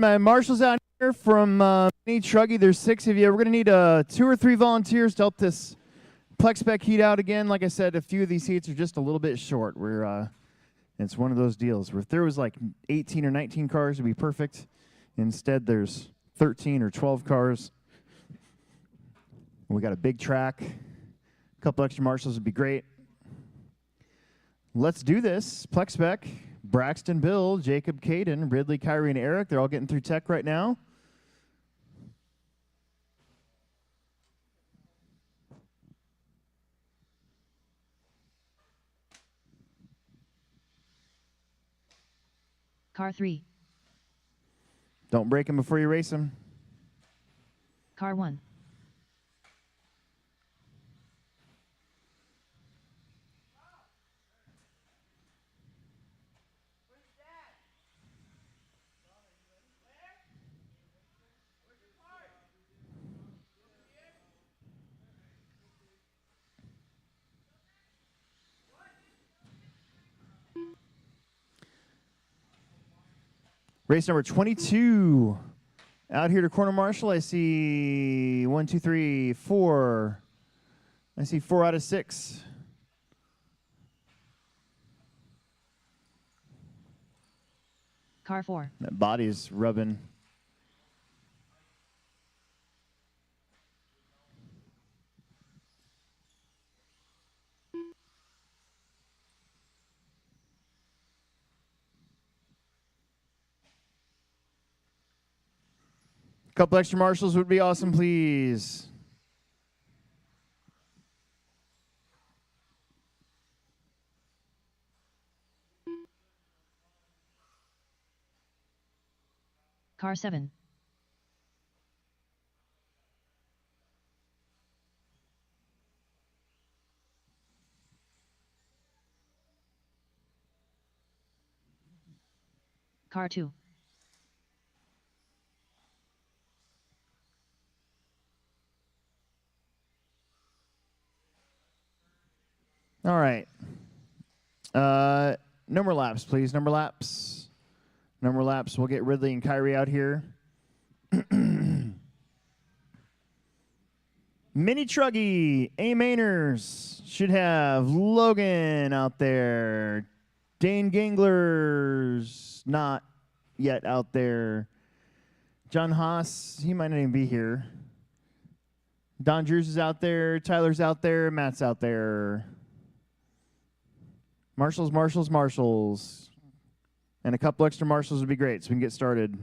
My marshals out here from Mini Truggy. There's 6 of you. We're going to need 2 or 3 volunteers to help this Plex spec heat out again. Like I said, a few of these heats are just a little bit short. It's one of those deals where if there was like 18 or 19 cars, it'd be perfect. Instead, there's 13 or 12 cars. We got a big track. A couple extra marshals would be great. Let's do this. Plex spec. Braxton, Bill, Jacob, Caden, Ridley, Kyrie, and Eric. They're all getting through tech right now. Car 3. Don't break them before you race them. Car 1. Race number 22. Out here to corner marshal, I see 1, 2, 3, 4. I see 4 out of 6. Car 4. That body's rubbing. Couple extra marshals would be awesome, please. Car 7. Car 2. All right. No more laps, please. No more laps. No more laps. We'll get Ridley and Kyrie out here. Mini Truggy, A-Mainers should have Logan out there. Dane Gangler's not yet out there. John Haas, he might not even be here. Don Drews is out there. Tyler's out there. Matt's out there. Marshals, marshals, marshals. And a couple extra marshals would be great so we can get started.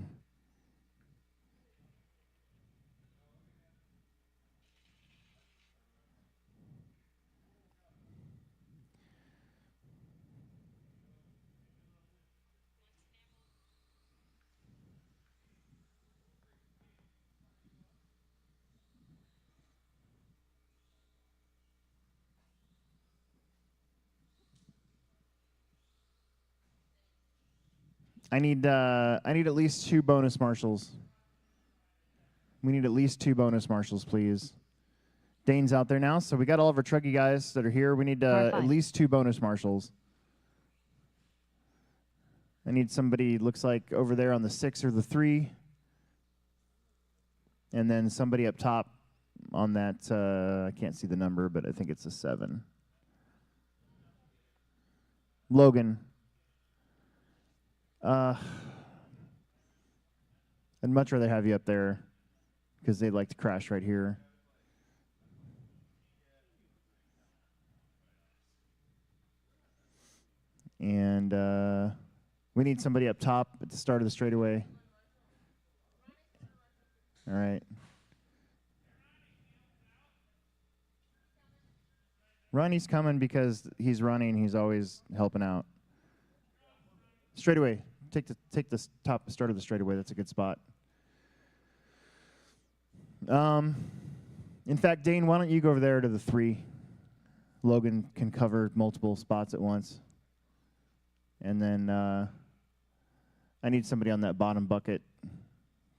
I need at least 2 bonus marshals. We need at least 2 bonus marshals, please. Dane's out there now, so we got all of our Truggy guys that are here. We need at least 2 bonus marshals. I need somebody, looks like, over there on the 6 or the 3. And then somebody up top on that, I can't see the number, but I think it's a 7. Logan. I'd much rather have you up there because they'd like to crash right here. And we need somebody up top at the start of the straightaway. All right. Ronnie's coming because he's running. He's always helping out. Straightaway. Take the top start of the straightaway. That's a good spot. In fact, Dane, why don't you go over there to the 3? Logan can cover multiple spots at once. And then I need somebody on that bottom bucket.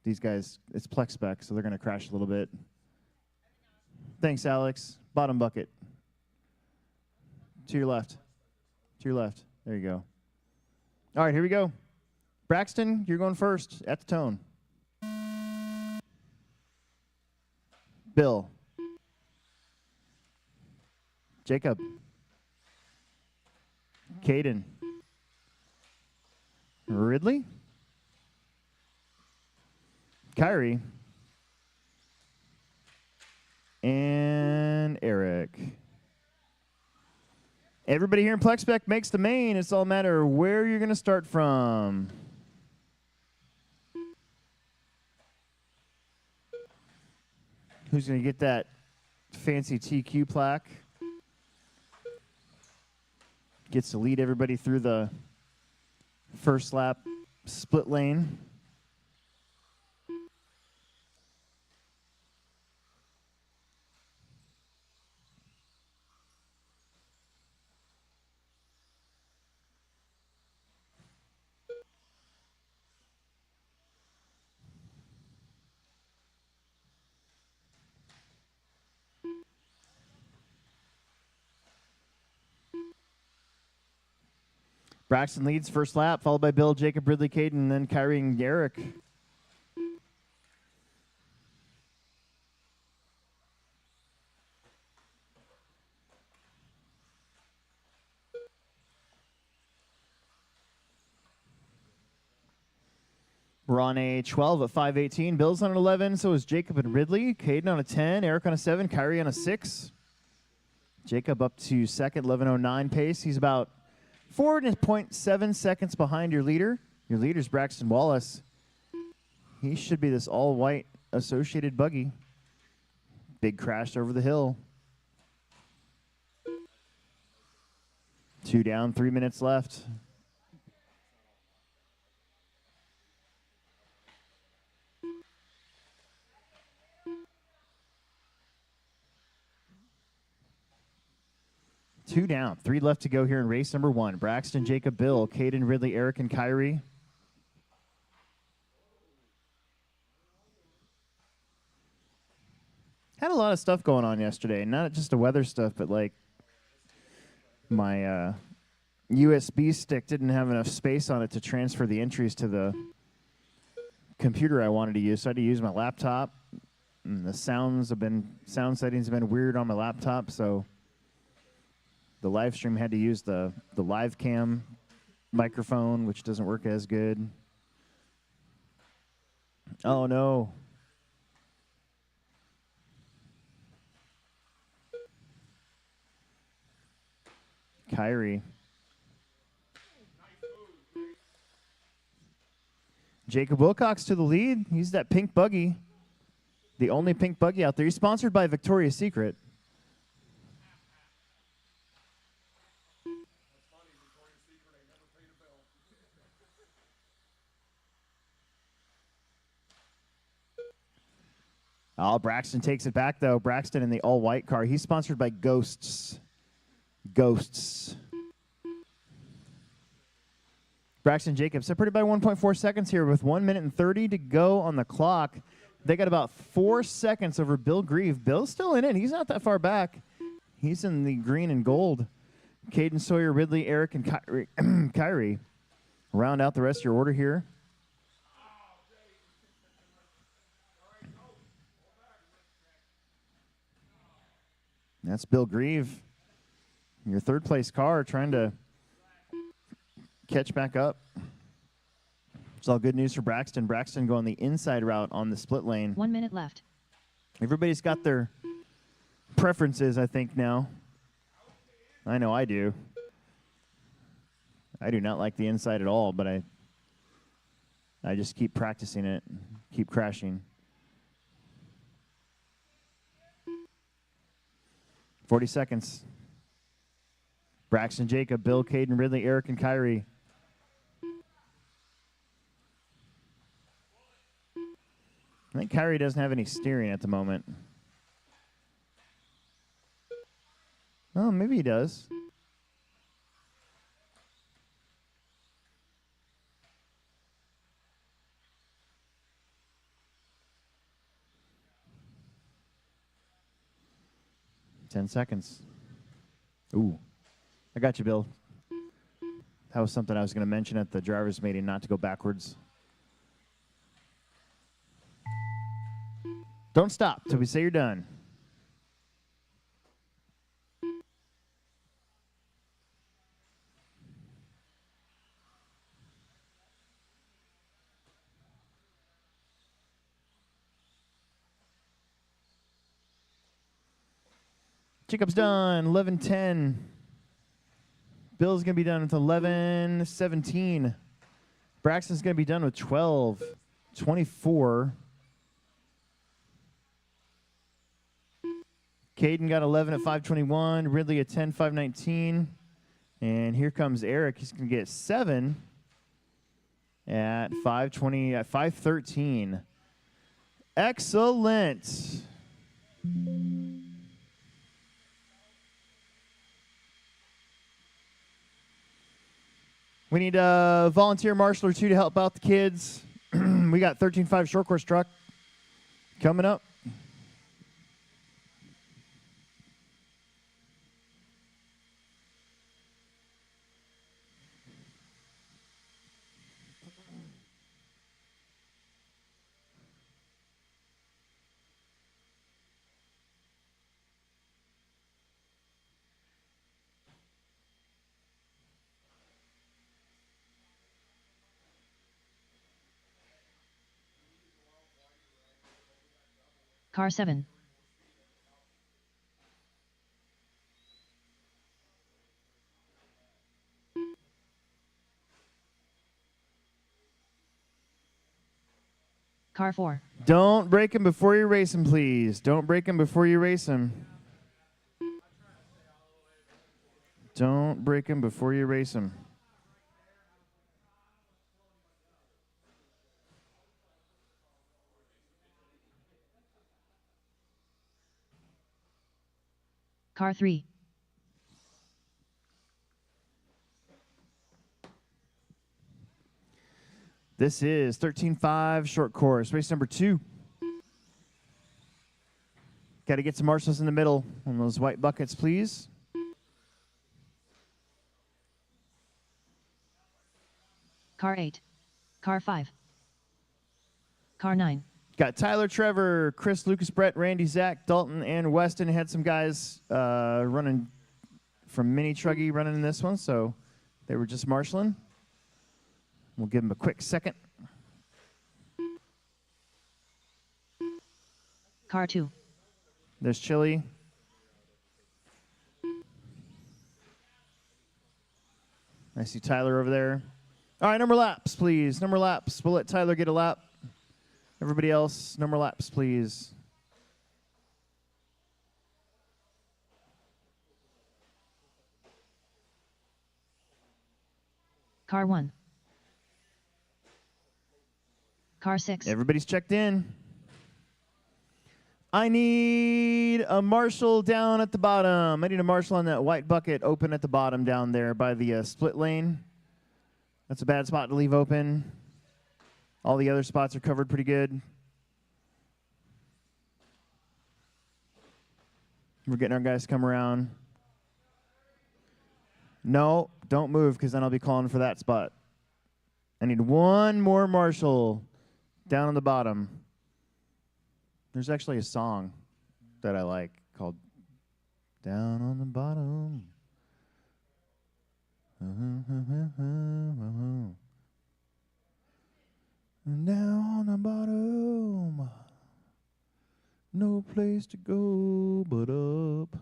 These guys, it's Plex spec, so they're going to crash a little bit. Thanks, Alex. Bottom bucket. To your left. To your left. There you go. All right, here we go. Braxton, you're going first at the tone. Bill. Jacob. Caden. Ridley. Kyrie. And Eric. Everybody here in PlexSpec makes the main. It's all a matter of where you're going to start from. Who's going to get that fancy TQ plaque? Gets to lead everybody through the first lap split lane. Braxton leads first lap, followed by Bill, Jacob, Ridley, Caden, and then Kyrie and Garrick. We're on a 12 at 5:18. Bill's on an 11, so is Jacob and Ridley. Caden on a 10, Eric on a 7, Kyrie on a 6. Jacob up to second, 11:09 pace. He's about 4.7 seconds behind your leader. Your leader's Braxton Wallace. He should be this all-white associated buggy. Big crash over the hill. 2 down, 3 minutes left. Two down, 3 left to go here in race number 1. Braxton, Jacob, Bill, Caden, Ridley, Eric, and Kyrie. Had a lot of stuff going on yesterday. Not just the weather stuff, but like my USB stick didn't have enough space on it to transfer the entries to the computer I wanted to use. So I had to use my laptop. And the sound settings have been weird on my laptop, so the live stream had to use the live cam microphone, which doesn't work as good. Oh, no. Kyrie. Jacob Wilcox to the lead. He's that pink buggy. The only pink buggy out there. He's sponsored by Victoria's Secret. Oh, Braxton takes it back, though. Braxton in the all-white car. He's sponsored by Ghosts. Ghosts. Braxton Jacobs separated by 1.4 seconds here with 1 minute and 30 to go on the clock. They got about 4 seconds over Bill Grieve. Bill's still in it. He's not that far back. He's in the green and gold. Caden Sawyer, Ridley, Eric, and Kyrie. Round out the rest of your order here. That's Bill Grieve, your third place car, trying to catch back up. It's all good news for Braxton. Braxton going the inside route on the split lane. 1 minute left. Everybody's got their preferences, I think, now. I know I do. I do not like the inside at all, but I just keep practicing it, keep crashing. 40 seconds. Braxton, Jacob, Bill, Caden, Ridley, Eric, and Kyrie. I think Kyrie doesn't have any steering at the moment. Oh, maybe he does. Ten seconds. Ooh. I got you, Bill. That was something I was going to mention at the driver's meeting, not to go backwards. Don't stop till we say you're done. Jacob's done, 11:10. Bill's going to be done with 11:17. Braxton's going to be done with 12:24. Caden got 11 at 5:21. Ridley at 10, 5:19. And here comes Eric. He's going to get 7 at 5:20, at 5:13. Excellent. We need a volunteer marshal or two to help out the kids. We got 13.5 short course truck coming up. Car 7. Car 4. Don't break him before you race him, please. Don't break him before you race him. Don't break him before you race him. Car 3. This is 13.5 short course, race number 2. Got to get some marshals in the middle on those white buckets, please. Car 8. Car 5. Car 9. Got Tyler, Trevor, Chris, Lucas, Brett, Randy, Zach, Dalton, and Weston. Had some guys running from Mini Truggy running in this one, so they were just marshaling. We'll give them a quick second. Car 2. There's Chili. I see Tyler over there. All right, number laps, please. Number laps. We'll let Tyler get a lap. Everybody else, number laps, please. Car 1. Car 6. Everybody's checked in. I need a marshal down at the bottom. I need a marshal on that white bucket open at the bottom down there by the split lane. That's a bad spot to leave open. All the other spots are covered pretty good. We're getting our guys to come around. No, don't move because then I'll be calling for that spot. I need one more marshal down on the bottom. There's actually a song that I like called Down on the Bottom. Down on the bottom. No place to go but up.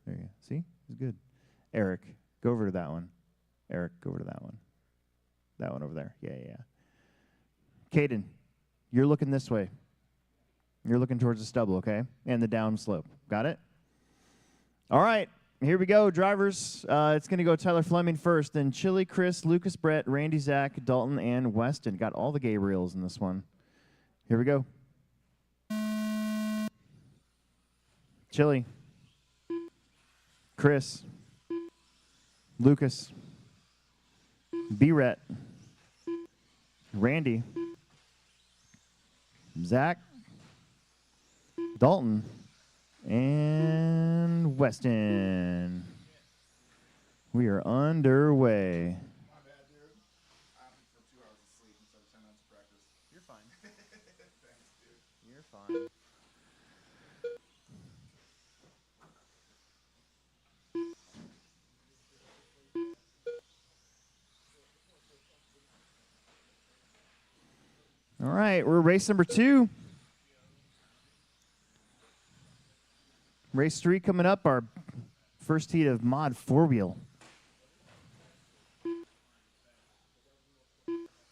There you go. See? It's good. Eric, go over to that one. Eric, go over to that one. That one over there. Yeah. Caden, you're looking this way. You're looking towards the stubble, okay? And the down slope. Got it? All right. Here we go, drivers. It's going to go Tyler Fleming first, then Chili, Chris, Lucas, Brett, Randy, Zach, Dalton, and Weston. Got all the Gabriels in this one. Here we go. Chili, Chris, Lucas, B-Rhett, Randy, Zach, Dalton, and Weston. We are underway. My bad, dude. I opted for 2 hours of sleep instead of 10 minutes of practice. You're fine. Thanks, dude. You're fine. All right, we're race number 2. Race 3 coming up. Our First heat of Mod 4-wheel.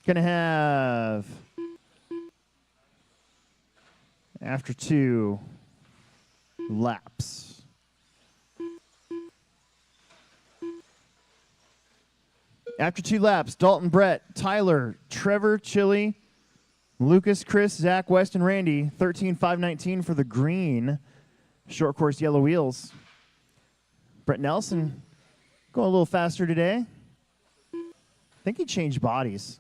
Gonna have, after 2 laps, Dalton, Brett, Tyler, Trevor, Chili, Lucas, Chris, Zach, West, and Randy. 13,519 for the green short course yellow wheels. Brett Nelson going a little faster today. I think he changed bodies.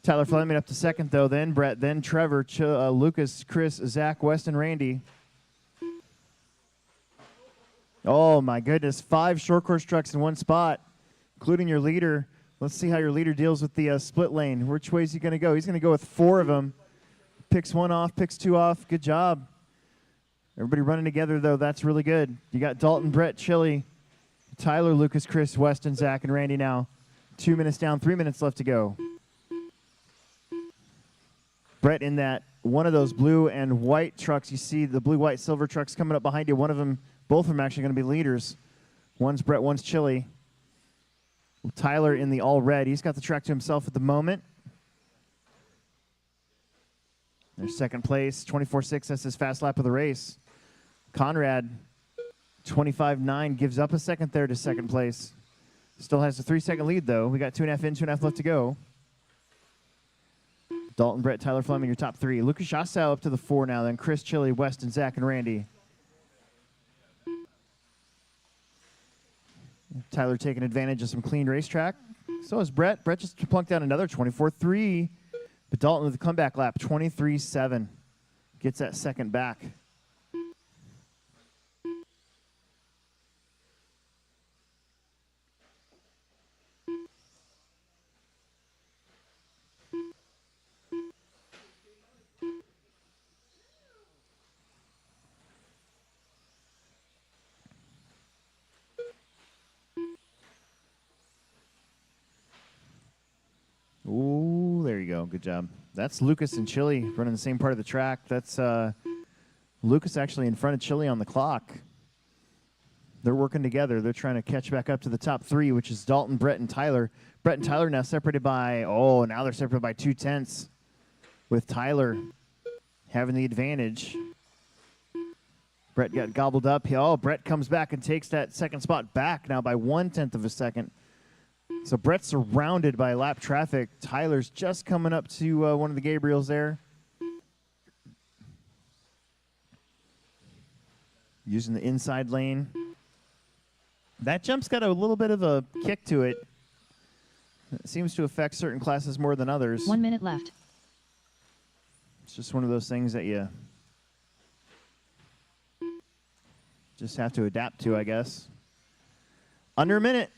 Tyler Fleming up to second, though. Then Brett, then Trevor, Lucas, Chris, Zach, West, and Randy. Oh, my goodness. 5 short course trucks in one spot, including your leader. Let's see how your leader deals with the split lane. Which way is he going to go? He's going to go with 4 of them. Picks 1 off, picks 2 off. Good job. Everybody running together, though. That's really good. You got Dalton, Brett, Chili, Tyler, Lucas, Chris, West, and Zach, and Randy now. 2 minutes down, 3 minutes left to go. Brett in that one of those blue and white trucks. You see the blue, white, silver trucks coming up behind you. One of them, both of them actually going to be leaders. One's Brett, one's Chili. Tyler in the all red. He's got the track to himself at the moment. There's second place, 24.6. That's his fast lap of the race. Conrad, 25.9, gives up a second there to second place. Still has a 3-second lead, though. We got 2.5 in, 2.5 left to go. Dalton, Brett, Tyler Fleming, your top 3. Lucas Shossow up to the 4 now, then Chris, Chili, West, and Zach, and Randy. Tyler taking advantage of some clean racetrack. So is Brett. Brett just plunked out another 24.3. But Dalton with a comeback lap, 23.7. Gets that second back. Ooh, there you go. Good job. That's Lucas and Chili running the same part of the track. That's Lucas actually in front of Chili on the clock. They're working together. They're trying to catch back up to the top 3, which is Dalton, Brett, and Tyler. Brett and Tyler now separated by, now they're separated by 0.2, with Tyler having the advantage. Brett got gobbled up. Brett comes back and takes that second spot back now by 1/10 of a second. So Brett's surrounded by lap traffic. Tyler's just coming up to one of the Gabriels there. Using the inside lane. That jump's got a little bit of a kick to it. It seems to affect certain classes more than others. 1 minute left. It's just one of those things that you just have to adapt to, I guess. Under a minute.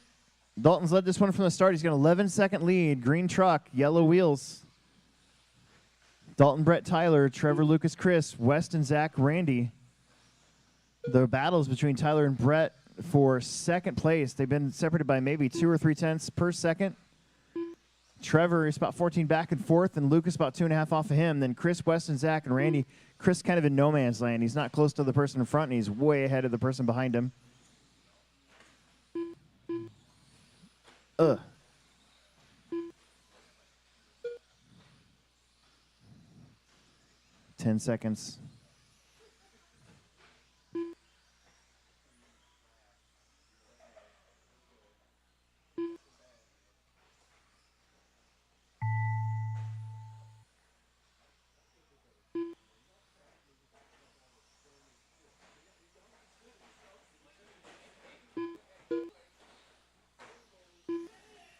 Dalton's led this one from the start. He's got an 11-second lead. Green truck, yellow wheels. Dalton, Brett, Tyler, Trevor, Lucas, Chris, West, and Zach, Randy. The battles between Tyler and Brett for second place. They've been separated by maybe 2 or 3 per second. Trevor is about 14 back and forth, and Lucas about 2.5 off of him. Then Chris, West, and Zach, and Randy. Chris kind of in no man's land. He's not close to the person in front, and he's way ahead of the person behind him. 10 seconds.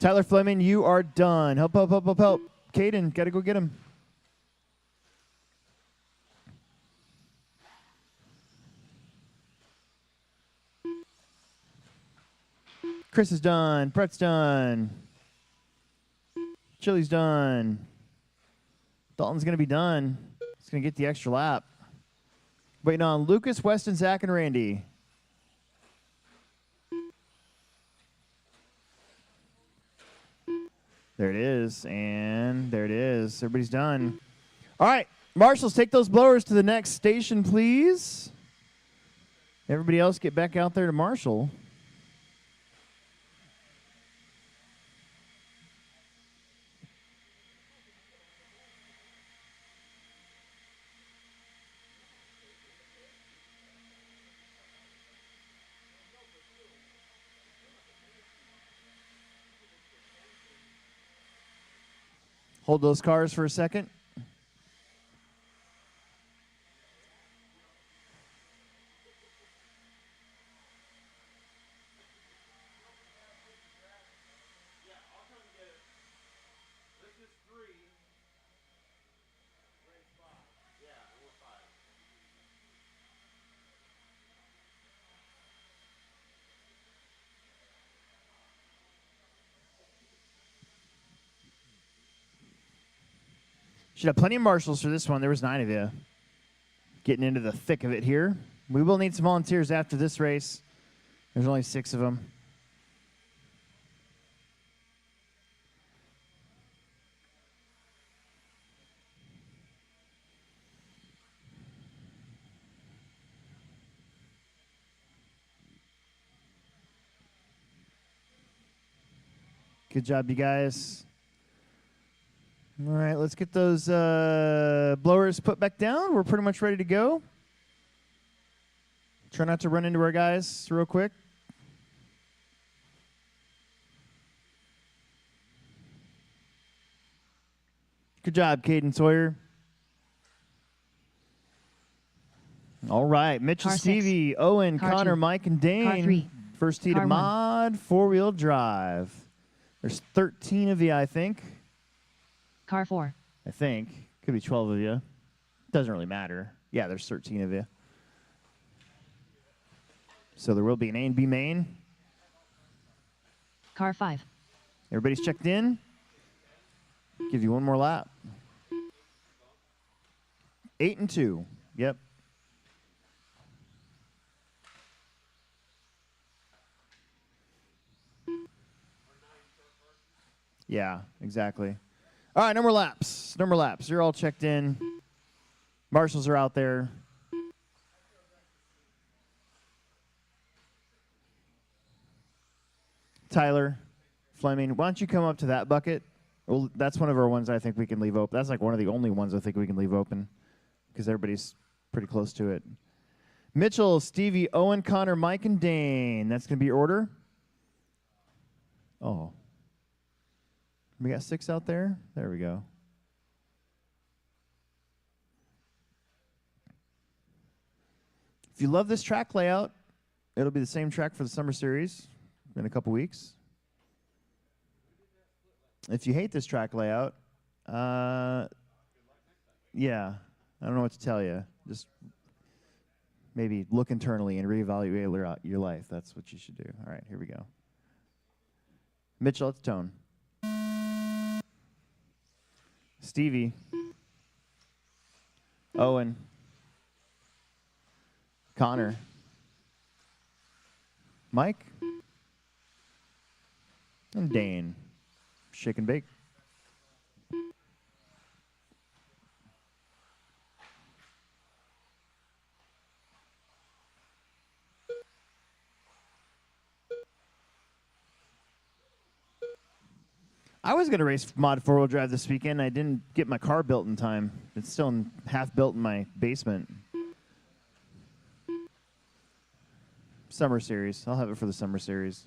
Tyler Fleming, you are done. Help, help, help, help, help. Caden, got to go get him. Chris is done. Brett's done. Chili's done. Dalton's going to be done. He's going to get the extra lap. Waiting on Lucas, Weston, Zach, and Randy. There it is, and there it is. Everybody's done. All right, Marshals, take those blowers to the next station, please. Everybody else get back out there to marshal. Hold those cars for a second. Should have plenty of marshals for this one. There was 9 of you. Getting into the thick of it here. We will need some volunteers after this race. There's only 6 of them. Good job, you guys. All right, let's get those blowers put back down. We're pretty much ready to go. Try not to run into our guys real quick. Good job, Caden Sawyer. All right, Mitchell, Car 6. Stevie, Owen, Car Connor, 2. Mike, and Dane. Car 3. First tee to Car 1. mod, 4-wheel drive. There's 13 of you, I think. Car 4. I think. Could be 12 of you. Doesn't really matter. Yeah, there's 13 of you. So there will be an A and B main. Car 5. Everybody's checked in. Give you one more lap. 8 and 2. Yep. Yeah, exactly. All right, no more laps. No more laps. You're all checked in. Marshals are out there. Tyler, Fleming, why don't you come up to that bucket? Well, that's one of our ones I think we can leave open. That's like one of the only ones I think we can leave open because everybody's pretty close to it. Mitchell, Stevie, Owen, Connor, Mike, and Dane. That's going to be your order. Oh. We got 6 out there. There we go. If you love this track layout, it'll be the same track for the Summer Series in a couple weeks. If you hate this track layout, yeah, I don't know what to tell you. Just maybe look internally and reevaluate your life. That's what you should do. All right, here we go. Mitchell, let's tone. Stevie, Owen, Connor, Mike, and Dane. Shake and bake. I was going to race mod 4-wheel drive this weekend. I didn't get my car built in time. It's still half built in my basement. Summer Series. I'll have it for the Summer Series.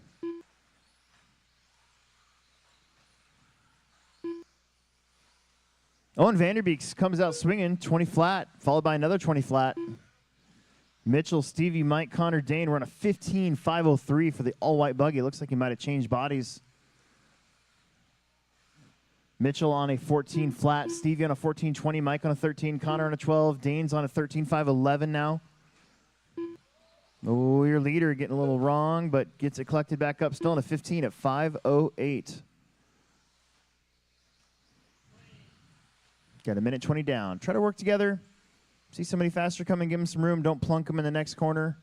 Owen Vanderbeeks comes out swinging, 20 flat, followed by another 20 flat. Mitchell, Stevie, Mike, Connor, Dane. We're on a 15.503 for the all-white buggy. It looks like he might have changed bodies. Mitchell on a 14 flat, Stevie on a 14.20, Mike on a 13, Connor on a 12, Dane's on a 13.511 now. Oh, your leader getting a little wrong, but gets it collected back up. Still on a 15 at 5:08. Got a minute 20 down. Try to work together. See somebody faster coming, give them some room. Don't plunk them in the next corner.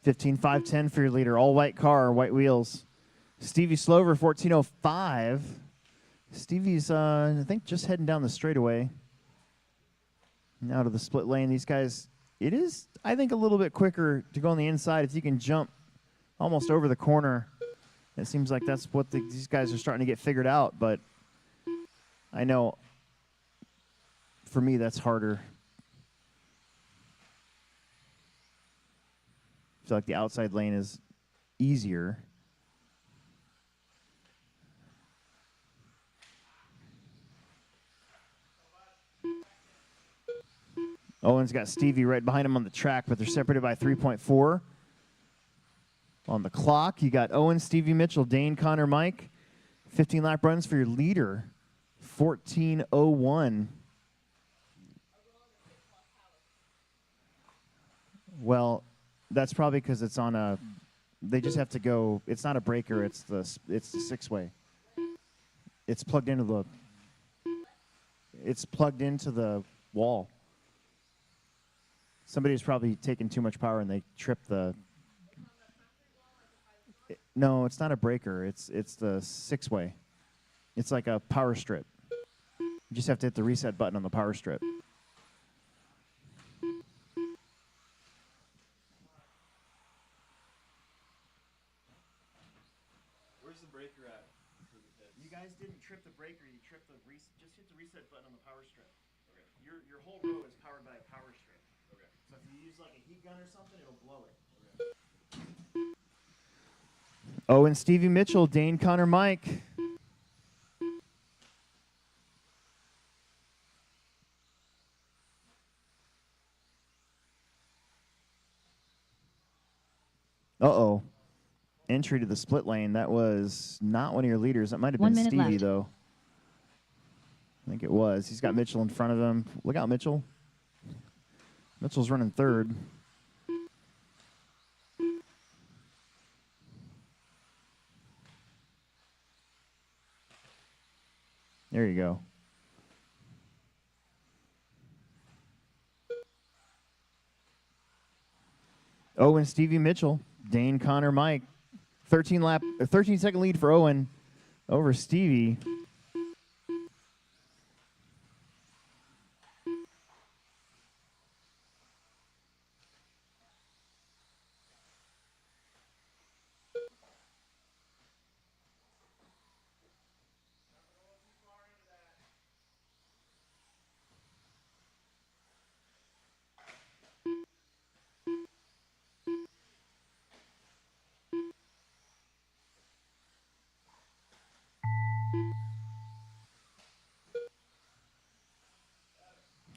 15.510 for your leader. All white car, white wheels. Stevie Slover, 14.05. Stevie's, I think, just heading down the straightaway. Now to the split lane. These guys, it is, I think, a little bit quicker to go on the inside. If you can jump almost over the corner, it seems like that's what these guys are starting to get figured out. But I know for me, that's harder. I feel like the outside lane is easier. Owen's got Stevie right behind him on the track, but they're separated by 3.4. On the clock, you got Owen, Stevie Mitchell, Dane, Connor, Mike. 15 lap runs for your leader, 14.01. Well, that's probably because it's on a. They just have to go. It's not a breaker. It's the six-way. It's plugged into the. It's plugged into the wall. Somebody's probably taken too much power and they tripped the. No, it's not a breaker. It's the six-way. It's like a power strip. You just have to hit the reset button on the power strip. Where's the breaker at? You guys didn't trip the breaker. You tripped the just hit the reset button on the power strip. Okay. Your whole row is powered by a power strip. Okay. So if you use like a heat gun or something, it'll blow it. Okay. Owen, Stevie Mitchell, Dane, Connor, Mike. Uh-oh. Entry to the split lane. That was not one of your leaders. That might have 1 been minute Stevie, left. though. I think it was. He's got Mitchell in front of him. Look out, Mitchell. Mitchell's running third. There you go. Owen, Stevie Mitchell, Dane, Connor, Mike. 13-second lead for Owen over Stevie.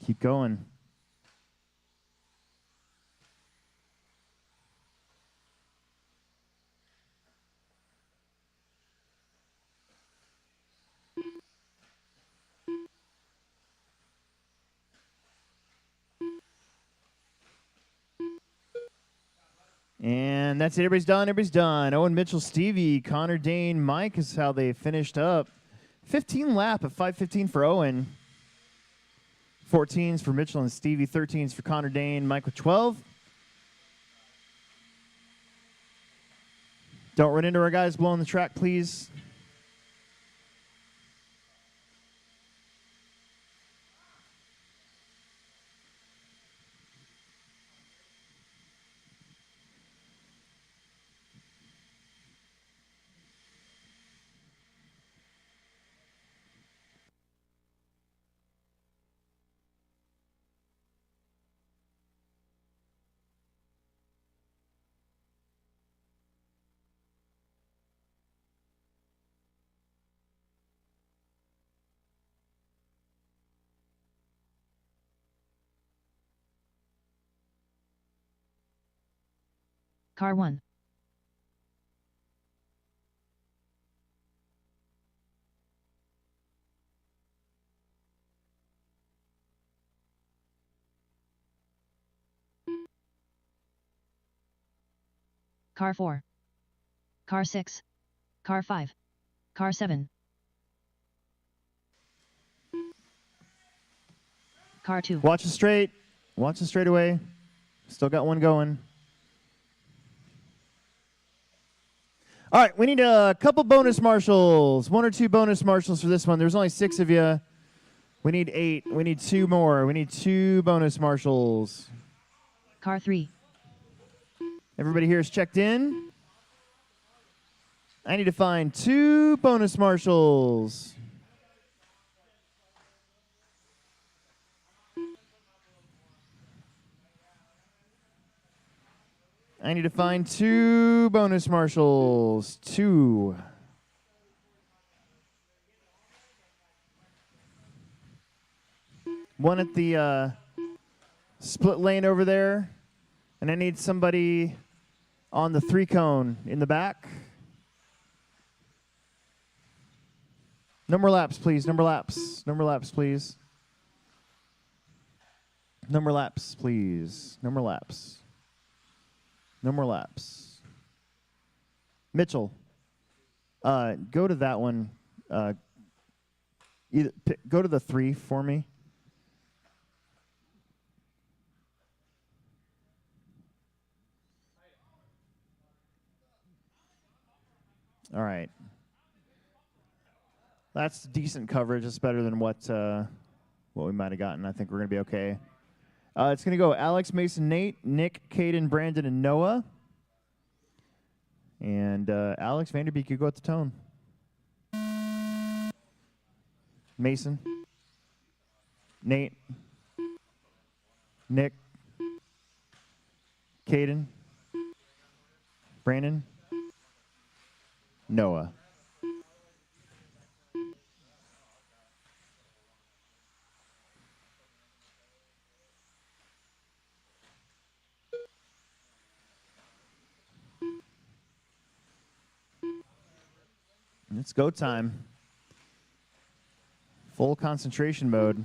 Keep going. And that's it. Everybody's done. Everybody's done. Owen, Mitchell, Stevie, Connor, Dane, Mike is how they finished up. 15 lap at 5:15 for Owen. 14s for Mitchell and Stevie. 13s for Connor, Dane, Mike with 12. Don't run into our guys blowing the track, please. Car 1. Car 4. Car 6. Car 5. Car 7. Car 2. Watch it straight. Watch it straight away. Still got one going. All right, we need a couple bonus marshals. 1 or 2 bonus marshals for this one. There's only 6 of you. We need 8. We need 2 more. We need 2 bonus marshals. Car 3. Everybody here is checked in. I need to find 2 bonus marshals. I need to find 2 bonus marshals. 2. One at the split lane over there. And I need somebody on the 3-cone in the back. Number laps, please. Number laps. Number laps, please. Number laps, please. Number laps. No more laps. Mitchell, go to that one. Go to the 3 for me. All right. That's decent coverage. It's better than what we might have gotten. I think we're going to be okay. It's going to go Alex, Mason, Nate, Nick, Caden, Brandon, and Noah. And Alex Vanderbeek, you go at the tone. Mason, Nate, Nick, Caden, Brandon, Noah. It's go time. Full concentration mode.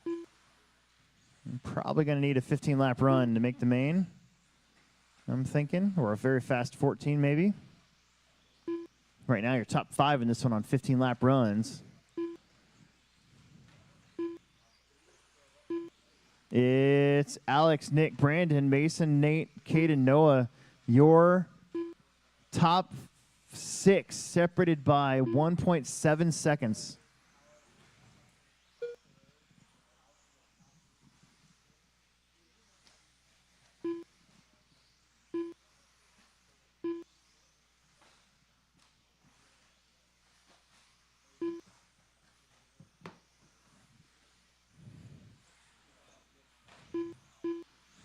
I'm probably going to need a 15-lap run to make the main, I'm thinking, or a very fast 14 maybe. Right now, you're top 5 in this one on 15-lap runs. It's Alex, Nick, Brandon, Mason, Nate, Caden, Noah. Your top 6 separated by 1.7 seconds.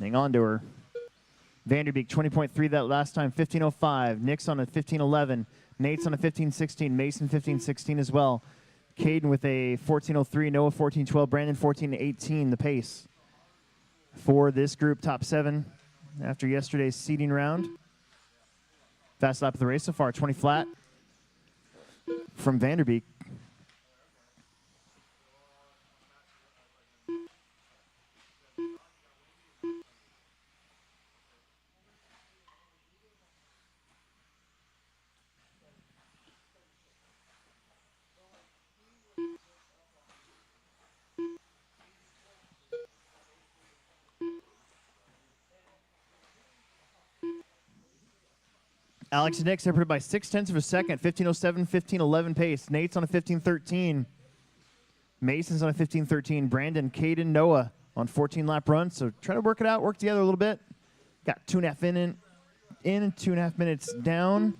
Hang on to her. Vanderbeek, 20.3 that last time, 15.05. Nick's on a 15.11. Nate's on a 15.16. Mason, 15.16 as well. Caden with a 14.03. Noah, 14.12. Brandon, 14.18, the pace for this group, top 7 after yesterday's seeding round. Fast lap of the race so far, 20 flat from Vanderbeek. Alex and Nick separated by 0.6 of a second, 15.07, 15.11 pace. Nate's on a 15.13. Mason's on a 15.13. Brandon, Caden, Noah on 14-lap run. So try to work it out, work together a little bit. Got 2.5 in and 2.5 minutes down.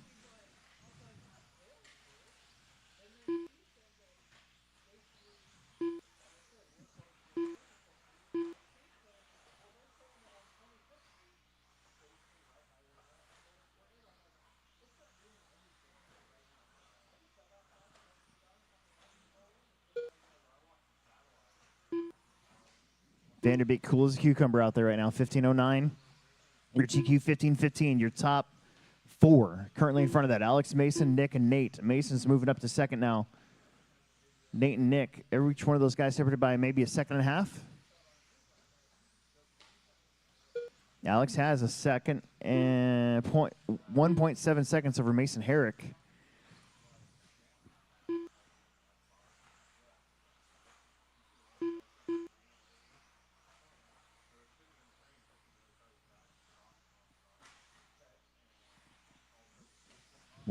Vanderbeek cool as a cucumber out there right now, 15.09. Your TQ 15.15, your top 4 currently in front of that. Alex, Mason, Nick, and Nate. Mason's moving up to second now. Nate and Nick, each one of those guys separated by maybe a second and a half. Alex has a second and 1.7 seconds over Mason Herrick.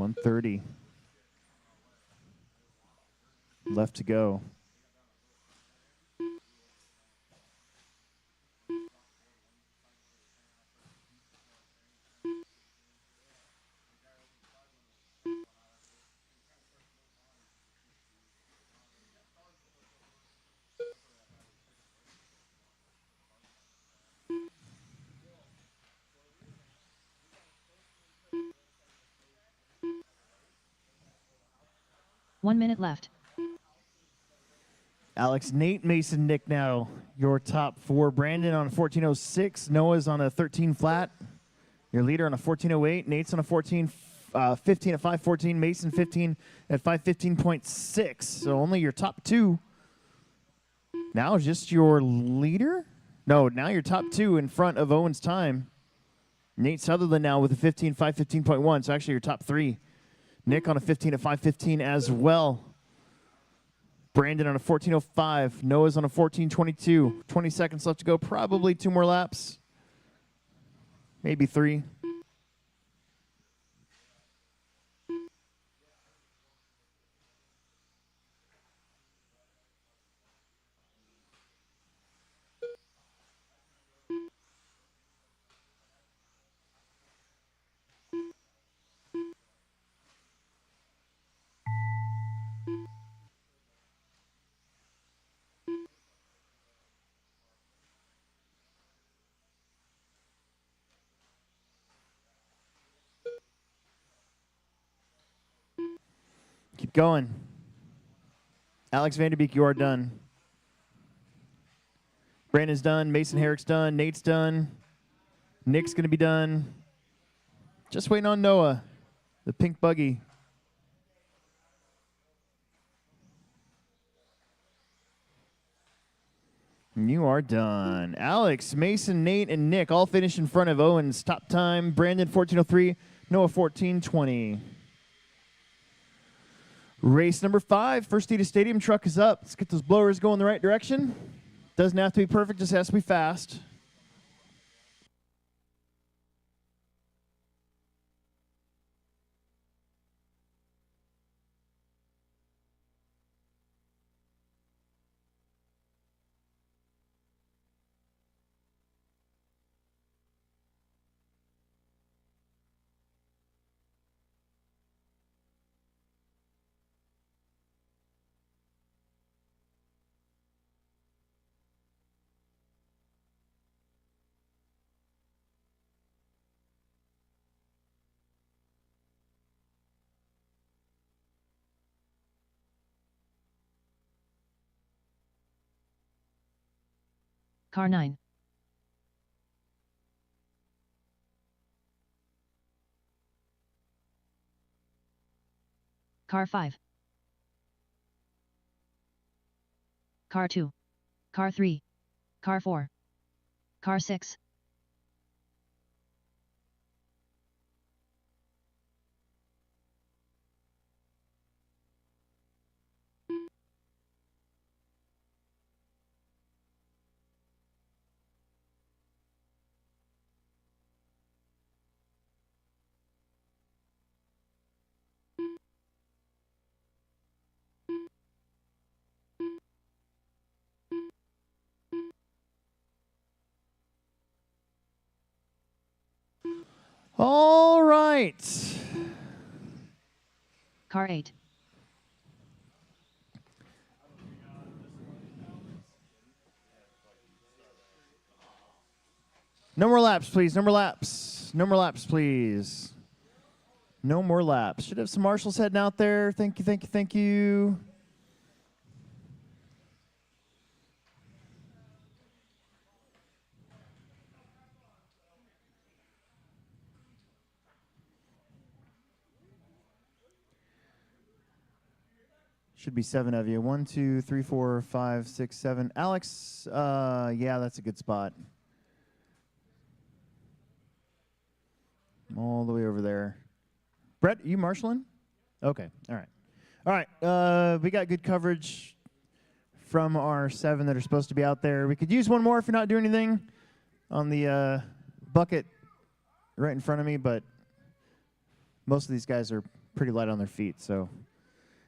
1:30 left to go. One minute left. Alex, Nate, Mason, Nick now your top four. Brandon on a 14.06. Noah's on a 13 flat. Your leader on a 14.08. Nate's on a 15 at 5:14. Mason 15 at 5:15.6. So only your top two. Now just your leader? No, now your top two in front of Owen's time. Nate Sutherland now with a 15, 5:15.1. So actually your top three. Nick on a 15 at 5:15 as well. Brandon on a 14.05. Noah's on a 14.22. 20 seconds left to go. Probably 2 more laps. Maybe 3. Keep going. Alex Vanderbeek, you are done. Brandon's done. Mason Herrick's done. Nate's done. Nick's going to be done. Just waiting on Noah, the pink buggy. And you are done. Alex, Mason, Nate, and Nick all finished in front of Owen's top time. Brandon 14.03, Noah 14.20. Race number 5, first tee to stadium. Truck is up. Let's get those blowers going the right direction. Doesn't have to be perfect, just has to be fast. Car 9. Car 5. Car 2. Car 3. Car 4. Car 6. All right. Car 8. No more laps, please. No more laps. No more laps, please. No more laps. Should have some marshals heading out there. Thank you, thank you, thank you. Should be 7 of you. 1, 2, 3, 4, 5, 6, 7. Alex, yeah, that's a good spot. All the way over there. Brett, are you marshaling? Okay, all right. All right, we got good coverage from our 7 that are supposed to be out there. We could use one more if you're not doing anything on the bucket right in front of me, but most of these guys are pretty light on their feet. So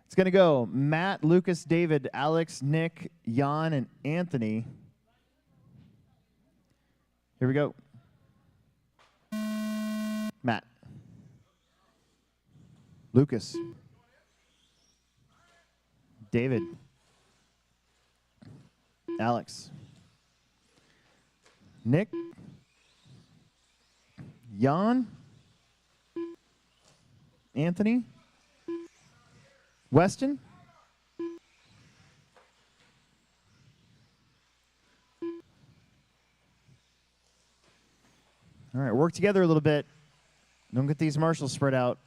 it's going to go Matt, Lucas, David, Alex, Nick, Jan, and Anthony. Here we go. Matt. Lucas. David. Alex. Nick. Jan. Anthony. Weston. All right, work together a little bit. Don't get these marshals spread out.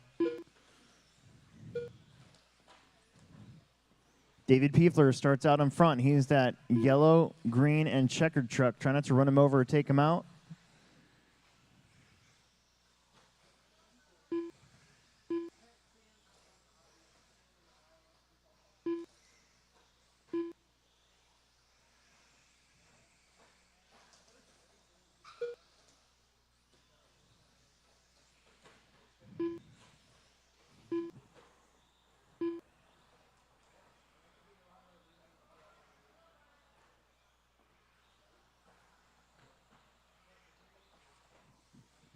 David Piefler starts out in front. He's that yellow, green, and checkered truck. Try not to run him over or take him out.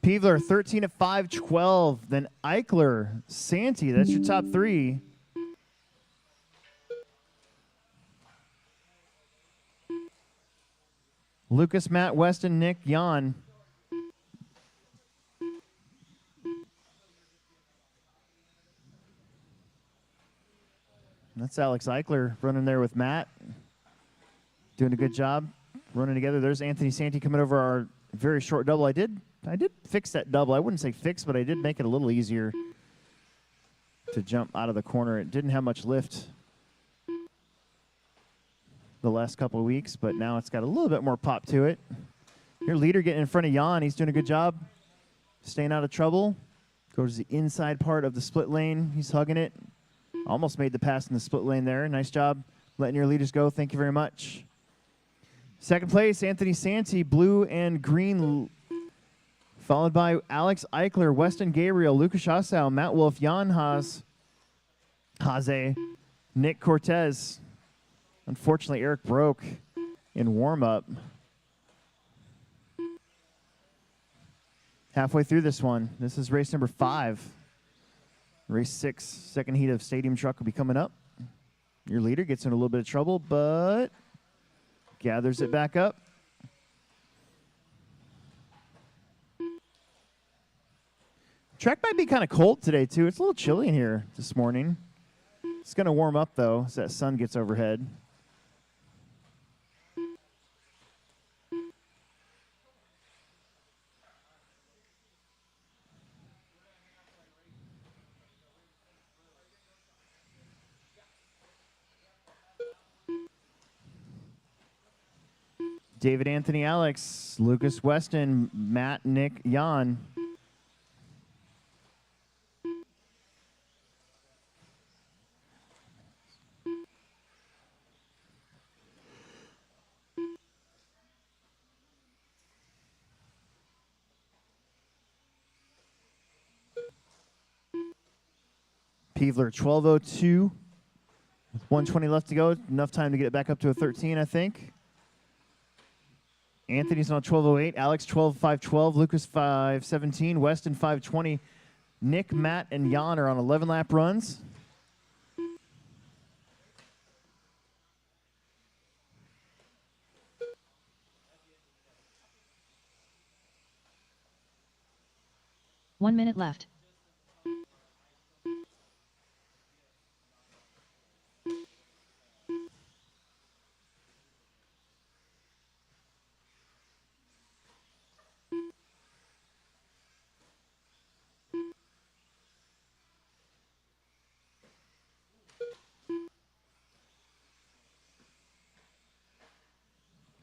Piefler, 13 at 5:12. Then Eichler, Santee, that's your top three. Lucas, Matt, Weston, Nick, Jan. That's Alex Eichler running there with Matt. Doing a good job running together. There's Anthony Santee coming over our very short double. I did fix that double. I wouldn't say fix, but I did make it a little easier to jump out of the corner. It didn't have much lift the last couple of weeks, but now it's got a little bit more pop to it. Your leader getting in front of Jan. He's doing a good job staying out of trouble. Goes to the inside part of the split lane. He's hugging it. Almost made the pass in the split lane there. Nice job letting your leaders go. Thank you very much. Second place, Anthony Santee, blue and green, followed by Alex Eichler, Weston Gabriel, Lucas Schassau, Matt Wolf, Jan Haze, Nick Cortez. Unfortunately, Eric broke in warm-up. Halfway through this one. This is race number 5. Race 6, second heat of Stadium Truck will be coming up. Your leader gets in a little bit of trouble, but gathers it back up. Track might be kind of cold today, too. It's a little chilly in here this morning. It's going to warm up, though, as that sun gets overhead. David, Anthony, Alex, Lucas, Weston, Matt, Nick, Jan. Piefler, 12:02 with 1:20 left to go. Enough time to get it back up to a 13, I think. Anthony's on 12:08. Alex, 12:5:12. Lucas, 5:17. Weston, 5:20. Nick, Matt, and Jan are on 11-lap runs. One minute left.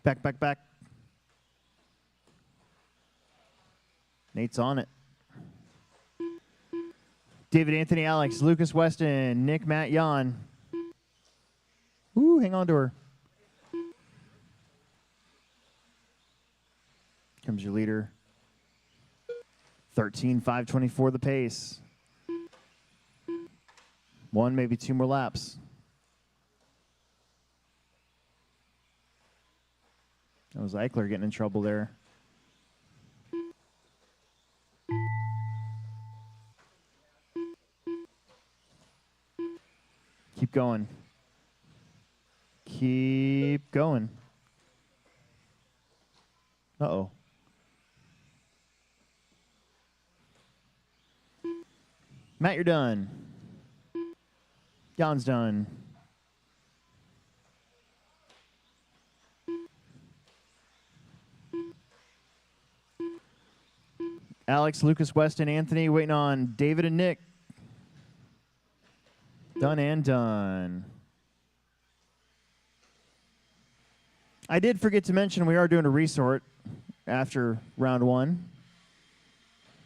Back. Nate's on it. David, Anthony, Alex, Lucas, Weston, Nick, Matt, Jan. Ooh, hang on to her. Comes your leader. 13:5:24 the pace. One, maybe two more laps. That was Eichler getting in trouble there. Keep going. Keep going. Uh-oh. Matt, you're done. Jan's done. Alex, Lucas, Weston, Anthony, waiting on David and Nick. Done and done. I did forget to mention we are doing a resort after round 1.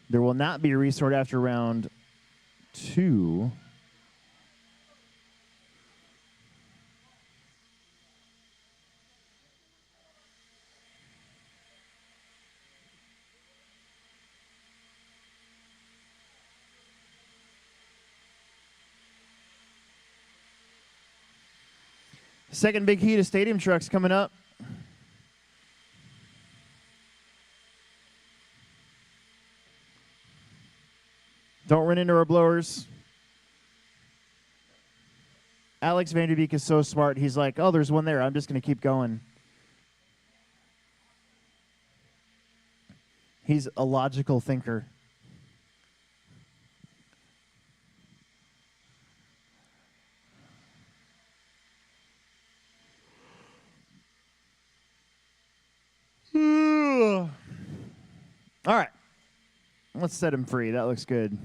There will not be a resort after round 2. Second big heat of stadium trucks coming up. Don't run into our blowers. Alex Vanderbeek is so smart. He's like, oh, there's one there. I'm just going to keep going. He's a logical thinker. All right. Let's set him free. That looks good.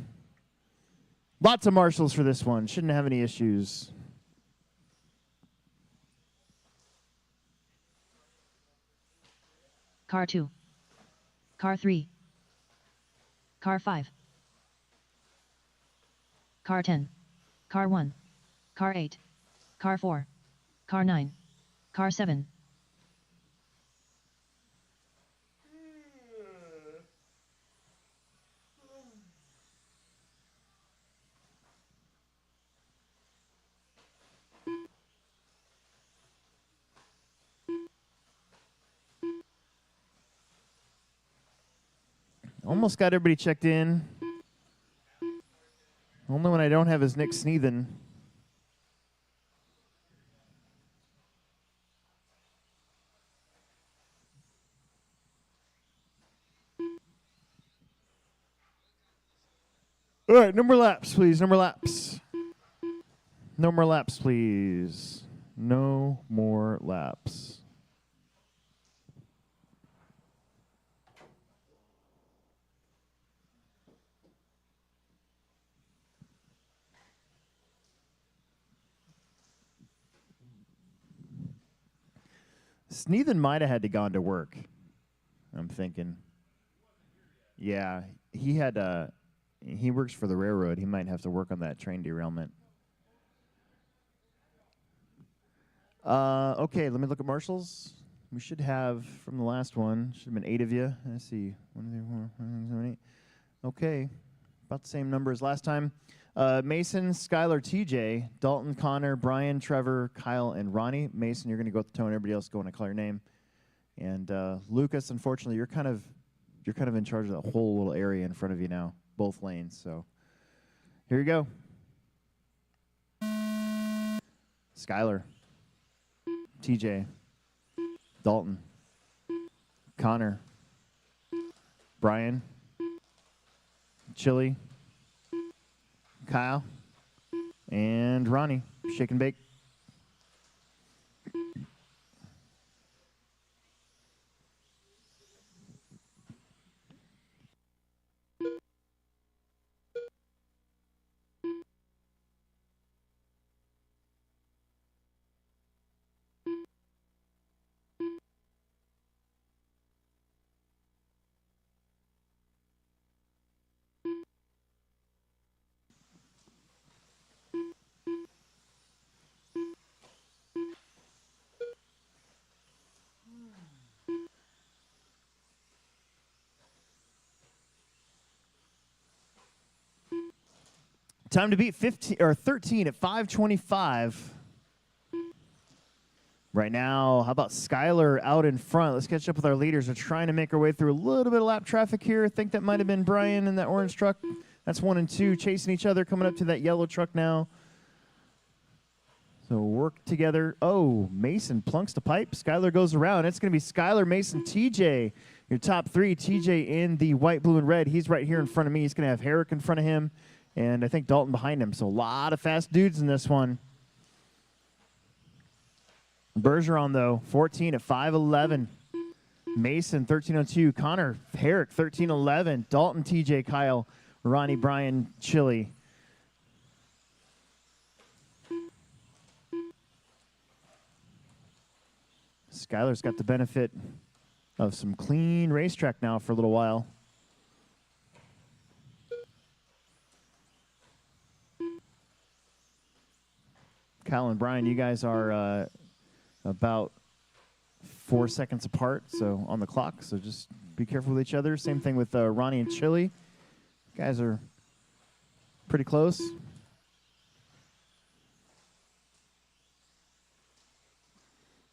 Lots of marshals for this one. Shouldn't have any issues. Car 2. Car 3. Car 5. Car 10. Car 1. Car 8. Car 4. Car 9. Car 7. Almost got everybody checked in. Only one I don't have is Nick Sneathen. All right, no more laps, please. No more laps. No more laps, please. No more laps. Sneathen might have had to gone to work. I'm thinking. Yeah, he works for the railroad. He might have to work on that train derailment. Okay, let me look at marshals. We should have, from the last one, should have been 8 of you. Let's see. 1, 2, 3, 4, 5, 6, 7, 8. Okay, about the same number as last time. Mason, Skylar, TJ, Dalton, Connor, Brian, Trevor, Kyle, and Ronnie. Mason, you're going to go with the tone. Everybody else going to call your name. And Lucas, unfortunately, you're kind of in charge of the whole little area in front of you now, both lanes. So here you go. Skylar, TJ, Dalton, Connor, Brian, Chili, Kyle, and Ronnie. Shake and bake. Time to beat 15 or 13 at 5:25. Right now, how about Skylar out in front? Let's catch up with our leaders. We're trying to make our way through a little bit of lap traffic here. I think that might have been Brian in that orange truck. That's 1 and 2 chasing each other, coming up to that yellow truck now. So work together. Oh, Mason plunks the pipe. Skylar goes around. It's going to be Skylar, Mason, TJ. Your top 3, TJ in the white, blue, and red. He's right here in front of me. He's going to have Herrick in front of him, and I think Dalton behind him. So a lot of fast dudes in this one. Bergeron, though, 14 at 5:11. Mason, 13:02. Connor, Herrick, 13:11. Dalton, TJ, Kyle, Ronnie, Brian, Chili. Skylar's got the benefit of some clean racetrack now for a little while. Kyle and Brian, you guys are about 4 seconds apart, so on the clock. So just be careful with each other. Same thing with Ronnie and Chili. You guys are pretty close.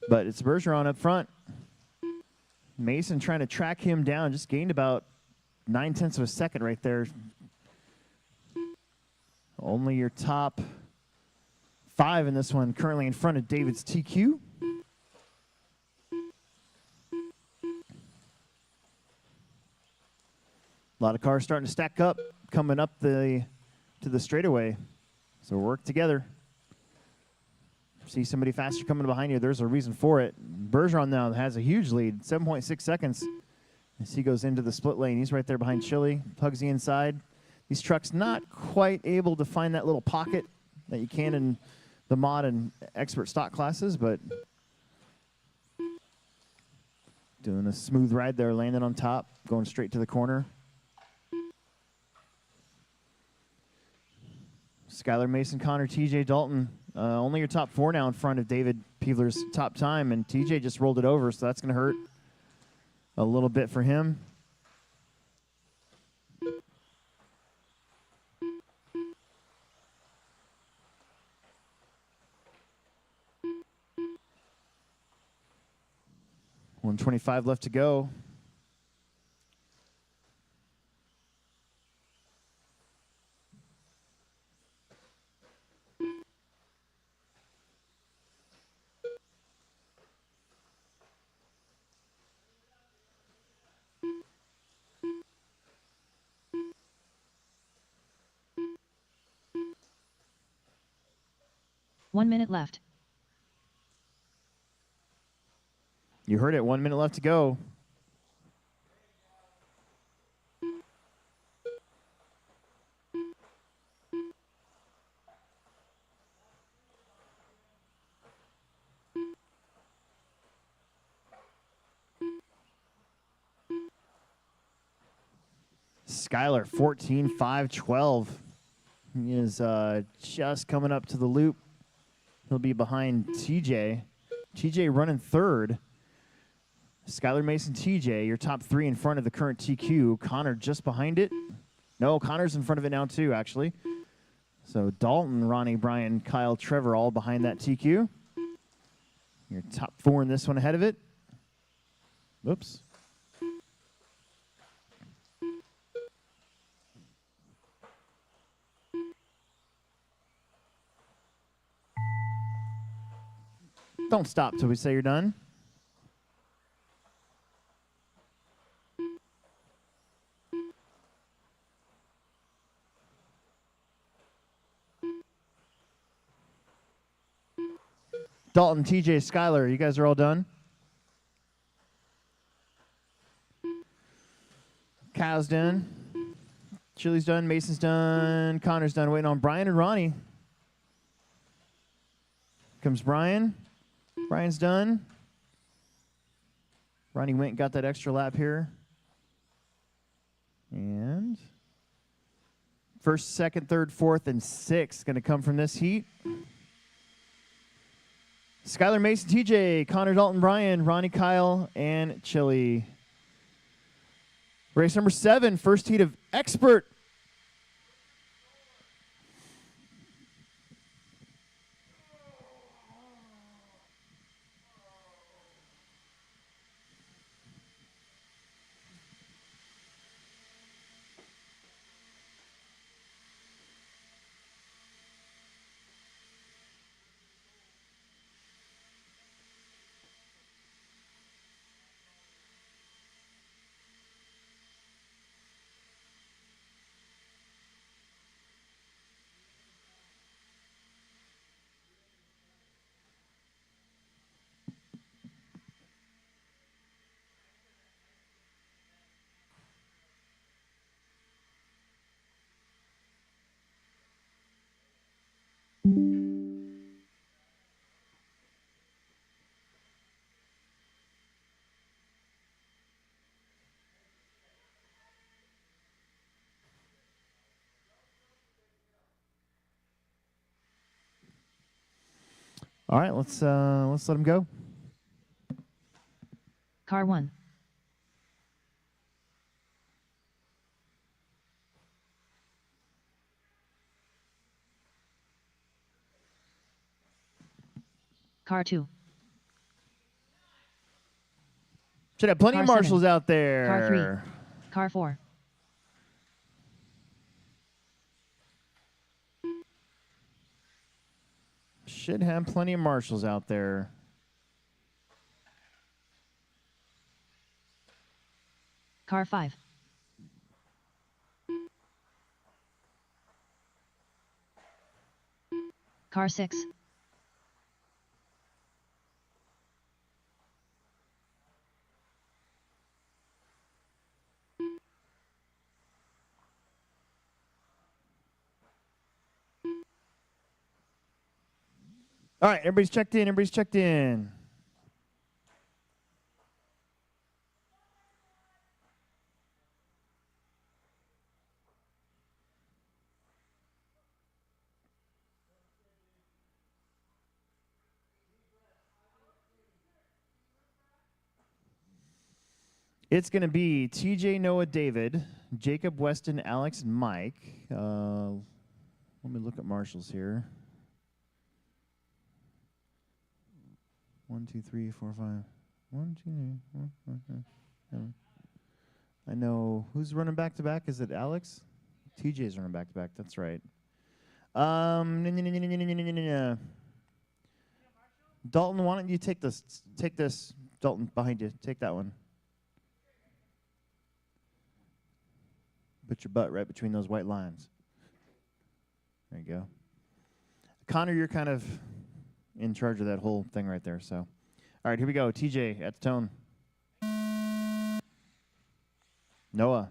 But it's Bergeron up front. Mason trying to track him down. Just gained about 9/10 of a second right there. Only your top 5 in this one currently in front of David's TQ. A lot of cars starting to stack up, coming up to the straightaway. So work together. See somebody faster coming behind you, there's a reason for it. Bergeron now has a huge lead, 7.6 seconds. As he goes into the split lane, he's right there behind Chili, hugs the inside. These trucks not quite able to find that little pocket that you can in the mod and expert stock classes, but doing a smooth ride there, landing on top, going straight to the corner. Skylar, Mason, Connor, TJ, Dalton. Only your top 4 now in front of David Peevler's top time, and TJ just rolled it over, so that's going to hurt a little bit for him. $125 left to go. One minute left. You heard it, 1 minute left to go. Skylar, 14.512. He is just coming up to the loop. He'll be behind TJ. TJ running third. Skylar, Mason, TJ, your top 3 in front of the current TQ. Connor just behind it. No, Connor's in front of it now too, actually. So Dalton, Ronnie, Brian, Kyle, Trevor, all behind that TQ. Your top 4 in this one ahead of it. Whoops. Don't stop till we say you're done. Dalton, TJ, Skylar, you guys are all done? Kyle's done. Chili's done. Mason's done. Connor's done. Waiting on Brian and Ronnie. Comes Brian. Brian's done. Ronnie went and got that extra lap here. And first, second, third, fourth, and sixth going to come from this heat. Skylar, Mason, TJ, Connor, Dalton, Brian, Ronnie, Kyle, and Chili. Race number 7, first heat of expert. All right, let's let him go. Car 1. Car 2. Should have plenty Car of 7. marshals out there. Car 3. Car 4. Should have plenty of marshals out there. Car 5. Car 6. All right, everybody's checked in. Everybody's checked in. It's going to be TJ, Noah, David, Jacob, Weston, Alex, and Mike. Let me look at marshals here. 1, 2, 3, 4, 5. 1, 2, 3, 4, 5, 6, 7. I know who's running back to back. Is it Alex? TJ's running back to back. That's right. Dalton, why don't you take this? Take this, Dalton, behind you. Take that one. Put your butt right between those white lines. There you go. Connor, you're kind of in charge of that whole thing right there. So, all right, here we go. TJ at the tone. Noah.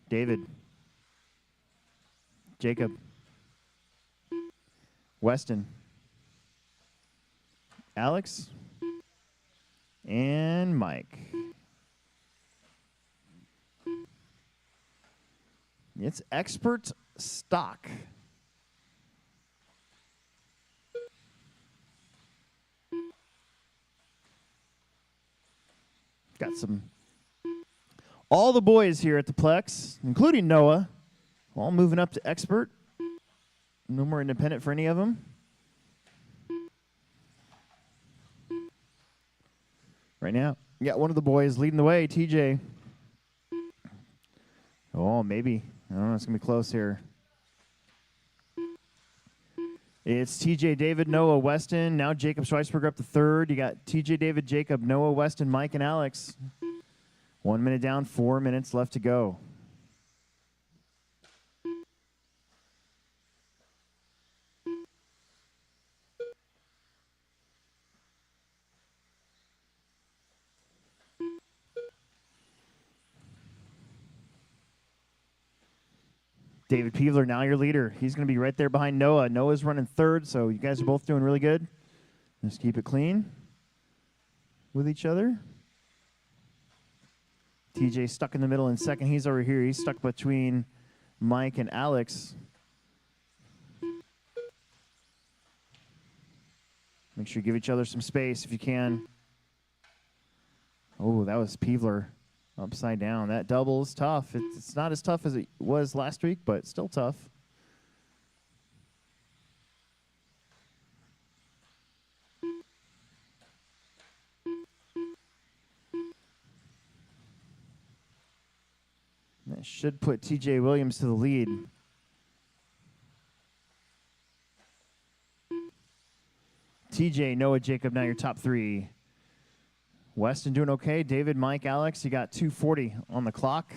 David. Jacob. Weston. Alex. And Mike. It's expert stock. Got all the boys here at the Plex, including Noah, all moving up to expert. No more independent for any of them. Right now, you got one of the boys leading the way, TJ. Oh, maybe. I don't know. It's going to be close here. It's TJ, David, Noah, Weston. Now Jacob Schweisberger up to third. You got TJ, David, Jacob, Noah, Weston, Mike, and Alex. 1 minute down, 4 minutes left to go. David Peevler, now your leader. He's going to be right there behind Noah. Noah's running third, so you guys are both doing really good. Just keep it clean with each other. TJ stuck in the middle in second. He's over here. He's stuck between Mike and Alex. Make sure you give each other some space if you can. Oh, that was Peevler upside down. That double is tough. It's not as tough as it was last week, but it's still tough. That should put TJ Williams to the lead. TJ, Noah, Jacob, now your top three. Weston doing okay. David, Mike, Alex, you got 2:40 on the clock.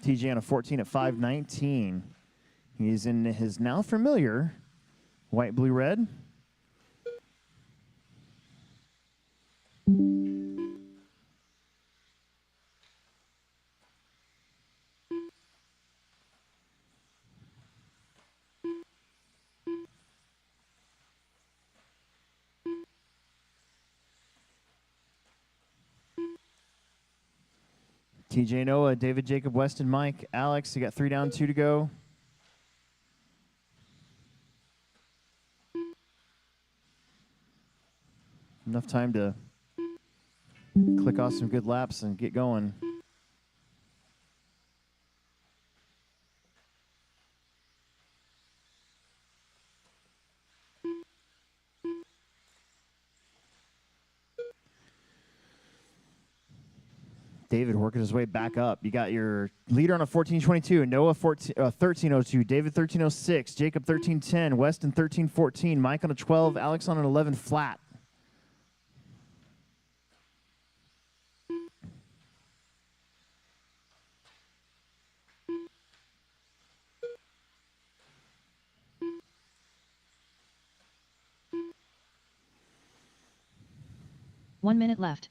TJ on a 14 at 5:19. He's in his now familiar white, blue, red. TJ Noah, David, Jacob, Weston, Mike, Alex. You got 3 down, 2 to go. Enough time to click off some good laps and get going. David working his way back up. You got your leader on a 1422, Noah 1302, David 1306, Jacob 1310, Weston 1314, Mike on a 12, Alex on an 11 flat. One minute left.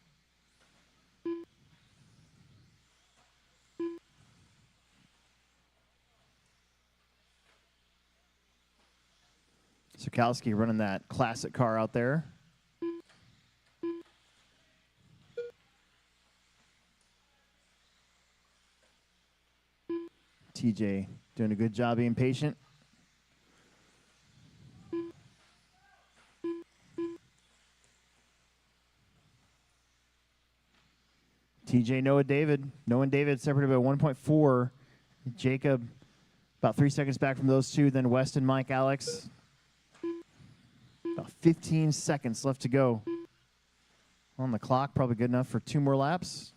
Sukowski running that classic car out there. TJ doing a good job being patient. TJ, Noah, David. Noah and David separated by 1.4. Jacob about 3 seconds back from those two. Then Weston, Mike, Alex. About 15 seconds left to go on the clock. Probably good enough for 2 more laps.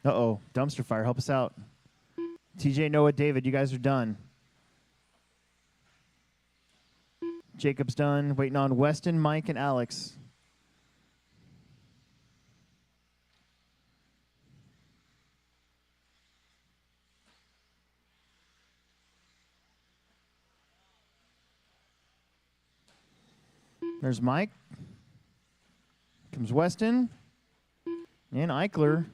Uh-oh, dumpster fire. Help us out. TJ, Noah, David, you guys are done. Jacob's done. Waiting on Weston, Mike, and Alex. There's Mike. Comes Weston. And Eichler.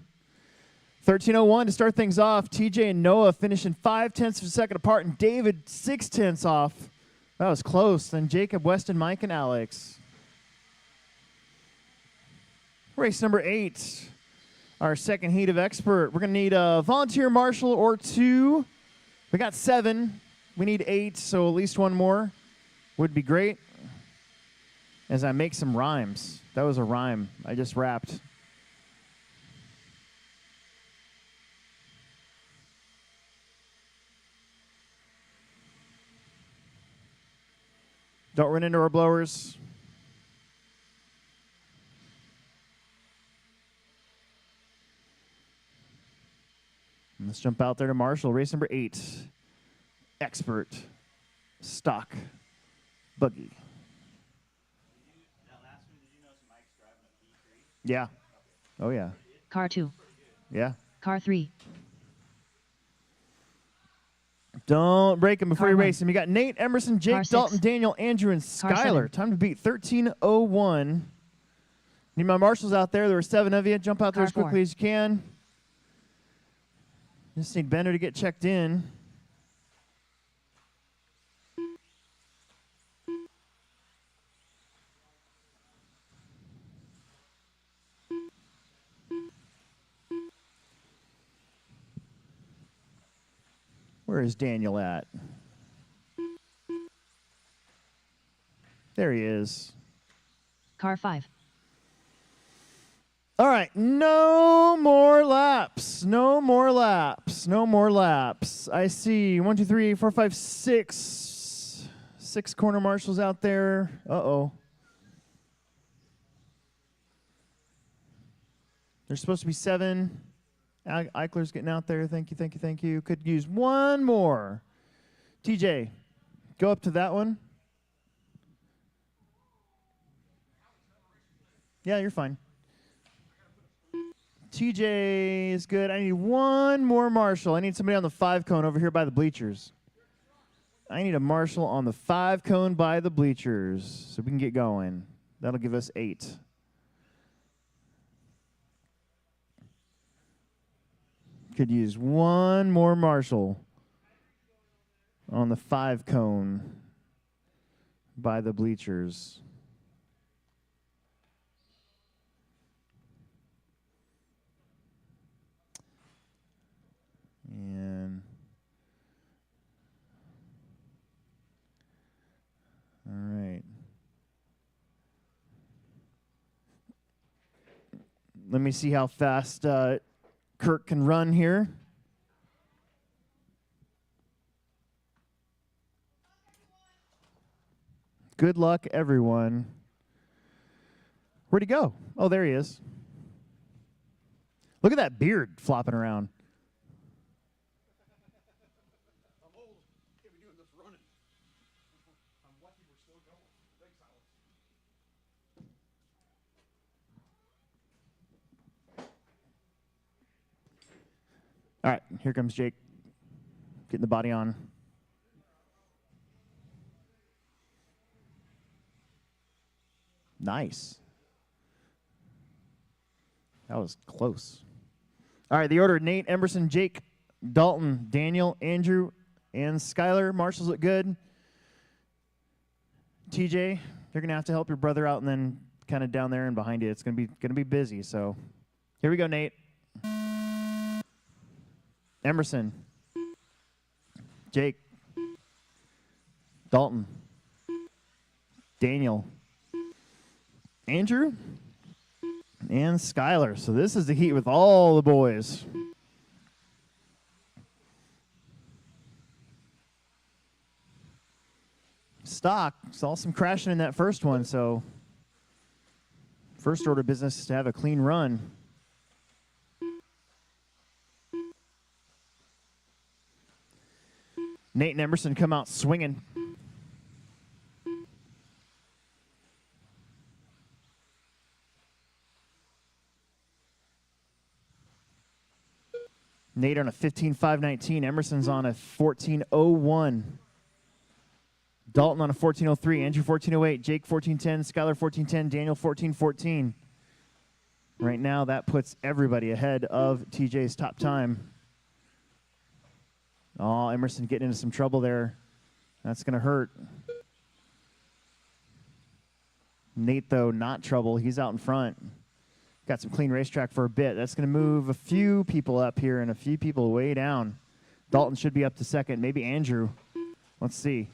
13:01 to start things off. TJ and Noah finishing 0.5 of a second apart, and David 0.6 off. That was close. Then Jacob, Weston, Mike, and Alex. Race number 8, our second heat of expert. We're going to need a volunteer marshal or 2. We got 7. We need 8, so at least 1 more would be great. As I make some rhymes. That was a rhyme I just rapped. Don't run into our blowers. And let's jump out there to Marshall. Race number 8. Expert. Stock. Buggy. Yeah. Oh, yeah. Car 2. Yeah. Car 3. Don't break him before Car you 1. race him. You got Nate, Emerson, Jake, Car 6. Dalton, Daniel, Andrew, and Car Skylar. 7. Time to beat 13:01. Need my marshals out there. There were 7 of you. Jump out there Car as quickly 4. as you can. Just need Bender to get checked in. Where is Daniel at? There he is. Car 5. All right, no more laps. No more laps. No more laps. I see 1, 2, 3, 4, 5, 6. 6 corner marshals out there. Uh-oh. There's supposed to be 7. Eichler's getting out there. Thank you, thank you, thank you. Could use 1 more. TJ, go up to that one. Yeah, you're fine. TJ is good. I need 1 more marshal. I need somebody on the 5 cone over here by the bleachers. I need a marshal on the 5 cone by the bleachers so we can get going. That'll give us 8. Could use one more marshal on the 5 cone by the bleachers. And all right. Let me see how fast Kirk can run here. Good luck, everyone. Where'd he go? Oh, there he is. Look at that beard flopping around. I'm old. Can't be doing this running. I'm lucky we're still going. Thanks, Alex. All right, here comes Jake. Getting the body on. Nice. That was close. All right, the order: Nate, Emerson, Jake, Dalton, Daniel, Andrew, and Skylar. Marshals look good. TJ, you're gonna have to help your brother out, and then kind of down there and behind you. It's gonna be busy. So, here we go, Nate. Emerson, Jake, Dalton, Daniel, Andrew, and Skylar. So this is the heat with all the boys. Stock. Saw some crashing in that first one, so first order of business is to have a clean run. Nate and Emerson come out swinging. Nate on a 15.519. Emerson's on a 14.01. Dalton on a 14.03. Andrew 14.08. Jake 14.10. Skylar 14.10. Daniel 14.14. Right now, that puts everybody ahead of TJ's top time. Oh, Emerson getting into some trouble there. That's going to hurt. Nate, though, not trouble. He's out in front. Got some clean racetrack for a bit. That's going to move a few people up here and a few people way down. Dalton should be up to second. Maybe Andrew. Let's see.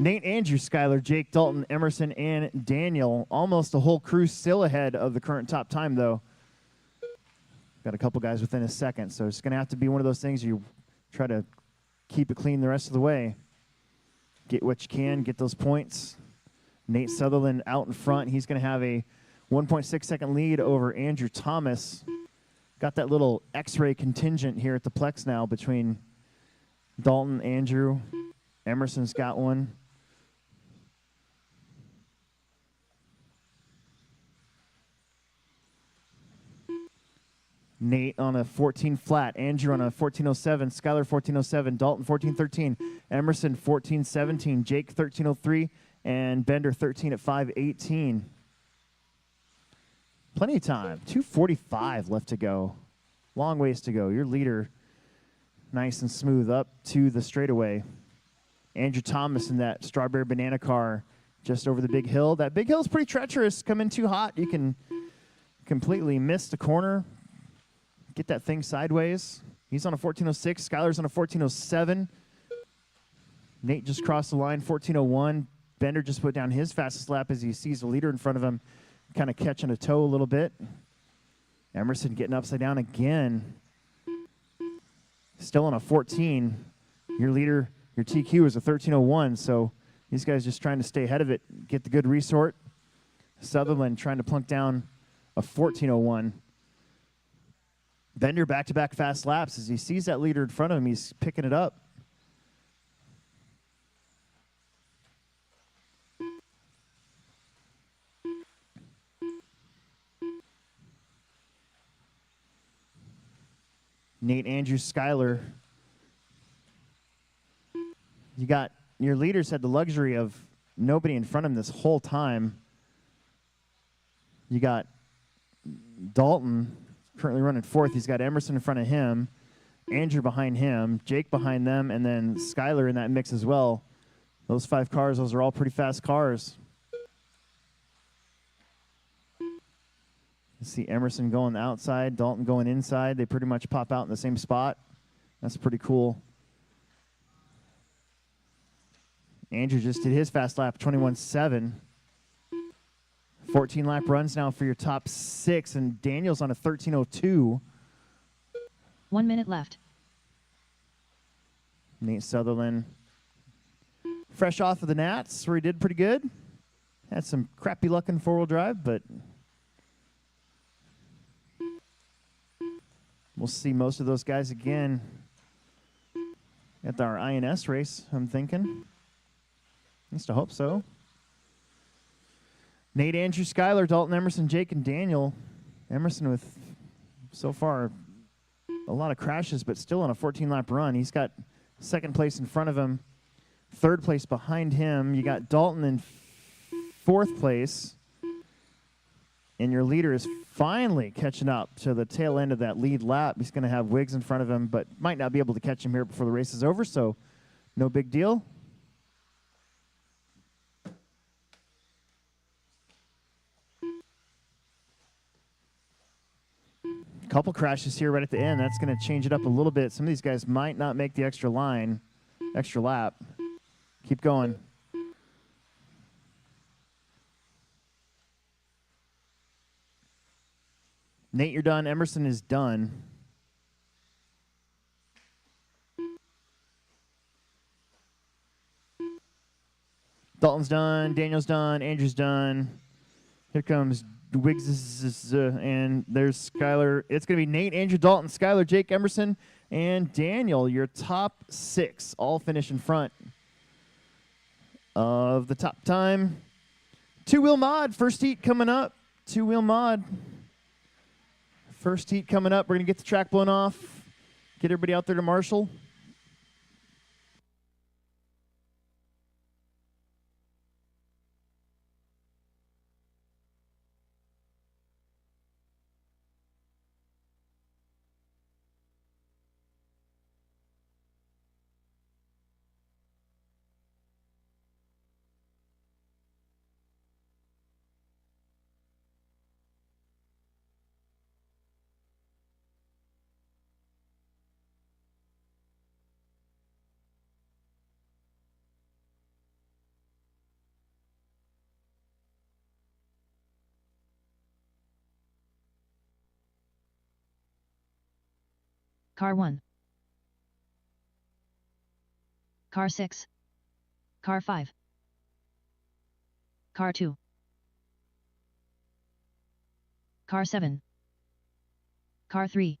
Nate, Andrew, Skylar, Jake, Dalton, Emerson, and Daniel. Almost a whole crew still ahead of the current top time, though. Got a couple guys within a second, so it's going to have to be one of those things you try to keep it clean the rest of the way. Get what you can, get those points. Nate Sutherland out in front. He's going to have a 1.6 second lead over Andrew Thomas. Got that little X-ray contingent here at the Plex now between Dalton, Andrew. Emerson's got one. Nate on a 14 flat. Andrew on a 14.07. Skylar 14.07. Dalton 14.13. Emerson 14.17. Jake 13.03. And Bender 13 at 5.18. Plenty of time. 2:45 left to go. Long ways to go. Your leader nice and smooth up to the straightaway. Andrew Thomas in that strawberry banana car just over the big hill. That big hill is pretty treacherous. Come in too hot, you can completely miss the corner. Get that thing sideways. He's on a 14.06. Skylar's on a 14.07. Nate just crossed the line, 14.01. Bender just put down his fastest lap as he sees the leader in front of him kind of catching a toe a little bit. Emerson getting upside down again. Still on a 14. Your leader, your TQ is a 13.01, so these guys just trying to stay ahead of it, get the good resort. Sutherland trying to plunk down a 14.01. Bender back-to-back fast laps. As he sees that leader in front of him, he's picking it up. Nate, Andrew, Skylar. You got your leaders had the luxury of nobody in front of them this whole time. You got Dalton currently running fourth. He's got Emerson in front of him, Andrew behind him, Jake behind them, and then Skyler in that mix as well. Those 5 cars, those are all pretty fast cars. You see Emerson going outside, Dalton going inside. They pretty much pop out in the same spot. That's pretty cool. Andrew just did his fast lap, 21.7. 14 lap runs now for your top 6, and Daniel's on a 13.02. 1 minute left. Nate Sutherland, fresh off of the Nats, where he did pretty good. Had some crappy luck in 4-wheel drive, but we'll see most of those guys again at our INS race, I'm thinking. At least I hope so. Nate, Andrew, Skyler, Dalton, Emerson, Jake, and Daniel. Emerson with, so far, a lot of crashes, but still on a 14-lap run. He's got second place in front of him, third place behind him. You got Dalton in fourth place, and your leader is finally catching up to the tail end of that lead lap. He's going to have Wiggs in front of him, but might not be able to catch him here before the race is over, so no big deal. Couple crashes here right at the end. That's going to change it up a little bit. Some of these guys might not make the extra lap. Keep going. Nate, you're done. Emerson is done. Dalton's done. Daniel's done. Andrew's done. Here comes Wiggs, and there's Skyler. It's going to be Nate, Andrew, Dalton, Skyler, Jake, Emerson, and Daniel. Your top 6 all finish in front of the top time. 2-wheel mod, first heat coming up. 2-wheel mod. First heat coming up. We're going to get the track blown off. Get everybody out there to Marshall. Car 1. Car 6. Car 5. Car 2. Car 7. Car 3.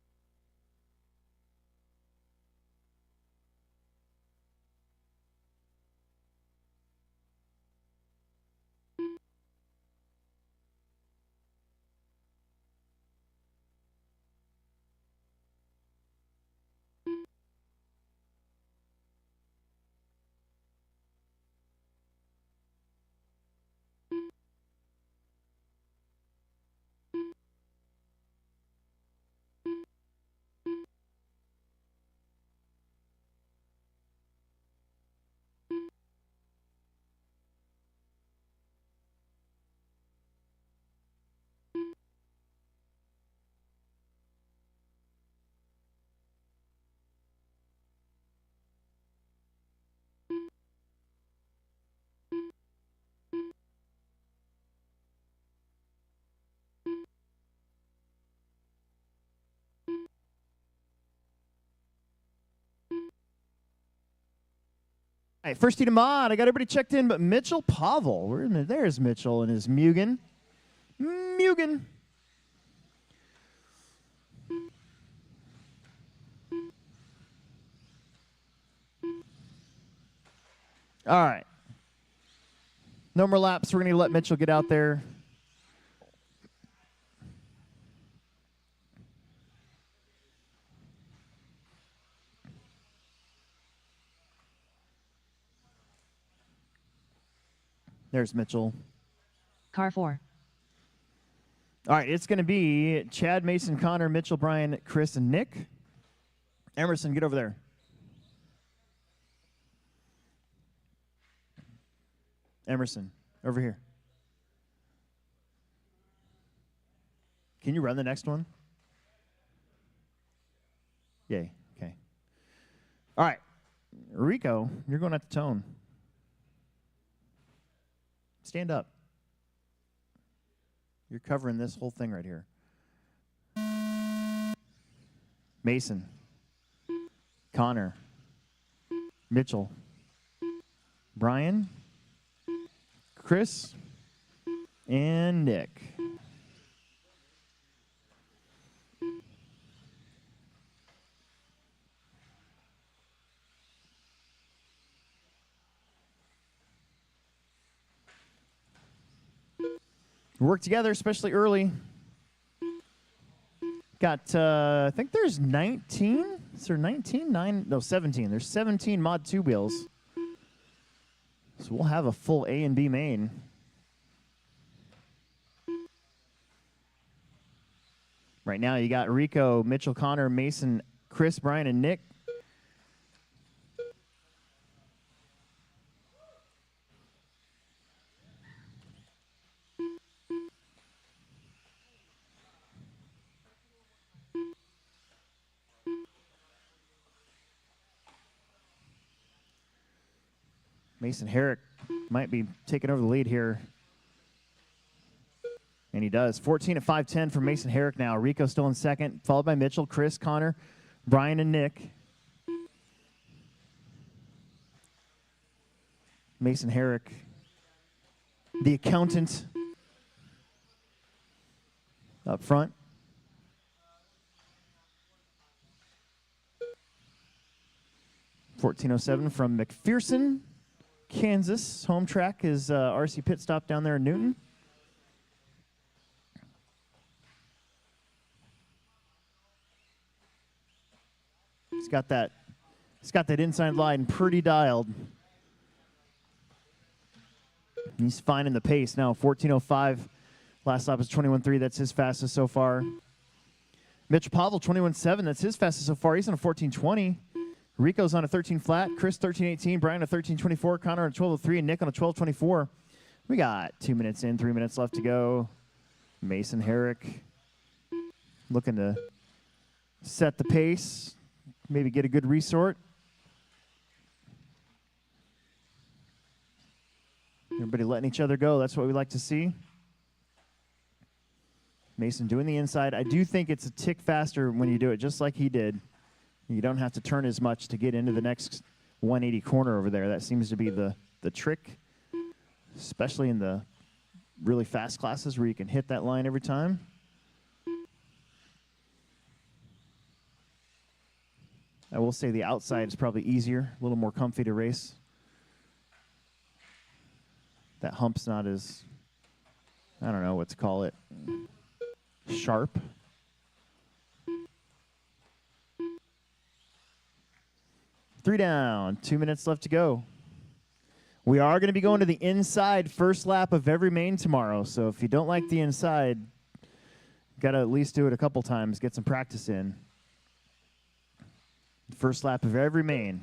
All right, first heat of mod. I got everybody checked in, but Mitchell Pavel. There's Mitchell and his Mugen. Mugen. All right. No more laps. We're going to let Mitchell get out there. There's Mitchell. Car 4. All right, it's going to be Chad, Mason, Connor, Mitchell, Brian, Chris, and Nick. Emerson, get over there. Emerson, over here. Can you run the next one? Yay, okay. All right, Rico, you're going at the tone. Stand up. You're covering this whole thing right here. Mason, Connor, Mitchell, Brian, Chris, and Nick. Work together, especially early. Got, I think there's 19. Is there 19? 9? No, 17. There's 17 Mod 2 wheels. So we'll have a full A and B main. Right now you got Rico, Mitchell, Connor, Mason, Chris, Brian, and Nick. Mason Herrick might be taking over the lead here. And he does. 14 at 5:10 for Mason Herrick now. Rico still in second, followed by Mitchell, Chris, Connor, Brian, and Nick. Mason Herrick, the accountant, up front. $14.07 from McPherson, Kansas. Home track is RC pit stop down there in Newton. He's got that inside line pretty dialed. He's finding the pace now. 14.05. Last lap is 21.3. That's his fastest so far. Mitch Pavel, 21.7. That's his fastest so far. He's on a 14.20. Rico's on a 13 flat. Chris, 13.18. Brian, a 13.24. Connor, on a 12.03. And Nick on a 12.24. We got 2 minutes in, 3 minutes left to go. Mason Herrick looking to set the pace. Maybe get a good resort. Everybody letting each other go. That's what we like to see. Mason doing the inside. I do think it's a tick faster when you do it just like he did. You don't have to turn as much to get into the next 180 corner over there. That seems to be the trick, especially in the really fast classes where you can hit that line every time. I will say the outside is probably easier, a little more comfy to race. That hump's not as, I don't know what to call it, sharp. Three down, 2 minutes left to go. We are going to be going to the inside first lap of every main tomorrow. So if you don't like the inside, got to at least do it a couple times, get some practice in. First lap of every main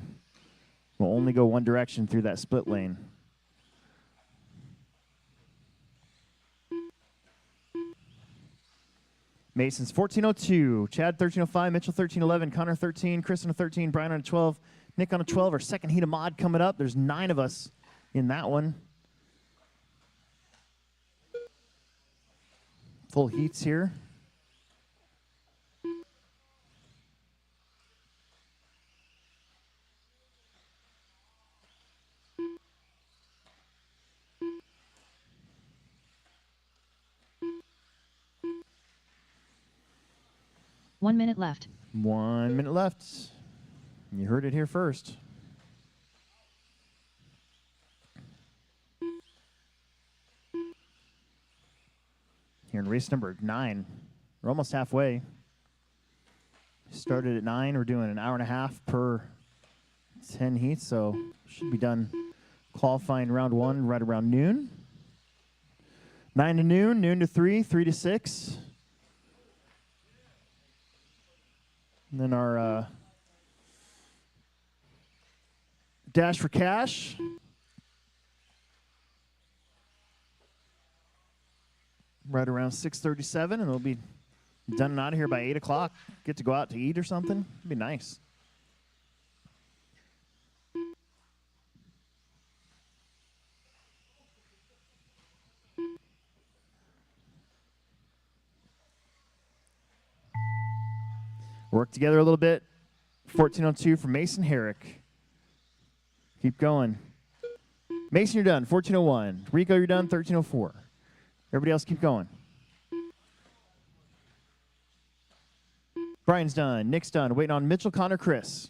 will only go one direction through that split lane. Mason's 14.02, Chad 13.05, Mitchell 13.11, Connor 13, Chris on a 13, Brian on a 12, Nick on a 12. Our second heat of mod coming up. There's 9 of us in that one. Full heats here. One minute left. 1 minute left. You heard it here first. Here in race number 9. We're almost halfway. Started at 9. We're doing an hour and a half per 10 heats, so should be done qualifying round 1 right around noon. 9 to noon, noon to 3, 3 to 6. And then our dash for cash. Right around 6:37, and we'll be done and out of here by 8 o'clock. Get to go out to eat or something. It'd be nice. Work together a little bit. 1402 for Mason Herrick. Keep going. Mason, you're done. 1401. Rico, you're done. 1304. Everybody else keep going. Brian's done. Nick's done. Waiting on Mitchell, Connor, Chris.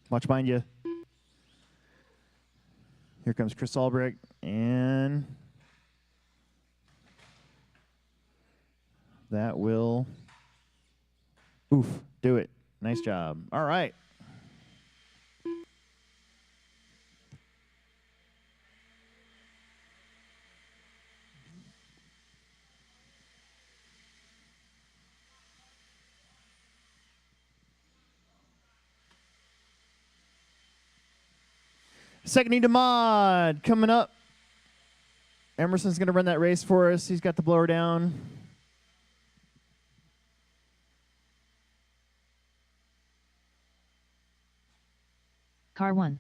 Watch behind you. Here comes Chris Albrecht. And that will, do it. Nice job. All right. Second heat to mod coming up. Emerson's going to run that race for us. He's got the blower down. Car 1.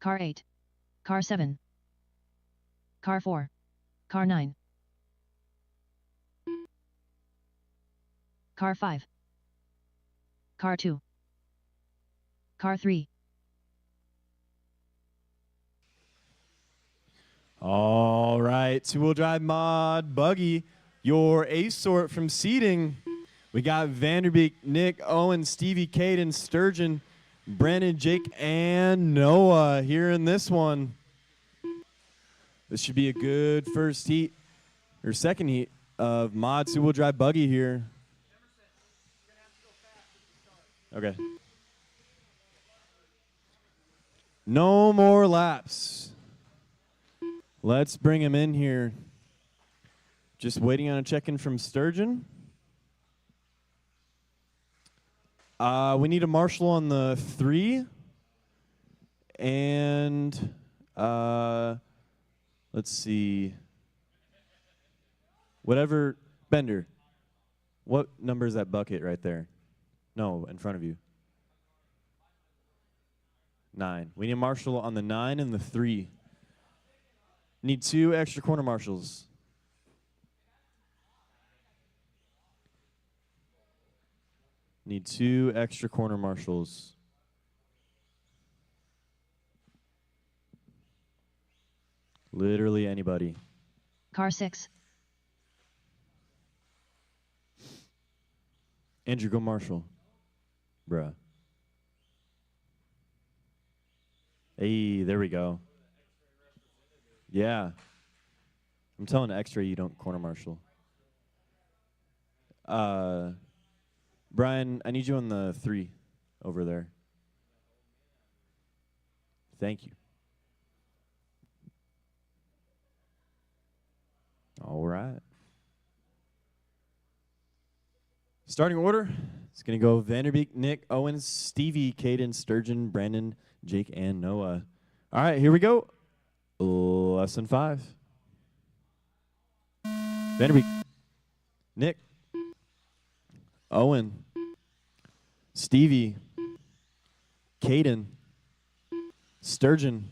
Car 8. Car 7. Car 4. Car 9. Car 5. Car 2. Car 3. All right, two-wheel drive mod buggy, your ace sort from seating. We got Vanderbeek, Nick, Owen, Stevie, Caden, Sturgeon, Brandon, Jake, and Noah here in this one. This should be a good first heat, or second heat, of mod two-wheel drive buggy here. Okay. No more laps. Let's bring him in here. Just waiting on a check-in from Sturgeon. We need a marshal on the 3. And let's see. Whatever, Bender. What number is that bucket right there? No, in front of you. 9. We need a marshal on the 9 and the 3. Need 2 extra corner marshals. Need 2 extra corner marshals. Literally anybody. Car 6. Andrew, go marshal. Bruh. Hey, there we go. Yeah. I'm telling X-ray you don't corner marshal. Brian, I need you on the 3 over there. Thank you. All right. Starting order, it's going to go Vanderbeek, Nick, Owens, Stevie, Caden, Sturgeon, Brandon, Jake, and Noah. All right, here we go. Lesson 5. Vanderbeek, Nick, Owen, Stevie, Caden, Sturgeon,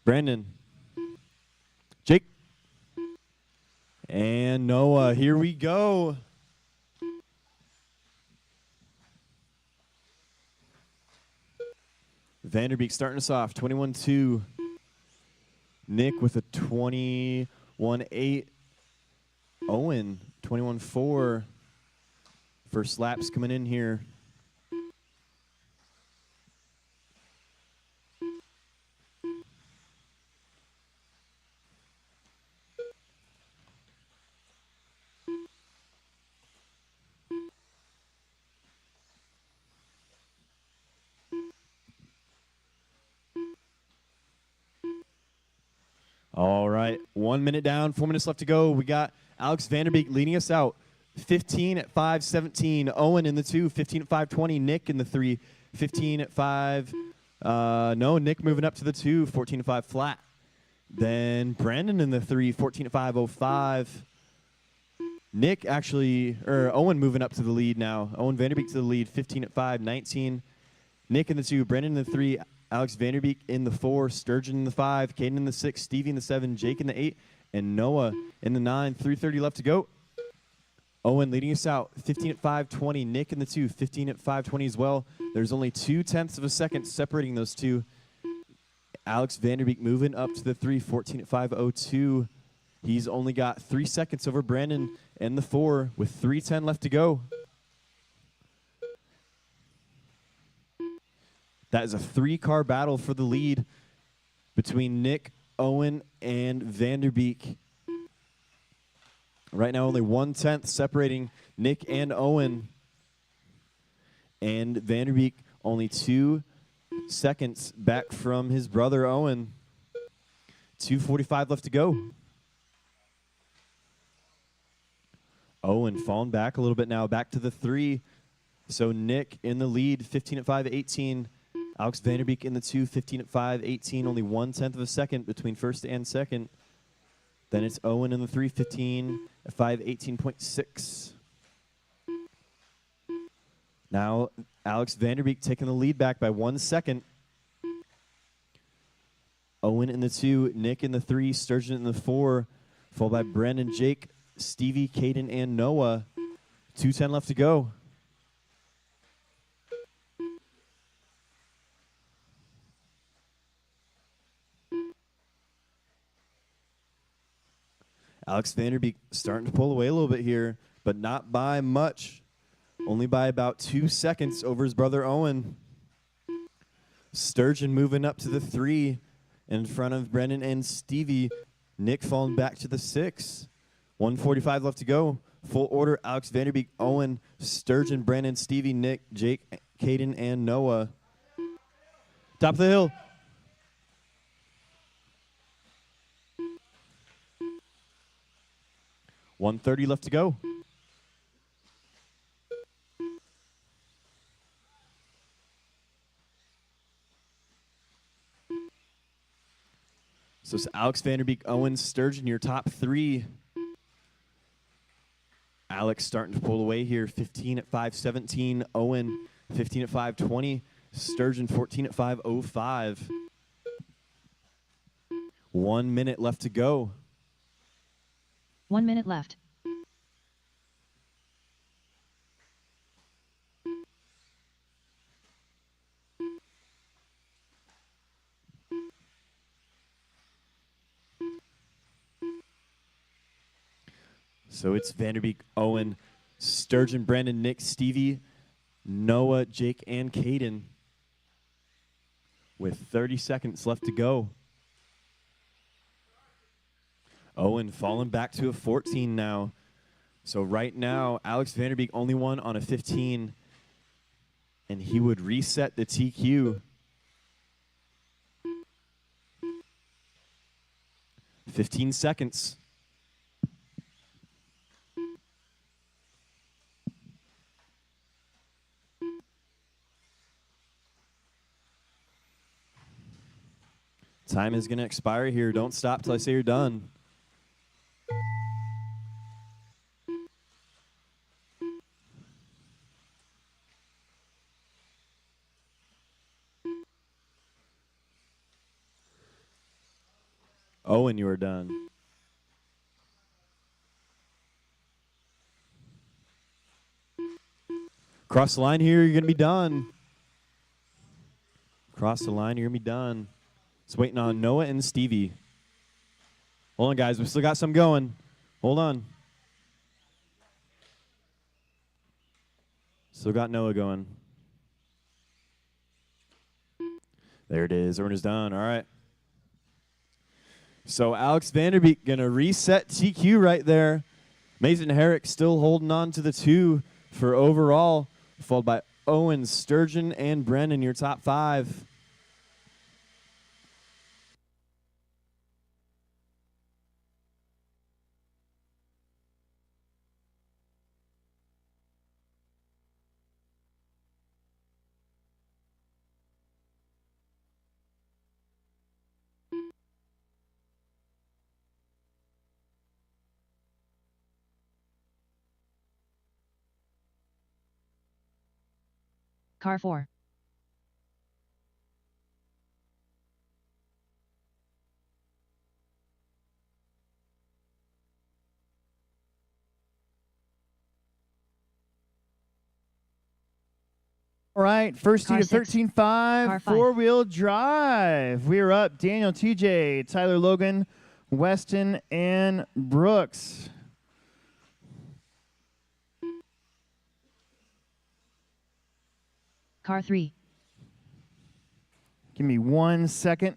Brandon, Jake, and Noah. Here we go. Vanderbeek starting us off, 21-2. Nick with a 21.8. Owen, 21.4. First laps coming in here. All right, 1 minute down, 4 minutes left to go. We got Alex Vanderbeek leading us out. 15 at 5:17. Owen in the 2, 15 at 5:20. Nick in the 3, 15 at 5. No, Nick moving up to the 2, 14 at 5 flat. Then Brandon in the 3, 14 at 5:05. Nick actually, or Owen moving up to the lead now. Owen Vanderbeek to the lead, 15 at 5:19. Nick in the 2, Brandon in the 3, Alex Vanderbeek in the 4, Sturgeon in the 5, Caden in the 6, Stevie in the 7, Jake in the 8, and Noah in the 9. 3:30 left to go. Owen leading us out, 15 at 5:20. Nick in the 2, 15 at 5:20 as well. There's only 0.2 of a second separating those two. Alex Vanderbeek moving up to the 3, 14 at 5:02. He's only got 3 seconds over Brandon and the 4 with 3:10 left to go. That is a 3-car battle for the lead between Nick, Owen, and Vanderbeek. Right now, only 1/10 separating Nick and Owen. And Vanderbeek only 2 seconds back from his brother, Owen. 2:45 left to go. Owen falling back a little bit now, back to the 3. So Nick in the lead, 15 at 5:18. Alex Vanderbeek in the 2, 15 at 5:18. Only 1/10 of a second between first and second. Then it's Owen in the 3, 15 at 5:18.6. Now Alex Vanderbeek taking the lead back by 1 second. Owen in the 2, Nick in the 3, Sturgeon in the 4, followed by Brandon, Jake, Stevie, Caden, and Noah. 2:10 left to go. Alex Vanderbeek starting to pull away a little bit here, but not by much. Only by about 2 seconds over his brother Owen. Sturgeon moving up to the 3 in front of Brendan and Stevie. Nick falling back to the 6. 1:45 left to go. Full order, Alex Vanderbeek, Owen, Sturgeon, Brandon, Stevie, Nick, Jake, Caden, and Noah. Top of the hill. $1:30 left to go. So it's Alex Vanderbeek, Owen, Sturgeon, your top 3. Alex starting to pull away here, 15 at 5:17. Owen, 15 at 5:20. Sturgeon, 14 at 5:05. 1 minute left to go. 1 minute left. So it's Vanderbeek, Owen, Sturgeon, Brandon, Nick, Stevie, Noah, Jake, and Caden with 30 seconds left to go. Owen falling back to a 14 now. So right now, Alex Vanderbeek only won on a 15, and he would reset the TQ. 15 seconds. Time is going to expire here. Don't stop till I say you're done. Owen, you are done. Cross the line here, you're going to be done. Cross the line, you're going to be done. It's waiting on Noah and Stevie. Hold on, guys. We still got some going. Hold on. Still got Noah going. There it is. Earn is done. All right. So Alex Vanderbeek going to reset TQ right there. Mason Herrick still holding on to the 2 for overall, followed by Owen, Sturgeon, and Brennan, your top 5. Car 4. All right, first Car seat of 6. 13.5, Car 5. four-wheel drive. We are up Daniel, TJ, Tyler, Logan, Weston, and Brooks. Car 3. Give me 1 second.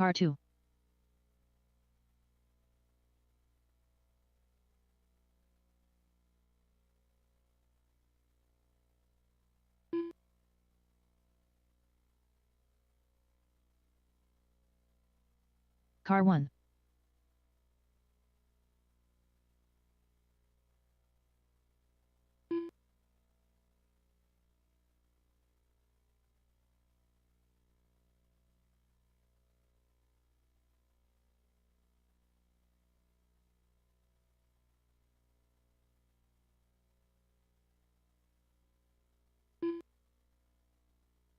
Car 2. Car 1.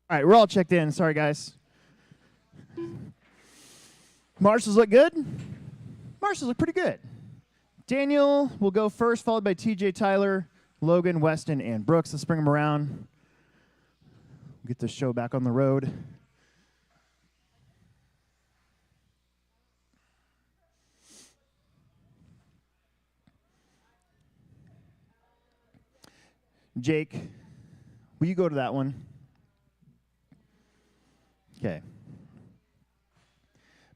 All right, we're all checked in. Sorry, guys. Marshals look good. Marshals look pretty good. Daniel will go first, followed by TJ, Tyler, Logan, Weston, and Brooks. Let's bring them around. Get this show back on the road. Jake, will you go to that one? Okay.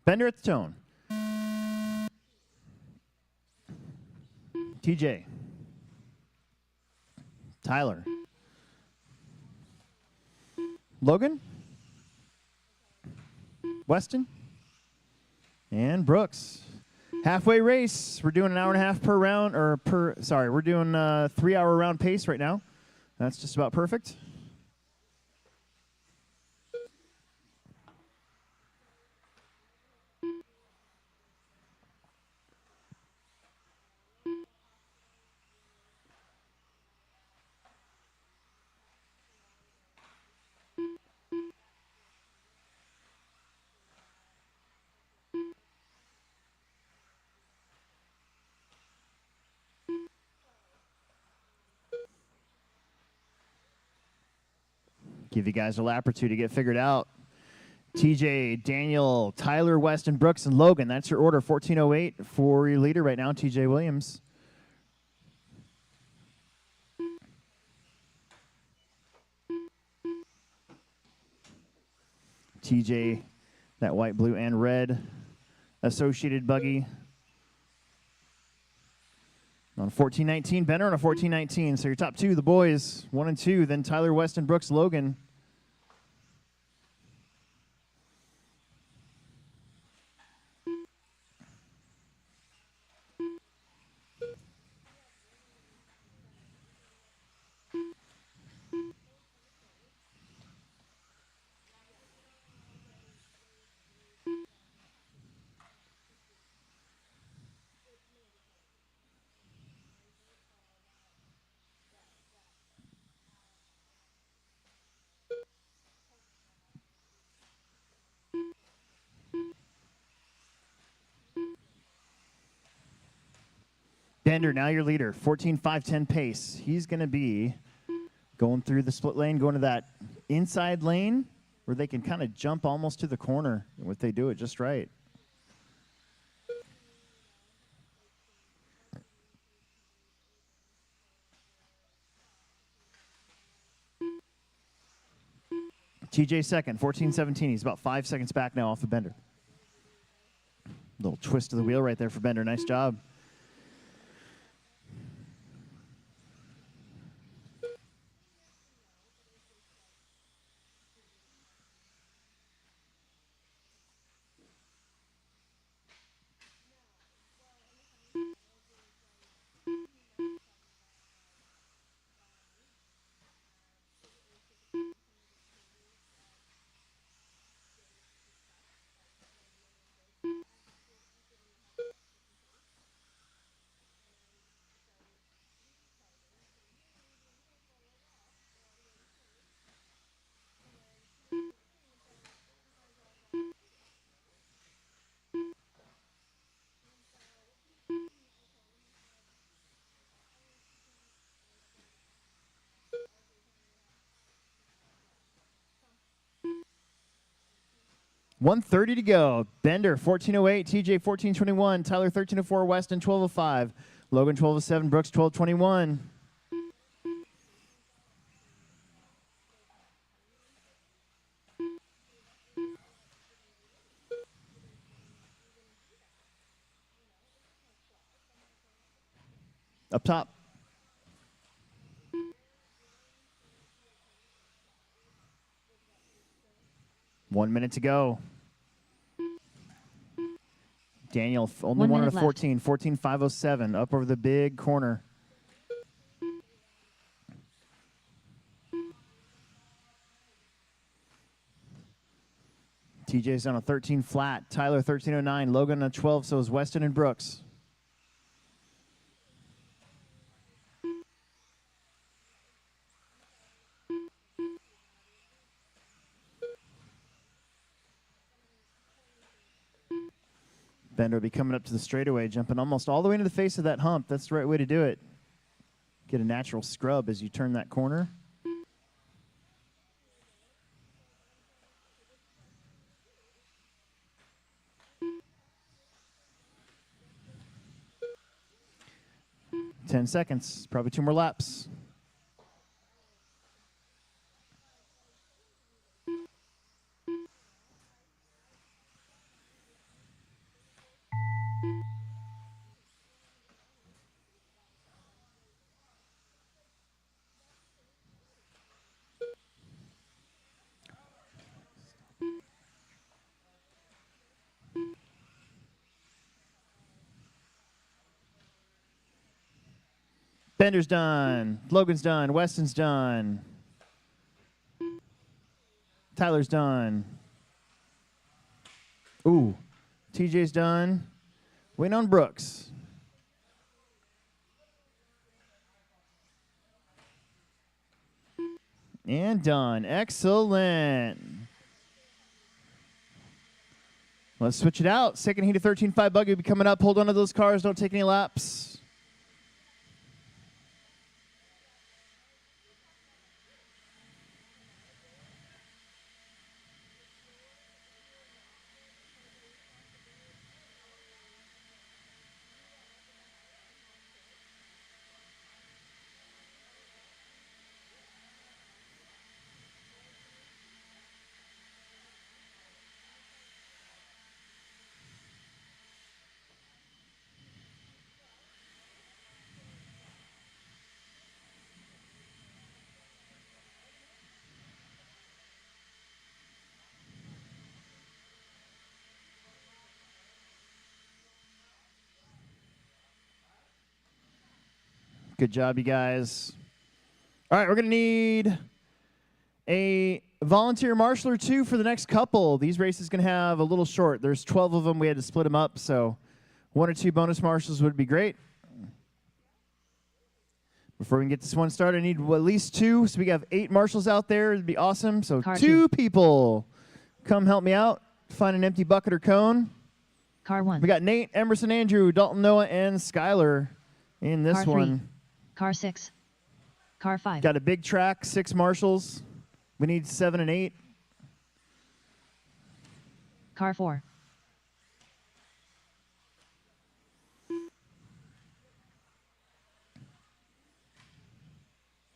Bender at the tone. TJ. Tyler. Logan. Weston. And Brooks. Halfway race. We're doing an hour and a half per round, we're doing a 3-hour round pace right now. That's just about perfect. Give you guys a lap or two to get figured out. TJ, Daniel, Tyler, Weston, Brooks, and Logan. That's your order. 1408 for your leader right now, TJ Williams. TJ, that white, blue, and red associated buggy. On 14-19, Bender on a 14-19. So your top two, the boys, 1 and 2. Then Tyler, Weston, Brooks, Logan. Bender, now your leader, 14-5-10 pace. He's going to be going through the split lane, going to that inside lane where they can kind of jump almost to the corner if they do it just right. TJ second, 14-17. He's about 5 seconds back now off of Bender. Little twist of the wheel right there for Bender. Nice job. $130 to go. Bender, 14:08. TJ, 14:21. Tyler, 13:04. Weston, 12:05. Logan, 12:07. Brooks, 12:21. Up top. One minute to go. Daniel, only 1 one out minute of 14. 14-507. Up over the big corner. TJ's on a 13 flat. Tyler, 13:09. Logan on a 12. So is Weston and Brooks. Bender will be coming up to the straightaway, jumping almost all the way into the face of that hump. That's the right way to do it. Get a natural scrub as you turn that corner. Ten seconds, probably 2 more laps. Bender's done. Logan's done. Weston's done. Tyler's done. Ooh. TJ's done. Waiting on Brooks. And done. Excellent. Let's switch it out. Second heat of 13.5 buggy will be coming up. Hold on to those cars. Don't take any laps. Good job, you guys. All right, we're going to need a volunteer marshal or two for the next couple. These races going to have a little short. There's 12 of them. We had to split them up, so 1 or 2 bonus marshals would be great. Before we can get this one started, I need at least 2. So we have 8 marshals out there. It'd be awesome. So Car 2 2. people. Come help me out. Find an empty bucket or cone. Car 1. We got Nate, Emerson, Andrew, Dalton, Noah, and Skylar in this Car 3. one. Car 6. Car 5. Got a big track, 6 marshals. We need 7 and 8. Car 4.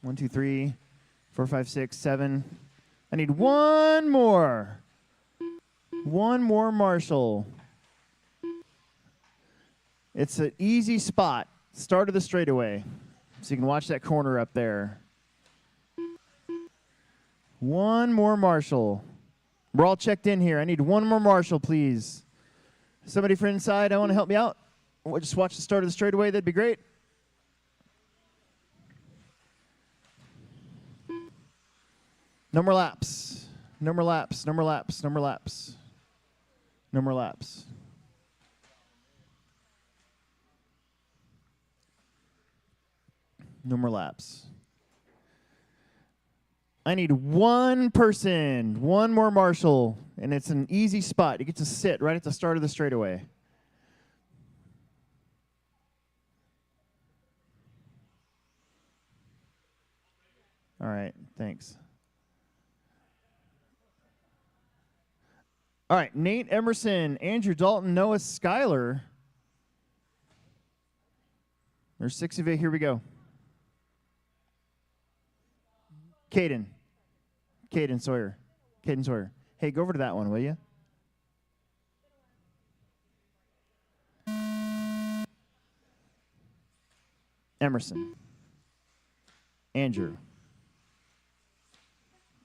One, 2, 3, 4, 5, 6, 7. I need 1 more. 1 more marshal. It's an easy spot. Start of the straightaway. So you can watch that corner up there. 1 more marshal. We're all checked in here. I need 1 more marshal, please. Somebody from inside, I want to help me out. We'll just watch the start of the straightaway. That'd be great. No more laps. No more laps. No more laps. No more laps. No more laps. No more laps. I need 1 person, 1 more marshal, and it's an easy spot. You get to sit right at the start of the straightaway. All right, thanks. All right, Nate, Emerson, Andrew, Dalton, Noah, Skylar. There's 6 of you. Here we go. Caden Sawyer. Hey, go over to that one, will you? Emerson. Andrew.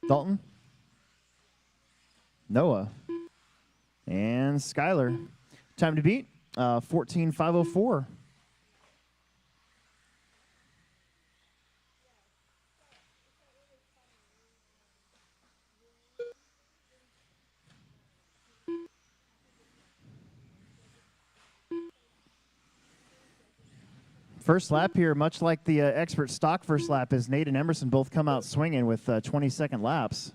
Dalton. Noah. And Skylar. Time to beat, 14,504. First lap here, much like the expert stock first lap, is Nate and Emerson both come out swinging with 20-second laps.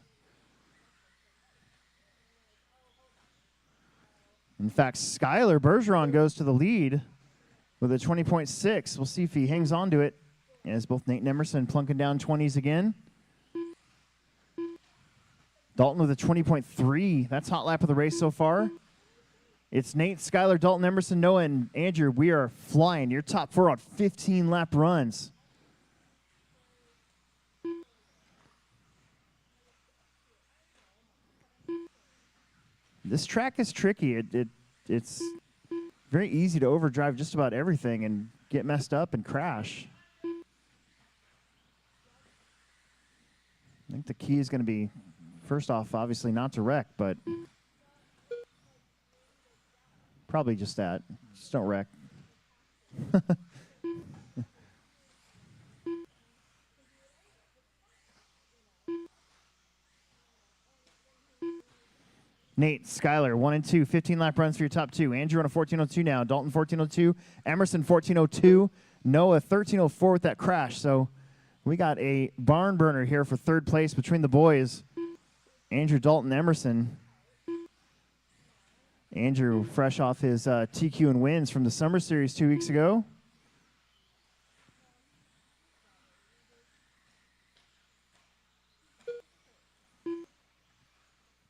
In fact, Skylar Bergeron goes to the lead with a 20.6. We'll see if he hangs on to it. As both Nate and Emerson plunking down 20s again. Dalton with a 20.3. That's hot lap of the race so far. It's Nate, Skylar, Dalton, Emerson, Noah, and Andrew. We are flying. Your top 4 on 15-lap runs. This track is tricky. It's very easy to overdrive just about everything and get messed up and crash. I think the key is going to be, first off, obviously not to wreck, but probably just that. Just don't wreck. Nate, Skylar, 1 and 2, 15-lap runs for your top 2. Andrew on a 14.02 now. Dalton 14.02. Emerson 14.02. Noah 13.04 with that crash. So we got a barn burner here for 3rd place between the boys. Andrew, Dalton, Emerson. Andrew, fresh off his TQ and wins from the Summer Series 2 weeks ago.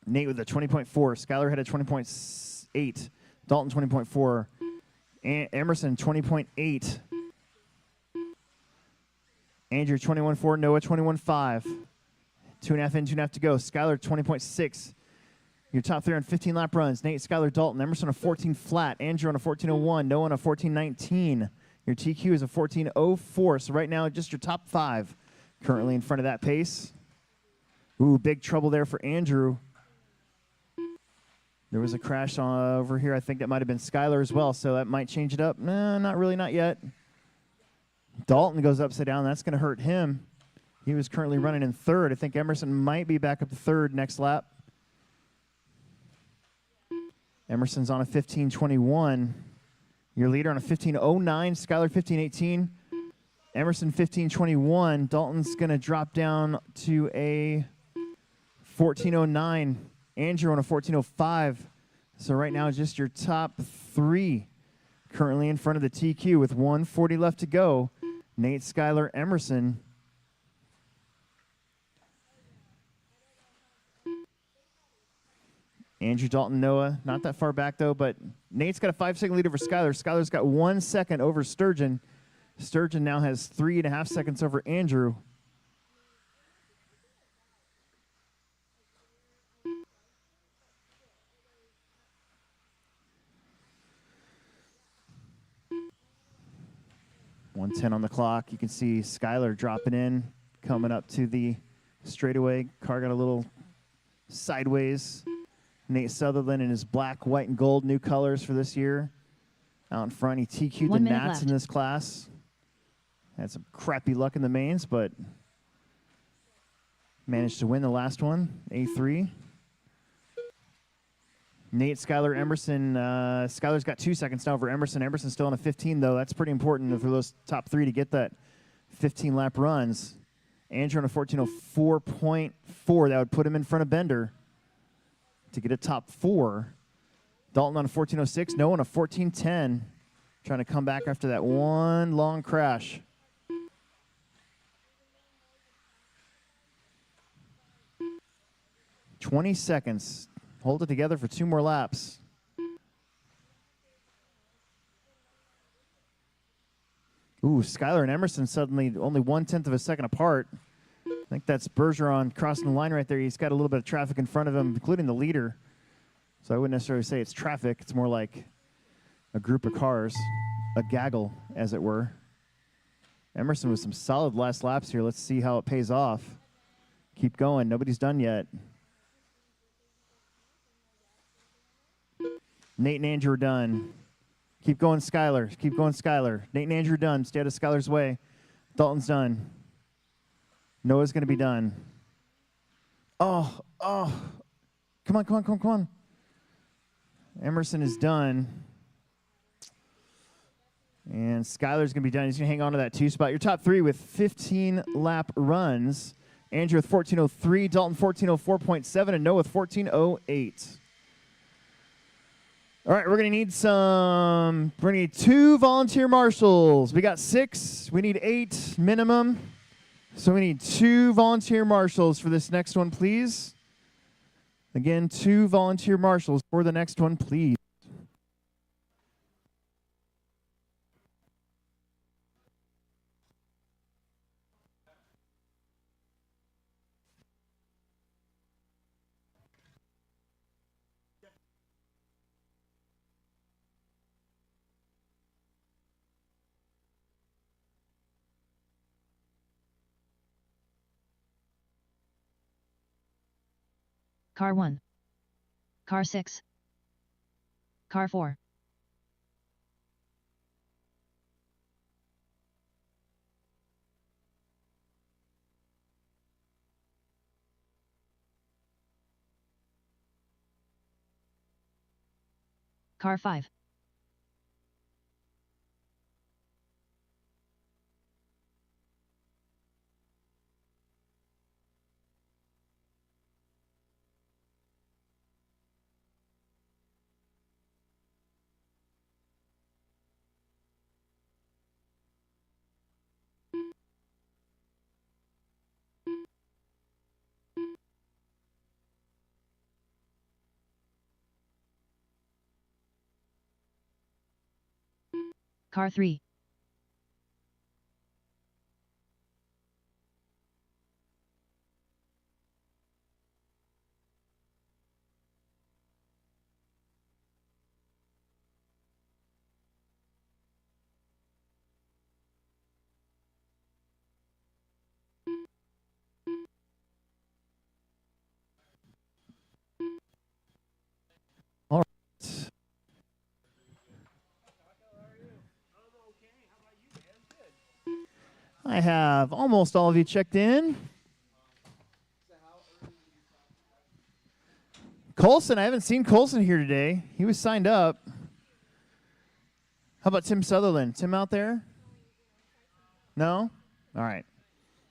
Nate with a 20.4. Skylar had a 20.8. Dalton 20.4. Emerson 20.8. Andrew 21.4. Noah 21.5. 2.5 in, 2.5 to go. Skylar 20.6. Your top 3 on 15-lap runs. Nate, Skylar, Dalton. Emerson on a 14 flat. Andrew on a 14.01. Noah on a 14.19. Your TQ is a 14.04. So right now, just your top 5 currently in front of that pace. Ooh, big trouble there for Andrew. There was a crash over here. I think that might have been Skylar as well, so that might change it up. No, not really, not yet. Dalton goes upside down. That's going to hurt him. He was currently running in third. I think Emerson might be back up to third next lap. Emerson's on a 15:21. Your leader on a 15:09. Skylar 15:18. Emerson 15:21. Dalton's going to drop down to a 14:09. Andrew on a 14:05. So right now, just your top three currently in front of the TQ with 1:40 left to go. Nate, Skylar, Emerson. Andrew, Dalton, Noah, not that far back though, but Nate's got a 5-second lead over Skylar. Skylar's got 1 second over Sturgeon. Sturgeon now has 3.5 seconds over Andrew. .110 on the clock. You can see Skylar dropping in, coming up to the straightaway. Car got a little sideways. Nate Sutherland in his black, white, and gold new colors for this year. Out in front, he TQ'd the 1 minute Nats in left. this class. Had some crappy luck in the mains, but managed to win the last one, A3. Nate, Skylar, Emerson. Skylar's got 2 seconds now over Emerson. Emerson's still on a 15, though. That's pretty important for those top three to get that 15-lap runs. Andrew on a 14:04.4. That would put him in front of Bender to get a top 4. Dalton on a 14:06. Noah on a 14:10. Trying to come back after that one long crash. .20 seconds. Hold it together for 2 more laps. Ooh, Skylar and Emerson suddenly only 1/10 of a second apart. I think that's Bergeron crossing the line right there. He's got a little bit of traffic in front of him, including the leader. So I wouldn't necessarily say it's traffic. It's more like a group of cars, a gaggle, as it were. Emerson with some solid last laps here. Let's see how it pays off. Keep going. Nobody's done yet. Nate and Andrew are done. Keep going, Skylar. Keep going, Skylar. Nate and Andrew are done. Stay out of Skylar's way. Dalton's done. Noah's going to be done. Oh. Come on. Emerson is done. And Skylar's going to be done. He's going to hang on to that 2 spot. Your top 3 with 15-lap runs. Andrew with 14:03, Dalton 14:04.7, and Noah with 14:08. All right, we're going to need 2 volunteer marshals. We got 6. We need 8 minimum. So we need 2 volunteer marshals for this next one, please. Again, 2 volunteer marshals for the next one, please. Car 1. Car 6. Car 4. Car 5. Car 3. All right. I have almost all of you checked in. Colson, I haven't seen Colson here today. He was signed up. How about Tim Sutherland? Tim out there? No? All right.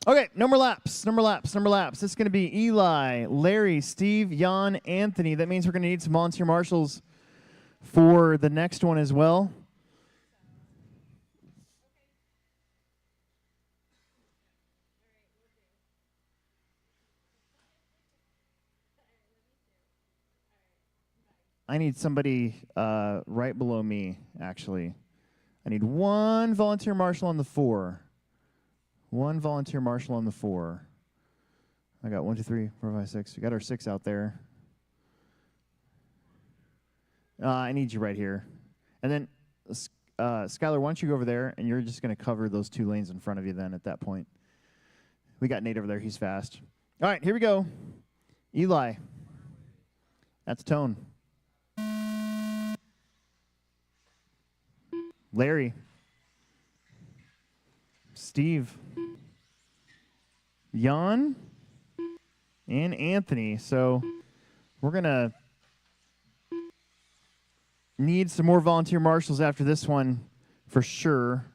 Okay, no more laps. No more laps. No more laps. It's going to be Eli, Larry, Steve, Jan, Anthony. That means we're going to need some volunteer marshals for the next one as well. I need somebody right below me, actually. I need one volunteer marshal on the 4. One volunteer marshal on the 4. I got 1, 2, 3, 4, 5, 6. We got our 6 out there. I need you right here. And then, Skylar, why don't you go over there, and you're just going to cover those 2 lanes in front of you then at that point. We got Nate over there. He's fast. All right, here we go. Eli. That's Tone. Larry. Steve. Jan. And Anthony. So we're going to need some more volunteer marshals after this one for sure.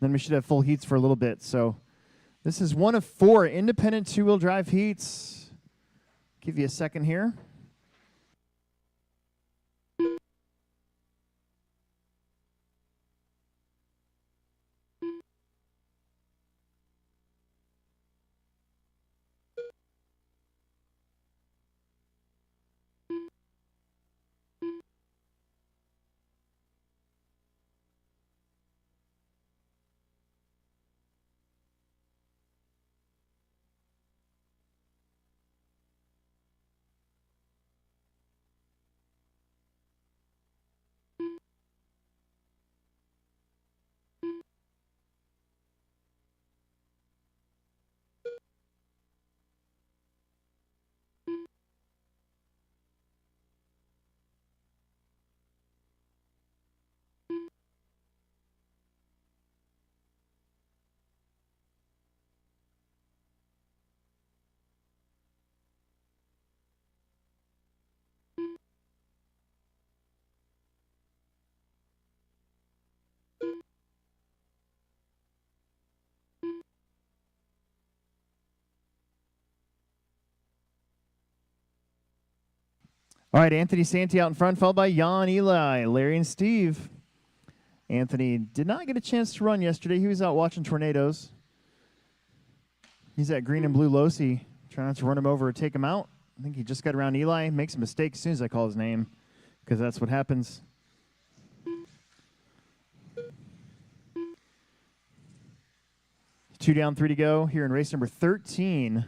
Then we should have full heats for a little bit. So this is one of 4 independent 2-wheel drive heats. Give you a second here. All right, Anthony Santi out in front, followed by Jan, Eli, Larry, and Steve. Anthony did not get a chance to run yesterday. He was out watching tornadoes. He's at green and blue Losi. Trying not to run him over or take him out. I think he just got around Eli. Makes a mistake as soon as I call his name, because that's what happens. Two down, 3 to go here in race number 13.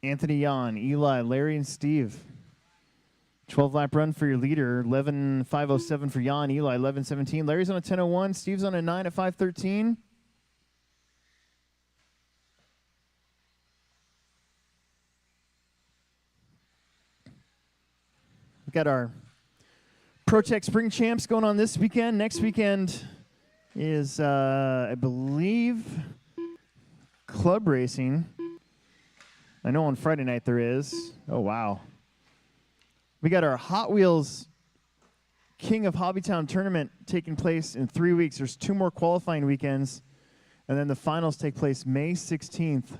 Anthony, Jan, Eli, Larry, and Steve. 12-lap run for your leader. 11:5:07 for Jan, Eli, 11:17. Larry's on a 10:01. Steve's on a 9 at 5:13. We've got our ProTek Spring Champs going on this weekend. Next weekend is, I believe, club racing. I know on Friday night there is. Oh, wow. We got our Hot Wheels King of Hobbytown tournament taking place in 3 weeks. There's 2 more qualifying weekends, and then the finals take place May 16th.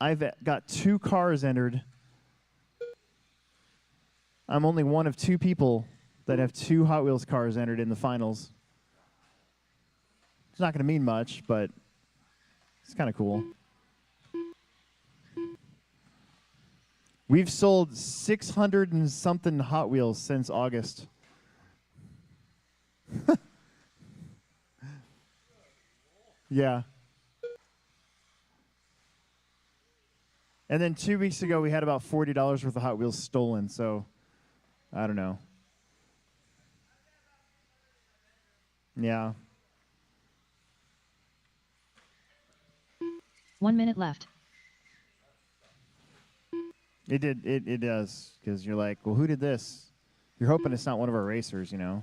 I've got 2 cars entered. I'm only one of 2 people that have 2 Hot Wheels cars entered in the finals. It's not going to mean much, but it's kind of cool. We've sold 600 and something Hot Wheels since August. Yeah. And then 2 weeks ago, we had about $40 worth of Hot Wheels stolen. So I don't know. Yeah. 1 minute left. It does, because you're like, well, who did this? You're hoping it's not one of our racers, you know.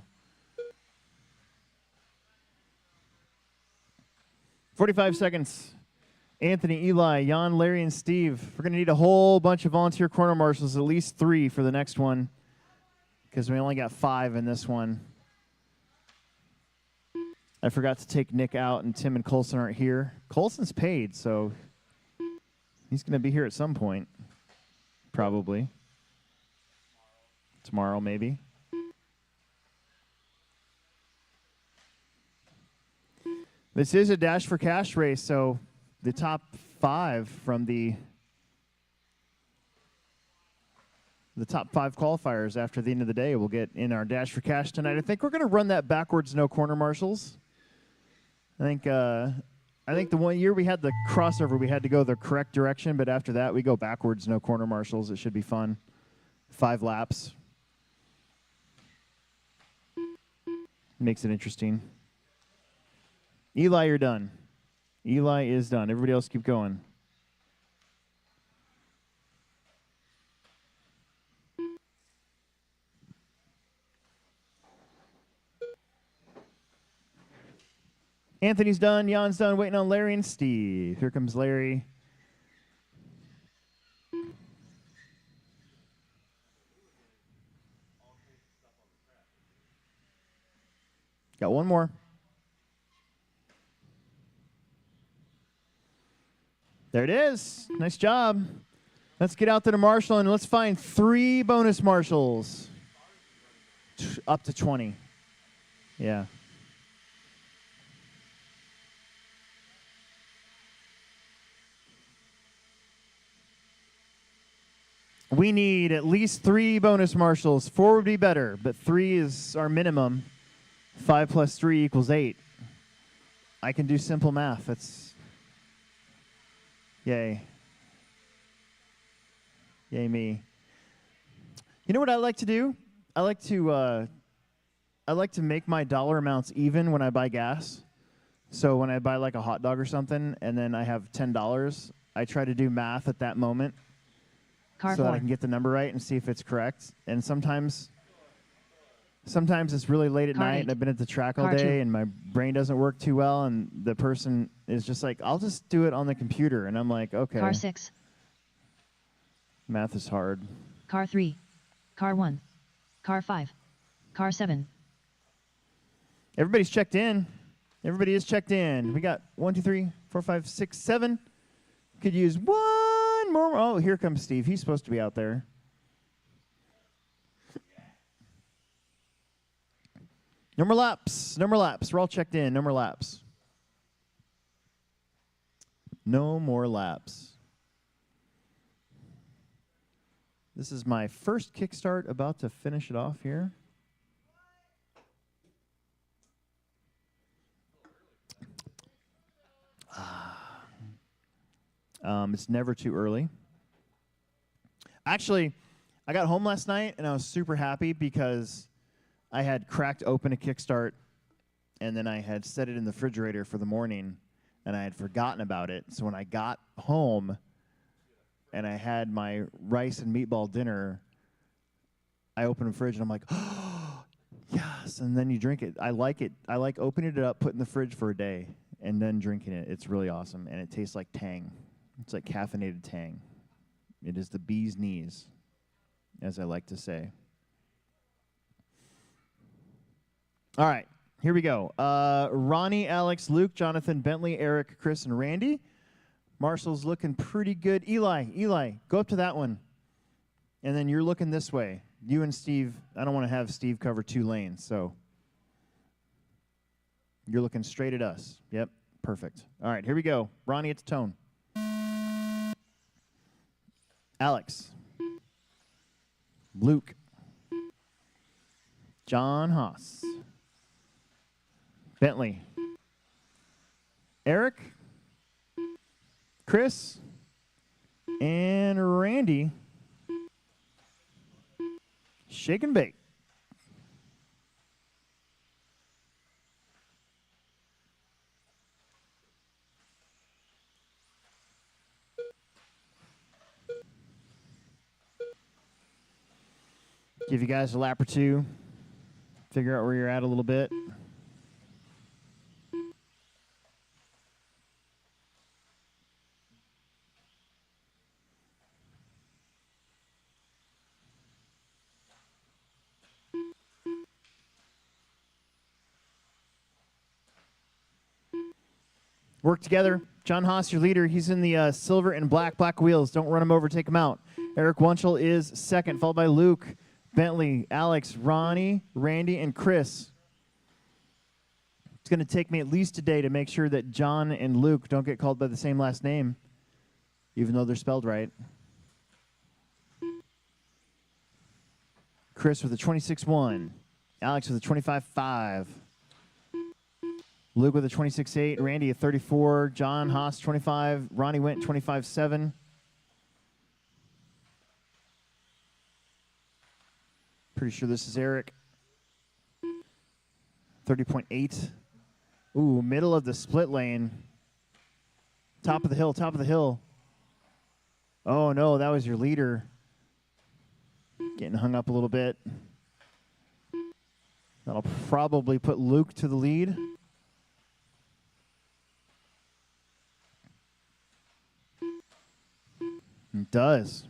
45 seconds. Anthony, Eli, Jan, Larry, and Steve. We're going to need a whole bunch of volunteer corner marshals, at least 3 for the next one, because we only got 5 in this one. I forgot to take Nick out, and Tim and Colson aren't here. Colson's paid, so he's going to be here at some point, probably. Tomorrow, maybe. This is a Dash for Cash race, so the top 5 from the top 5 qualifiers after the end of the day will get in our Dash for Cash tonight. I think we're going to run that backwards, no corner marshals. I think the one year we had the crossover, we had to go the correct direction, but after that we go backwards, no corner marshals. It should be fun. 5 laps. Makes it interesting. Eli, you're done. Eli is done. Everybody else keep going. Anthony's done. Jan's done. Waiting on Larry and Steve. Here comes Larry. Got one more. There it is. Nice job. Let's get out there to Marshall and let's find 3 bonus marshals. Up to 20. Yeah. We need at least 3 bonus marshals. 4 would be better, but 3 is our minimum. 5 plus 3 equals 8. I can do simple math. That's yay. Yay me. You know what I like to do? I like to make my dollar amounts even when I buy gas. So when I buy like a hot dog or something and then I have $10, I try to do math at that moment Car so that 4. I can get the number right and see if it's correct. And sometimes it's really late at Car night 8. and I've been at the track all Car 2. day and my brain doesn't work too well and the person is just like, I'll just do it on the computer. And I'm like, okay. Car 6. Math is hard. Car 3. Car 1. Car 5. Car 7. Everybody's checked in. Everybody is checked in. We got 1, 2, 3, 4, 5, 6, 7. Could use 1 more. Oh, here comes Steve. He's supposed to be out there. No more laps. No more laps. We're all checked in. No more laps. No more laps. This is my first kickstart, about to finish it off here. It's never too early. Actually, I got home last night and I was super happy because I had cracked open a kickstart and then I had set it in the refrigerator for the morning and I had forgotten about it. So when I got home and I had my rice and meatball dinner, I opened the fridge and I'm like, oh, yes. And then you drink it. I like it. I like opening it up, putting it in the fridge for a day, and then drinking it. It's really awesome. And it tastes like Tang. It's like caffeinated Tang. It is the bee's knees, as I like to say. All right, here we go. Ronnie, Alex, Luke, Jonathan, Bentley, Eric, Chris, and Randy. Marshall's looking pretty good. Eli, go up to that one. And then you're looking this way. You and Steve, I don't want to have Steve cover 2 lanes, so you're looking straight at us. Yep, perfect. All right, here we go. Ronnie, it's tone. Alex. Luke. John Haas. Bentley. Eric. Chris. And Randy. Shake and bake. Give you guys a lap or two. Figure out where you're at a little bit. Work together. John Haas, your leader. He's in the silver and black wheels. Don't run him over. Take him out. Eric Wunschel is second, followed by Luke, Bentley, Alex, Ronnie, Randy, and Chris. It's going to take me at least a day to make sure that John and Luke don't get called by the same last name, even though they're spelled right. Chris with a 26.1. Alex with a 25.5. Luke with a 26.8, Randy a 34, John Haas 25, Ronnie Went 25.7. Pretty sure this is Eric. 30.8. Ooh, middle of the split lane. Top of the hill, top of the hill. Oh no, that was your leader. Getting hung up a little bit. That'll probably put Luke to the lead. It does.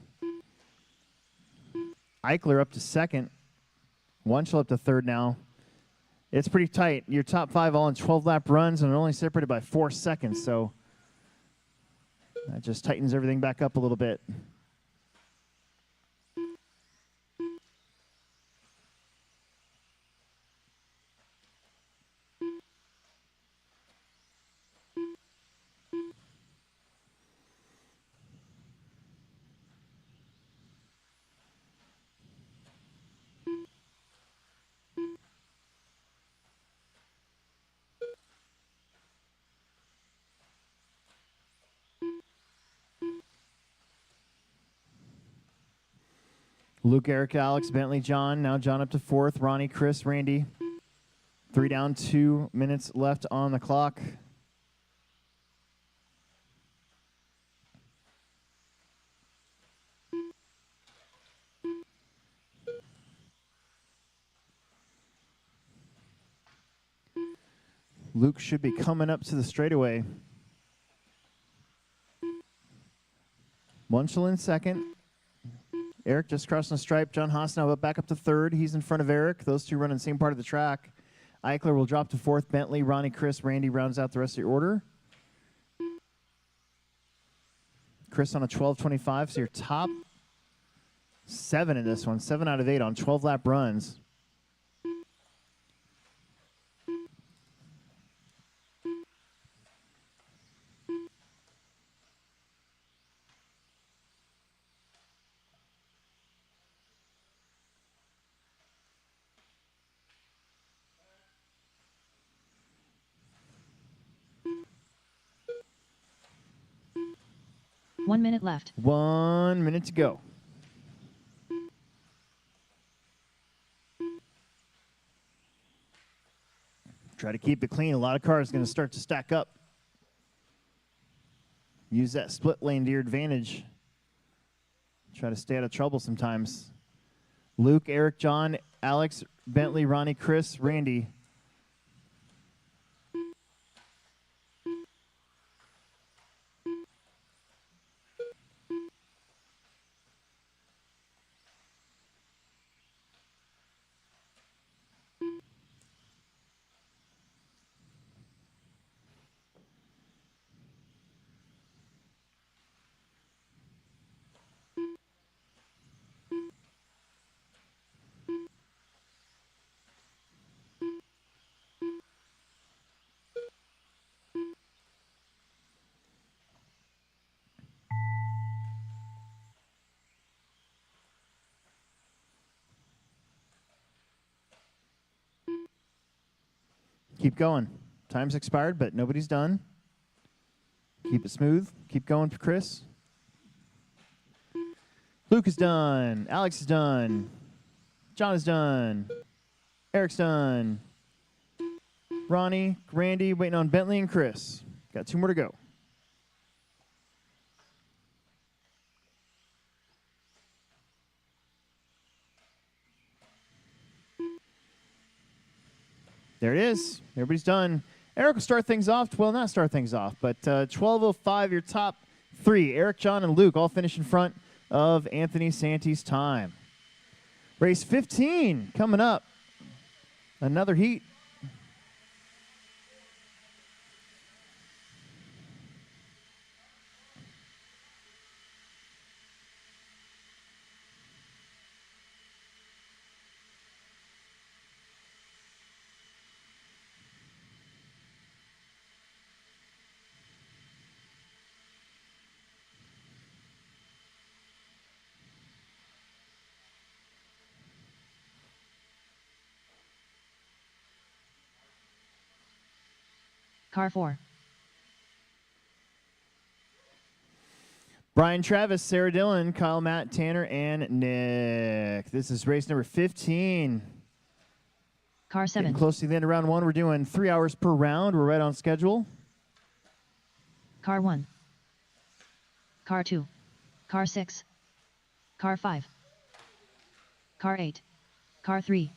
Eichler up to second. Wunschel up to third now. It's pretty tight. Your top five all in 12-lap runs and are only separated by 4 seconds, so that just tightens everything back up a little bit. Luke, Eric, Alex, Bentley, John. Now John up to fourth. Ronnie, Chris, Randy. 3 down, 2 minutes left on the clock. Luke should be coming up to the straightaway. Wunschel in second. Eric just crossing the stripe. John Haas now back up to third. He's in front of Eric. Those two run in the same part of the track. Eichler will drop to fourth. Bentley, Ronnie, Chris, Randy rounds out the rest of your order. Chris on a 12.25, so your top 7 in this one. 7 out of 8 on 12-lap runs. One minute left. 1 minute to go. Try to keep it clean. A lot of cars are going to start to stack up. Use that split lane to your advantage. Try to stay out of trouble sometimes. Luke, Eric, John, Alex, Bentley, Ronnie, Chris, Randy. Keep going. Time's expired, but nobody's done. Keep it smooth. Keep going for Chris. Luke is done. Alex is done. John is done. Eric's done. Ronnie, Randy, waiting on Bentley and Chris. Got 2 more to go. There it is. Everybody's done. Eric will start things off. Well, not start things off, but 12:05, your top 3. Eric, John, and Luke all finish in front of Anthony Santi's time. Race 15 coming up. Another heat. Car 4. Brian Travis, Sarah Dillon, Kyle, Matt, Tanner, and Nick. This is race number 15. Car 7. Getting close to the end of round 1. We're doing 3 hours per round. We're right on schedule. Car 1. Car 2. Car 6. Car 5. Car 8. Car 3.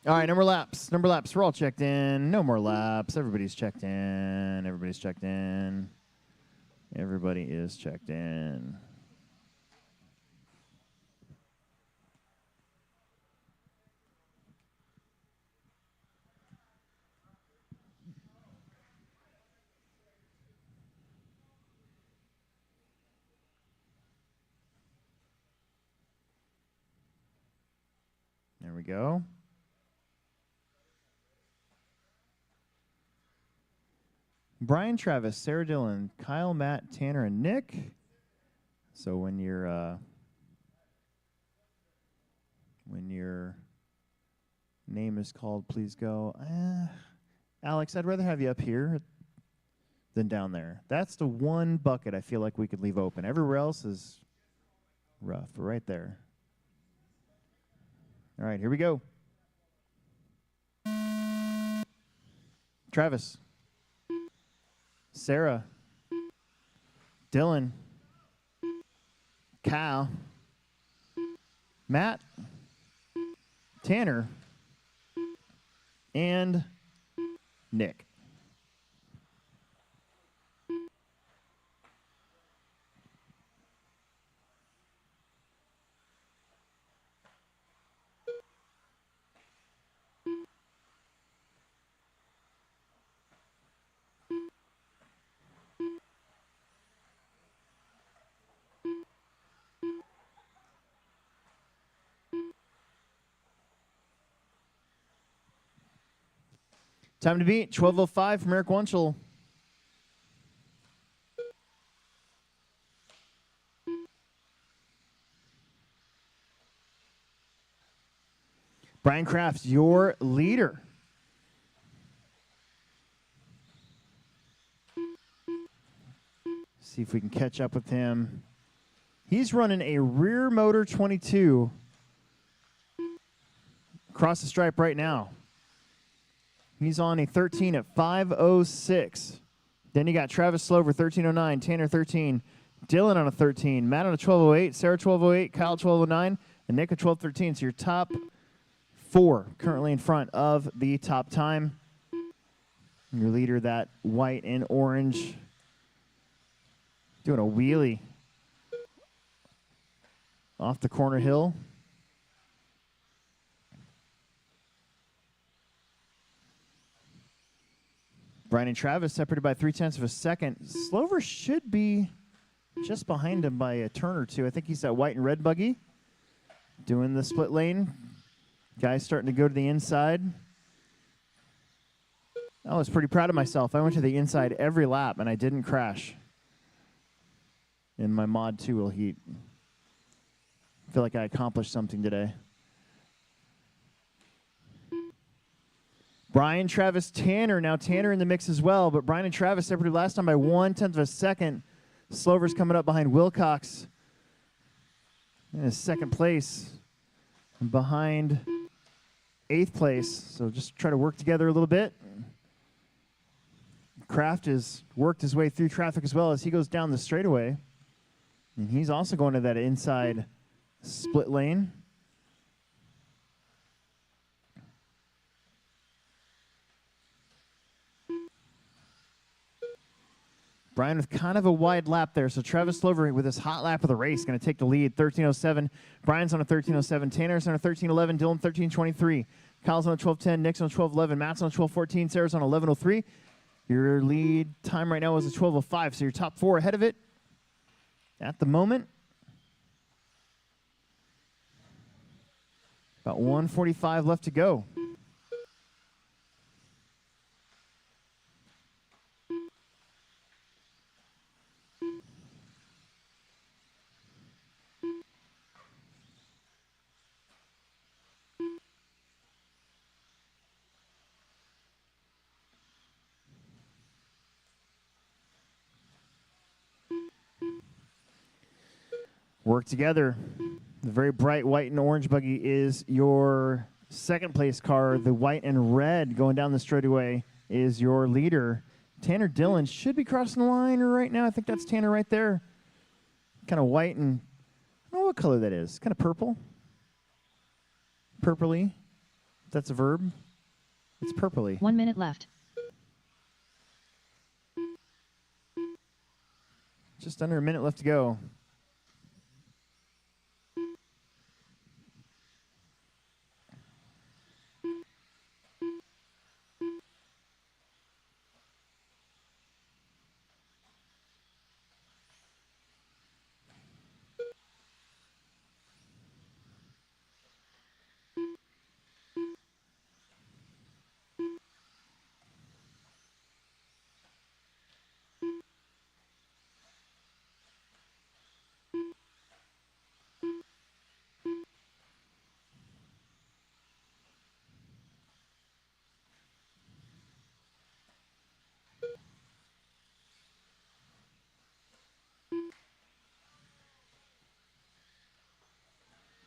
All right, number laps. Number laps. We're all checked in. No more laps. Everybody's checked in. Everybody's checked in. Everybody is checked in. There we go. Brian Travis, Sarah Dillon, Kyle, Matt, Tanner, and Nick. So when your name is called, please go. Alex, I'd rather have you up here than down there. That's the one bucket I feel like we could leave open. Everywhere else is rough. But right there. All right, here we go. Travis. Sarah, Dylan, Kyle, Matt, Tanner, and Nick. Time to beat, 12:05 from Eric Wunschel. Brian Kraft, your leader. See if we can catch up with him. He's running a rear motor 22 across the stripe right now. He's on a 13 at 5:06. Then you got Travis Slover, 13:09, Tanner 13, Dylan on a 13, Matt on a 12:08, Sarah 12:08, Kyle 12:09, and Nick a 12:13. So your top 4 currently in front of the top time. Your leader, that white and orange, doing a wheelie off the corner hill. Brian and Travis separated by 0.3 of a second. Slover should be just behind him by a turn or two. I think he's that white and red buggy doing the split lane. Guys starting to go to the inside. I was pretty proud of myself. I went to the inside every lap, and I didn't crash in my Mod 2 heat. I feel like I accomplished something today. Brian, Travis, Tanner. Now Tanner in the mix as well, but Brian and Travis separated last time by 1/10 of a second. Slover's coming up behind Wilcox in his second place, and behind 8th place. So just try to work together a little bit. Kraft has worked his way through traffic as well as he goes down the straightaway. And he's also going to that inside split lane. Brian with kind of a wide lap there. So Travis Slover with his hot lap of the race going to take the lead. 13:07. Brian's on a 13:07. Tanner's on a 13:11. Dylan 13:23. Kyle's on a 12:10. Nick's on a 12:11. Matt's on a 12:14. Sarah's on 11:03. Your lead time right now is a 12:05. So your top 4 ahead of it at the moment. About 1:45 left to go. Work together. The very bright white and orange buggy is your second place car. The white and red going down the straightaway is your leader. Tanner Dillon should be crossing the line right now. I think that's Tanner right there. Kind of white and I don't know what color that is. Kind of purple. Purpley. If that's a verb. It's purpley. 1 minute left. Just under a minute left to go.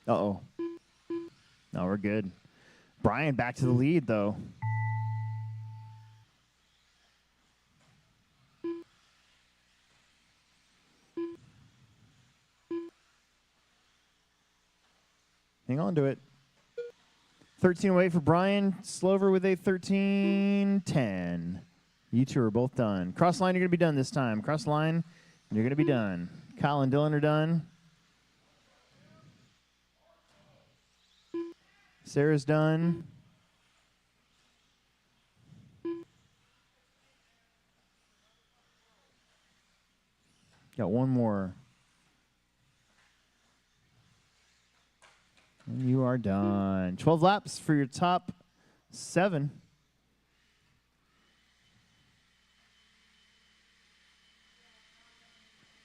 Uh-oh. No, we're good. Brian back to the lead, though. Hang on to it. 13 away for Brian. Slover with a 13:10. You two are both done. Cross line, you're going to be done this time. Cross line, you're going to be done. Kyle and Dylan are done. Sarah's done. Got one more. And you are done. 12 laps for your top 7.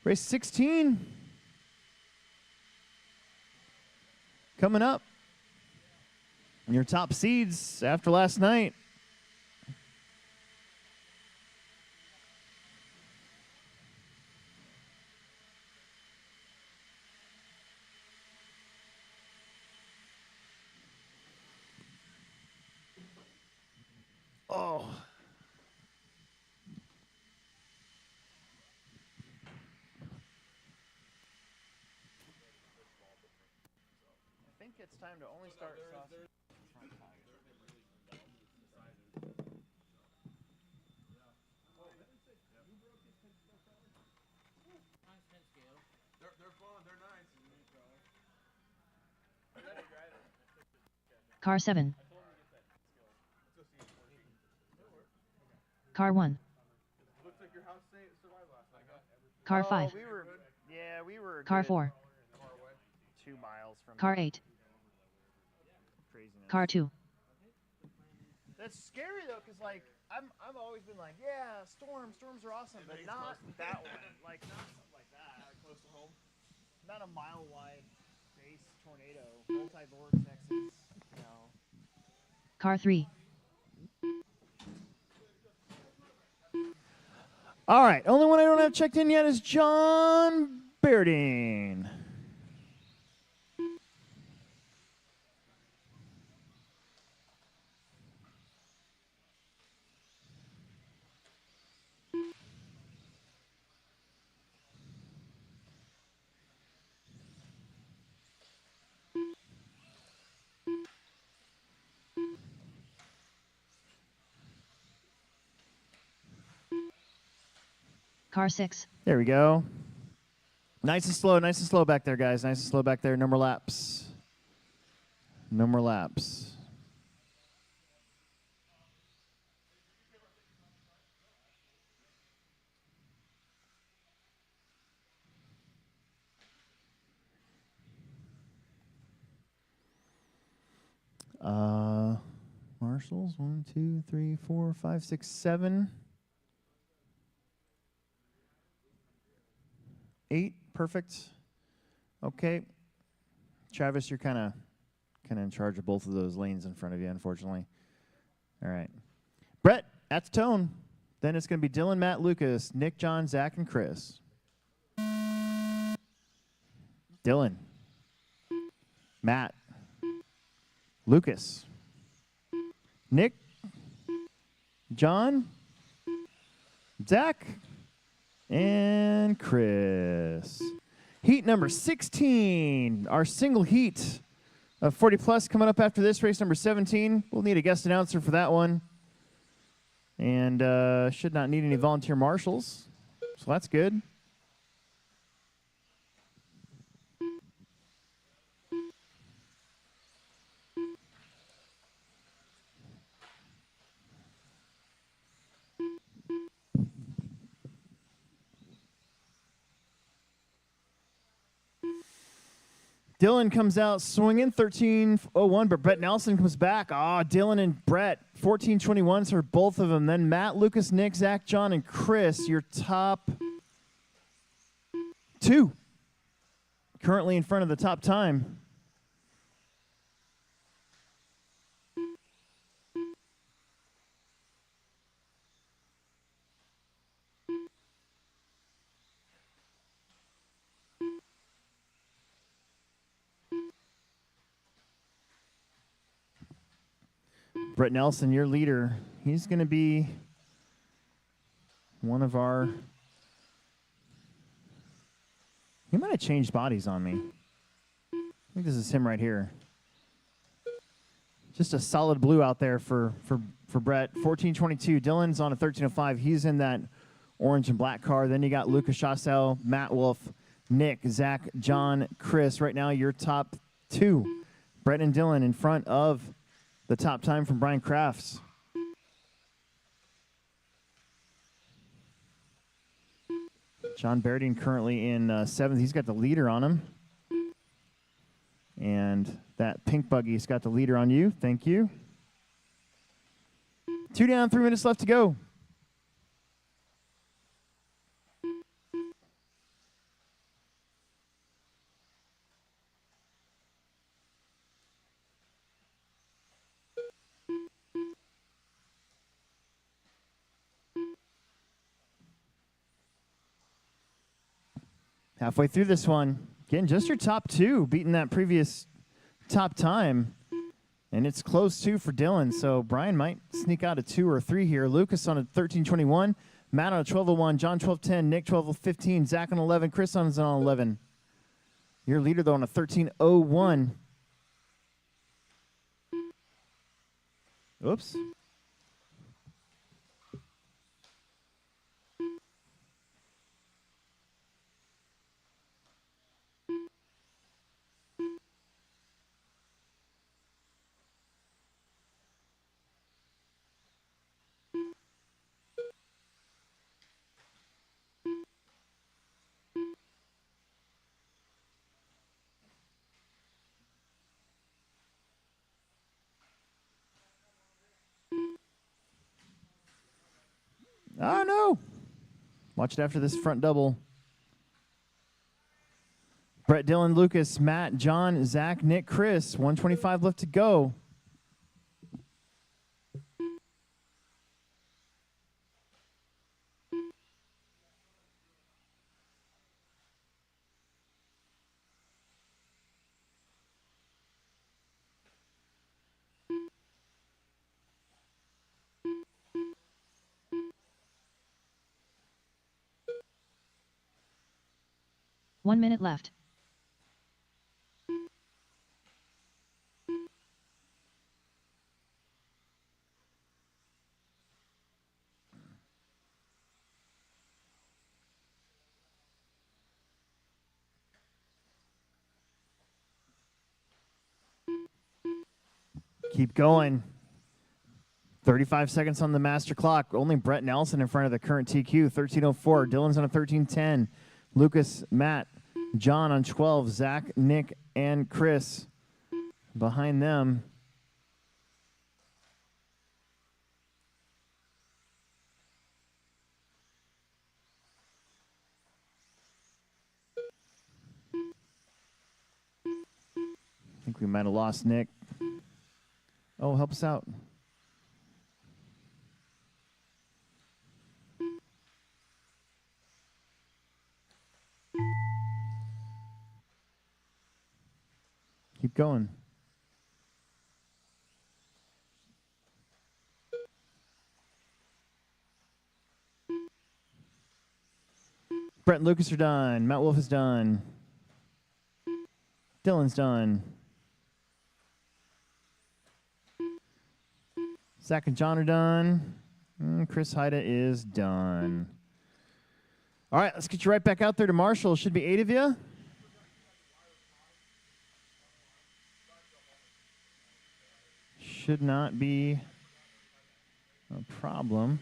Race 16. Coming up. Your top seeds after last night. Oh. I think it's time to only start sauce. They're fun. They're nice. Car 7. Car 1. Looks like your house survived last night. Car 5. We were Car good 4. 2 miles from Car 8. craziness. Car 2. That's scary though, because like I've always been like, yeah, storms are awesome, but not that one. Like not something like that. Close to home. Not a mile wide base tornado, multi vortexes, you know. Car 3. All right, only one I don't have checked in yet is John Berdine. Car 6. There we go. Nice and slow back there, guys. Nice and slow back there. No more laps. No more laps. Marshals, 1, 2, 3, 4, 5, 6, 7. 8, perfect. Okay. Travis, you're kind of in charge of both of those lanes in front of you, unfortunately. All right. Brett, at the tone. Then it's going to be Dylan, Matt, Lucas, Nick, John, Zach, and Chris. Dylan, Matt, Lucas, Nick, John, Zach, and Chris. Heat number 16, our single heat of 40 plus coming up after this, race number 17. We'll need a guest announcer for that one. And should not need any volunteer marshals, so that's good. Dylan comes out swinging 13:01, but Brett Nelson comes back. Dylan and Brett 14:21 for both of them. Then Matt, Lucas, Nick, Zach, John, and Chris, your top 2. Currently in front of the top time. Brett Nelson, your leader, he's going to be one of our... He might have changed bodies on me. I think this is him right here. Just a solid blue out there for Brett. 14:22. Dylan's on a 13:05. He's in that orange and black car. Then you got Lucas Chassel, Matt Wolf, Nick, Zach, John, Chris. Right now, your top 2. Brett and Dylan in front of the top time from Brian Crafts. John Berdine currently in 7th. He's got the leader on him. And that pink buggy's got the leader on you. Thank you. 2 down, 3 minutes left to go. Halfway through this one, again, just your top 2, beating that previous top time. And it's close, too, for Dylan. So Brian might sneak out a 2 or 3 here. Lucas on a 13:21. Matt on a 12:01. John 12:10. Nick 12:15. Zach on 11. Chris on 11. Your leader, though, on a 13:01. Oops. Oh, no. Watch it after this front double. Brett, Dylan, Lucas, Matt, John, Zach, Nick, Chris. 125 left to go. One minute left. Keep going. 35 seconds on the master clock. Only Brett Nelson in front of the current TQ. 13:04. Dylan's on a 13:10. Lucas, Matt, John on 12. Zach, Nick, and Chris behind them. I think we might have lost Nick. Oh, help us out. Keep going. Brett and Lucas are done. Matt Wolf is done. Dylan's done. Zach and John are done. And Chris Haida is done. All right, let's get you right back out there to Marshall. Should be 8 of you. Should not be a problem.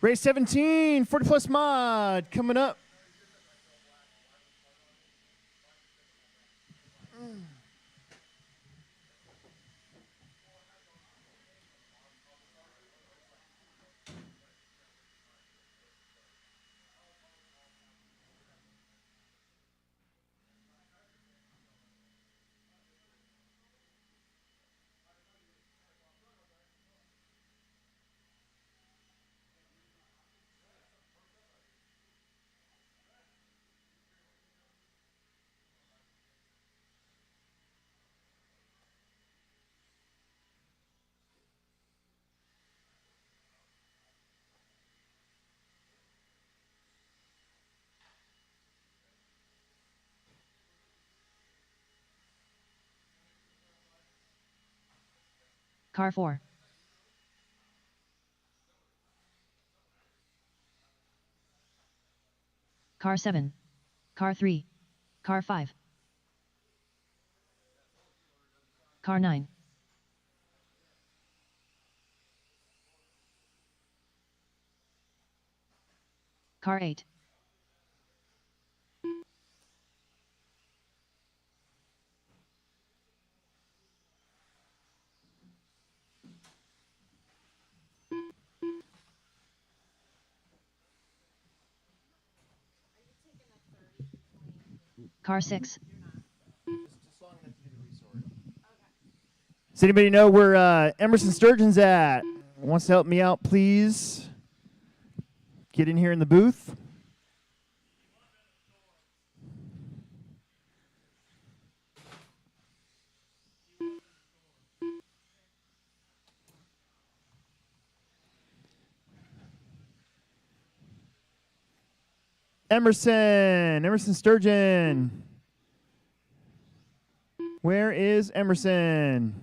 Race 17, 40 plus mod coming up. Car 4. Car 7. Car 3. Car 5. Car 9. Car 8. Car 6. Does anybody know where Emerson Sturgeon's at? Wants to help me out, please? Get in here in the booth. Emerson Sturgeon. Where is Emerson?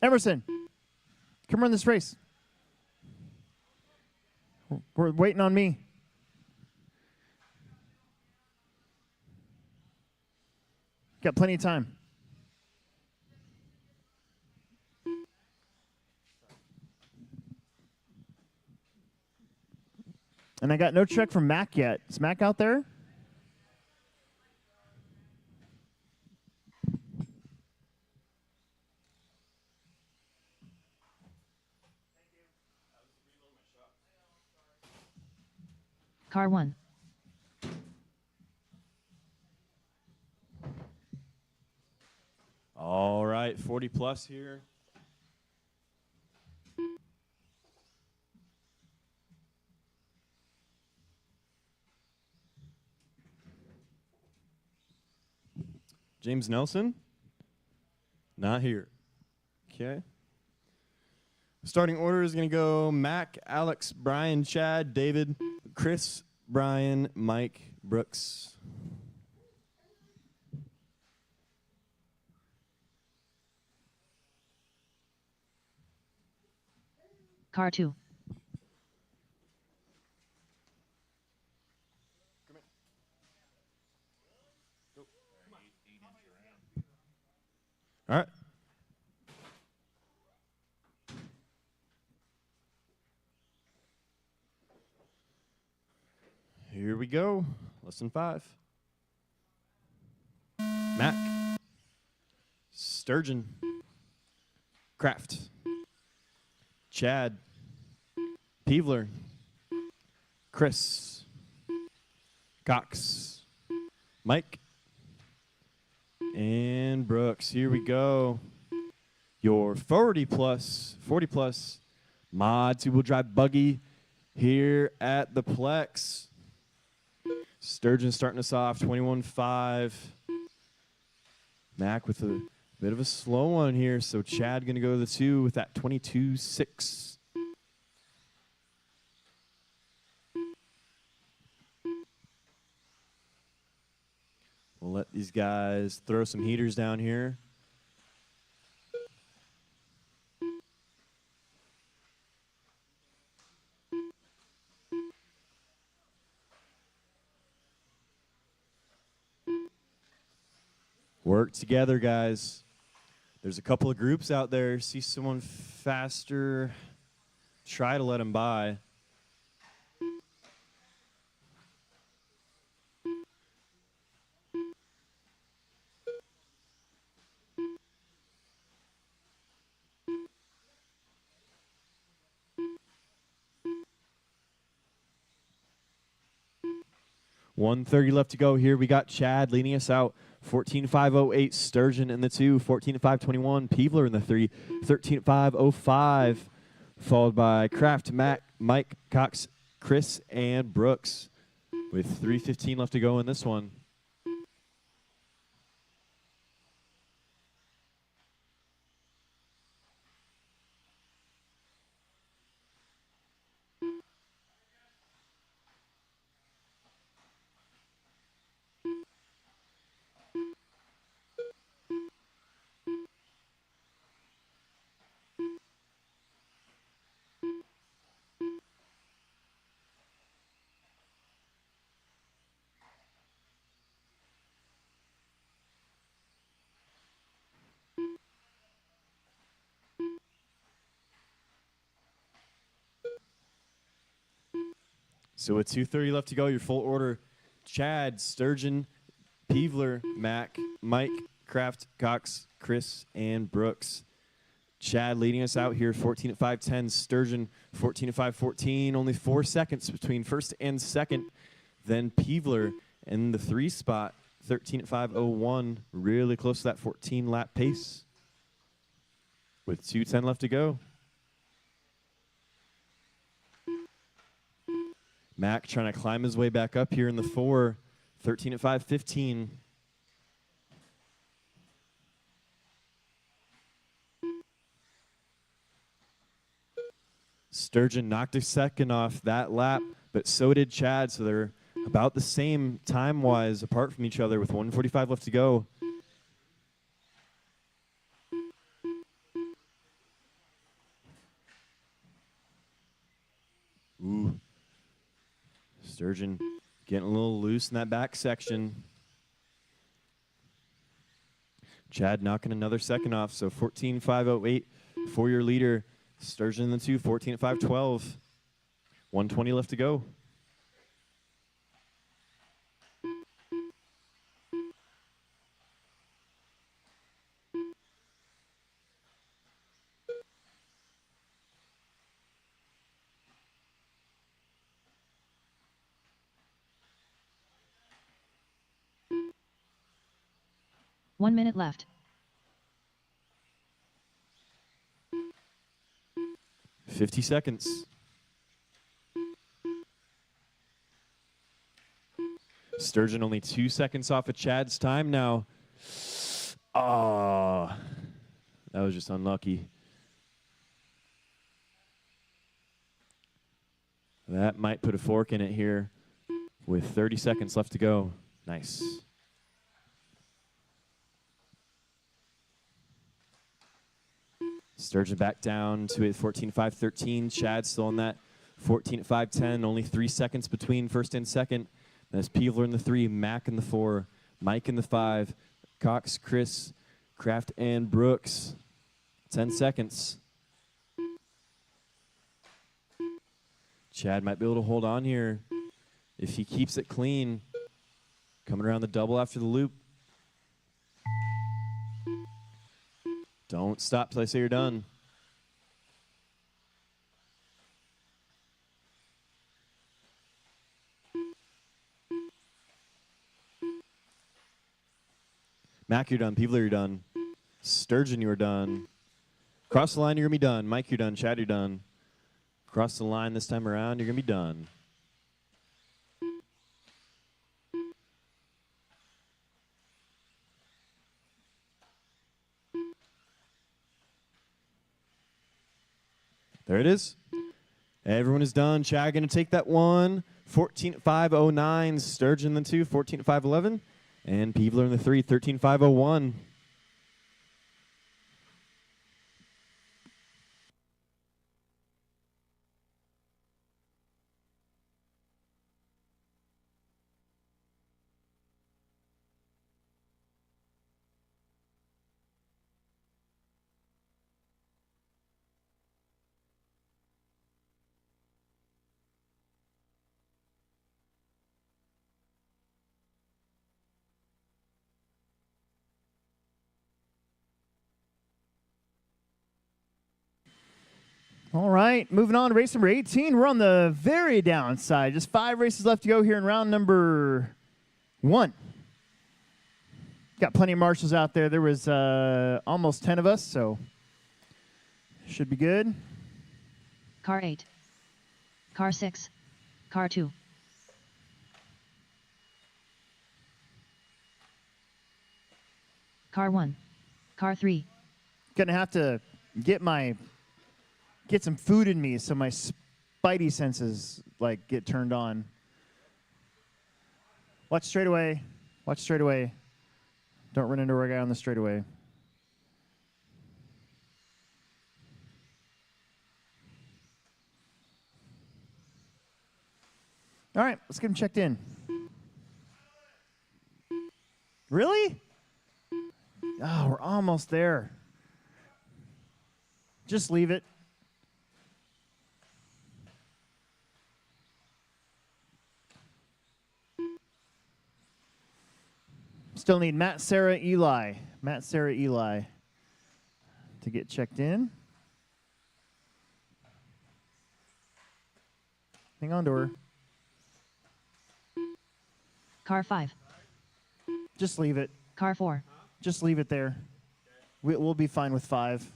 Emerson, come run this race. We're waiting on me. Got plenty of time. And I got no check from Mac yet. Is Mac out there? Car 1. All right, 40 plus here. James Nelson? Not here. Okay. Starting order is going to go Mac, Alex, Brian, Chad, David, Chris, Brian, Mike, Brooks. Car 2. All right. Here we go. Lesson 5. Mac. Sturgeon. Kraft. Chad. Peevler. Chris. Cox. Mike. And Brooks. Here we go. Your 40 plus mod 2-wheel drive buggy here at the Plex. Sturgeon starting us off 21.5. Mac with a bit of a slow one here, so Chad going to go to the 2 with that 22.6. We'll let these guys throw some heaters down here. Work together, guys. There's a couple of groups out there. See someone faster, try to let them by. $130 left to go here. We got Chad leading us out. 14.508 Sturgeon in the 2, 14.521 Peevler in the 3, 13.505, followed by Kraft, Mac, Mike, Cox, Chris, and Brooks with 3:15 left to go in this one. So with 2:30 left to go, your full order: Chad, Sturgeon, Peevler, Mac, Mike, Kraft, Cox, Chris, and Brooks. Chad leading us out here, 14.510. Sturgeon, 14.514. Only 4 seconds between first and second. Then Peevler in the 3 spot, 13.501. Really close to that 14-lap pace. With 2:10 left to go. Mac trying to climb his way back up here in the 4, 13.515. Sturgeon knocked a second off that lap, but so did Chad, so they're about the same time-wise apart from each other with 1:45 left to go. Ooh. Sturgeon getting a little loose in that back section. Chad knocking another second off, so 14.508 for your leader. Sturgeon in the 2, 14.512. 120 left to go. 1 minute left. 50 seconds. Sturgeon only 2 seconds off of Chad's time now. Oh, that was just unlucky. That might put a fork in it here with 30 seconds left to go. Nice. Sturgeon back down to it 14.5.13. Chad still on that 14.5.10. Only 3 seconds between first and second. That's Peevler in the 3, Mac in the 4, Mike in the 5, Cox, Chris, Kraft, and Brooks. 10 seconds. Chad might be able to hold on here if he keeps it clean. Coming around the double after the loop. Don't stop till I say you're done. Mac, you're done. Peevler, you're done. Sturgeon, you're done. Cross the line, you're going to be done. Mike, you're done. Chad, you're done. Cross the line this time around, you're going to be done. There it is. Everyone is done. Chad going to take that one. 14.509. Sturgeon in the 2, 14.511. And Peevler in the 3, 13.501. All right, moving on to race number 18. We're on the very downside. Just 5 races left to go here in round number 1. Got plenty of marshals out there. There was almost 10 of us, so should be good. Car 8. Car 6. Car 2. Car 1. Car 3. Gonna have to get some food in me so my spidey senses like get turned on. Watch straightaway. Watch straightaway. Don't run into a guy on the straightaway. All right, let's get him checked in. Really? Oh, we're almost there. Just leave it. Still need Matt, Sarah, Eli. Matt, Sarah, Eli to get checked in. Hang on to her. Car 5. Just leave it. Car 4. Just leave it there. We'll be fine with 5.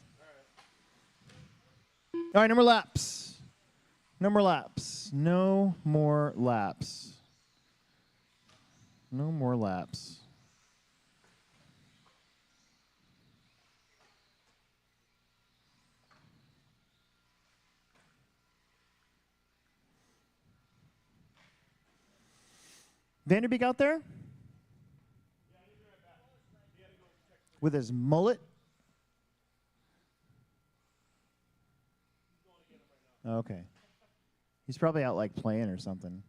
All right, no more laps. No more laps. No more laps. No more laps. Vanderbeek out there? With his mullet? Okay. He's probably out like playing or something.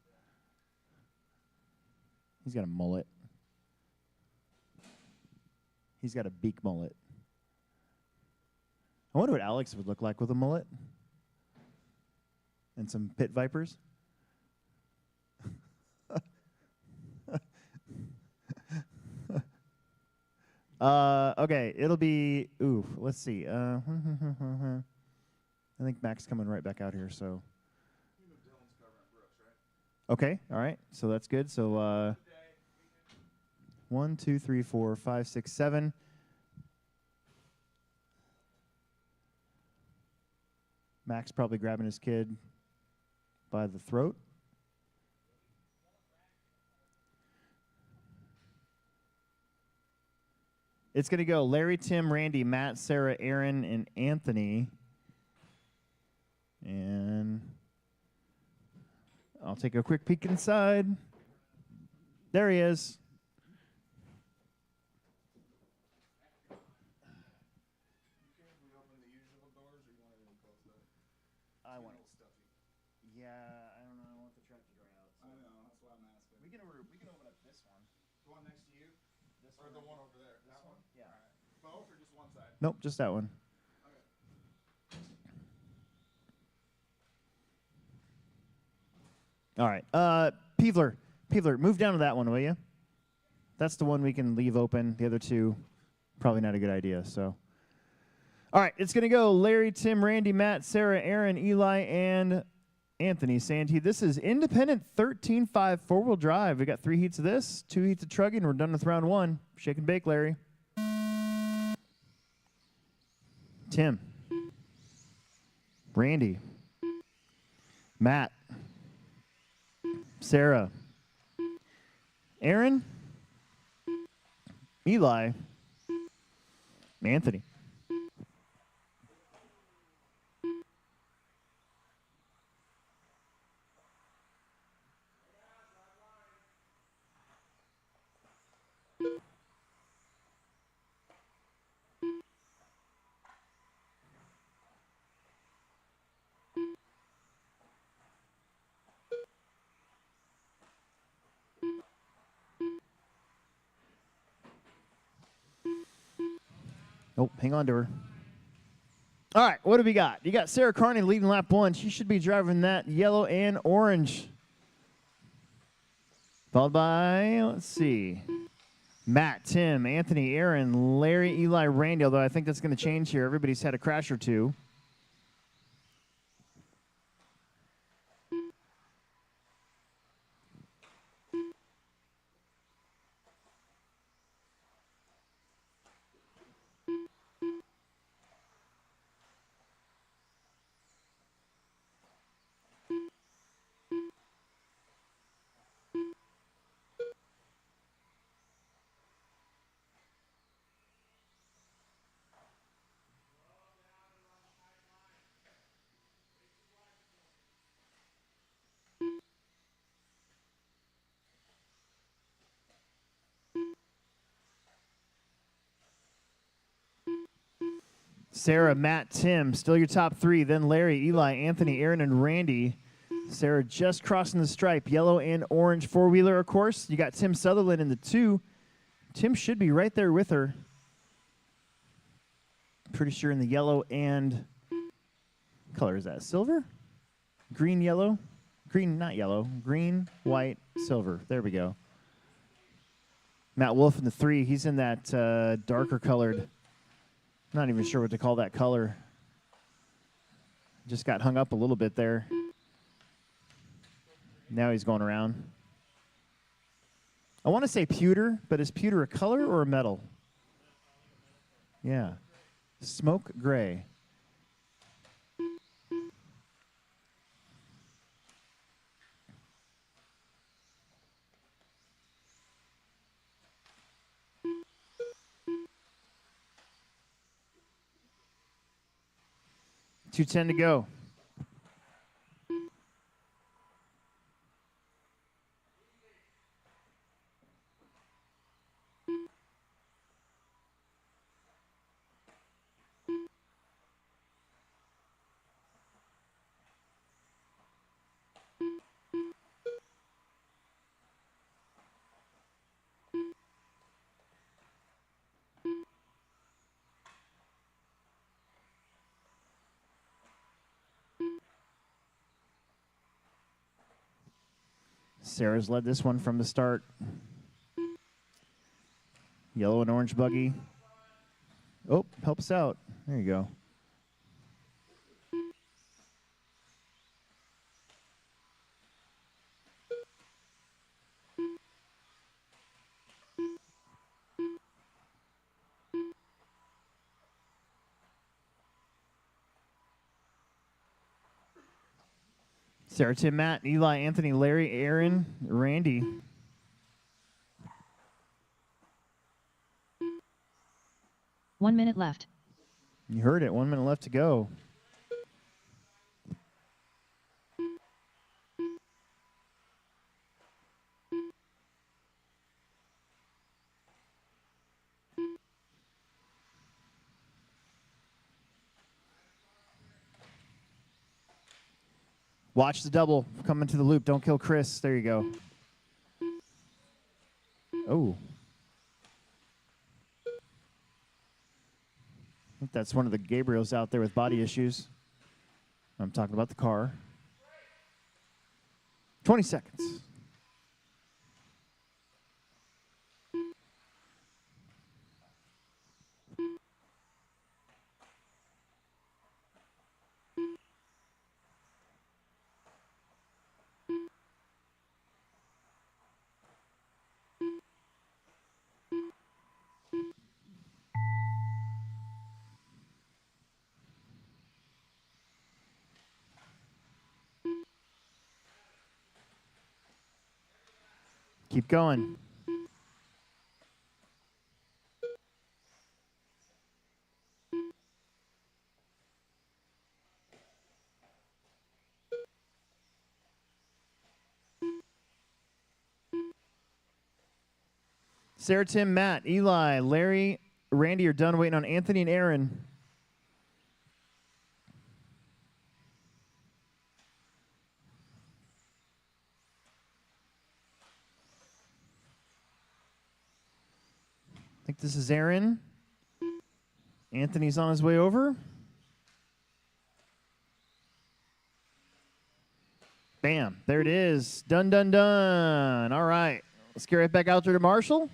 He's got a mullet. He's got a beak mullet. I wonder what Alex would look like with a mullet. And some pit vipers. Okay, it'll be, let's see. I think Mac's coming right back out here, so. Okay, all right, so that's good. So 1, 2, 3, 4, 5, 6, 7. Max probably grabbing his kid by the throat. It's going to go Larry, Tim, Randy, Matt, Sarah, Aaron, and Anthony. And I'll take a quick peek inside. There he is. I want it. Yeah, I don't know. I want the track to dry out. So. I know, that's why I'm asking. We can open up this one. The one next to you? This Or the one over there? That one? Yeah. All right. Both or just one side? Nope, just that one. Okay. All right. Peevler, move down to that one, will you? That's the one we can leave open. The other two, probably not a good idea. So, all right, it's going to go Larry, Tim, Randy, Matt, Sarah, Aaron, Eli, and Anthony Santee. This is independent 13.5 four-wheel drive. We got 3 heats of this, 2 heats of trugging. We're done with round 1. Shake and bake, Larry. Tim. Randy. Matt. Sarah. Aaron. Eli. Anthony. Oh, hang on to her. All right, what do we got? You got Sarah Carney leading lap 1. She should be driving that yellow and orange. Followed by, let's see, Matt, Tim, Anthony, Aaron, Larry, Eli, Randy, although I think that's going to change here. Everybody's had a crash or two. Sarah, Matt, Tim, still your top 3. Then Larry, Eli, Anthony, Aaron, and Randy. Sarah just crossing the stripe. Yellow and orange four-wheeler, of course. You got Tim Sutherland in the 2. Tim should be right there with her. Pretty sure in the yellow and... color is that? Silver? Green, yellow? Green, not yellow. Green, white, silver. There we go. Matt Wolf in the 3. He's in that darker colored... not even sure what to call that color. Just got hung up a little bit there. Now he's going around. I want to say pewter, but is pewter a color or a metal? Yeah. Smoke gray. $2:10 to go. Sarah's led this one from the start. Yellow and orange buggy. Oh, help us out. There you go. Sarah, Tim, Matt, Eli, Anthony, Larry, Aaron, Randy. One minute left. You heard it. 1 minute left to go. Watch the double coming to the loop. Don't kill Chris. There you go. Oh. I think that's one of the Gabriels out there with body issues. I'm talking about the car. 20 seconds. Keep going. Sarah, Tim, Matt, Eli, Larry, Randy are done waiting on Anthony and Aaron. I think this is Aaron. Anthony's on his way over. Bam. There it is. Done, done, done. All right. Let's get right back out there to Marshall.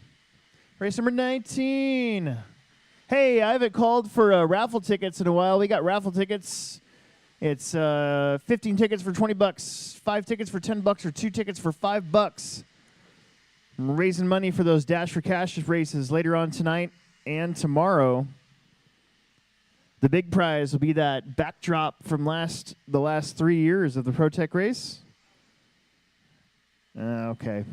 Race number 19. Hey, I haven't called for raffle tickets in a while. We got raffle tickets. It's 15 tickets for 20 bucks, 5 tickets for 10 bucks, or 2 tickets for 5 bucks. I'm raising money for those Dash for Cash races later on tonight and tomorrow. The big prize will be that backdrop from the last 3 years of the ProTek race. Okay.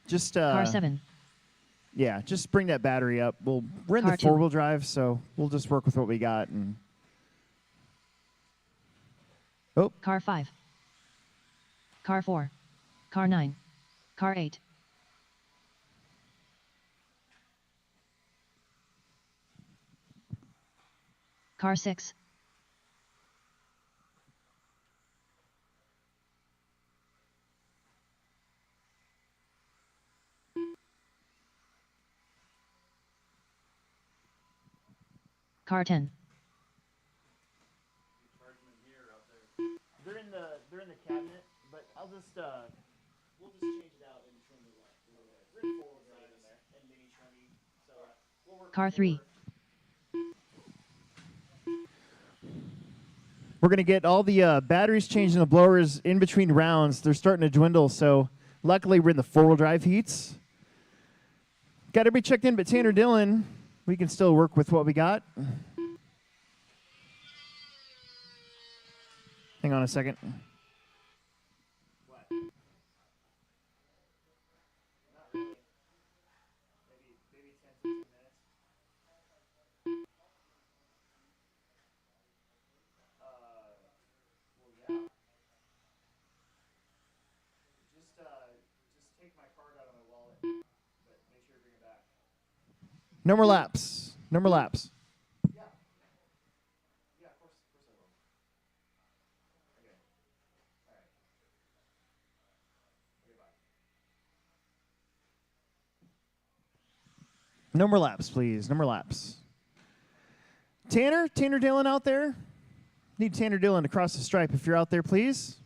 Just Car 7. Yeah, just bring that battery up. We're in Car the 2. 4-wheel drive, so we'll just work with what we got. And Car 5. Car 4. Car 9. Car 8. Car 6. Car 10. they're in the cabinet, but I'll just we'll just change it out and trim the light. We're in 4-wheel drive in there and mini trimming, so we'll work. Car 3. We're going to get all the batteries changed in the blowers in between rounds. They're starting to dwindle, so luckily we're in the 4-wheel drive heats. Got everybody checked in, but Tanner Dillon, we can still work with what we got. Hang on a second. What? Not really. Maybe 10, 15 minutes. Well, yeah. Just take my card out of my wallet, but make sure you bring it back. No more laps. No more laps. Yeah. Yeah, of course I will. Okay. All right. Okay, bye. No more laps, please. No more laps. Tanner Dillon out there? Need Tanner Dillon to cross the stripe if you're out there, please.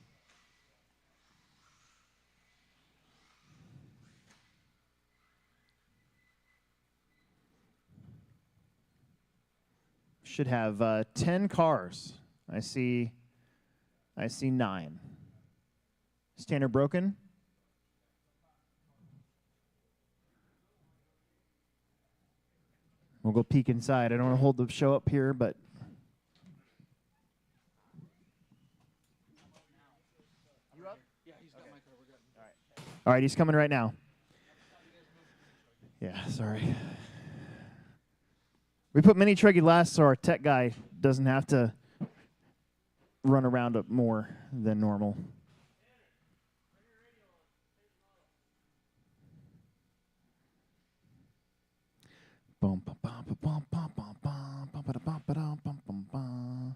Should have 10 cars. I see 9. Is Tanner broken? We'll go peek inside. I don't want to hold the show up here, but all right, he's coming right now. Yeah, sorry. We put mini truggy last so our tech guy doesn't have to run around up more than normal. Bum, bum, bum, bum, bum, bum, bum, bum, ba, da, bum, ba, da, bum, bum, bum.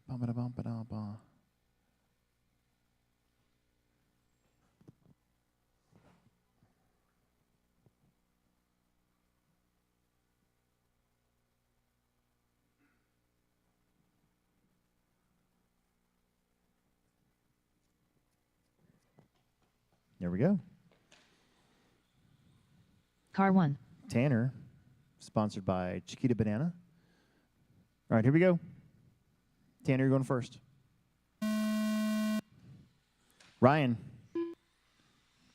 Bum, ba, da, bum, ba, da, bum. There we go. Car 1. Tanner, sponsored by Chiquita Banana. All right, here we go. Tanner, you're going first. Ryan,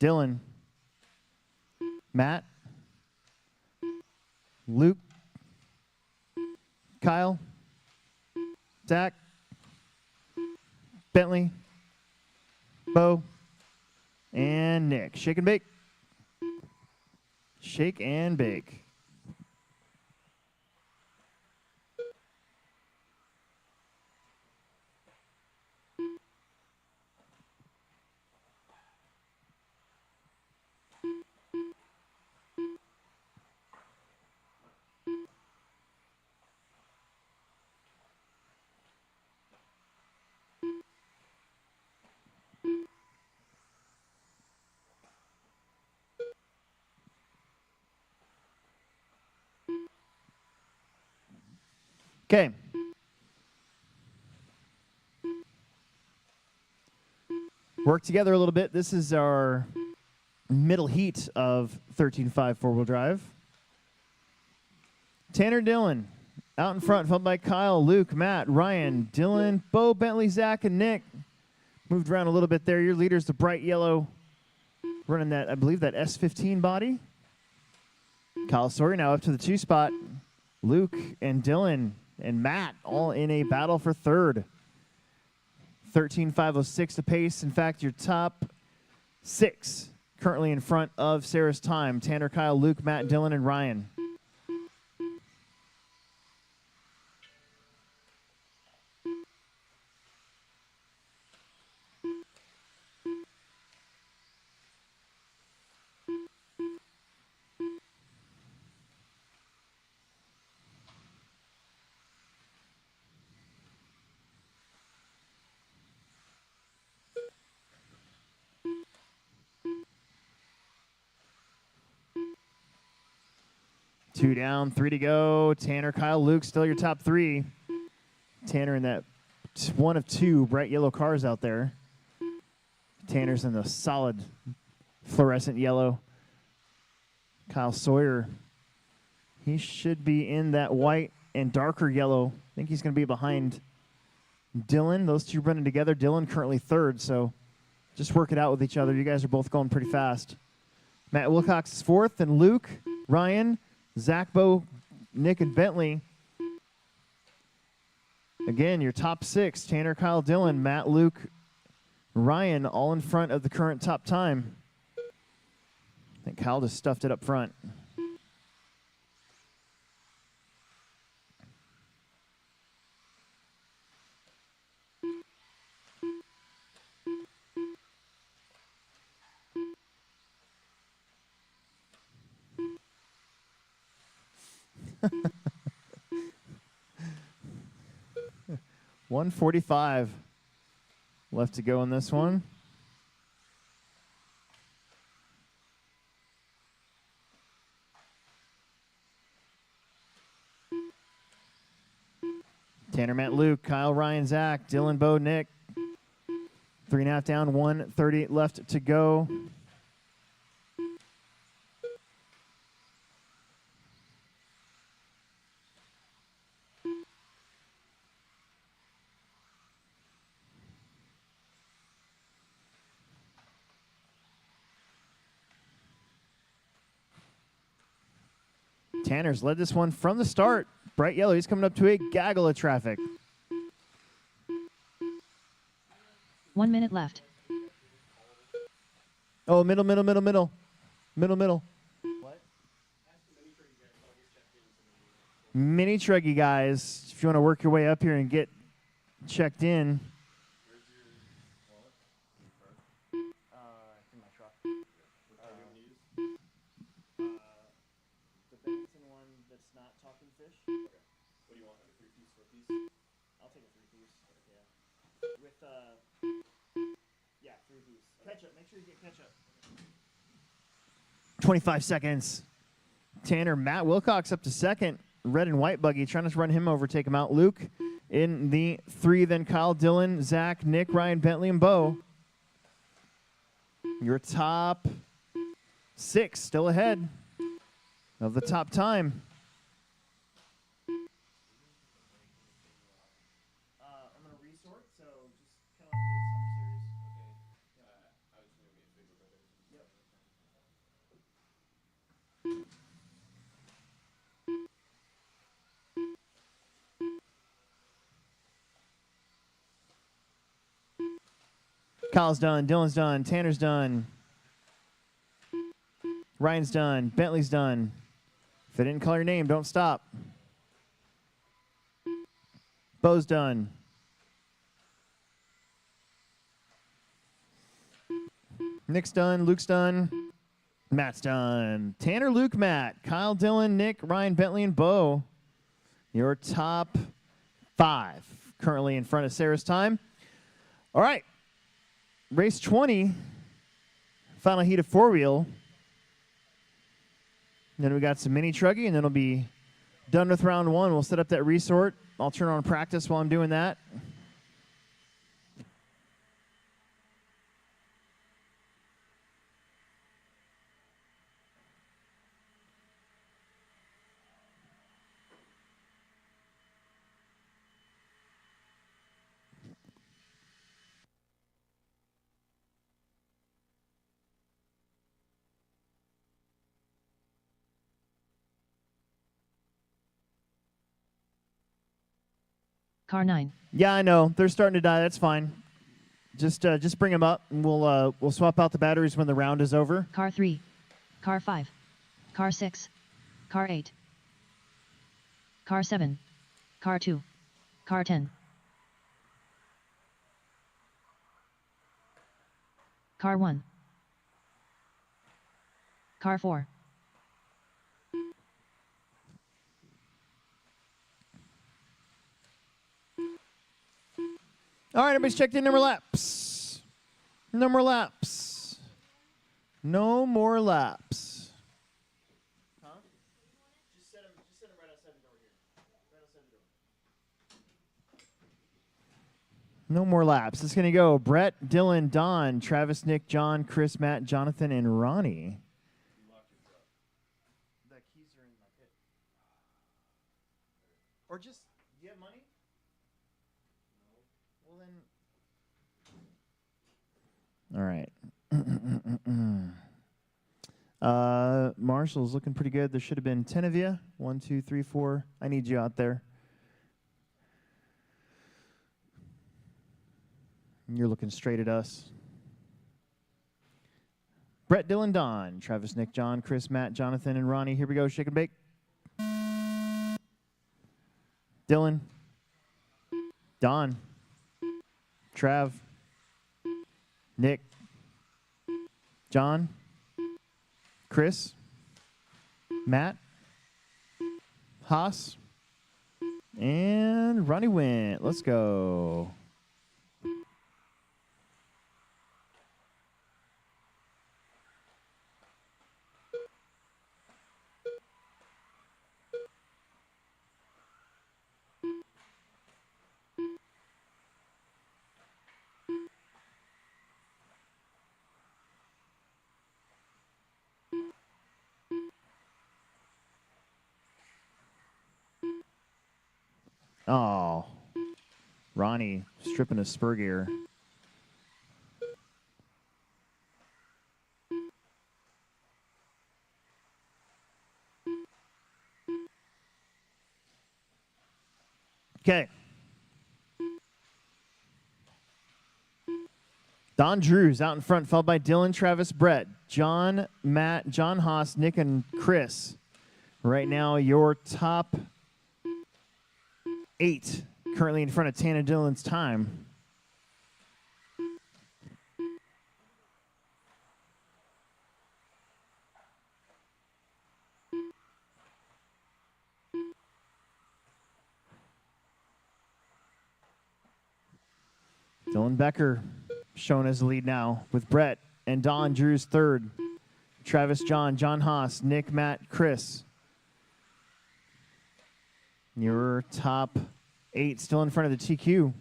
Dylan, Matt, Luke, Kyle, Zach, Bentley, Bo, and Nick. Shake and bake. Shake and bake. Okay. Work together a little bit. This is our middle heat of 13.5 four-wheel drive. Tanner Dillon out in front, followed by Kyle, Luke, Matt, Ryan, Dylan, Bo, Bentley, Zach, and Nick. Moved around a little bit there. Your leader's the bright yellow, running that, I believe, that S15 body. Kyle Sawyer now up to the 2 spot. Luke and Dylan and Matt all in a battle for third. 13.506 apace. In fact, your top 6 currently in front of Sarah's time. Tanner, Kyle, Luke, Matt, Dylan, and Ryan. Two down, 3 to go. Tanner, Kyle, Luke, still your top 3. Tanner in that one of 2 bright yellow cars out there. Tanner's in the solid fluorescent yellow. Kyle Sawyer, he should be in that white and darker yellow. I think he's going to be behind Dylan. Those two running together. Dylan currently 3rd, so just work it out with each other. You guys are both going pretty fast. Matt Wilcox is 4th, and Luke, Ryan, Zach, Bo, Nick, and Bentley. Again, your top 6, Tanner, Kyle, Dylan, Matt, Luke, Ryan, all in front of the current top time. I think Kyle just stuffed it up front. $145 left to go in this one. Tanner, Matt, Luke, Kyle, Ryan, Zach, Dylan, Bo, Nick. 3.5 down, 1:30 left to go. Tanner's led this one from the start. Bright yellow. He's coming up to a gaggle of traffic. 1 minute left. Oh, middle. What? Mini truggy guys, if you want to work your way up here and get checked in. In my truck. The Benson one that's not talking fish. What do you want, like a 3-piece, 4-piece? I'll take a 3-piece. Yeah. With 3-piece. Ketchup. Make sure you get ketchup. 25 seconds. Tanner, Matt Wilcox up to second. Red and white buggy trying to run him over, take him out. Luke in the 3, then Kyle, Dylan, Zach, Nick, Ryan, Bentley, and Bo. Your top 6 still ahead of the top time. I'm going to resort, so just kind of like the summer series. I was going to be a bigger brother. Yep. Kyle's done, Dylan's done, Tanner's done, Ryan's done, Bentley's done. If I didn't call your name, don't stop. Bo's done. Nick's done, Luke's done, Matt's done. Tanner, Luke, Matt, Kyle, Dylan, Nick, Ryan, Bentley, and Bo. Your top 5 currently in front of Sarah's time. All right. Race 20, final heat of 4-wheel. Then we got some mini truggy, and then we'll be done with round 1. We'll set up that resort. I'll turn on practice while I'm doing that. Car 9. Yeah, I know. They're starting to die. That's fine. Just bring them up, and we'll swap out the batteries when the round is over. Car 3. Car 5. Car 6. Car 8. Car 7. Car 2. Car 10. Car 1. Car 4. All right, everybody's checked in. No more laps. No more laps. No more laps. Huh? Just set them right outside the door here. Right outside the door. No more laps. It's going to go Brett, Dylan, Don, Travis, Nick, John, Chris, Matt, Jonathan, and Ronnie. The keys are in my pit. Or just, do you have money? Well, then. All right. Marshall's looking pretty good. There should have been 10 of you. 1, 2, 3, 4. I need you out there. You're looking straight at us. Brett, Dylan, Don, Travis, Nick, John, Chris, Matt, Jonathan, and Ronnie. Here we go. Shake and bake. Dylan. Don. Trav, Nick, John, Chris, Matt, Haas, and Ronnie went. Let's go. Oh, Ronnie stripping his spur gear. Okay. Don Drews out in front, followed by Dylan, Travis, Brett, John, Matt, John Haas, Nick, and Chris. Right now, your top 8 currently in front of Tana Dylan's time. Dylan Becker shown as the lead now with Brett and Don Drews third. Travis, John, John Haas, Nick, Matt, Chris. Your top 8 still in front of the TQ.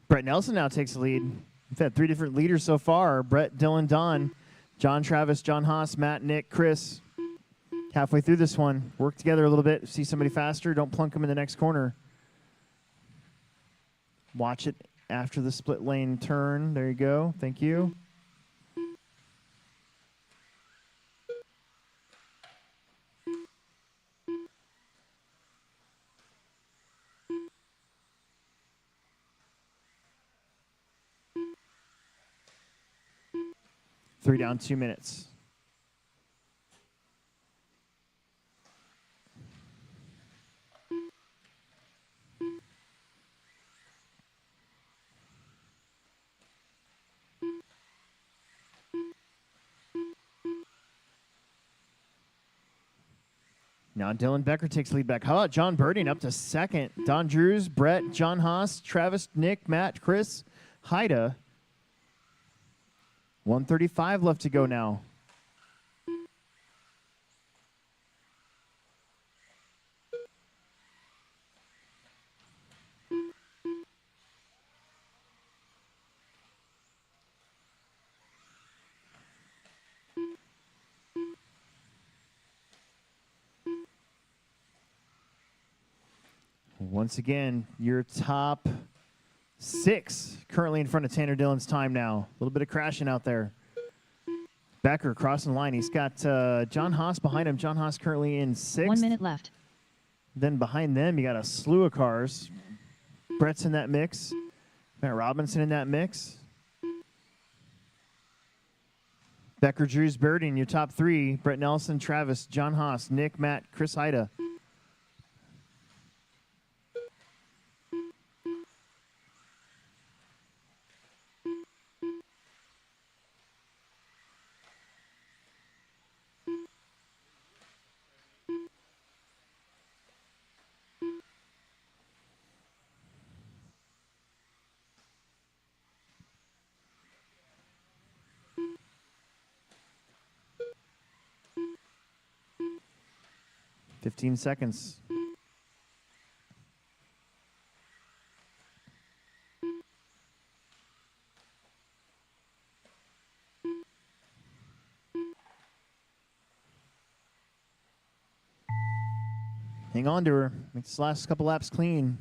Brett Nelson now takes the lead. We've had 3 different leaders so far. Brett, Dylan, Don, John, Travis, John Haas, Matt, Nick, Chris. Halfway through this one. Work together a little bit. See somebody faster, don't plunk them in the next corner. Watch it after the split lane turn. There you go. Thank you. Three down, 2 minutes. Now Dylan Becker takes the lead back. How about John Birding up to second? Don Drews, Brett, John Haas, Travis, Nick, Matt, Chris, Haida. 1:35 left to go now. Once again, your top 6 currently in front of Tanner Dillon's time now. A little bit of crashing out there. Becker crossing the line. He's got John Haas behind him. John Haas currently in 6th. 1 minute left. Then behind them, you got a slew of cars. Brett's in that mix. Matt Robinson in that mix. Becker, Drews, Birding, your top 3. Brett Nelson, Travis, John Haas, Nick, Matt, Chris Haida. Fifteen seconds. Hang on to her. Make this last couple laps clean.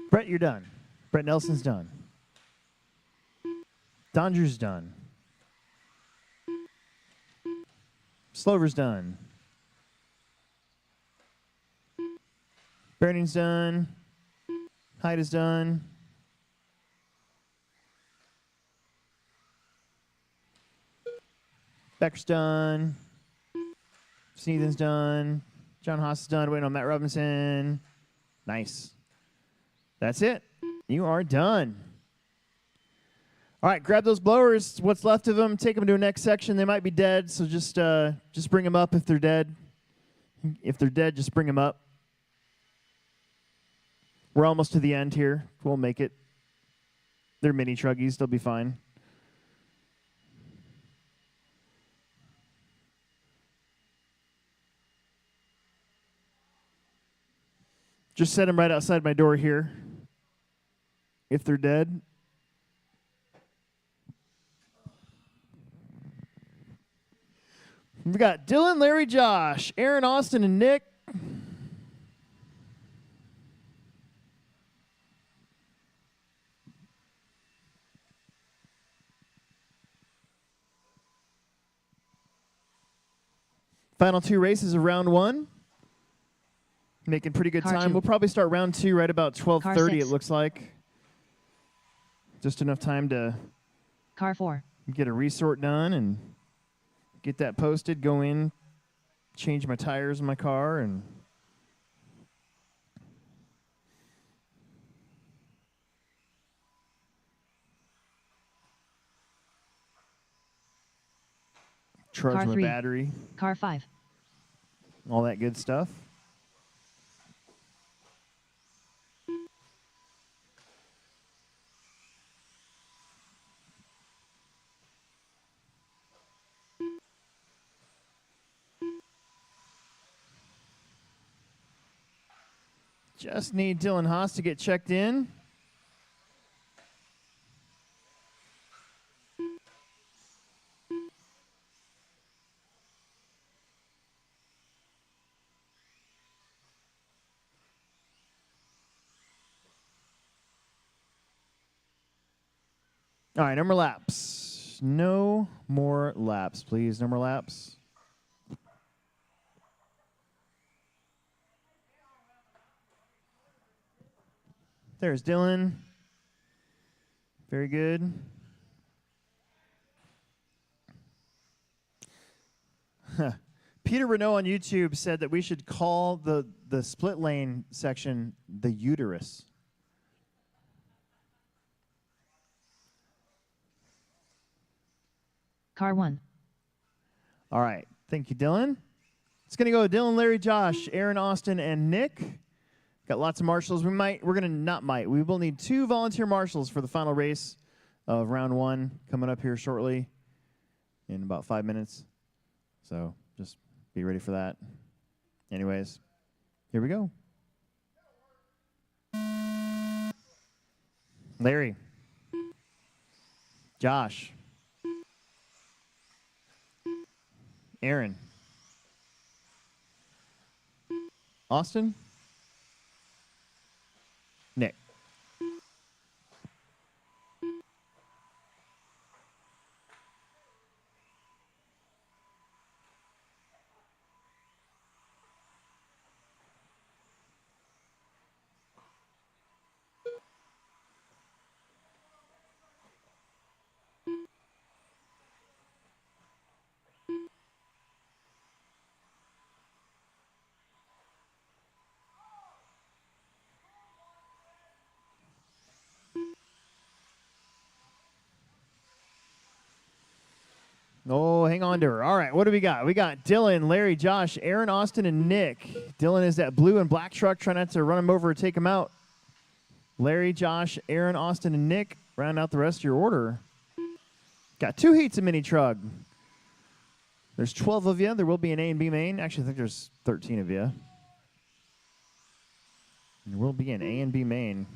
Brett, you're done. Brett Nelson's done. Don Drew's done. Slover's done. Burning's done. Haida's done. Becker's done. Sneathen's done. John Haas is done. Waiting on Matt Robinson. Nice. That's it. You are done. All right, grab those blowers. What's left of them, take them to a next section. They might be dead, so just bring them up if they're dead. If they're dead, just bring them up. We're almost to the end here. We'll make it. They're mini truggies. They'll be fine. Just set them right outside my door here. If they're dead. We've got Dylan, Larry, Josh, Aaron, Austin, and Nick. Final 2 races of round 1. Making pretty good Car time. 2. We'll probably start round 2 right about 12:30, it 6. looks like. Just enough time to Car 4. get a resort done and get that posted, go in, change my tires in my car, and charge Car my 3. battery, Car 5. all that good stuff. Just need Dylan Haas to get checked in. All right, no more laps. No more laps, please. No more laps. There's Dylan. Very good. Peter Renault on YouTube said that we should call the split lane section the uterus. Car 1. All right. Thank you, Dylan. It's going to go Dylan, Larry, Josh, Aaron, Austin, and Nick. Got lots of marshals. We will need 2 volunteer marshals for the final race of round 1 coming up here shortly in about 5 minutes. So just be ready for that. Anyways, here we go. Larry. Josh. Aaron. Austin. Nick. Oh, hang on to her. All right, what do we got? We got Dylan, Larry, Josh, Aaron, Austin, and Nick. Dylan is that blue and black truck. Try not to run him over or take him out. Larry, Josh, Aaron, Austin, and Nick. Round out the rest of your order. Got 2 heats of mini truck. There's 12 of you. There will be an A and B main. Actually, I think there's 13 of you. There will be an A and B main.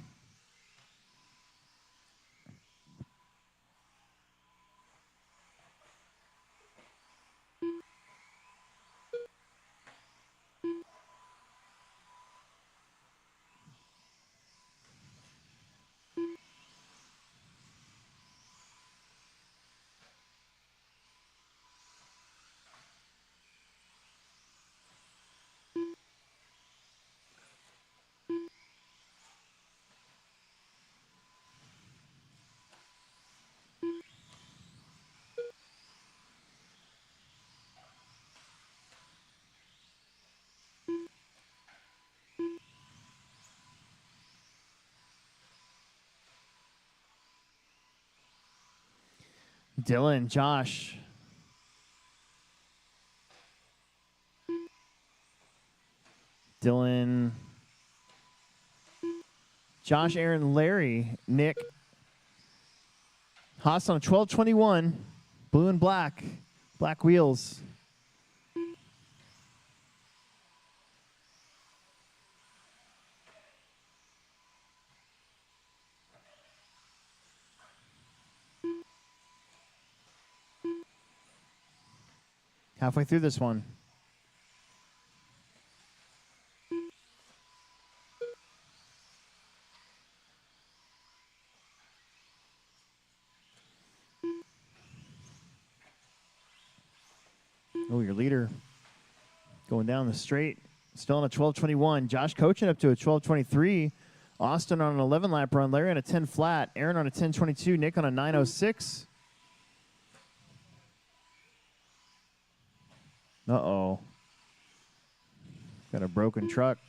Dylan, Josh. Dylan, Josh, Aaron, Larry, Nick. Haas on a 1221. Blue and black. Black wheels. Halfway through this one. Oh, your leader going down the straight. Still on a 12:21. Josh coaching up to a 12:23. Austin on an 11-lap run. Larry on a 10 flat. Aaron on a 10:22. Nick on a 9:06. Uh-oh. Got a broken truck.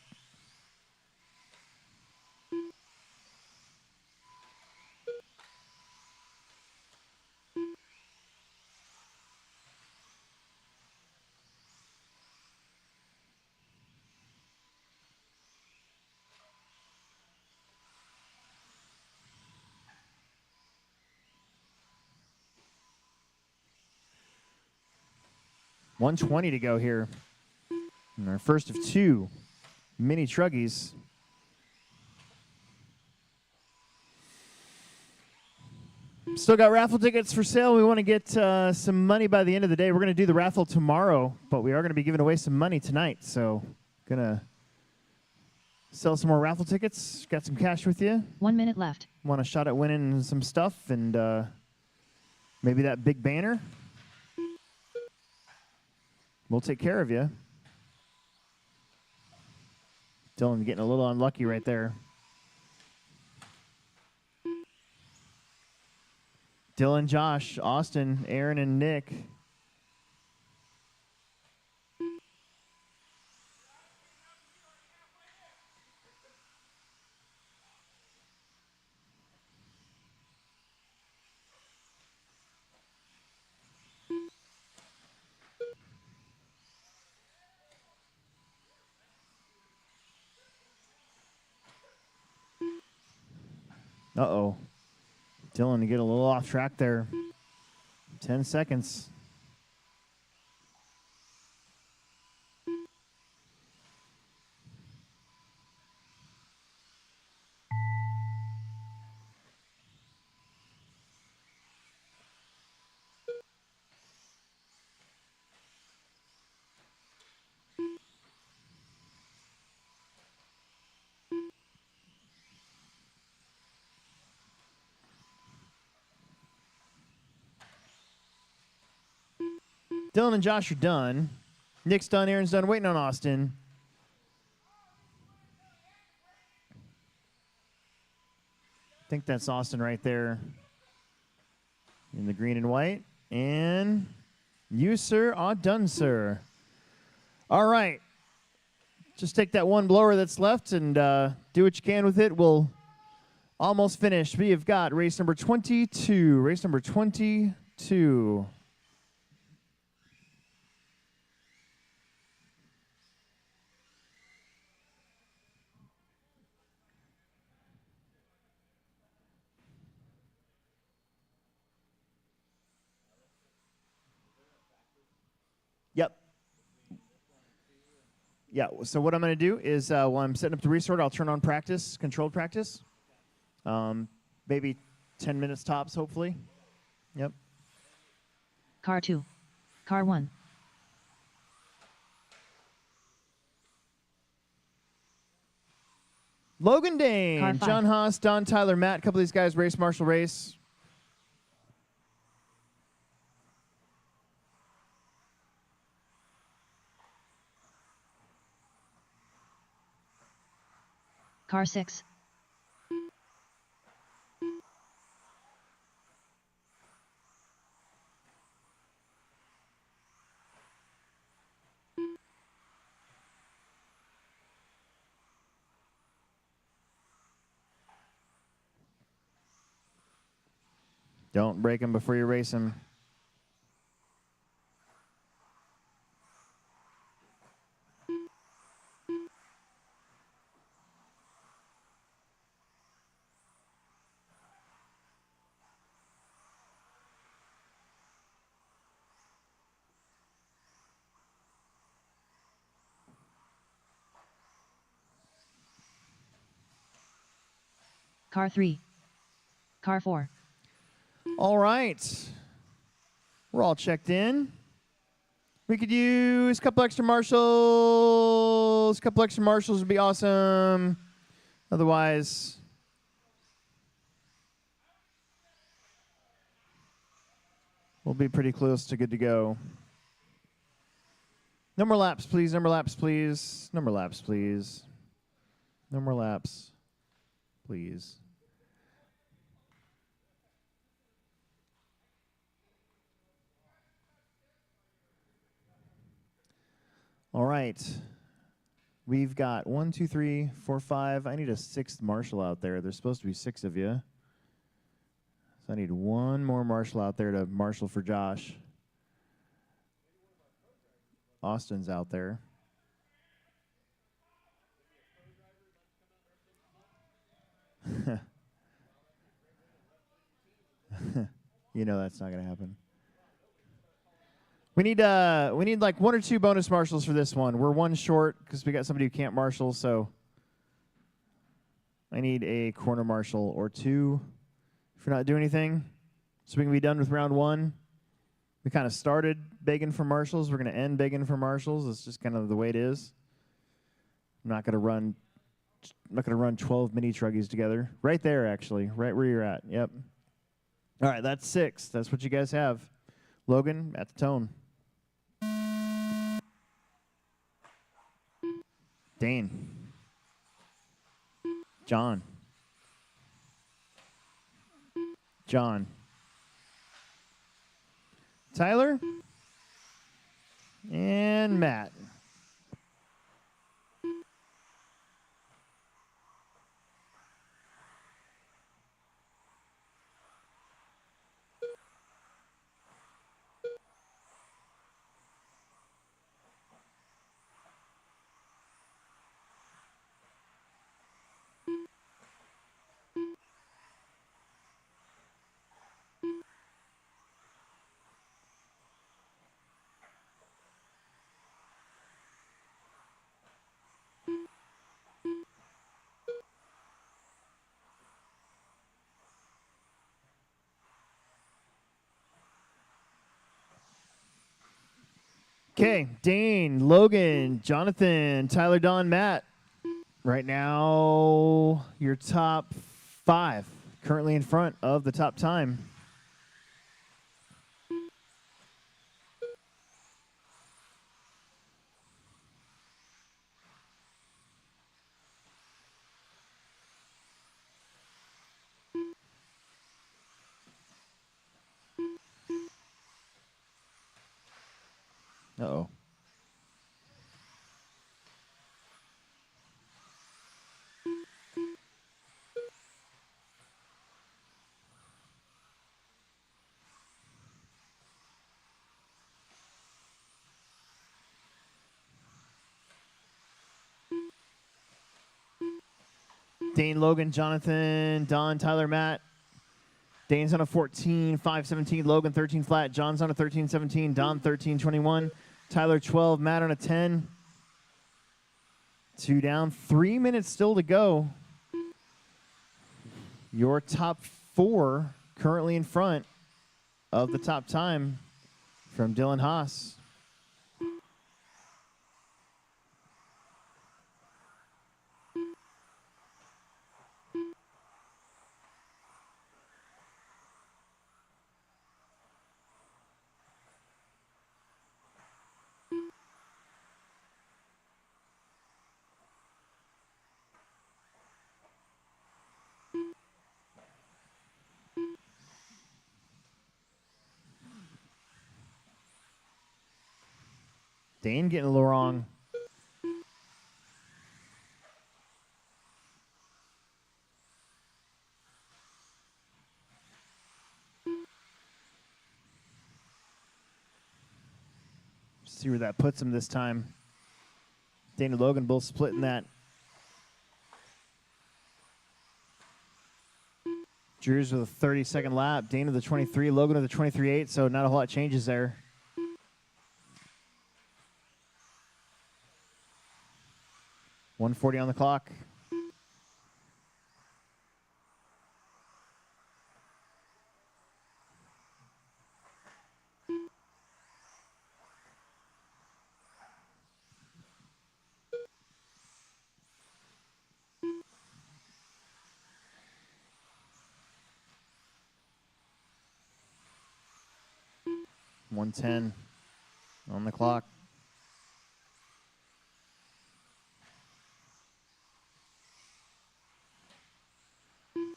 $120 to go here. And our first of two mini truggies. Still got raffle tickets for sale. We want to get some money by the end of the day. We're going to do the raffle tomorrow, but we are going to be giving away some money tonight. So, going to sell some more raffle tickets. Got some cash with you. 1 minute left. Want a shot at winning some stuff and maybe that big banner? We'll take care of you. Dylan getting a little unlucky right there. Dylan, Josh, Austin, Aaron, and Nick. Uh-oh. Dylan to get a little off track there. 10 seconds. Dylan and Josh are done. Nick's done, Aaron's done, waiting on Austin. I think that's Austin right there in the green and white. And you, sir, are done, sir. All right. Just take that one blower that's left and do what you can with it. We'll almost finish. We have got race number 22. Race number 22. Yep. Yeah, so what I'm going to do is while I'm setting up the resort, I'll turn on practice, controlled practice. Maybe 10 minutes tops, hopefully. Yep. Car 2. Car 1. Logan Car Dane, 5. John Haas, Don Tyler, Matt, a couple of these guys race Marshall race. Car 6. Don't break them before you race them. Car 3. Car 4. All right. We're all checked in. We could use a couple extra marshals. A couple extra marshals would be awesome. Otherwise, we'll be pretty close to good to go. No more laps, please. No more laps, please. No more laps, please. No more laps, please. All right. We've got 1, 2, 3, 4, 5. I need a 6th marshal out there. There's supposed to be 6 of you. So I need one more marshal out there to marshal for Josh. Austin's out there. You know that's not going to happen. We need like 1 or 2 bonus marshals for this one. We're 1 short because we got somebody who can't marshal, so I need a corner marshal or 2 if we're not doing anything, so we can be done with round 1. We kind of started begging for marshals. We're going to end begging for marshals. It's just kind of the way it is. I'm not going to run 12 mini truggies together. Right there, actually, right where you're at. Yep. All right, that's 6. That's what you guys have. Logan, at the tone. Dane. John. John. Tyler. And Matt. Okay, Dane, Logan, Jonathan, Tyler, Don, Matt. Right now, your top 5 currently in front of the top time. Uh-oh. Dane, Logan, Jonathan, Don, Tyler, Matt. Dane's on a 14, 5-17. Logan 13 flat. John's on a 13-17. Don 13-21. Tyler 12. Matt on a 10. 2 down. 3 minutes still to go. Your top 4 currently in front of the top time from Dylan Haas. Dane getting a little wrong. See where that puts him this time. Dane and Logan both splitting that. Drew's with a 30-second lap. Dane with the 23. Logan with the 23.8, so not a whole lot changes there. $140 on the clock. 1:10 on the clock.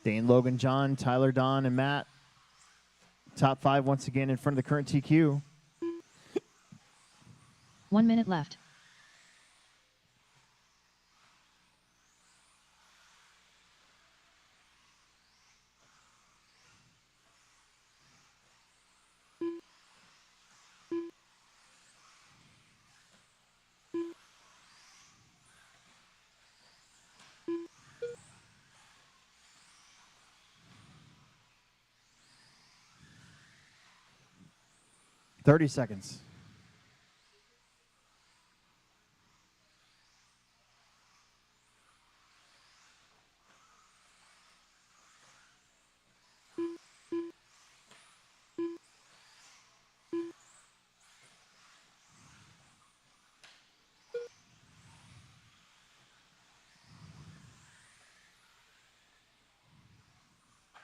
Dane, Logan, John, Tyler, Don, and Matt. Top 5 once again in front of the current TQ. 1 minute left. Thirty seconds.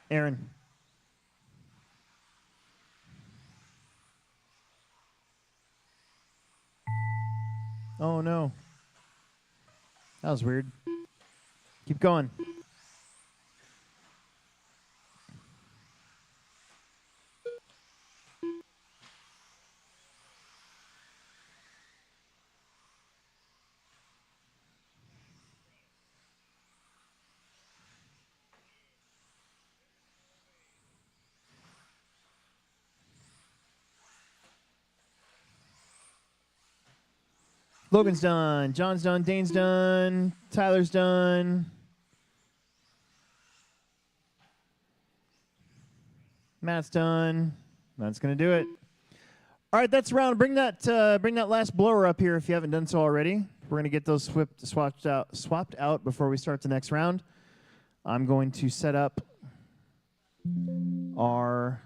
Aaron. Oh no. That was weird. Keep going. Logan's done. John's done. Dane's done. Tyler's done. Matt's done. That's gonna do it. All right, that's round. Bring that last blower up here if you haven't done so already. We're gonna get those swapped out before we start the next round. I'm going to set up our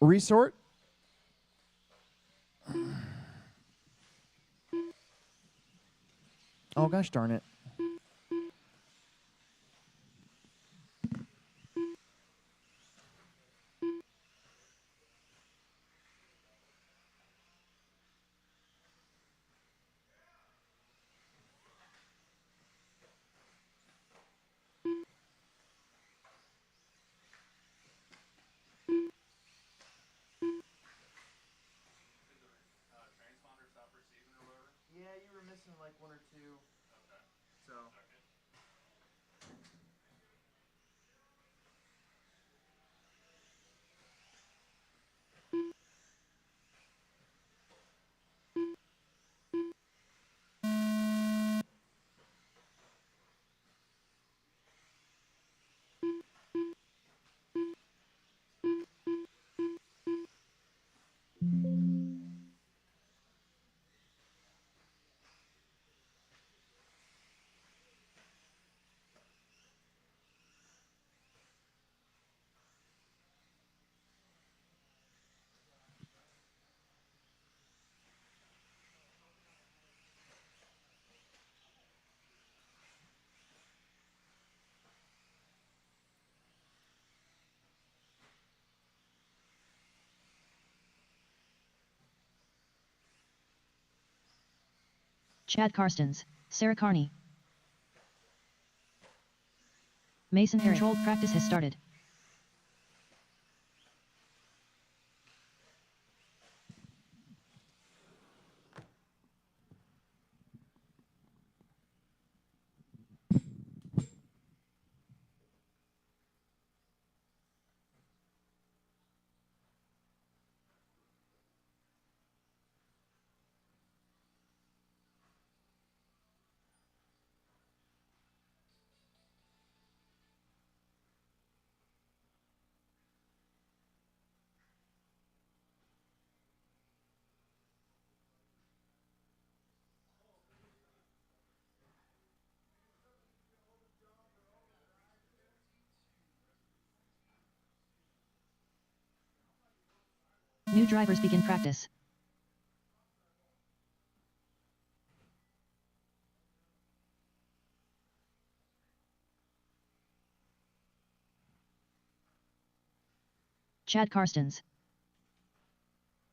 resort. Oh gosh darn it. Yeah, you were missing like one or two. Okay. So. Chad Karstens, Sarah Carney. Mason Harris. Controlled practice has started. New drivers begin practice. Chad Karstens.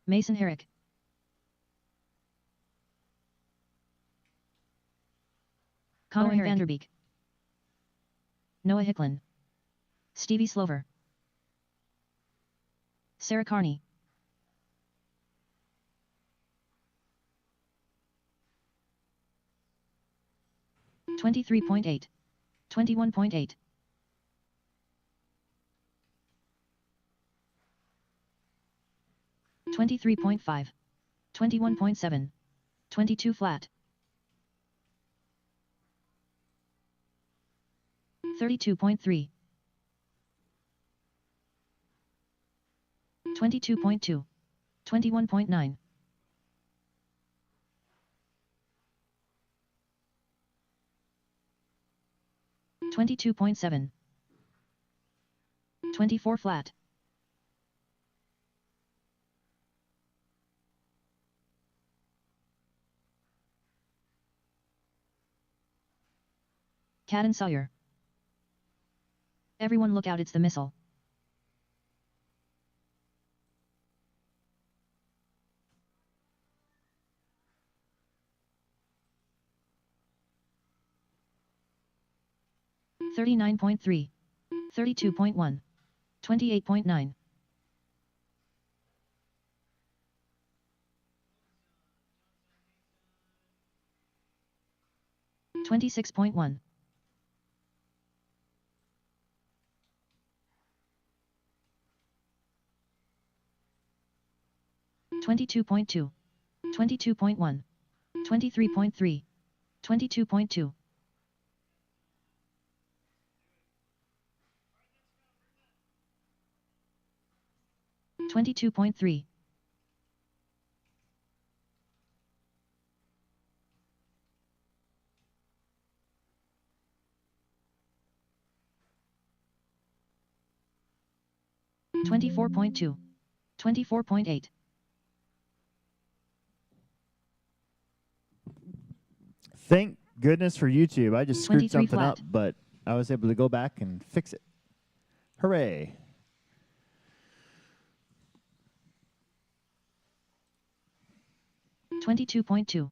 Mason Herrick. Connor Vanderbeek. Noah Hicklin. Stevie Slover. Sarah Carney. $23.8. 21.8. $23.5. 21.7. 22 flat. 32.3. 22.2. 21.9. 22.7. 24 flat. Cadden Sawyer. Everyone look out, it's the missile. $39.3. 32.1. 28.9. $26.1. 22.2. 22.1. 23.3. 22.2. 22.3. 24.2. 24.8. Thank goodness for YouTube. I just screwed 23 something flat. up, but I was able to go back and fix it. Hooray. $22.2.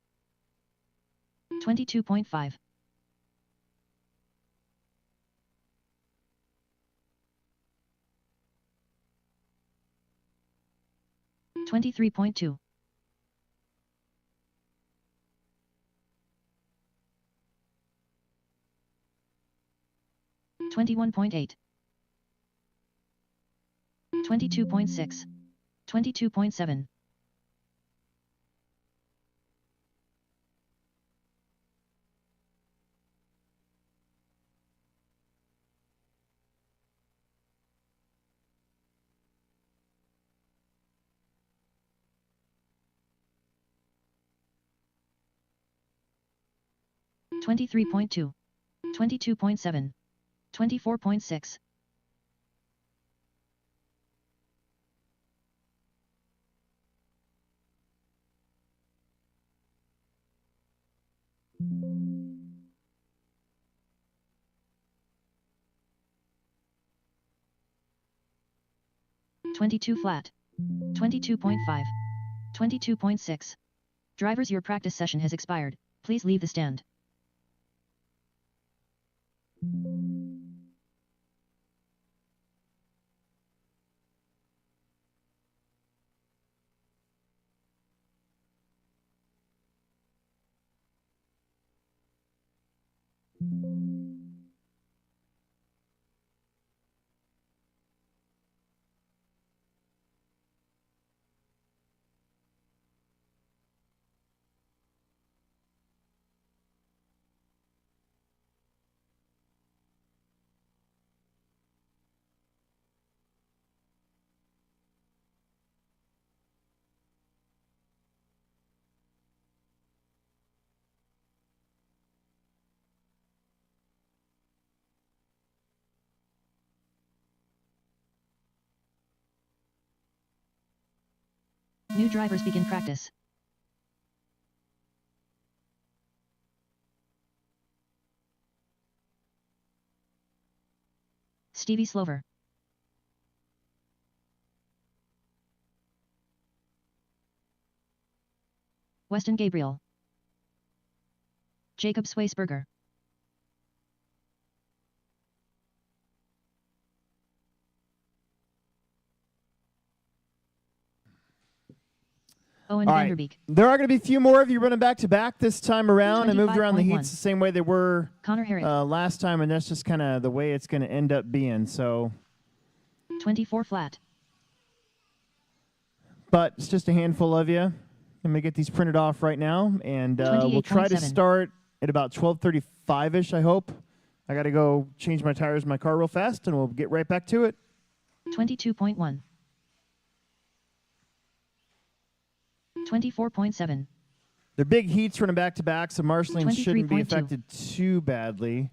22.5. 23.2. 21.8. 22.6. 22.7. 23.2. 22.7. 24.6. 22 flat. 22.5. 22.6. Drivers, your practice session has expired. Please leave the stand. New drivers begin practice. Stevie Slover. Weston Gabriel. Jacob Swaysberger. Owen All right. Vanderbeek. There are going to be a few more of you running back to back this time around. I moved around the 25.1. heats the same way they were Connor Herrick. last time, and that's just kind of the way it's going to end up being. So, 24 flat. but it's just a handful of you. I'm going to get these printed off right now, and we'll try to 28.7. start at about 12:35ish. I hope. I got to go change my tires in my car real fast, and we'll get right back to it. 22.1. 24.7. They're big heats running back to back, so marshalling shouldn't be 23.2. affected too badly.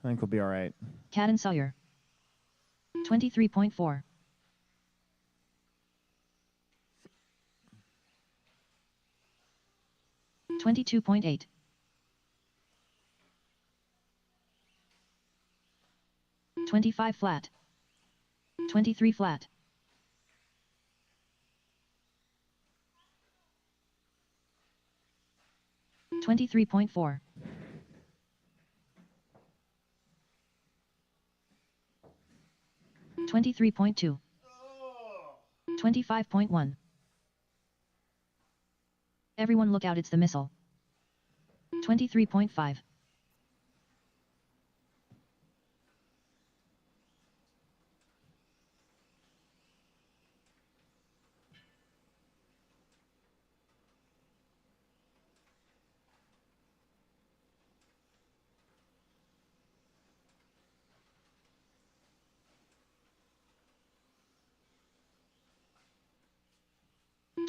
I think we'll be all right. Cadden Sawyer. 23.4. 22.8. 25 flat. 23 flat. 23.4. 23.2. 25.1. Everyone look out, it's the missile. 23.5.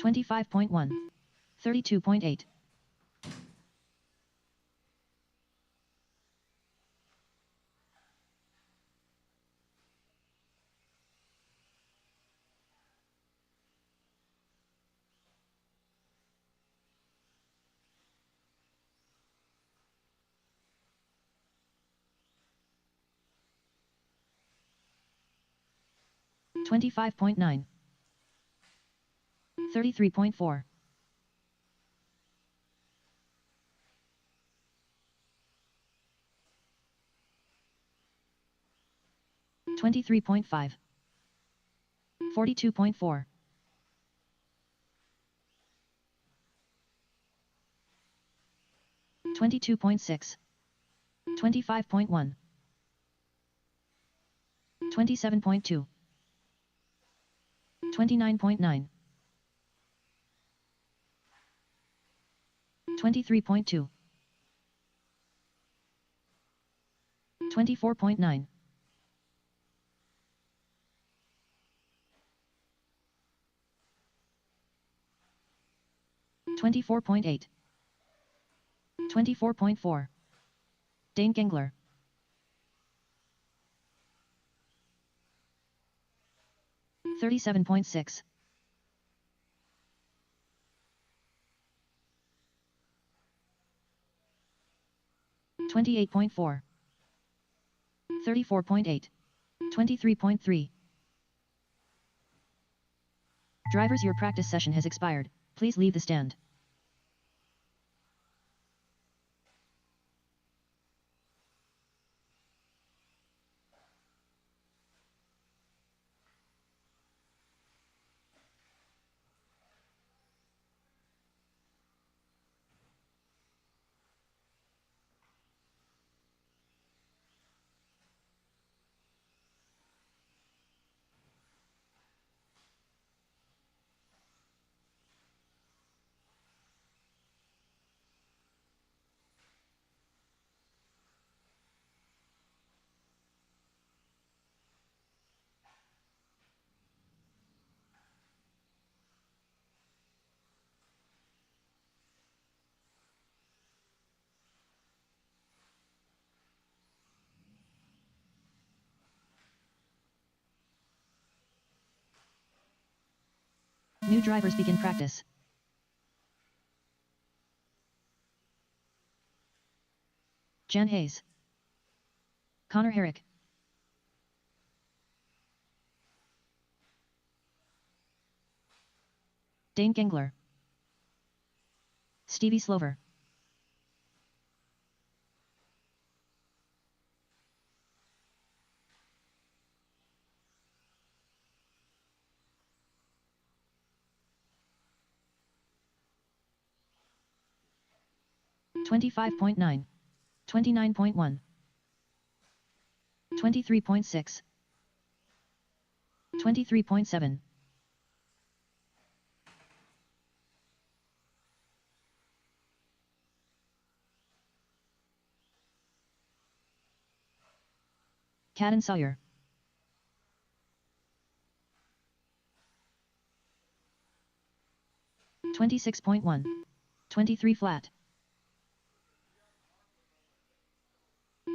25.1. 32.8. 25.9. 33.4. 23.5. 42.4. 22.6. 25.1. 27.2. 29.9. 23.2. 24.9. 24.8. 24.4. Dane Gengler. 37.6. 28.4. 34.8. 23.3. Drivers, your practice session has expired. Please leave the stand. New drivers begin practice. Jan Hayes. Connor Herrick. Dane Gengler. Stevie Slover. $25.9. 29.1. 23.6. 23.7. Cadden Sawyer. 26.1. 23 flat.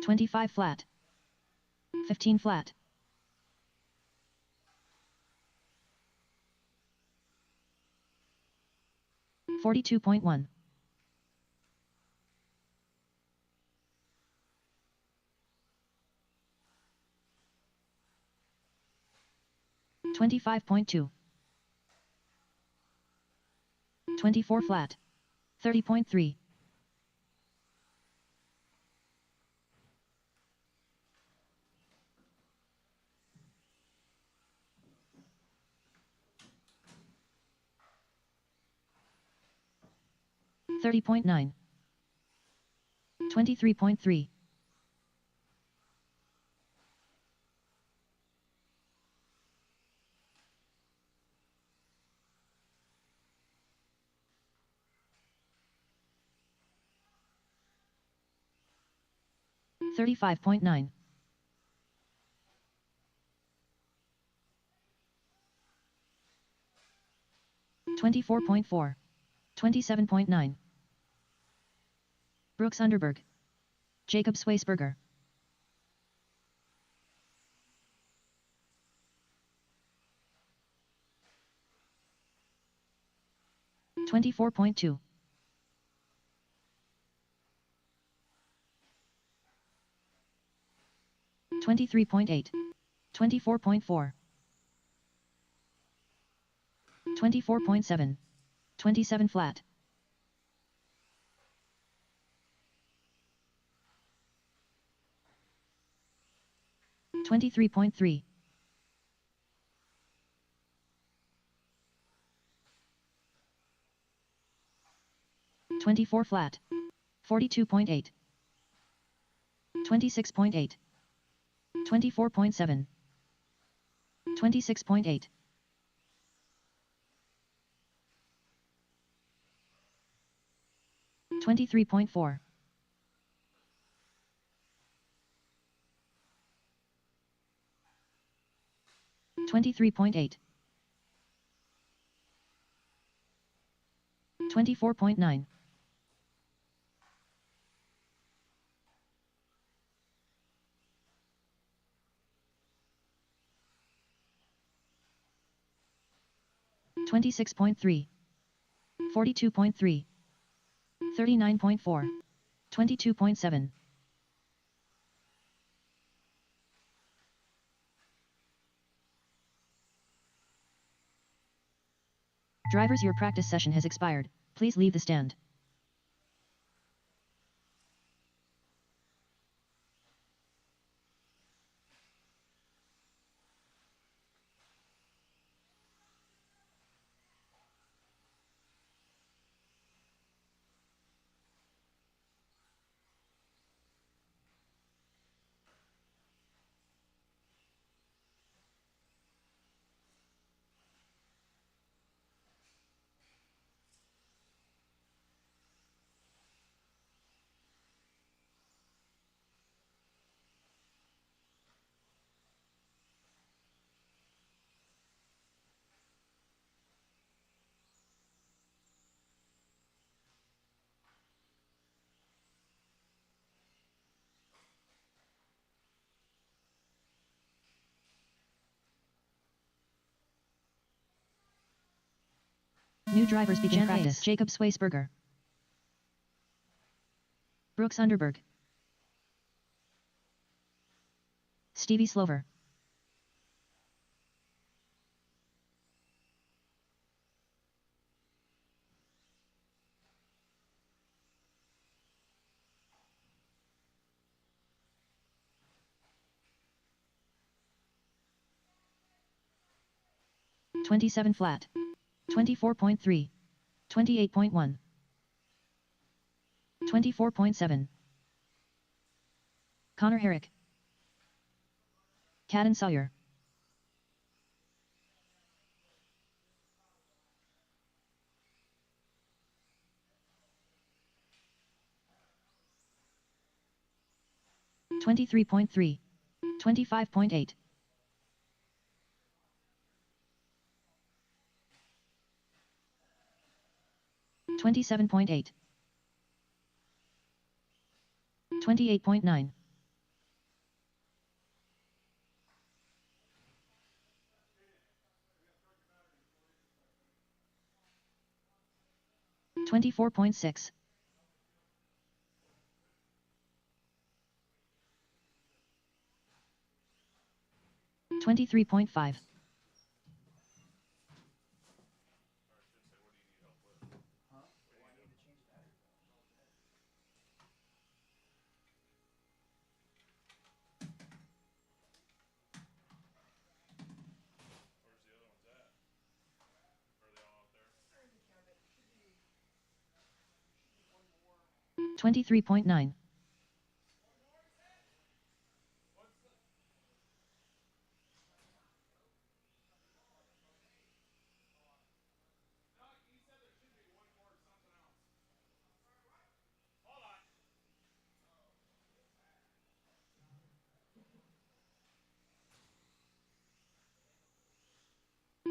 25 flat. 15 flat. 42.1. 25.2. 24 flat. 30.3. 30.9. 23.3. 35.9. 24.4. 27.9. Brooks Underberg. Jacob Swaysberger. 24.2. 23.8. 24.4. 24.7. 27 flat. 23.3. 24 flat. 42.8. 26.8. 24.7. 26.8. 23.4. 23.8. 24.9. 26.3. 42.3. 39.4. 22.7. Drivers, your practice session has expired. Please leave the stand. New drivers begin practice. Jacob Swaysberger. Brooks Underberg. Stevie Slover. 27 flat. 24.3. 28.1. 24.7. Connor Herrick. Cadden Sawyer. Twenty-three point three. 25.8. 27.8. 28.9. 24.6. 23.5. 23.9.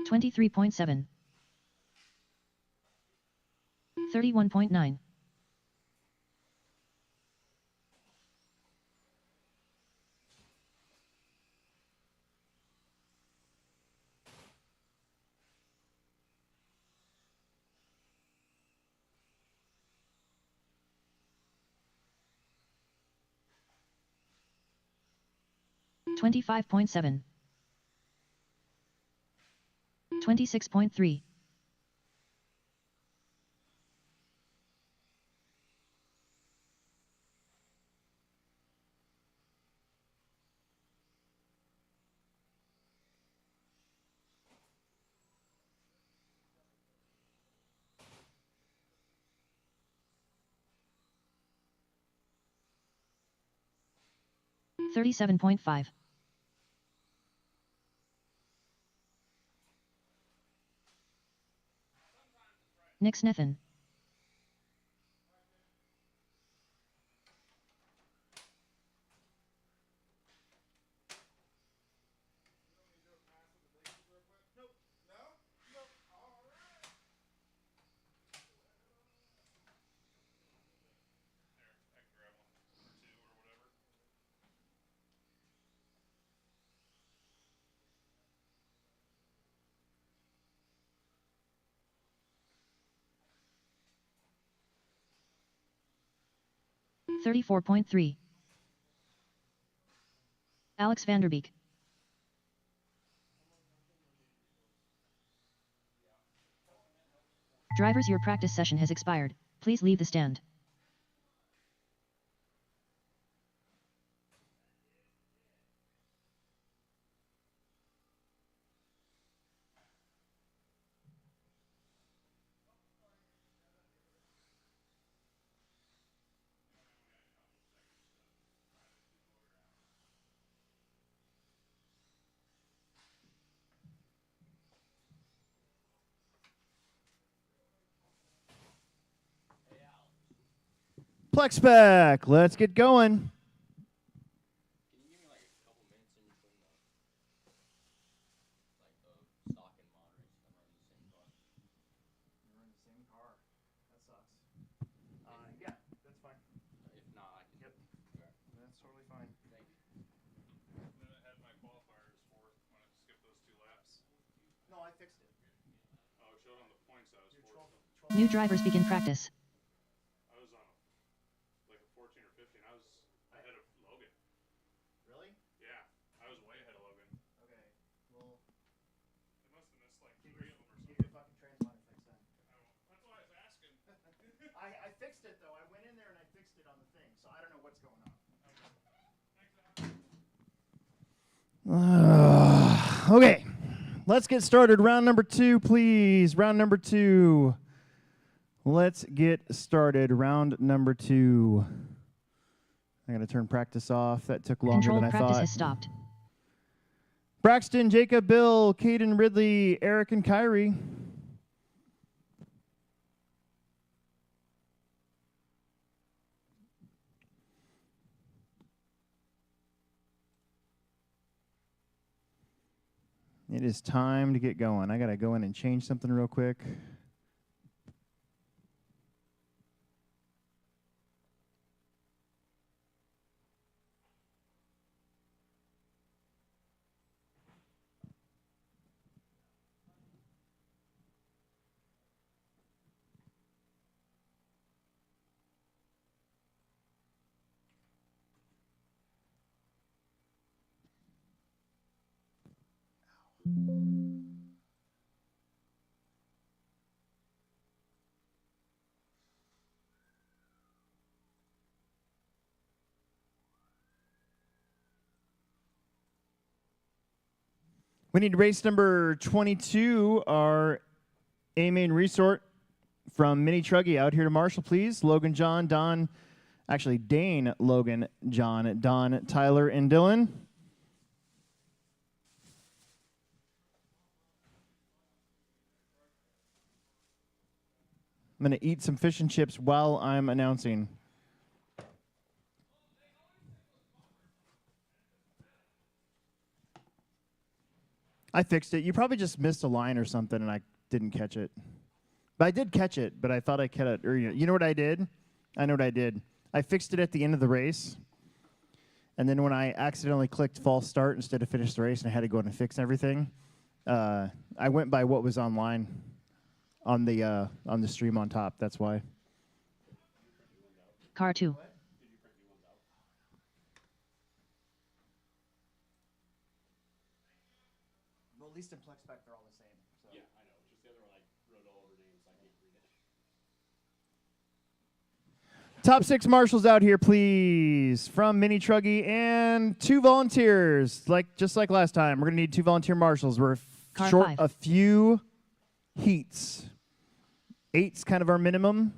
23.7. 31.9. 25.7. 26.3. 37.5. Nick Snethen. I can grab one or two or whatever. 34.3. Alex Vanderbeek. Drivers, your practice session has expired. Please leave the stand. Plex spec. Let's get going. Can you give me like a couple minutes in between the stock and mod race? I'm running the same car. You're in the same car. That sucks. Yeah, that's fine. If not, I can. Yep. Okay. That's totally fine. Thank you. And then I had my qualifiers fourth when I skipped those 2 laps. No, I fixed it. Oh, it showed on the points I was Your fourth. New drivers begin practice. I was on like a 14 or 15. I was ahead of Logan. Really? Yeah, I was way ahead of Logan. Okay. Well, They must have missed like get 3 your, of them or get something. your fucking transponder fixed then. That's why I was asking. I fixed it though. I went in there and I fixed it on the thing, so I don't know what's going on. Thanks, Al. Okay. let's get started. Round number 2, please. Round number 2. Let's get started. Round number 2. I got to turn practice off. That took longer Controlled than I practice thought. has stopped. Braxton, Jacob, Bill, Caden, Ridley, Eric, and Kyrie. It is time to get going. I got to go in and change something real quick. We need race number 22, our A-Main Resort from Mini Truggy out here to Marshall, please. Logan, John, Don, actually Dane, Logan, John, Don, Tyler, and Dylan. I'm going to eat some fish and chips while I'm announcing. I fixed it. You probably just missed a line or something, and I didn't catch it. But I did catch it, but I thought I caught it. Or, you know what I did? I know what I did. I fixed it at the end of the race, and then when I accidentally clicked false start instead of finish the race, and I had to go in and fix everything, I went by what was online on the stream on top. That's why. Car 2. Well, at least in Plex Spec, they're all the same. So. Yeah, I know. It's just the other one I wrote all over names, so I can't read it. Top 6 marshals out here, please, from Mini Truggy, and 2 volunteers. Just like last time, we're gonna need 2 volunteer marshals. We're Car short 5. a few heats. 8's kind of our minimum.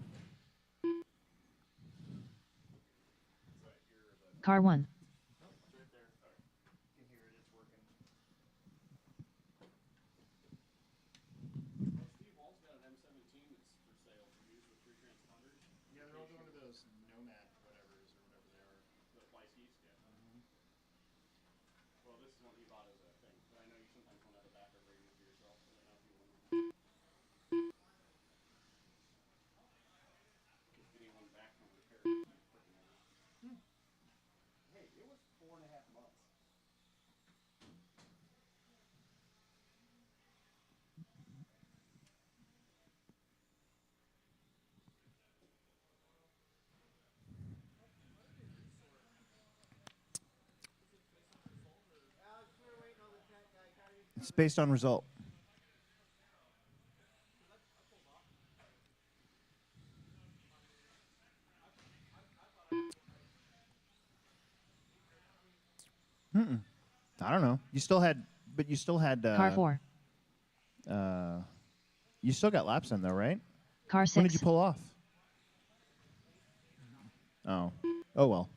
Car 1. Steve Wall's got an M17 that's for sale for use with 3 transponders. Yeah, they're all going to those Nomad whatevers or whatever they are. The YCs, yeah. Well, this is one he bought as a thing, but I know you sometimes want to have a backup radio for yourself, so I don't know if you want to. Getting one back from repair is pretty freaking nice. Hey, it was 4.5 months. It's based on result. I don't know. You still had. Car 4. You still got laps in though, right? Car 6. When did you pull off? Oh. Oh well.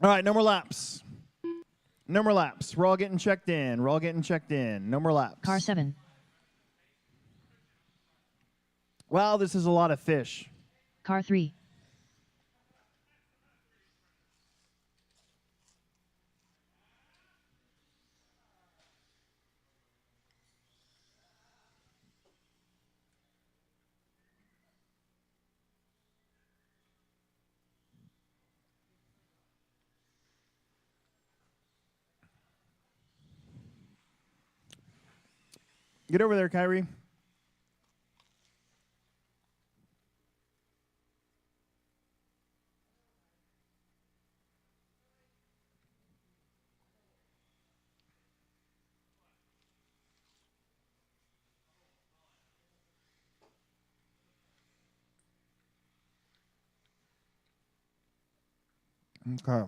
All right, no more laps. No more laps. We're all getting checked in. We're all getting checked in. No more laps. Car 7. Wow, this is a lot of fish. Car 3. Get over there, Kyrie. Okay.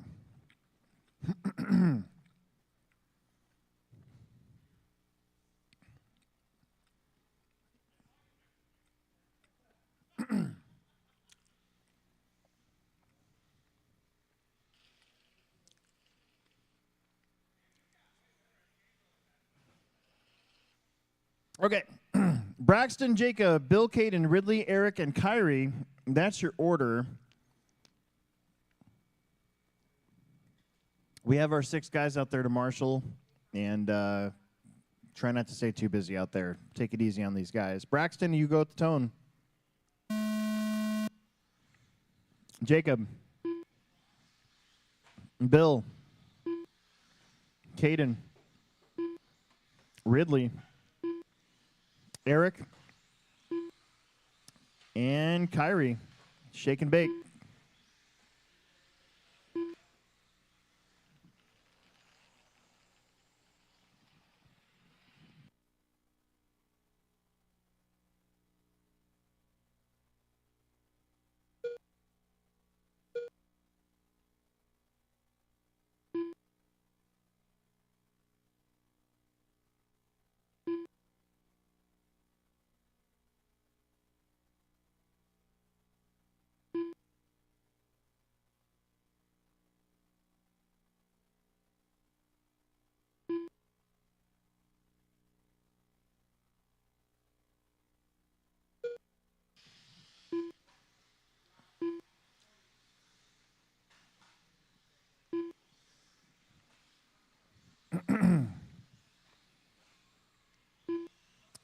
Okay. Braxton, Jacob, Bill, Caden, Ridley, Eric, and Kyrie. That's your order. We have our 6 guys out there to marshal, and try not to stay too busy out there. Take it easy on these guys. Braxton, you go at the tone. Jacob. Bill. Caden. Ridley. Eric. And Kyrie. Shake and bake.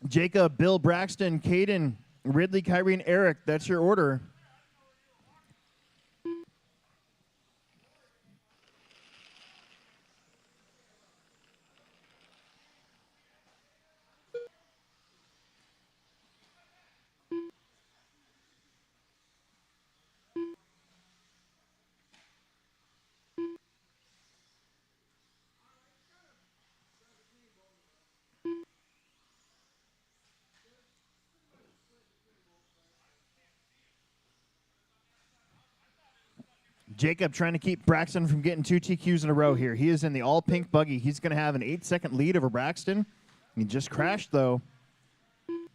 Jacob, Bill, Braxton, Caden, Ridley, Kyrie, and Eric. That's your order. Jacob trying to keep Braxton from getting 2 TQs in a row here. He is in the all-pink buggy. He's going to have an 8-second lead over Braxton. He just crashed, though. And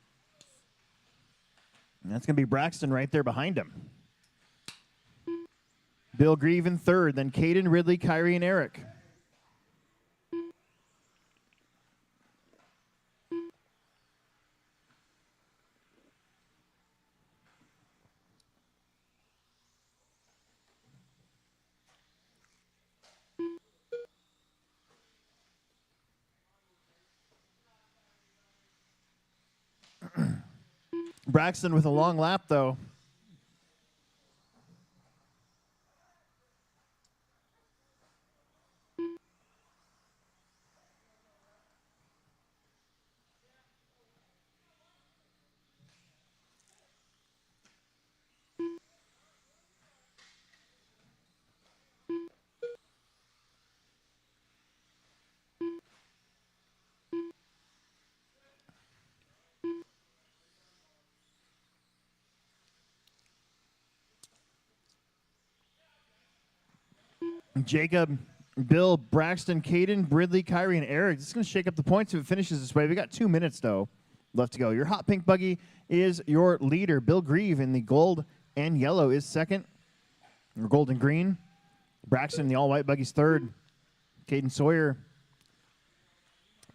that's going to be Braxton right there behind him. Bill Grieve in third, then Caden, Ridley, Kyrie, and Eric. Braxton with a long lap, though. Jacob, Bill, Braxton, Caden, Ridley, Kyrie, and Eric. This is going to shake up the points if it finishes this way. We got 2 minutes, though, left to go. Your hot pink buggy is your leader. Bill Grieve in the gold and yellow is second. Or gold and green. Braxton in the all-white buggy's third. Caden Sawyer,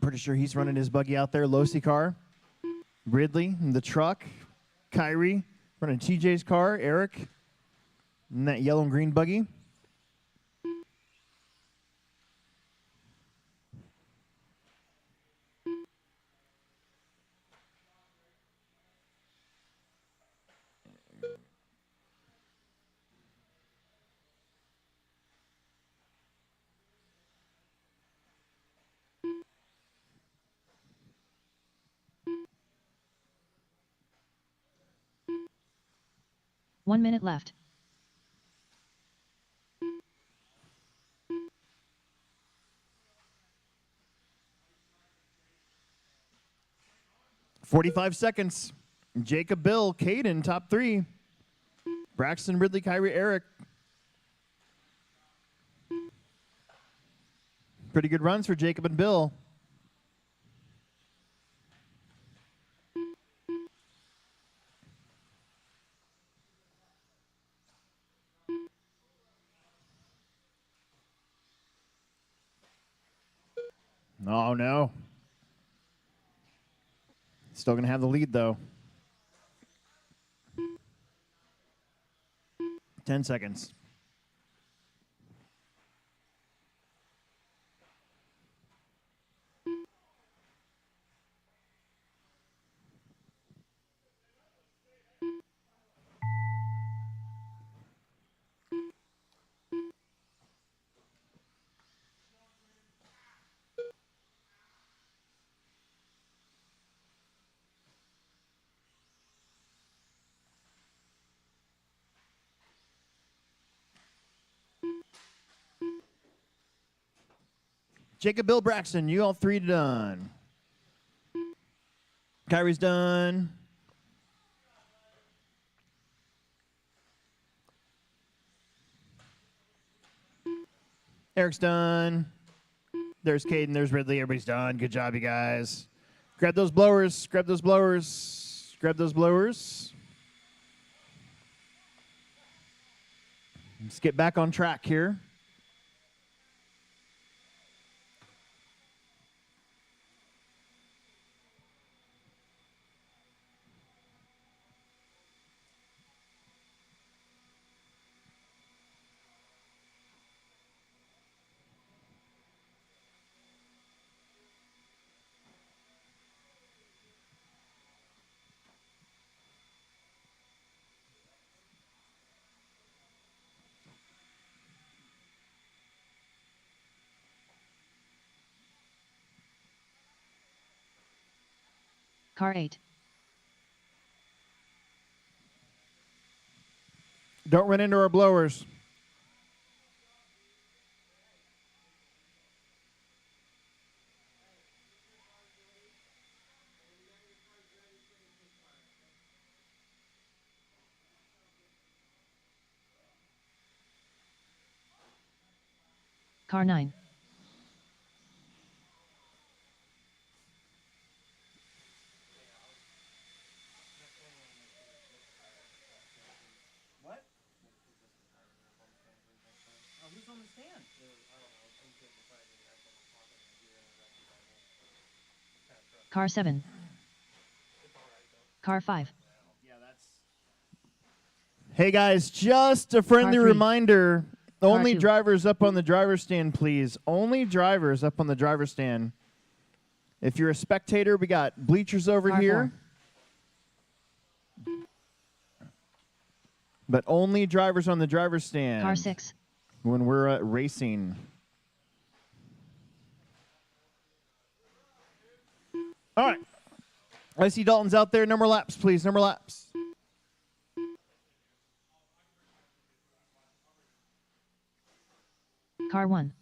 pretty sure he's running his buggy out there. Losi car. Ridley in the truck. Kyrie running TJ's car. Eric in that yellow and green buggy. One minute left. .45 seconds. Jacob, Bill, Caden, top 3. Braxton, Ridley, Kyrie, Eric. Pretty good runs for Jacob and Bill. Oh, no. Still going to have the lead, though. 10 seconds. Jacob, Bill, Braxton, you all three done. Kyrie's done. Eric's done. There's Caden. There's Ridley. Everybody's done. Good job, you guys. Grab those blowers. Grab those blowers. Grab those blowers. Let's get back on track here. Car 8. Don't run into our blowers. Car 9. What? Oh, who's on the stand? Car 7. Car 5. Yeah, that's. Hey guys, just a friendly Car 3. reminder. Car Only 2. drivers up on the driver's stand, please. Only drivers up on the driver's stand. If you're a spectator, we got bleachers over Car here. 4. But only drivers on the driver's stand. Car 6. When we're racing. All right. I see Dalton's out there. Number laps, please. Number laps. Car 1.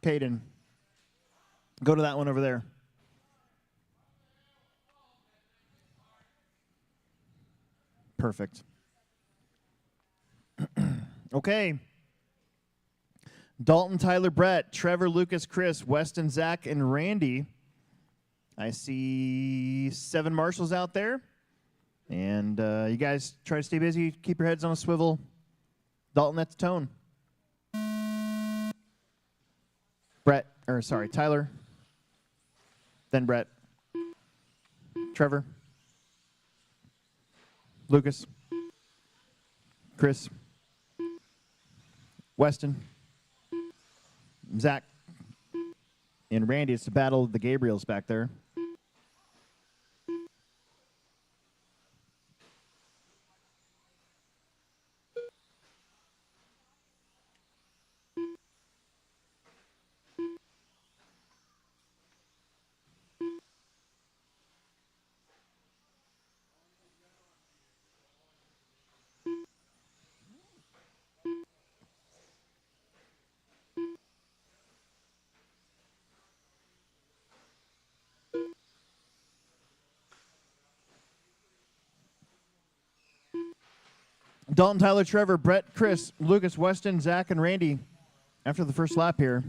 Caden. Go to that one over there. Perfect. Okay. Dalton, Tyler, Brett, Trevor, Lucas, Chris, Weston, Zach, and Randy. I see 7 marshals out there. And you guys try to stay busy. Keep your heads on a swivel. Dalton, that's the tone. Tyler. Then Brett. Trevor. Lucas. Chris. Weston. Zach. And Randy. It's the battle of the Gabriels back there. Dalton, Tyler, Trevor, Brett, Chris, Lucas, Weston, Zach, and Randy after the first lap here.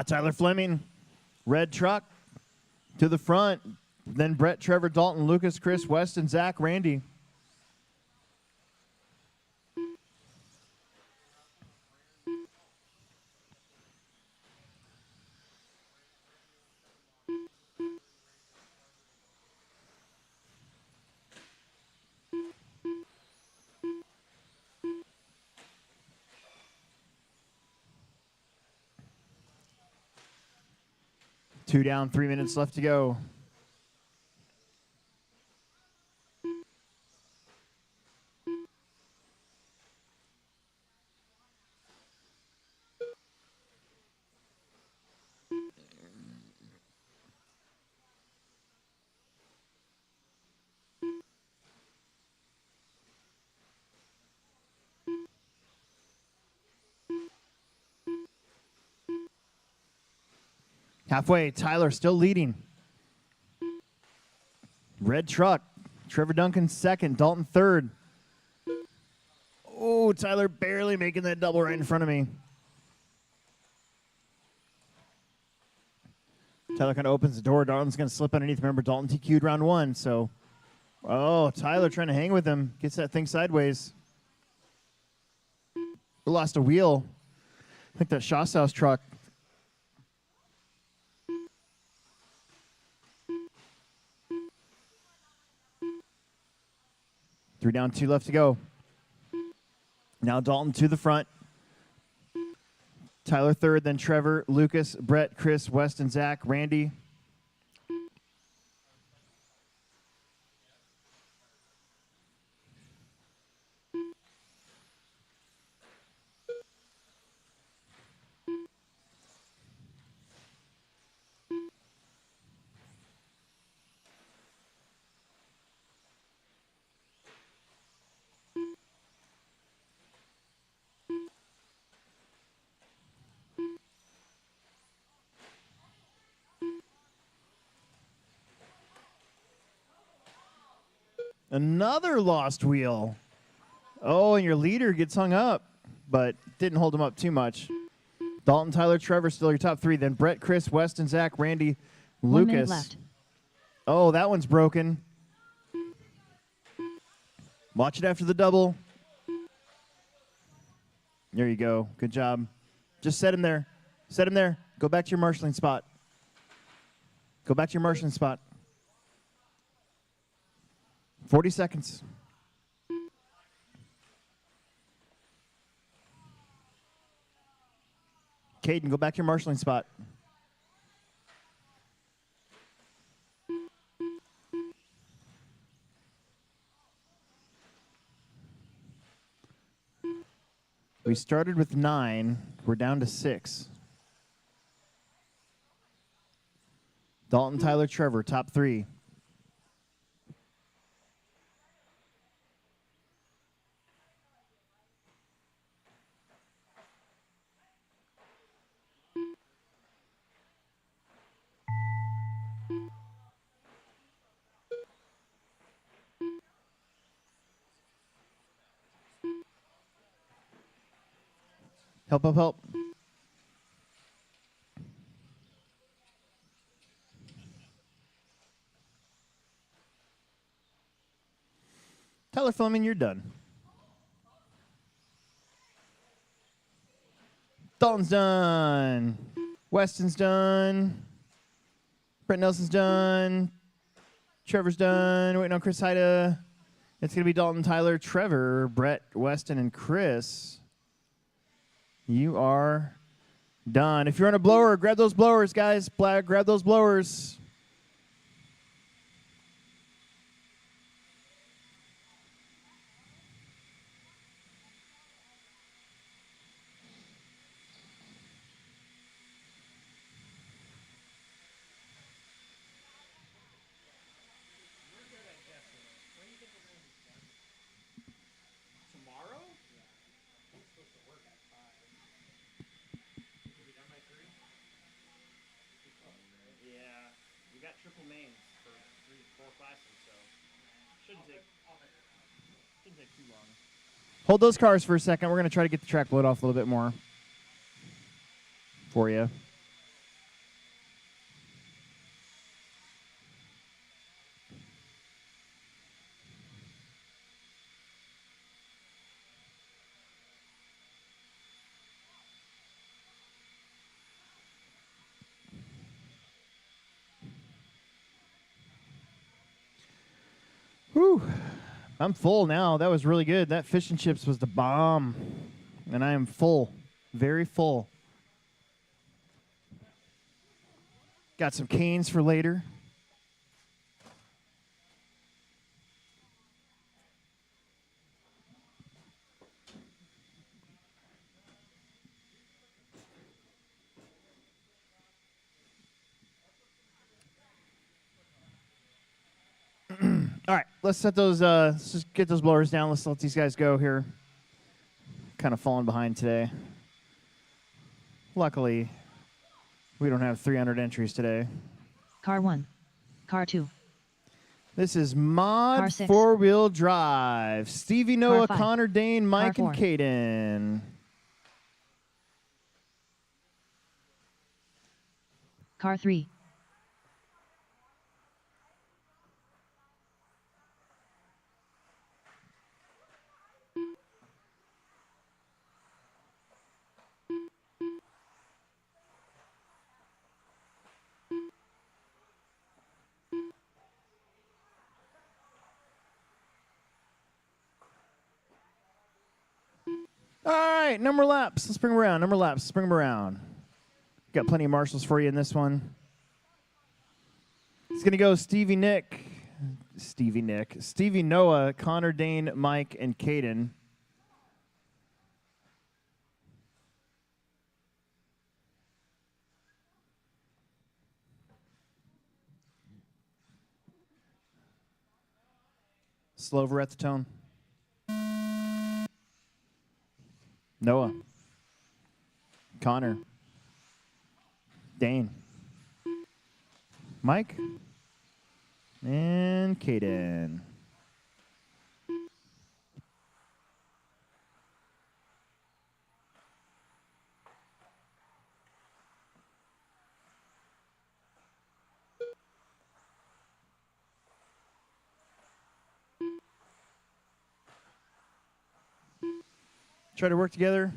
Tyler Fleming, red truck to the front. Then Brett, Trevor, Dalton, Lucas, Chris, Weston, Zach, Randy. Two down, 3 minutes left to go. Halfway, Tyler still leading. Red truck. Trevor Duncan second. Dalton third. Oh, Tyler barely making that double right in front of me. Tyler kind of opens the door. Dalton's going to slip underneath. Remember, Dalton TQ'd round one, so. Oh, Tyler trying to hang with him. Gets that thing sideways. Lost a wheel. I think that Shaw's truck. Three down, two left to go. Now Dalton to the front. Tyler third, then Trevor, Lucas, Brett, Chris, Weston, Zach, Randy. Another lost wheel. Oh, and your leader gets hung up, but didn't hold him up too much. Dalton, Tyler, Trevor still your top three. Then Brett, Chris, Weston, Zach, Randy, 1 minute Lucas. left. Oh, that one's broken. Watch it after the double. There you go. Good job. Just set him there. Set him there. Go back to your marshalling spot. Go back to your marshalling spot. 40 seconds. Caden, go back to your marshalling spot. We started with 9. We're down to 6. Dalton, Tyler, Trevor, top 3. Help, help, help. Tyler Fleming, you're done. Dalton's done. Weston's done. Brett Nelson's done. Trevor's done. Waiting on Chris Haida. It's going to be Dalton, Tyler, Trevor, Brett, Weston, and Chris. You are done. If you're on a blower, grab those blowers, guys. Grab those blowers. Hold those cars for a second. We're going to try to get the track load off a little bit more for you. Whew. I'm full now. That was really good. That fish and chips was the bomb. And I am full. Very full. Got some canes for later. All right, let's set those. Let's just get those blowers down. Let's let these guys go here. Kind of falling behind today. Luckily, we don't have 300 entries today. Car 1. Car 2. This is Car Mod 6. 4-wheel drive. Stevie, Noah, 5. Connor, Dane, Mike, Car and 4. Caden. Car 3. All right, number laps. Let's bring them around. Number laps. Let's bring them around. Got plenty of marshals for you in this one. It's going to go Stevie, Noah, Connor, Dane, Mike, and Caden. Slover at the tone. Noah. Connor. Dane. Mike. And Caden. Try to work together.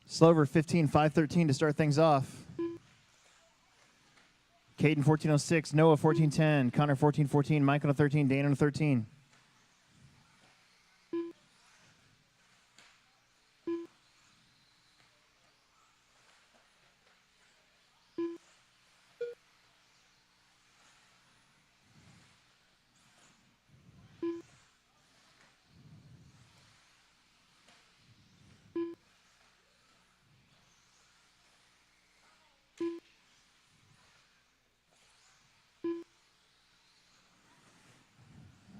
Slover 15-5-13 to start things off. Caden 14-06, Noah 14-10, Connor 14-14, Mike on a 13, Dane on a 13.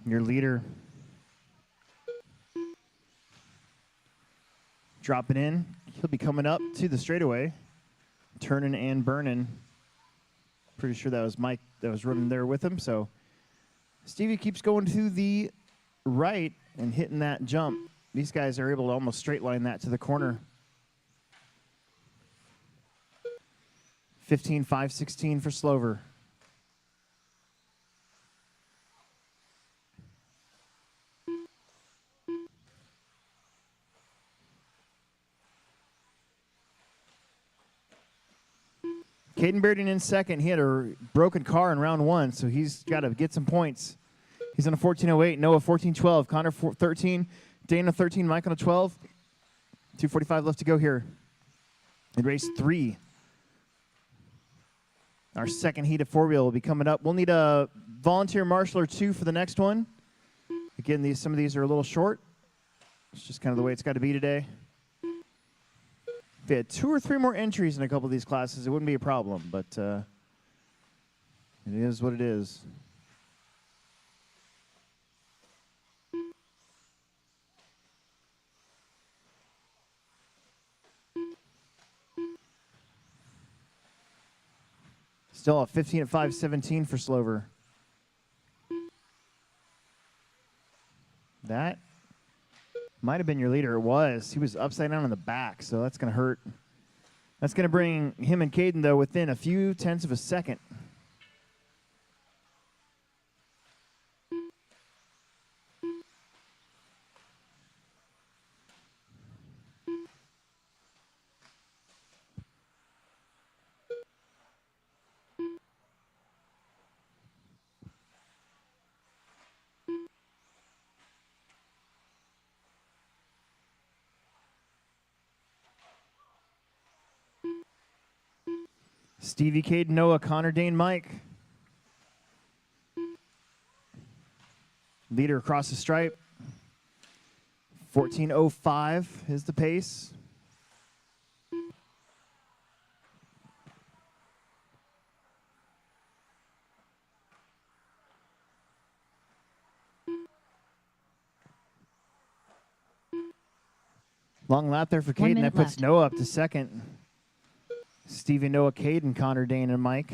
Your leader dropping in. He'll be coming up to the straightaway, turning and burning. Pretty sure that was Mike that was running there with him. So Stevie keeps going to the right and hitting that jump. These guys are able to almost straight line that to the corner. 15-5-16 for Slover. Caden Bearden in second. He had a broken car in round one, so he's got to get some points. He's on a 14.08. Noah 14.12. Connor 13. Dana 13. Mike on a 12. 2:45 left to go here in race 3. Our second heat of four-wheel will be coming up. We'll need a volunteer marshal or 2 for the next one. Again, some of these are a little short. It's just kind of the way it's got to be today. If we had 2 or 3 more entries in a couple of these classes, it wouldn't be a problem, but it is what it is. Still a 15 at 5:17 for Slover. That might have been your leader. It was. He was upside down on the back, so that's going to hurt. That's going to bring him and Caden, though, within a few tenths of a second. Stevie, Caden, Noah, Connor, Dane, Mike. Leader across the stripe. 14:05 is the pace. Long lap there for 1 Caden. minute That puts left. Noah up to second. Stevie, Noah, Caden, Connor, Dane, and Mike.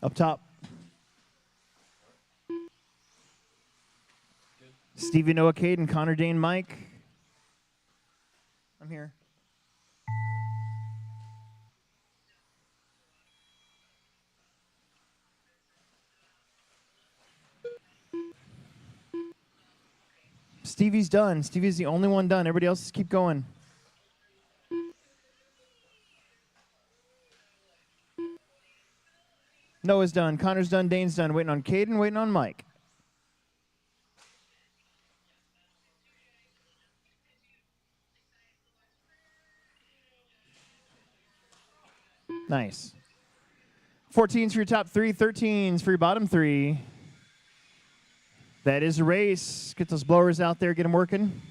Up top. Stevie, Noah, Caden, Connor, Dane, Mike. I'm here. Stevie's done. Stevie's the only one done. Everybody else keep going. Noah's done. Connor's done. Dane's done. Waiting on Caden. Waiting on Mike. Nice. 14s for your top three. 13s for your bottom three. That is a race. Get those blowers out there. Get them working.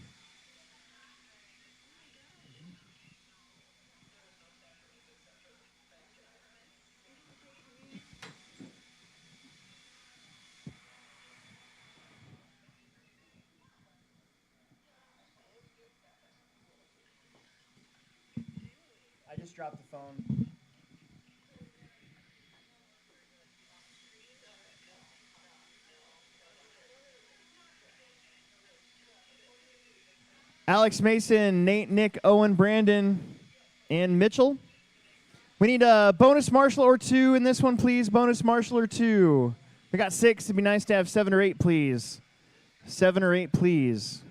I just dropped the phone. Alex Mason, Nate, Nick, Owen, Brandon, and Mitchell. We need a bonus marshal or two in this one, please. Bonus marshal or two. We got 6. It'd be nice to have 7 or 8, please. 7 or 8, please.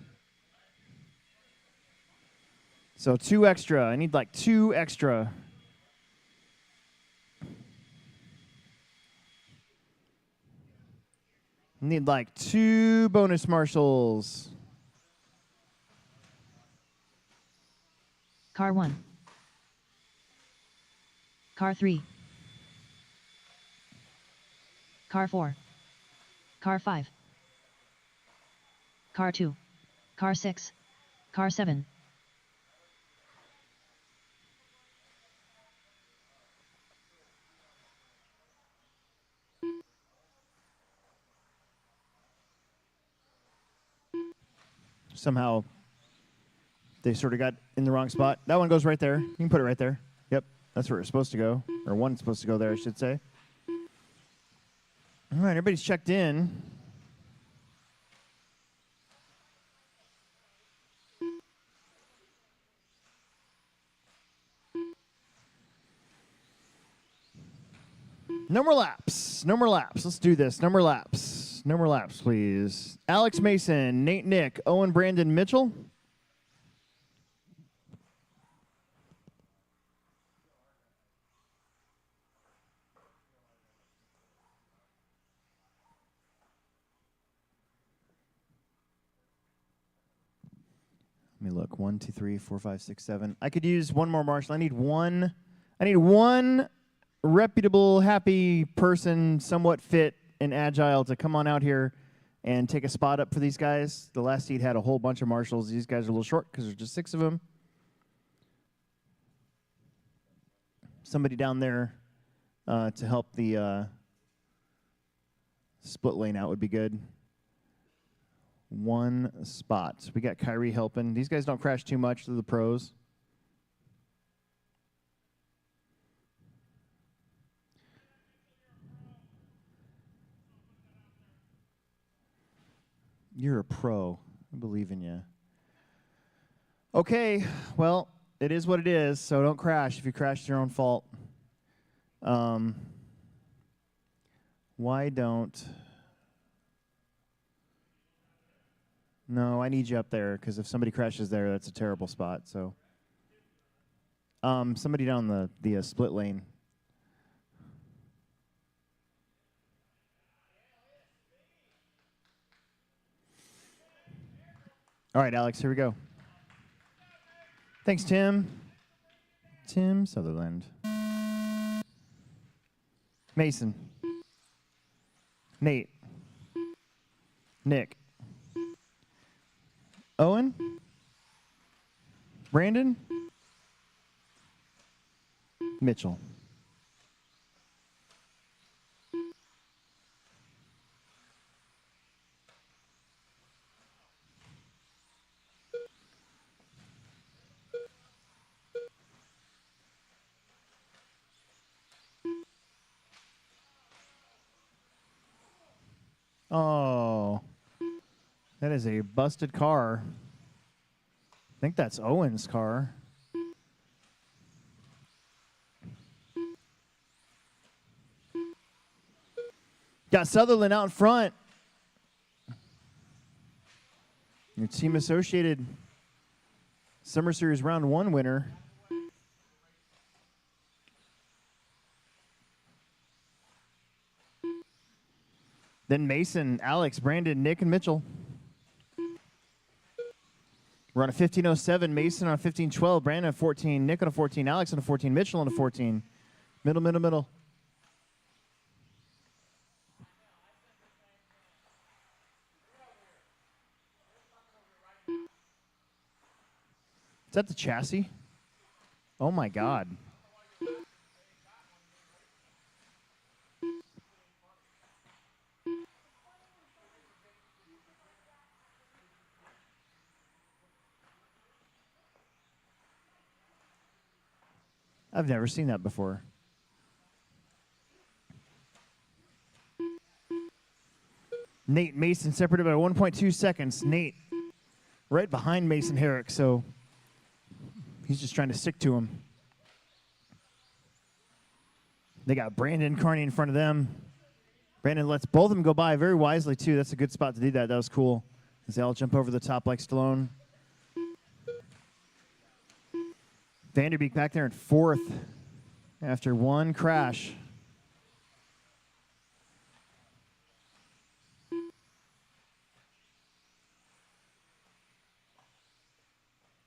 So 2 extra. I need like 2 extra. Need like 2 bonus marshals. Car 1. Car 3. Car 4. Car 5. Car 2. Car 6. Car 7. Somehow they sort of got in the wrong spot. That one goes right there. You can put it right there. Yep, that's where it's supposed to go. Or one's supposed to go there, I should say. All right, everybody's checked in. No more laps. No more laps. Let's do this. No more laps. No more laps, please. Alex Mason, Nate, Nick, Owen, Brandon, Mitchell. Let me look. 1, 2, 3, 4, 5, 6, 7. I could use one more marshal. I need one reputable, happy person, somewhat fit and agile to come on out here and take a spot up for these guys. The last seat had a whole bunch of marshals. These guys are a little short because there's just 6 of them. Somebody down there to help the split lane out would be good. One spot. We got Kyrie helping. These guys don't crash too much. They're the pros. You're a pro. I believe in you. Okay, well, it is what it is, so don't crash. If you crash, it's your own fault. Why don't... No, I need you up there, because if somebody crashes there, that's a terrible spot. So, somebody down the split lane. All right, Alex, here we go. Thanks, Tim. Tim Sutherland. Mason. Nate. Nick. Owen? Brandon? Mitchell. Oh. That is a busted car. I think that's Owen's car. Got Sutherland out in front. Your Team Associated Summer Series Round 1 winner. Then Mason, Alex, Brandon, Nick, and Mitchell. We're on a 15:07. Mason on a 15:12. Brandon on a 14. Nick on a 14. Alex on a 14. Mitchell on a 14. Middle, middle, middle. Is that the chassis? Oh, my God. I've never seen that before. Nate Mason separated by 1.2 seconds. Nate right behind Mason Herrick, so he's just trying to stick to him. They got Brandon Carney in front of them. Brandon lets both of them go by very wisely, too. That's a good spot to do that. That was cool. As they all jump over the top like Stallone. Vanderbeek back there in 4th after one crash.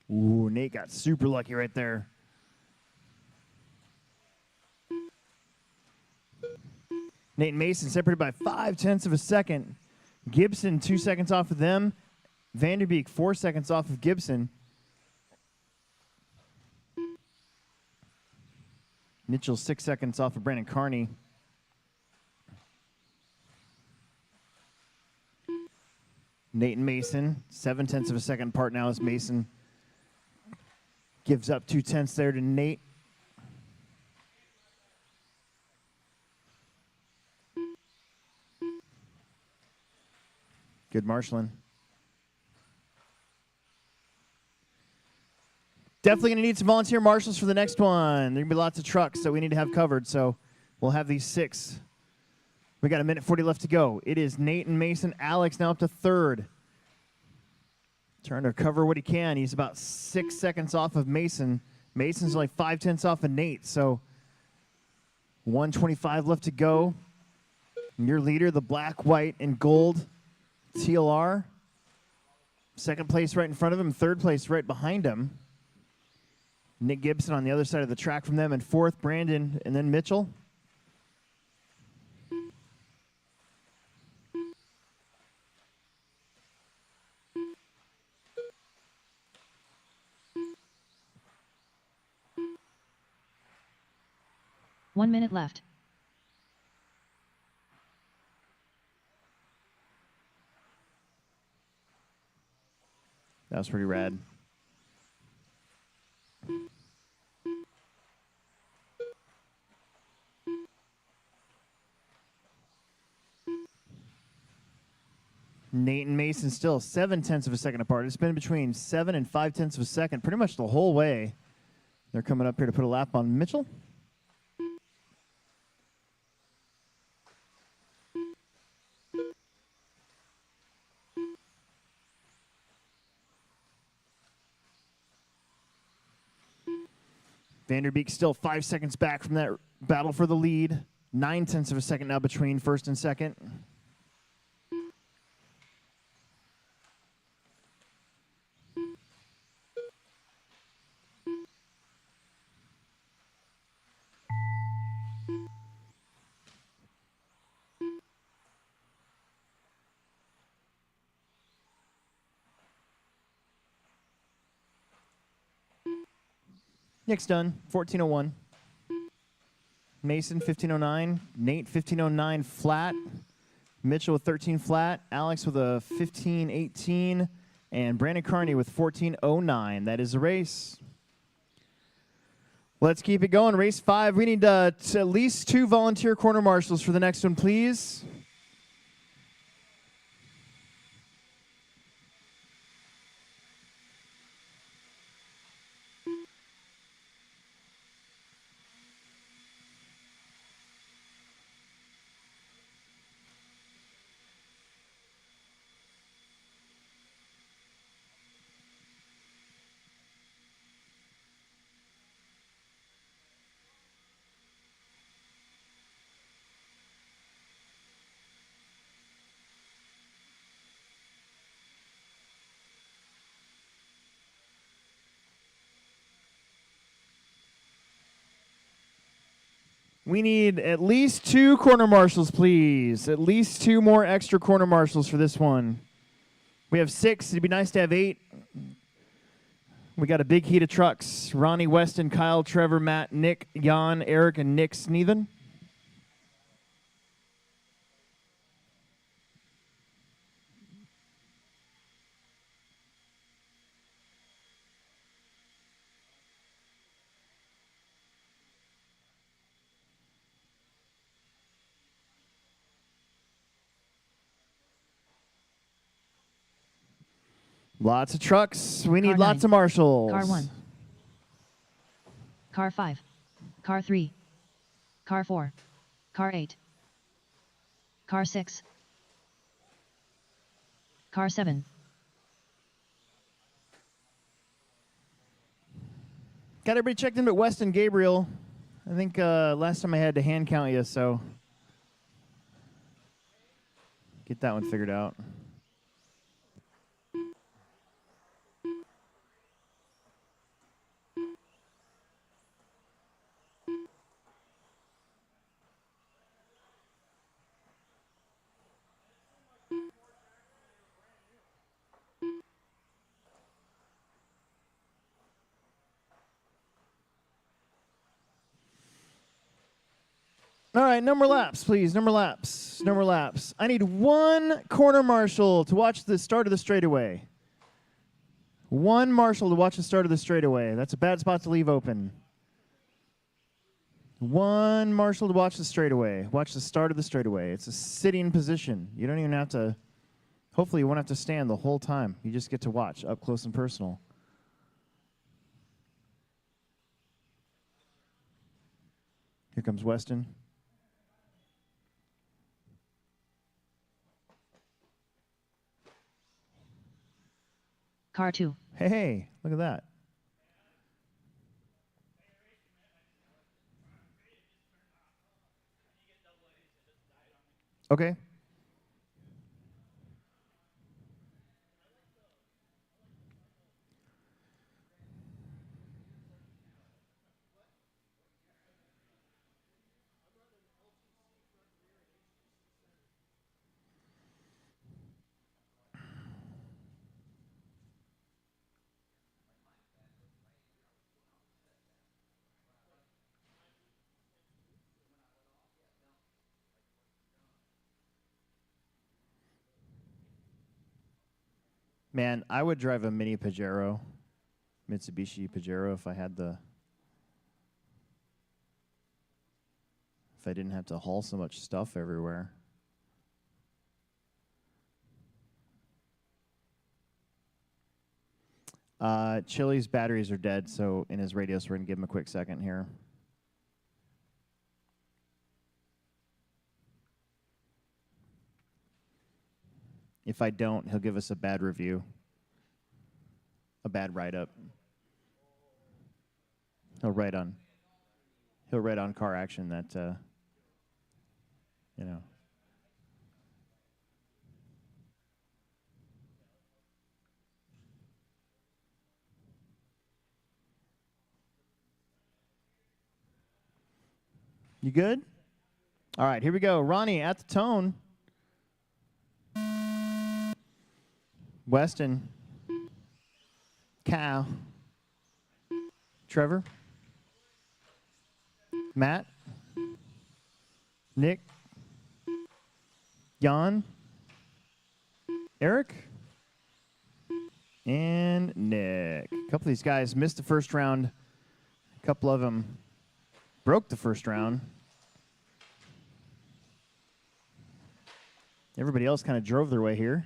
Ooh, Nate got super lucky right there. Nate and Mason separated by 0.5 of a second. Gibson 2 seconds off of them. Vanderbeek 4 seconds off of Gibson. Mitchell 6 seconds off of Brandon Carney. Nate and Mason, 0.7 of a second apart now as Mason gives up 0.2 there to Nate. Good marshalling. Definitely going to need some volunteer marshals for the next one. There are going to be lots of trucks that we need to have covered, so we'll have these 6. We got 1:40 left to go. It is Nate and Mason. Alex now up to 3rd. Trying to cover what he can. He's about 6 seconds off of Mason. Mason's only 0.5 off of Nate, so 1:25 left to go. And your leader, the black, white, and gold TLR. Second place right in front of him, third place right behind him. Nick Gibson on the other side of the track from them, and fourth, Brandon, and then Mitchell. One minute left. That was pretty rad. Nate and Mason still 0.7 of a second apart. It's been between 7 and 0.5 of a second pretty much the whole way. They're coming up here to put a lap on Mitchell. Vanderbeek still 5 seconds back from that battle for the lead. 0.9 of a second now between first and second. Nick's done, 14:01. Mason, 15:09. Nate, 15:09 flat. Mitchell with 13 flat. Alex with a 15:18. And Brandon Carney with 14:09. That is the race. Let's keep it going. Race 5. We need at least 2 volunteer corner marshals for the next one, please. We need at least 2 corner marshals, please. At least 2 more extra corner marshals for this one. We have 6. It'd be nice to have 8. We got a big heat of trucks. Ronnie, Weston, Kyle, Trevor, Matt, Nick, Jan, Eric, and Nick Sneathen. Lots of trucks. We need Car lots 9. of marshals. Car 1. Car 5. Car 3. Car 4. Car 8. Car 6. Car 7. Got everybody checked in but Weston Gabriel. I think last time I had to hand count you, so get that one figured out. All right, number laps, please. Number laps. Number laps. I need 1 corner marshal to watch the start of the straightaway. 1 marshal to watch the start of the straightaway. That's a bad spot to leave open. 1 marshal to watch the straightaway. Watch the start of the straightaway. It's a sitting position. You don't even have to, hopefully you won't have to stand the whole time. You just get to watch up close and personal. Here comes Weston. Car 2. Hey, look at that. Okay. Man, I would drive a mini Pajero, Mitsubishi Pajero, if I didn't have to haul so much stuff everywhere. Chili's batteries are dead, so in his radio, so we're going to give him a quick second here. If I don't, he'll give us a bad review, a bad write-up. He'll write on Car Action that, you know. You good? All right, here we go. Ronnie at the tone. Weston. Cal. Trevor. Matt. Nick. Jan. Eric. And Nick. A couple of these guys missed the first round. A couple of them broke the first round. Everybody else kind of drove their way here.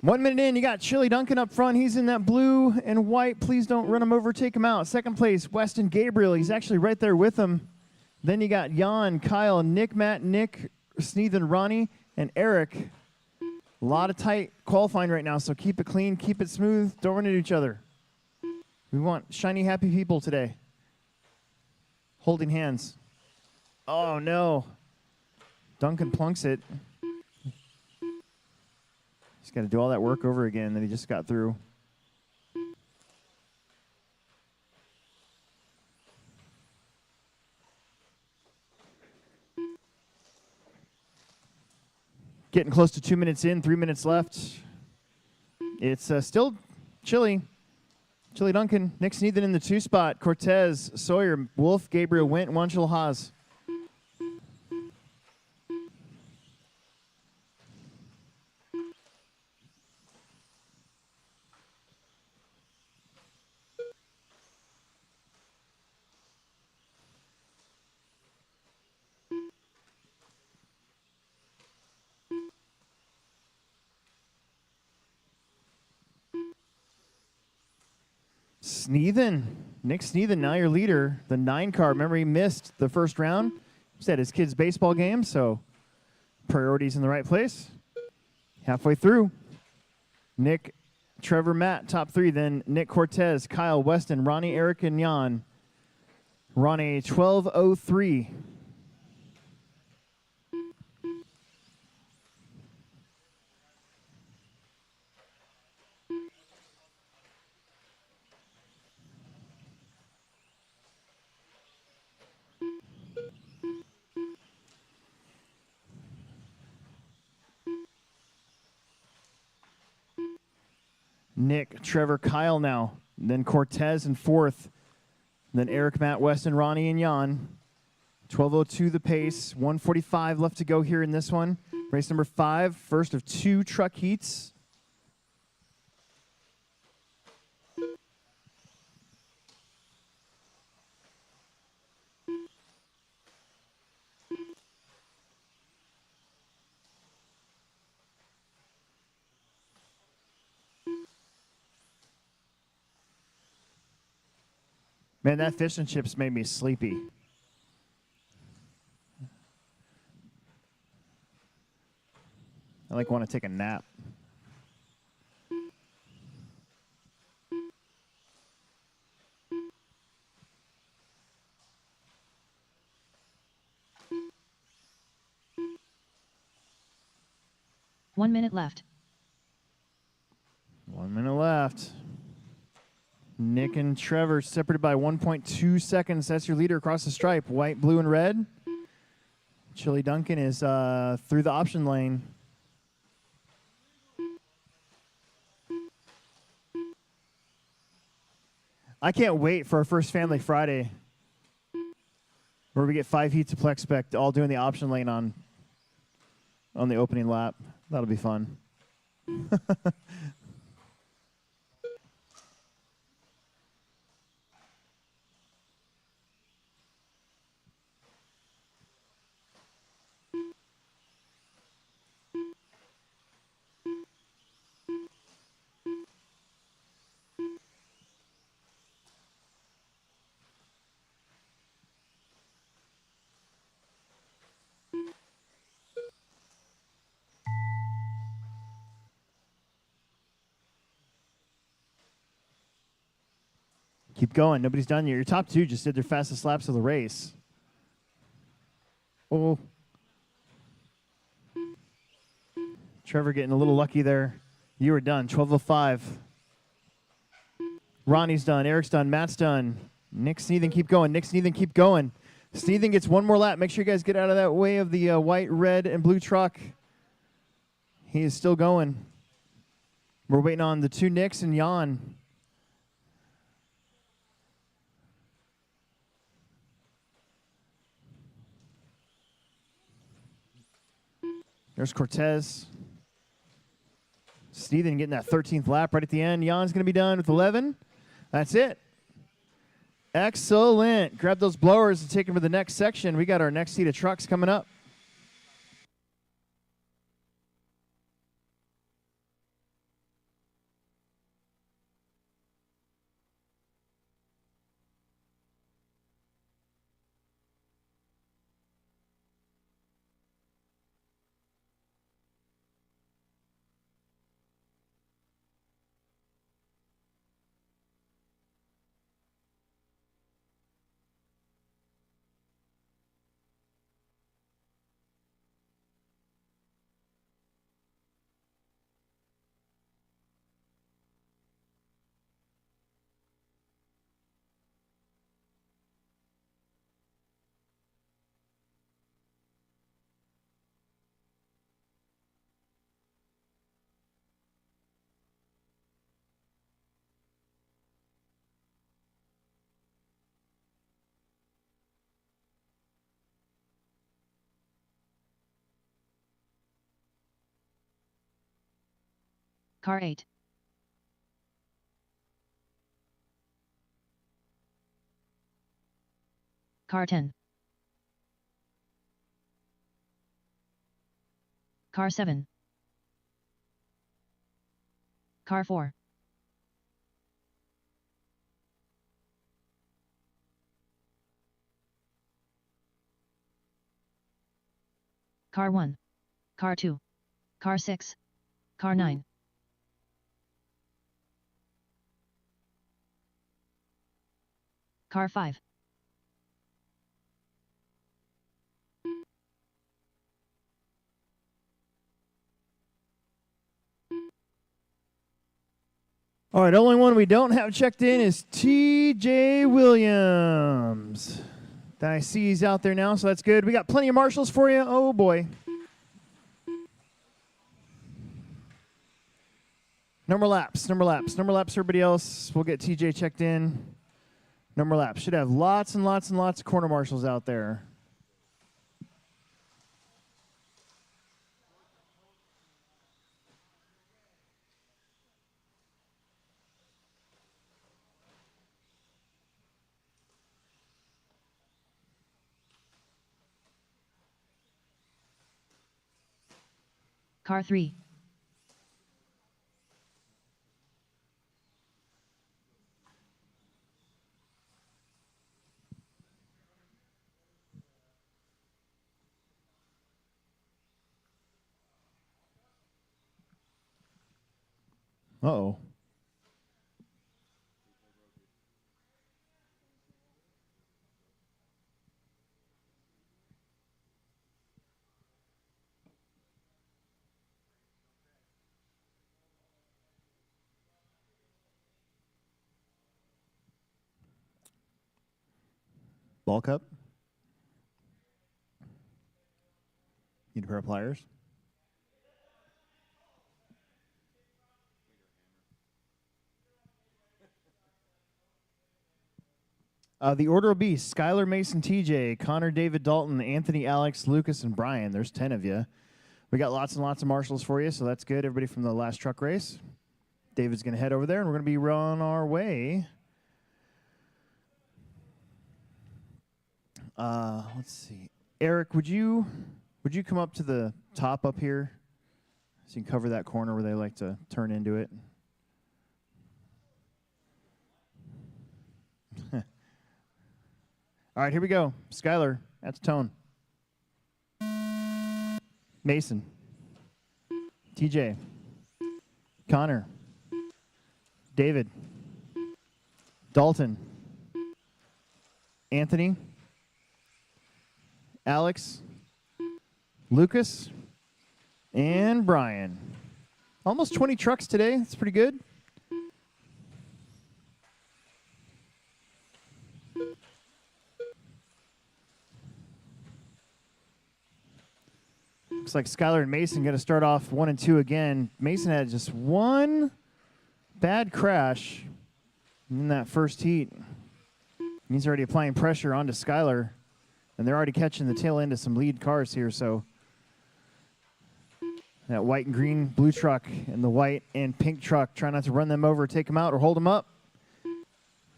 One minute in, you got Chili Duncan up front. He's in that blue and white. Please don't run him over. Take him out. Second place, Weston Gabriel. He's actually right there with him. Then you got Jan, Kyle, Nick, Matt, Nick, Sneathan, Ronnie, and Eric. A lot of tight qualifying right now, so keep it clean, keep it smooth. Don't run into each other. We want shiny, happy people today. Holding hands. Oh, no. Duncan plunks it. He's got to do all that work over again that he just got through. Getting close to 2 minutes in, 3 minutes left. It's still Chili. Chili Duncan, Nick Sneathan in the 2 spot. Cortez, Sawyer, Wolf, Gabriel, Wint, Wanchel, Haas. Sneathan, Nick Sneathan, now your leader. The 9 car, remember he missed the first round. He's at his kid's baseball game, so priorities in the right place. Halfway through. Nick, Trevor, Matt, top 3. Then Nick Cortez, Kyle, Weston, Ronnie, Eric, and Jan. Ronnie, 12:03. Nick, Trevor, Kyle now. Then Cortez in 4th. Then Eric, Matt, Weston, Ronnie, and Jan. 12:02 the pace. 1:45 left to go here in this one. Race number 5, first of 2 truck heats. Man, that fish and chips made me sleepy. I want to take a nap. One minute left. left. Nick and Trevor separated by 1.2 seconds. That's your leader across the stripe. White, blue, and red. Chili Duncan is through the option lane. I can't wait for our first Family Friday, where we get 5 heats of Plex Spec, all doing the option lane on the opening lap. That'll be fun. Keep going. Nobody's done yet. Your top two just did their fastest laps of the race. Oh. Trevor getting a little lucky there. You were done. 12:05. Ronnie's done. Eric's done. Matt's done. Nick Sneathen, keep going. Nick Sneathen, keep going. Sneathen gets one more lap. Make sure you guys get out of that way of the white, red, and blue truck. He is still going. We're waiting on the two Nicks and Jan. There's Cortez. Sneathen getting that 13th lap right at the end. Jan's going to be done with 11. That's it. Excellent. Grab those blowers and take them to the next section. We got our next heat of trucks coming up. Car 8. Car 10. Car 7. Car 4. Car 1. Car 2. Car 6. Car 9. Car 5. All right, only one we don't have checked in is TJ Williams. I see he's out there now, so that's good. We got plenty of marshals for you. Oh, boy. No more laps, no more laps, no more laps, everybody else. We'll get TJ checked in. No more laps. Should have lots and lots and lots of corner marshals out there. Car 3. Uh-oh. Ball cup. Need a pair of pliers. The order will be Skylar, Mason, TJ, Connor, David, Dalton, Anthony, Alex, Lucas, and Brian. There's 10 of you. We got lots and lots of marshals for you, so that's good. Everybody from the last truck race. David's going to head over there, and we're going to be on our way. Let's see. Eric, would you come up to the top up here so you can cover that corner where they like to turn into it? All right, here we go. Skylar, that's tone. Mason. TJ. Connor. David. Dalton. Anthony. Alex. Lucas. And Brian. Almost 20 trucks today. That's pretty good. Looks like Skylar and Mason going to start off 1 and 2 again. Mason had just one bad crash in that first heat. He's already applying pressure onto Skylar, and they're already catching the tail end of some lead cars here. So that white and green blue truck and the white and pink truck, try not to run them over, take them out, or hold them up.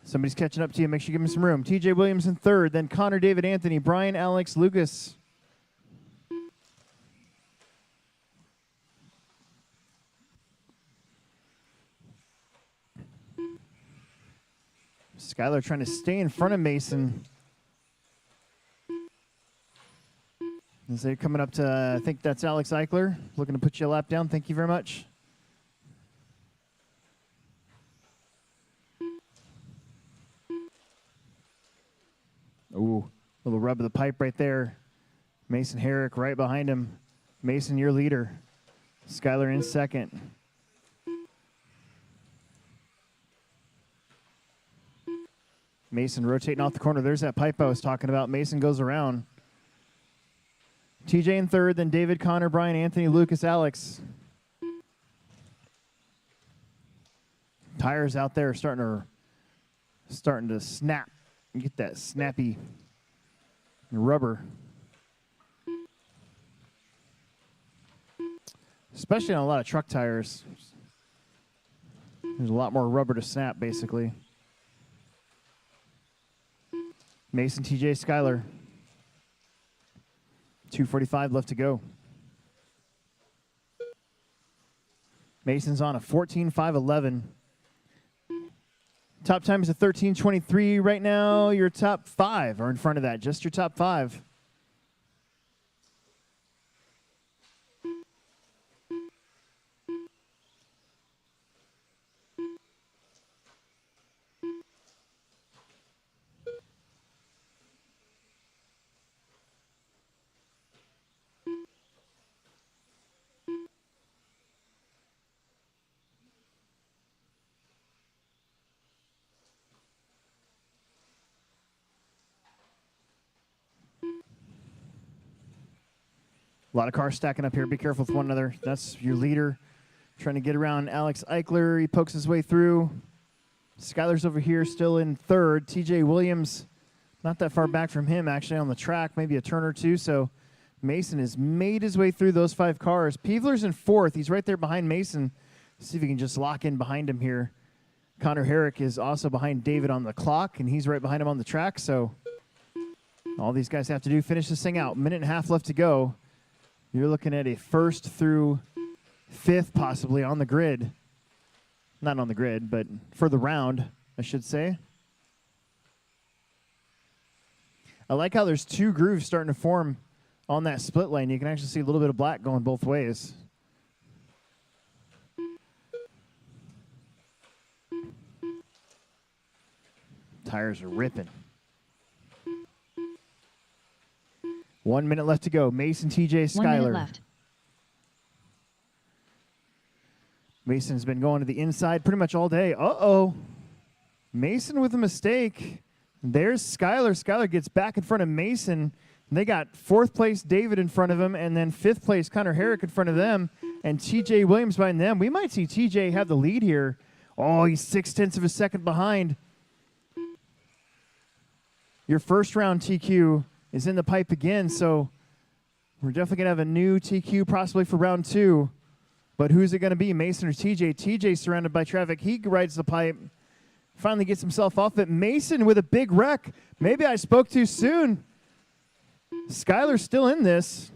Somebody's catching up to you. Make sure you give him some room. TJ Williams in third, then Connor, David, Anthony, Brian, Alex, Lucas. Skylar trying to stay in front of Mason. As they're coming up to, I think that's Alex Eichler, looking to put you a lap down. Thank you very much. Ooh, little rub of the pipe right there. Mason Herrick right behind him. Mason, your leader. Skylar in second. Mason rotating off the corner. There's that pipe I was talking about. Mason goes around. TJ in third, then David, Connor, Brian, Anthony, Lucas, Alex. Tires out there starting to snap. You get that snappy rubber. Especially on a lot of truck tires. There's a lot more rubber to snap, basically. Mason, TJ, Skylar. 2:45 left to go. Mason's on a 14.511. Top time is a 13:23 right now. Your top 5 are in front of that. Just your top 5. A lot of cars stacking up here. Be careful with one another. That's your leader trying to get around Alex Eichler. He pokes his way through. Skylar's over here still in third. TJ Williams not that far back from him actually on the track, maybe a turn or two. So Mason has made his way through those 5 cars. Peevler's in fourth. He's right there behind Mason. See if he can just lock in behind him here. Connor Herrick is also behind David on the clock, and he's right behind him on the track. So all these guys have to do, finish this thing out. Minute and a half left to go. You're looking at a 1st through 5th possibly on the grid. Not on the grid, but for the round, I should say. I like how there's 2 grooves starting to form on that split lane. You can actually see a little bit of black going both ways. Tires are ripping. 1 minute left to go. Mason, TJ, Skylar. 1 minute left. Mason's been going to the inside pretty much all day. Uh-oh. Mason with a mistake. There's Skylar. Skylar gets back in front of Mason. They got 4th place David in front of him, and then 5th place Connor Herrick in front of them, and TJ Williams behind them. We might see TJ have the lead here. Oh, he's 0.6 of a second behind. Your first round TQ is in the pipe again, so we're definitely going to have a new TQ possibly for round 2. But who's it going to be, Mason or TJ? TJ surrounded by traffic. He rides the pipe, finally gets himself off it. Mason with a big wreck. Maybe I spoke too soon. Skylar's still in this.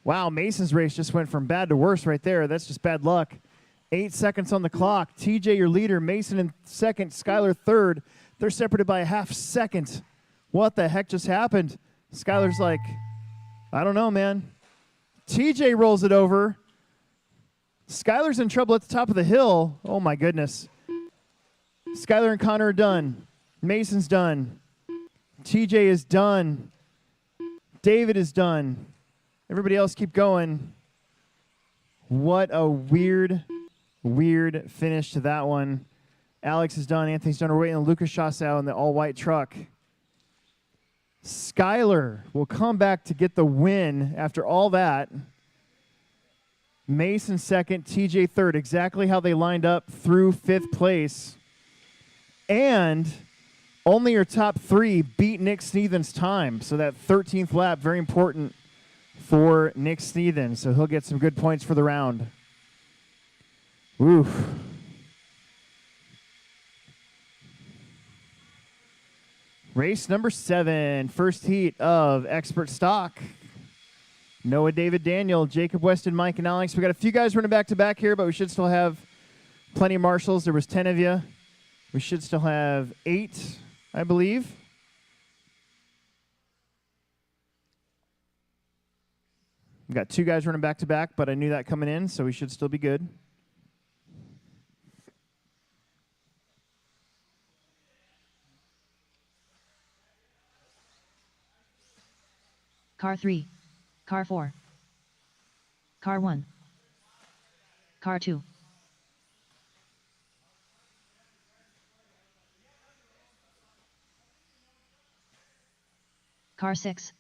Wow, Mason's race just went from bad to worse right there. That's just bad luck. 8 seconds on the clock. TJ, your leader. Mason in second. Skylar third. They're separated by a half second. What the heck just happened? Skylar's like, I don't know, man. TJ rolls it over. Skylar's in trouble at the top of the hill. Oh, my goodness. Skylar and Connor are done. Mason's done. TJ is done. David is done. Everybody else keep going. What a weird finish to that one. Alex is done. Anthony's done. We're waiting on Lucas Chassau in the all-white truck. Skylar will come back to get the win after all that. Mason second, TJ third. Exactly how they lined up through 5th place. And only your top 3 beat Nick Sneathen's time. So that 13th lap, very important for Nick Sneathen. So he'll get some good points for the round. Oof. Race number 7, first heat of Expert Stock. Noah, David, Daniel, Jacob, Weston, Mike, and Alex. We got a few guys running back-to-back here, but we should still have plenty of marshals. There was 10 of you. We should still have 8, I believe. We got 2 guys running back-to-back, but I knew that coming in, so we should still be good. Car 3. Car 4. Car 1. Car 2. Car 6.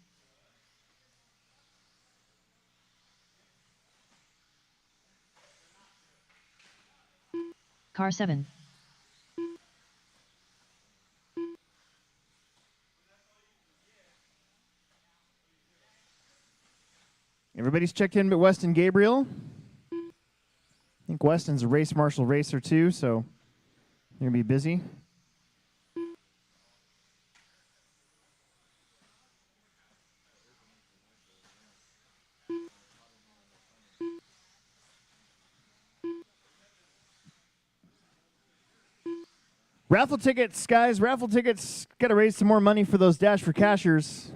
Car 7. Everybody's checked in but Weston Gabriel. I think Weston's a race marshal racer too, so you're going to be busy. Raffle tickets, guys. Raffle tickets. Got to raise some more money for those Dash for Cashers.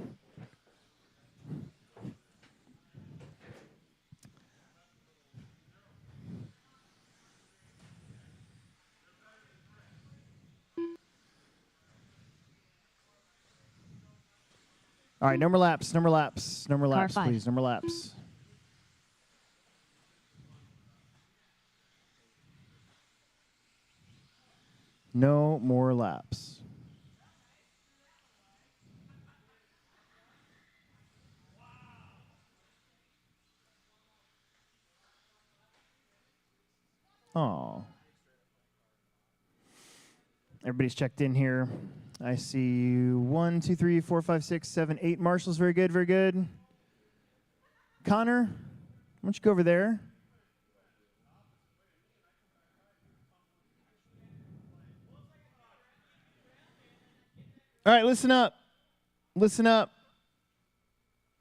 All right, number laps, five. please, number laps. No more laps. Oh. Everybody's checked in here. I see 1, 2, 3, 4, 5, 6, 7, 8 marshals. Very good, very good. Connor, why don't you go over there? All right, listen up. Listen up.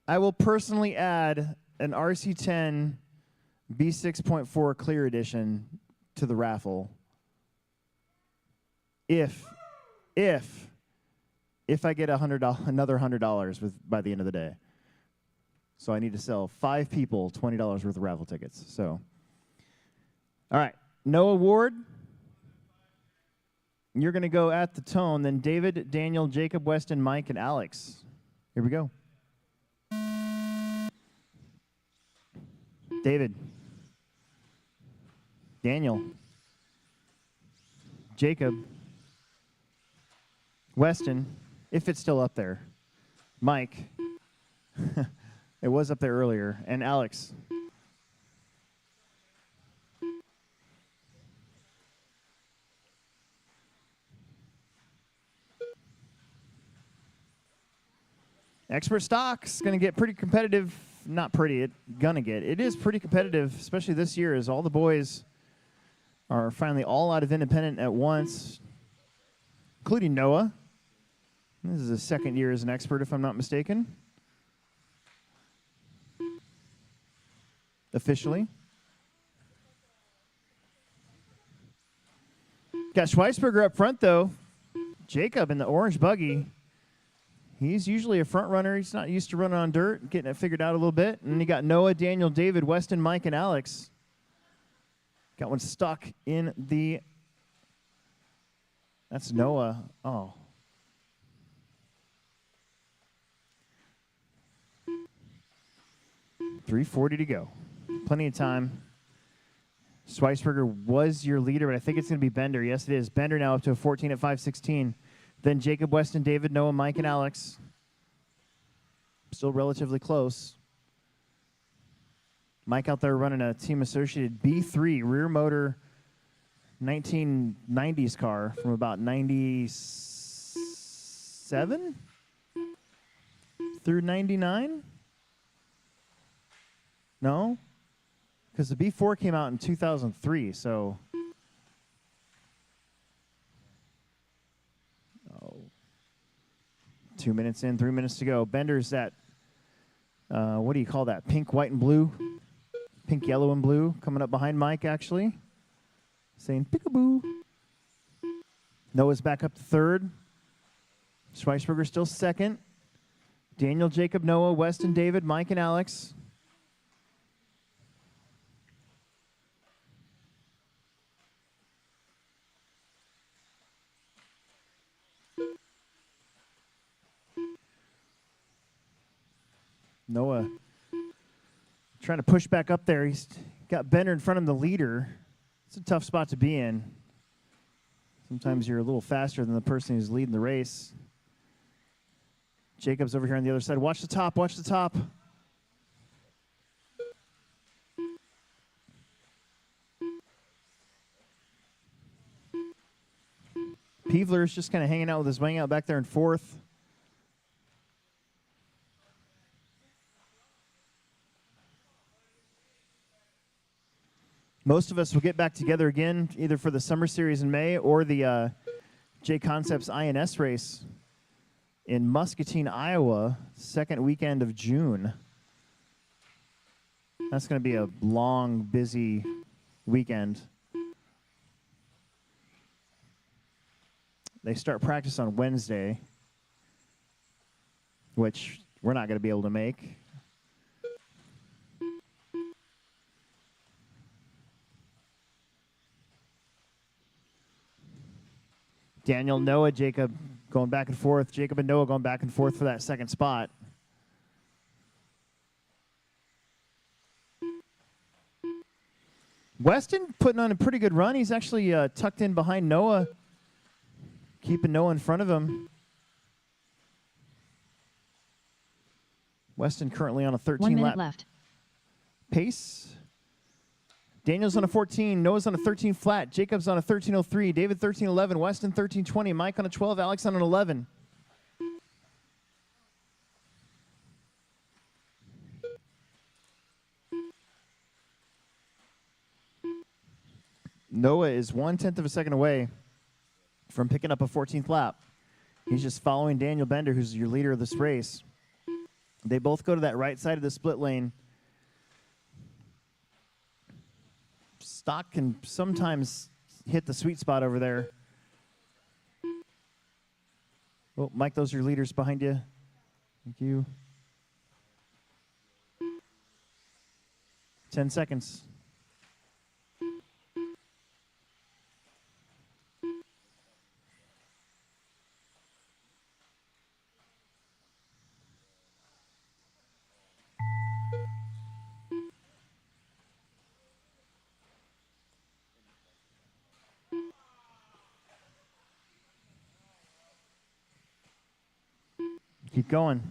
I will personally add an RC10 B6.4 Clear Edition to the raffle if I get another $100 by the end of the day. So I need to sell 5 people $20 worth of raffle tickets. So, all right, no award. You're going to go at the tone. Then David, Daniel, Jacob, Weston, Mike, and Alex. Here we go. David. Daniel. Jacob. Weston, if it's still up there. Mike. It was up there earlier. And Alex. Expert Stock's going to get pretty competitive. Not pretty, it is pretty competitive, especially this year as all the boys are finally all out of independent at once, including Noah. This is his second year as an expert, if I'm not mistaken. Officially. Got Schweisberger up front, though. Jacob in the orange buggy. He's usually a front runner. He's not used to running on dirt, getting it figured out a little bit. And you got Noah, Daniel, David, Weston, Mike, and Alex. Got one stuck in the... That's Noah. Oh. .340 to go. Plenty of time. Schweisberger was your leader, but I think it's going to be Bender. Yes, it is. Bender now up to a 14 at 5:16. Then Jacob, Weston, David, Noah, Mike, and Alex. Still relatively close. Mike out there running a Team Associated B3 rear motor 1990s car from about 97 through 99? No? Because the B4 came out in 2003, so... 2 minutes in, 3 minutes to go. Bender's that, what do you call that? Pink, white, and blue? Pink, yellow, and blue. Coming up behind Mike, actually. Saying peekaboo. Noah's back up to third. Schweisberger still second. Daniel, Jacob, Noah, Weston, David, Mike, and Alex. Noah trying to push back up there. He's got Bender in front of the leader. It's a tough spot to be in. Sometimes you're a little faster than the person who's leading the race. Jacob's over here on the other side. Watch the top, watch the top. Peevler's just kind of hanging out with his wing out back there in fourth. Most of us will get back together again, either for the Summer Series in May or the J Concepts INS race in Muscatine, Iowa, second weekend of June. That's going to be a long, busy weekend. They start practice on Wednesday, which we're not going to be able to make. Daniel, Noah, Jacob going back and forth. Jacob and Noah going back and forth for that second spot. Weston putting on a pretty good run. He's actually tucked in behind Noah, keeping Noah in front of him. Weston currently on a 13 1 minute lap left. pace. Daniel's on a 14, Noah's on a 13 flat, Jacob's on a 13.03, David 13.11, Weston 13.20, Mike on a 12, Alex on an 11. Noah is 1/10 of a second away from picking up a 14th lap. He's just following Daniel Bender, who's your leader of this race. They both go to that right side of the split lane. Stock can sometimes hit the sweet spot over there. Oh, Mike, those are your leaders behind you. Thank you. 10 seconds. Keep going.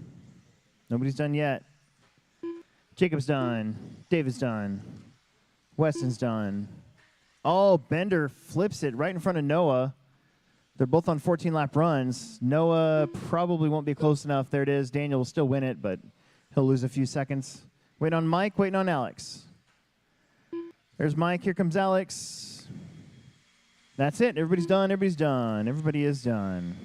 Nobody's done yet. Jacob's done. David's done. Weston's done. Oh, Bender flips it right in front of Noah. They're both on 14-lap runs. Noah probably won't be close enough. There it is. Daniel will still win it, but he'll lose a few seconds. Waiting on Mike, waiting on Alex. There's Mike. Here comes Alex. That's it. Everybody's done. Everybody's done. Everybody is done.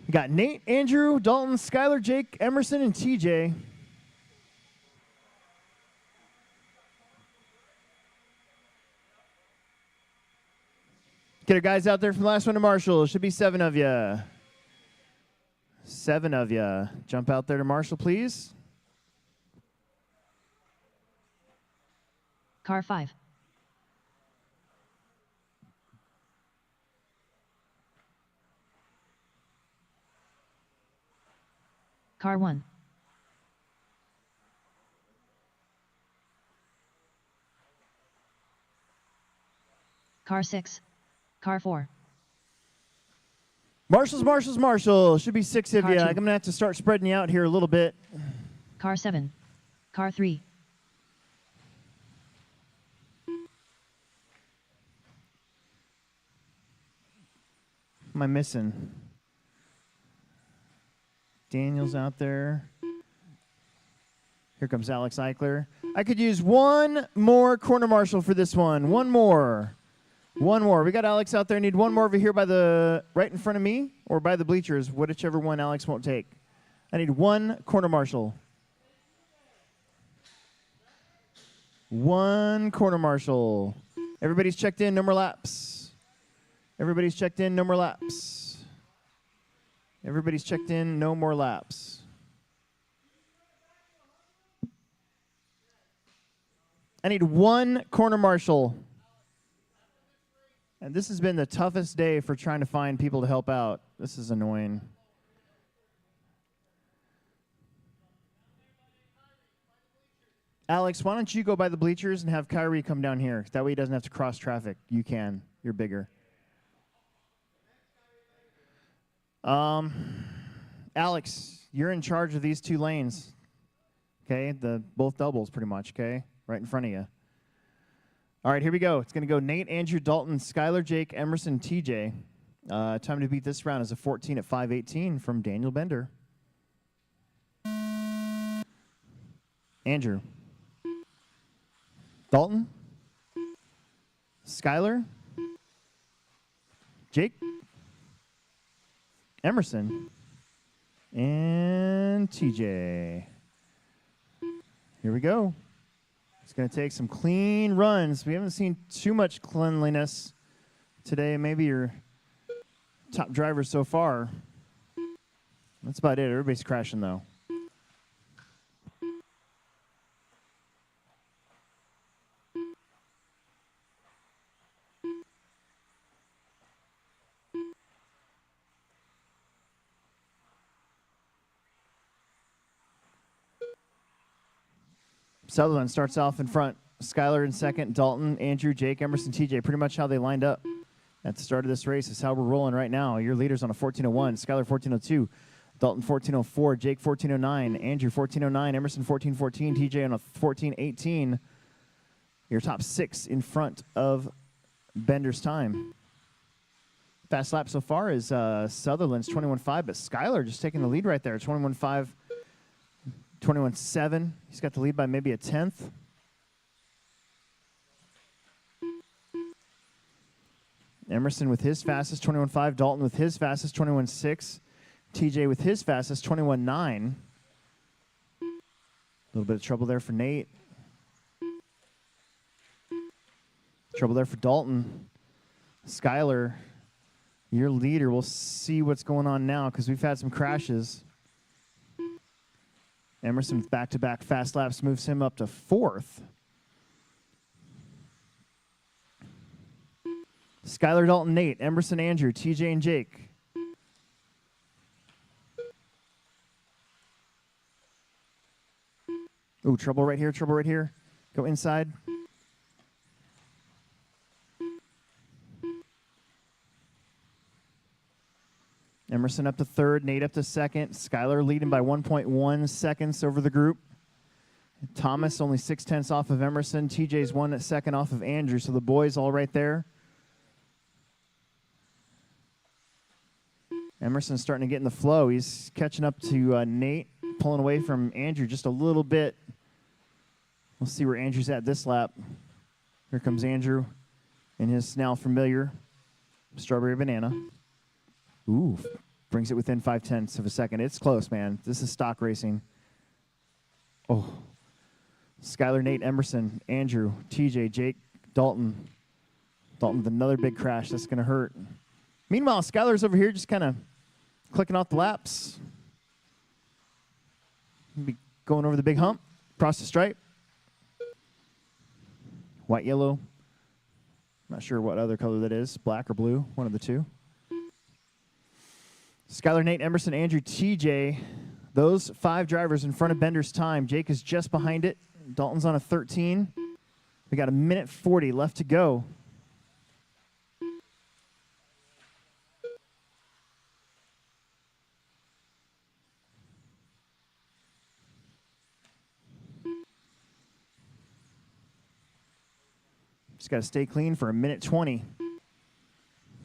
We got Nate, Andrew, Dalton, Skylar, Jake, Emerson, and TJ. Get our guys out there from the last one to Marshall. Should be 7 of you. 7 of you. Jump out there to Marshall, please. Car 5. Car 1. Car 6. Car 4. Marshall. Should be 6 of Car you. 2. I'm going to have to start spreading you out here a little bit. Car 7. Car 3. What am I missing? Daniel's out there. Here comes Alex Eichler. I could use one more corner marshal for this one. One more. We got Alex out there. Need one more over here by the right in front of me or by the bleachers, whichever one Alex won't take. I need one corner marshal. One corner marshal. Everybody's checked in. No more laps. Everybody's checked in. No more laps. Everybody's checked in. No more laps. I need one corner marshal. And this has been the toughest day for trying to find people to help out. This is annoying. Alex, why don't you go by the bleachers and have Kyrie come down here? That way he doesn't have to cross traffic. You can. You're bigger. Alex, you're in charge of these 2 lanes. Okay, both doubles pretty much, okay? Right in front of you. All right, here we go. It's going to go Nate, Andrew, Dalton, Skylar, Jake, Emerson, TJ. Time to beat this round is a 14 at 5:18 from Daniel Bender. Andrew. Dalton. Skylar. Jake. Emerson. And TJ. Here we go. It's going to take some clean runs. We haven't seen too much cleanliness today. Maybe your top driver so far. That's about it. Everybody's crashing, though. Sutherland starts off in front. Skylar in second. Dalton, Andrew, Jake, Emerson, TJ. Pretty much how they lined up at the start of this race is how we're rolling right now. Your leaders on a 14:01. Skylar 14:02. Dalton 14:04. Jake 14:09. Andrew 14:09. Emerson 14:14. TJ on a 14:18. Your top 6 in front of Bender's time. Fast lap so far is Sutherland's 21:5, but Skylar just taking the lead right there. 21:5. 21.7. He's got the lead by maybe a 1/10. Emerson with his fastest, 21.5. Dalton with his fastest, 21.6. TJ with his fastest, 21.9. A little bit of trouble there for Nate. Trouble there for Dalton. Skyler, your leader. We'll see what's going on now because we've had some crashes. Emerson with back-to-back fast laps moves him up to 4th. Skyler, Dalton, Nate, Emerson, Andrew, TJ, and Jake. Ooh, trouble right here, trouble right here. Go inside. Emerson up to 3rd, Nate up to 2nd. Skyler leading by 1.1 seconds over the group. Thomas only 0.6 off of Emerson. TJ's 1 second off of Andrew, so the boys all right there. Emerson's starting to get in the flow. He's catching up to Nate, pulling away from Andrew just a little bit. We'll see where Andrew's at this lap. Here comes Andrew in his now familiar strawberry banana. Ooh, brings it within 0.5 of a second. It's close, man. This is stock racing. Oh. Skyler, Nate, Emerson, Andrew, TJ, Jake, Dalton. Dalton with another big crash. That's going to hurt. Meanwhile, Skyler's over here just kind of clicking off the laps. Be going over the big hump, across the stripe. White, yellow. Not sure what other color that is. Black or blue, one of the two. Skyler, Nate, Emerson, Andrew, TJ. Those 5 drivers in front of Bender's time. Jake is just behind it. Dalton's on a 13. We got 1:40 left to go. Just got to stay clean for 1:20.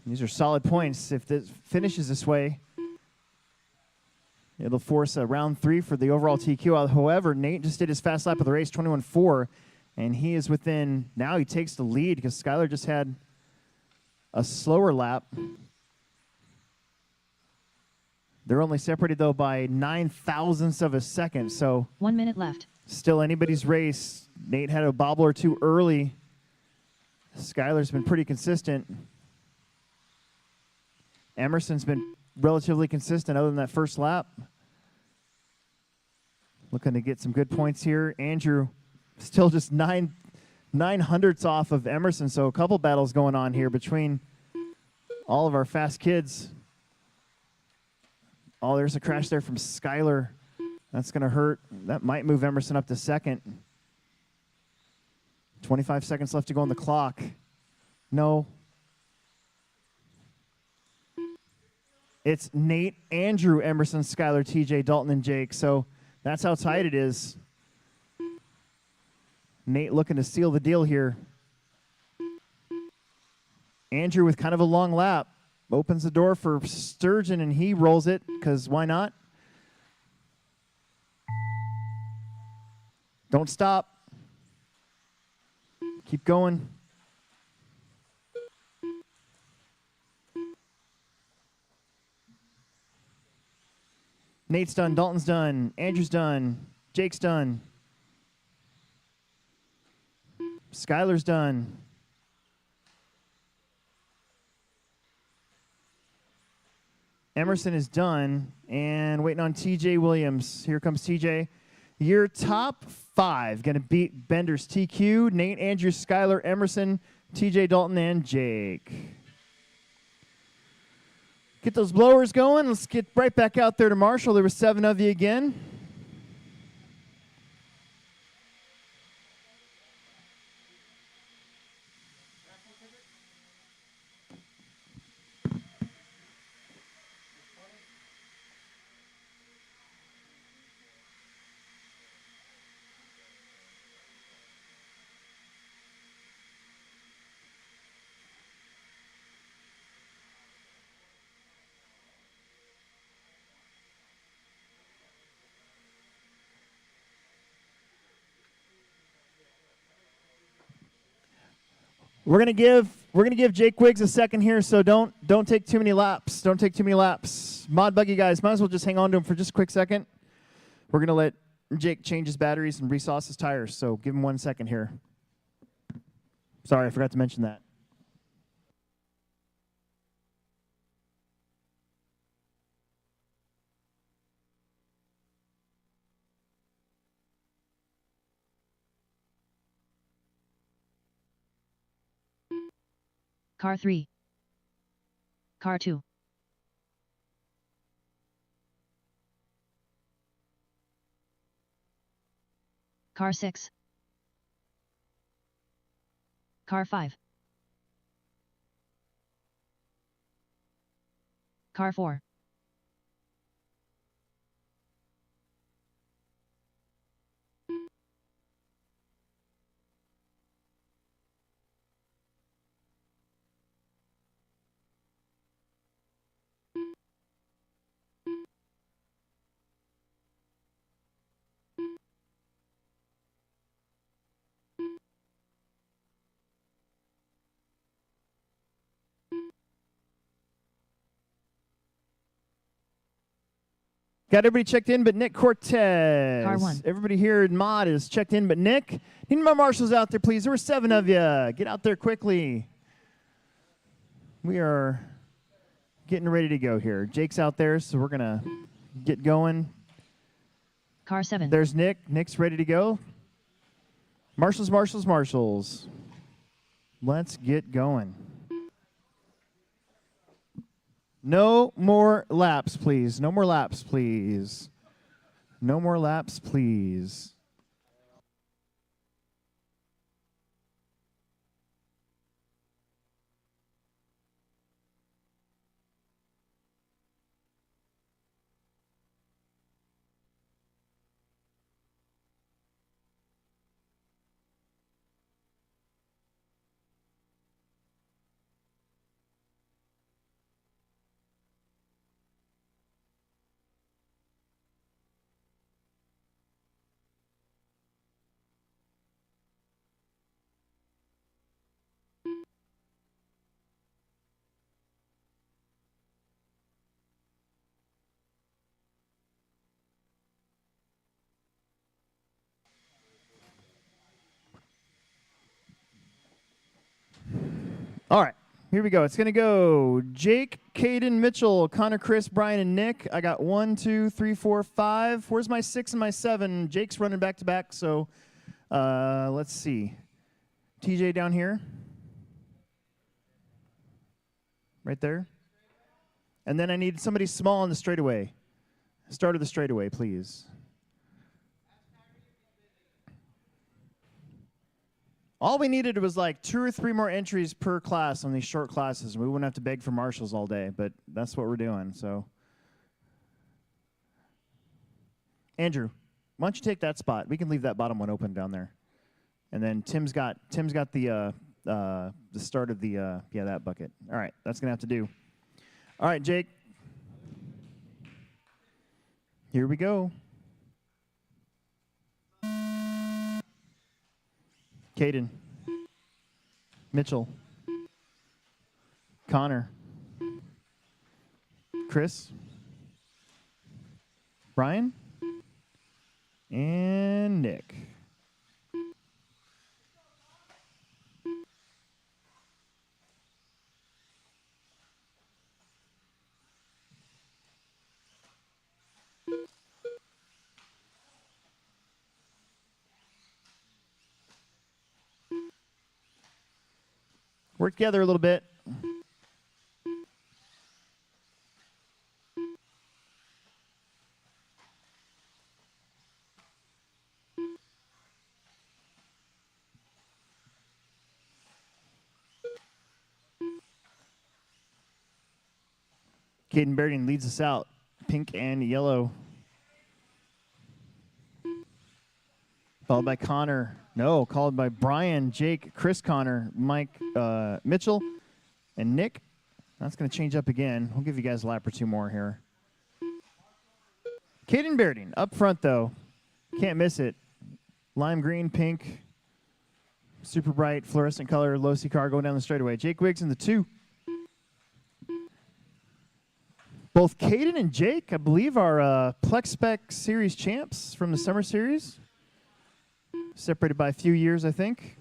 These are solid points. If this finishes this way, it'll force a round 3 for the overall TQ. However, Nate just did his fast lap of the race, 21.4, and he is within, now he takes the lead because Skyler just had a slower lap. They're only separated, though, by 0.009 of a second, so 1 minute left. still anybody's race. Nate had a bobble or two early. Skyler's been pretty consistent. Emerson's been relatively consistent other than that first lap. Looking to get some good points here. Andrew still just 9/900ths off of Emerson, so a couple battles going on here between all of our fast kids. Oh, there's a crash there from Skyler. That's going to hurt. That might move Emerson up to 2nd. 25 seconds left to go on the clock. No. It's Nate, Andrew, Emerson, Skyler, TJ, Dalton, and Jake. So that's how tight it is. Nate looking to seal the deal here. Andrew with kind of a long lap. Opens the door for Sturgeon, and he rolls it, because why not? Don't stop. Keep going. Nate's done, Dalton's done, Andrew's done, Jake's done. Skyler's done. Emerson is done, and waiting on TJ Williams. Here comes TJ. Your top 5 going to beat Bender's TQ, Nate, Andrew, Skyler, Emerson, TJ, Dalton, and Jake. Get those blowers going. Let's get right back out there to Marshall. There were 7 of you again. We're gonna give Jake Wiggs a second here, so don't take too many laps. Don't take too many laps. Mod Buggy guys, might as well just hang on to him for just a quick second. We're gonna let Jake change his batteries and resauce his tires, so give him 1 second here. Sorry, I forgot to mention that. Car 3. Car 2. Car 6. Car 5. Car 4. Got everybody checked in but Nick Cortez. Car 1. Everybody here in mod is checked in but Nick. Need my marshals out there, please. There were 7 of you. Get out there quickly. We are getting ready to go here. Jake's out there, so we're going to get going. Car 7. There's Nick. Nick's ready to go. Marshals, marshals, marshals. Let's get going. No more laps, please. No more laps, please. No more laps, please. All right, here we go. It's going to go Jake, Caden, Mitchell, Connor, Chris, Brian, and Nick. I got 1, 2, 3, 4, 5. Where's my 6 and my 7? Jake's running back to back, so let's see. TJ down here. Right there. And then I need somebody small on the straightaway. Start of the straightaway, please. All we needed was like 2 or 3 more entries per class on these short classes. We wouldn't have to beg for marshals all day, but that's what we're doing. So, Andrew, why don't you take that spot? We can leave that bottom one open down there. And then Tim's got the start of the that bucket. All right, that's gonna have to do. All right, Jake. Here we go. Caden, Mitchell, Connor, Chris, Brian, and Nick. Work together a little bit. Caden Berdian leads us out, pink and yellow. Followed by Connor. No, called by Brian, Jake, Chris, Connor, Mike, Mitchell, and Nick. That's going to change up again. We'll give you guys a lap or 2 more here. Caden Berdian up front, though. Can't miss it. Lime green, pink, super bright, fluorescent color, low C car going down the straightaway. Jake Wiggs in the 2. Both Caden and Jake, I believe, are Plex Spec Series champs from the Summer Series. Separated by a few years, I think.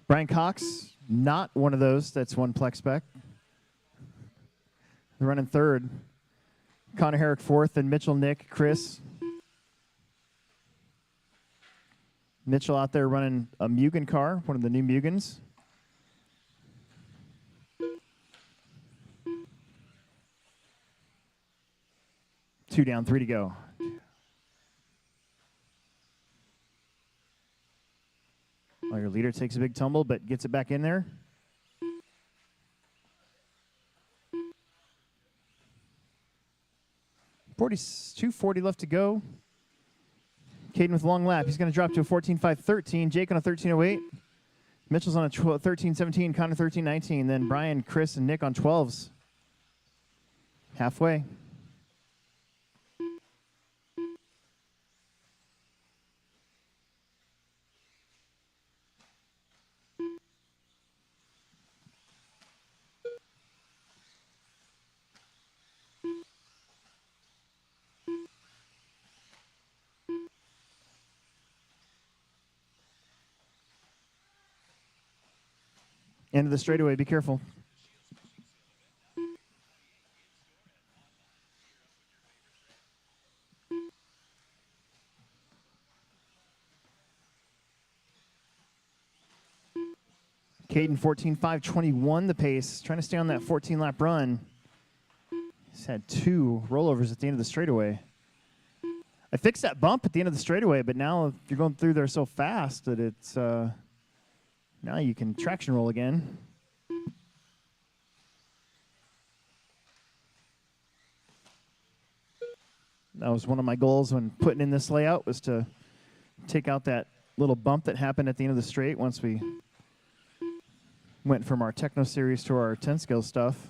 Brian Cox, not one of those. That's one Plex spec. They're running third. Connor Herrick fourth, and Mitchell, Nick, Chris. Mitchell out there running a Mugen car, one of the new Mugens. Two down, three to go. Oh, your leader takes a big tumble, but gets it back in there. $2:40 left to go. Caden with a long lap. He's going to drop to a 14.5.13. Jake on a 13.08. Mitchell's on a 13.17. Connor 13.19. Then Brian, Chris, and Nick on 12s. Halfway. End of the straightaway. Be careful. Caden 14.5.21 the pace. Trying to stay on that 14-lap run. He's had two rollovers at the end of the straightaway. I fixed that bump at the end of the straightaway, but now you're going through there so fast that it's now you can traction roll again. That was one of my goals when putting in this layout, was to take out that little bump that happened at the end of the straight once we went from our Techno series to our 10 scale stuff.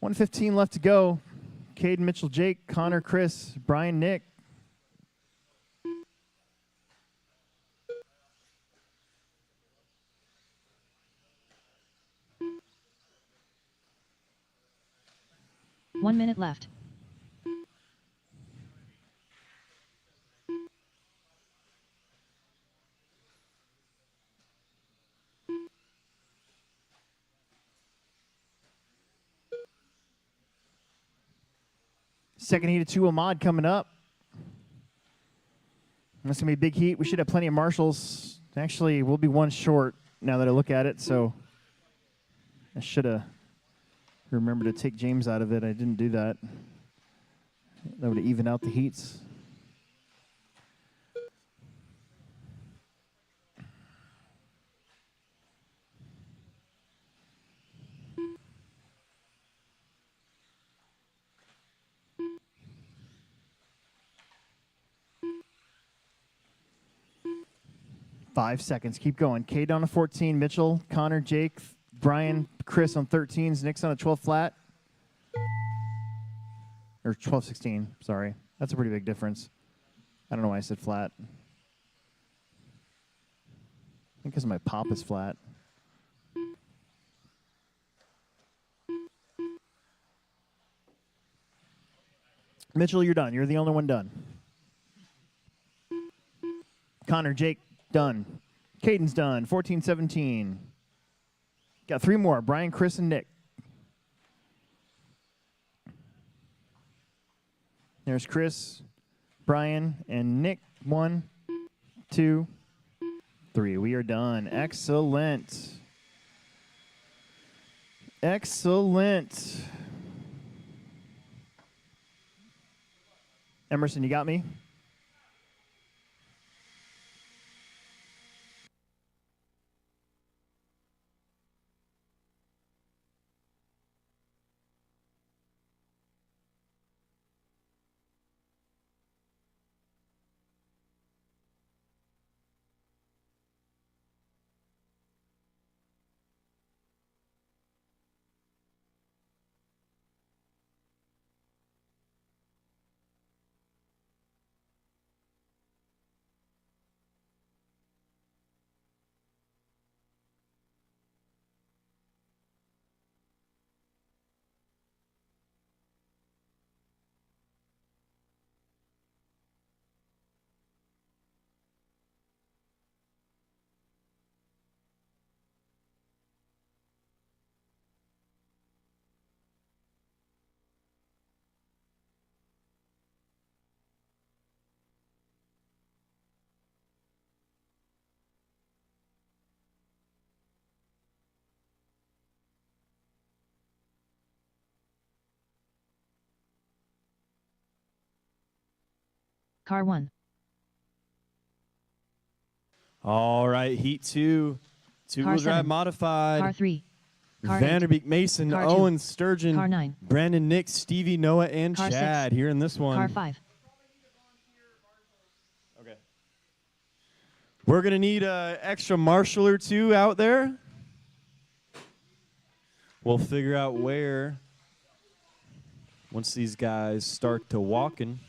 1:15 left to go. Caden, Mitchell, Jake, Connor, Chris, Brian, Nick. One minute left. Second heat of 2 mod coming up. That's going to be a big heat. We should have plenty of marshals. Actually, we'll be one short now that I look at it, so I should have remembered to take James out of it. I didn't do that. That would have evened out the heats. Five seconds. Keep going. Kate on a 14. Mitchell, Connor, Jake, Brian, Chris on 13s. Nick's on a 12 flat. Or 12-16. Sorry. That's a pretty big difference. I don't know why I said flat. I think because my pop is flat. Mitchell, you're done. You're the only one done. Connor, Jake, done. Caden's done. 14-17. Got three more. Brian, Chris, and Nick. There's Chris, Brian, and Nick. 1, 2, 3. We are done. Excellent. Excellent. Emerson, you got me? Car 1. All right, Heat 2. Two-wheel Car drive 7. modified. Car 3. Car 8. Vanderbeek, Mason, Car 2. Owen, Sturgeon, Car 9. Brandon, Nick, Stevie, Noah, and Car 6. Chad here in this one. Car 5. Okay. We're going to need an extra marshal or two out there. We'll figure out where once these guys start to walking.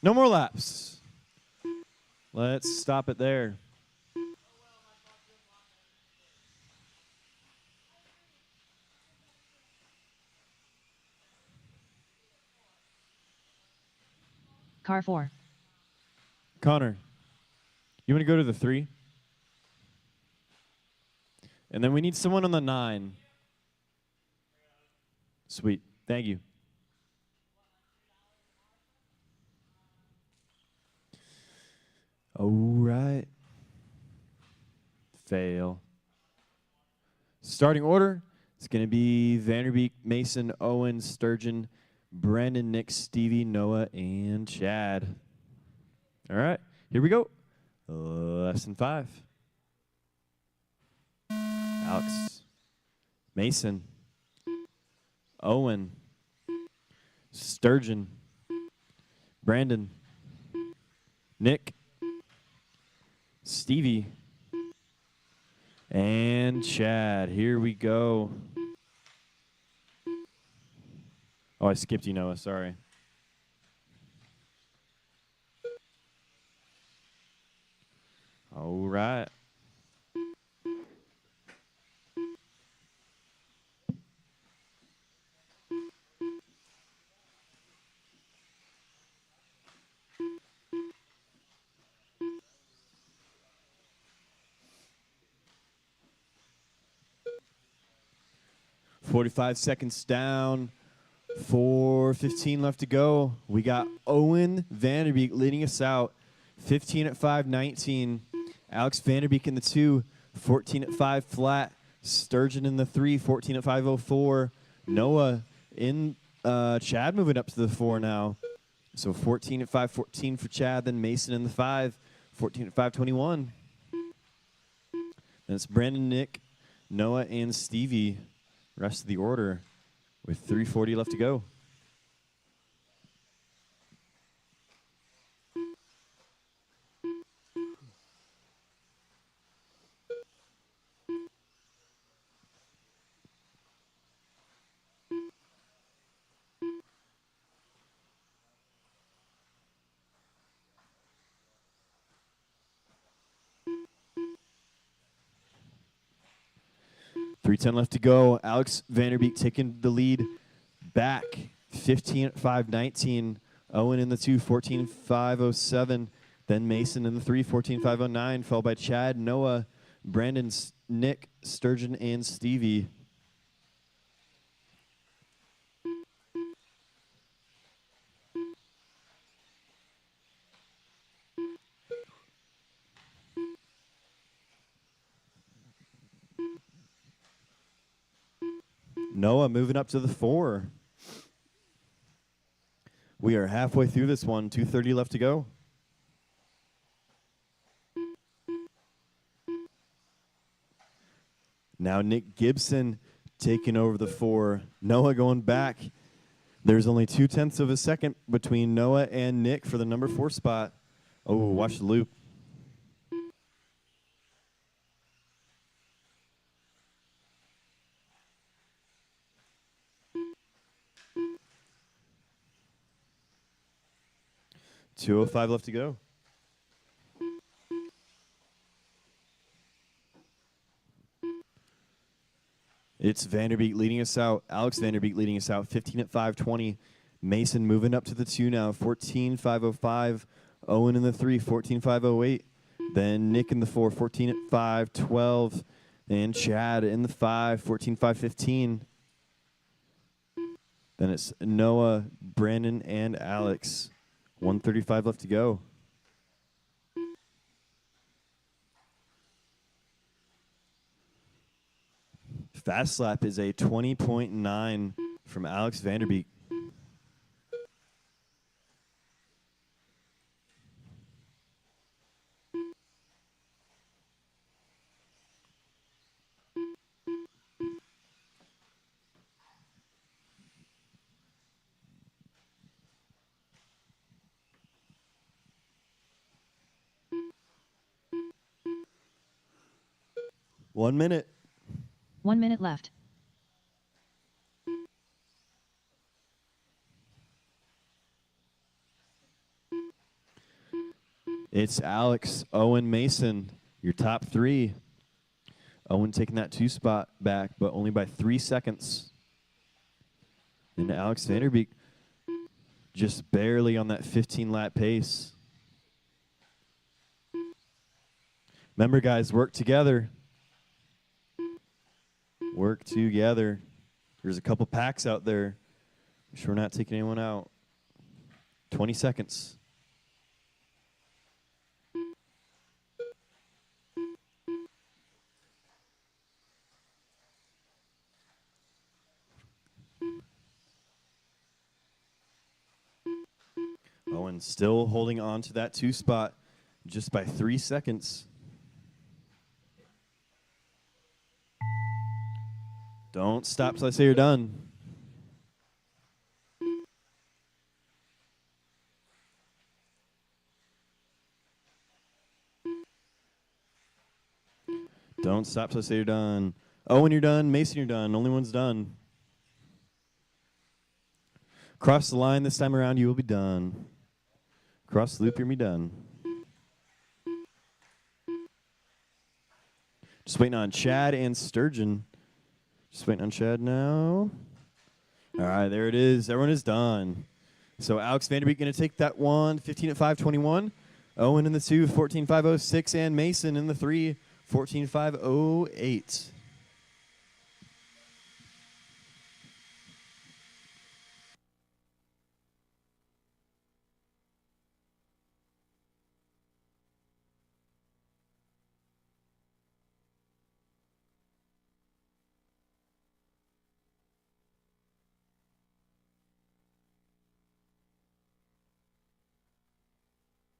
No more laps. Let's stop it there. Car 4. Connor, you want to go to the 3? And then we need someone on the 9. Sweet. Thank you. All right. Fail. Starting order, it's going to be Vanderbeek, Mason, Owen, Sturgeon, Brandon, Nick, Stevie, Noah, and Chad. All right, here we go. Lesson 5. Alex, Mason, Owen, Sturgeon, Brandon, Nick, Stevie, and Chad. Here we go. Oh, I skipped you, Noah. Sorry. All right. "45 seconds down, 4:15 left to go. We got Owen Vanderbeek leading us out, 15 at 5:19. Alex Vanderbeek in the 2, 14 at 5 flat. Sturgeon in the 3, 14 at 5:04. Noah in Chad moving up to the 4 now. So 14 at 5:14 for Chad. Then Mason in the 5, 14 at 5:21. Then it's Brandon, Nick, Noah, and Stevie. Rest of the order with 3:40 left to go. .310 left to go. Alex Vanderbeek taking the lead back. 15 at 5:19. Owen in the 2, 14 5:07. Then Mason in the 3, 14 5:09. Followed by Chad, Noah, Brandon, Nick, Sturgeon, and Stevie. Noah moving up to the 4. We are halfway through this one. 2:30 left to go. Now Nick Gibson taking over the 4. Noah going back. There's only 0.2 of a second between Noah and Nick for the number 4 spot. Oh, watch the loop. .205 left to go. It's Vanderbeek leading us out. Alex Vanderbeek leading us out. 15 at 5:20. Mason moving up to the 2 now. 14 5:05. Owen in the 3. 14 5:08. Then Nick in the 4. 14 at 5:12. And Chad in the 5, 14.515. Then it's Noah, Brandon, and Alex. 1:35 left to go. Fast lap is a 20.9 from Alex Vanderbeek. One minute. 1 minute left. It's Alex, Owen, Mason, your top three. Owen taking that 2 spot back, but only by 3 seconds. And Alex Vanderbeek just barely on that 15-lap pace. Remember, guys, work together. Work together. There's a couple packs out there. Make sure we're not taking anyone out. 20 seconds. Owen still holding on to that 2 spot just by 3 seconds. Don't stop till I say you're done. Don't stop till I say you're done. Owen, you're done. Mason, you're done. Only one's done. Cross the line this time around, you will be done. Cross the loop, you're me done. Just waiting on Chad and Sturgeon. Just waiting on Chad now. All right, there it is. Everyone is done. So Alex Vanderbeek going to take that one, 15 at 5:21. Owen in the 2, 14.506, and Mason in the 3, 14.508.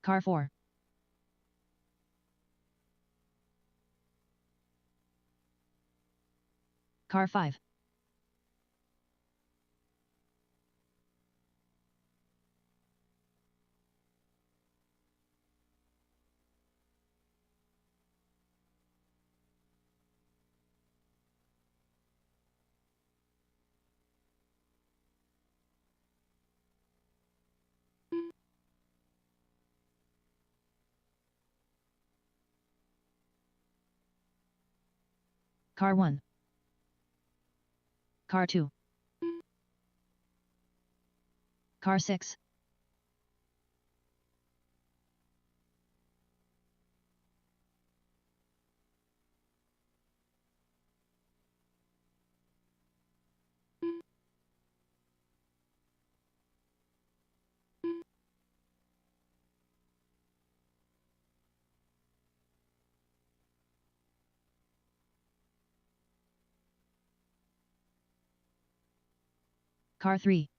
Car 4. Car 5. Car 1. Car 2. Car 6. Car 3.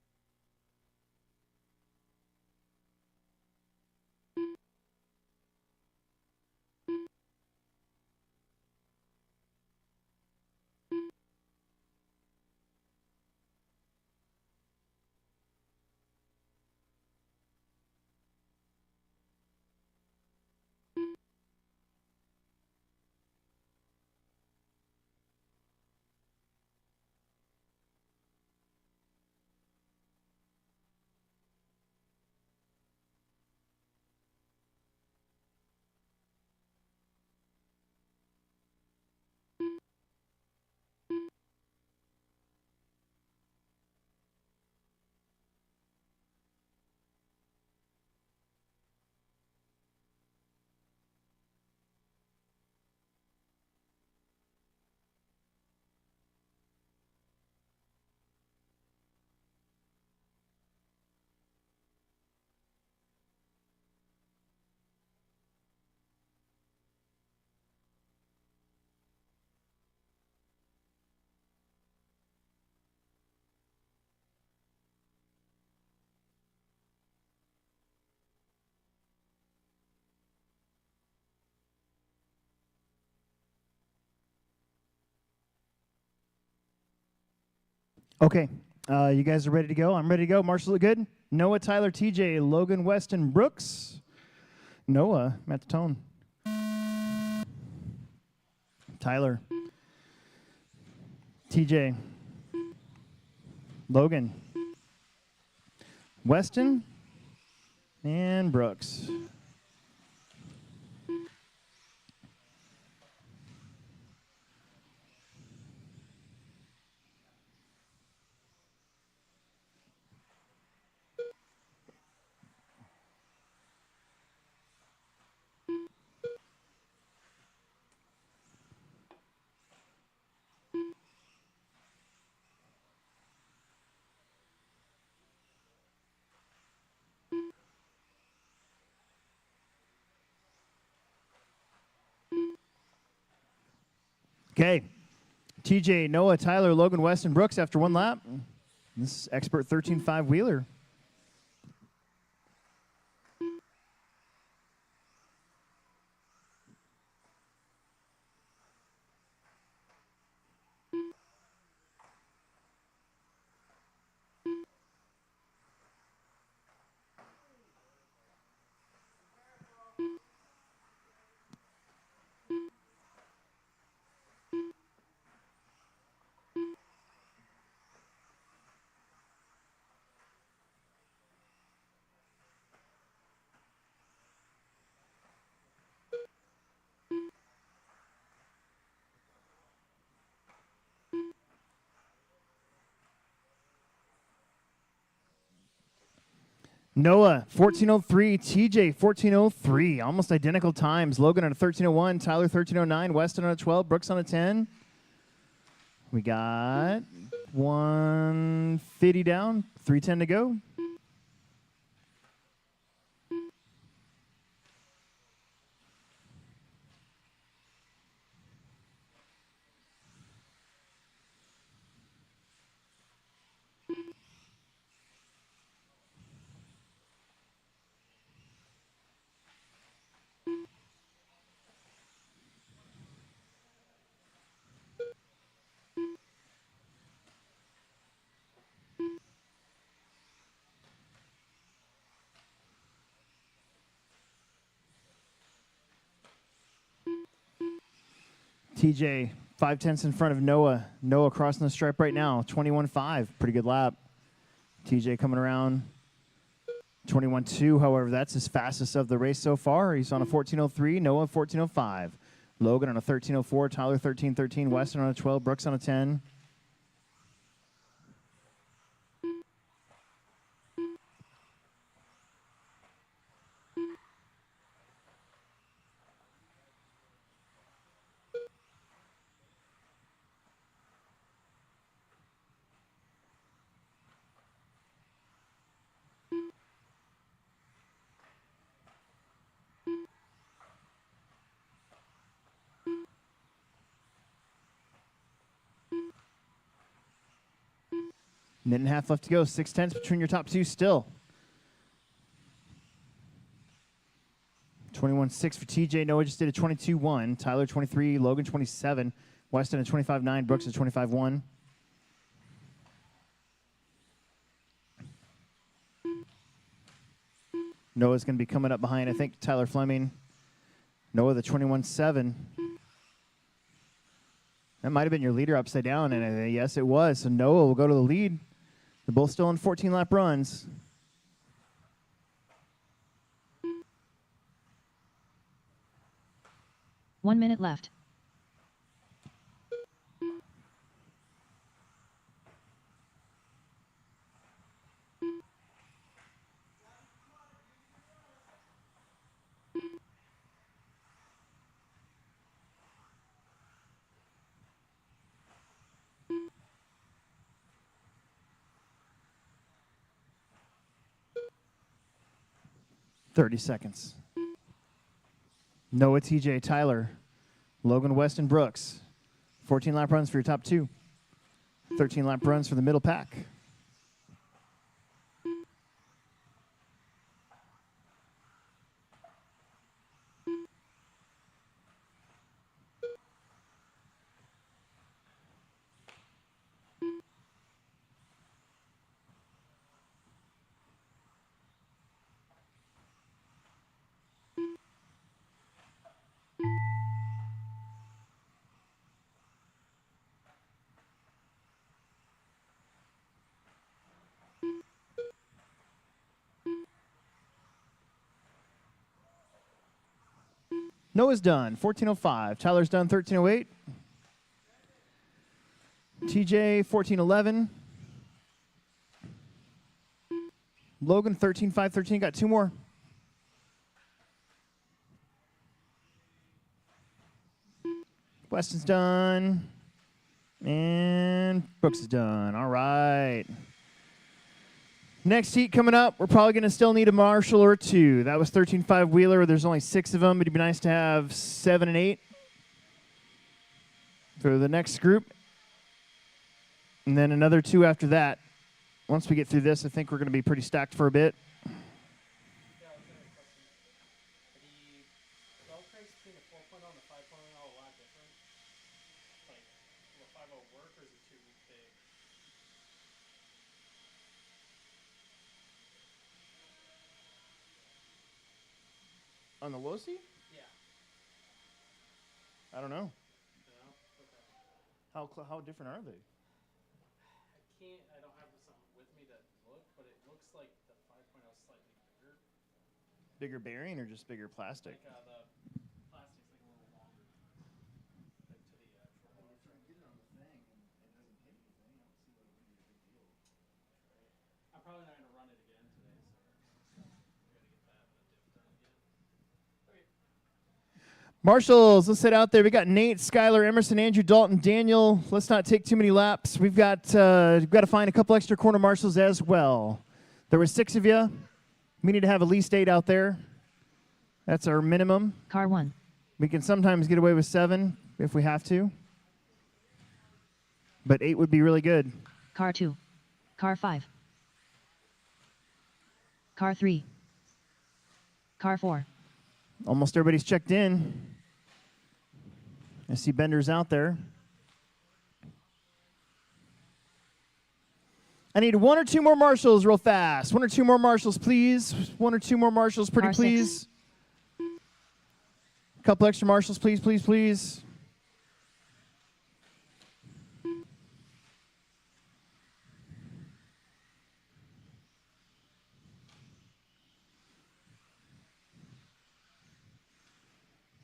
Okay, you guys are ready to go? I'm ready to go. Marshall, look good? Noah, Tyler, TJ, Logan, Weston, Brooks. Noah, I'm at the tone. Tyler, TJ, Logan, Weston, and Brooks. Okay, TJ, Noah, Tyler, Logan, Weston, Brooks after one lap. This is expert 13.5 wheeler. Noah, 14:03. TJ, 14:03. Almost identical times. Logan on a 13:01. Tyler, 13:09. Weston on a 12. Brooks on a 10. We got 150 down. 3:10 to go. TJ, 5/10 in front of Noah. Noah crossing the stripe right now. 21.5. Pretty good lap. TJ coming around. 21.2. However, that's his fastest of the race so far. He's on a 14:03. Noah, 14:05. Logan on a 13:04. Tyler, 13:13. Weston on a 12. Brooks on a 10. Minute and a half left to go. 6/10 between your top two still. 21.6 for TJ. Noah just did a 22.1. Tyler 23. Logan 27. Weston at 25.9. Brooks at 25.1. Noah's going to be coming up behind, I think, Tyler Fleming. Noah the 21.7. That might have been your leader upside down, and yes, it was. So Noah will go to the lead. They're both still in 14-lap runs. One minute left. .30 seconds. Noah, TJ, Tyler, Logan, Weston, Brooks. 14-lap runs for your top two. 13-lap runs for the middle pack. Noah's done, 1405. Tyler's done, 1308. TJ, 1411. Logan, 13513. Got two more. Weston's done. And Brooks is done. All right. Next heat coming up, we're probably going to still need a Marshall or two. That was 13.5 Wheeler. There's only 6 of them. It'd be nice to have 7 and 8 for the next group. And then another 2 after that. Once we get through this, I think we're going to be pretty stacked for a bit. Yeah, I was gonna question. The belt cranks between the 4.0 and the 5.0 are a lot different. Like, will a 5.0 work or is it too big? On the Losi? Yeah. I don't know. No? Okay. How different are they? I don't have something with me to look, but it looks like the 5.0 is slightly bigger. Bigger bearing or just bigger plastic? Like, the plastic's like a little longer. Like to the actual. If you get it on the thing and it doesn't hit anything, I don't see why it would be a big deal. I'm probably not gonna run it again today, so I gotta get that and the diff done again. Okay. Marshalls, let's head out there. We got Nate, Skylar, Emerson, Andrew, Dalton, Daniel. Let's not take too many laps. We've got to find a couple extra corner marshals as well. There were 6 of you. We need to have at least 8 out there. That's our minimum. Car 1. We can sometimes get away with 7 if we have to. But 8 would be really good. Car 2. Car 5. Car 3. Car 4. Almost everybody's checked in. I see Bender's out there. I need 1 or 2 more marshals real fast. 1 or 2 more marshals, please. 1 or 2 more marshals, pretty Car 6. please. A couple extra marshals, please, please, please.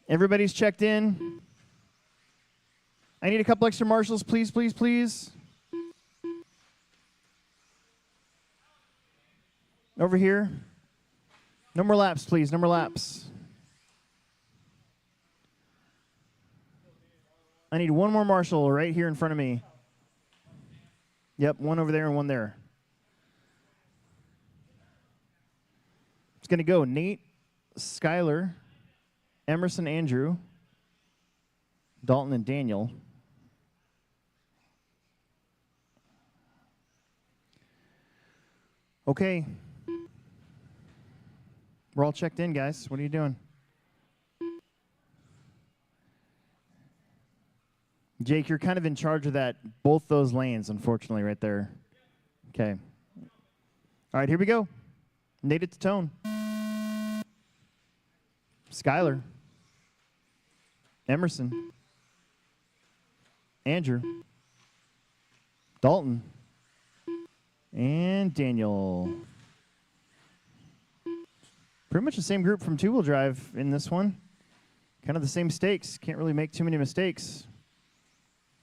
Everybody's checked in. I need a couple extra marshals, please, please, please. Over here. No more laps, please. No more laps. I need 1 more marshal right here in front of me. Yep, 1 over there and 1 there. It's going to go Nate, Skylar, Emerson, Andrew, Dalton, and Daniel. Okay. We're all checked in, guys. What are you doing? Jake, you're kind of in charge of both those lanes, unfortunately, right there. Okay. All right, here we go. Nate it to tone. Skylar. Emerson. Andrew. Dalton. And Daniel. Pretty much the same group from two-wheel drive in this one. Kind of the same stakes. Can't really make too many mistakes.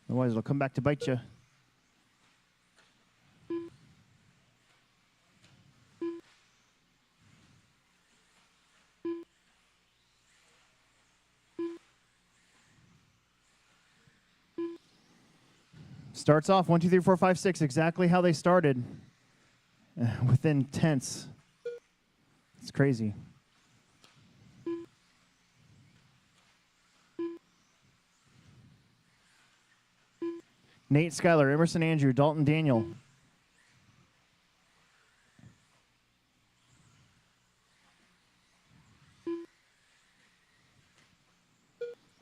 Otherwise, it'll come back to bite you. Starts off 1, 2, 3, 4, 5, 6, exactly how they started. Within tenths. It's crazy. Nate, Skylar, Emerson, Andrew, Dalton, Daniel.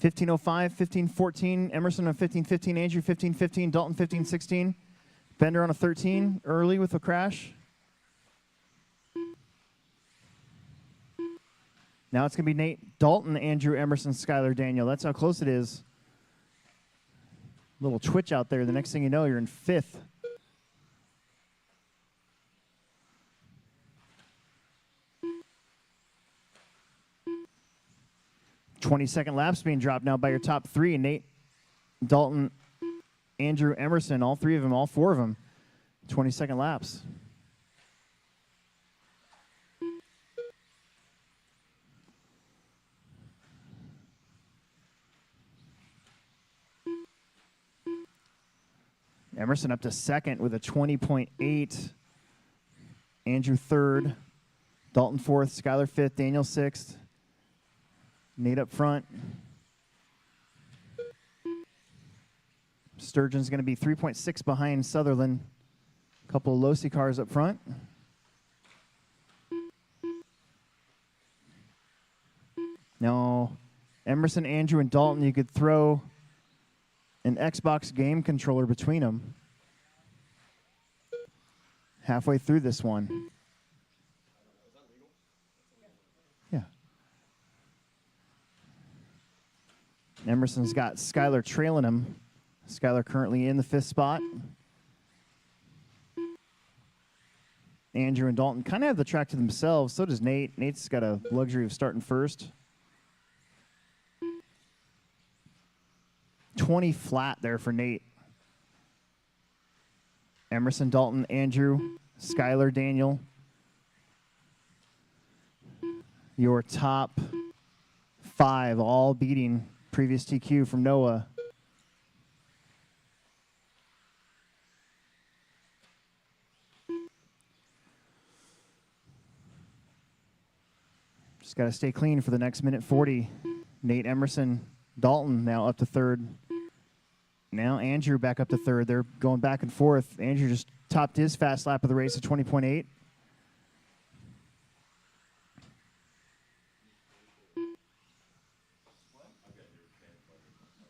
(15:05), 15:14, Emerson on 15:15, Andrew 15:15, Dalton 15:16, Bender on a 13 early with a crash. Now it's going to be Nate, Dalton, Andrew, Emerson, Skylar, Daniel. That's how close it is. Little twitch out there. The next thing you know, you're in 5th. 20-second laps being dropped now by your top three: Nate, Dalton, Andrew, Emerson. All three of them, all four of them. 20-second laps. Emerson up to second with a 20.8. Andrew third. Dalton fourth. Skylar fifth. Daniel sixth. Nate up front. Sturgeon's going to be 3.6 behind Sutherland. A couple of Losi cars up front. Now, Emerson, Andrew, and Dalton, you could throw an Xbox game controller between them. Halfway through this one. Yeah. Emerson's got Skylar trailing him. Skylar currently in the 5th spot. Andrew and Dalton kind of have the track to themselves. So does Nate. Nate's got a luxury of starting first. 20 flat there for Nate. Emerson, Dalton, Andrew, Skylar, Daniel. Your top 5 all beating previous TQ from Noah. Just got to stay clean for the next minute 40. Nate, Emerson, Dalton now up to 3rd. Now Andrew back up to 3rd. They're going back and forth. Andrew just topped his fast lap of the race at 20.8.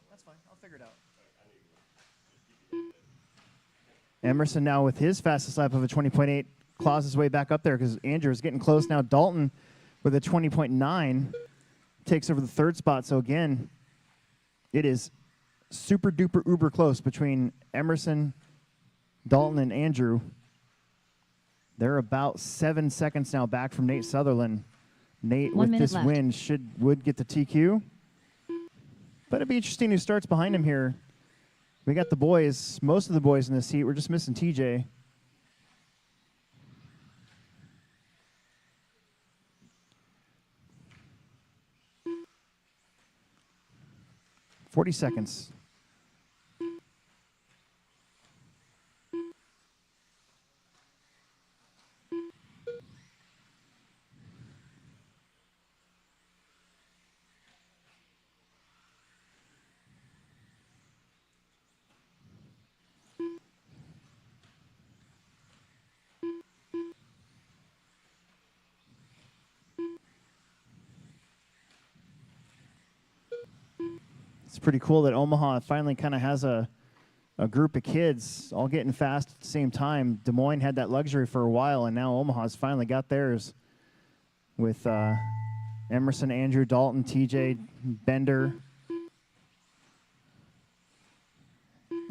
That's fine. I'll figure it out. Emerson now with his fastest lap of a 20.8 claws his way back up there because Andrew is getting close now. Dalton with a 20.9 takes over the 3rd spot. So again, it is super duper uber close between Emerson, Dalton, and Andrew. They're about 7 seconds now back from Nate Sutherland. Nate, 1 with this minute left. win, would get the TQ. But it'd be interesting who starts behind him here. We got the boys, most of the boys in this heat. We're just missing TJ. $40. It's pretty cool that Omaha finally kind of has a group of kids all getting fast at the same time. Des Moines had that luxury for a while, and now Omaha's finally got theirs with Emerson, Andrew, Dalton, TJ, Bender.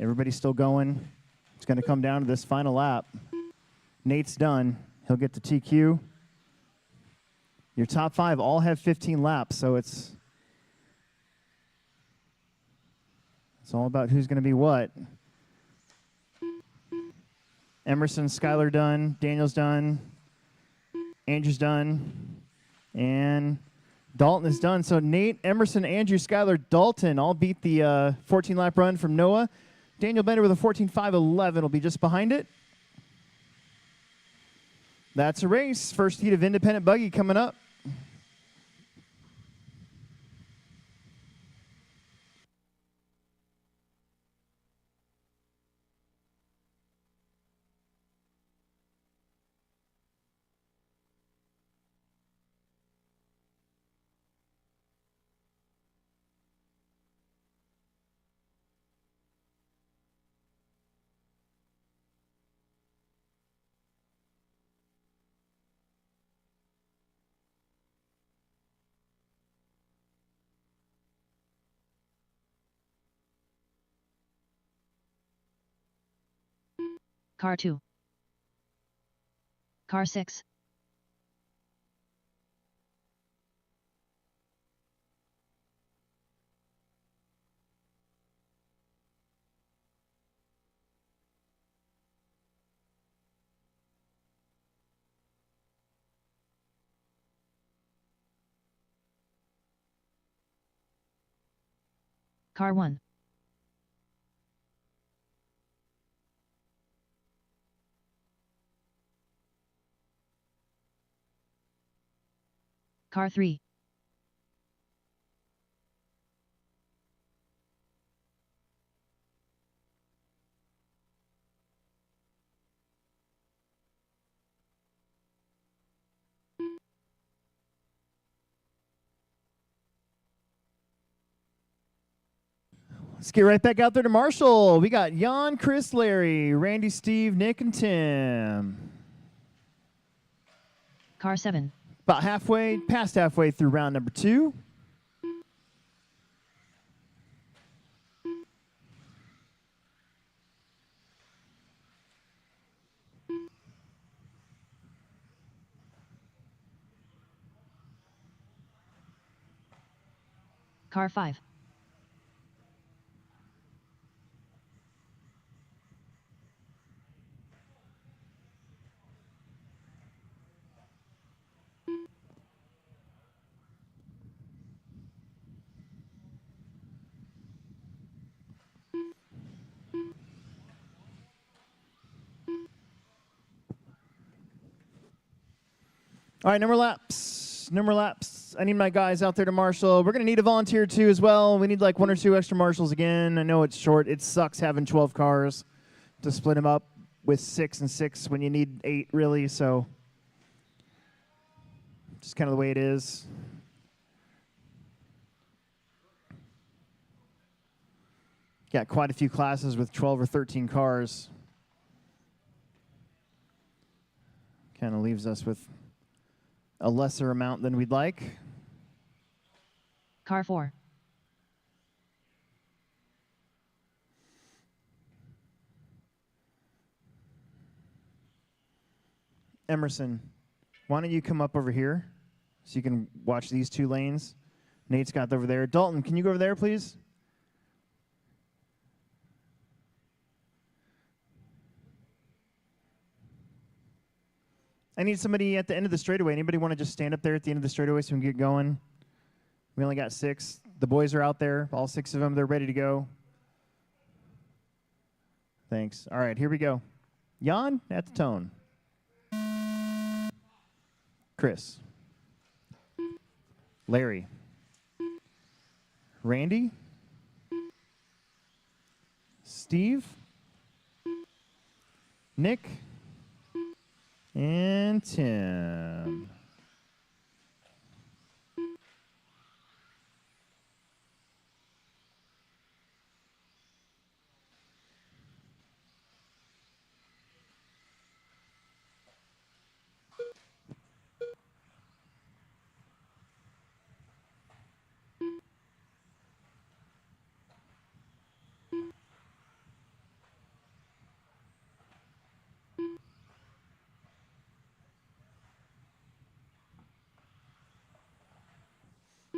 Everybody's still going. It's going to come down to this final lap. Nate's done. He'll get the TQ. Your top 5 all have 15 laps, so it's all about who's going to be what. Emerson, Skylar done. Daniel's done. Andrew's done. And Dalton is done. So Nate, Emerson, Andrew, Skylar, Dalton all beat the 14-lap run from Noah. Daniel Bender with a 14.511 will be just behind it. That's a race. First heat of independent buggy coming up. Car 2. Car 6. Car 1. Car 3. Let's get right back out there to Marshall. We got Jan, Chris, Larry, Randy, Steve, Nick, and Tim. Car 7. About halfway, past halfway through round number 2. Car 5. All right, number laps. Number laps. I need my guys out there to Marshall. We're going to need a volunteer too as well. We need like 1 or 2 extra marshals again. I know it's short. It sucks having 12 cars to split them up with 6 and 6 when you need 8 really. So just kind of the way it is. Got quite a few classes with 12 or 13 cars. Kind of leaves us with a lesser amount than we'd like. Car 4. Emerson, why don't you come up over here so you can watch these 2 lanes? Nate's got over there. Dalton, can you go over there, please? I need somebody at the end of the straightaway. Anybody want to just stand up there at the end of the straightaway so we can get going? We only got 6. The boys are out there, all 6 of them. They're ready to go. Thanks. All right, here we go. Jan, at the tone. Chris. Larry. Randy. Steve. Nick. And Tim.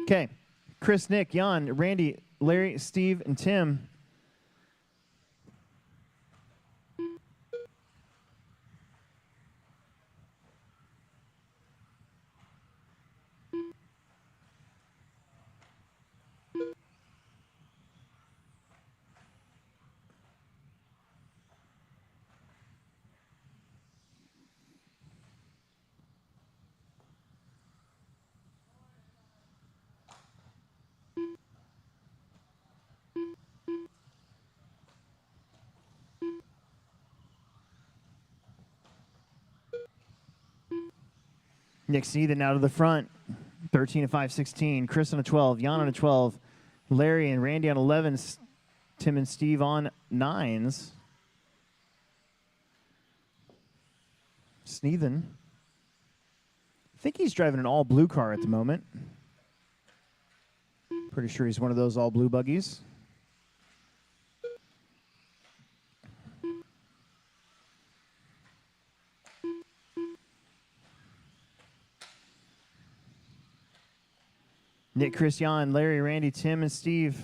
Okay. Chris, Nick, Jan, Randy, Larry, Steve, and Tim. Nick Seethan out of the front, 13 to 5, 16. Chris on a 12, Jan on a 12, Larry and Randy on 11s, Tim and Steve on 9s. Sneathen. I think he's driving an all-blue car at the moment. Pretty sure he's one of those all-blue buggies. Nick, Chris, Jan, Larry, Randy, Tim, and Steve.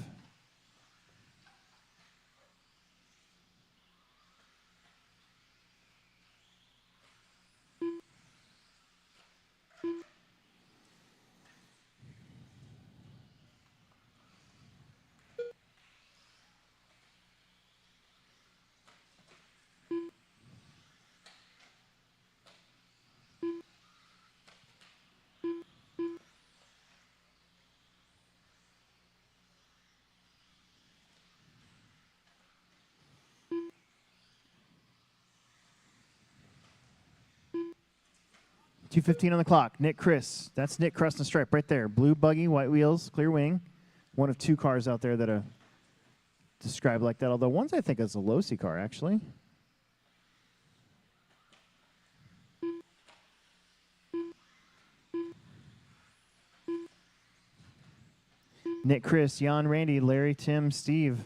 2:15 on the clock. Nick Chris. That's Nick crossing the stripe right there. Blue buggy, white wheels, clear wing. One of two cars out there that are described like that, although one's I think is a Losi car, actually. Nick, Chris, Jan, Randy, Larry, Tim, Steve.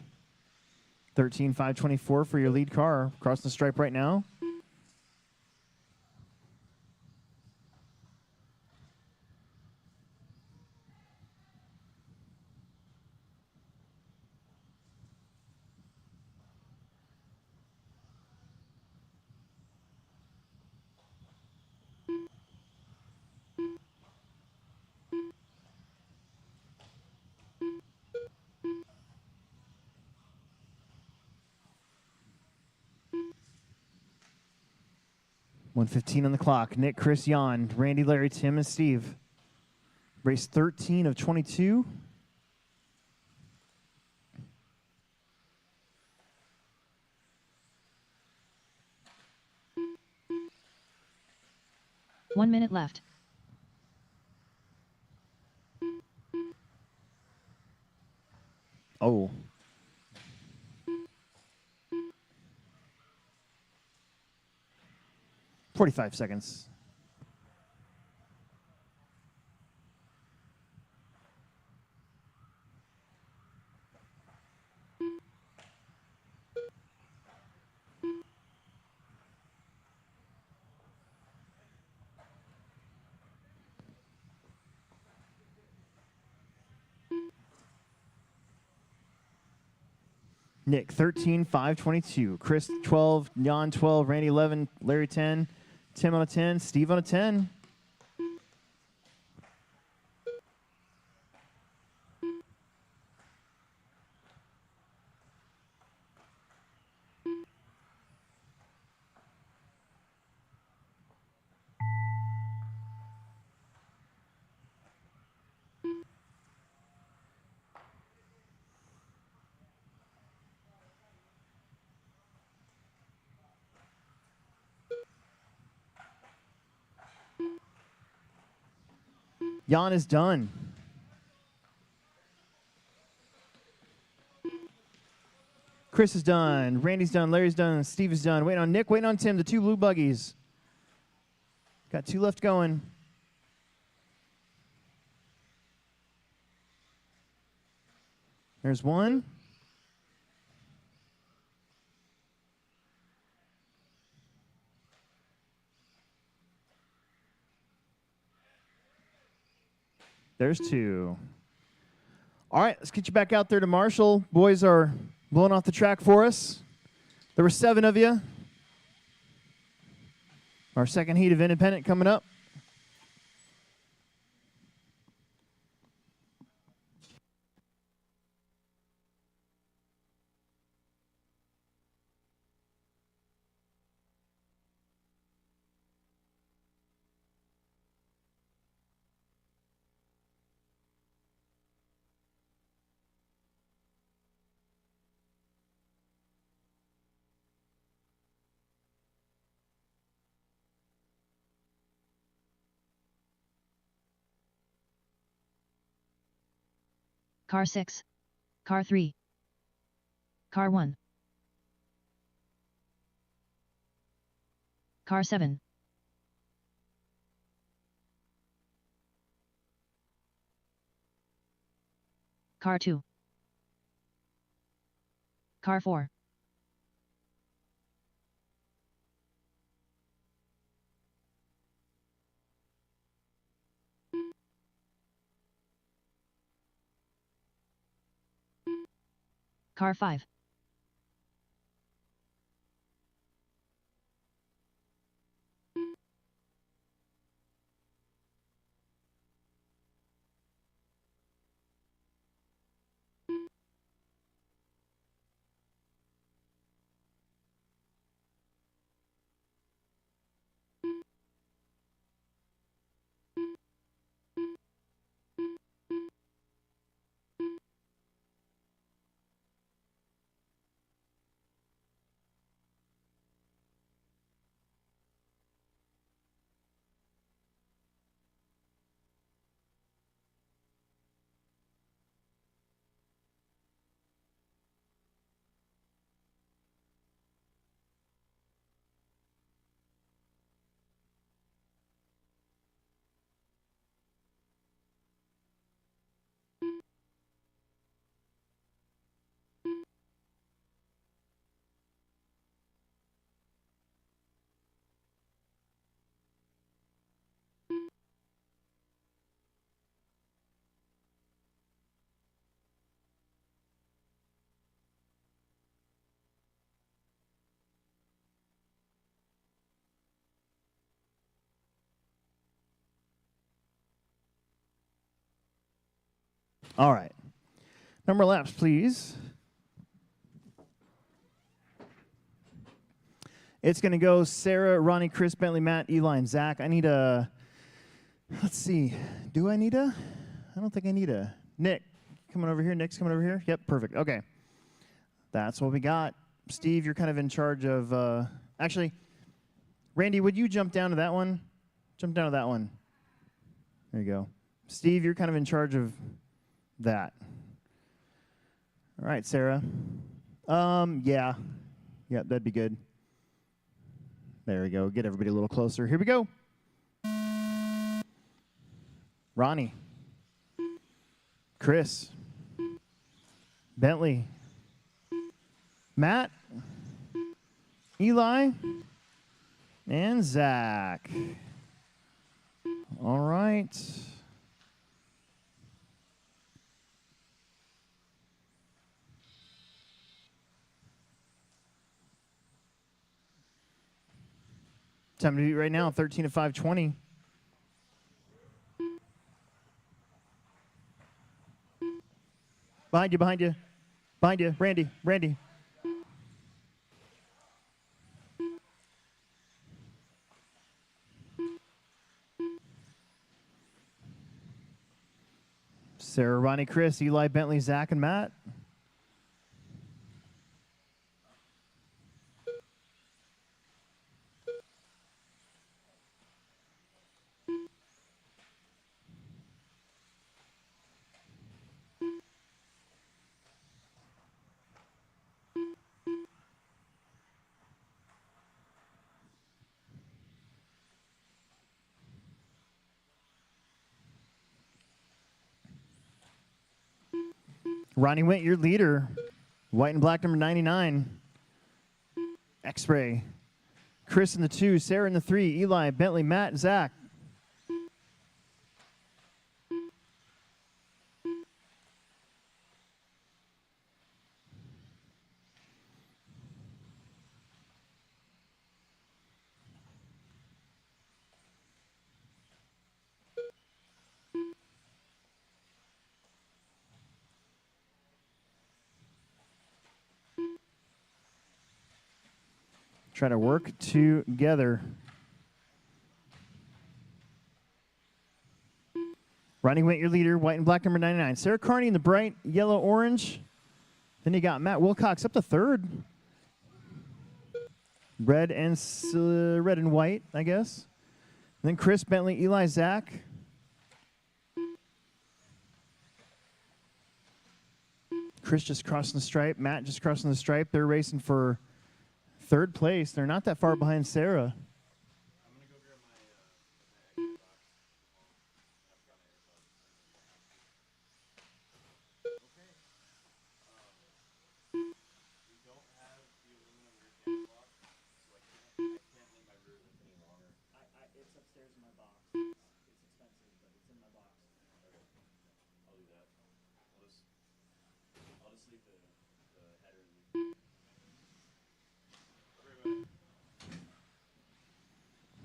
13,524 for your lead car. Crossing the stripe right now. $1:15 on the clock. Nick, Chris, Jan, Randy, Larry, Tim, and Steve. Race 13 of 22. One minute left. Oh. $45 seconds. Nick, 13,522. Chris, 12. Jan, 12. Randy, 11. Larry, 10. Tim on a 10. Steve on a 10. Jan is done. Chris is done. Randy's done. Larry's done. Steve is done. Waiting on Nick. Waiting on Tim. The two blue buggies. Got two left going. There's one. There's two. All right, let's get you back out there to Marshall. Boys are blowing off the track for us. There were 7 of you. Our second heat of independent coming up. Car 6. Car 3. Car 1. Car 7. Car 2. Car 4. Car 5. All right. Number of laps, please. It's going to go Sarah, Ronnie, Chris, Bentley, Matt, Eli, and Zach. I need a, let's see, do I need a? I don't think I need a. Nick, coming over here. Nick's coming over here. Yep, perfect. Okay. That's what we got. Steve, you're kind of in charge of, actually, Randy, would you jump down to that one? Jump down to that one. There you go. Steve, you're kind of in charge of that. All right, Sarah. Yeah. Yep, that'd be good. There we go. Get everybody a little closer. Here we go. Ronnie. Chris. Bentley. Matt. Eli. And Zach. All right. Time to beat right now, 13 at 5:20. Behind you, behind you. Behind you, Randy, Randy. Sarah, Ronnie, Chris, Eli, Bentley, Zach, and Matt. Ronnie Wint, your leader. White and black, number 99. X-Ray. Chris in the 2, Sarah in the 3, Eli, Bentley, Matt, Zach. Try to work together. Ronnie Wint, your leader. White and black, number 99. Sarah Carney in the bright yellow-orange. Then you got Matt Wilcox up to third. Red and white, I guess. And then Chris, Bentley, Eli, Zach. Chris just crossing the stripe. Matt just crossing the stripe. They're racing for third place. They're not that far behind Sarah. I'm going to go grab my Xbox. I've got my AirPods. Okay. We don't have the aluminum rear cam block, so I can't leave my rear lift any longer. It's upstairs in my box. It's expensive, but it's in my box. Okay. I'll do that. I'll just leave the header in the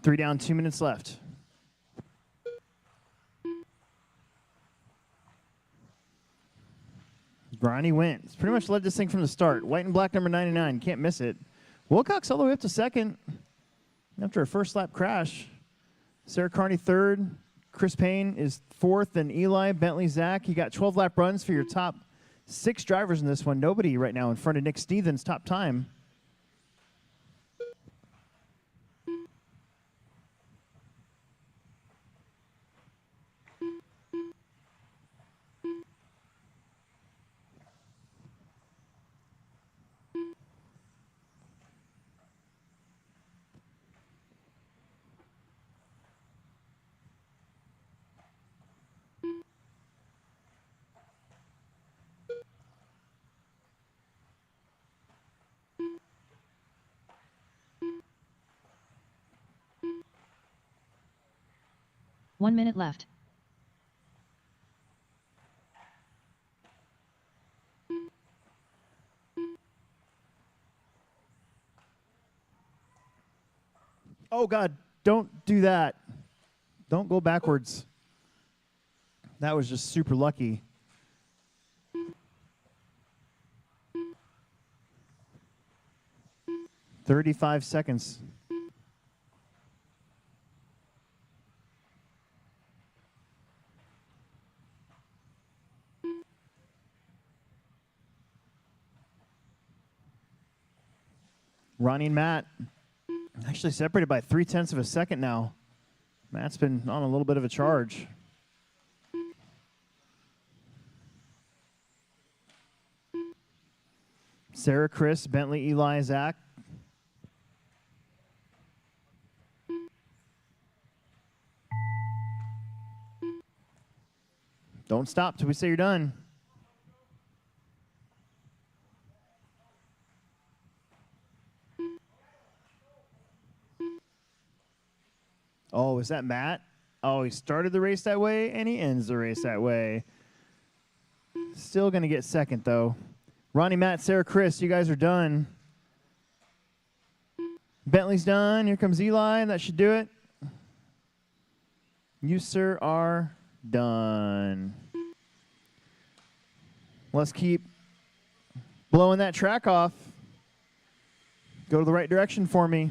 3 down, 2 minutes left. Ronnie wins. Pretty much led this thing from the start. White and black, number 99. Can't miss it. Wilcox all the way up to second after a first lap crash. Sarah Carney third. Chris Payne is fourth. And Eli, Bentley, Zach. You got 12 lap runs for your top 6 drivers in this one. Nobody right now in front of Nick Stevens' top time. One minute left. Oh, God, don't do that. Don't go backwards. That was just super lucky. 35 seconds. Ronnie and Matt actually separated by 0.3 of a second now. Matt's been on a little bit of a charge. Sarah, Chris, Bentley, Eli, Zach. Don't stop till we say you're done. Oh, is that Matt? Oh, he started the race that way, and he ends the race that way. Still going to get second, though. Ronnie, Matt, Sarah, Chris, you guys are done. Bentley's done. Here comes Eli, and that should do it. You, sir, are done. Let's keep blowing that track off. Go to the right direction for me.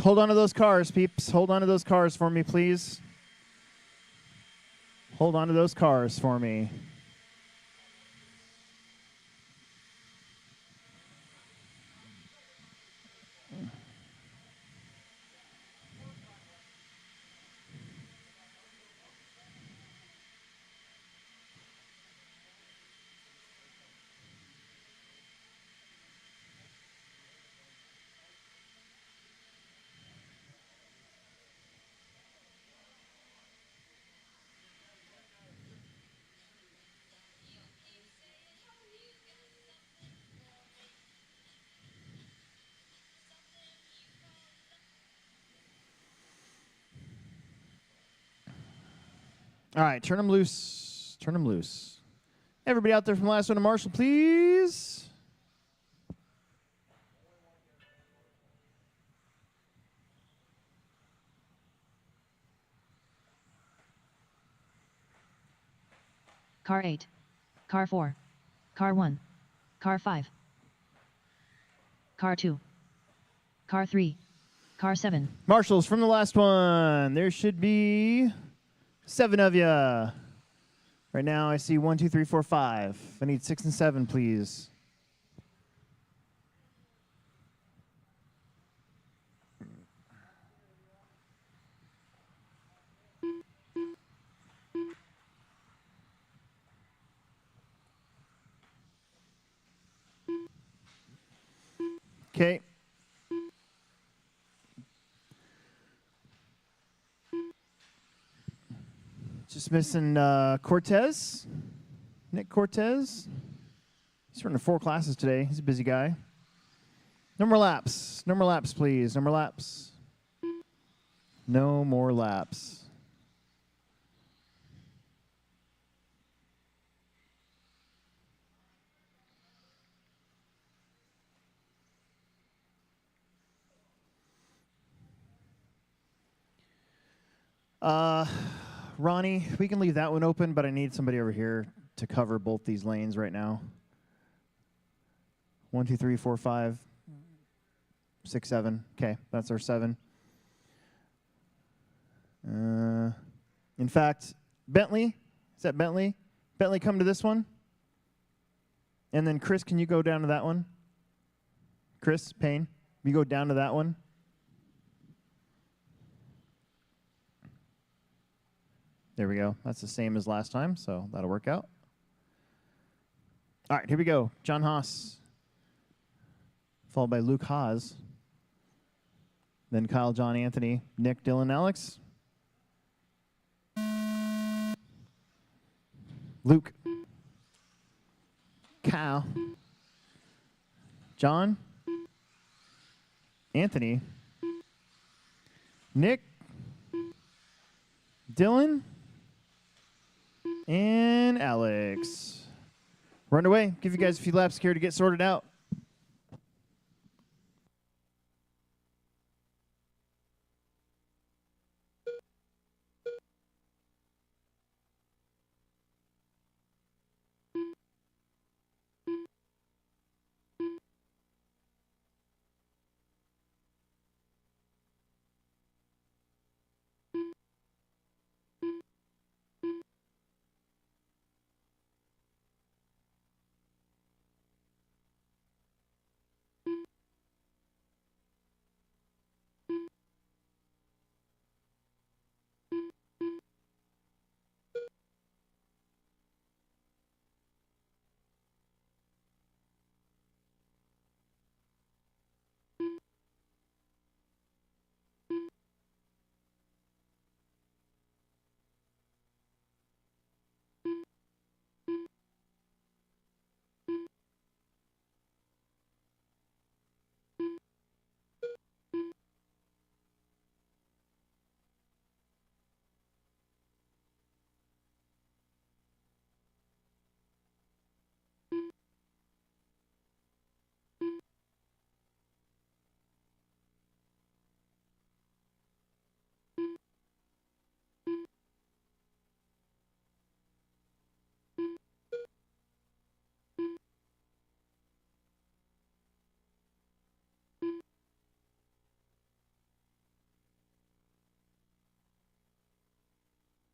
Hold on to those cars, peeps. Hold on to those cars for me, please. Hold on to those cars for me. All right, turn them loose. Turn them loose. Everybody out there from last one to Marshall, please. Car 8. Car 4. Car 1. Car 5. Car 2. Car 3. Car 7. Marshals from the last one. There should be 7 of you. Right now I see 1, 2, 3, 4, 5. I need 6 and 7, please. Okay. Just missing Cortez. Nick Cortez. He's running 4 classes today. He's a busy guy. No more laps. No more laps, please. No more laps. No more laps. Ronnie, we can leave that one open, but I need somebody over here to cover both these lanes right now. 1, 2, 3, 4, 5, 6, 7. Okay, that's our 7. In fact, Bentley, is that Bentley? Bentley, come to this one. And then Chris, can you go down to that one? Chris Payne, you go down to that one. There we go. That's the same as last time, so that'll work out. All right, here we go. John Haas, followed by Luke Haas. Then Kyle, John, Anthony, Nick, Dylan, Alex. Luke. Kyle. John. Anthony. Nick. Dylan. And Alex. Run away. Give you guys a few laps here to get sorted out.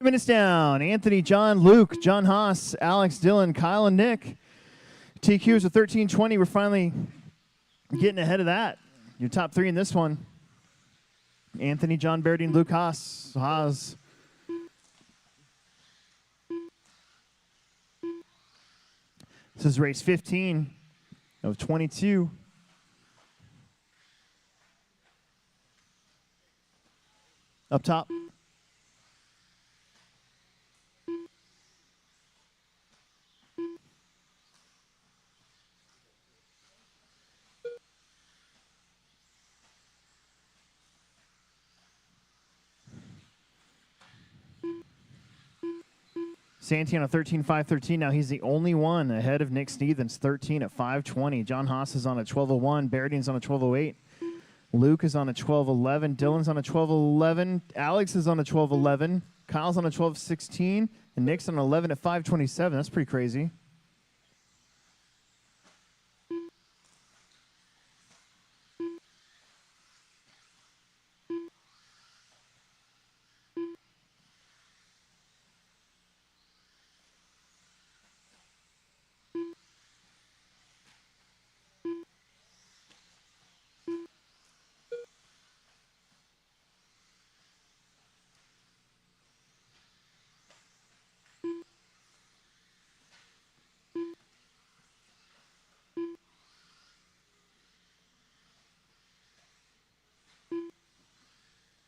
Minutes down. Anthony, John, Luke, John Haas, Alex, Dylan, Kyle, and Nick. TQs with 13:20. We're finally getting ahead of that. Your top three in this one. Anthony, John, Berdine, Luke Haas. This is race 15 of 22. Up top. Santi on a 13.513. Now he's the only one ahead of Nick Stephens, 13 at 5:20. John Haas is on a 12:01. Berdine's on a 12:08. Luke is on a 12:11. Dylan's on a 12:11. Alex is on a 12:11. Kyle's on a 12:16. And Nick's on 11 at 5:27. That's pretty crazy.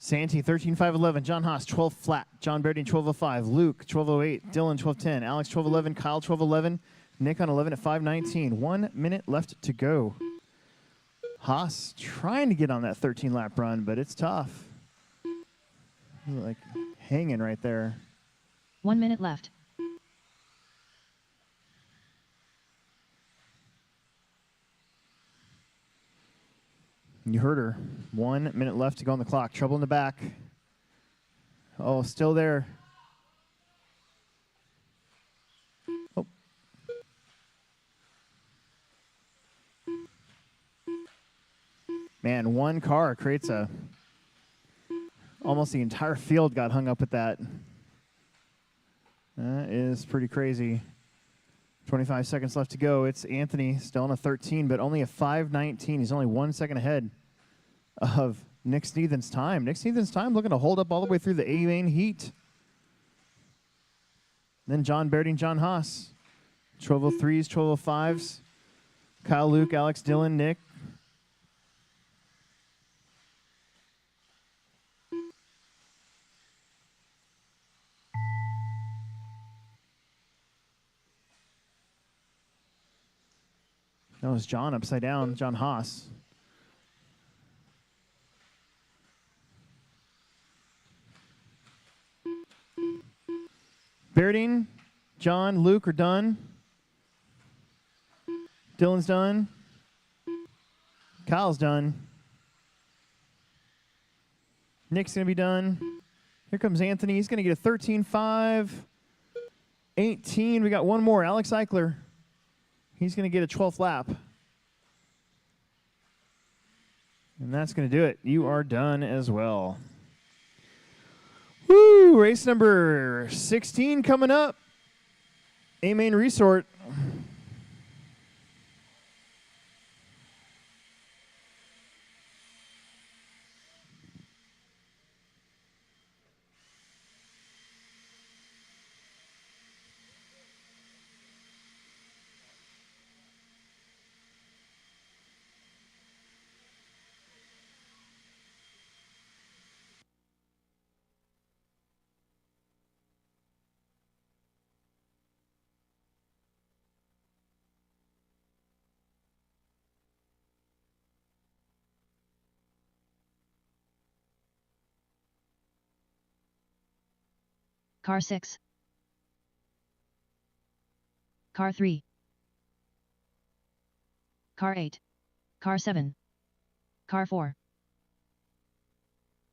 Santi, 13.511. John Haas, 12 flat. John Berdine, 12:05. Luke, 12:08. Dylan, 12:10. Alex, 12:11. Kyle, 12:11. Nick on 11 at 5:19. 1 minute left to go. Haas trying to get on that 13-lap run, but it's tough. Like hanging right there. 1 minute left. You heard her. 1 minute left to go on the clock. Trouble in the back. Oh, still there. Oh. Man, one car creates a... Almost the entire field got hung up with that. That is pretty crazy. 25 seconds left to go. It's Anthony still on a 13, but only a 5:19. He's only 1 second ahead of Nick Stephens' time. Nick Stephens' time looking to hold up all the way through the A-main heat. Then John Berdine, John Haas. 12:03s, 12:05s. Kyle, Luke, Alex, Dylan, Nick. That was John upside down, John Haas. Berdine, John, Luke are done. Dylan's done. Kyle's done. Nick's going to be done. Here comes Anthony. He's going to get a 13.5. 18. We got one more. Alex Eichler. He's going to get a 12th lap. And that's going to do it. You are done as well. Woo! Race number 16 coming up. A-Main Resort. Car 6. Car 3. Car 8. Car 7. Car 4.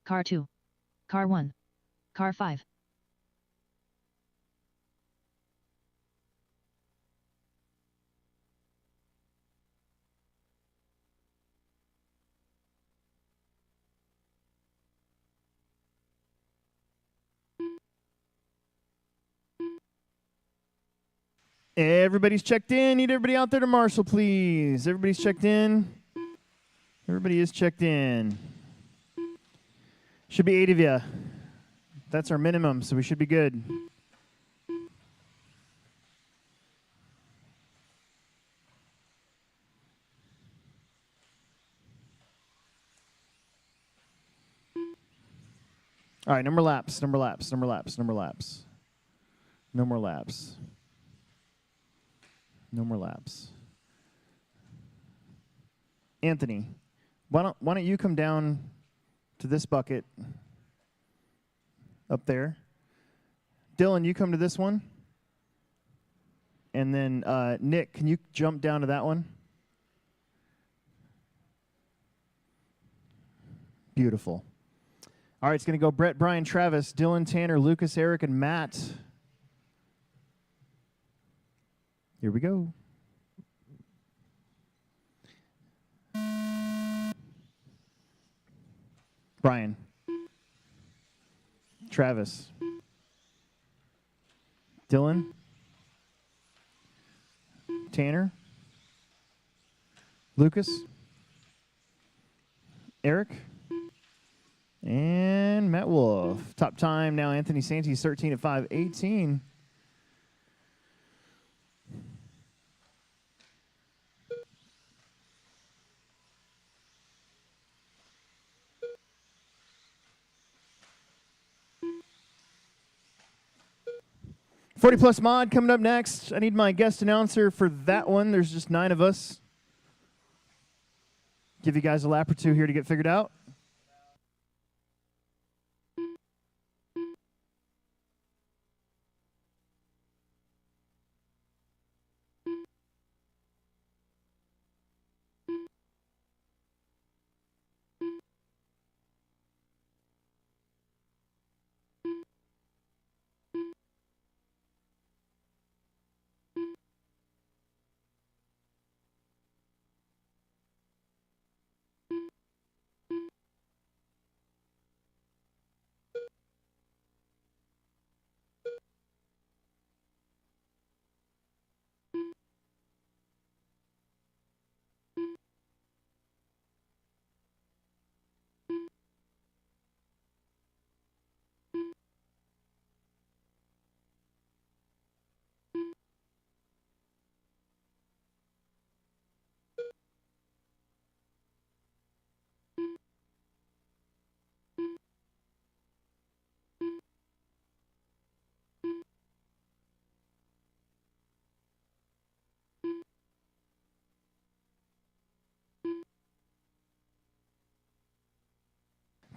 Car 2. Car 1. Car 5. Everybody's checked in. Need everybody out there to marshal, please. Everybody's checked in. Everybody is checked in. Should be 8 of you. That's our minimum, so we should be good. All right, no more laps, no more laps, no more laps, no more laps. No more laps. No more laps. Anthony, why don't you come down to this bucket up there? Dylan, you come to this one. And then Nick, can you jump down to that one? Beautiful. All right, it's going to go Brett, Brian, Travis, Dylan, Tanner, Lucas, Eric, and Matt. Here we go. Brian. Travis. Dylan. Tanner. Lucas. Eric. And Matt Wolf. Top time now, Anthony Santis, 13 at 5:18. +40 mod coming up next. I need my guest announcer for that one. There's just 9 of us. Give you guys a lap or two here to get figured out.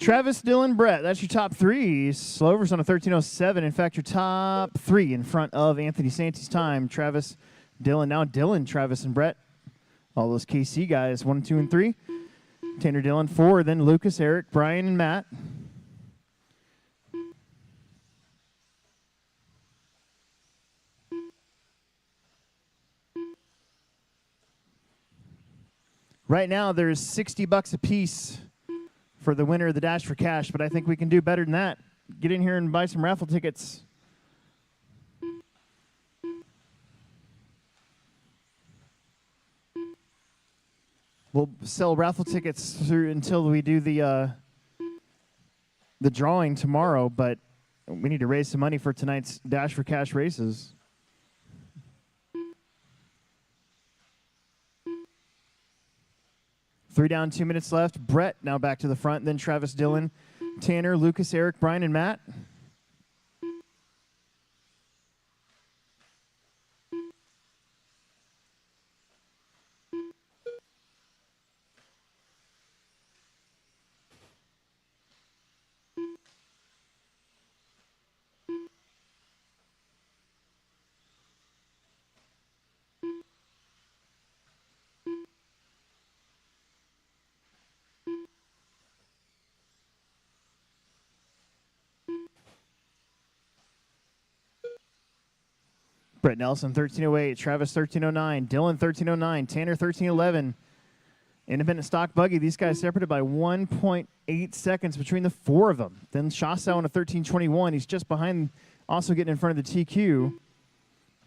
Travis, Dylan, Brett, that's your top 3. Slovers on a 13:07. In fact, your top 3 in front of Anthony Santis' time. Travis, Dylan, now Dylan, Travis, and Brett. All those KC guys, 1, 2, and 3. Tanner, Dylan, 4. Then Lucas, Eric, Brian, and Matt. Right now, there's $60 a piece for the winner of the Dash for Cash, but I think we can do better than that. Get in here and buy some raffle tickets. We'll sell raffle tickets through until we do the drawing tomorrow, but we need to raise some money for tonight's Dash for Cash races. Three down, 2 minutes left. Brett now back to the front. Then Travis, Dylan, Tanner, Lucas, Eric, Brian, and Matt. Brett Nelson, 13:08. Travis, 13:09. Dylan, 13:09. Tanner, 13:11. Independent stock buggy. These guys separated by 1.8 seconds between the 4 of them. Then Shasau on a 13:21. He's just behind, also getting in front of the TQ.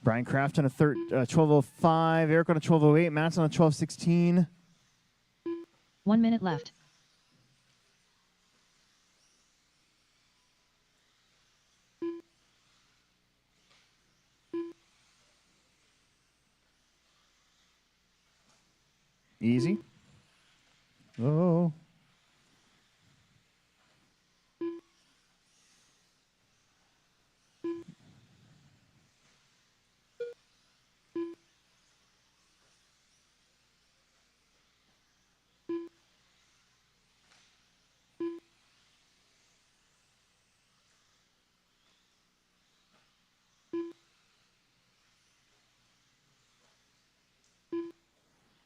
Brian Kraft on a 12:05. Eric on a 12:08. Matt's on a 12:16. 1 minute left. Easy. Oh.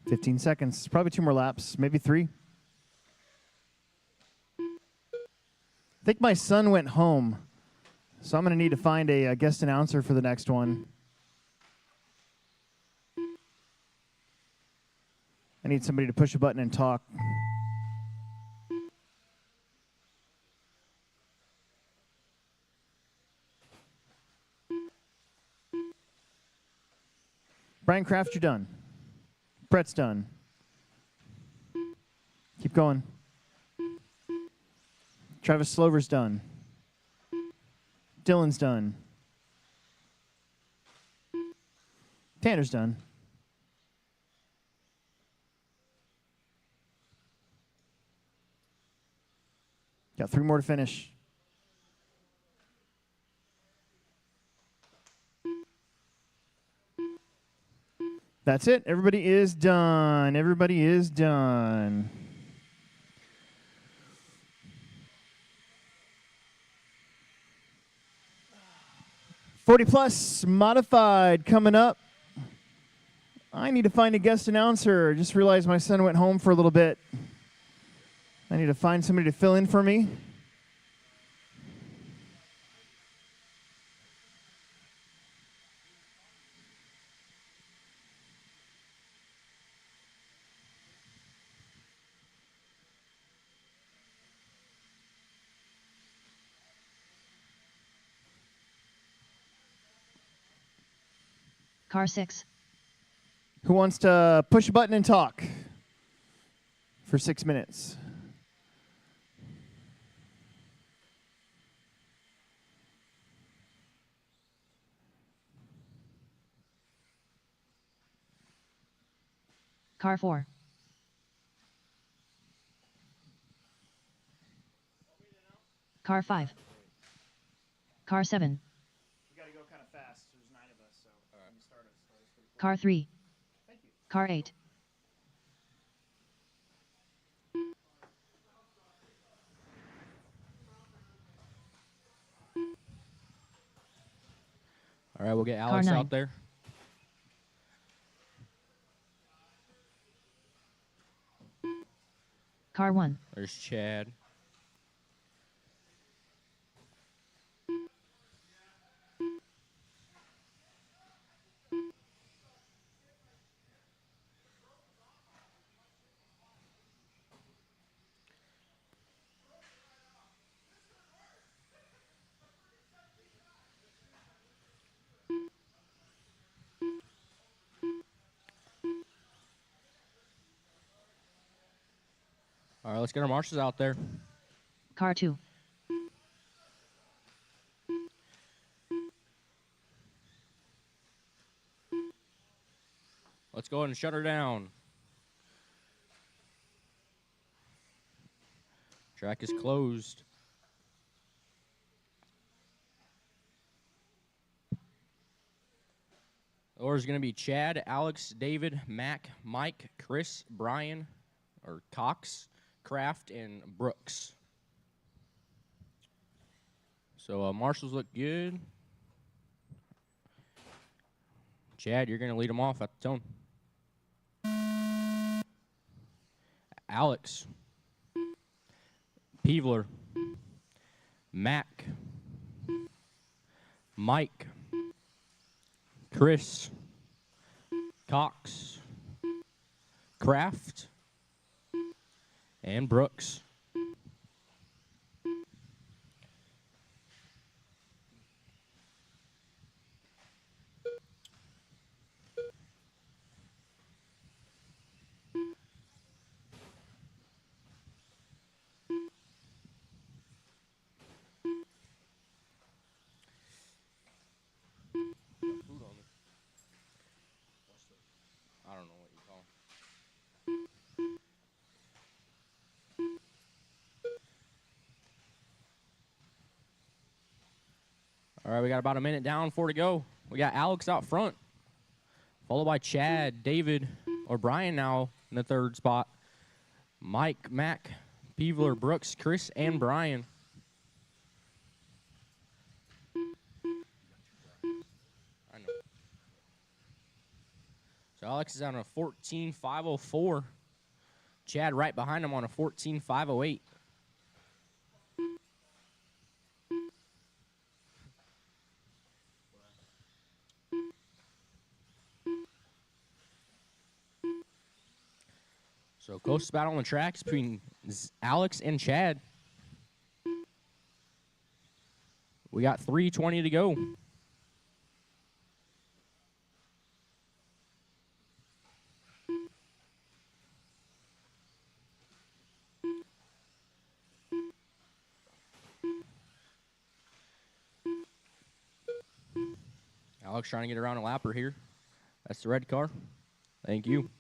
$15 seconds. Probably 2 more laps, maybe 3. I think my son went home, so I'm going to need to find a guest announcer for the next one. I need somebody to push a button and talk. Brian Kraft, you're done. Brett's done. Keep going. Travis Slover's done. Dylan's done. Tanner's done. Got 3 more to finish. That's it. Everybody is done. Everybody is done. '40+ modified coming up. I need to find a guest announcer. Just realized my son went home for a little bit. I need to find somebody to fill in for me. Car 6. Who wants to push a button and talk for 6 minutes? Car 4. Car 5. Car 7. We got to go kind of fast. There's 9 of us, so when you start us. Car 3. Thank you. Car 8. All right, we'll get Car Alex 9. out there. Car 1. There's Chad. All right, let's get our marshals out there. Car 2. Let's go ahead and shut her down. Track is closed. The order is going to be Chad, Alex, David, Mac, Mike, Chris, Brian, or Cox, Kraft, and Brooks. So marshals look good. Chad, you're going to lead them off at the tone. Alex, Peevler, Mac, Mike, Chris, Cox, Kraft, and Brooks. All right, we got about a minute down, 4 to go. We got Alex out front, followed by Chad, David, or Brian now in the third spot. Mike, Mac, Peevler, Brooks, Chris, and Brian. I know. So Alex is on a 14.504. Chad right behind him on a 14.508. So closest battle on the track is between Alex and Chad. We got 3:20 to go. Alex trying to get around a lapper here. That's the red car. Thank you.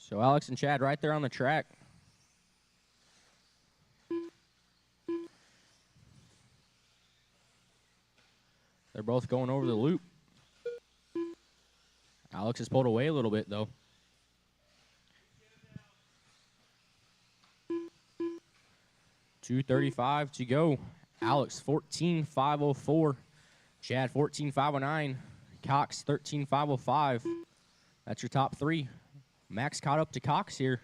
So Alex and Chad right there on the track. They're both going over the loop. Alex has pulled away a little bit, though. .235 to go. Alex 14.504. Chad 14.509. Cox 13.505. That's your top three. Max caught up to Cox here.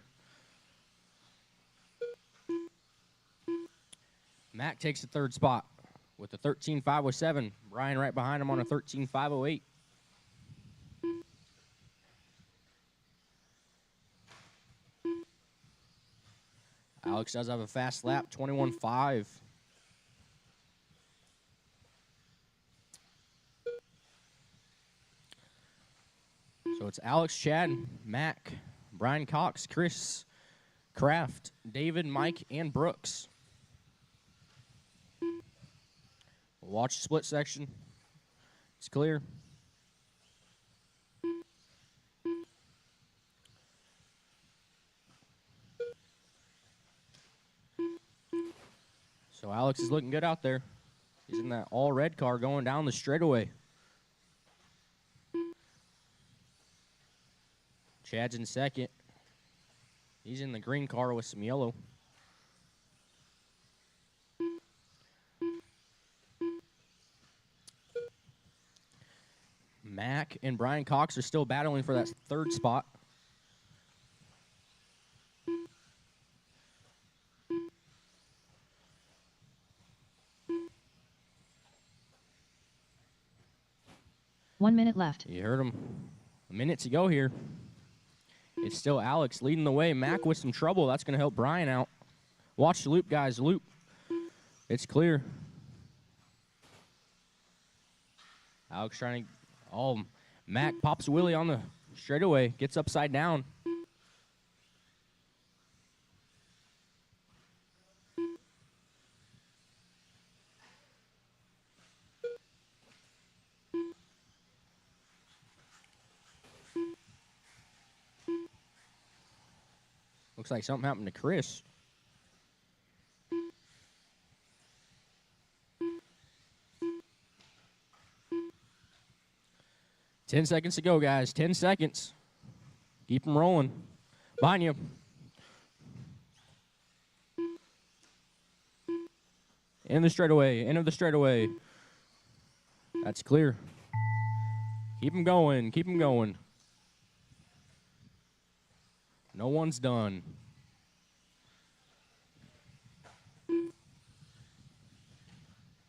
Mac takes the third spot with a 13.507. Brian right behind him on a 13.508. Alex does have a fast lap, 21.5. So it's Alex, Chad, Mac, Brian Cox, Chris, Kraft, David, Mike, and Brooks. Watch the split section. It's clear. So Alex is looking good out there. He's in that all red car going down the straightaway. Chad's in second. He's in the green car with some yellow. Mac and Brian Cox are still battling for that third spot. One minute left. You heard him. A minute to go here. It's still Alex leading the way. Mac with some trouble. That's going to help Brian out. Watch the loop, guys. Loop. It's clear. Alex trying to... Oh, Mac pops a wheelie on the straightaway. Gets upside down. Looks like something happened to Chris. Ten seconds to go, guys. 10 seconds. Keep them rolling. Behind you. In the straightaway. End of the straightaway. That's clear. Keep them going. Keep them going. No one's done.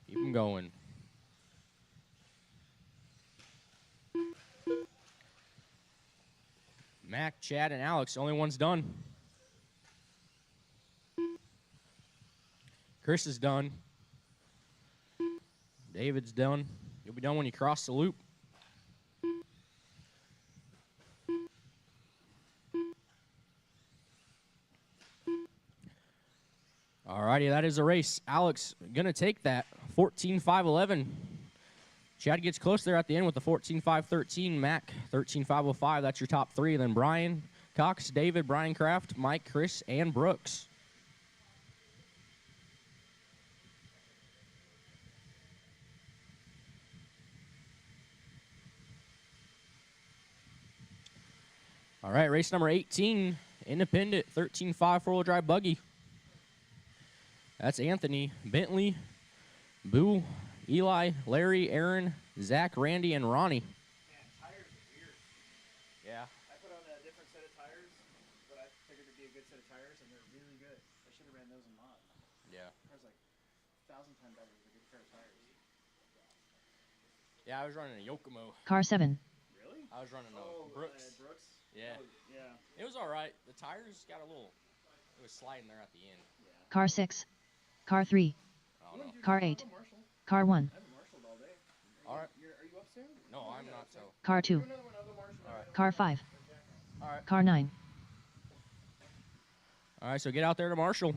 Keep them going. Mac, Chad, and Alex, only one's done. Chris is done. David's done. You'll be done when you cross the loop. Alrighty, that is a race. Alex gonna take that. 14.511. Chad gets close there at the end with the 14.513. Mac 13.505. That's your top three. Then Brian Cox, David, Brian Kraft, Mike, Chris, and Brooks. All right, race number 18, independent, 13.5 four-wheel drive buggy. That's Anthony, Bentley, Boo, Eli, Larry, Aaron, Zach, Randy, and Ronnie. Man, tires are weird. Yeah. I put on a different set of tires, but I figured it'd be a good set of tires, and they're really good. I should have ran those in mod. Yeah. Car's like 1,000 times better with a good pair of tires. Yeah, I was running a Yokomo. Car 7. Really? I was running a Brooks. Brooks? Yeah. Oh, yeah. It was all right. The tires got a little, it was sliding there at the end. Car 6. Car 3. I don't know. Car 8. Car 1. I haven't marshaled all day. All right. Are you up soon? No, I'm not so. Car 2. Do another one, I'll go marshal. All right. Car 5. All right. Car 9. All right, so get out there to Marshall.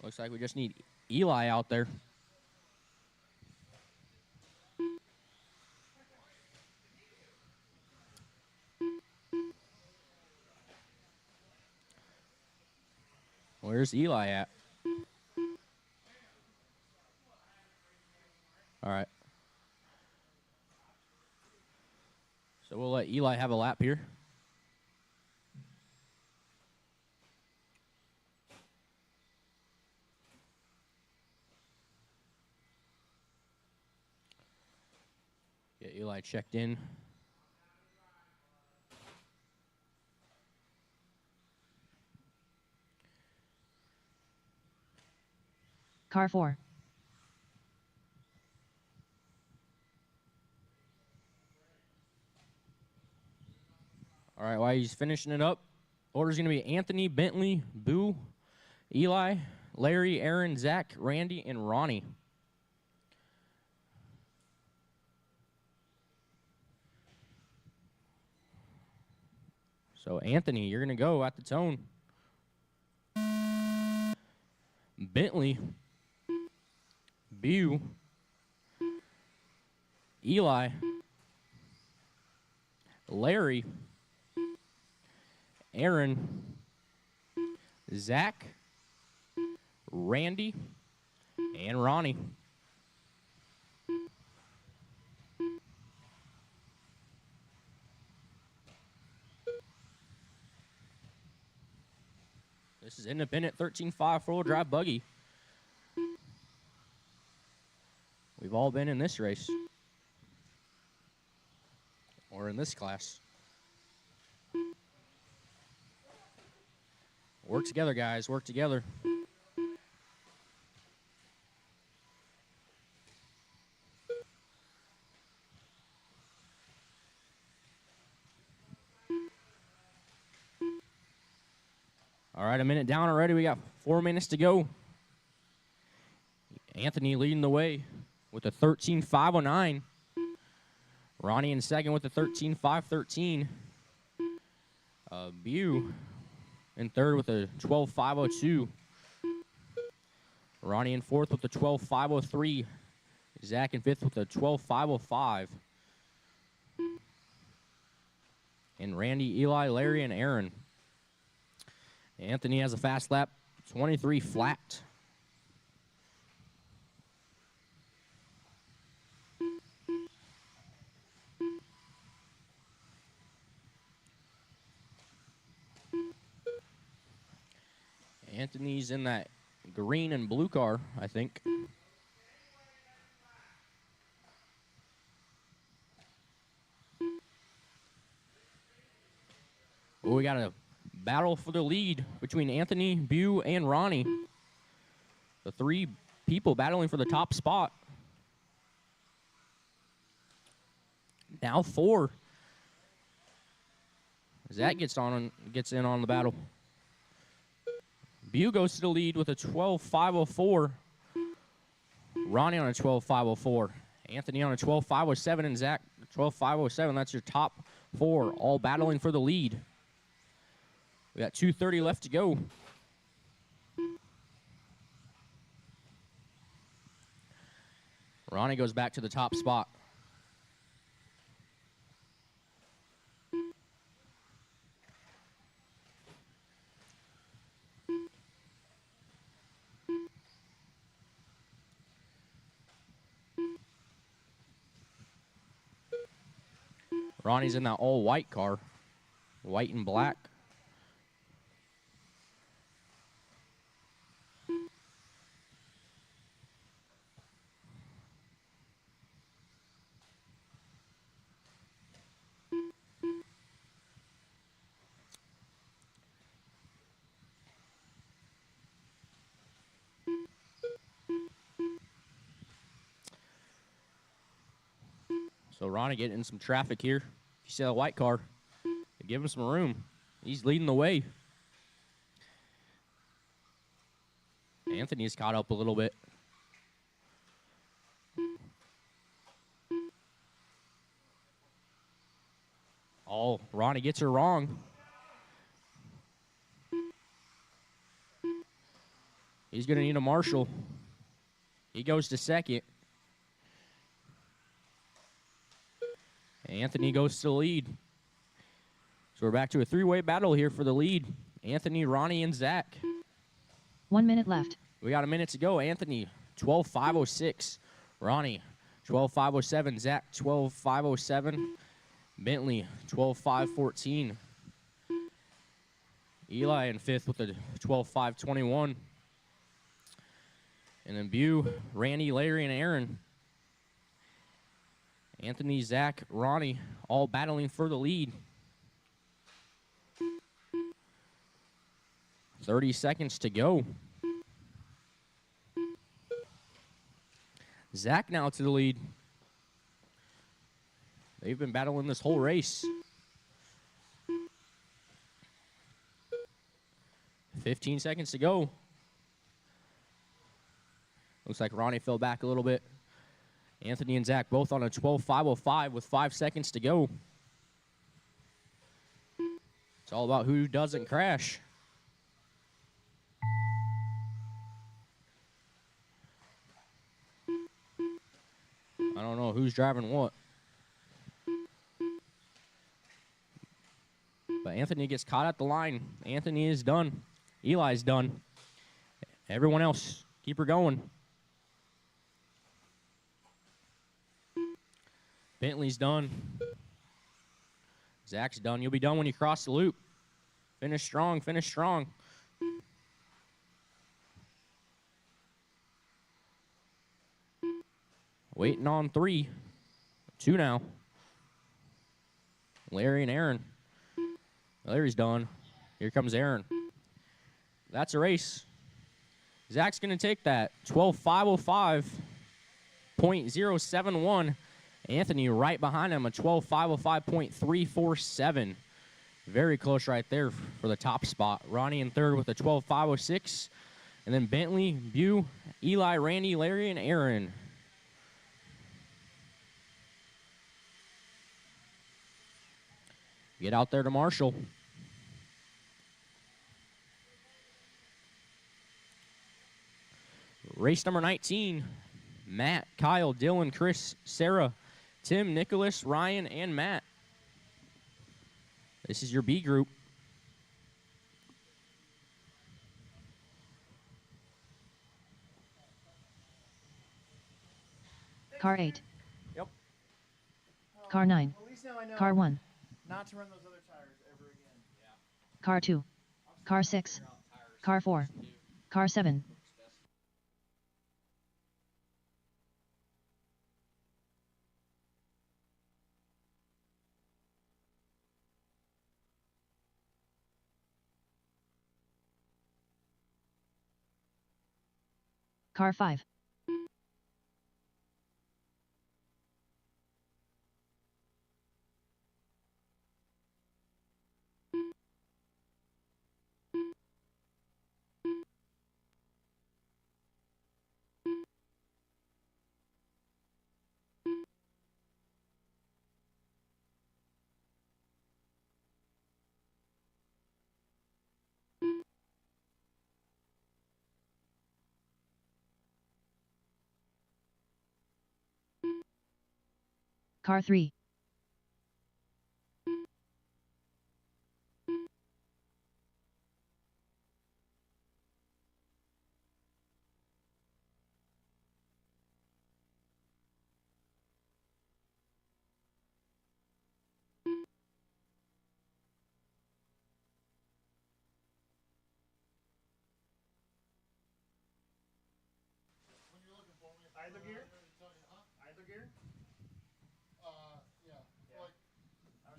Looks like we just need Eli out there. Where's Eli at? All right. So we'll let Eli have a lap here. Get Eli checked in. Car 4. All right, while he's finishing it up, order's going to be Anthony, Bentley, Boo, Eli, Larry, Aaron, Zach, Randy, and Ronnie. So, Anthony, you're going to go at the tone. Bentley, Boo, Eli, Larry, Aaron, Zach, Randy, and Ronnie. This is independent 13.5 four-wheel drive buggy. We've all been in this race. Or in this class. Work together, guys. Work together. All right, a minute down already. We got 4 minutes to go. Anthony leading the way with a 13.509. Ronnie in second with a 13.513. Bew in third with a 12.502. Ronnie in fourth with a 12.503. Zach in fifth with a 12.505. And Randy, Eli, Larry, and Aaron. Anthony has a fast lap, 23 flat. Anthony's in that green and blue car, I think. Oh, we got a battle for the lead between Anthony, Bew, and Ronnie. The three people battling for the top spot. Now 4. Zach gets in on the battle. Bew goes to the lead with a 12.504. Ronnie on a 12.504. Anthony on a 12.507 and Zach 12.507. That's your top 4, all battling for the lead. We got 2:30 left to go. Ronnie goes back to the top spot. Ronnie's in that all white car, white and black. So Ronnie getting in some traffic here. If you see that white car, give him some room. He's leading the way. Anthony's caught up a little bit. Oh, Ronnie gets her wrong. He's going to need a marshal. He goes to second. Anthony goes to the lead. So we're back to a three-way battle here for the lead. Anthony, Ronnie, and Zach. 1 minute left. We got a minute to go. Anthony, 12.506. Ronnie, 12.507. Zach, 12.507. Bentley, 12.514. Eli in fifth with a 12.521. And then Bew, Randy, Larry, and Aaron. Anthony, Zach, Ronnie, all battling for the lead. 30 seconds to go. Zach now to the lead. They've been battling this whole race. 15 seconds to go. Looks like Ronnie fell back a little bit. Anthony and Zach both on a 12.505 with 5 seconds to go. It's all about who doesn't crash. I don't know who's driving what. But Anthony gets caught at the line. Anthony is done. Eli's done. Everyone else, keep her going. Bentley's done. Zach's done. You'll be done when you cross the loop. Finish strong, finish strong. Waiting on 3. 2 now. Larry and Aaron. Larry's done. Here comes Aaron. That's a race. Zach's going to take that. 12.505.071. Anthony right behind him, a 12.505.347. Very close right there for the top spot. Ronnie in third with a 12.506. And then Bentley, Bew, Eli, Randy, Larry, and Aaron. Get out there to Marshall. Race number 19. Matt, Kyle, Dylan, Chris, Sarah, Tim, Nicholas, Ryan, and Matt. This is your B group. Car 8. Yep. Car 9. At least now I know Car 1. not to run those other tires ever again. Car 2. Car 6. Car 4. Car 7. Car 5. Car 3.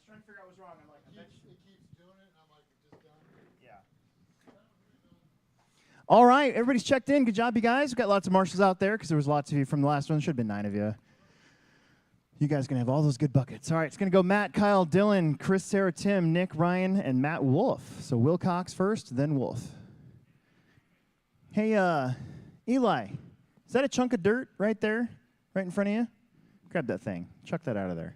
trying to figure out what's wrong. I'm like, It keeps doing it, and I'm like, just done. yeah. All right, everybody's checked in. Good job, you guys. We've got lots of marshals out there because there was lots of you from the last one. Should have been 9 of you. You guys going to have all those good buckets. All right, it's going to go Matt, Kyle, Dylan, Chris, Sarah, Tim, Nick, Ryan, and Matt Wolf. So Wilcox first, then Wolf. Hey, Eli, is that a chunk of dirt right there, right in front of you? Grab that thing. Chuck that out of there.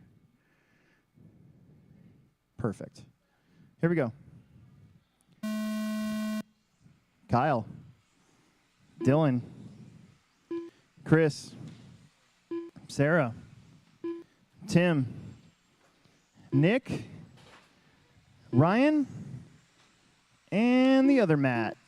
Perfect. Here we go. Kyle, Dylan, Chris, Sarah, Tim, Nick, Ryan, and the other Matt.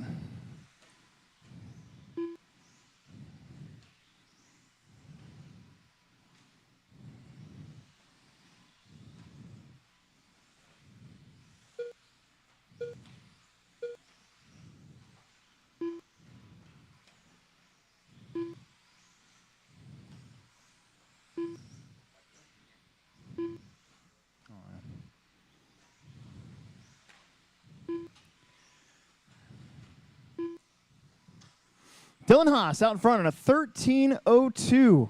Dylan Haas out in front on a 13:02.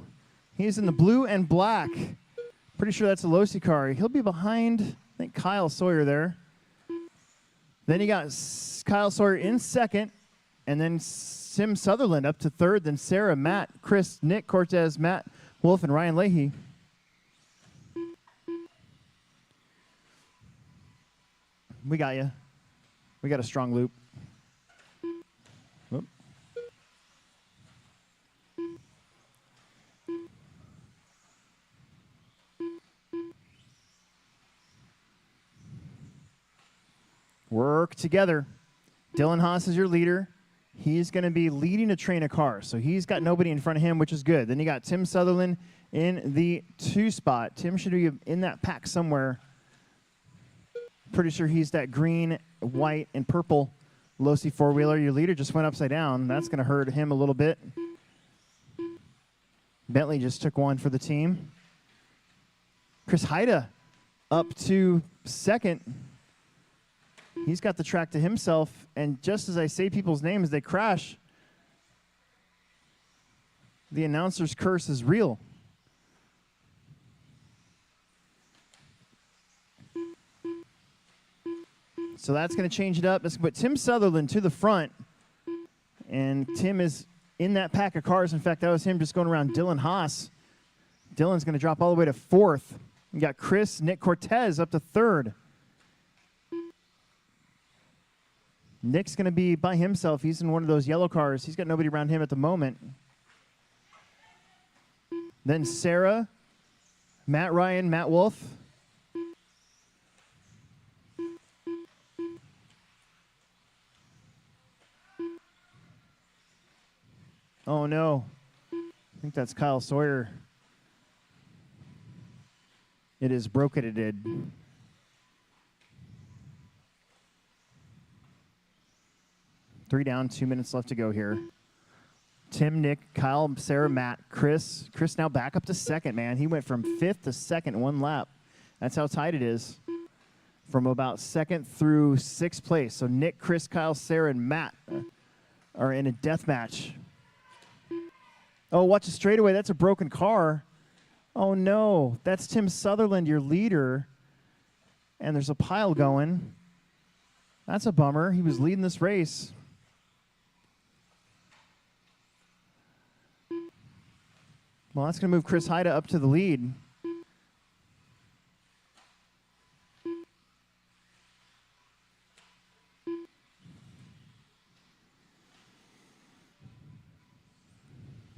He's in the blue and black. Pretty sure that's a Losi car. He'll be behind, I think, Kyle Sawyer there. Then you got Kyle Sawyer in second, and then Tim Sutherland up to third, then Sarah, Matt, Chris, Nick Cortez, Matt Wolf, and Ryan Leahy. We got you. We got a strong loop. Whoop. Work together. Dylan Haas is your leader. He's going to be leading a train of cars, so he's got nobody in front of him, which is good. Then you got Tim Sutherland in the 2 spot. Tim should be in that pack somewhere. Pretty sure he's that green, white, and purple Losi 4-wheeler. Your leader just went upside down. That's going to hurt him a little bit. Bentley just took one for the team. Chris Haida up to second. He's got the track to himself, and just as I say people's names, they crash. The announcer's curse is real. So that's going to change it up. Let's put Tim Sutherland to the front, and Tim is in that pack of cars. In fact, that was him just going around Dylan Haas. Dylan's going to drop all the way to 4th. We got Chris, Nick Cortez up to 3rd. Nick's going to be by himself. He's in one of those yellow cars. He's got nobody around him at the moment. Then Sarah, Matt Ryan, Matt Wolf. Oh, no. I think that's Kyle Sawyer. It is broketed. 3 down, 2 minutes left to go here. Tim, Nick, Kyle, Sarah, Matt, Chris. Chris now back up to 2nd, man. He went from 5th to 2nd, 1 lap. That's how tight it is. From about 2nd through 6th place. So Nick, Chris, Kyle, Sarah, and Matt are in a death match. Oh, watch the straightaway. That's a broken car. Oh, no. That's Tim Sutherland, your leader. And there's a pile going. That's a bummer. He was leading this race. Well, that's going to move Chris Haida up to the lead.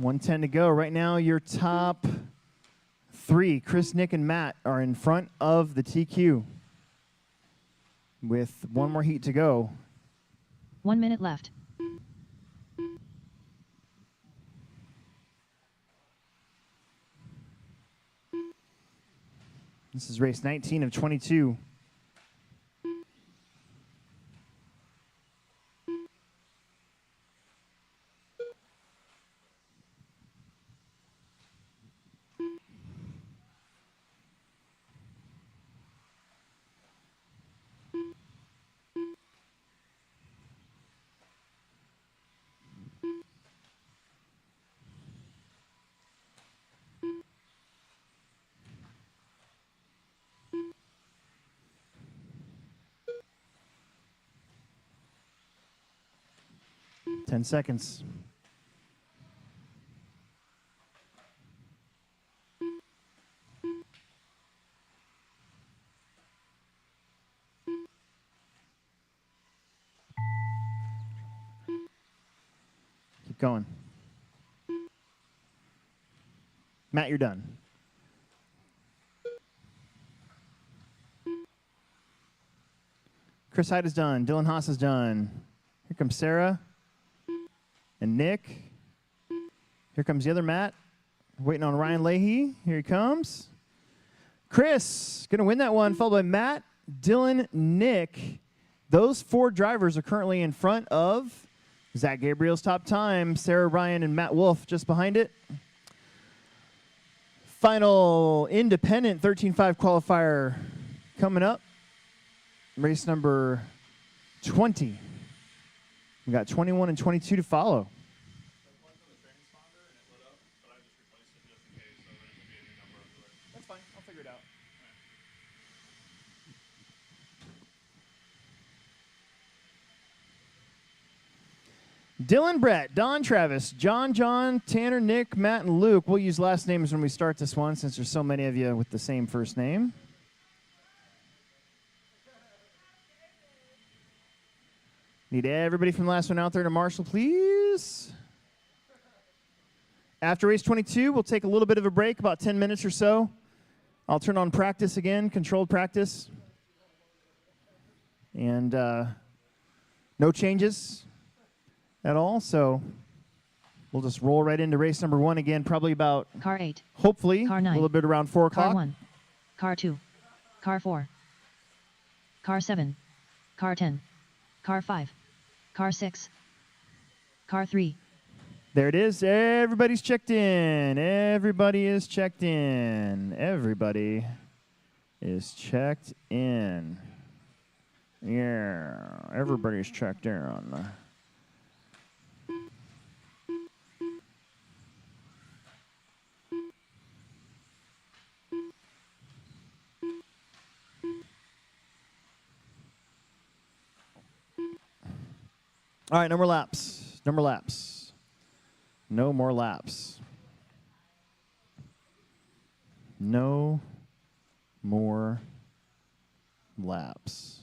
$110 to go. Right now, your top 3, Chris, Nick, and Matt, are in front of the TQ with 1 more heat to go. 1 minute left. This is race 19 of 22. 10 seconds. Keep going. Matt, you're done. Chris Hyde is done. Dylan Haas is done. Here comes Sarah and Nick. Here comes the other Matt. Waiting on Ryan Leahy. Here he comes. Chris, going to win that one, followed by Matt, Dylan, Nick. Those 4 drivers are currently in front of Zach Gabriel's top time. Sarah Ryan and Matt Wolf just behind it. Final independent 13.5 qualifier coming up. Race number 20. We got 21 and 22 to follow. That's fine. I'll figure it out. Dylan, Brett, Don, Travis, John, Tanner, Nick, Matt, and Luke. We'll use last names when we start this one since there's so many of you with the same first name. Need everybody from the last one out there to marshal, please. After race 22, we'll take a little bit of a break, about 10 minutes or so. I'll turn on practice again, controlled practice. And no changes at all, so we'll just roll right into race number 1 again, probably about, Car 8. hopefully, Car 9. a little bit around 4 o'clock. Car 1. Car 2. Car 4. Car 7. Car 10. Car 5. Car 6. Car 3. There it is. Everybody's checked in. Everybody is checked in. Everybody is checked in. Yeah, everybody's checked in. All right, no more laps. No more laps. No more laps. No more laps.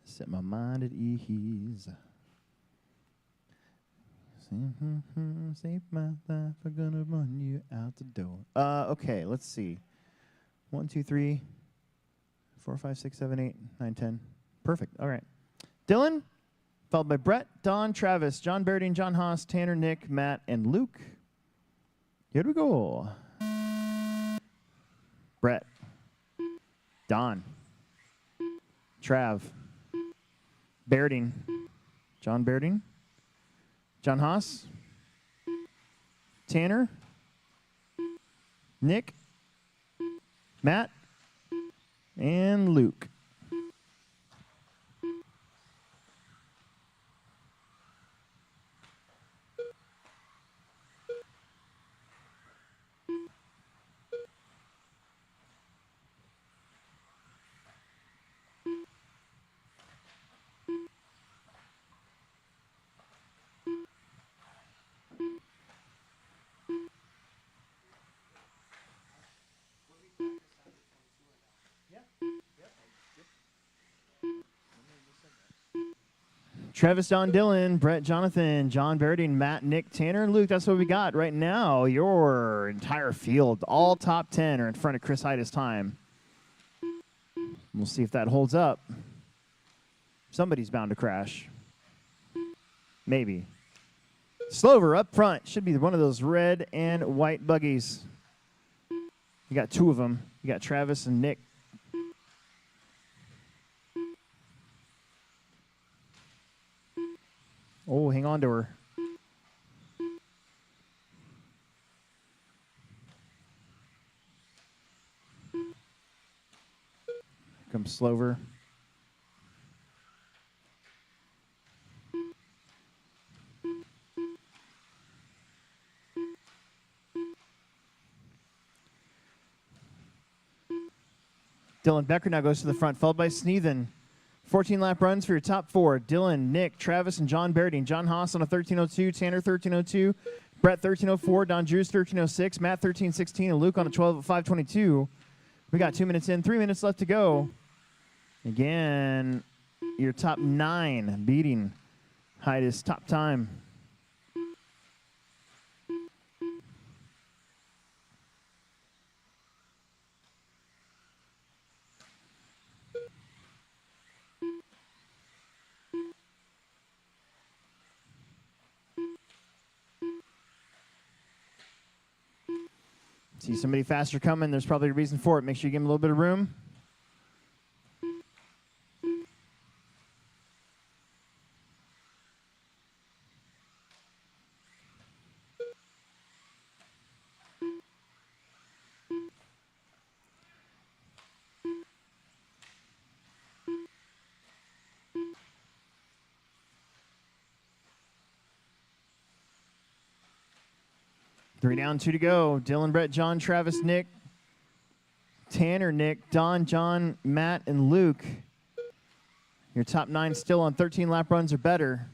Set my mind at ease. Save my life, I'm gonna run you out the door. Okay, let's see. 1, 2, 3, 4, 5, 6, 7, 8, 9, 10. Perfect. All right. Dylan, followed by Brett, Don, Travis, John Berding, John Haas, Tanner, Nick, Matt, and Luke. Here we go. Brett, Don, Trav, Berding, John Berding, John Haas, Tanner, Nick, Matt, and Luke. Travis, Don, Dylan, Brett, Jonathan, John, Berding, Matt, Nick, Tanner, and Luke. That's what we got right now. Your entire field, all top 10 are in front of Chris Hyde's time. We'll see if that holds up. Somebody's bound to crash. Maybe. Slover up front. Should be one of those red and white buggies. You got 2 of them. You got Travis and Nick. Oh, hang on to her. Here him Slover. Dylan Becker now goes to the front, followed by Sneathen. 14-lap runs for your top four. Dylan, Nick, Travis, and John Berding. John Haas on a 13:02, Tanner 13:02, Brett 13:04, Don Drews 13:06, Matt 13:16, and Luke on a 12:5:22. We got 2 minutes in, 3 minutes left to go. Again, your top 9 beating Heidi's top time. See somebody faster coming, there's probably a reason for it. Make sure you give them a little bit of room. Three down, 2 to go. Dylan, Brett, John, Travis, Nick, Tanner, Nick, Don, John, Matt, and Luke. Your top 9 still on 13 lap runs or better.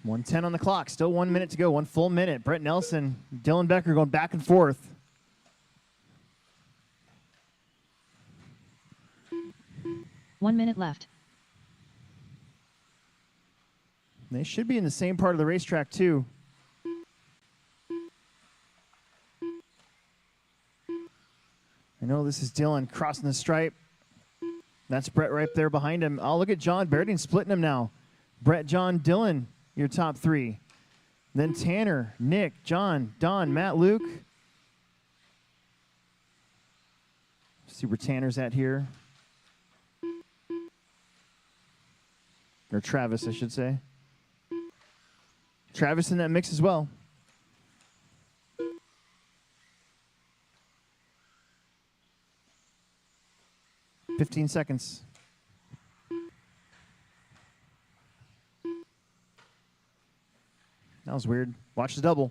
.110 on the clock. Still 1 minute to go. 1 full minute. Brett Nelson, Dylan Becker going back and forth. One minute left. They should be in the same part of the racetrack, too. I know this is Dylan crossing the stripe. That's Brett right there behind him. Oh, look at John Berding splitting him now. Brett, John, Dylan, your top 3. Then Tanner, Nick, John, Don, Matt, Luke. See where Tanner's at here. Or Travis, I should say. Travis in that mix as well. $15 seconds. That was weird. Watch the double.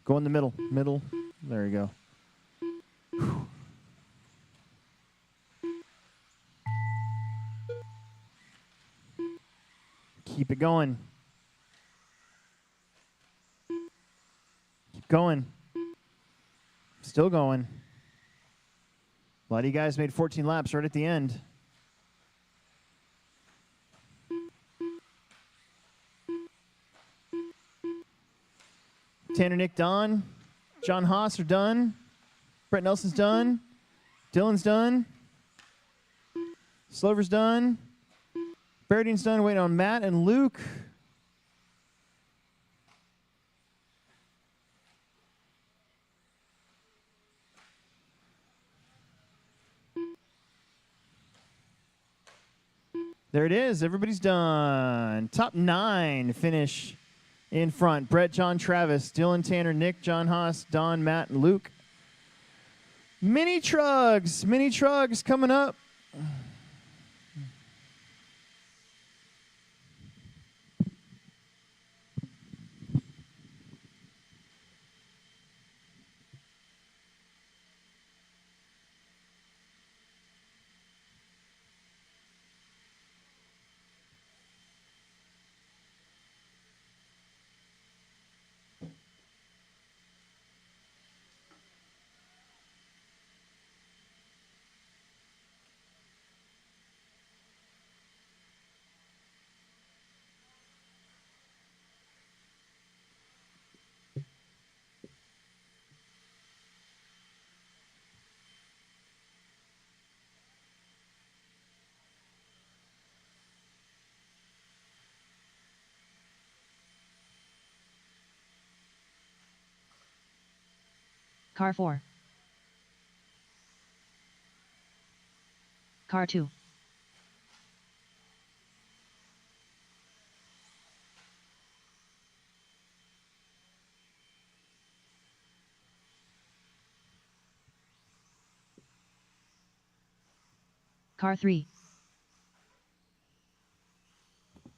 Go in the middle. Middle. There you go. Whew. Keep it going. Keep going. Still going. A lot of you guys made 14 laps right at the end. Tanner, Nick, Don, John Haas are done. Brett Nelson's done. Dylan's done. Slover's done. Berding's done. Waiting on Matt and Luke. There it is. Everybody's done. Top 9 finish in front. Brett, John, Travis, Dylan, Tanner, Nick, John Haas, Don, Matt, and Luke. Mini Trugs coming up. Car 4. Car 2. Car 3.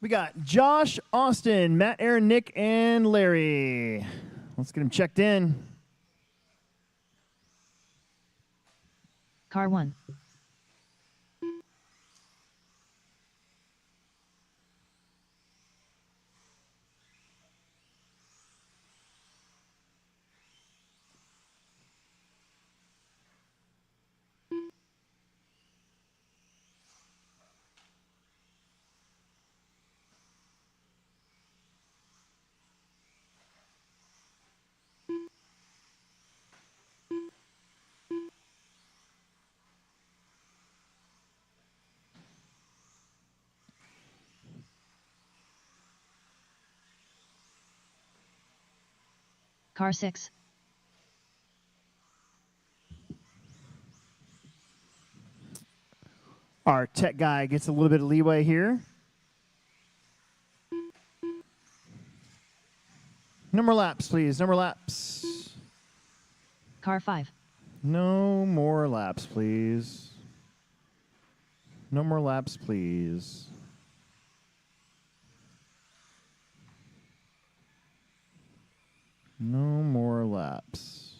We got Josh, Austin, Matt, Aaron, Nick, and Larry. Let's get them checked in. Car 1. Car 6. Our tech guy gets a little bit of leeway here. No more laps, please. No more laps. Car 5. No more laps, please. No more laps, please. No more laps.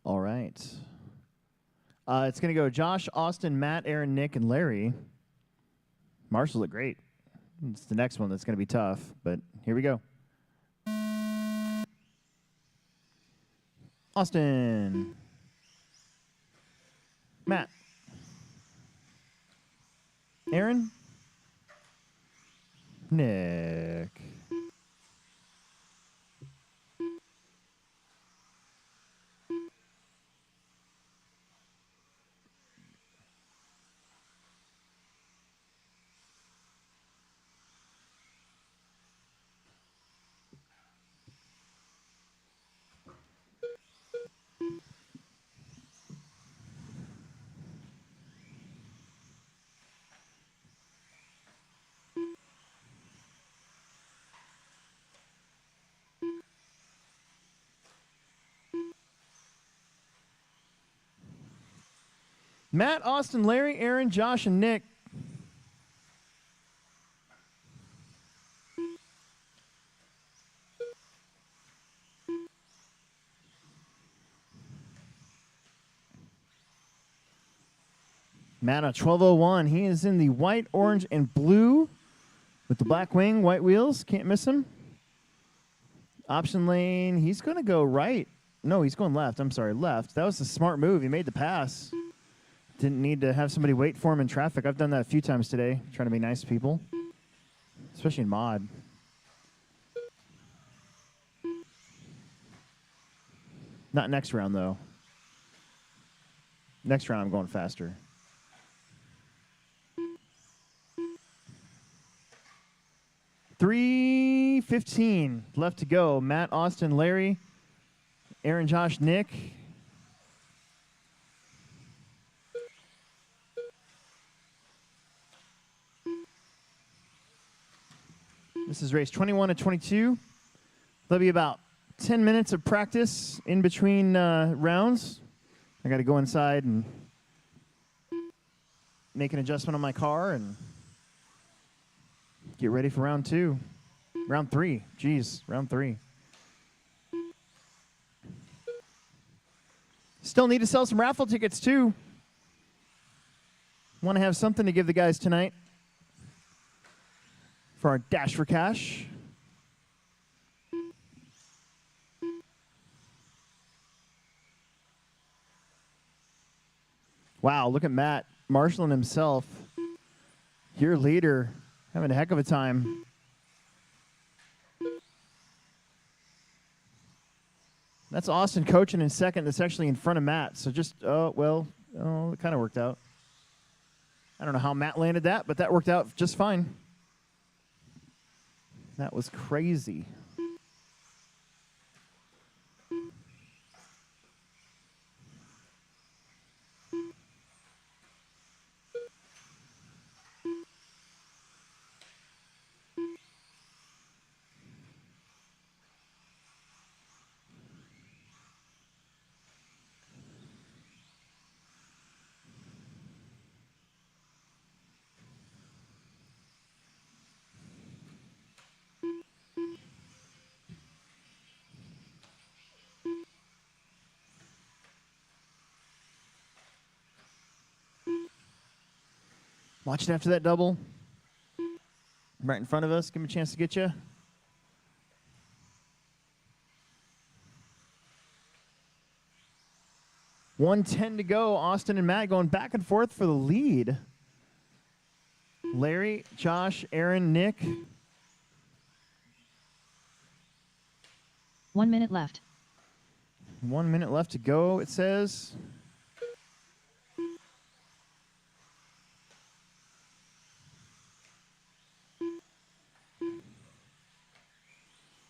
All right. It's going to go Josh, Austin, Matt, Aaron, Nick, and Larry. Marshall look great. It's the next one that's going to be tough, but here we go. Austin. Matt. Aaron. Nick. Matt, Austin, Larry, Aaron, Josh, and Nick. Matt on 1201. He is in the white, orange, and blue with the black wing, white wheels. Can't miss him. Option lane. He's going to go right. No, he's going left. I'm sorry, left. That was a smart move. He made the pass. Didn't need to have somebody wait for him in traffic. I've done that a few times today, trying to be nice to people, especially in mod. Not next round, though. Next round, I'm going faster. $3:15 left to go. Matt, Austin, Larry, Aaron, Josh, Nick. This is race 21 to 22. There'll be about 10 minutes of practice in between rounds. I got to go inside and make an adjustment on my car and get ready for round 2. Round 3. Jeez, round 3. Still need to sell some raffle tickets, too. Want to have something to give the guys tonight for our Dash for Cash. Wow, look at Matt marshaling himself. Your leader, having a heck of a time. That's Austin coaching in second. That's actually in front of Matt. So just, it kind of worked out. I don't know how Matt landed that, but that worked out just fine. That was crazy. Watch it after that double. Right in front of us. Give him a chance to get you. $110 to go. Austin and Matt going back and forth for the lead. Larry, Josh, Aaron, Nick. 1 minute left. 1 minute left to go, it says.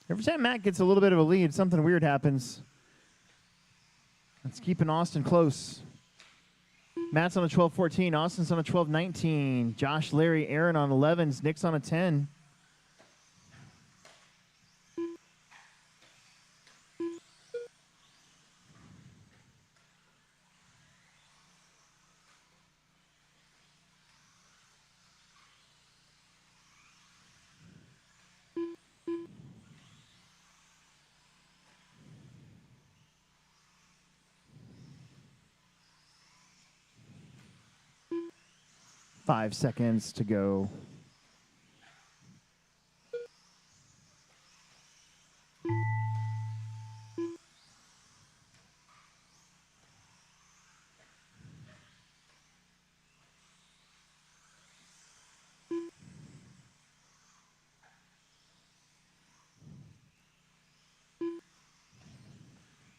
Every time Matt gets a little bit of a lead, something weird happens. It's keeping Austin close. Matt's on a 12-14. Austin's on a 12-19. Josh, Larry, Aaron on 11s. Nick's on a 10. Five seconds to go.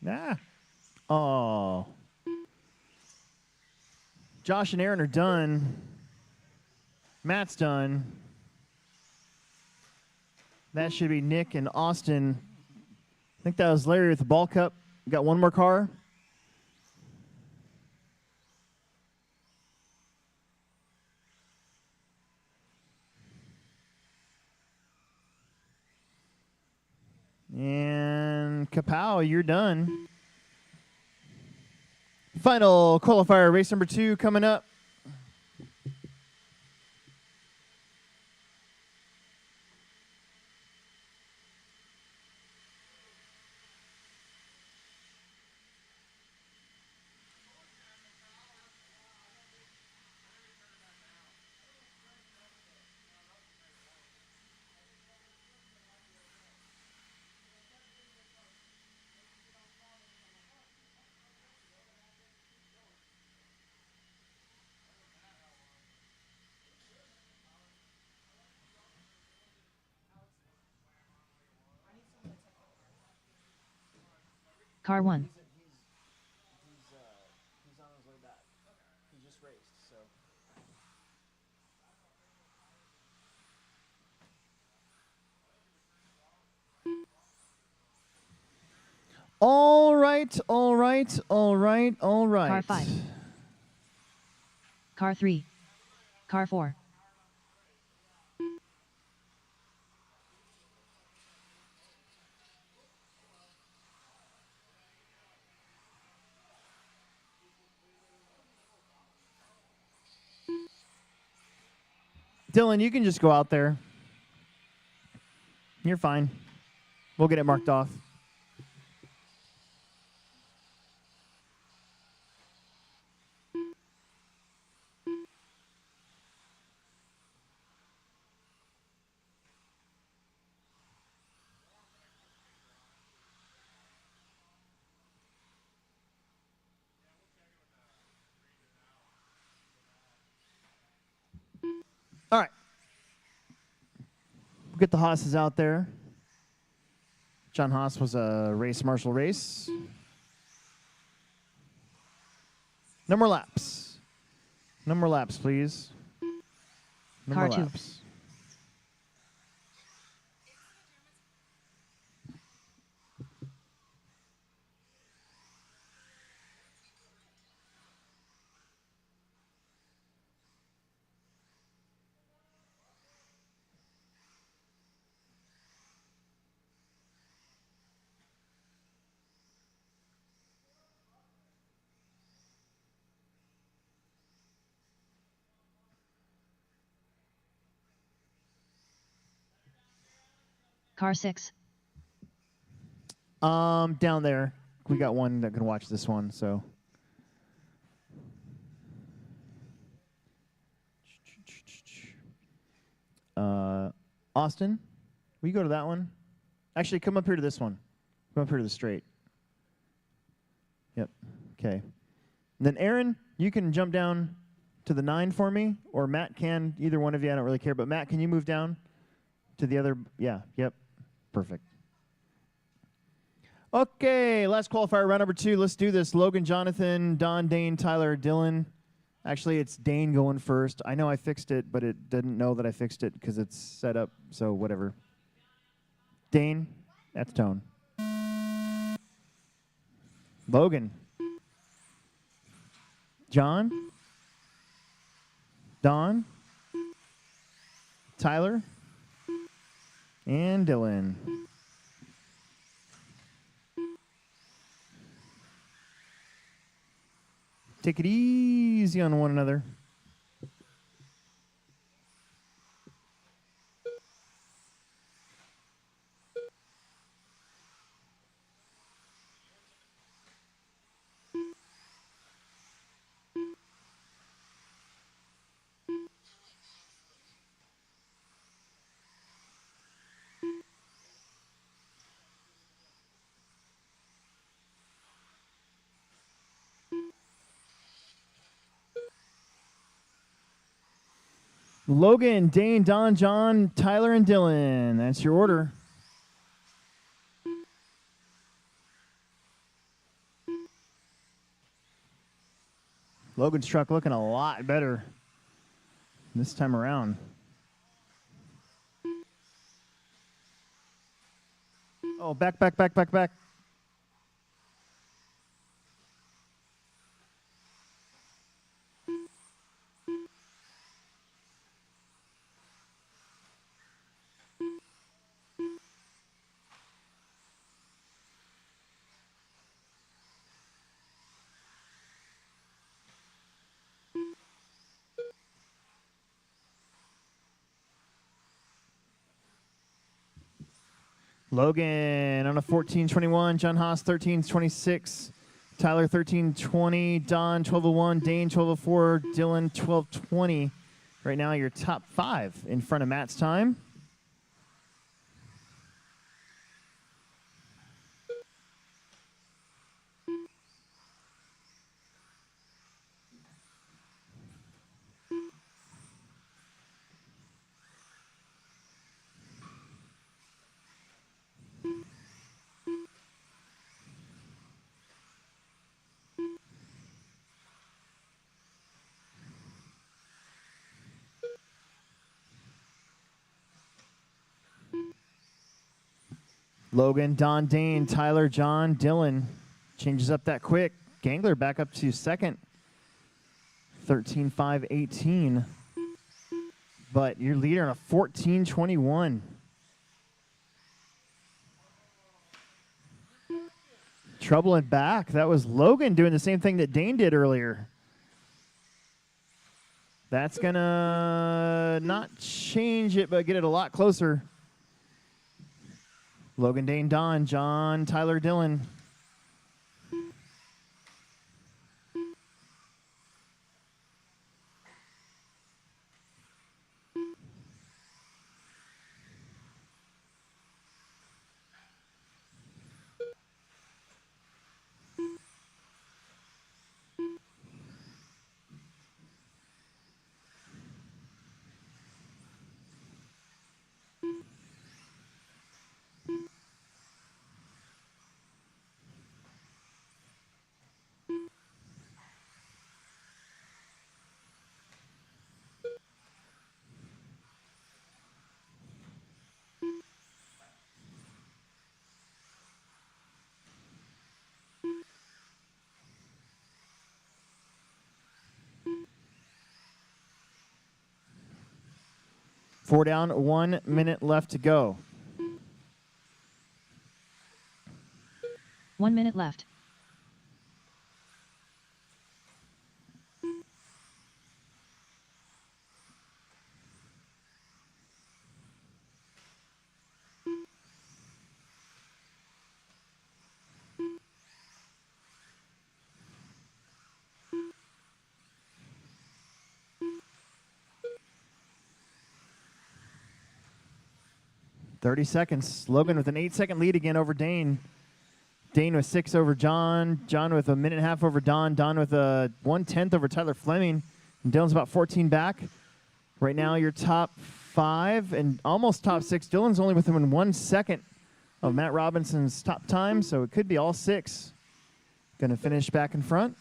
Ah. Oh. Josh and Aaron are done. Matt's done. That should be Nick and Austin. I think that was Larry with the ball cup. Got one more car. And Kapow, you're done. Final qualifier, race number 2 coming up. Car 1. He's on his way back. He just raced, so. All right, all right, all right, all right. Car 5. Car 3. Car 4. Dylan, you can just go out there. You're fine. We'll get it marked off. All right. We'll get the hosses out there. John Haas was a race marshal race. No more laps. No more laps, please. No Car more 2. laps. Car 6. Down there. We got one that can watch this one, so. Austin, will you go to that one? Actually, come up here to this one. Come up here to the straight. Yep. Okay. And then Aaron, you can jump down to the 9 for me, or Matt can. Either one of you, I don't really care. But Matt, can you move down to the other? Yeah. Yep. Perfect. Okay, last qualifier, round number 2. Let's do this. Logan, Jonathan, Don, Dane, Tyler, Dylan. Actually, it's Dane going first. I know I fixed it, but it didn't know that I fixed it because it's set up, so whatever. Dane, at the tone. Logan. John. Don. Tyler. And Dylan. Take it easy on one another. Logan, Dane, Don, John, Tyler, and Dylan. That's your order. Logan's truck looking a lot better this time around. Oh, back. Logan on a 14:21, John Haas 13:26, Tyler 13:20, Don 12:01, Dane 12:04, Dylan 12:20. Right now, your top 5 in front of Matt's time. Logan, Don, Dane, Tyler, John, Dylan. Changes up that quick. Gangler back up to second. 13:5:18. But your leader on a 14:21. Trouble in back. That was Logan doing the same thing that Dane did earlier. That's going to not change it, but get it a lot closer. Logan, Dane, Don, John, Tyler, Dylan. 4 down, 1 minute left to go. 1 minute left. $30. Logan with an 8-second lead again over Dane. Dane with 6 over John. John with a minute and a half over Don. Don with a 1/10 over Tyler Fleming. And Dylan's about 14 back. Right now, your top 5 and almost top 6. Dylan's only with him in 1 second of Matt Robinson's top time, so it could be all 6. Going to finish back in front.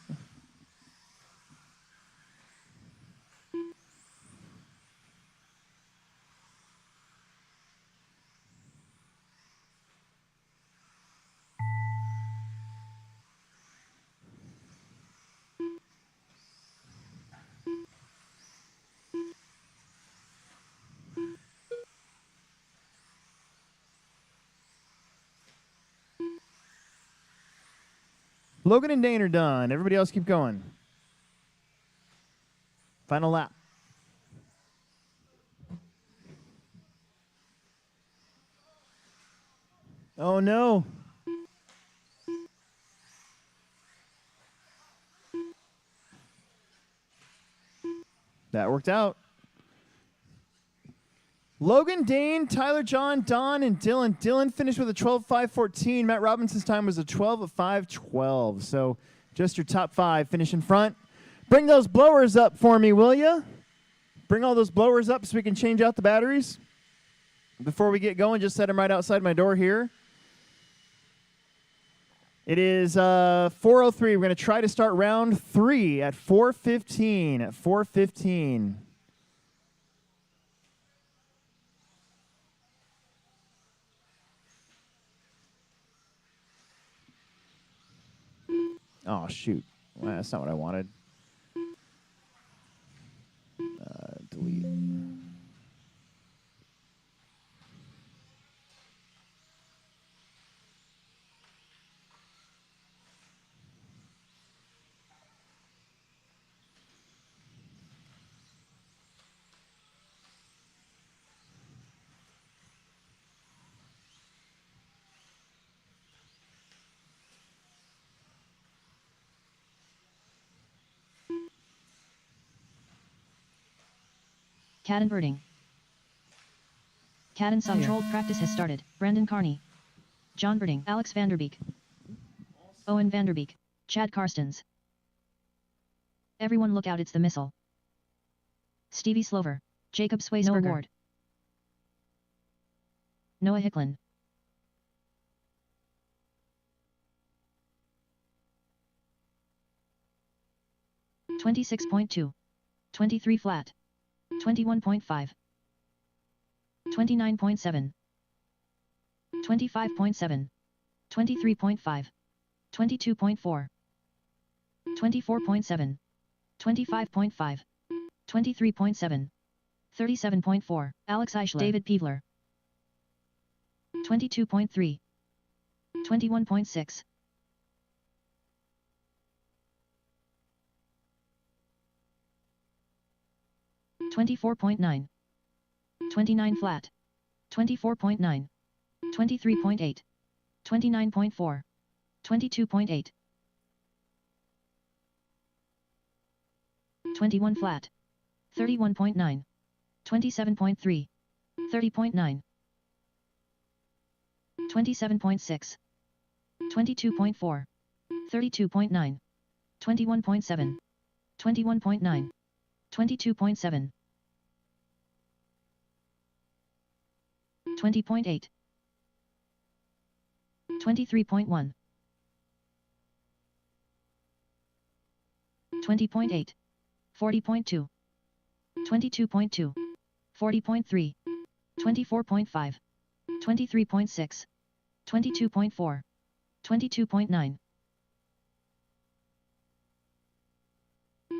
Logan and Dane are done. Everybody else keep going. Final lap. Oh, no. That worked out. Logan, Dane, Tyler, John, Don, and Dylan. Dylan finished with a 12:5:14. Matt Robinson's time was a 12:05:12. So just your top 5 finish in front. Bring those blowers up for me, will you? Bring all those blowers up so we can change out the batteries. Before we get going, just set them right outside my door here. It is 4:03. We're going to try to start round 3 at 4:15. At 4:15. Oh, shoot. Well, that's not what I wanted. Delete. Cadden birding. Cadden controlled practice has started. Brandon Carney. John Birding. Alex Vanderbeek. Owen Vanderbeek. Chad Karstens. Everyone look out, it's the missile. Stevie Slover. Jacob Swaysberger. Noah Ward. Noah Hicklin. $26.2. 23 flat. 21.5. 29.7. 25.7. 23.5. 22.4. 24.7. 25.5. 23.7. 37.4. Alex Eichler. David Peevler. 22.3. 21.6. 24.9. 29 flat. 24.9. 23.8. 29.4. 22.8. 21 flat. 31.9. 27.3. 30.9. 27.6. 22.4. 32.9. 21.7. 21.9. 22.7. 20.8. 23.1. 20.8. 40.2. 22.2. 40.3. 24.5. 23.6. 22.4. 22.9.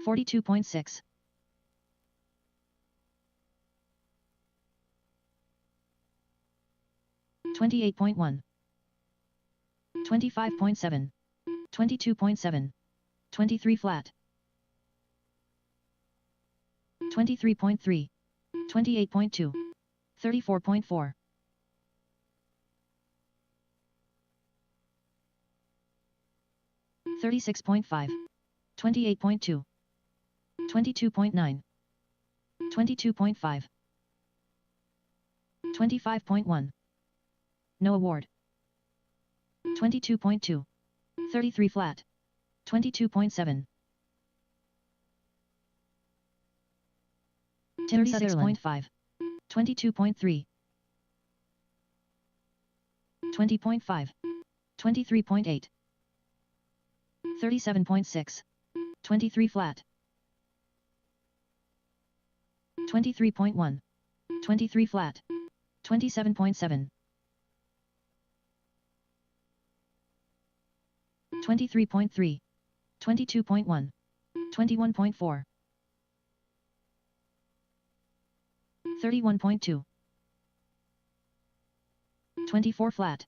42.6. 28.1, 25.7, 22.7, 23 flat, 23.3, 28.2, 34.4, 36.5, 28.2, 22.9, 22.5, 25.1. No award. 22.2, 33 flat, 22.7. Tim Sutherland. 36.5, 22.3, 20.5, 23.8, 37.6, 23 flat, 23.1, 23 flat, 27.7, 23.3, 22.1, 21.4, 31.2, 24 flat,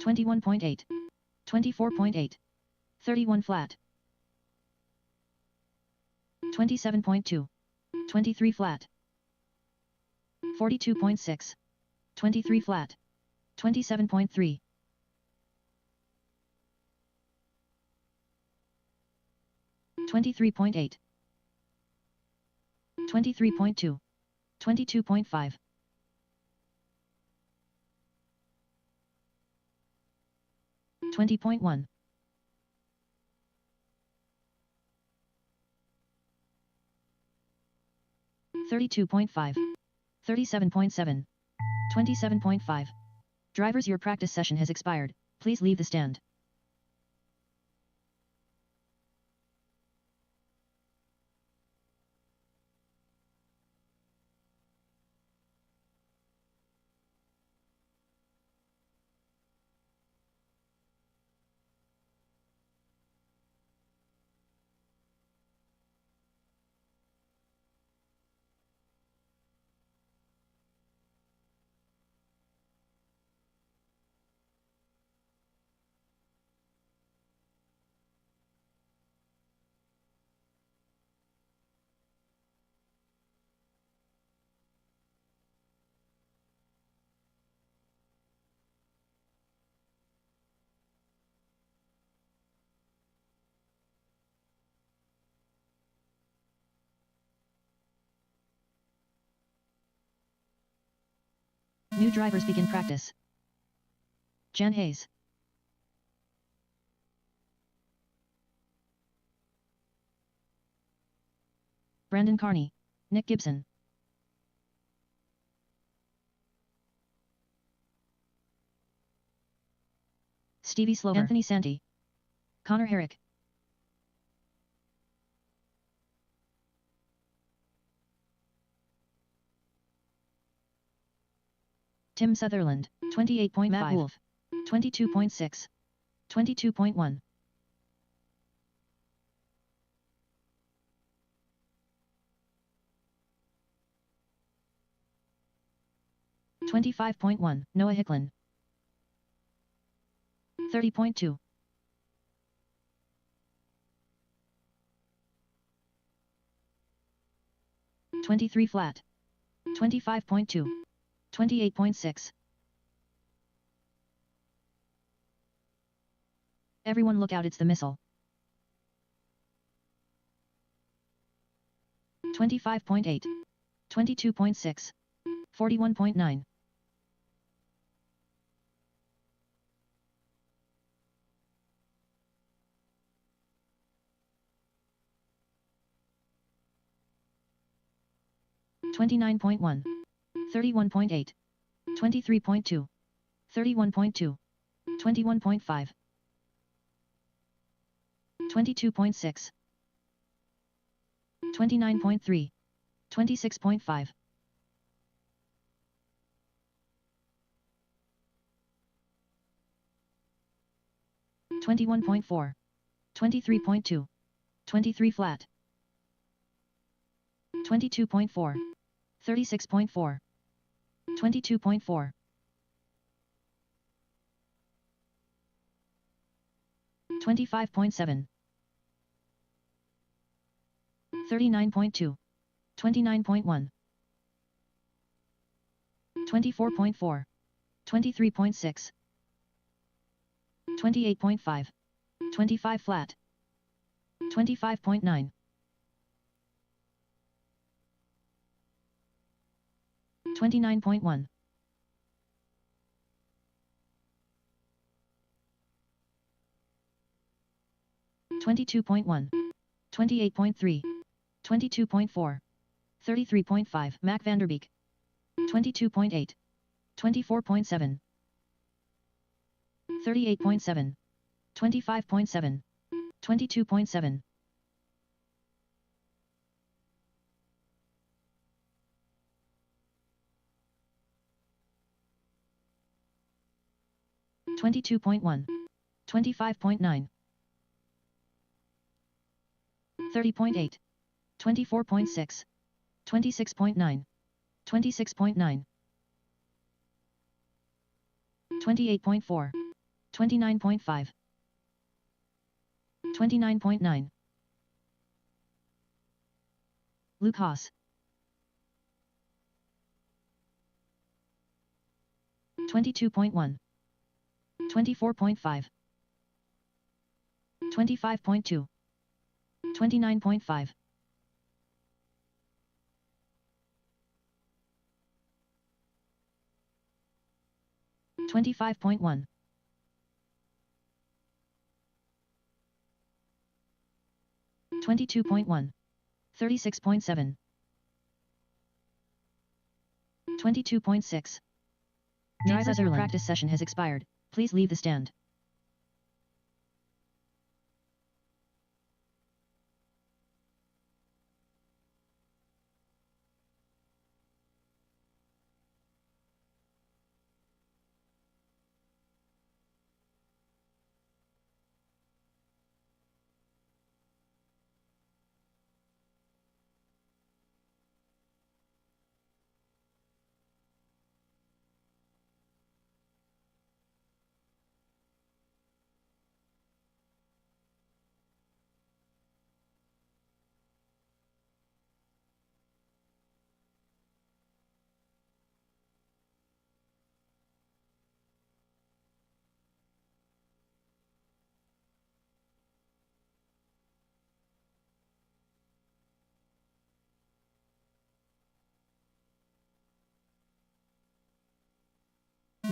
21.8, 24.8, 31 flat, 27.2, 23 flat, 42.6, 23 flat, 27.3, 23.8, 23.2, 22.5, 20.1, 32.5, 37.7, 27.5. Drivers, your practice session has expired. Please leave the stand. New drivers begin practice. Jan Hayes. Brandon Carney. Nick Gibson. Stevie Slover. Anthony Santi. Connor Herrick. Tim Sutherland. 28.5. Matt Wolf. 22.6. 22.1. 25.1. Noah Hicklin. 30.2. 23 flat. 25.2. 28.6. Everyone look out, it's the missile. 25.8. 22.6. 41.9. 29.1. 31.8. 23.2. 31.2. 21.5. 22.6. 29.3. 26.5. 21.4. 23.2. 23 flat. 22.4. 36.4. 22.4. 25.7. 39.2. 29.1. 24.4. 23.6. 28.5. 25 flat. 25.9. 29.1. 22.1. 28.3. 22.4. 33.5. Mac Vanderbeek. 22.8. 24.7. 38.7. 25.7. 22.7. 22.1. 25.9. 30.8. 24.6. 26.9. 26.9. 28.4. 29.5. 29.9. Luke Haas. 22.1. 24.5. 25.2. 29.5. 25.1. 22.1. 36.7. 22.6. Drivers, your practice session has expired. Please leave the stand.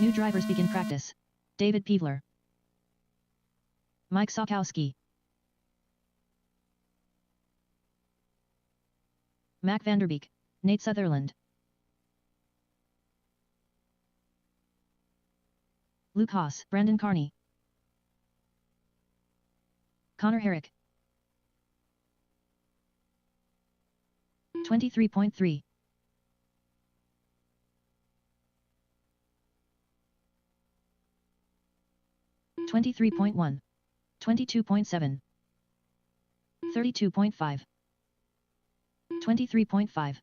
New drivers begin practice. David Peevler. Mike Sokowski. Mac Vanderbeek. Nate Sutherland. Luke Haas. Brandon Carney. Connor Herrick. 23.3. 23.1. 22.7. 32.5. 23.5.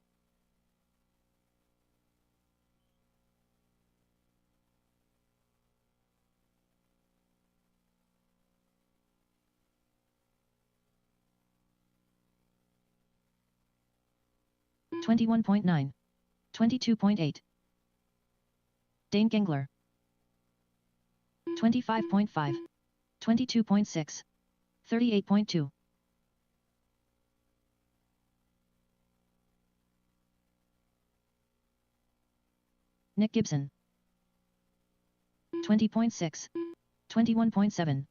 21.9. 22.8. Dane Gengler. 25.5. 22.6. 38.2. Nick Gibson. 20.6. 21.7.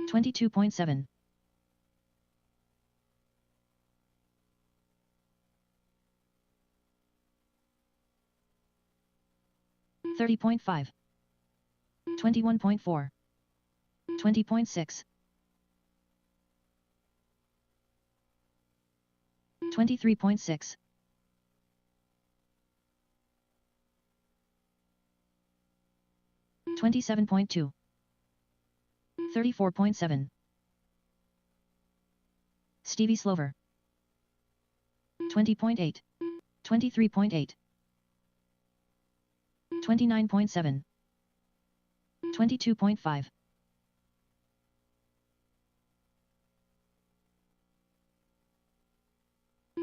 22.7. 30.5. 21.4. 20.6. 23.6. 27.2. 34.7. Stevie Slover. 20.8. 23.8. 29.7. 22.5.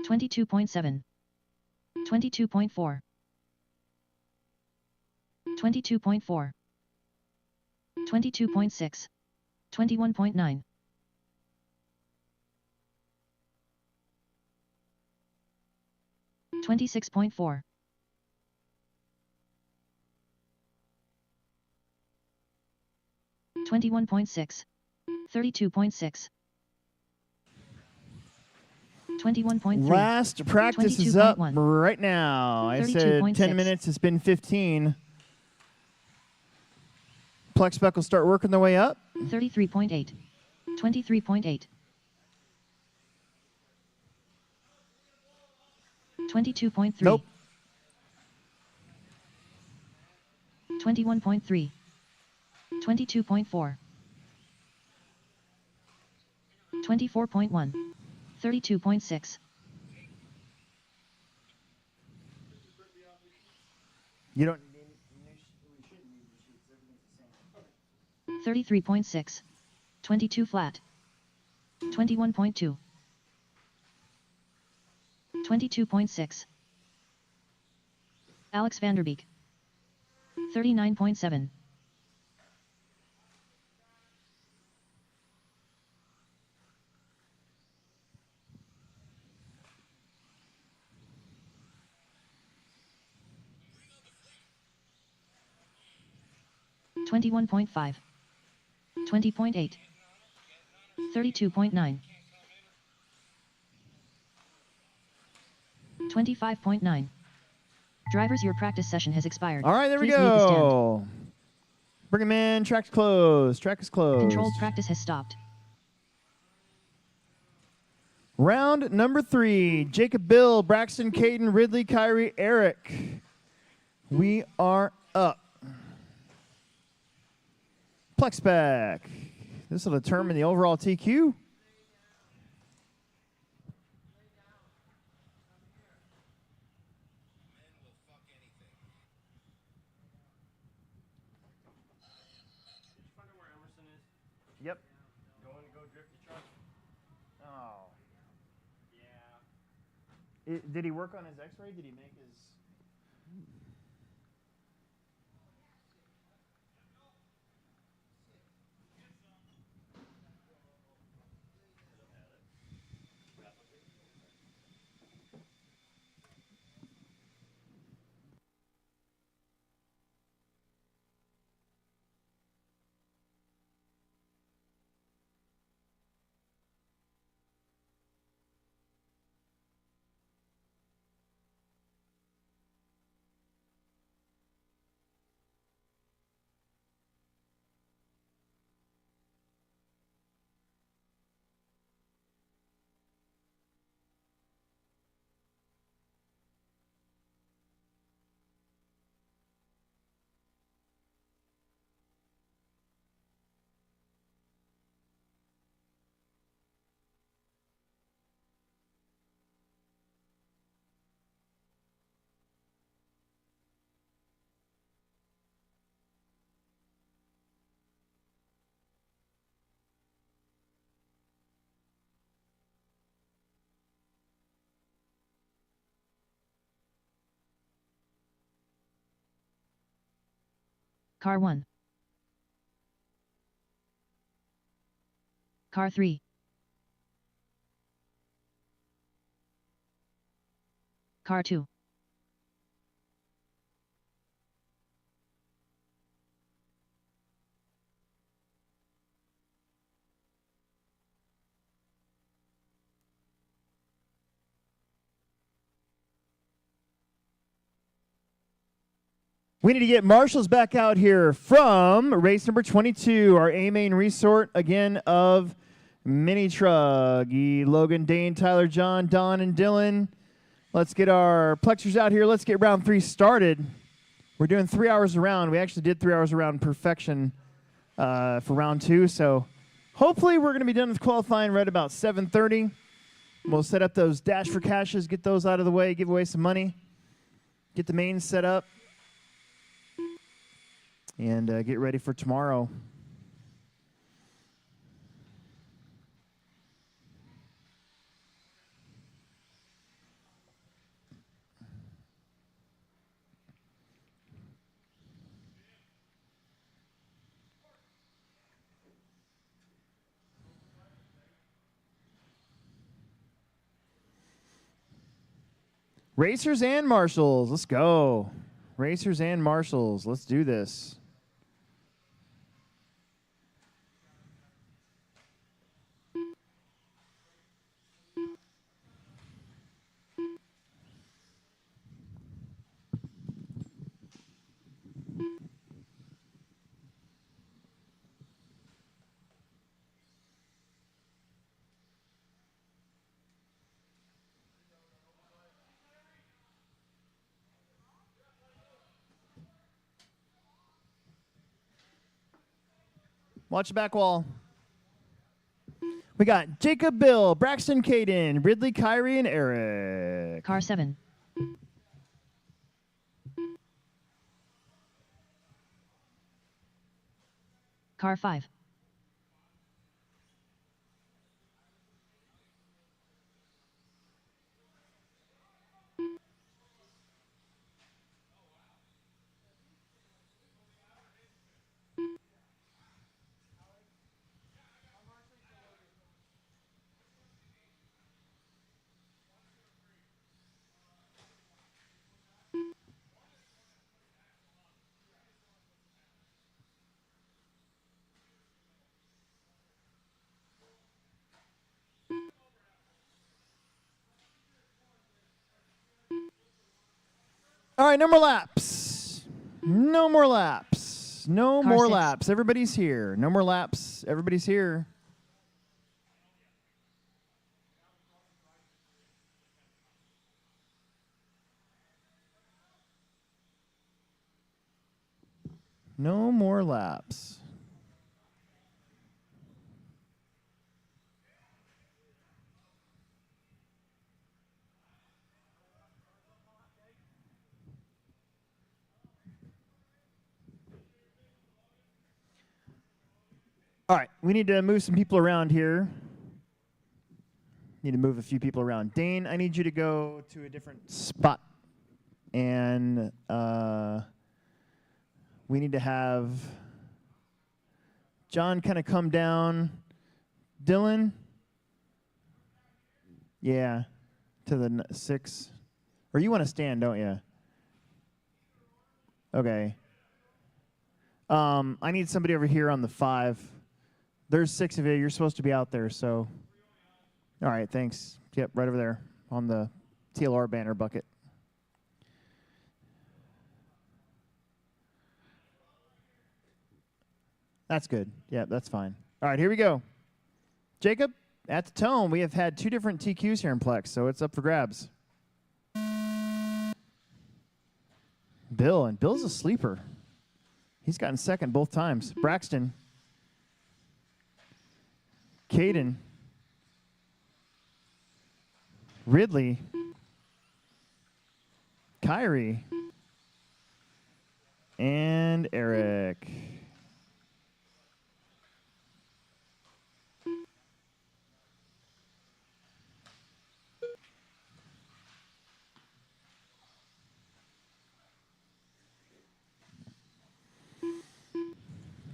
22.7. 22.4. 22.4. 22.6. 21.9. 26.4. 21.6. 32.6. 21.3. Last practice is up 22.1. right now. I said 10 32.6. minutes. It's been 15. Plex spec will start working their way up. 33.8. 23.8. 22.3. Nope. 21.3. 22.4. 24.1. 32.6. You don't. 33.6. 22 flat. 21.2. 22.6. Alex Vanderbeek. 39.7. 21.5. 20.8. 32.9. 25.9. Drivers, your practice session has expired. All right, there we Please leave the stand. go. Bring him in. Track's closed. Track is closed. Controlled practice has stopped. Round number 3. Jacob, Bill, Braxton, Caden, Ridley, Kyrie, Eric. We are up. Plex spec. This will determine the overall TQ. Find out where Emerson is. Yep. Going to go drift the truck. Oh. Yeah. Did he work on his x-ray? Did he make his... Car 1. Car 3. Car 2. We need to get marshals back out here from race number 22, our A-Main resort, again, of Mini Truggy, Logan, Dane, Tyler, John, Don, and Dylan. Let's get our plexers out here. Let's get round 3 started. We're doing 3 hours around. We actually did 3 hours around perfection for round 2, so hopefully we're going to be done with qualifying right about 7:30. We'll set up those dash for caches, get those out of the way, give away some money, get the mains set up, and get ready for tomorrow. Racers and marshals, let's go. Racers and marshals, let's do this. Watch the back wall. We got Jacob, Bill, Braxton, Caden, Ridley, Kyrie, and Eric. Car 7. Car 5. All right, no more laps. No more laps. No Car more 6. laps. Everybody's here. No more laps. Everybody's here. No more laps. All right, we need to move some people around here. Need to move a few people around. Dane, I need you to go to a different spot. And we need to have John kind of come down. Dylan? Yeah, to the 6. Or you want to stand, don't you? Okay. I need somebody over here on the 5. There's 6 of you. You're supposed to be out there, so. All right, thanks. Yep, right over there on the TLR banner bucket. That's good. Yeah, that's fine. All right, here we go. Jacob, at the tone, we have had 2 different TQs here in Plex, so it's up for grabs. Bill, and Bill's a sleeper. He's gotten second both times. Braxton. Caden. Ridley. Kyrie. And Eric.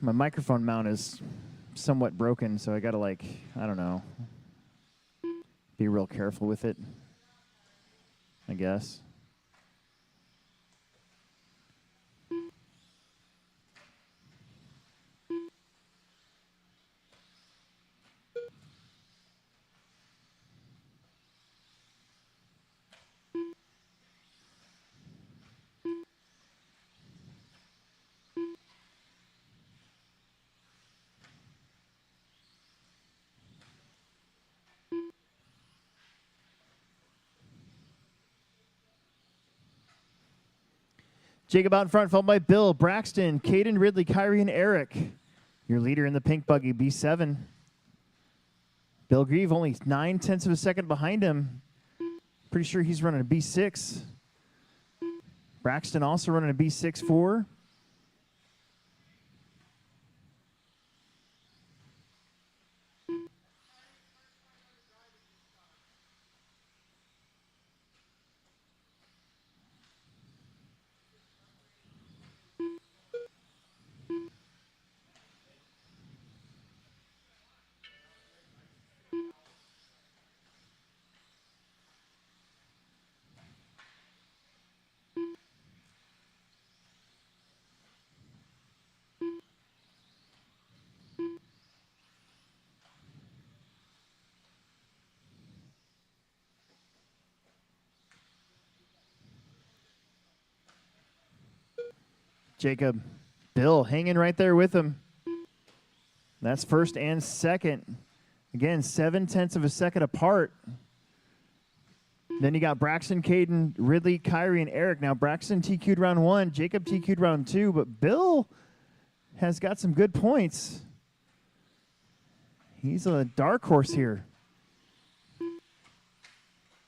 My microphone mount is somewhat broken, so I gotta, like, I don't know, be real careful with it, I guess. Jacob out in front, followed by Bill, Braxton, Caden, Ridley, Kyrie, and Eric. Your leader in the pink buggy, B7. Bill Grieve only 9/10 of a second behind him. Pretty sure he's running a B6. Braxton also running a B6.4. Jacob, Bill hanging right there with him. That's first and second. Again, 7/10 of a second apart. Then you got Braxton, Caden, Ridley, Kyrie, and Eric. Now Braxton TQ'd round 1, Jacob TQ'd round 2, but Bill has got some good points. He's a dark horse here.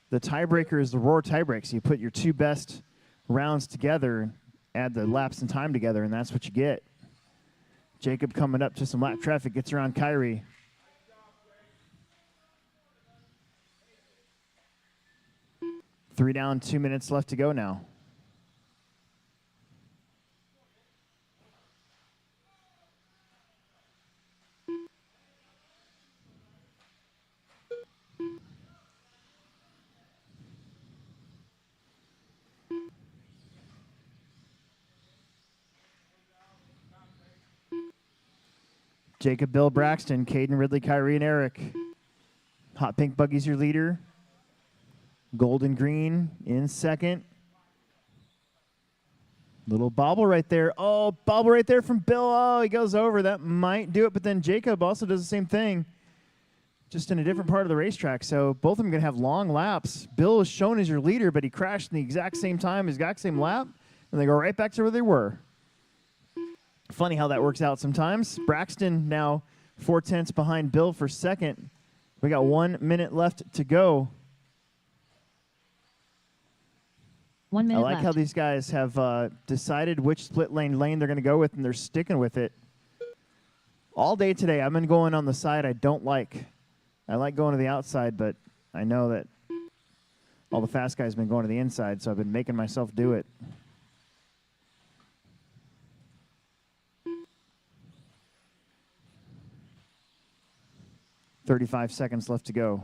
The tiebreaker is the Roar tiebreak, so you put your 2 best rounds together, add the laps and time together, and that's what you get. Jacob coming up to some lap traffic, gets around Kyrie. Three down, 2 minutes left to go now. Jacob, Bill, Braxton, Caden, Ridley, Kyrie, and Eric. Hot Pink Buggy's your leader. Golden Green in second. Little bobble right there. Oh, bobble right there from Bill. Oh, he goes over. That might do it, but then Jacob also does the same thing, just in a different part of the racetrack. So both of them going to have long laps. Bill is shown as your leader, but he crashed in the exact same time, exact same lap, and they go right back to where they were. Funny how that works out sometimes. Braxton now 4/10 behind Bill for second. We got 1 minute left to go. 1 minute I like left. how these guys have decided which split lane they're going to go with, and they're sticking with it. All day today, I've been going on the side I don't like. I like going to the outside, but I know that all the fast guys have been going to the inside, so I've been making myself do it. "35 seconds left to go."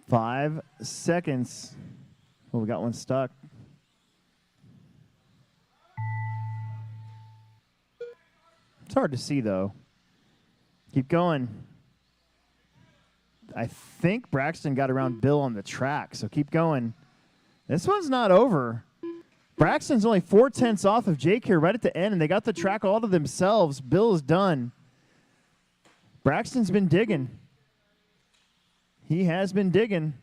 Five seconds. Oh, we got one stuck. It's hard to see, though. Keep going. I think Braxton got around Bill on the track, so keep going. This one's not over. Braxton's only 4/10 off of Jake here right at the end, and they got the track all to themselves. Bill is done. Braxton's been digging. He has been digging.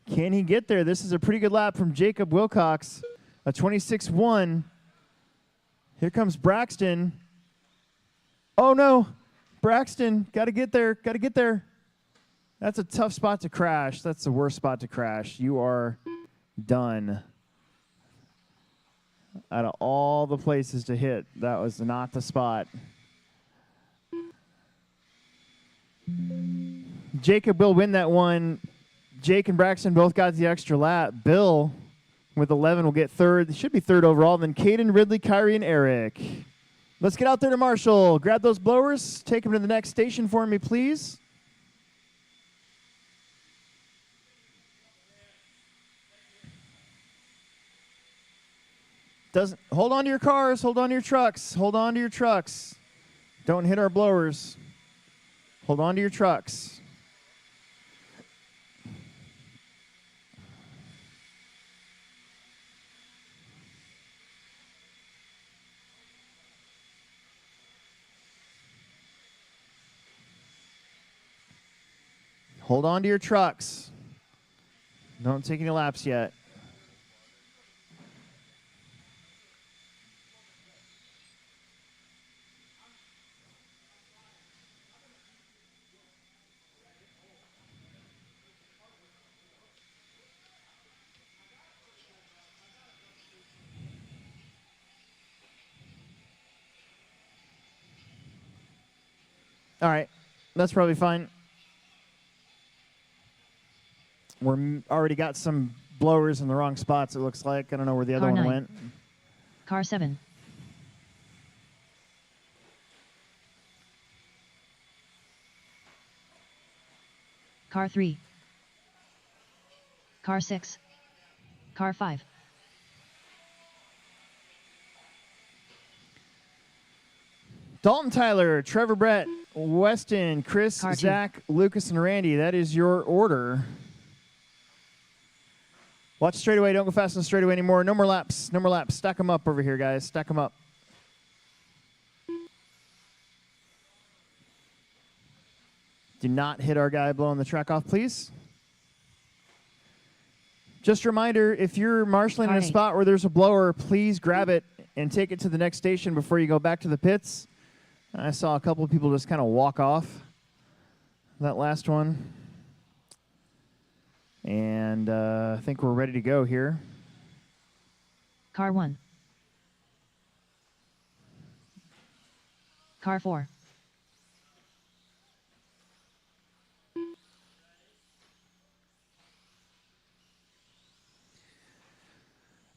Can he get there? This is a pretty good lap from Jacob Wilcox, a 26-1. Here comes Braxton. Oh, no. Braxton, got to get there, got to get there. That's a tough spot to crash. That's the worst spot to crash. You are done. Out of all the places to hit, that was not the spot. Jacob will win that one. Jake and Braxton both got the extra lap. Bill, with 11, will get third. They should be third overall. Then Caden, Ridley, Kyrie, and Eric. Let's get out there to Marshall. Grab those blowers. Take them to the next station for me, please. Hold on to your cars. Hold on to your trucks. Hold on to your trucks. Don't hit our blowers. Hold on to your trucks. Hold on to your trucks. Don't take any laps yet. All right, that's probably fine. We're already got some blowers in the wrong spots, it looks like. I don't know where the other Car one 9. went. Car 7. Car 3. Car 6. Car 5. Dalton, Tyler, Trevor, Brett, Weston, Chris, Car 2. Zach, Lucas, and Randy. That is your order. Watch straightaway. Don't go fast on the straightaway anymore. No more laps. No more laps. Stack them up over here, guys. Stack them up. Do not hit our guy blowing the track off, please. Just a reminder, if you're marshalling in a Car 8. spot where there's a blower, please grab it and take it to the next station before you go back to the pits. I saw a couple of people just kind of walk off that last one. And I think we're ready to go here. Car 1. Car 4.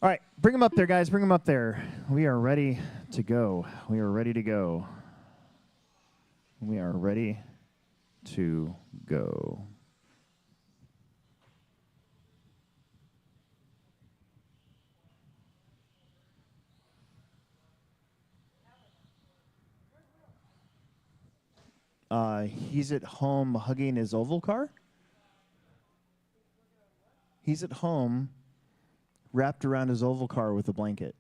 All right, bring them up there, guys. Bring them up there. We are ready to go. We are ready to go. We are ready to go. He's at home hugging his oval car. He's at home wrapped around his oval car with a blanket.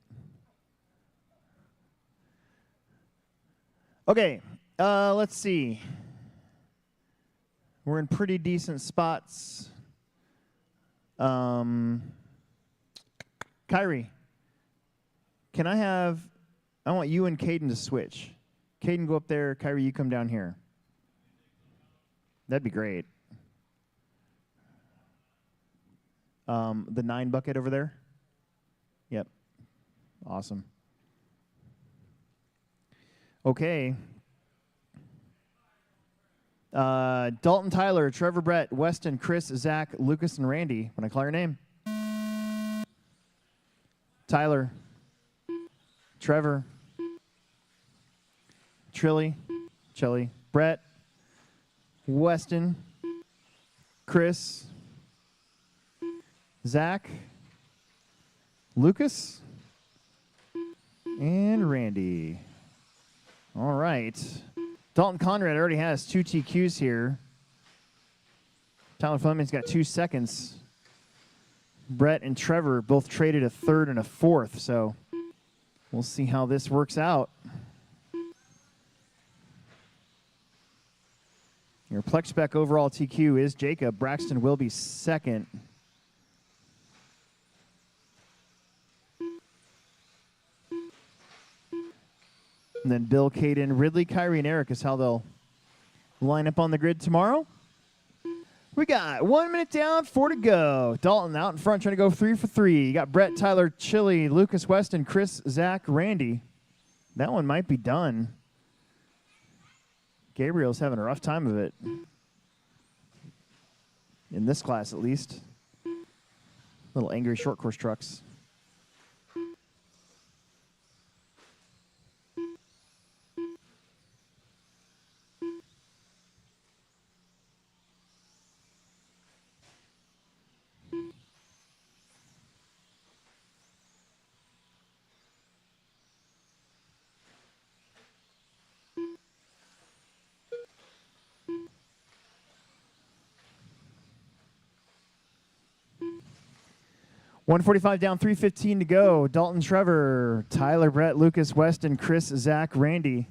Okay, let's see. We're in pretty decent spots. Kyrie, I want you and Caden to switch. Caden, go up there. Kyrie, you come down here. That'd be great. The 9 bucket over there? Yep. Awesome. Okay. Dalton, Tyler, Trevor, Brett, Weston, Chris, Zach, Lucas, and Randy. When I call your name. Tyler. Trevor. Trilly. Chelly. Brett. Weston. Chris. Zach, Lucas, and Randy. All right. Dalton Conrad already has 2 TQs here. Tyler Fleming's got 2 seconds. Brett and Trevor both traded a 3rd and a 4th, so we'll see how this works out. Your Plex Spec overall TQ is Jacob. Braxton will be 2nd. And then Bill, Caden, Ridley, Kyrie, and Eric is how they'll line up on the grid tomorrow. We got 1 minute down, 4 to go. Dalton out in front trying to go 3 for 3. You got Brett, Tyler, Chili, Lucas, Weston, Chris, Zach, Randy. That one might be done. Gabriel's having a rough time of it. In this class, at least. Little angry short course trucks. $145 down, $315 to go. Dalton, Trevor, Tyler, Brett, Lucas, Weston, Chris, Zach, Randy.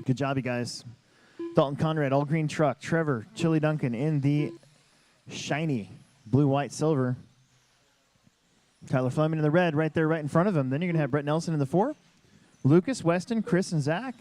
Good job, you guys. Dalton Conrad, all green truck. Trevor, Chili Duncan in the shiny blue, white, silver. Tyler Fleming in the red right there, right in front of him. Then you're going to have Brett Nelson in the 4. Lucas, Weston, Chris, and Zach.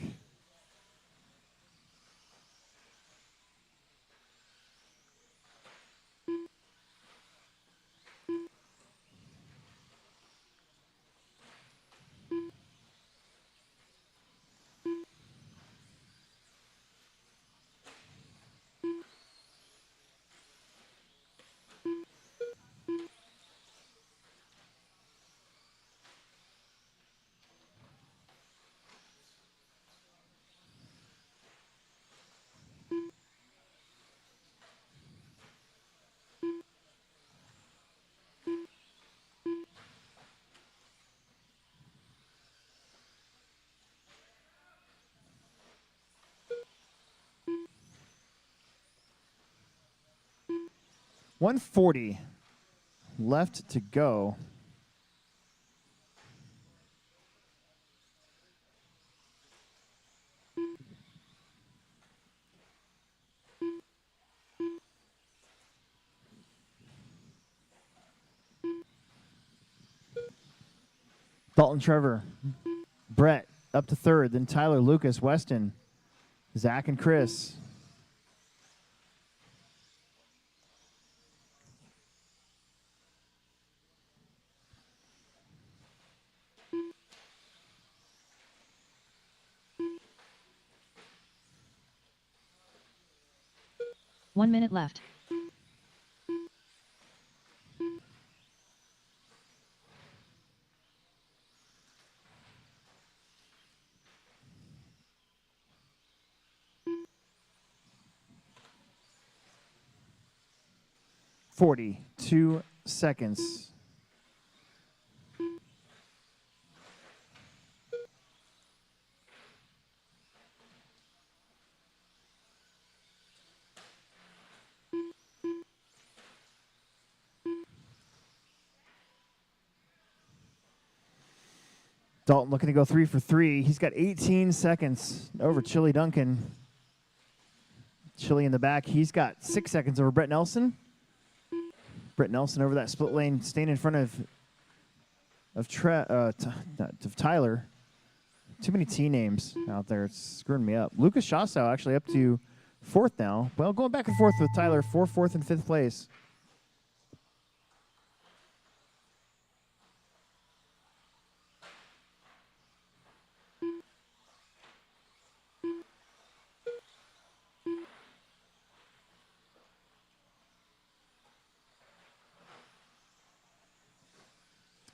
$140 left to go. Dalton, Trevor, Brett up to 3rd, then Tyler, Lucas, Weston, Zach, and Chris. One minute left. $42 seconds. Dalton looking to go 3 for 3. He's got 18 seconds over Chili Duncan. Chili in the back. He's got 6 seconds over Brett Nelson. Brett Nelson over that split lane, staying in front of Tyler. Too many T names out there. It's screwing me up. Lucas Shawsow actually up to 4th now. Well, going back and forth with Tyler for 4th and 5th place.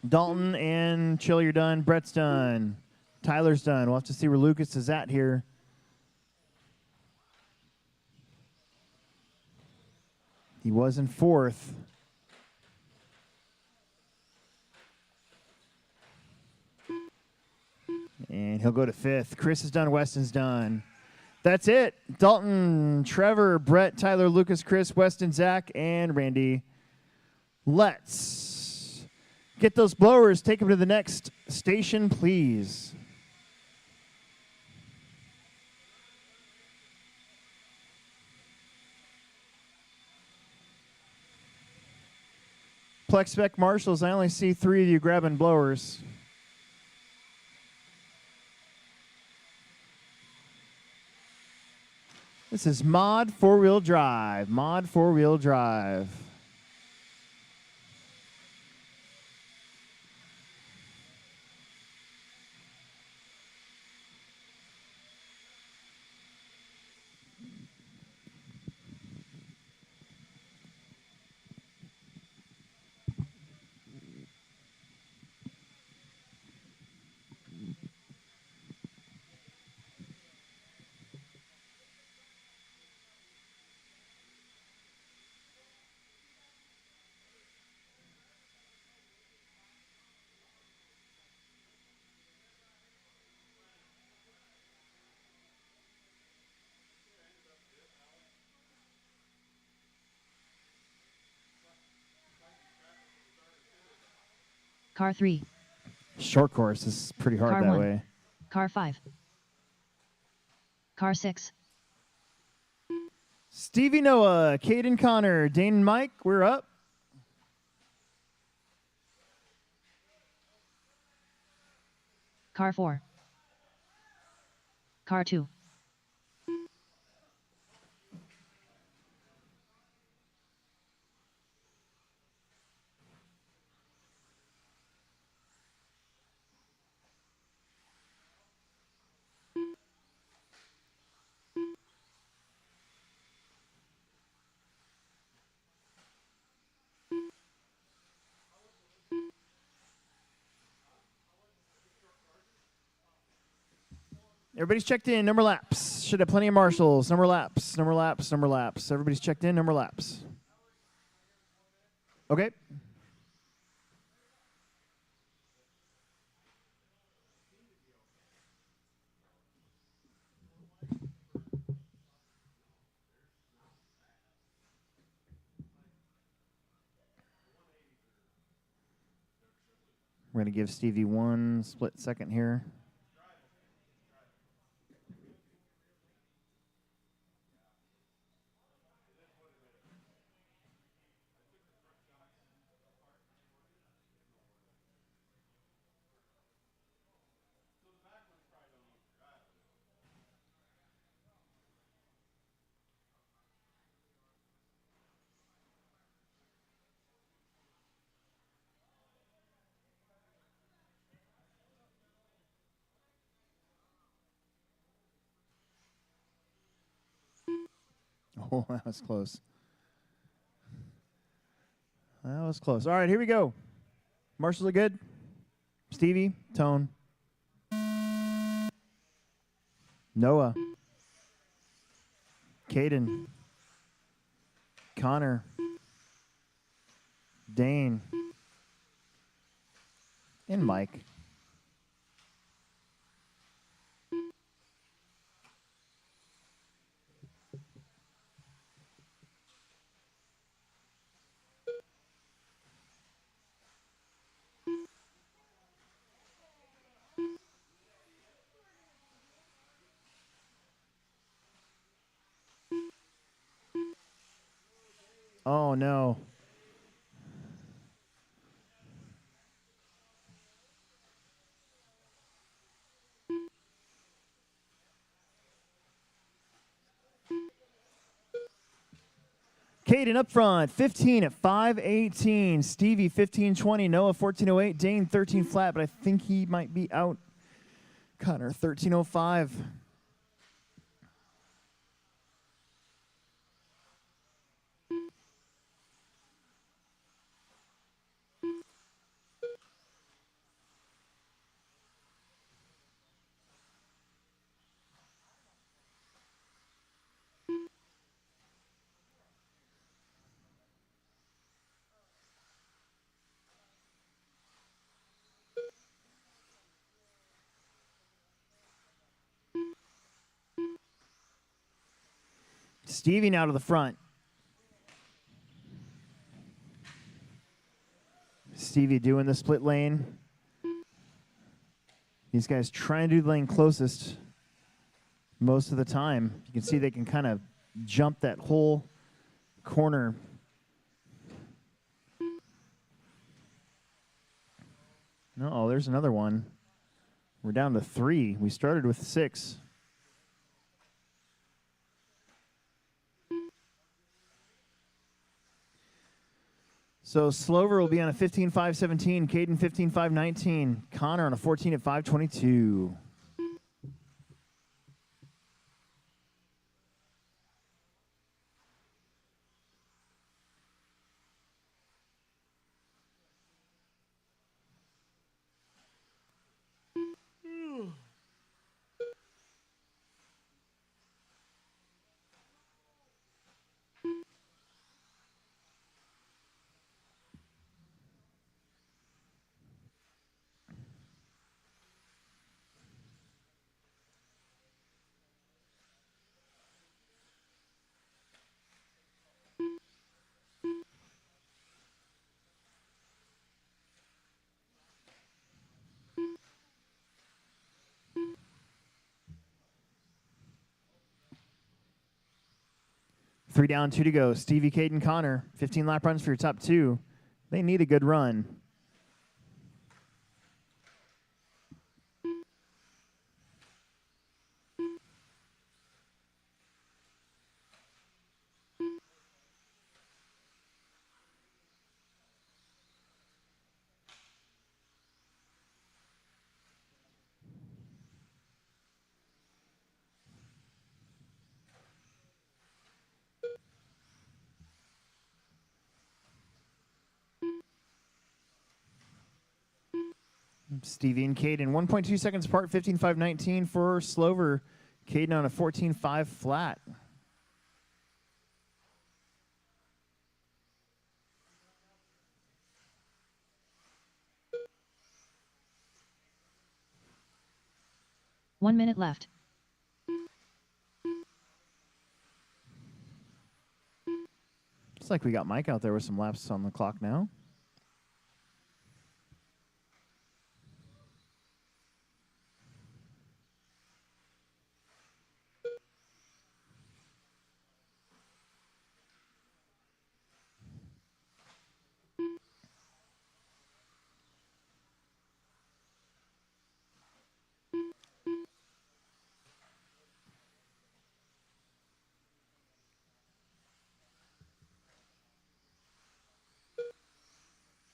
Dalton and Chili are done. Brett's done. Tyler's done. We'll have to see where Lucas is at here. He was in 4th. And he'll go to 5th. Chris is done. Weston's done. That's it. Dalton, Trevor, Brett, Tyler, Lucas, Chris, Weston, Zach, and Randy. Let's get those blowers. Take them to the next station, please. Plex Spec Marshals, I only see 3 of you grabbing blowers. This is Mod 4-wheel drive. Mod 4-wheel drive. Car 3. Short course is pretty hard Car that 1. way. Car 5. Car 6. Stevie Noah, Caden Connor, Dane and Mike, we're up. Car 4. Car 2. Everybody's checked in. Number laps. Should have plenty of marshals. Number laps. Number laps. Number laps. Everybody's checked in. Number laps. Okay. We're going to give Stevie one split second here. Oh, that was close. That was close. All right, here we go. Marshals are good. Stevie, tone. Noah. Caden. Connor. Dane. And Mike. Oh, no. Caden up front, 15 at 5:18. Stevie 15:20. Noah 14:08. Dane 13 flat, but I think he might be out. Connor 13:05. Stevie now to the front. Stevie doing the split lane. These guys trying to do the lane closest most of the time. You can see they can kind of jump that whole corner. No, there's another one. We're down to 3. We started with 6. So Slover will be on a 15.5.17, Caden 15.5.19, Connor on a 14 at 5.22. 3 down, 2 to go. Stevie, Caden, Connor. 15 lap runs for your top 2. They need a good run. Stevie and Caden, 1.2 seconds apart, 15.5.19 for Slover. Caden on a 14.5 flat. One minute left. Looks like we got Mike out there with some laps on the clock now.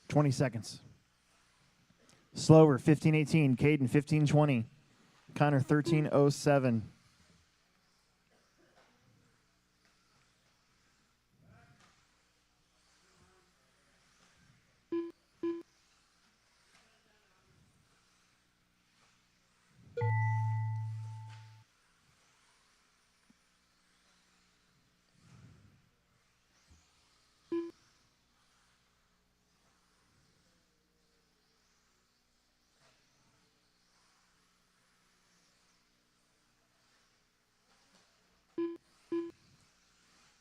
$20 seconds. Slower, 15.18. Caden, 15.20. Connor, 13.07.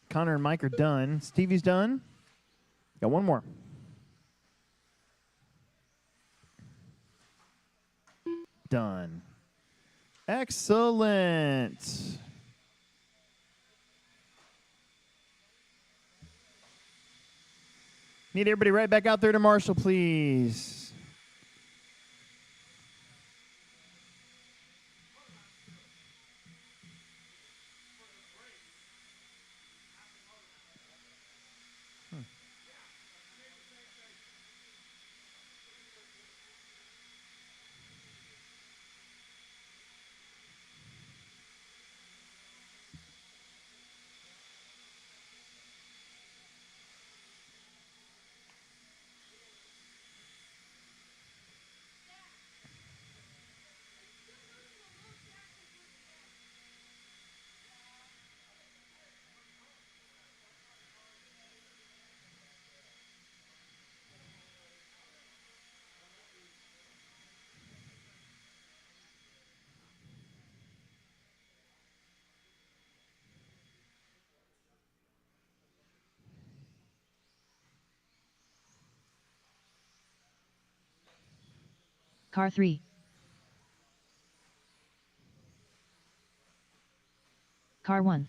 Connor and Mike are done. Stevie's done. Got one more. Done. Excellent. Need everybody right back out there to Marshall, please. Car 3. Car 1.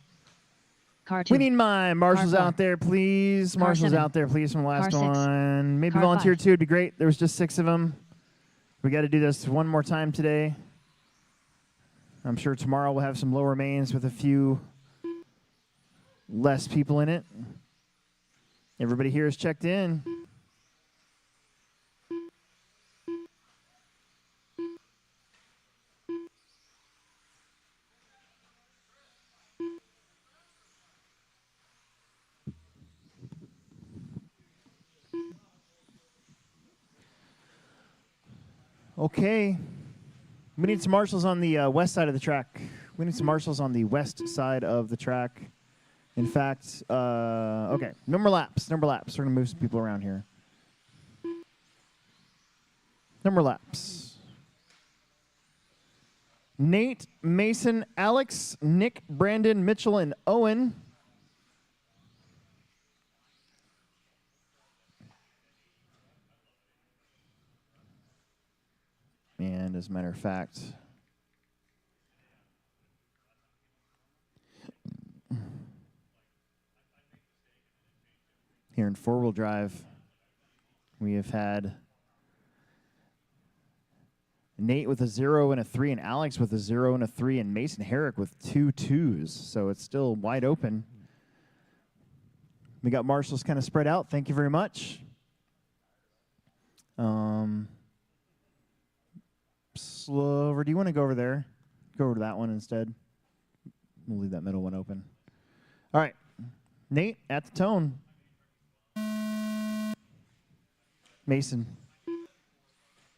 Car 2. We need my marshals Car 4. out there, please. Car Marshals 7. out there, please, from the last Car 6. one. Maybe Car volunteer 5. too would be great. There was just 6 of them. We got to do this one more time today. I'm sure tomorrow we'll have some lower mains with a few less people in it. Everybody here is checked in. Okay. We need some marshals on the west side of the track. We need some marshals on the west side of the track. In fact, okay, no more laps. No more laps. We're going to move some people around here. No more laps. Nate, Mason, Alex, Nick, Brandon, Mitchell, and Owen. And as a matter of fact, here in four-wheel drive. We have had Nate with a 0 and a 3, and Alex with a 0 and a 3, and Mason Herrick with 2 2s. So it's still wide open. We got marshals kind of spread out. Thank you very much. Slover, do you want to go over there? Go over to that one instead. We'll leave that middle one open. All right. Nate, at the tone. Mason.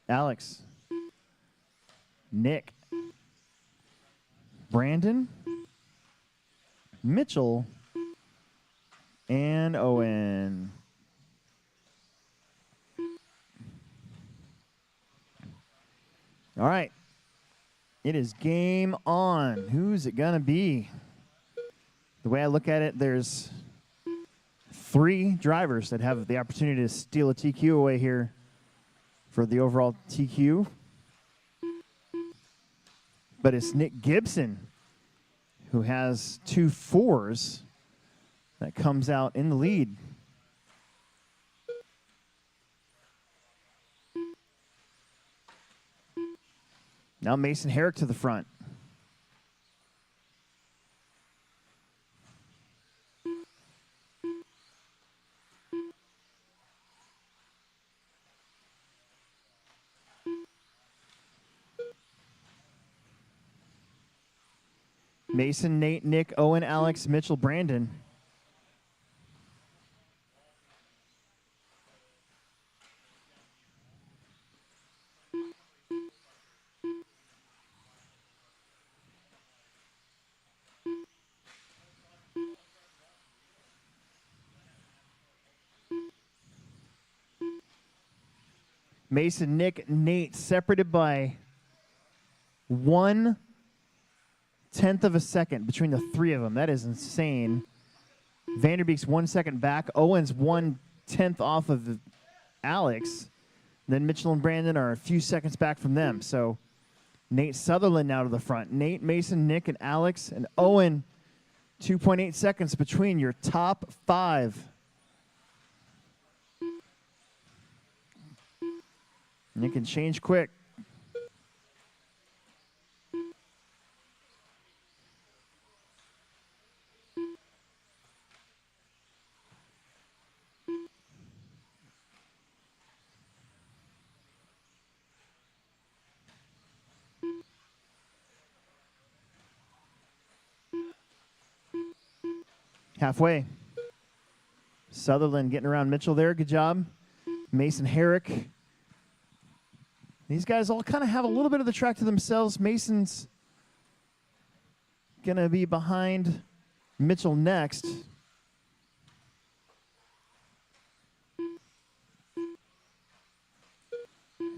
Alex. Nick. Brandon. Mitchell. And Owen. All right. It is game on. Who's it going to be? The way I look at it, there's 3 drivers that have the opportunity to steal a TQ away here for the overall TQ. But it's Nick Gibson who has 2 4s that comes out in the lead. Now Mason Herrick to the front. Mason, Nate, Nick, Owen, Alex, Mitchell, Brandon. Mason, Nick, Nate separated by 1/10 of a second between the 3 of them. That is insane. Vanderbeek's 1 second back. Owen's 1/10 off of Alex. Then Mitchell and Brandon are a few seconds back from them. So Nate Sutherland now to the front. Nate, Mason, Nick, and Alex, and Owen, 2.8 seconds between your top 5. And it can change quick. Halfway. Sutherland getting around Mitchell there. Good job. Mason Herrick. These guys all kind of have a little bit of the track to themselves. Mason's going to be behind Mitchell next.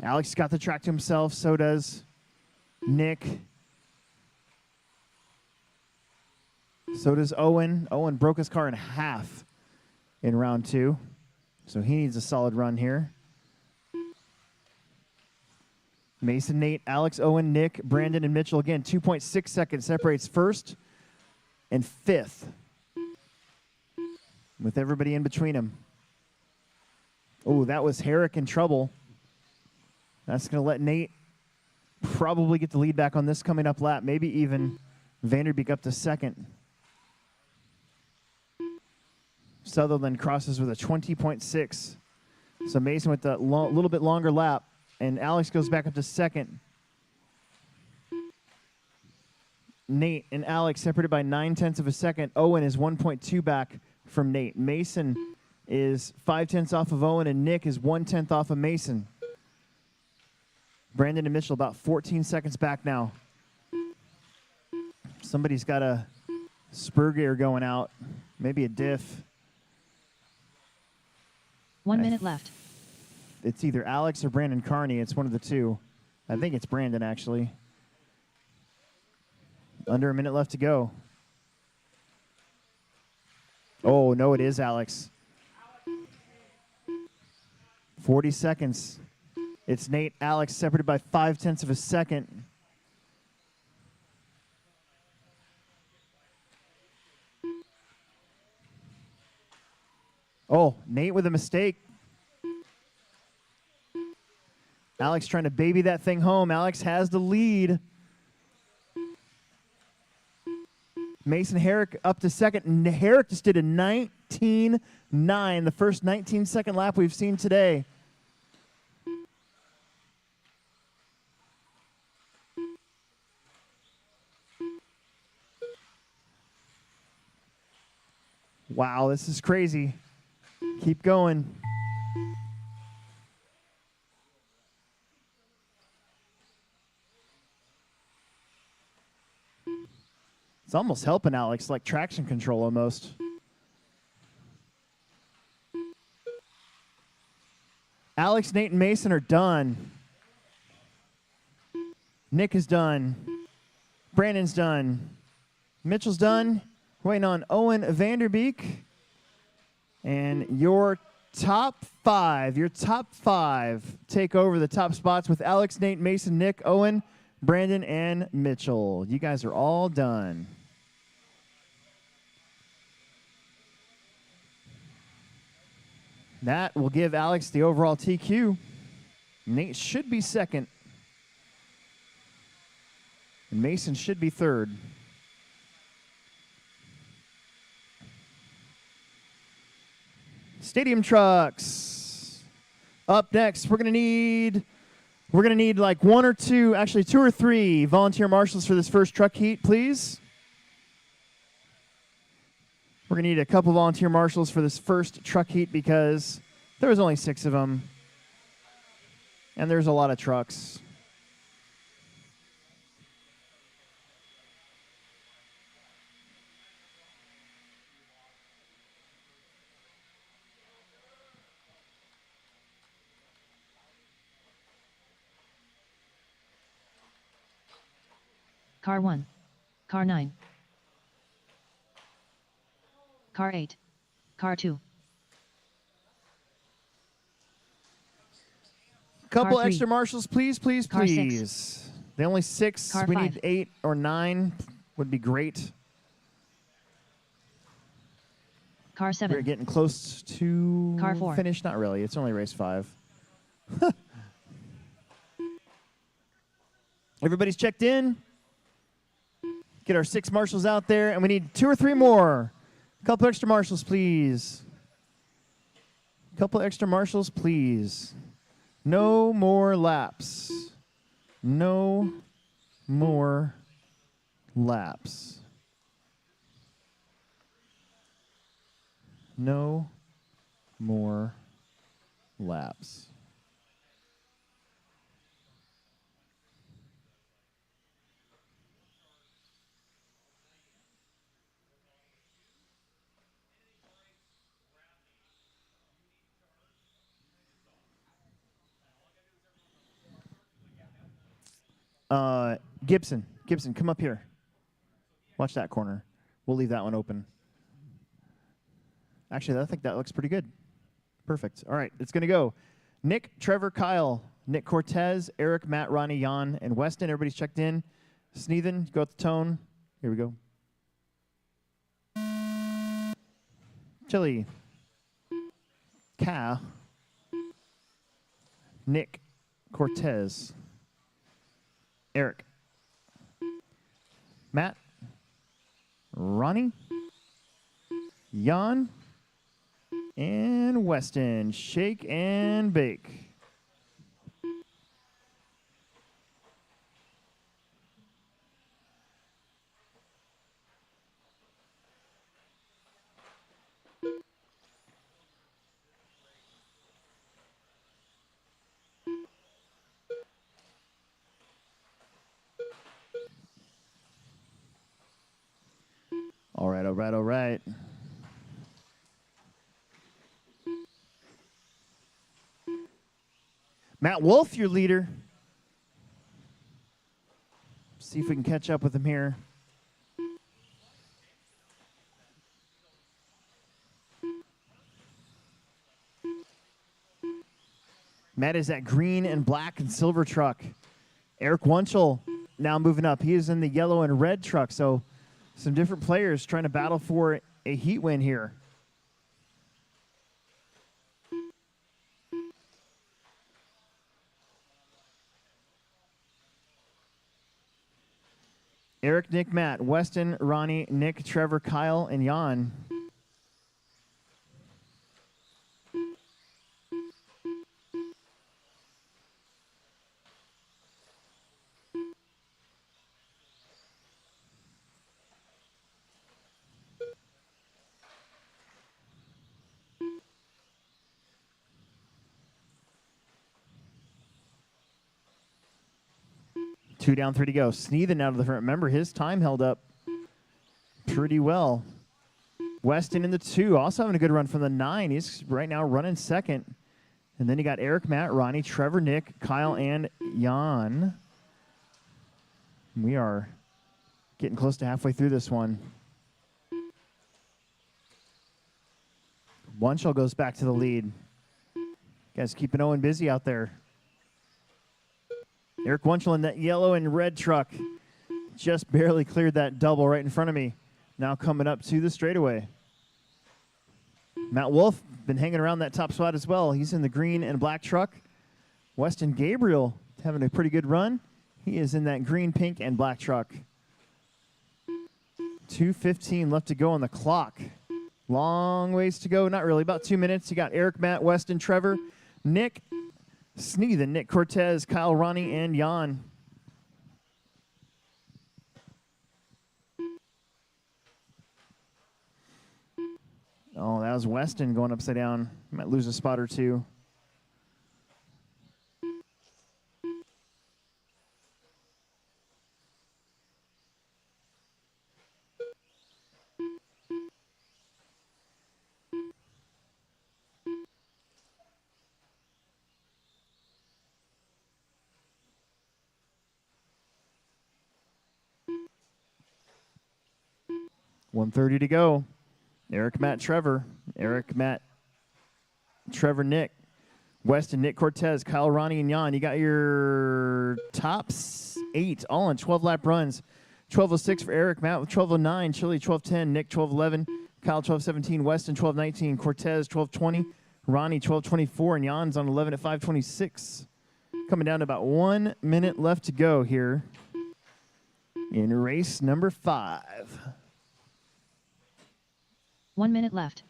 Alex got the track to himself. So does Nick. So does Owen. Owen broke his car in half in round 2. So he needs a solid run here. Mason, Nate, Alex, Owen, Nick, Brandon, and Mitchell. Again, 2.6 seconds separates first and 5th, with everybody in between them. Oh, that was Herrick in trouble. That's going to let Nate probably get the lead back on this coming up lap. Maybe even Vanderbeek up to second. Sutherland crosses with a 20.6. So Mason with a little bit longer lap. And Alex goes back up to second. Nate and Alex separated by 0.9 of a second. Owen is 1.2 back from Nate. Mason is 0.5 off of Owen, and Nick is 1/10 off of Mason. Brandon and Mitchell about 14 seconds back now. Somebody's got a spur gear going out, maybe a diff. 1 minute left. It's either Alex or Brandon Carney. It's one of the two. I think it's Brandon, actually. Under a minute left to go. Oh, no, it is Alex. 40 seconds. It's Nate, Alex, separated by 0.5 of a second. Oh, Nate with a mistake. Alex trying to baby that thing home. Alex has the lead. Mason Herrick up to second. Herrick just did a 19.9, the first 19-second lap we've seen today. Wow, this is crazy. Keep going. It's almost helping Alex, like traction control almost. Alex, Nate, and Mason are done. Nick is done. Brandon's done. Mitchell's done. Waiting on Owen Vanderbeek. And your top five take over the top spots with Alex, Nate, Mason, Nick, Owen, Brandon, and Mitchell. You guys are all done. That will give Alex the overall TQ. Nate should be second. And Mason should be third. Stadium trucks. Up next, we're gonna need like one or two, actually 2 or 3 volunteer marshals for this first truck heat, please. We're gonna need a couple volunteer marshals for this first truck heat because there was only 6 of them, and there's a lot of trucks. Car 1. Car 9. Car 8. Car 2. Couple Car 3. extra marshals, please, please, Car 6. please. The only 6. Car We 5. need 8 or 9 would be great. Car We're 7. getting close to Car 4. finish. Not really. It's only race 5. Everybody's checked in. Get our 6 marshals out there, and we need 2 or 3 more. A couple extra marshals, please. A couple extra marshals, please. No more laps. No more laps. No more laps. Gibson, come up here. Watch that corner. We'll leave that one open. Actually, I think that looks pretty good. Perfect. All right, it's going to go. Nick, Trevor, Kyle, Nick Cortez, Eric, Matt, Ronnie, Jan, and Weston. Everybody's checked in. Sneathen, go at the tone. Here we go. Chili. Ka. Nick Cortez. Eric. Matt. Ronnie. Jan. And Weston. Shake and bake. All right, all right, all right. Matt Wolf, your leader. See if we can catch up with him here. Matt is that green and black and silver truck. Eric Wunschel now moving up. He is in the yellow and red truck, so some different players trying to battle for a heat win here. Eric, Nick, Matt, Weston, Ronnie, Nick, Trevor, Kyle, and Jan. Two down, three to go. Sneathen out of the front. Remember, his time held up pretty well. Weston in the 2, also having a good run from the 9. He's right now running second. And then you got Eric, Matt, Ronnie, Trevor, Nick, Kyle, and Jan. We are getting close to halfway through this one. Wunschel goes back to the lead. Guys keeping Owen busy out there. Eric Wunschel in that yellow and red truck. Just barely cleared that double right in front of me. Now coming up to the straightaway. Matt Wolf been hanging around that top spot as well. He's in the green and black truck. Weston Gabriel having a pretty good run. He is in that green, pink, and black truck. 2:15 left to go on the clock. Long ways to go. Not really. About 2 minutes. You got Eric, Matt, Weston, Trevor, Nick, Sneathen, Nick Cortez, Kyle, Ronnie, and Jan. Oh, that was Weston going upside down. Might lose a spot or two. $1:30 to go. Eric, Matt, Trevor. Eric, Matt, Trevor, Nick. Weston, Nick Cortez, Kyle, Ronnie, and Jan. You got your top 8 all on 12-lap runs. 12:06 for Eric, Matt with 12:09, Chili 12:10, Nick 12:11, Kyle 12:17, Weston 12:19, Cortez 12:20, Ronnie 12:24, and Jan's on 11 at 5:26. Coming down to about 1 minute left to go here in race number 5. 1 minute left.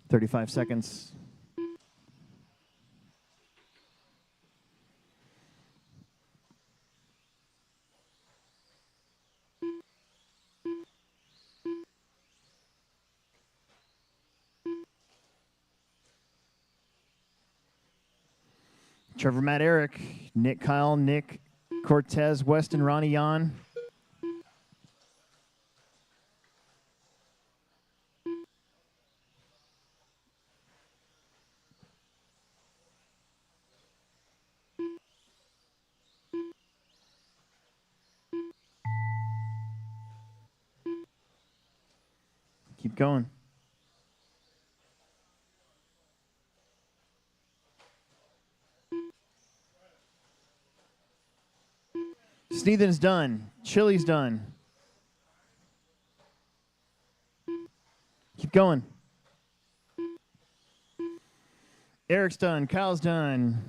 $35 seconds. Trevor, Matt, Eric, Nick, Kyle, Nick, Cortez, Weston, Ronnie, Jan. Keep going. Sneathen's done. Chili's done. Keep going. Eric's done. Kyle's done.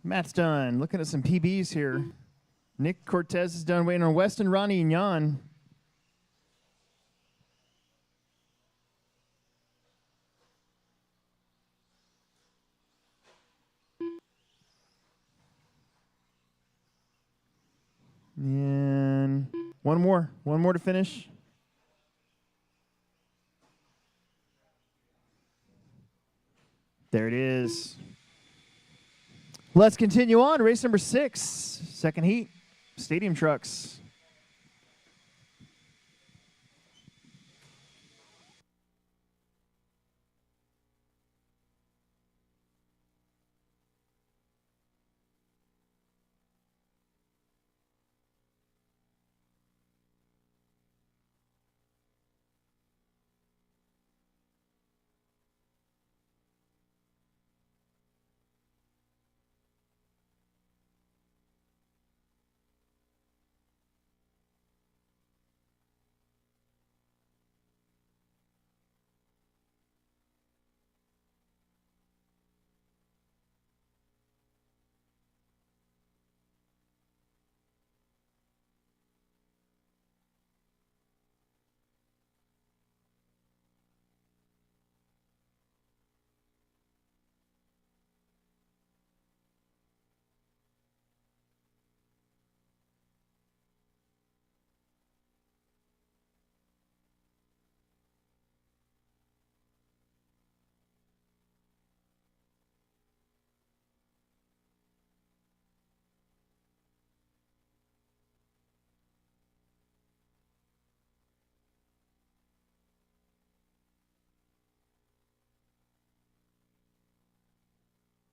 Matt's done. Looking at some PBs here. Nick Cortez is done. Waiting on Weston, Ronnie, and Jan. And one more to finish. There it is. Let's continue on. Race number 6, second heat, stadium trucks.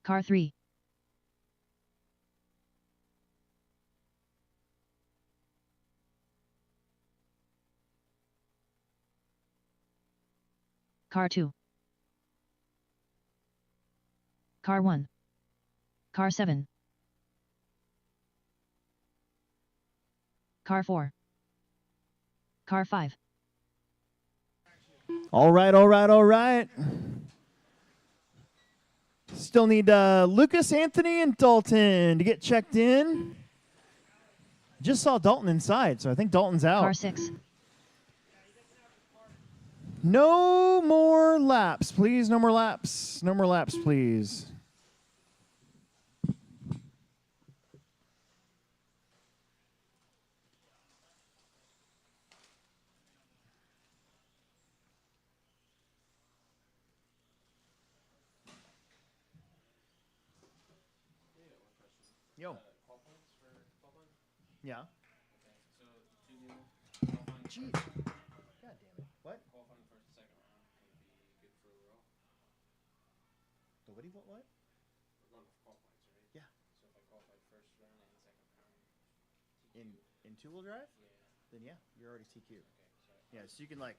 Car 3. Car 2. Car 1. Car 7. Car 4. Car 5. All right, all right, all right. Still need Lucas, Anthony, and Dalton to get checked in. Just saw Dalton inside, so I think Dalton's out. Car 6. No more laps, please. No more laps. No more laps, please. Yo. Yeah. Jeez. God damn it. What? The what do you want? What? Yeah. In two-wheel drive? Then yeah, you're already TQ. Yeah, so you can like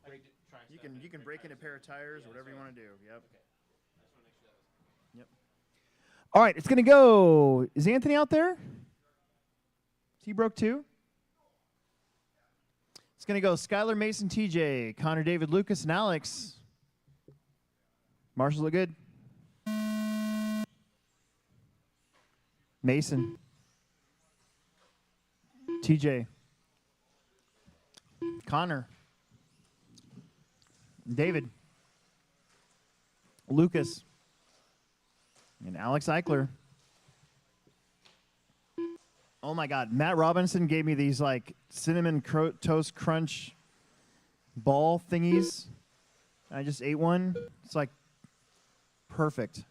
break, you can break in a pair of tires or whatever you want to do. Yep. Yep. All right, it's gonna go. Is Anthony out there? He broke two. It's gonna go Skylar, Mason, TJ, Connor, David, Lucas, and Alex. Marshall look good. Mason. TJ. Connor. David. Lucas. And Alex Eichler. Oh my God, Matt Robinson gave me these like cinnamon toast crunch ball thingies. I just ate one. It's like perfect.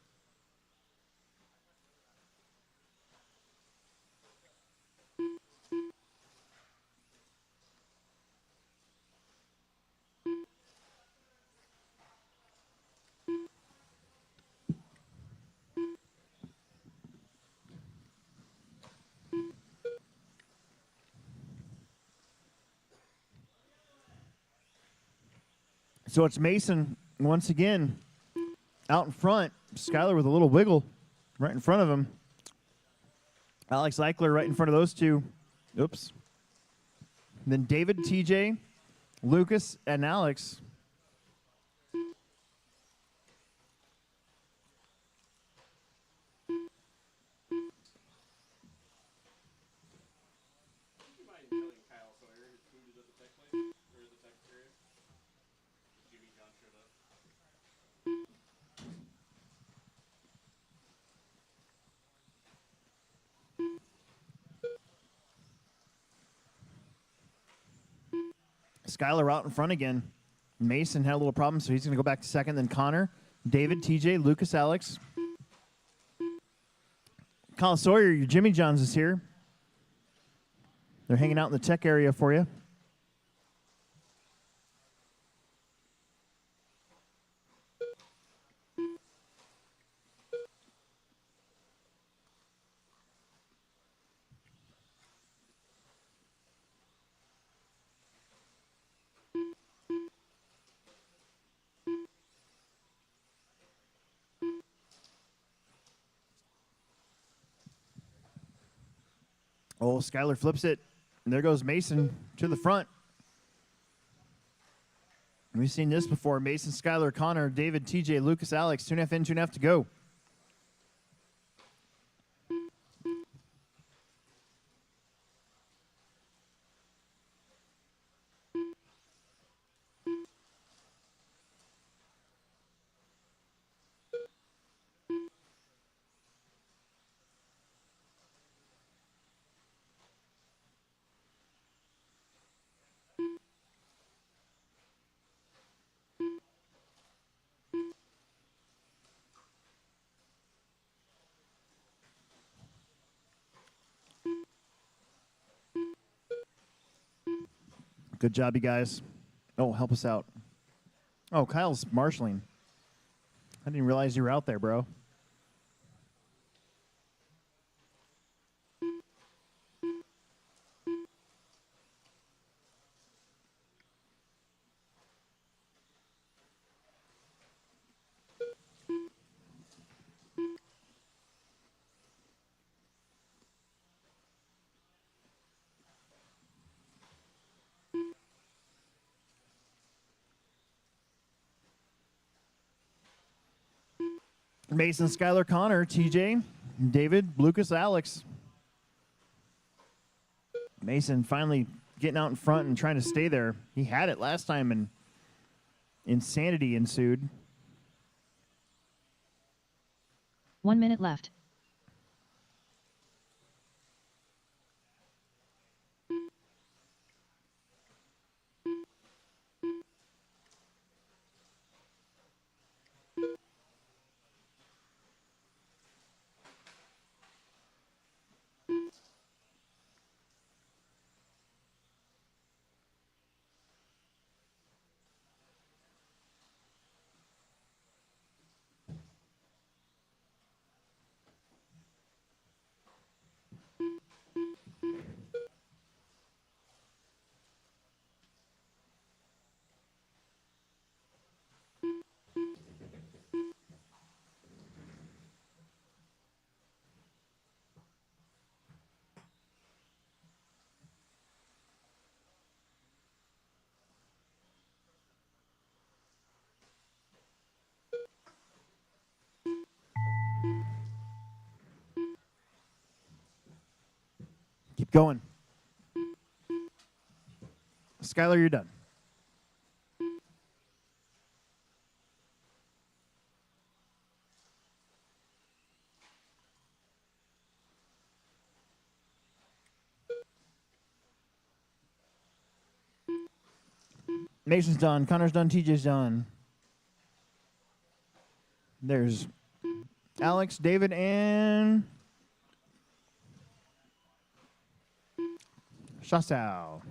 So it's Mason once again out in front. Skylar with a little wiggle right in front of him. Alex Eichler right in front of those two. Oops. And then David, TJ, Lucas, and Alex. Skylar out in front again. Mason had a little problem, so he's going to go back to second. Then Connor, David, TJ, Lucas, Alex. Kyle Sawyer, your Jimmy Johns is here. They're hanging out in the tech area for you. Oh, Skylar flips it. And there goes Mason to the front. We've seen this before. Mason, Skylar, Connor, David, TJ, Lucas, Alex. 2.5 in, 2.5 to go. Good job, you guys. Oh, help us out. Oh, Kyle's marshalling. I didn't realize you were out there, bro. Mason, Skylar, Connor, TJ, David, Lucas, Alex. Mason finally getting out in front and trying to stay there. He had it last time and insanity ensued. 1 minute left. Keep going. Skylar, you're done. Mason's done. Connor's done. TJ's done. There's Alex, David, and Shasau.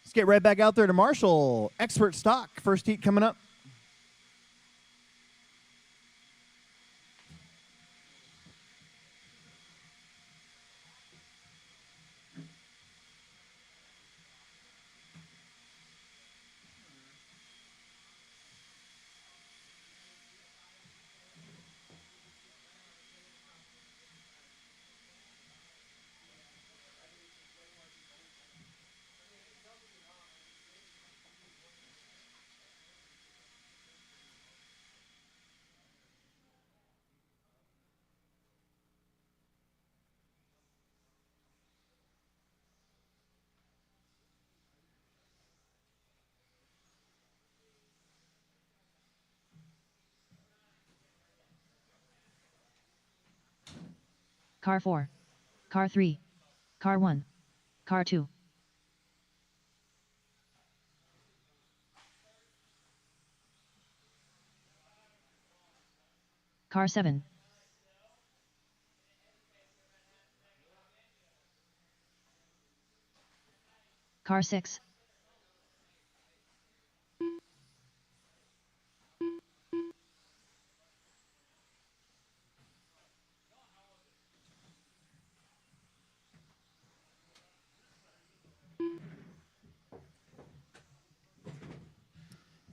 Let's get right back out there to Marshall. Expert stock. First heat coming up. Car 4. Car 3. Car 1. Car 2. Car 7. Car 6.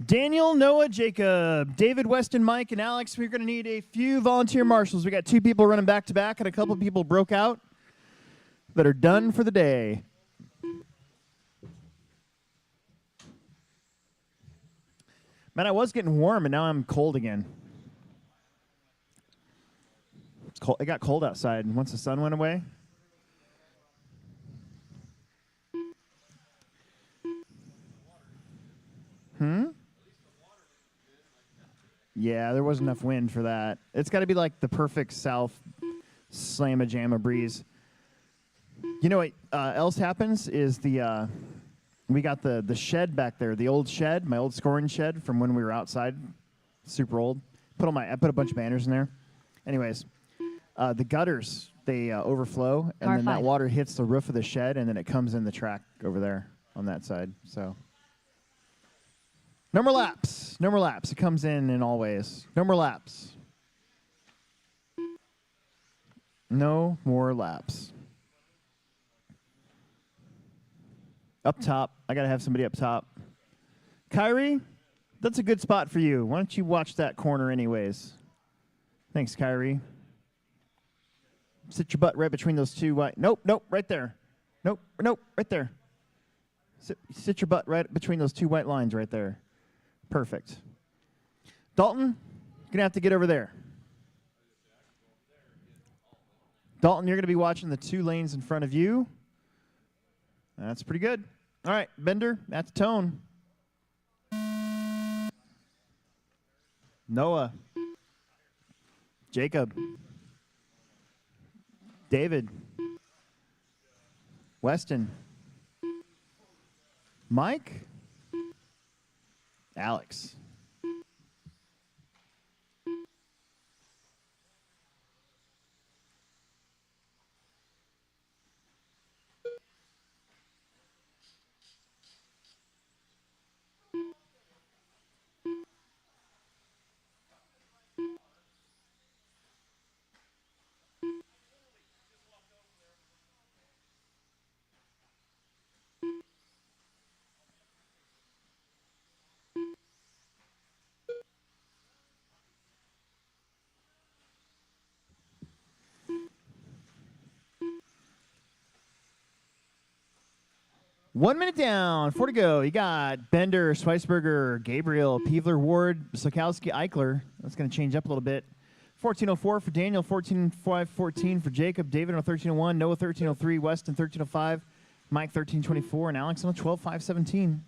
Daniel, Noah, Jacob, David, Weston, Mike, and Alex. We're going to need a few volunteer marshals. We got 2 people running back to back, and a couple people broke out that are done for the day. Man, I was getting warm, and now I'm cold again. It's cold. It got cold outside, and once the sun went away. Yeah, there wasn't enough wind for that. It's got to be like the perfect south slam-a-jam-a breeze. You know what else happens is we got the shed back there, the old shed, my old scoring shed from when we were outside, super old. I put a bunch of banners in there. Anyways, the gutters, they overflow, and Car then 5. that water hits the roof of the shed, and then it comes in the track over there on that side. So no more laps. No more laps. It comes in all ways. No more laps. No more laps. Up top. I got to have somebody up top. Kyrie, that's a good spot for you. Why don't you watch that corner anyways? Thanks, Kyrie. Sit your butt right between those two white. Nope, right there. Nope, right there. Sit your butt right between those two white lines right there. Perfect. Dalton, you're going to have to get over there. Dalton, you're going to be watching the 2 lanes in front of you. That's pretty good. All right, Bender, that's tone. Noah. Jacob. David. Weston. Mike. Alex. One minute down, 4 to go. You got Bender, Schweisberger, Gabriel, Peevler, Ward, Sokowski, Eichler. That's going to change up a little bit. 1404 for Daniel, 1414 for Jacob, David on 1301, Noah 1303, Weston 1305, Mike 1324, and Alex on 12517.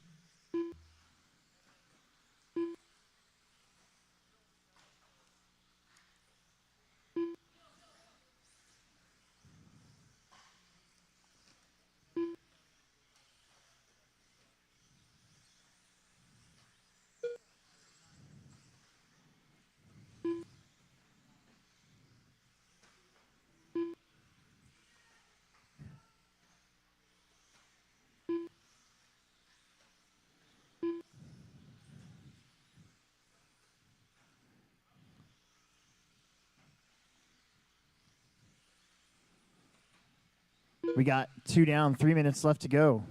We got 2 down, 3 minutes left to go.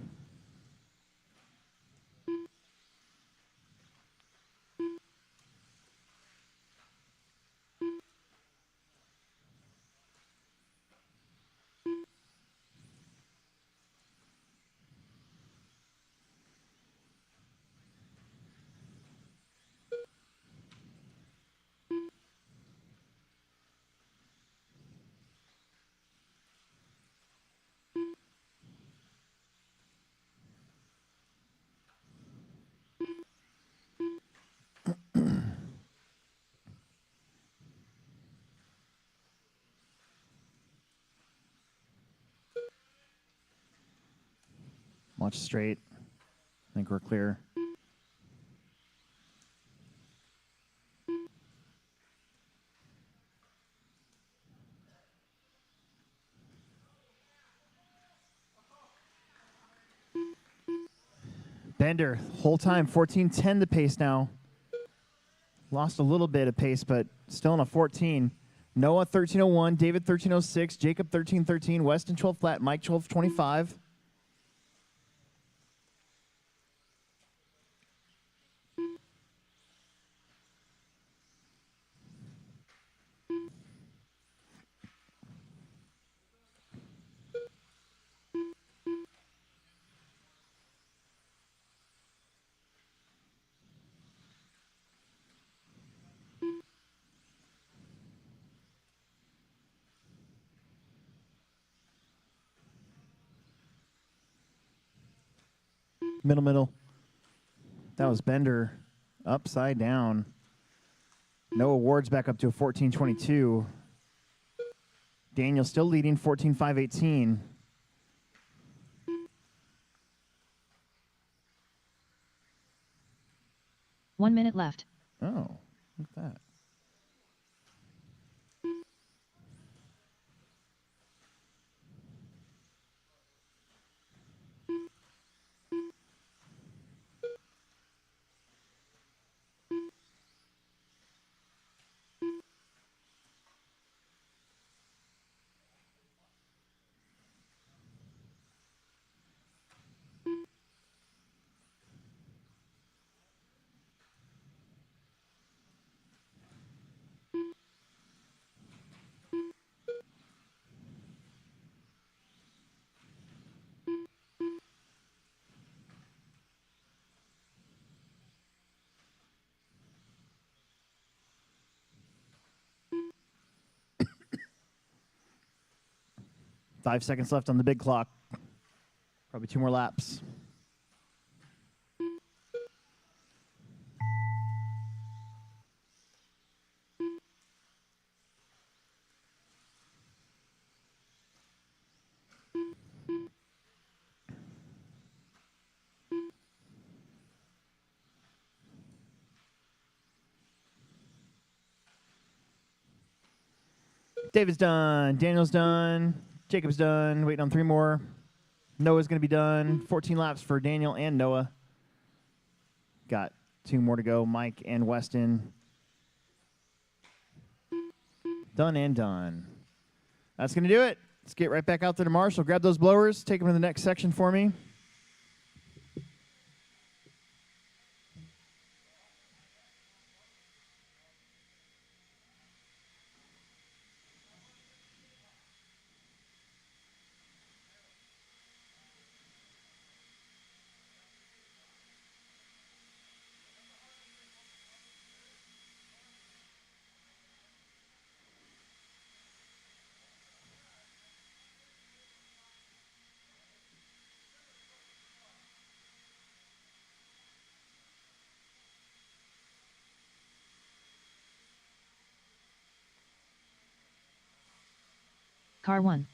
Watch straight. I think we're clear. Bender, whole time, 14:10 the pace now. Lost a little bit of pace, but still in a 14. Noah 1301, David 1306, Jacob 1313, Weston 12 flat, Mike 1225. Middle. That was Bender upside down. Noah Ward's back up to a 14:22. Daniel still leading 14:5:18. 1 minute left. Oh, look at that. 5 seconds left on the big clock. Probably 2 more laps. David's done. Daniel's done. Jacob's done. Waiting on 3 more. Noah's going to be done. 14 laps for Daniel and Noah. Got 2 more to go. Mike and Weston. Done and done. That's going to do it. Let's get right back out there to Marshall. Grab those blowers. Take them to the next section for me. Car 1.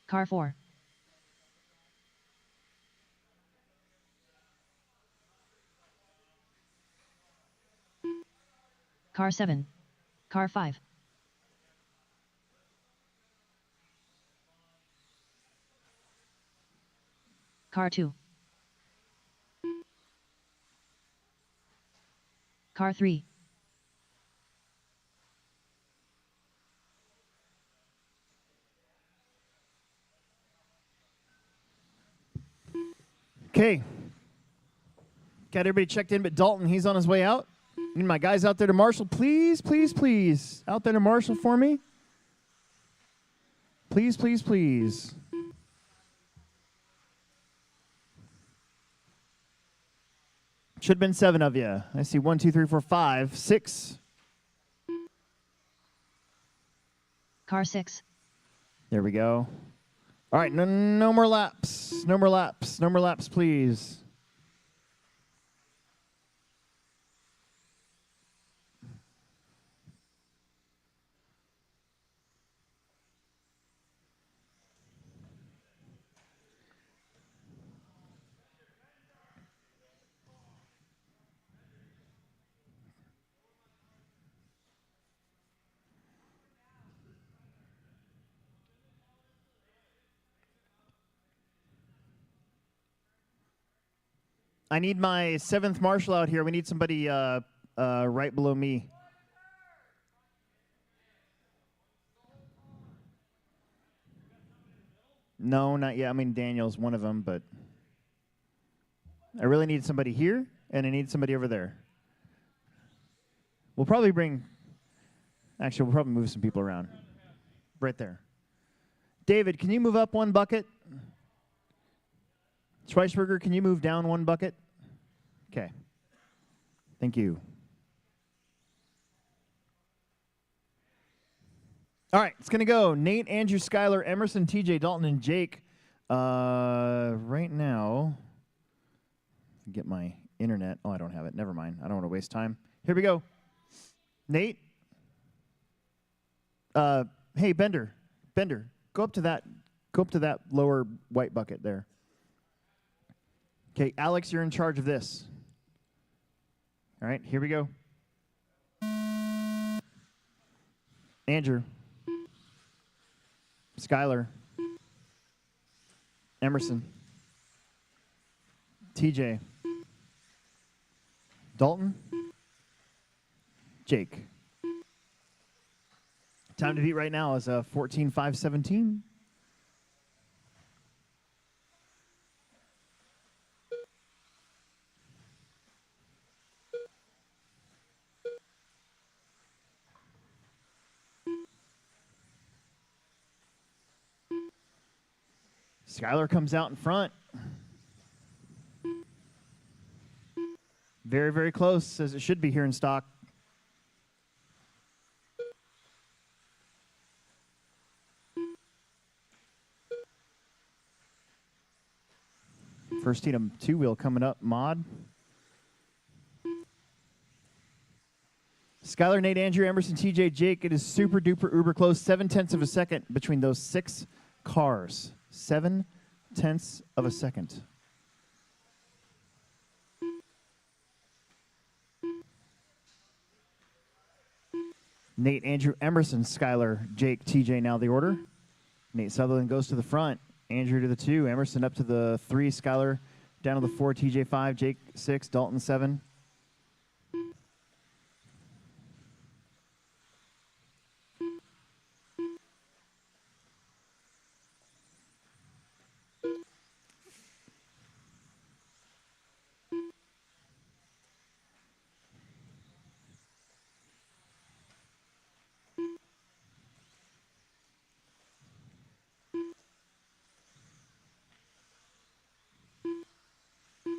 Car 4. Car 7. Car 5. Car 2. Car 3. Okay. Got everybody checked in, but Dalton, he's on his way out. Need my guys out there to Marshall. Please, please, please. Out there to Marshall for me. Please, please, please. Should have been 7 of you. I see 1, 2, 3, 4, 5, 6. Car 6. There we go. All right, no more laps. No more laps. No more laps, please. I need my 7th marshal out here. We need somebody right below me. No, not yet. I mean, Daniel's one of them, but I really need somebody here, and I need somebody over there. We'll probably actually, we'll probably move some people around. Right there. David, can you move up 1 bucket? Schweisberger, can you move down 1 bucket? Okay. Thank you. All right, it's going to go. Nate, Andrew, Skylar, Emerson, TJ, Dalton, and Jake. Right now, get my internet. Oh, I don't have it. Never mind. I don't want to waste time. Here we go. Nate. Hey, Bender, go up to that lower white bucket there. Okay, Alex, you're in charge of this. All right, here we go. Andrew, Skylar, Emerson, TJ, Dalton, Jake. Time to beat right now is 14:5:17. Skylar comes out in front. Very, very close, as it should be here in stock. First Tatum two-wheel coming up, Mod. Skylar, Nate, Andrew, Emerson, TJ, Jake. It is super duper uber close. 0.7 of a second between those 6 cars. 0.7 of a second. Nate, Andrew, Emerson, Skylar, Jake, TJ now the order. Nate Sutherland goes to the front. Andrew to the 2. Emerson up to the 3. Skylar down to the 4. TJ 5. Jake 6. Dalton 7.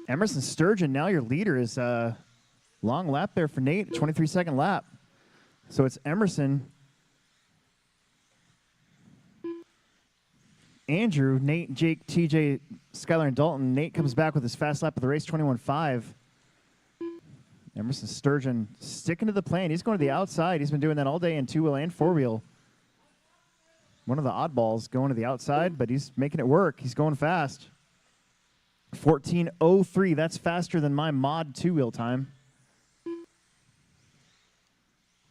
Emerson Sturgeon, now your leader, is long lap there for Nate, 23-second lap. So it's Emerson, Andrew, Nate, Jake, TJ, Skylar, and Dalton. Nate comes back with his fast lap of the race, 21.5. Emerson Sturgeon sticking to the plan. He's going to the outside. He's been doing that all day in two-wheel and four-wheel. One of the oddballs going to the outside, but he's making it work. He's going fast. 14.03. That's faster than my mod two-wheel time,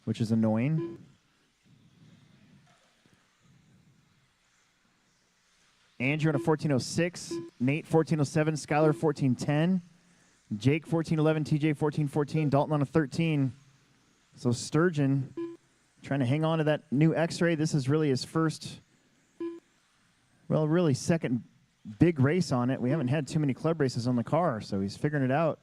which is annoying. Andrew on a 14.06. Nate 14.07. Skylar 14.10. Jake 14.11. TJ 14.14. Dalton on a 13. So Sturgeon trying to hang on to that new X-Ray. This is really his first, well, really second big race on it. We haven't had too many club races on the car, so he's figuring it out.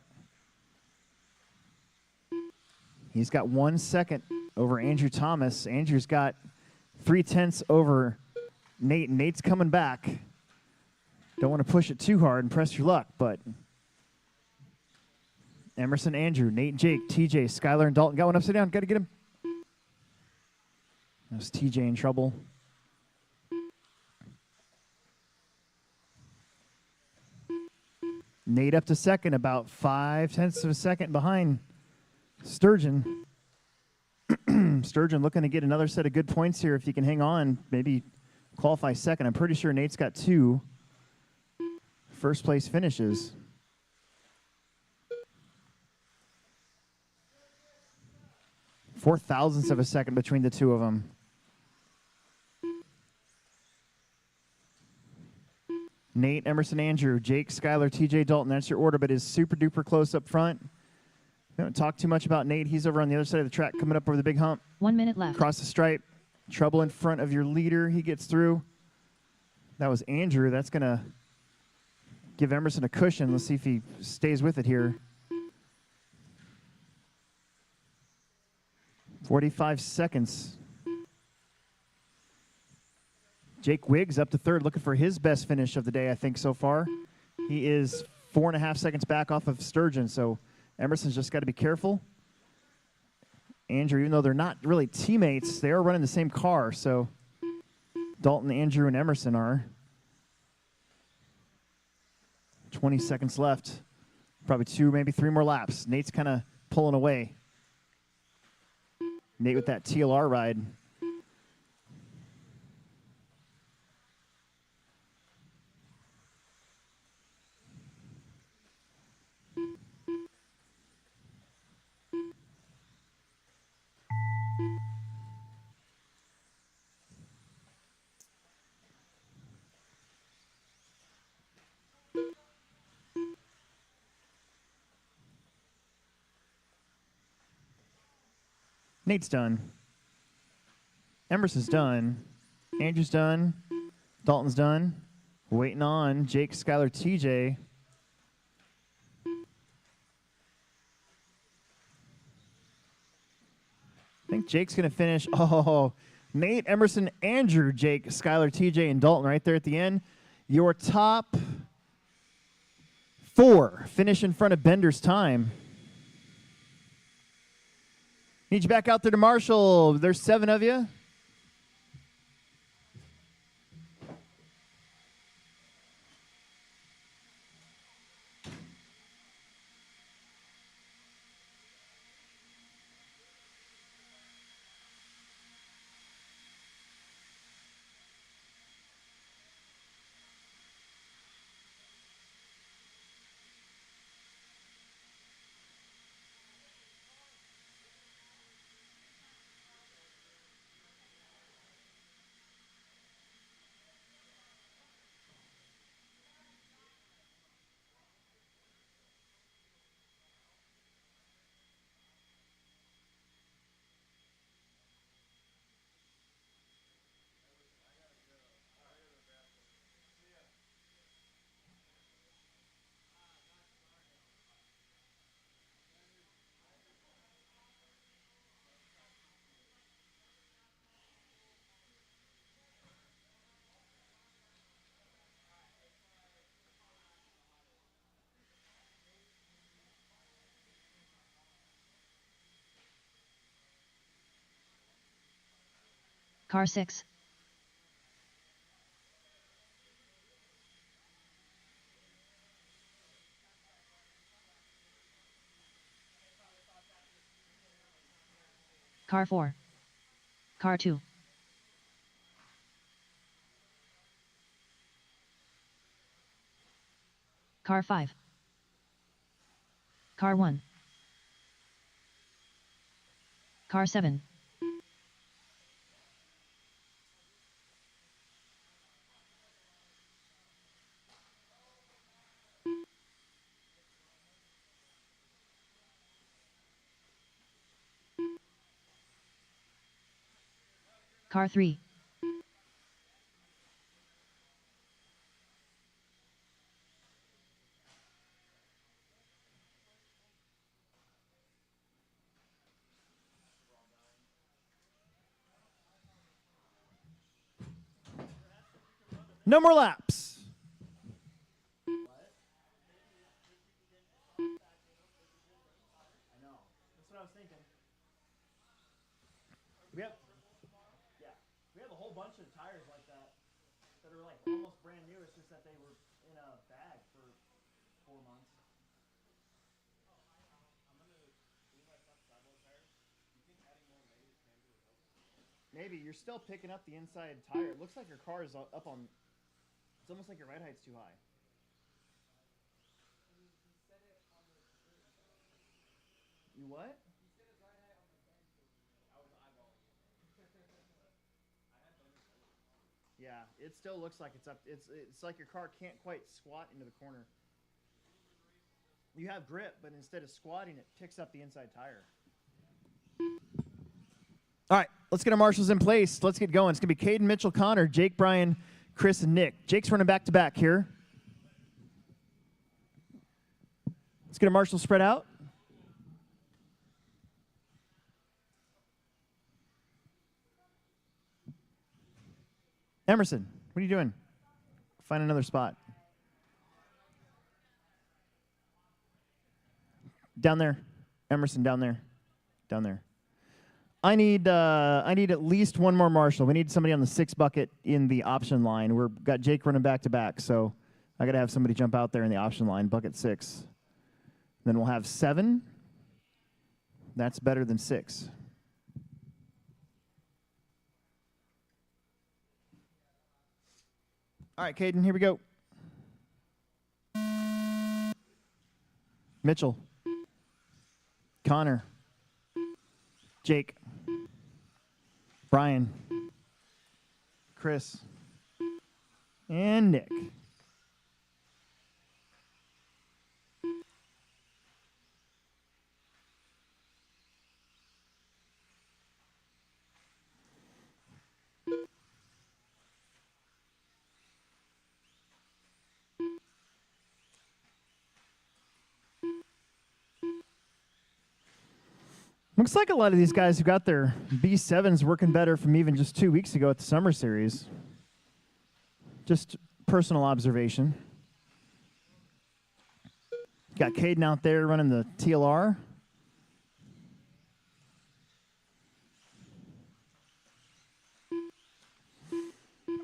He's got 1 second over Andrew Thomas. Andrew's got 0.3 over Nate. Nate's coming back. Don't want to push it too hard and press your luck, but Emerson, Andrew, Nate, Jake, TJ, Skylar, and Dalton got one upside down. Got to get him. There's TJ in trouble. Nate up to second, about 0.5 of a second behind Sturgeon. Sturgeon looking to get another set of good points here if he can hang on, maybe qualify second. I'm pretty sure Nate's got 2 first place finishes. Four thousandths of a second between the two of them. Nate, Emerson, Andrew, Jake, Skylar, TJ, Dalton. That's your order, but is super duper close up front. We don't talk too much about Nate. He's over on the other side of the track, coming up over the big hump. 1 minute left. Across the stripe. Trouble in front of your leader. He gets through. That was Andrew. That's going to give Emerson a cushion. Let's see if he stays with it here. 45 seconds. Jake Wiggs up to third, looking for his best finish of the day, I think, so far. He is 4.5 seconds back off of Sturgeon, so Emerson's just got to be careful. Andrew, even though they're not really teammates, they are running the same car, so Dalton, Andrew, and Emerson are. 20 seconds left. Probably 2, maybe 3 more laps. Nate's kind of pulling away. Nate with that TLR ride. Nate's done. Emerson's done. Andrew's done. Dalton's done. Waiting on Jake, Skylar, TJ. I think Jake's going to finish. Oh, Nate, Emerson, Andrew, Jake, Skylar, TJ, and Dalton right there at the end. Your top 4 finish in front of Bender's time. Need you back out there to Marshall. There's 7 of you. Car 6. Car 4. Car 2. Car 5. Car 1. Car 7. Car 3. No more laps. We have a whole bunch of tires like that that are like almost brand new. It's just that they were in a bag for 4 months. Maybe you're still picking up the inside tire. It looks like your car is up on. It's almost like your ride height's too high. You what? Yeah, it still looks like it's up. It's like your car can't quite squat into the corner. You have grip, but instead of squatting, it picks up the inside tire. All right, let's get our marshals in place. Let's get going. It's going to be Caden, Mitchell, Connor, Jake, Brian, Chris, and Nick. Jake's running back to back here. Let's get our marshals spread out. Emerson, what are you doing? Find another spot. Down there. Emerson, down there. Down there. I need at least one more marshal. We need somebody on the 6 bucket in the option line. We've got Jake running back to back, so I got to have somebody jump out there in the option line, bucket 6. Then we'll have 7. That's better than 6. All right, Caden, here we go. Mitchell. Connor. Jake. Brian. Chris. And Nick. Looks like a lot of these guys who got their B7s working better from even just 2 weeks ago at the Summer Series. Just personal observation. Got Caden out there running the TLR.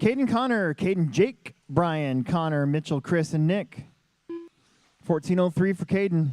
Caden Connor, Caden Jake, Brian, Connor, Mitchell, Chris, and Nick. 14:03 for Caden.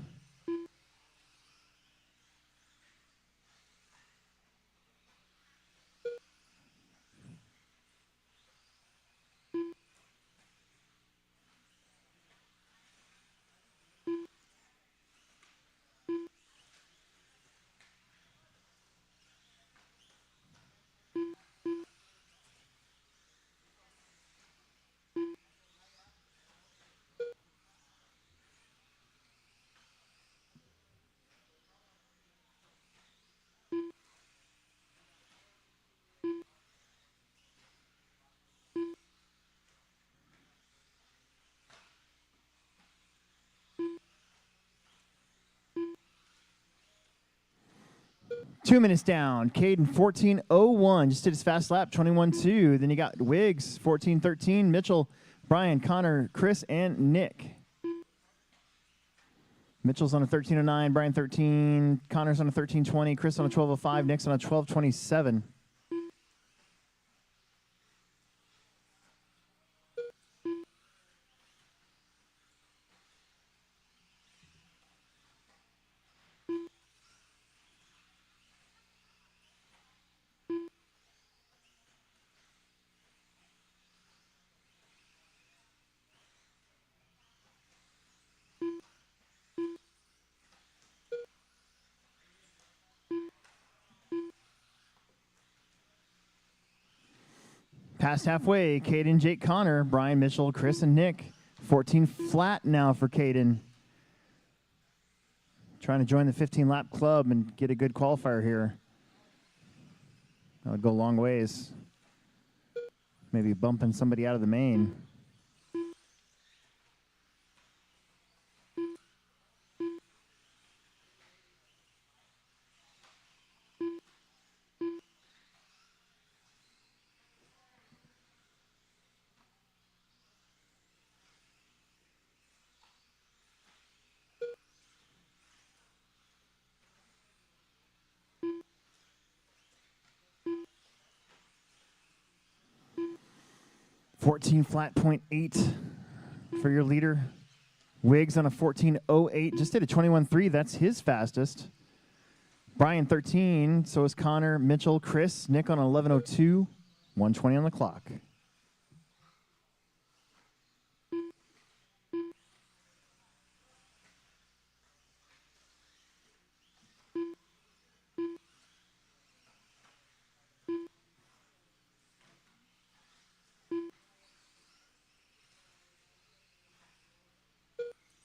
Two minutes down. Caden 14:01. Just did his fast lap, 21:2. Then you got Wiggs 14:13. Mitchell, Brian, Connor, Chris, and Nick. Mitchell's on a 13:09. Brian 13. Connor's on a 13:20. Chris on a 12:05. Nick's on a 12:27. Past halfway, Caden, Jake, Connor, Brian, Mitchell, Chris, and Nick. 14 flat now for Caden. Trying to join the 15-lap club and get a good qualifier here. That would go a long ways. Maybe bumping somebody out of the main. .8 for your leader. Wiggs on a 14:08. Just did a 21:3. That's his fastest. Brian 13. So is Connor, Mitchell, Chris, Nick on 11:02. 1:20 on the clock.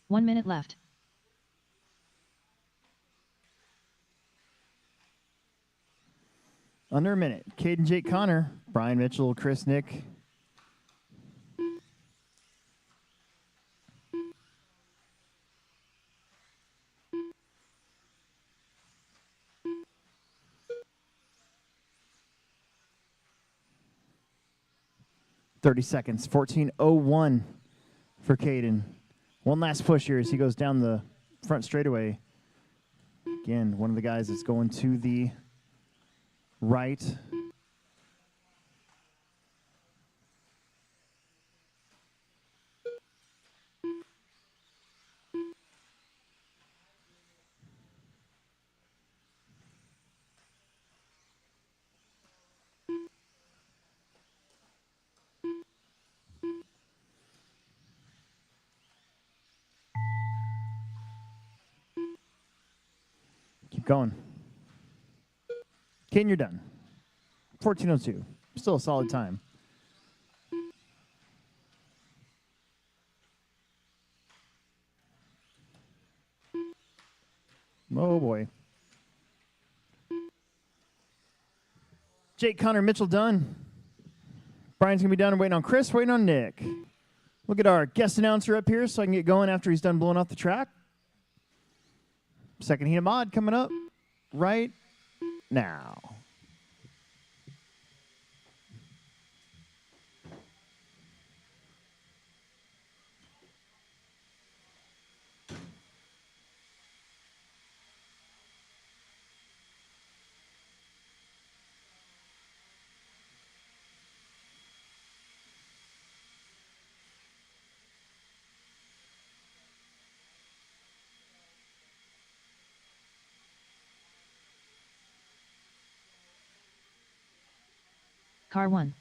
One minute left. Under a minute. Caden, Jake, Connor, Brian, Mitchell, Chris, Nick. .30 seconds. 14:01 for Caden. One last push here as he goes down the front straightaway. Again, one of the guys that's going to the right. Keep going. Caden, you're done. 14:02. Still a solid time. Oh, boy. Jake, Connor, Mitchell done. Brian's going to be done and waiting on Chris, waiting on Nick. We'll get our guest announcer up here so I can get going after he's done blowing off the track. Second heat of mod coming up right now. Car 1.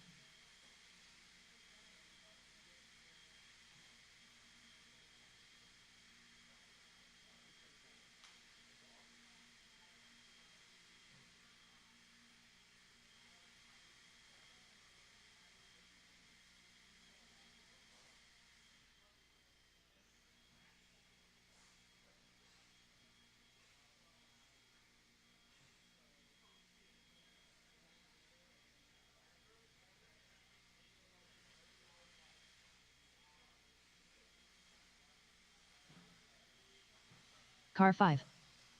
Car 5.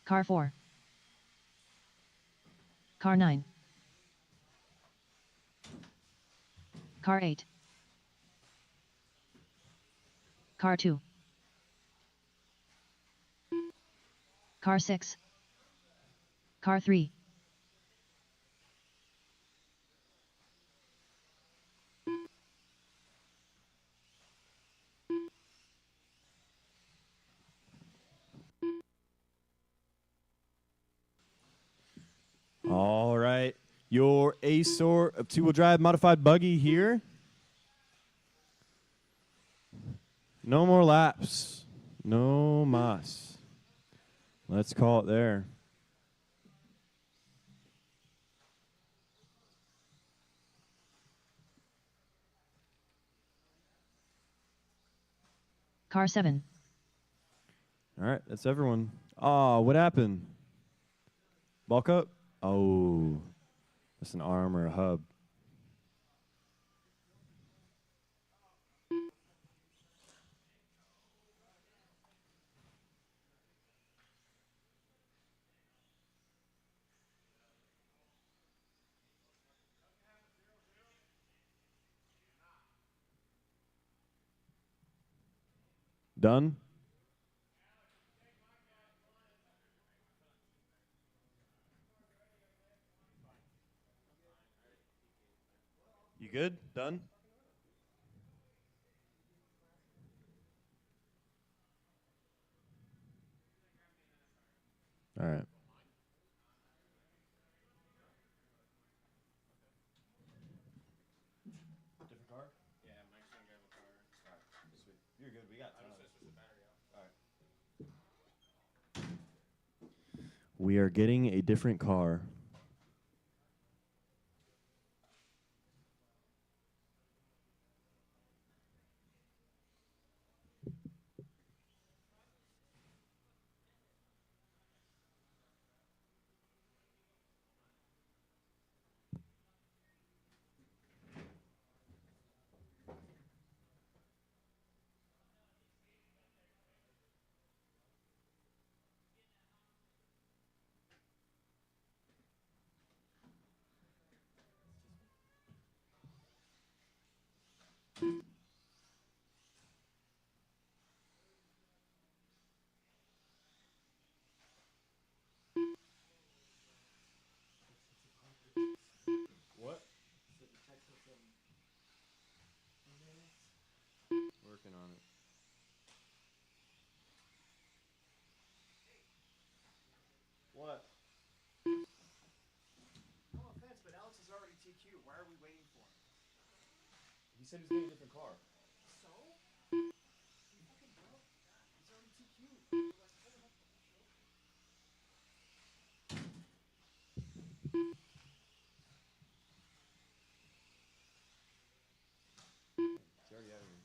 Car 4. Car 9. Car 8. Car 2. Car 6. Car 3. All right. Your A sort of two-wheel drive modified buggy here. No more laps. No mas. Let's call it there. Car 7. All right, that's everyone. Oh, what happened? Bulk up? Oh, that's an arm or a hub. Done? You good? Done? All right. Different car? Yeah, Mike's gonna grab a car. All right. Sweet. You're good. We got time. I'm just gonna switch the battery out. All right. We are getting a different car. What? Working on it. What? No offense, but Alex is already TQ. Why are we waiting for him? He said he's getting a different car. So? You fucking bro? He's already TQ. Like, hold him up the whole show. He's already out of here.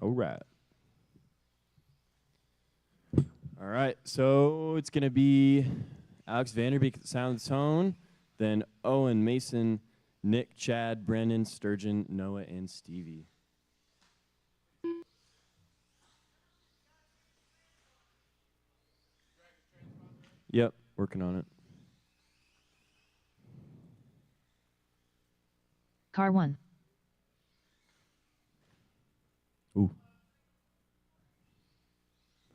All right. All right. So it's going to be Alex Vanderbeek at Sound Tone, then Owen, Mason, Nick, Chad, Brandon, Sturgeon, Noah, and Stevie. Yep, working on it. Car 1. Ooh.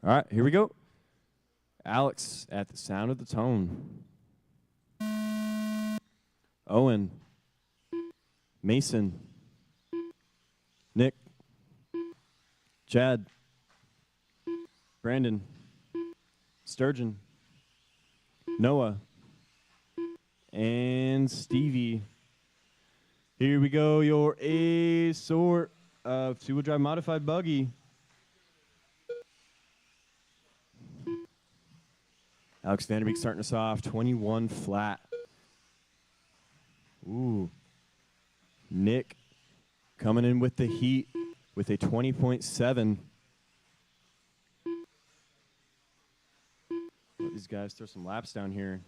All right, here we go. Alex at the sound of the tone. Owen. Mason. Nick. Chad. Brandon. Sturgeon. Noah. And Stevie. Here we go, your A sort of two-wheel drive modified buggy. Alex Vanderbeek starting us off, 21 flat. Ooh. Nick coming in with the heat with a 20.7. Let these guys throw some laps down here.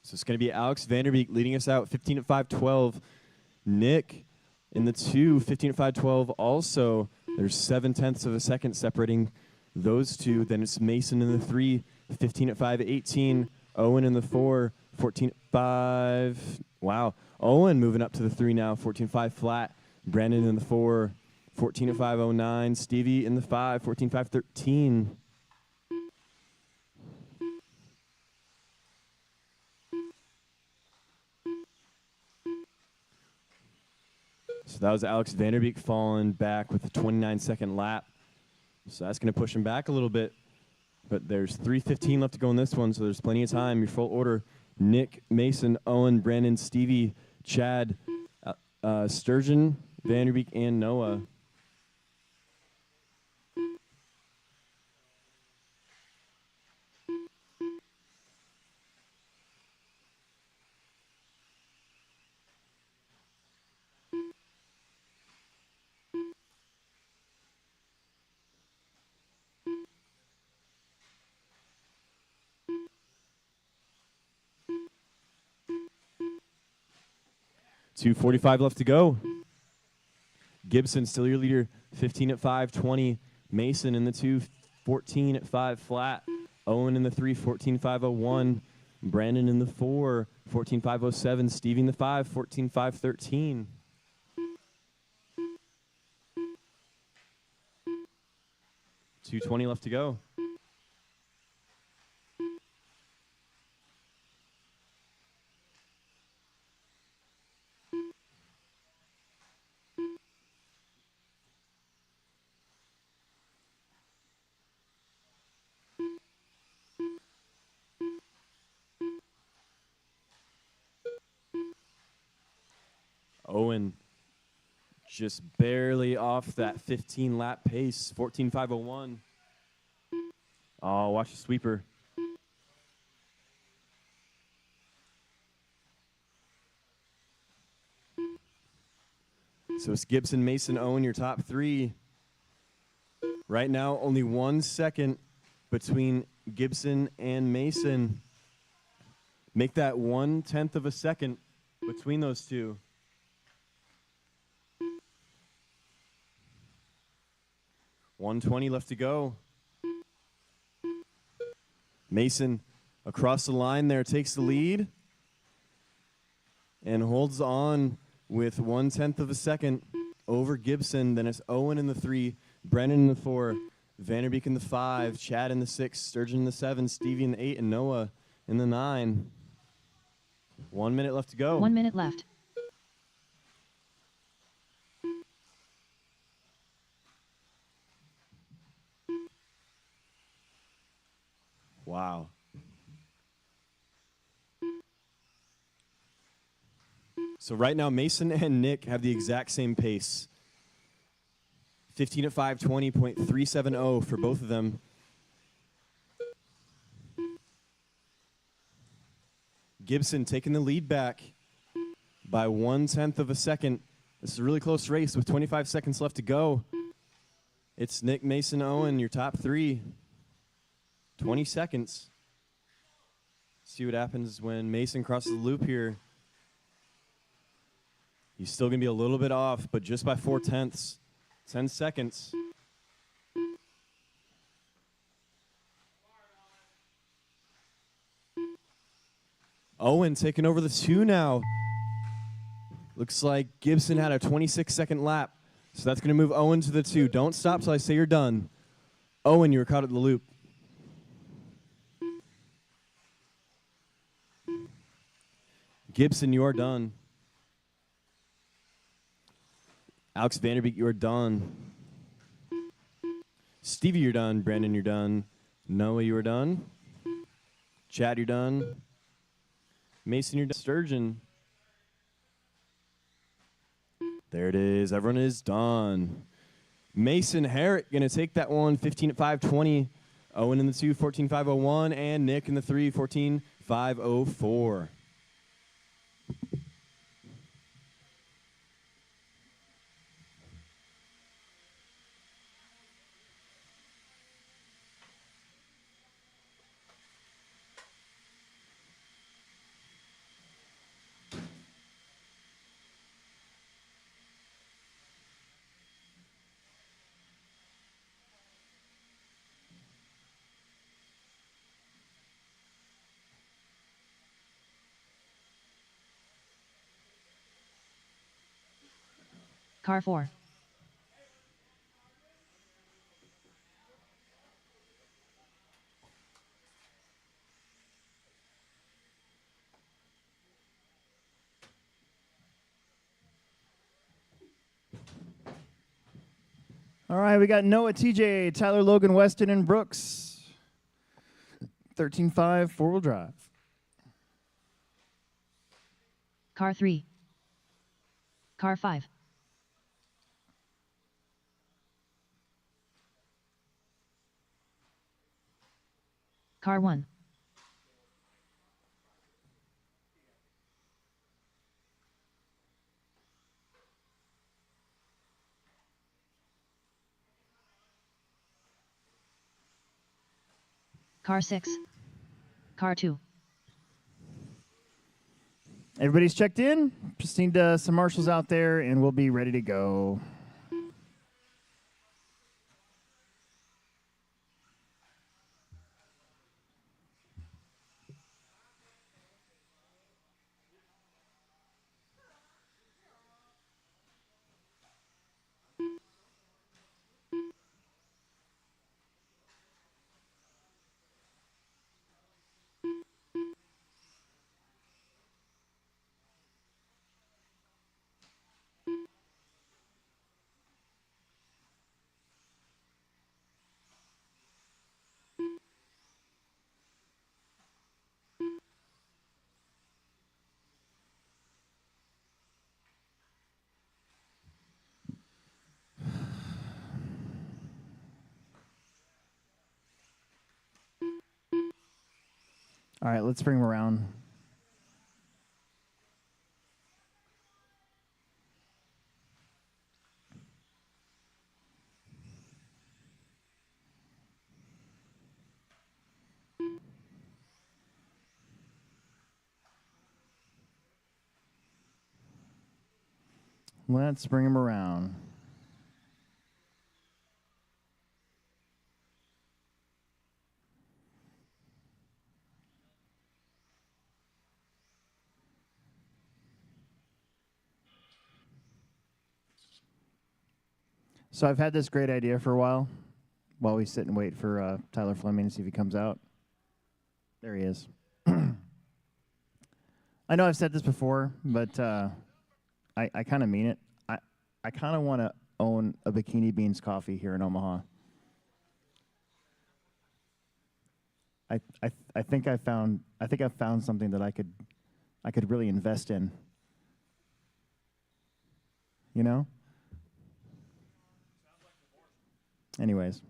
So it's going to be Alex Vanderbeek leading us out, 15 at 5:12. Nick in the 2, 15 at 5:12. Also, there's 7/10 of a second separating those two. Then it's Mason in the 3, 15 at 5:18. Owen in the 4, 14 at 5. Wow. Owen moving up to the 3 now, 14.5 flat. Brandon in the 4, 14 at 5:09. Stevie in the 5, 14.513. So that was Alex Vanderbeek falling back with a 29-second lap. So that's going to push him back a little bit. But there's 3:15 left to go in this one, so there's plenty of time. Your full order: Nick, Mason, Owen, Brandon, Stevie, Chad, Sturgeon, Vanderbeek, and Noah. .245 left to go. Gibson still your leader, 15 at 5:20. Mason in the 2, 14 at 5 flat. Owen in the 3, 14.501. Brandon in the 4, 14.507. Stevie in the 5, 14.513. .220 left to go. Owen just barely off that 15-lap pace, 14.501. Oh, watch the sweeper. So it's Gibson, Mason, Owen, your top 3. Right now, only 1 second between Gibson and Mason. Make that 1/10 of a second between those two. .120 left to go. Mason across the line there takes the lead and holds on with 1/10 of a second over Gibson. Then it's Owen in the 3, Brennan in the 4, Vanderbeek in the 5, Chad in the 6, Sturgeon in the 7, Stevie in the 8, and Noah in the 9. 1 minute left to go. 1 minute left. Wow. So right now, Mason and Nick have the exact same pace. 15 at 5:20.370 for both of them. Gibson taking the lead back by 1/10 of a second. This is a really close race with 25 seconds left to go. It's Nick, Mason, Owen, your top 3. 20 seconds. See what happens when Mason crosses the loop here. He's still going to be a little bit off, but just by 4/10. 10 seconds. Owen taking over the 2 now. Looks like Gibson had a 26-second lap. So that's going to move Owen to the 2. Don't stop till I say you're done. Owen, you were caught at the loop. Gibson, you are done. Alex Vanderbeek, you are done. Stevie, you're done. Brandon, you're done. Noah, you are done. Chad, you're done. Mason, you're done. Sturgeon. There it is. Everyone is done. Mason Herrick going to take that one, 15 at 5:20. Owen in the 2, 14.501. And Nick in the 3, 14.504. Car 4. All right, we got Noah, TJ, Tyler, Logan, Weston, and Brooks. 13.5 four-wheel drive. Car 3. Car 5. Car 1. Car 6. Car 2. Everybody's checked in. Just need some marshals out there, and we'll be ready to go. All right, let's bring them around. Let's bring them around. So I've had this great idea for a while we sit and wait for Tyler Fleming to see if he comes out. There he is. I know I've said this before, but I kind of mean it. I kind of want to own a Bikini Beans coffee here in Omaha. I think I've found something that I could really invest in. You know? Anyways.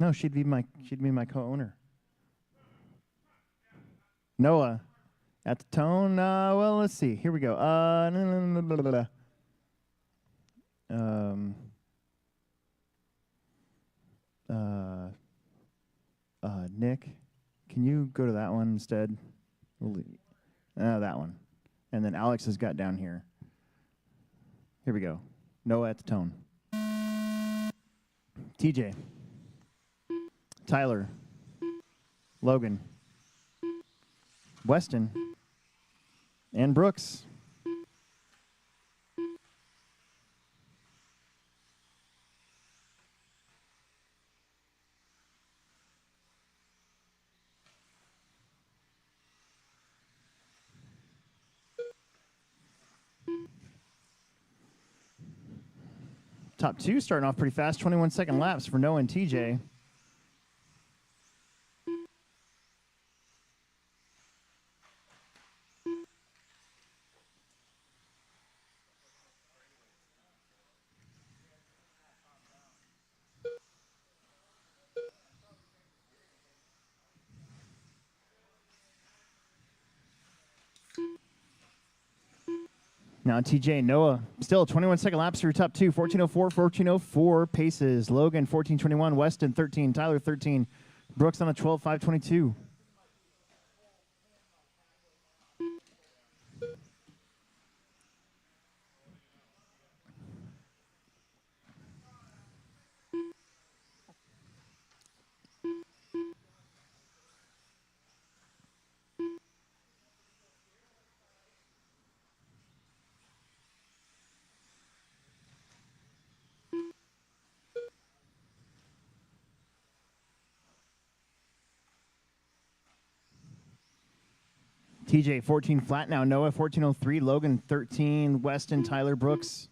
No, she'd be my co-owner. Noah, at the tone. Well, let's see. Here we go. Nick, can you go to that one instead? That one. And then Alex has got down here. Here we go. Noah at the tone. TJ. Tyler. Logan. Weston, and Brooks. Top two starting off pretty fast, 21-second laps for Noah and TJ. Now TJ and Noah still 21-second laps through top two, 14:04, 14:04 paces. Logan 14:21, Weston 13, Tyler 13, Brooks on a 12:5:22. TJ 14 flat now, Noah 14:03, Logan 13, Weston, Tyler, Brooks.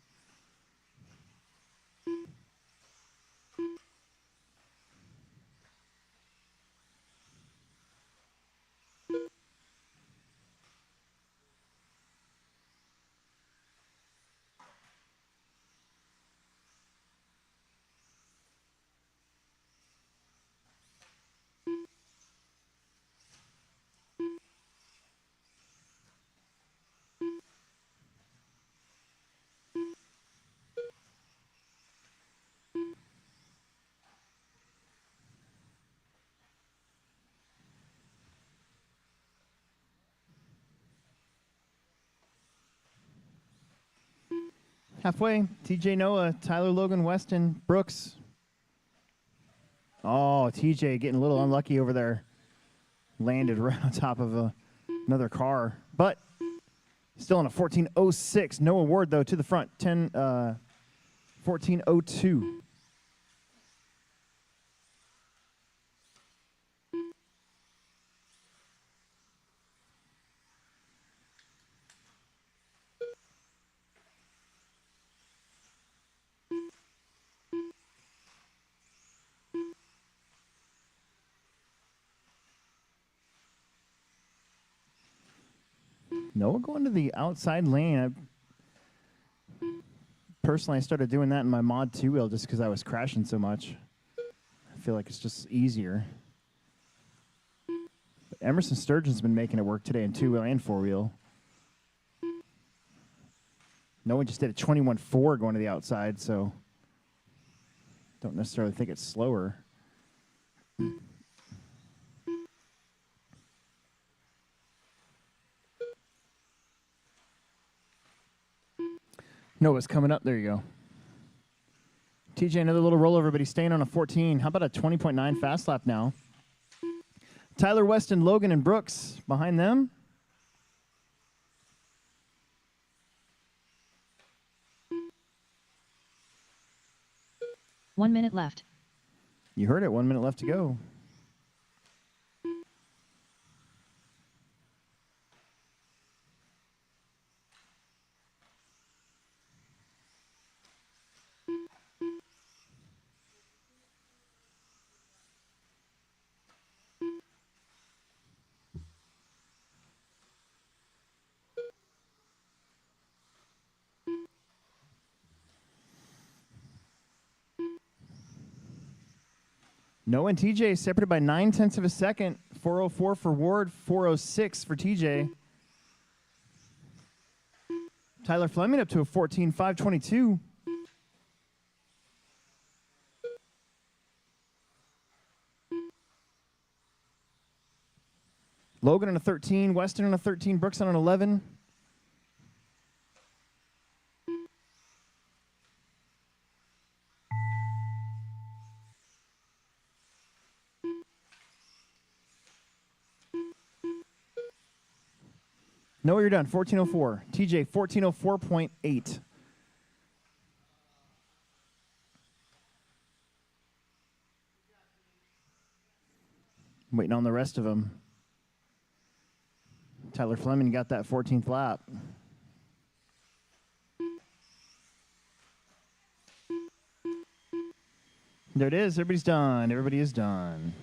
Halfway, TJ, Noah, Tyler, Logan, Weston, Brooks. Oh, TJ getting a little unlucky over there. Landed right on top of another car. But still in a 14:06. No award, though, to the front. 14:02. Noah going to the outside lane. Personally, I started doing that in my mod 2-wheel just because I was crashing so much. I feel like it's just easier. But Emerson Sturgeon's been making it work today in 2-wheel and 4-wheel. Noah just did a 21.4 going to the outside, so don't necessarily think it's slower. Noah's coming up. There you go. TJ, another little rollover, but he's staying on a 14. How about a 20.9 fast lap now? Tyler, Weston, Logan, and Brooks behind them. One minute left. You heard it. 1 minute left to go. Noah and TJ separated by 0.9 of a second. 4:04 for Ward, 4:06 for TJ. Tyler Fleming up to a 14.522. Logan on a 13, Weston on a 13, Brooks on an 11. No, you're done. 1404. TJ, 1404.8. Waiting on the rest of them. Tyler Fleming got that 14th lap. There it is. Everybody's done. Everybody is done.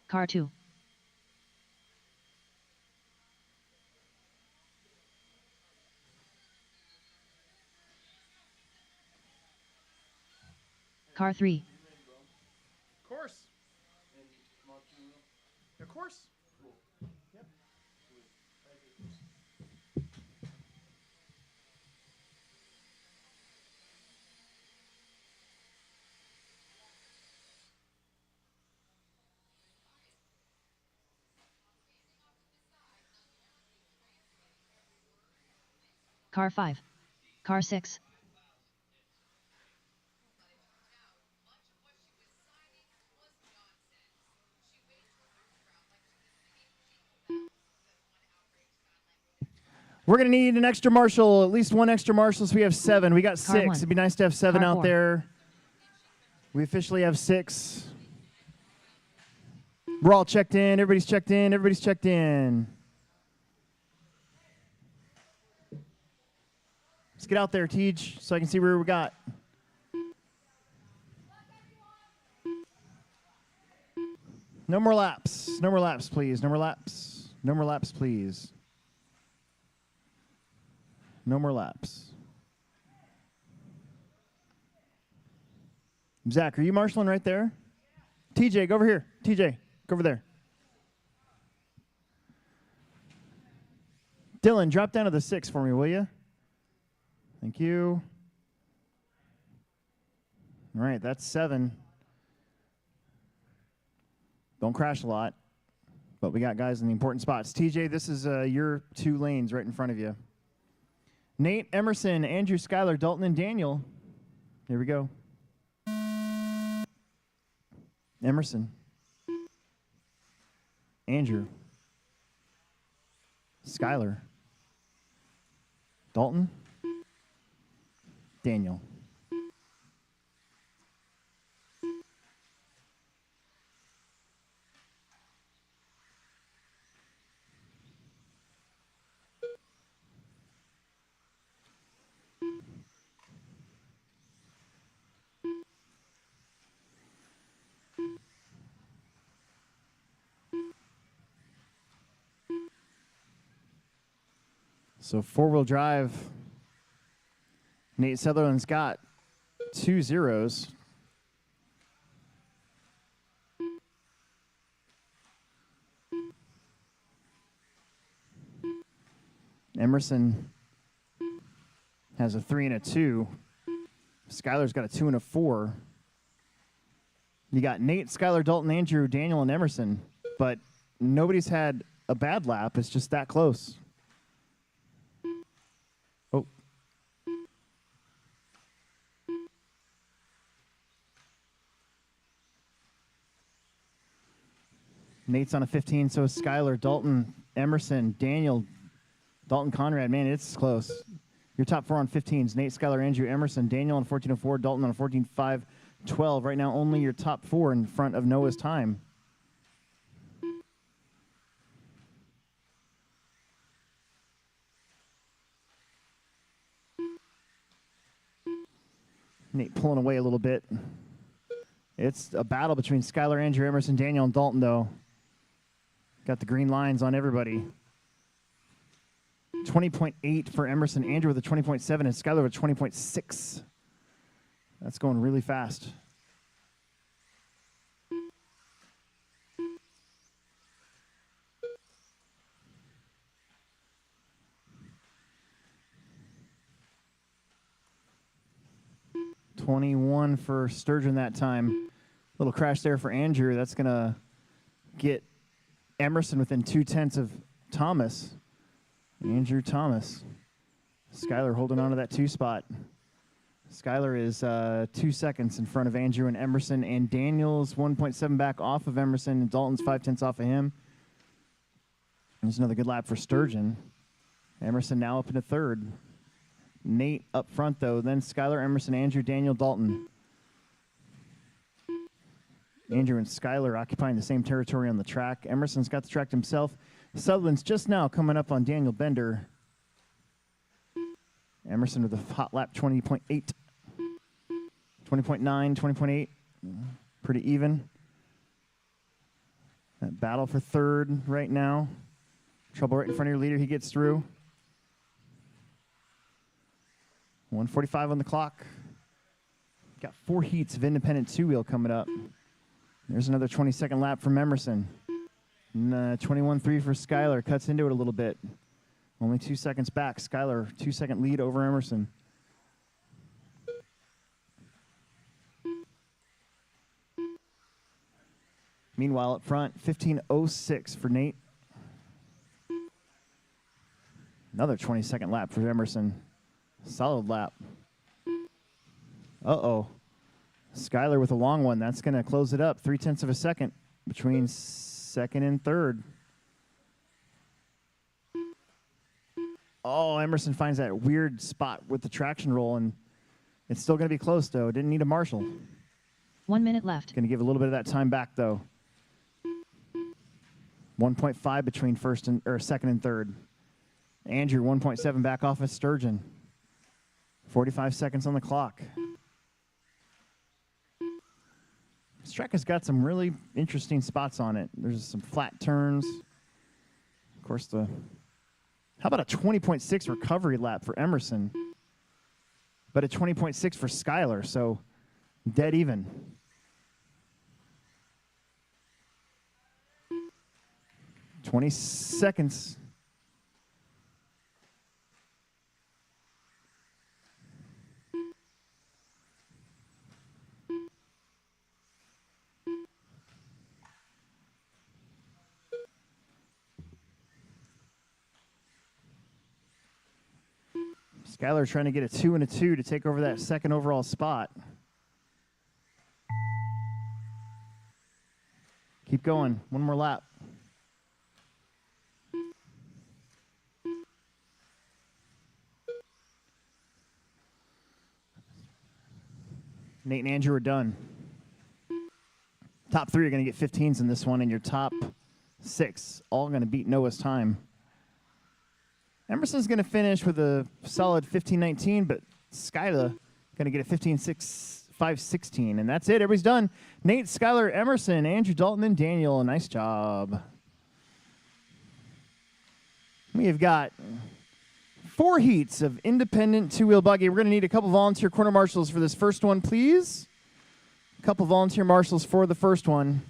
Car 2. Car 3. Of course. Of course. Car 5. Car 6. We're going to need an extra marshal, at least one extra marshal, so we have 7. We got 6. one. It'd be nice to have 7 Car out 4. there. We officially have 6. We're all checked in. Everybody's checked in. Everybody's checked in. Let's get out there, Teej, so I can see where we got. No more laps. No more laps, please. No more laps. No more laps, please. No more laps. Zach, are you marshaling right there? TJ, go over here. TJ, go over there. Dylan, drop down to the 6 for me, will you? Thank you. All right, that's 7. Don't crash a lot, but we got guys in the important spots. TJ, this is your 2 lanes right in front of you. Nate, Emerson, Andrew, Skylar, Dalton, and Daniel. Here we go. Emerson. Andrew. Skylar. Dalton. Daniel. So 4-wheel drive. Nate Sutherland's got 2 zeros. Emerson has a 3 and a 2. Skylar's got a 2 and a 4. You got Nate, Skylar, Dalton, Andrew, Daniel, and Emerson, but nobody's had a bad lap. It's just that close. Oh. Nate's on a 15, so is Skylar, Dalton, Emerson, Daniel, Dalton, Conrad. Man, it's close. Your top 4 on 15s. Nate, Skylar, Andrew, Emerson, Daniel on 14.04, Dalton on 14.5, 12. Right now, only your top 4 in front of Noah's time. Nate pulling away a little bit. It's a battle between Skylar, Andrew, Emerson, Daniel, and Dalton, though. Got the green lines on everybody. 20.8 for Emerson, Andrew with a 20.7, and Skylar with 20.6. That's going really fast. .21 for Sturgeon that time. Little crash there for Andrew. That's going to get Emerson within 0.2 of Thomas. Andrew Thomas. Skylar holding on to that 2 spot. Skylar is 2 seconds in front of Andrew and Emerson, and Daniel's 1.7 back off of Emerson, and Dalton's 0.5 off of him. There's another good lap for Sturgeon. Emerson now up into 3rd. Nate up front, though. Then Skylar, Emerson, Andrew, Daniel, Dalton. Andrew and Skylar occupying the same territory on the track. Emerson's got the track himself. Sutherland's just now coming up on Daniel Bender. Emerson with a hot lap, 20.8. 20.9, 20.8. Pretty even. That battle for 3rd right now. Trouble right in front of your leader. He gets through. 1:45 on the clock. Got 4 heats of independent 2-wheel coming up. There's another 20-second lap from Emerson. 21.3 for Skylar. Cuts into it a little bit. Only 2 seconds back. Skylar, 2-second lead over Emerson. Meanwhile, up front, 15.06 for Nate. Another 20-second lap for Emerson. Solid lap. Uh-oh. Skylar with a long one. That's going to close it up. 0.3 of a second between 2nd and 3rd. Oh, Emerson finds that weird spot with the traction roll, and it's still going to be close, though. Didn't need a marshal. 1 minute left. Going to give a little bit of that time back, though. 1.5 between 2nd and 3rd. Andrew, 1.7 back off of Sturgeon. 45 seconds on the clock. This track has got some really interesting spots on it. There's some flat turns. Of course, how about a 20.6 recovery lap for Emerson? But a 20.6 for Skylar, so dead even. $20 seconds. Skylar trying to get a 2 and a 2 to take over that 2nd overall spot. Keep going. One more lap. Nate and Andrew are done. Top 3 are going to get 15s in this one, and your top 6 all going to beat Noah's time. Emerson's going to finish with a solid 15.19, but Skylar going to get a 5.16, and that's it. Everybody's done. Nate, Skylar, Emerson, Andrew, Dalton, and Daniel. Nice job. We have got 4 heats of independent 2-wheel buggy. We're going to need a couple volunteer corner marshals for this first one, please. A couple volunteer marshals for the first one.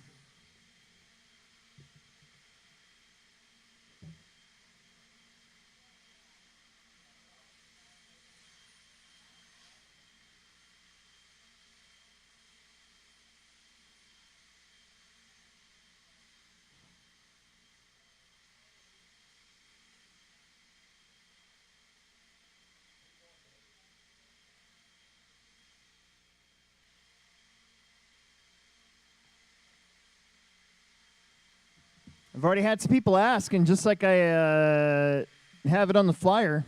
I've already had some people ask, and just like I have it on the flyer,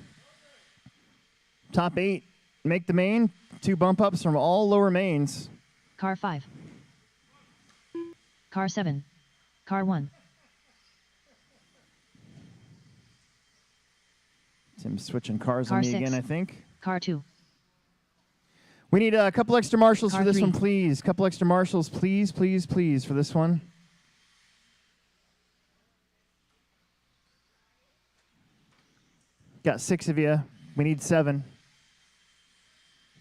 top 8 make the main, 2 bump ups from all lower mains. Car 5. Car 7. Car 1. Tim's switching cars Car on me 6. again, I think. Car 2. We need a couple extra marshals Car for this 3. one, please. Couple extra marshals, please, please, please, for this one. Got 6 of you. We need 7.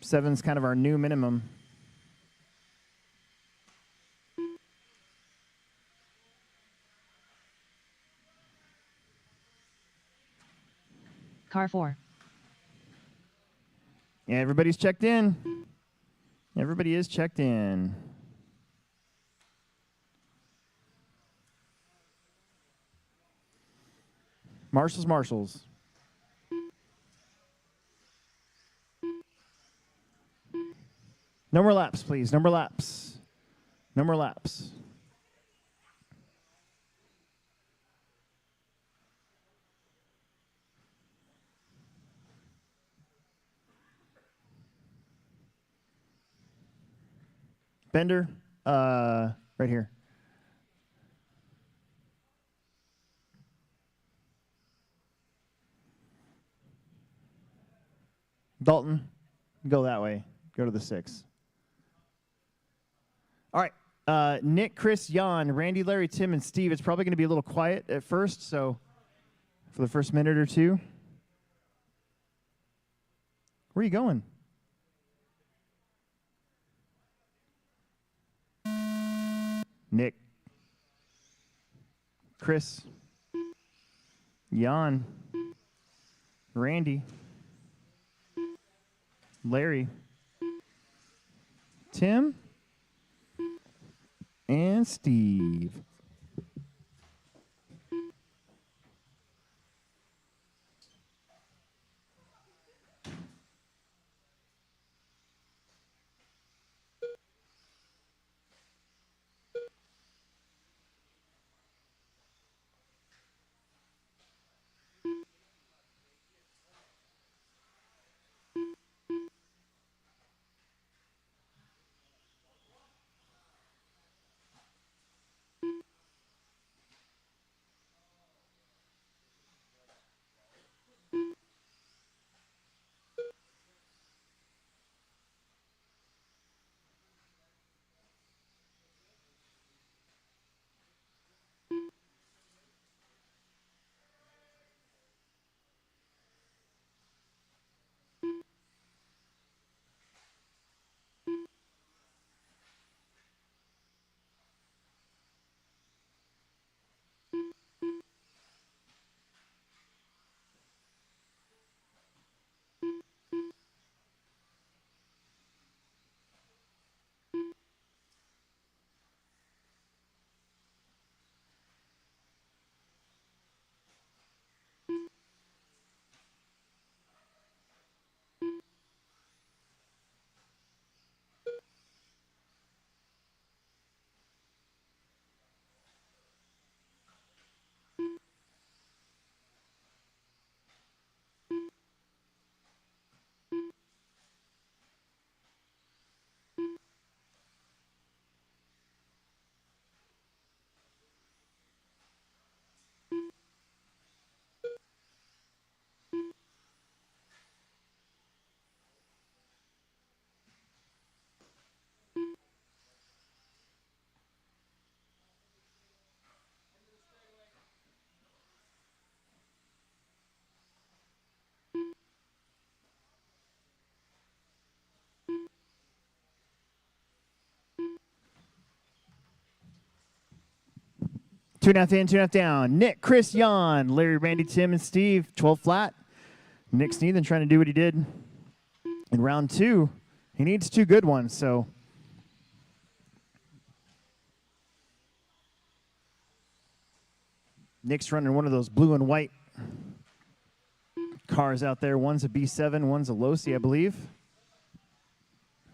7's kind of our new minimum. Car 4. Yeah, everybody's checked in. Everybody is checked in. Marshals, marshals. No more laps, please. No more laps. No more laps. Bender, right here. Dalton, go that way. Go to the 6. All right. Nick, Chris, Jan, Randy, Larry, Tim, and Steve. It's probably going to be a little quiet at first, so for the first minute or two. Where are you going? Nick, Chris, Jan, Randy, Larry, Tim, and Steve. Two and a half in, 2.5 down. Nick, Chris, Jan, Larry, Randy, Tim, and Steve. 12 flat. Nick Sneathen trying to do what he did in round 2. He needs 2 good ones, so. Nick's running one of those blue and white cars out there. One's a B7, one's a Losi, I believe.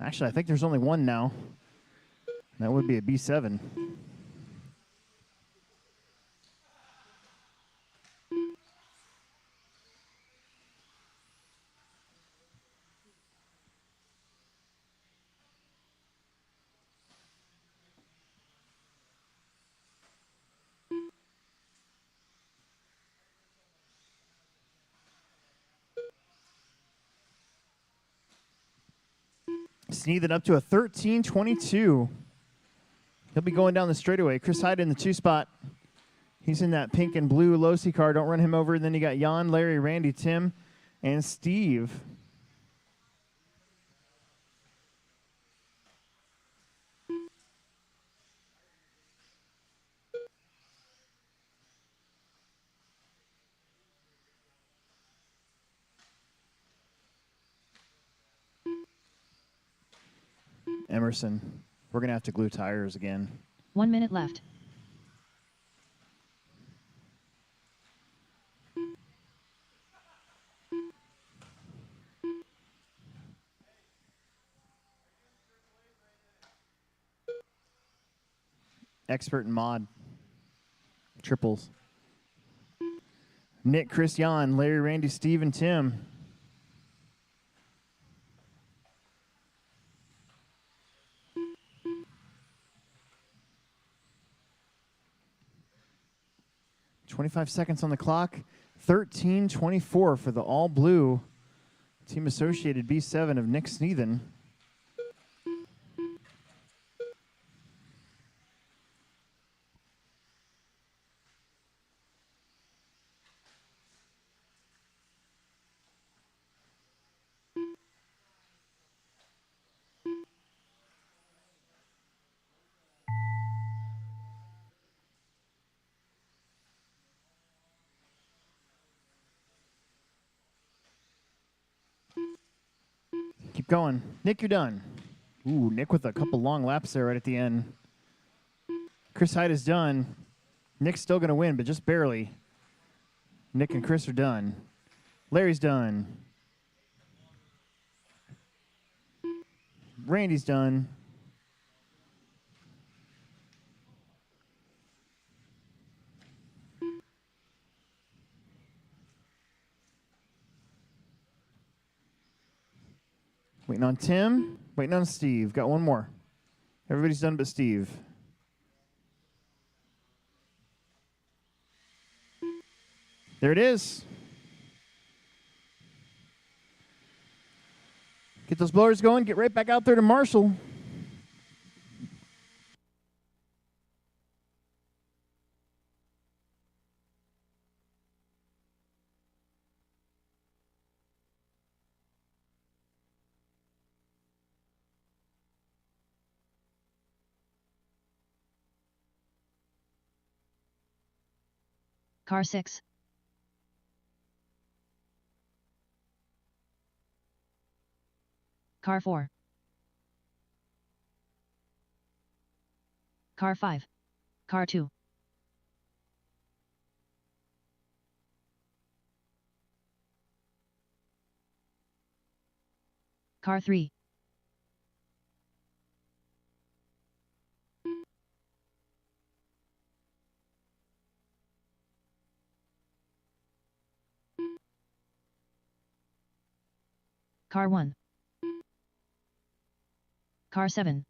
Actually, I think there's only one now. That would be a B7. Sneathen up to a 13:22. He'll be going down the straightaway. Chris Hyde in the 2 spot. He's in that pink and blue Losi car. Don't run him over. And then you got Jan, Larry, Randy, Tim, and Steve. Emerson, we're going to have to glue tires again. 1 minute left. Expert in mod. Triples. Nick, Chris, Jan, Larry, Randy, Steve, and Tim. .25 seconds on the clock. 13:24 for the all blue Team Associated B7 of Nick Sneathen. Keep going. Nick, you're done. Ooh, Nick with a couple long laps there right at the end. Chris Hyde is done. Nick's still going to win, but just barely. Nick and Chris are done. Larry's done. Randy's done. Waiting on Tim. Waiting on Steve. Got one more. Everybody's done but Steve. There it is. Get those blowers going. Get right back out there to Marshall. Car 6. Car 4. Car 5. Car 2. Car 3. Car 1. Car 7.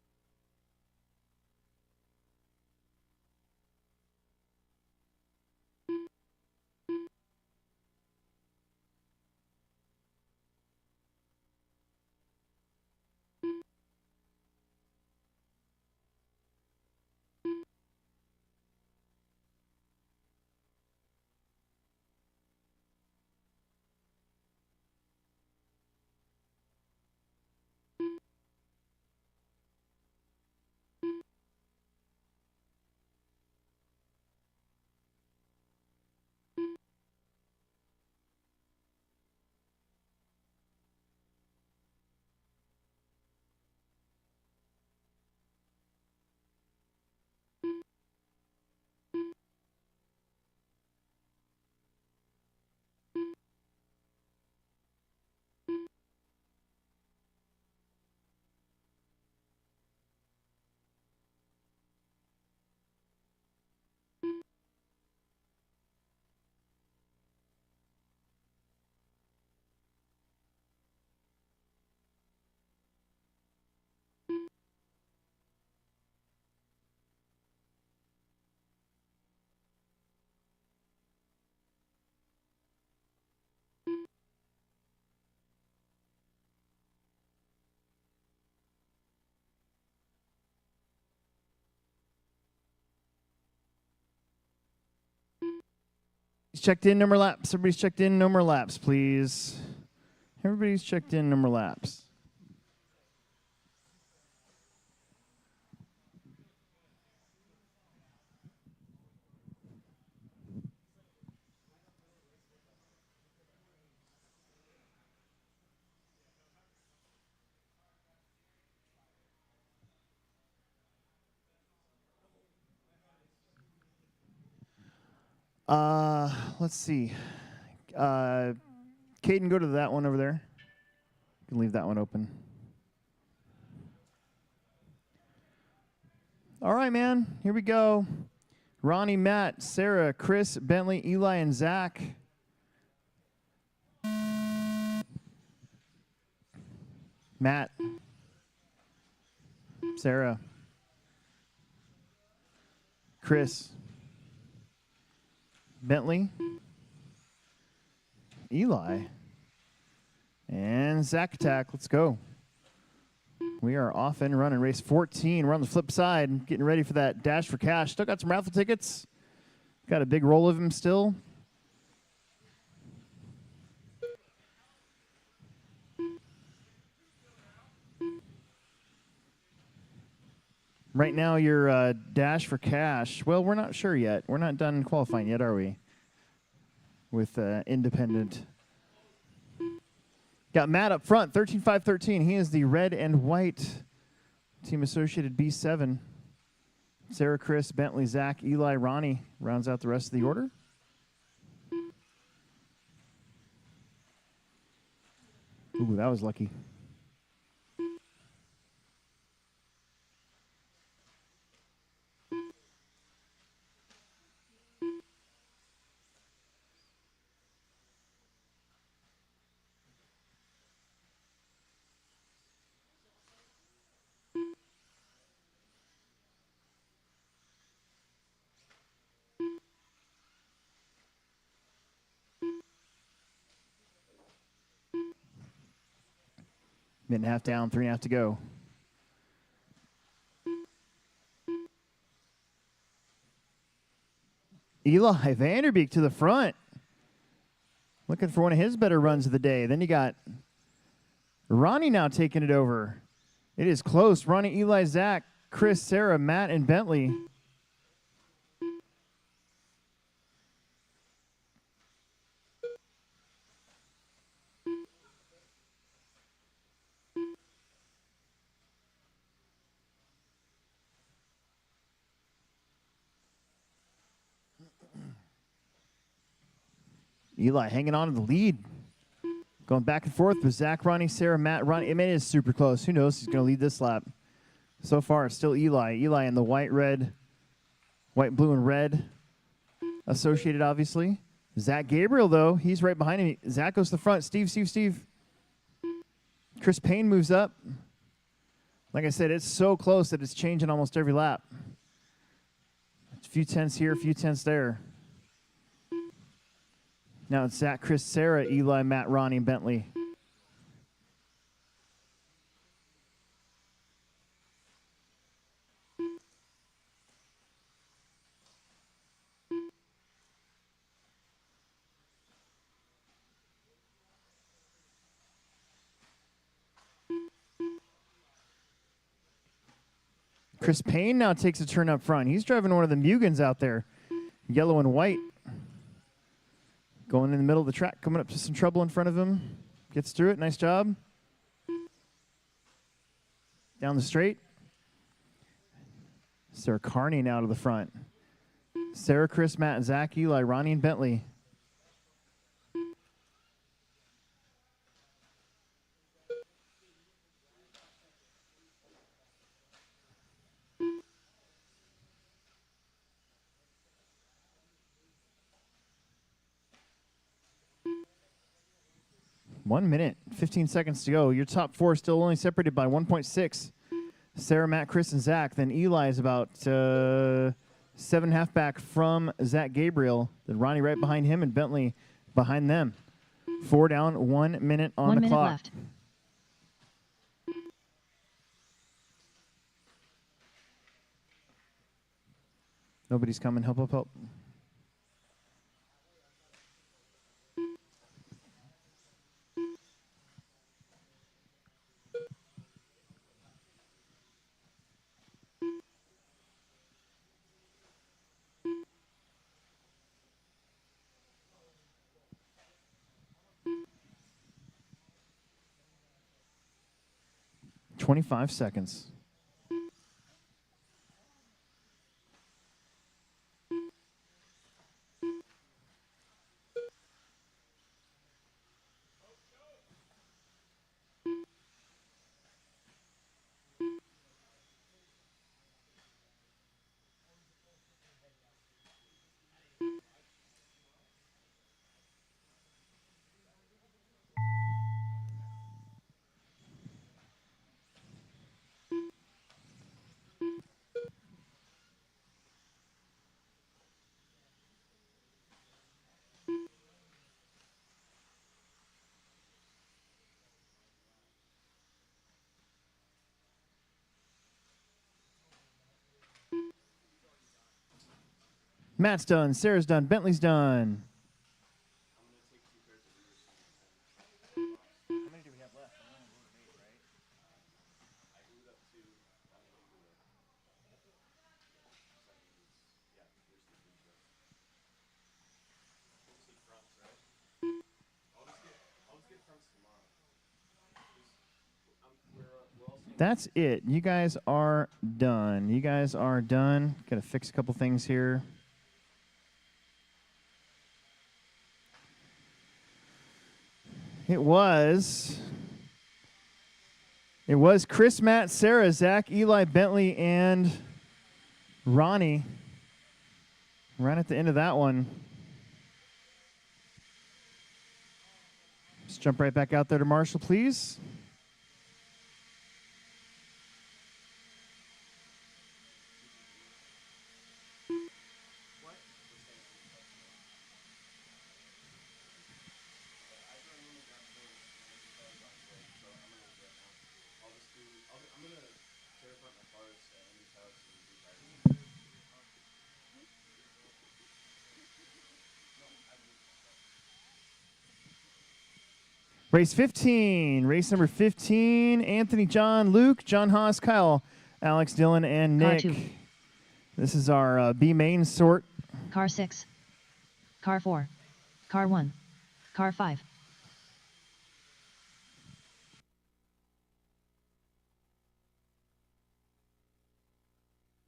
checked in, no more laps. Everybody's checked in, no more laps, please. Everybody's checked in, no more laps. Let's see. Caden, go to that one over there. You can leave that one open. All right, man. Here we go. Ronnie, Matt, Sarah, Chris, Bentley, Eli, and Zach. Matt. Sarah. Chris. Bentley. Eli. And Zach Attack. Let's go. We are off and running. Race 14. We're on the flip side, getting ready for that dash for cash. Still got some raffle tickets. Got a big roll of them still. Right now, your dash for cash. Well, we're not sure yet. We're not done qualifying yet, are we? With independent. Got Matt up front, 13-5-13. He is the red and white team associated B7. Sarah, Chris, Bentley, Zach, Eli, Ronnie rounds out the rest of the order. Ooh, that was lucky. Minute and a half down, 3.5 to go. Eli Vanderbeek to the front. Looking for one of his better runs of the day. Then you got Ronnie now taking it over. It is close. Ronnie, Eli, Zach, Chris, Sarah, Matt, and Bentley. Eli hanging on to the lead. Going back and forth with Zach, Ronnie, Sarah, Matt, Ronnie. I mean, it is super close. Who knows who's going to lead this lap? So far, it's still Eli. Eli in the white, red, white, blue, and red. Associated, obviously. Zach Gabriel, though, he's right behind him. Zach goes to the front. Steve. Chris Payne moves up. Like I said, it's so close that it's changing almost every lap. A few tenths here, a few tenths there. Now it's Zach, Chris, Sarah, Eli, Matt, Ronnie, and Bentley. Chris Payne now takes a turn up front. He's driving one of the Mugans out there. Yellow and white. Going in the middle of the track, coming up to some trouble in front of him. Gets through it. Nice job. Down the straight. Sarah Carney now to the front. Sarah, Chris, Matt, Zach, Eli, Ronnie, and Bentley. One minute, 15 seconds to go. Your top four still only separated by 1.6. Sarah, Matt, Chris, and Zach. Then Eli is about 7.5 back from Zach Gabriel. Then Ronnie right behind him and Bentley behind them. 4 down, 1 minute on 1 the minute clock. left. Nobody's coming. Help. 25 seconds. Matt's done. Sarah's done. Bentley's done. How many do we have left? That's it. You guys are done. You guys are done. Got to fix a couple things here. It was Chris, Matt, Sarah, Zach, Eli, Bentley, and Ronnie. Right at the end of that one. Let's jump right back out there to Marshall, please. Race 15, race number 15, Anthony, John, Luke, John Haas, Kyle, Alex, Dylan, and Car Nick. 2. This is our B main sort. Car 6. Car 4. Car 1. Car 5.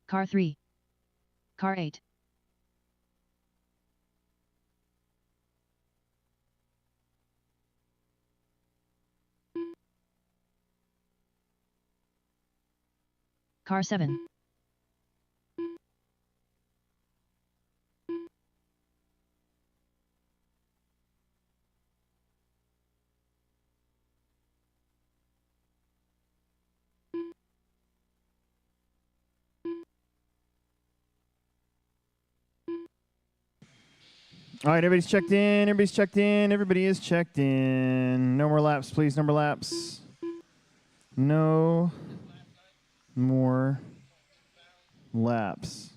Car 3. Car 8. Car 7. All right, everybody's checked in. Everybody's checked in. Everybody is checked in. No more laps, please. No more laps. No more laps.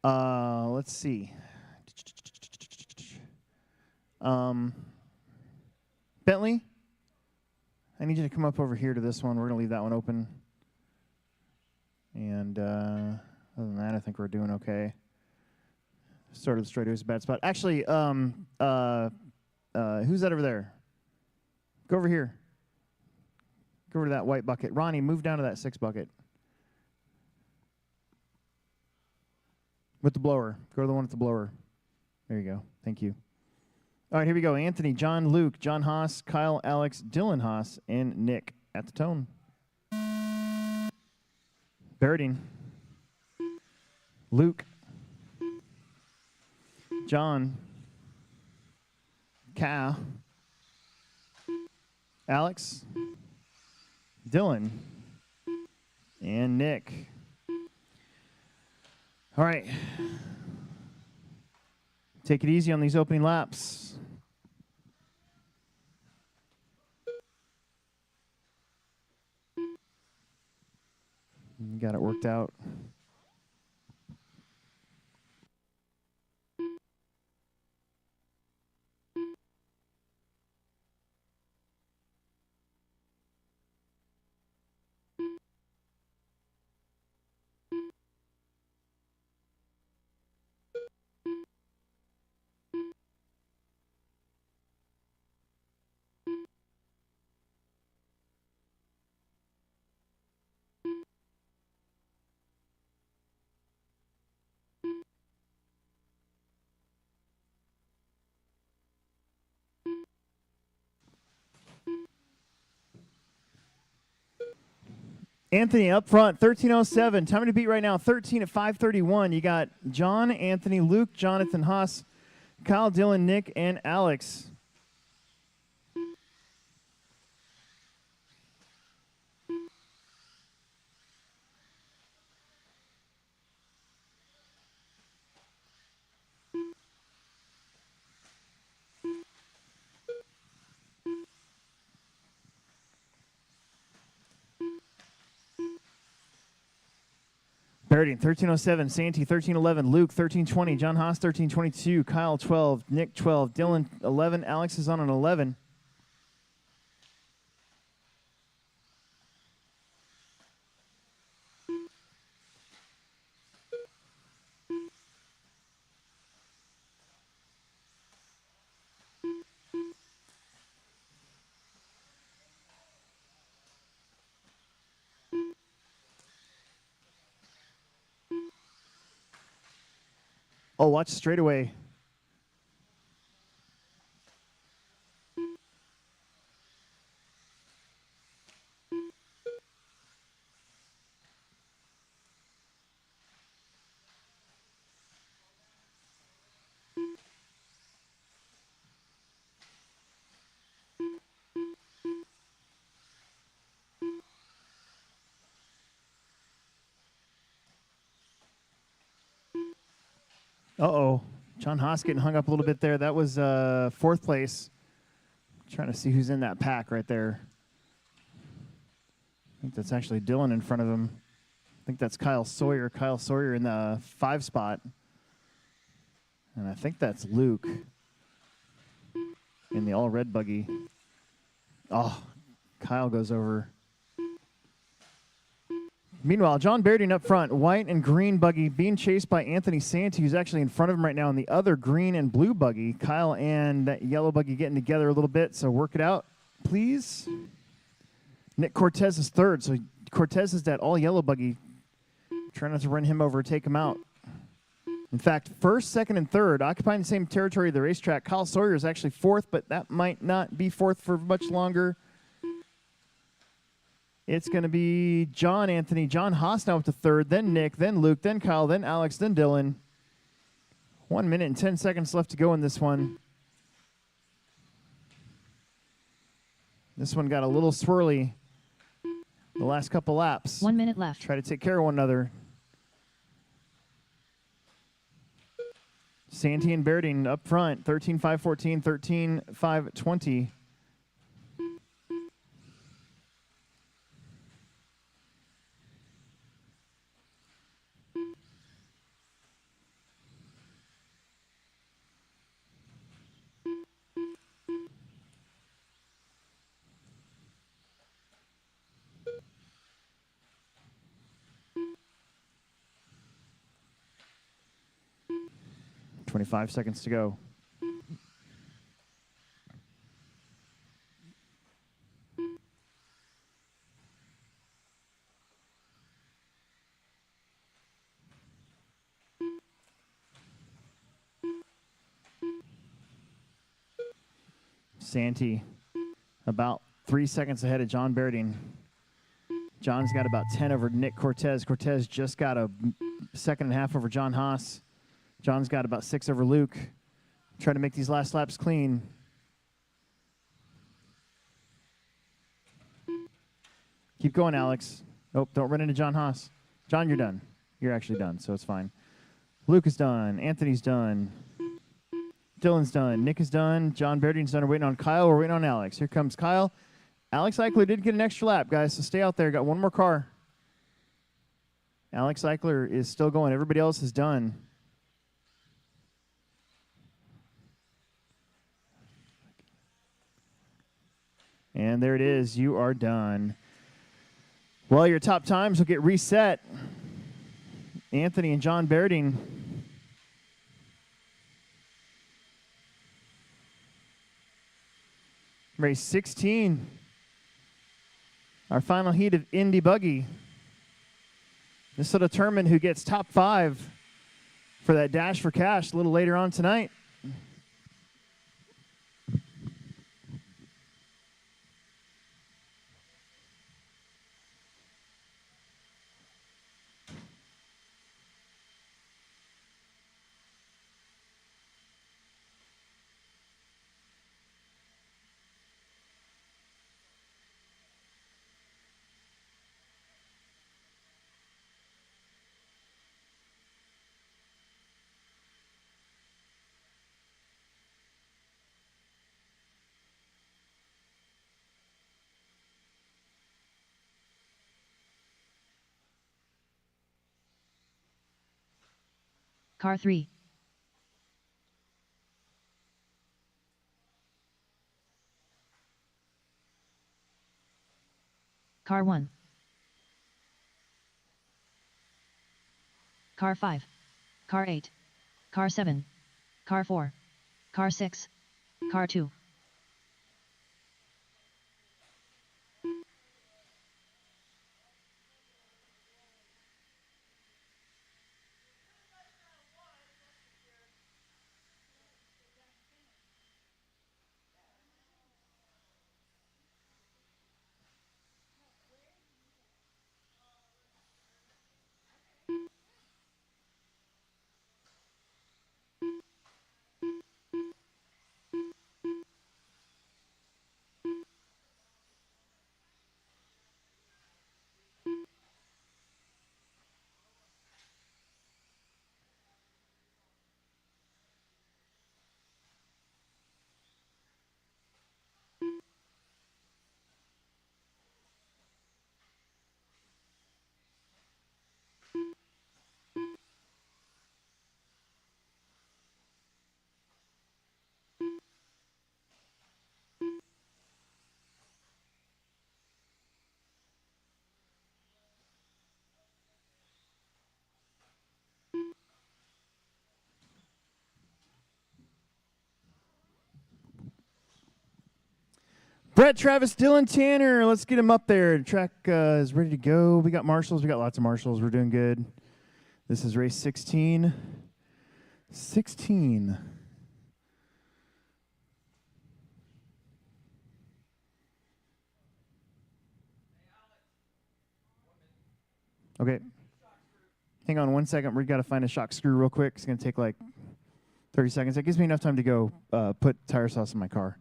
Let's see. Bentley, I need you to come up over here to this one. We're going to leave that one open. And other than that, I think we're doing okay. Started straight away is a bad spot. Actually, who's that over there? Go over here. Go over to that white bucket. Ronnie, move down to that 6 bucket. With the blower. Go to the one with the blower. There you go. Thank you. All right, here we go. Anthony, John, Luke, John Haas, Kyle, Alex, Dylan Haas, and Nick at the tone. Berding. Luke. John. Cal. Alex. Dylan. And Nick. All right. Take it easy on these opening laps. You got it worked out. Anthony up front, 13:07. Time to beat right now, 13 at 5:31. You got John, Anthony, Luke, Jonathan, Haas, Kyle, Dylan, Nick, and Alex. Birding, 13:07. Santee, 13:11. Luke, 13:20. John Haas, 13:22. Kyle, 12. Nick, 12. Dylan, 11. Alex is on an 11. Oh, watch straightaway. Uh-oh. John Haas getting hung up a little bit there. That was fourth place. Trying to see who's in that pack right there. I think that's actually Dylan in front of him. I think that's Kyle Sawyer. Kyle Sawyer in the 5 spot. And I think that's Luke in the all-red buggy. Oh, Kyle goes over. Meanwhile, John Bairding up front, white and green buggy, being chased by Anthony Santee, who's actually in front of him right now in the other green and blue buggy. Kyle and that yellow buggy getting together a little bit, so work it out, please. Nick Cortez is third, so Cortez is that all-yellow buggy. Try not to run him over, take him out. In fact, first, second, and third, occupying the same territory of the racetrack. Kyle Sawyer is actually fourth, but that might not be fourth for much longer. It's going to be John, Anthony, John Haas now up to third, then Nick, then Luke, then Kyle, then Alex, then Dylan. 1 minute and 10 seconds left to go in this one. This one got a little swirly the last couple laps. 1 minute left. Try to take care of one another. Santee and Bairding up front, 13-5-14, 13-5-20. Five seconds to go. Santee about 3 seconds ahead of John Bairding. John's got about 10 over Nick Cortez. Cortez just got a second and a half over John Haas. John's got about 6 over Luke. Try to make these last laps clean. Keep going, Alex. Oh, don't run into John Haas. John, you're done. You're actually done, so it's fine. Luke is done. Anthony's done. Dylan's done. Nick is done. John Bairding's done. We're waiting on Kyle. We're waiting on Alex. Here comes Kyle. Alex Eichler did get an extra lap, guys, so stay out there. Got one more car. Alex Eichler is still going. Everybody else is done. And there it is. You are done. Well, your top times will get reset. Anthony and John Bairding. Race 16. Our final heat of Indy Buggy. This will determine who gets top 5 for that Dash for Cash a little later on tonight. Car 3. Car 1. Car 5. Car 8. Car 7. Car 4. Car 6. Car 2. Brett, Travis, Dylan, Tanner. Let's get him up there. The track is ready to go. We got marshals. We got lots of marshals. We're doing good. This is race 16. 16. Okay. Hang on 1 second. We've got to find a shock screw real quick. It's going to take like 30 seconds. That gives me enough time to go put tire sauce in my car.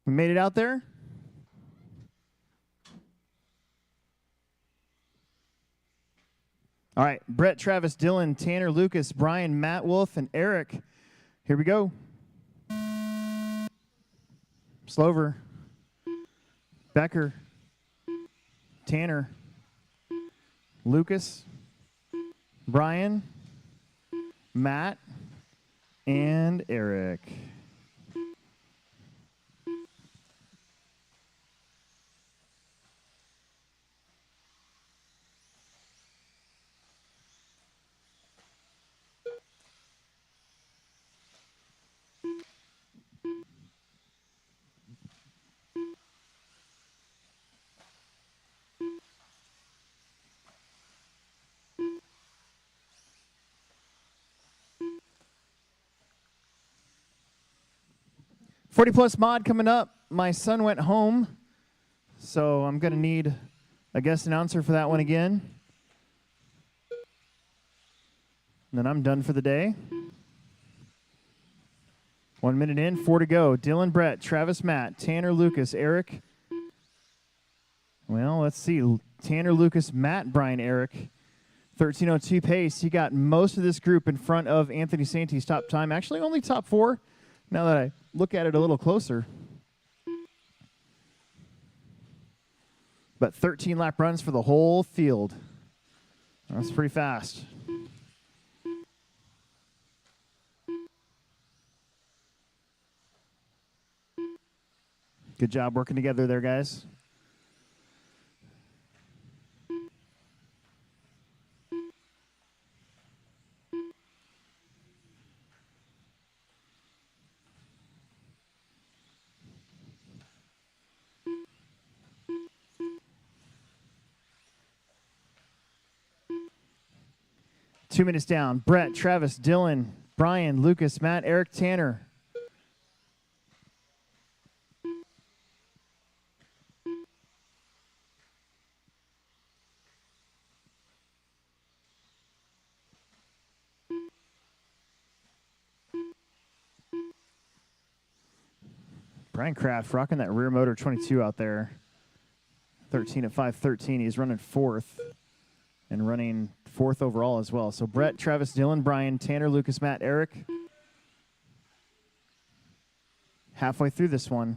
We made it out there? All right, Brett, Travis, Dylan, Tanner, Lucas, Brian, Matt, Wolf, and Eric. Here we go. Slover, Becker, Tanner, Lucas, Brian, Matt, and Eric. +40 mod coming up. My son went home, so I'm going to need a guest announcer for that one again. And then I'm done for the day. 1 minute in, 4 to go. Dylan, Brett, Travis, Matt, Tanner, Lucas, Eric. Well, let's see. Tanner, Lucas, Matt, Brian, Eric. 13:02 pace. He got most of this group in front of Anthony Santi's top time. Actually, only top 4. Now that I look at it a little closer. But 13 lap runs for the whole field. That's pretty fast. Good job working together there, guys. Two minutes down. Brett, Travis, Dylan, Brian, Lucas, Matt, Eric, Tanner. Brian Kraft rocking that rear motor 22 out there. 13 at 5:13. He's running fourth and running fourth overall as well. So Brett, Travis, Dylan, Brian, Tanner, Lucas, Matt, Eric. Halfway through this one.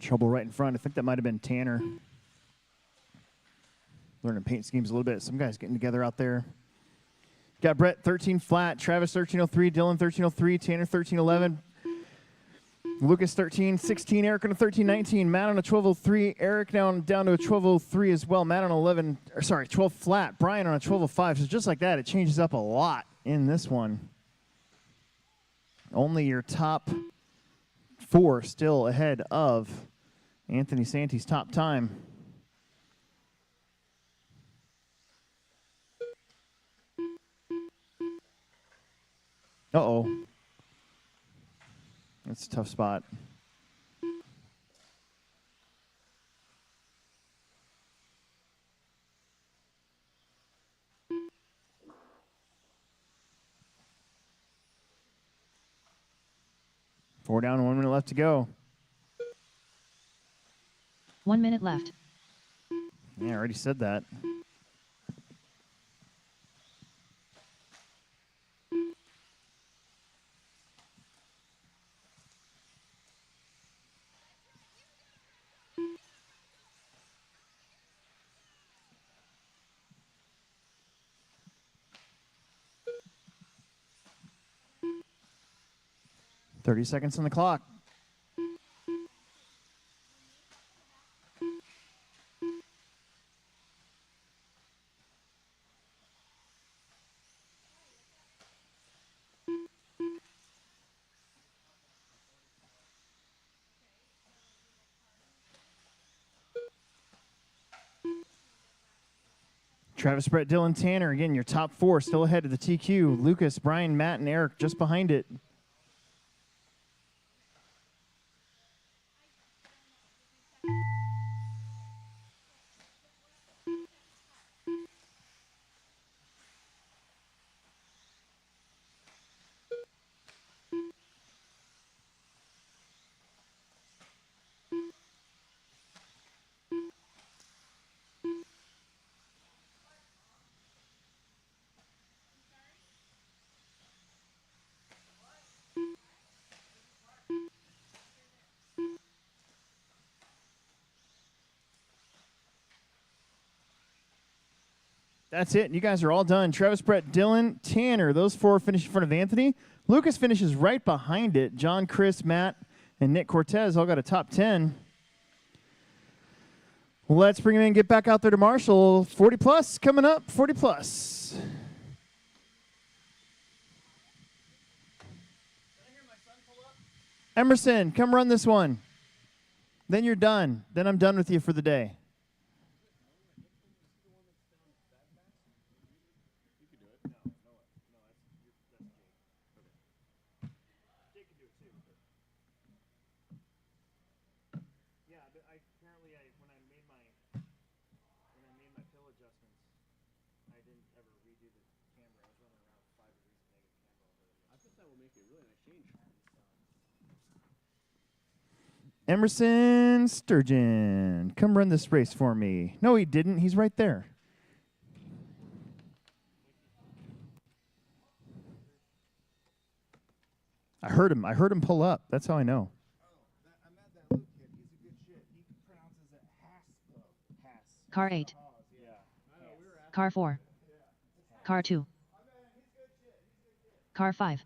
Trouble right in front. I think that might have been Tanner. Learning paint schemes a little bit. Some guys getting together out there. Got Brett 13 flat, Travis 1303, Dylan 1303, Tanner 1311, Lucas 1316, Eric on a 1319, Matt on a 1203, Eric down to a 1203 as well. Matt on 12 flat, Brian on a 1205. So just like that, it changes up a lot in this one. Only your top four still ahead of Anthony Santi's top time. Uh-oh. That's a tough spot. Four down, 1 minute left to go. 1 minute left. Yeah, I already said that. .30 seconds on the clock. Travis, Brett, Dylan, Tanner. Again, your top four still ahead of the TQ. Lucas, Brian, Matt, and Eric just behind it. That's it. You guys are all done. Travis, Brett, Dylan, Tanner. Those four finish in front of Anthony. Lucas finishes right behind it. John, Chris, Matt, and Nick Cortez all got a top 10. Let's bring him in and get back out there to Marshall. 40 plus coming up. 40 plus. Emerson, come run this one. Then you're done. Then I'm done with you for the day. When I made my pill adjustments, I didn't Emerson Sturgeon, come run this race for me. No, he didn't. He's right there. I heard him. I heard him pull up. That's how I know. I met that Luke kid. He's a good shit. He pronounces it Hass, though. Hass. Car 8. Car 4. Car 2. Car 5.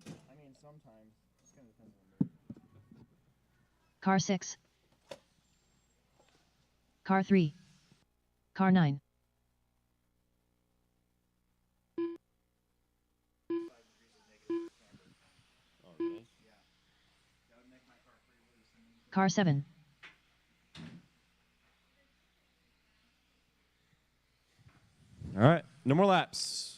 I mean, sometimes. It's kind of depends on the Car 6. Car 3. Car 9. Car 7. All right, no more laps.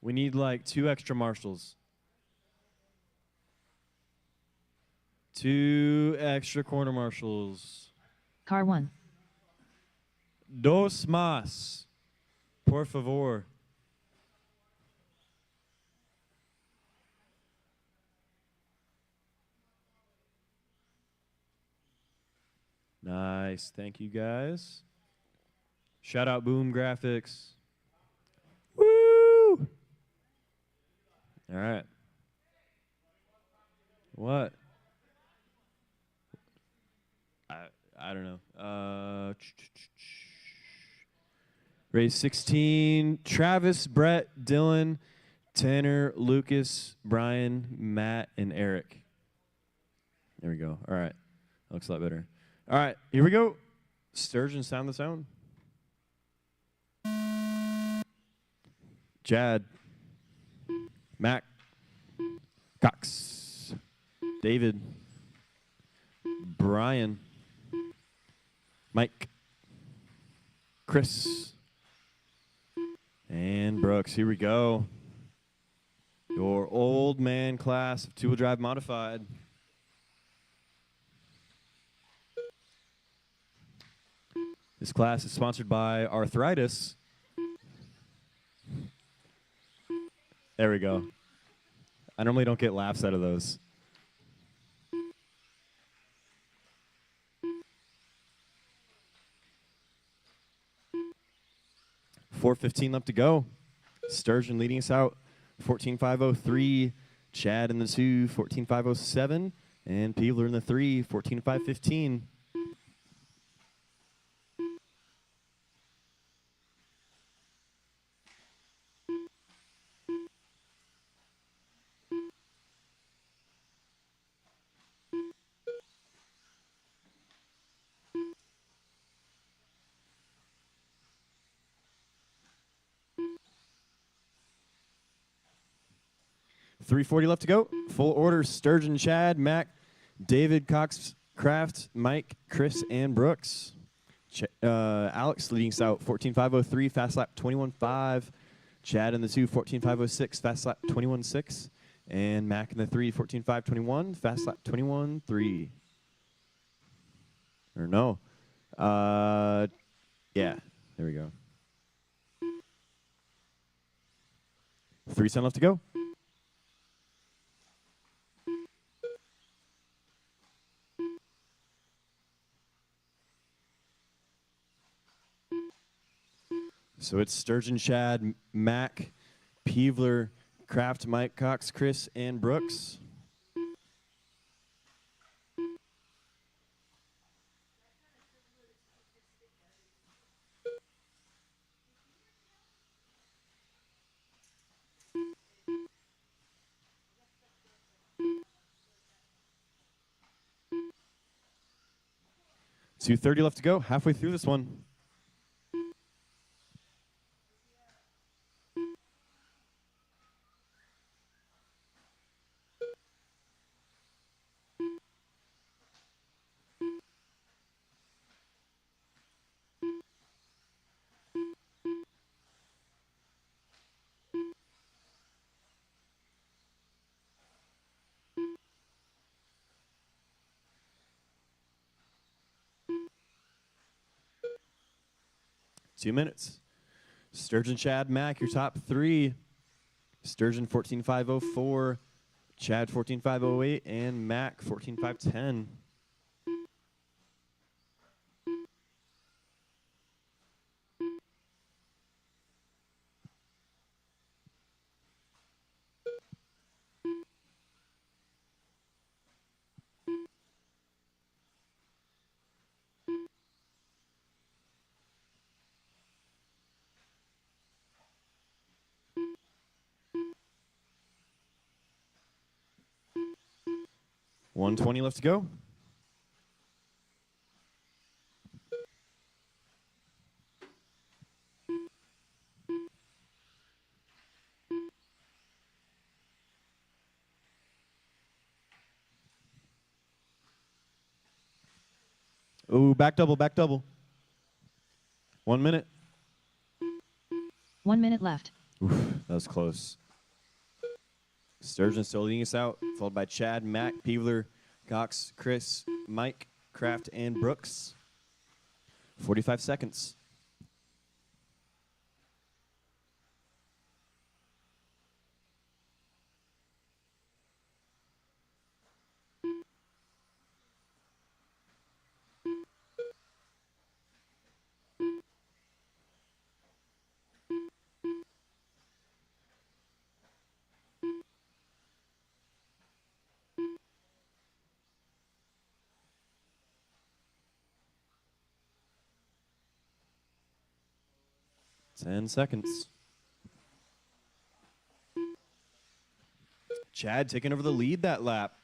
We need like 2 extra marshals. 2 extra corner marshals. Car 1. Dos más. Por favor. Nice. Thank you, guys. Shout out Boom Graphics. Woo! All right. What? I don't know. Race 16. Travis, Brett, Dylan, Tanner, Lucas, Brian, Matt, and Eric. There we go. All right. Looks a lot better. All right. Here we go. Sturgeon, sound the sound. Chad, Mac, Cox, David, Brian, Mike, Chris, and Brooks. Here we go. Your old man class of 2-wheel drive modified. This class is sponsored by Arthritis. There we go. I normally don't get laughs out of those. .415 left to go. Sturgeon leading us out. 14.503. Chad in the 2. 14.507. And Peeler in the 3. 14.515. .340 left to go. Full order: Sturgeon, Chad, Mac, David, Cox, Kraft, Mike, Chris, and Brooks. Alex leading us out. 14.503, fast lap 21.5. Chad in the 2, 14.506, fast lap 21.6. And Mac in the 3, 14.521, fast lap 21.3. Or no. Yeah, there we go. 3:10 left to go. So it's Sturgeon, Chad, Mac, Peevler, Kraft, Mike, Cox, Chris, and Brooks. 2:30 left to go. Halfway through this one. Two minutes. Sturgeon, Chad, Mac, your top three. Sturgeon 14.504, Chad 14.508, and Mac 14.510. $120 left to go. Ooh, back double, back double. 1 minute. 1 minute left. Oof, that was close. Sturgeon still leading us out, followed by Chad, Mac, Peevler, Cox, Chris, Mike, Kraft, and Brooks. 45 seconds. Ten seconds. Chad taking over the lead that lap.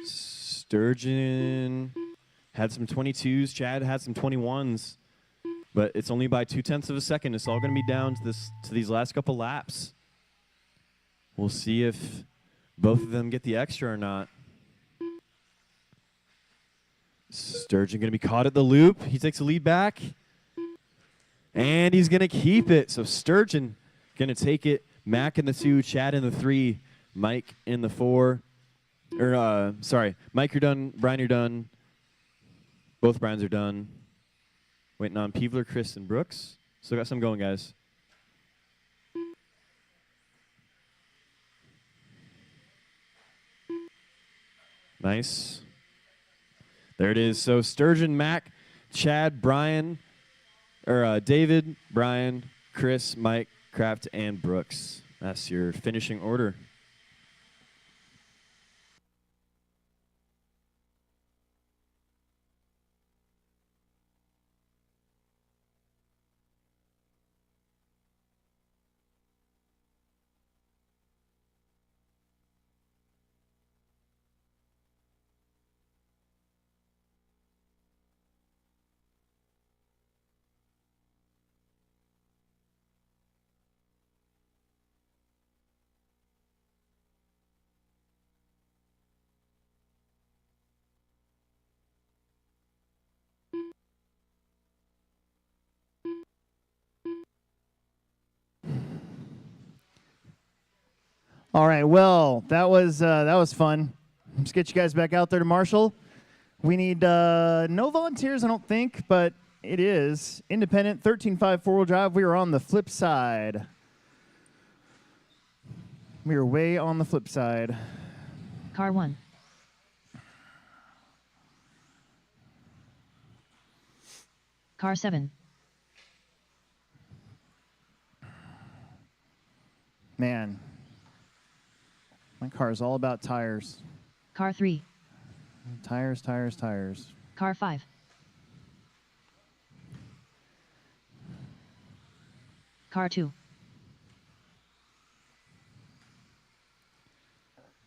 Sturgeon had some 22s. Chad had some 21s. But it's only by 0.2 of a second. It's all going to be down to these last couple laps. We'll see if both of them get the extra or not. Sturgeon going to be caught at the loop. He takes the lead back. And he's going to keep it. So Sturgeon going to take it. Mac in the 2, Chad in the 3, Mike in the 4. Sorry, Mike, you're done. Brian, you're done. Both Brians are done. Waiting on Peevler, Chris, and Brooks. Still got some going, guys. Nice. There it is. So Sturgeon, Mac, Chad, Brian, David, Brian, Chris, Mike, Kraft, and Brooks. That's your finishing order. All right, well, that was fun. Let's get you guys back out there to Marshall. We need no volunteers, I don't think, but it is independent 13.5 four-wheel drive. We are on the flip side. We are way on the flip side. Car 1. Car 7. Man, my car is all about tires. Car 3. Tires, tires, tires. Car 5. Car 2.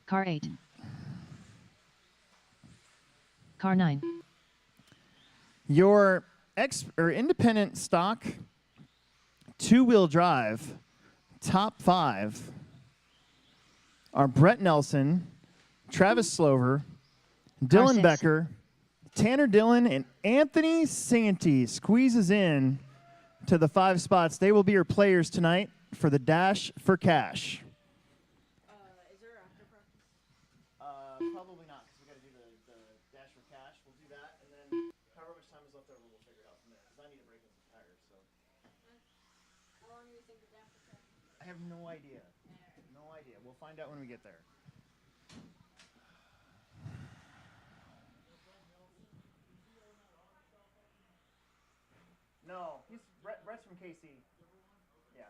Car 8. Car 9. Your independent stock two-wheel drive top 5 are Brett Nelson, Travis Slover, Dylan 6. Becker, Tanner Dillon, and Anthony Santee squeezes in to the 5 spots. They will be your players tonight for the Dash for Cash. Is there after practice? Probably not, because we got to do the Dash for Cash. We'll do that, and then however much time is left over, we'll figure it out from there. Because I need to break in some tires. So How long do you think the after practice? I have no idea. No idea. We'll find out when we get there. No, Brett's from KC. Yeah.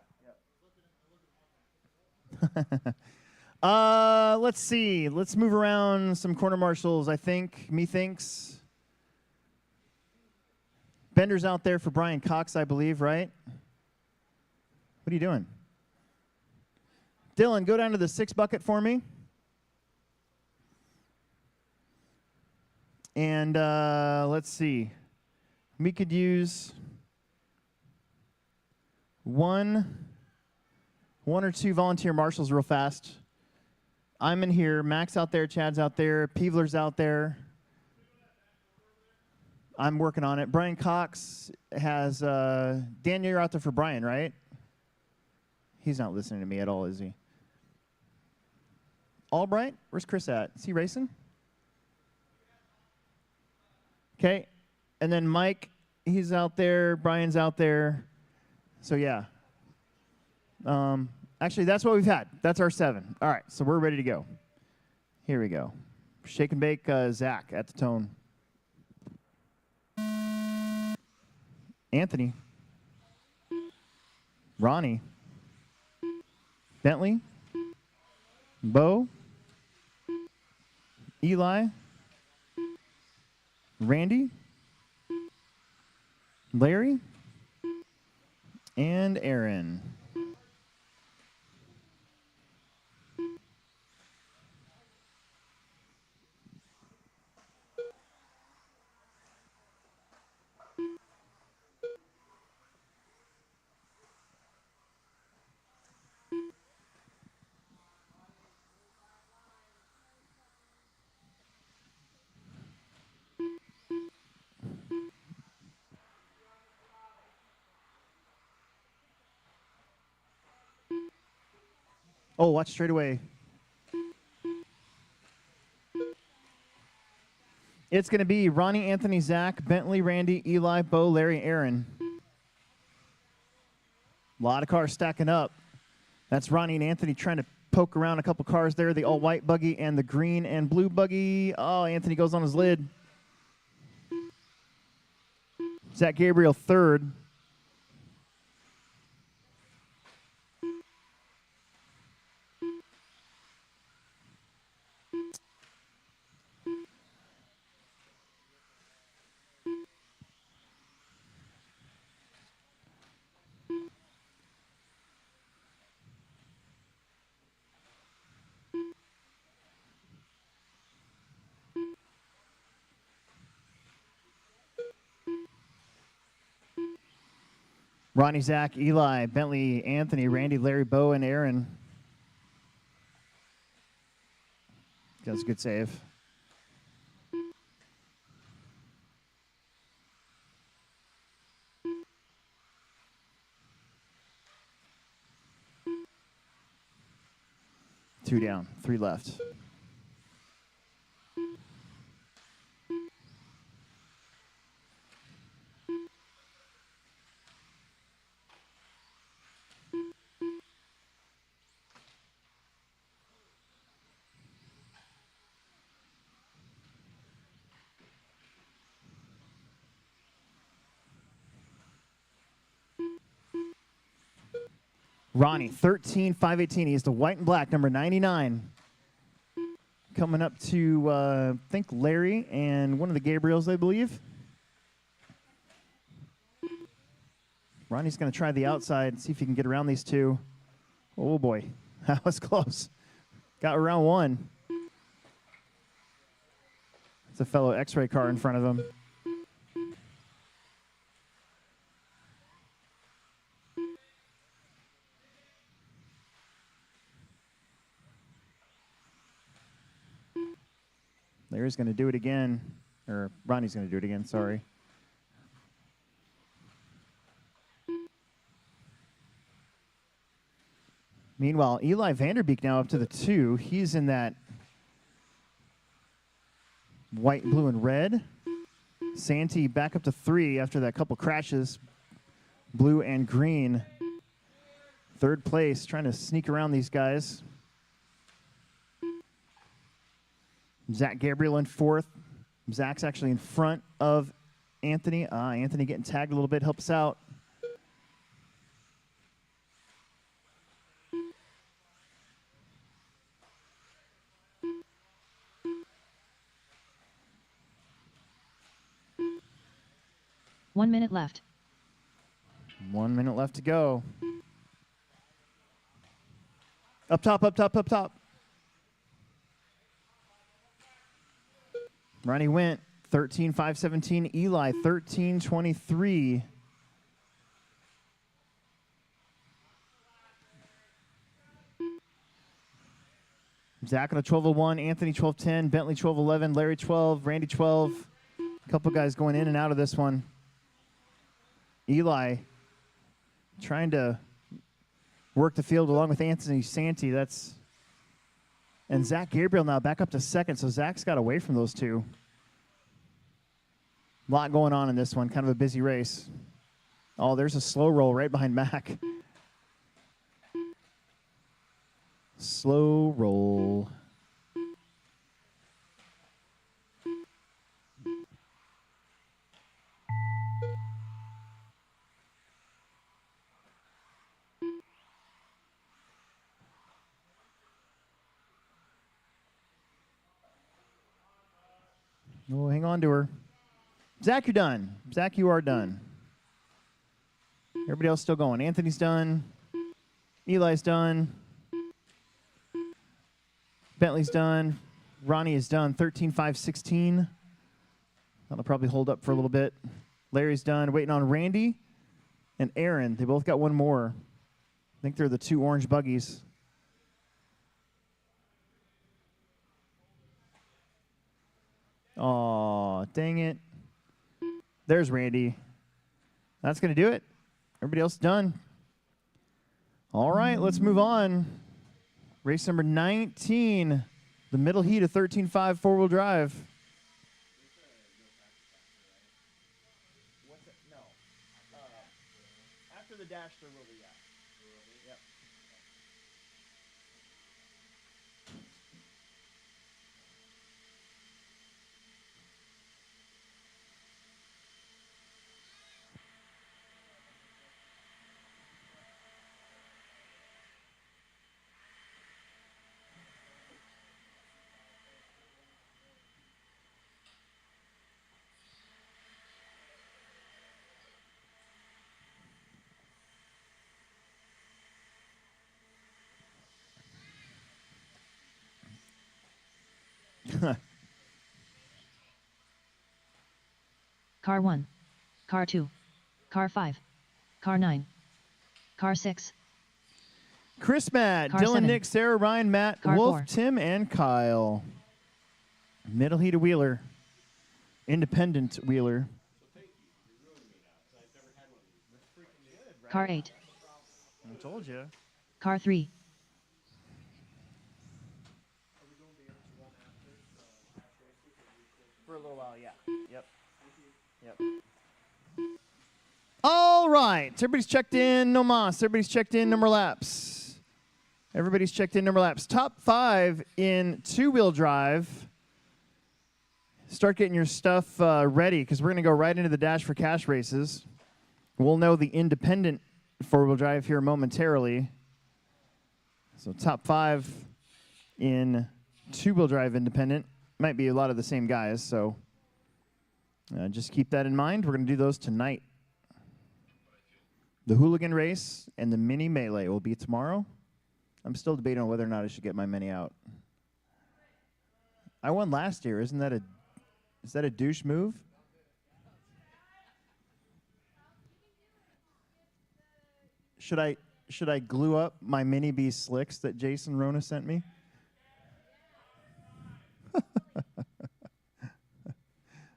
Let's see. Let's move around some corner marshals. I think, methinks. Bender's out there for Brian Cox, I believe, right? What are you doing? Dylan, go down to the 6 bucket for me. And let's see. We could use one or two volunteer marshals real fast. I'm in here. Mac's out there. Chad's out there. Peevler's out there. I'm working on it. Brian Cox has Daniel, you're out there for Brian, right? He's not listening to me at all, is he? Albright? Where's Chris at? Is he racing? Okay. And then Mike, he's out there. Brian's out there. So, yeah. Actually, that's what we've had. That's our 7. All right, so we're ready to go. Here we go. Shake and bake Zach at the tone. Anthony. Ronnie. Bentley. Bo. Eli. Randy. Larry. And Aaron. Oh, watch straight away. It's going to be Ronnie, Anthony, Zach, Bentley, Randy, Eli, Bo, Larry, Aaron. A lot of cars stacking up. That's Ronnie and Anthony trying to poke around a couple cars there. The all-white buggy and the green and blue buggy. Oh, Anthony goes on his lid. Zach Gabriel third. Ronnie, Zach, Eli, Bentley, Anthony, Randy, Larry, Bo, and Aaron. That's a good save. Two down, 3 left. Ronnie, 13,518. He's the white and black, number 99. Coming up to, I think, Larry and one of the Gabriels, I believe. Ronnie's going to try the outside and see if he can get around these two. Oh, boy. That was close. Got around one. It's a fellow X-ray car in front of him. Larry's going to do it again. Or Ronnie's going to do it again, sorry. Meanwhile, Eli Vanderbeek now up to the 2. He's in that white, blue, and red. Santee back up to 3 after that couple crashes. Blue and green. Third place, trying to sneak around these guys. Zach Gabriel in 4th. Zach's actually in front of Anthony. Anthony getting tagged a little bit, helps out. One minute left. 1 minute left to go. Up top, up top, up top. Ronnie went 13.517. Eli 13.23. Zach on a 12.01. Anthony 12.10. Bentley 12.11. Larry 12. Randy 12. A couple guys going in and out of this one. Eli trying to work the field along with Anthony Santee. And Zach Gabriel now back up to 2nd, so Zach's got away from those two. A lot going on in this one, kind of a busy race. Oh, there's a slow roll right behind Mac. Slow roll. Oh, hang on to her. Zach, you're done. Zach, you are done. Everybody else still going. Anthony's done. Eli's done. Bentley's done. Ronnie is done. 13.516. That'll probably hold up for a little bit. Larry's done. Waiting on Randy and Aaron. They both got one more. I think they're the 2 orange buggies. Aw, dang it. There's Randy. That's going to do it. Everybody else done. All right, let's move on. Race number 19, the middle heat of 13.5 four-wheel drive. No. After the dash, there will be, yeah. Yep. Car 1. Car 2. Car 5. Car 9. Car 6. Chris, Matt, Car Dylan, 7. Nick, Sarah, Ryan, Matt, Car Wolf, 4. Tim, and Kyle. Middle heat of Wheeler. Independent Wheeler. Car 8. I told you. Car 3. For a little while, yeah. Yep. Yep. All right. Everybody's checked in. No mas. Everybody's checked in. No more laps. Everybody's checked in. No more laps. Top 5 in 2-wheel drive. Start getting your stuff ready because we're going to go right into the Dash for Cash races. We'll know the independent 4-wheel drive here momentarily. So top 5 in 2-wheel drive independent. Might be a lot of the same guys, so just keep that in mind. We're going to do those tonight. The Hooligan Race and the Mini Melee will be tomorrow. I'm still debating on whether or not I should get my Mini out. I won last year. Is that a douche move? Should I glue up my Mini B slicks that Jason Rona sent me?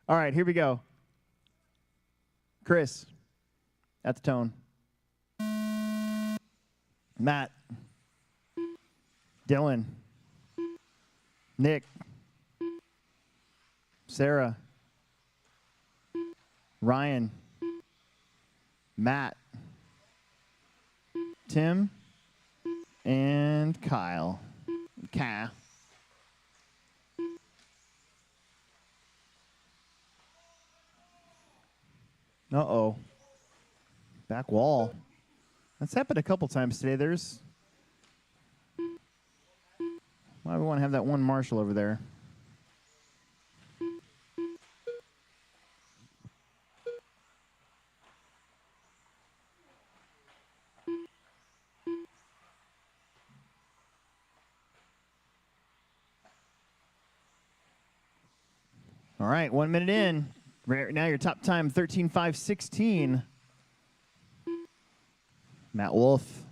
All right, here we go. Chris, at the tone. Matt. Dylan. Nick. Sarah. Ryan. Matt. Tim. And Kyle. Kyle. Uh-oh. Back wall. That's happened a couple times today. There's... Why do we want to have that one Marshall over there? All right, 1 minute in. Right now your top time, 13:5:16. Matt Wolf,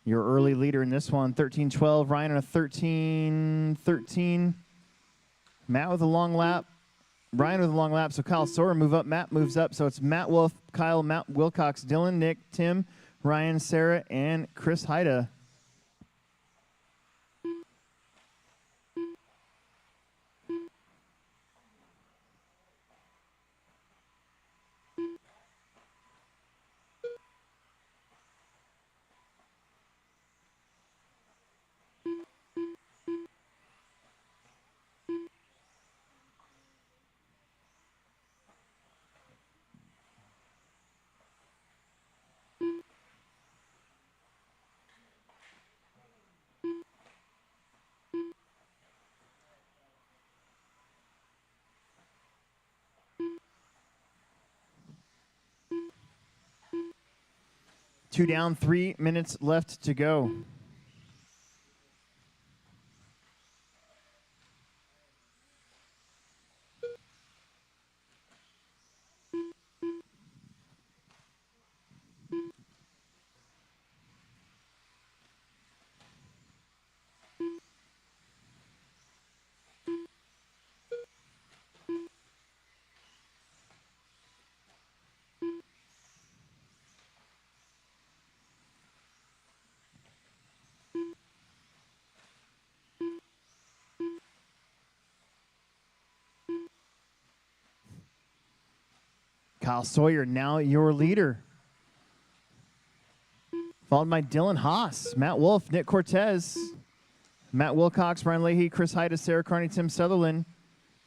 your early leader in this one, 13:12. Ryan on a 13:13. Matt with a long lap. Ryan with a long lap, so Kyle Sawyer move up. Matt moves up, so it's Matt Wolf, Kyle, Matt Wilcox, Dylan, Nick, Tim, Ryan, Sarah, and Chris Haida. Two down, 3 minutes left to go. Kyle Sawyer, now your leader. Followed by Dylan Haas, Matt Wolf, Nick Cortez, Matt Wilcox, Ryan Leahy, Chris Haida, Sarah Carney, Tim Sutherland.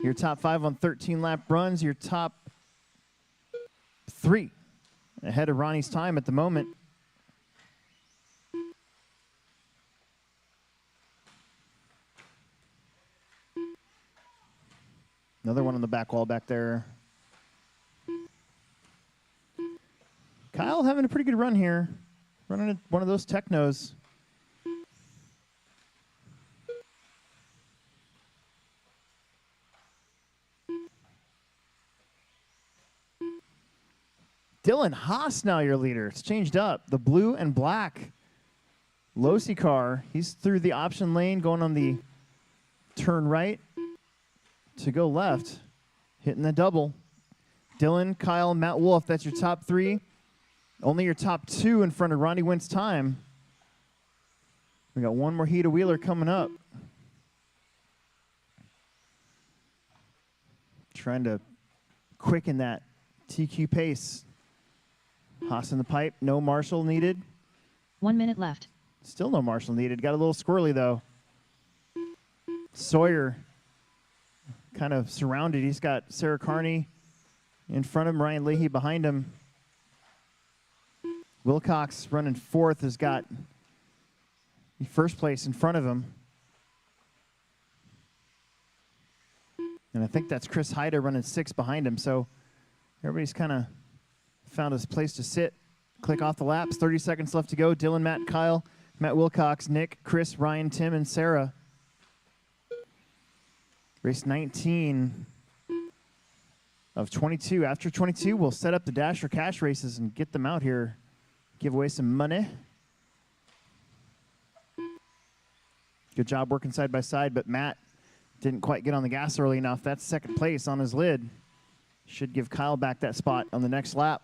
Your top 5 on 13-lap runs. Your top 3 ahead of Ronnie's time at the moment. Another one on the back wall back there. Kyle having a pretty good run here. Running one of those technos. Dylan Haas now your leader. It's changed up. The blue and black Losi car. He's through the option lane, going on the turn right to go left. Hitting the double. Dylan, Kyle, Matt Wolf, that's your top 3. Only your top 2 in front of Ronnie Wentz time. We got one more heat of Wheeler coming up. Trying to quicken that TQ pace. Haas in the pipe, no Marshall needed. 1 minute left. Still no Marshall needed. Got a little squirrely though. Sawyer kind of surrounded. He's got Sarah Carney in front of him, Ryan Leahy behind him. Wilcox running 4th has got first place in front of him. And I think that's Chris Haida running 6th behind him. So everybody's kind of found his place to sit. Click off the laps. 30 seconds left to go. Dylan, Matt, Kyle, Matt Wilcox, Nick, Chris, Ryan, Tim, and Sarah. Race 19 of 22. After 22, we'll set up the Dash for Cash races and get them out here. Give away some money. Good job working side by side, but Matt didn't quite get on the gas early enough. That's second place on his lid. Should give Kyle back that spot on the next lap.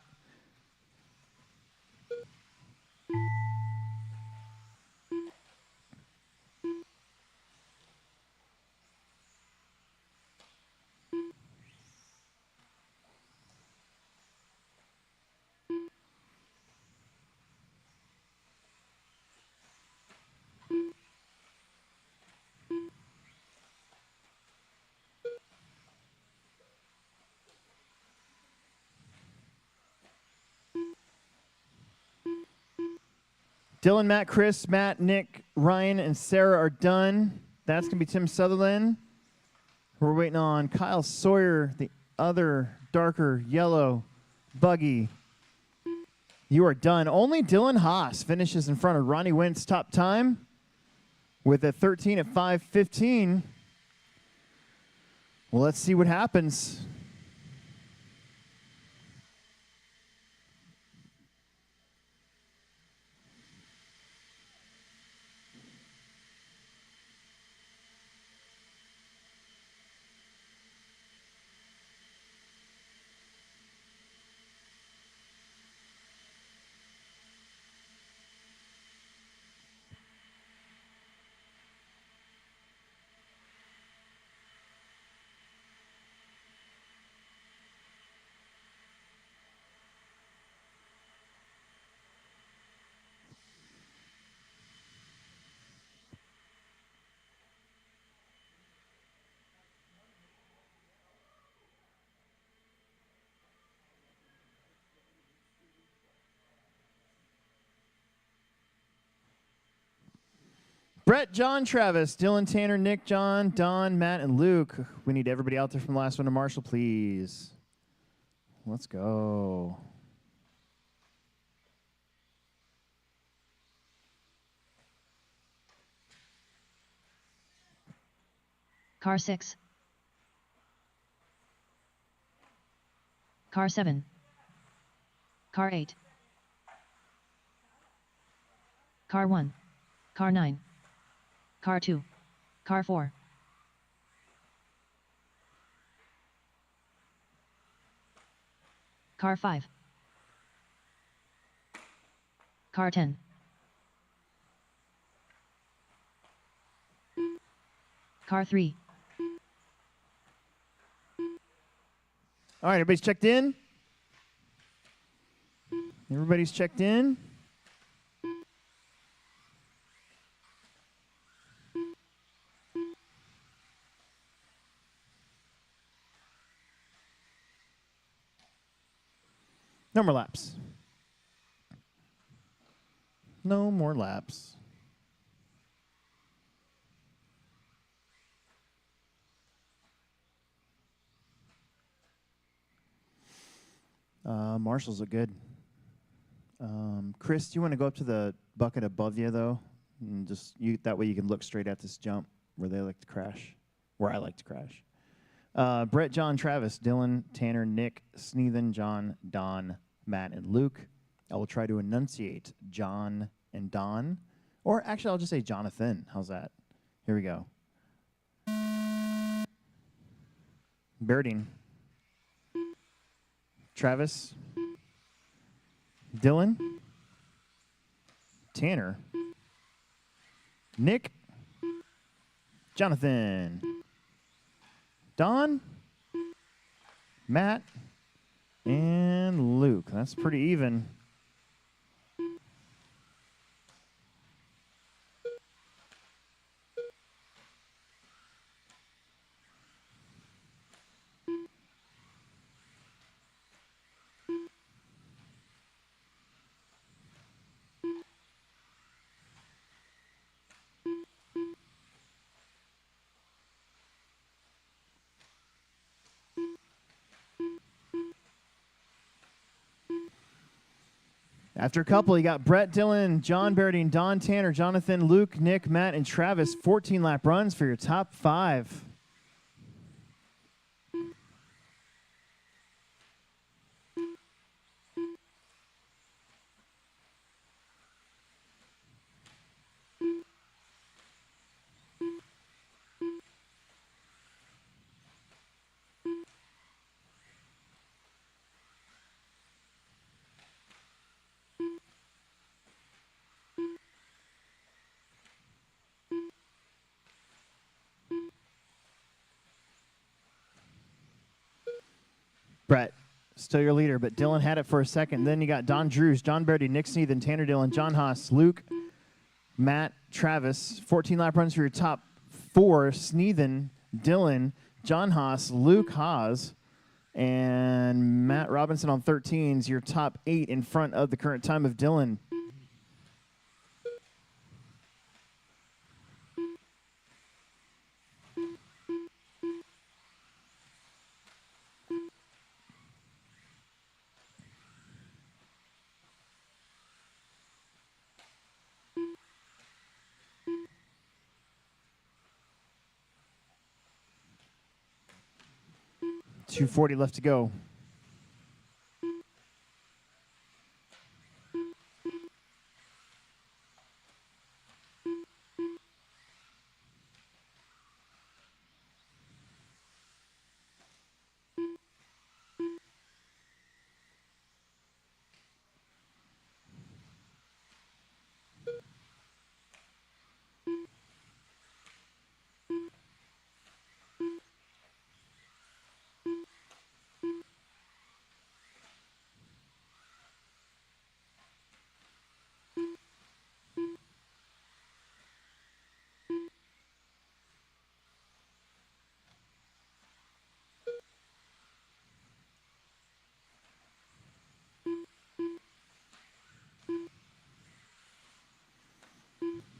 Dylan, Matt, Chris, Matt, Nick, Ryan, and Sarah are done. That's going to be Tim Sutherland. We're waiting on Kyle Sawyer, the other darker yellow buggy. You are done. Only Dylan Haas finishes in front of Ronnie Wentz top time with a 13 at 5:15. Well, let's see what happens. Brett, John, Travis, Dylan, Tanner, Nick, John, Don, Matt, and Luke. We need everybody out there from the last one to Marshall, please. Let's go. Car 6. Car 7. Car 8. Car 1. Car 9. Car 2. Car 4. Car 5. Car 10. Car 3. All right, everybody's checked in? Everybody's checked in? No more laps. No more laps. Marshals look good. Chris, do you want to go up to the bucket above you, though? And just that way you can look straight at this jump where they like to crash, where I like to crash. Brett, John, Travis, Dylan, Tanner, Nick, Sneathan, John, Don, Matt, and Luke. I will try to enunciate John and Don. Or actually, I'll just say Jonathan. How's that? Here we go. Birding. Travis. Dylan. Tanner. Nick. Jonathan. Don. Matt. And Luke. That's pretty even. After a couple, you got Brett, Dylan, John Berdine, Don, Tanner, Jonathan, Luke, Nick, Matt, and Travis. 14-lap runs for your top 5. Brett, still your leader, but Dylan had it for a second. Then you got Don Drews, John Berdy, Nick Sneathan, Tanner Dillon, John Haas, Luke, Matt, Travis. 14 lap runs for your top 4. Sneathan, Dylan, John Haas, Luke Haas, and Matt Robinson on 13s. Your top 8 in front of the current time of Dylan. .240 left to go.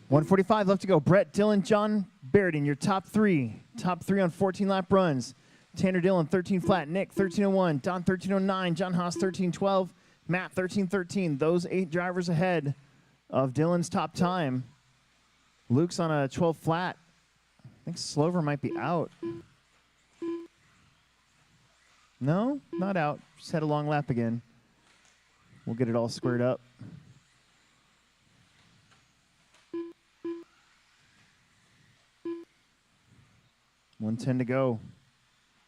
.145 left to go. Brett, Dylan, John Berdy, your top 3. Top 3 on 14 lap runs. Tanner Dillon, 13 flat. Nick, 13:01. Don, 13:09. John Haas, 13:12. Matt, 13:13. Those 8 drivers ahead of Dylan's top time. Luke's on a 12 flat. I think Slover might be out. No, not out. Just had a long lap again. We'll get it all squared up. .110 to go.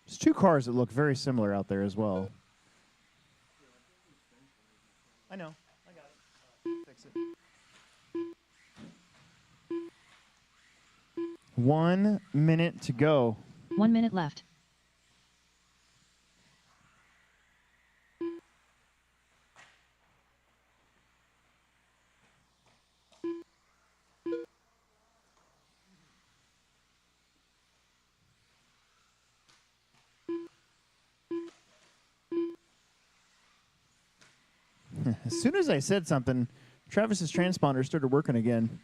There's 2 cars that look very similar out there as well. I know. I got it. Fix it. 1 minute to go. 1 minute left. As soon as I said something, Travis's transponder started working again.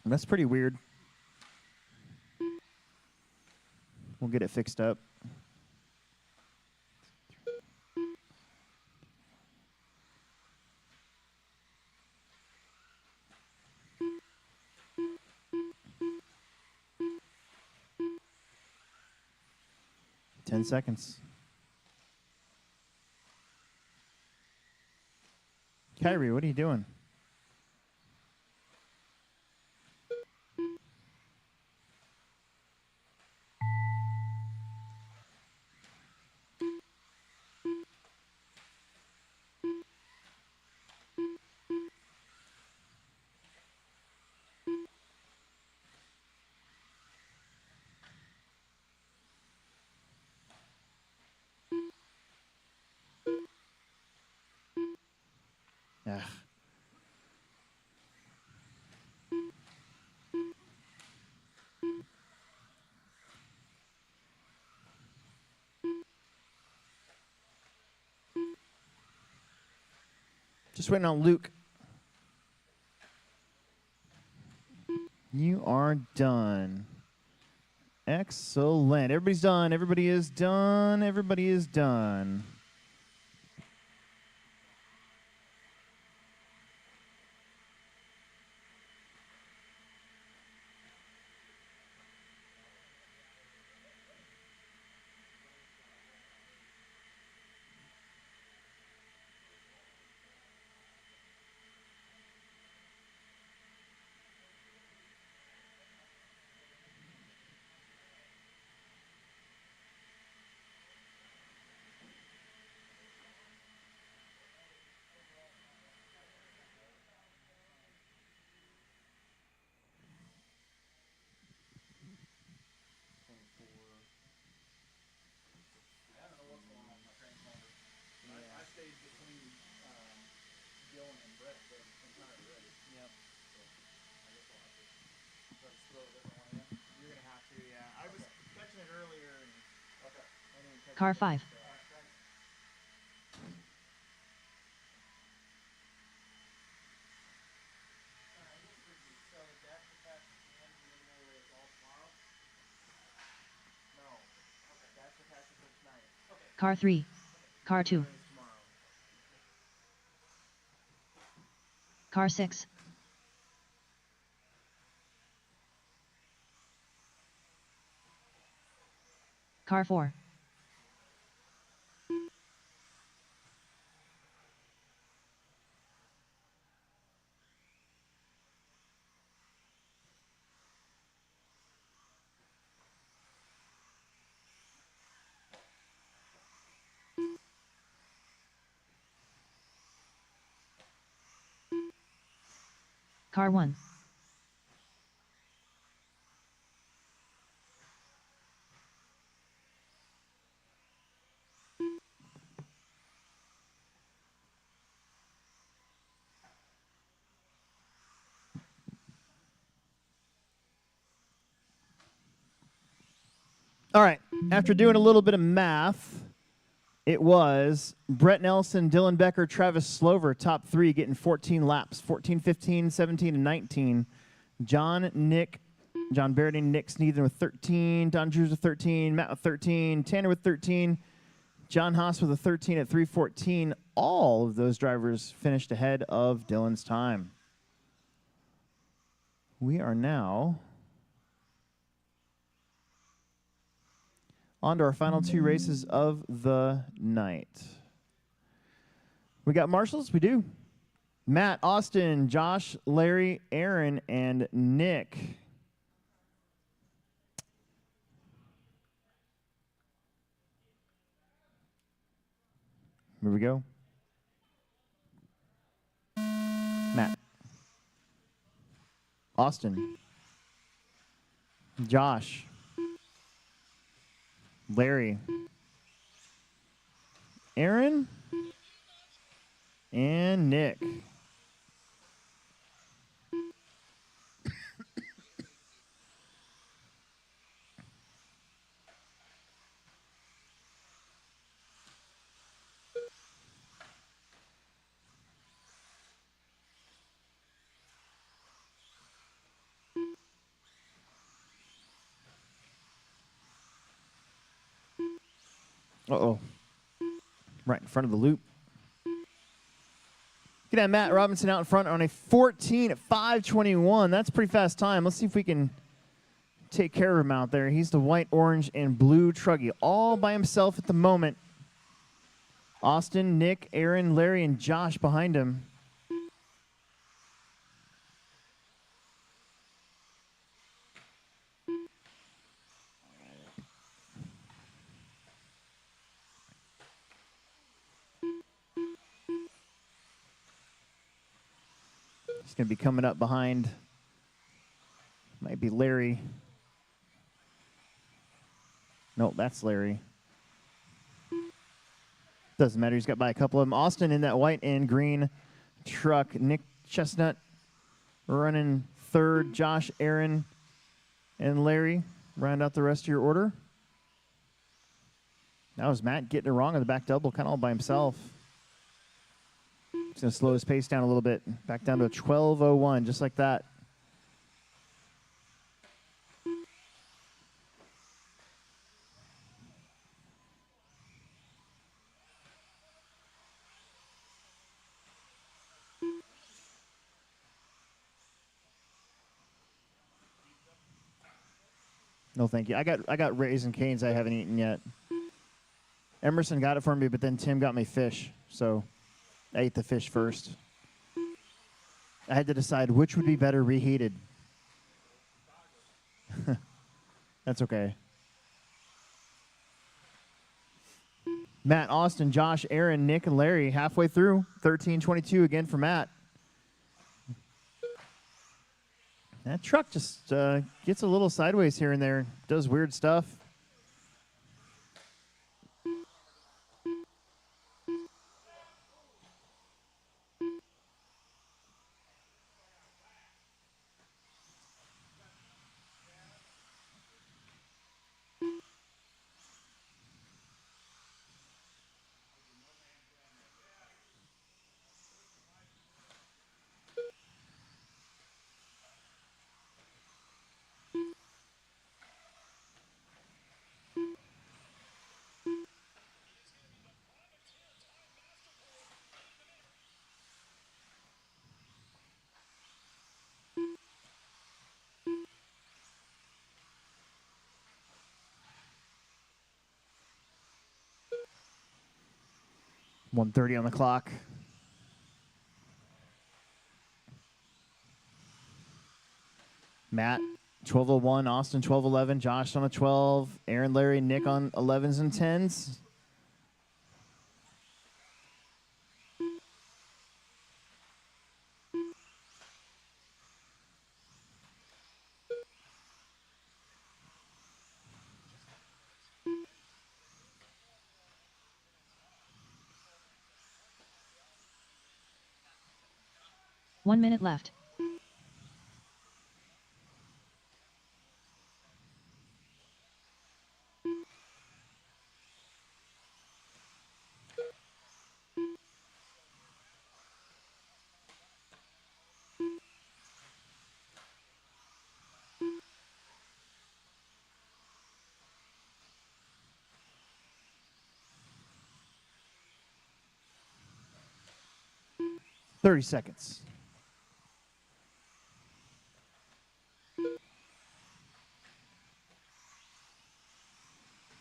That's pretty weird. We'll get it fixed up. Ten seconds. Kyrie, what are you doing? Ugh. Just waiting on Luke. You are done. Excellent. Everybody's done. Everybody is done. Everybody is done. it earlier. And Car 5. So the dash attack and preliminary race all tomorrow? No. Okay. Dash attack is tonight. Okay. Car 3. Car 2. Race tomorrow. Car 6. Car 4. Car 1. All right. After doing a little bit of math, it was Brett Nelson, Dylan Becker, Travis Slover, top 3, getting 14 laps. 14, 15, 17, and 19. John Barrett, Nick Sneathen with 13. Don Drews with 13. Matt with 13. Tanner with 13. John Haas with a 13 at 3:14. All of those drivers finished ahead of Dylan's time. We are now on to our final 2 races of the night. We got marshals? We do. Matt, Austin, Josh, Larry, Aaron, and Nick. Here we go. Matt. Austin. Josh. Larry. Aaron. And Nick. Uh-oh. Right in front of the loop. Get that Matt Robinson out in front on a 14 at 5:21. That's a pretty fast time. Let's see if we can take care of him out there. He's the white, orange, and blue truggy all by himself at the moment. Austin, Nick, Aaron, Larry, and Josh behind him. He's going to be coming up behind. Might be Larry. Nope, that's Larry. Doesn't matter. He's got by a couple of them. Austin in that white and green truck. Nick Chestnut running third. Josh, Aaron, and Larry round out the rest of your order. That was Matt getting it wrong on the back double, kind of all by himself. He's going to slow his pace down a little bit. Back down to a 12:01, just like that. No, thank you. I got Raisin Canes I haven't eaten yet. Emerson got it for me, but then Tim got me fish, so I ate the fish first. I had to decide which would be better reheated. That's okay. Matt, Austin, Josh, Aaron, Nick, and Larry halfway through. 13:22 again for Matt. That truck just gets a little sideways here and there. Does weird stuff. 1:30 on the clock. Matt, 12:01. Austin, 12:11. Josh on a 12. Aaron, Larry, Nick on 11s and 10s. One minute left. Thirty seconds.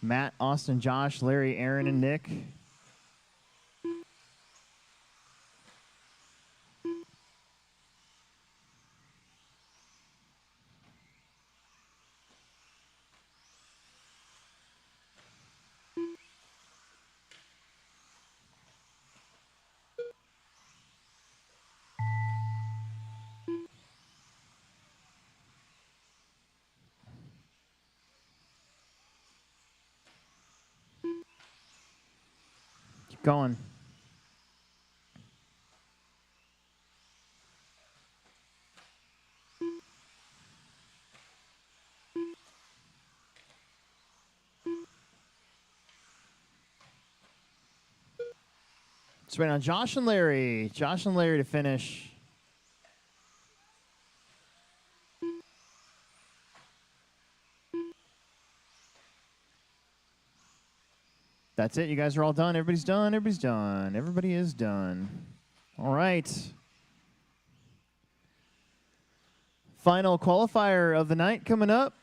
Matt, Austin, Josh, Larry, Aaron, and Nick. Keep going. Let's wait on Josh and Larry. Josh and Larry to finish. That's it. You guys are all done. Everybody's done. Everybody's done. Everybody is done. All right. Final qualifier of the night coming up.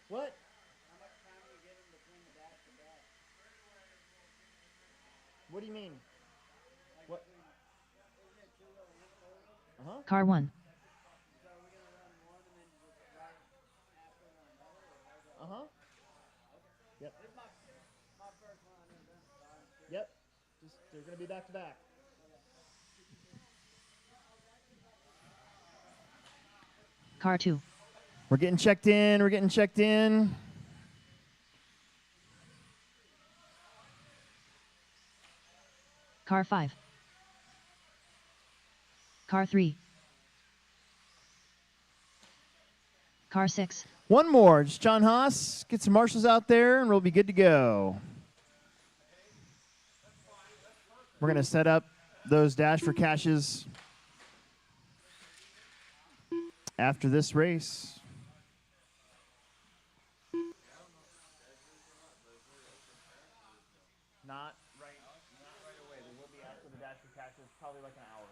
What? What do you mean? What? Uh-huh. Car 1. Uh-huh. Yep. Yep. Just they're gonna be back to back. Car 2. We're getting checked in. We're getting checked in. Car 5. Car 3. Car 6. One more. Just John Haas. Get some marshals out there, and we'll be good to go. We're going to set up those Dash for Caches after this race. Not right away. They will be after the Dash for Caches, probably like an hour.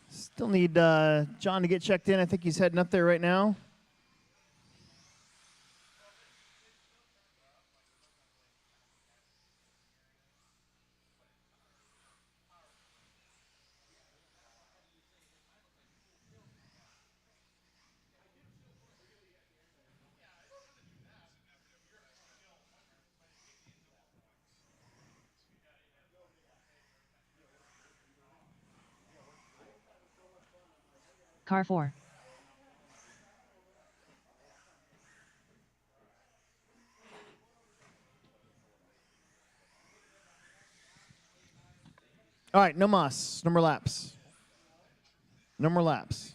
Still need John to get checked in. I think he's heading up there right now. Car 4. All right, no moss. No more laps. No more laps.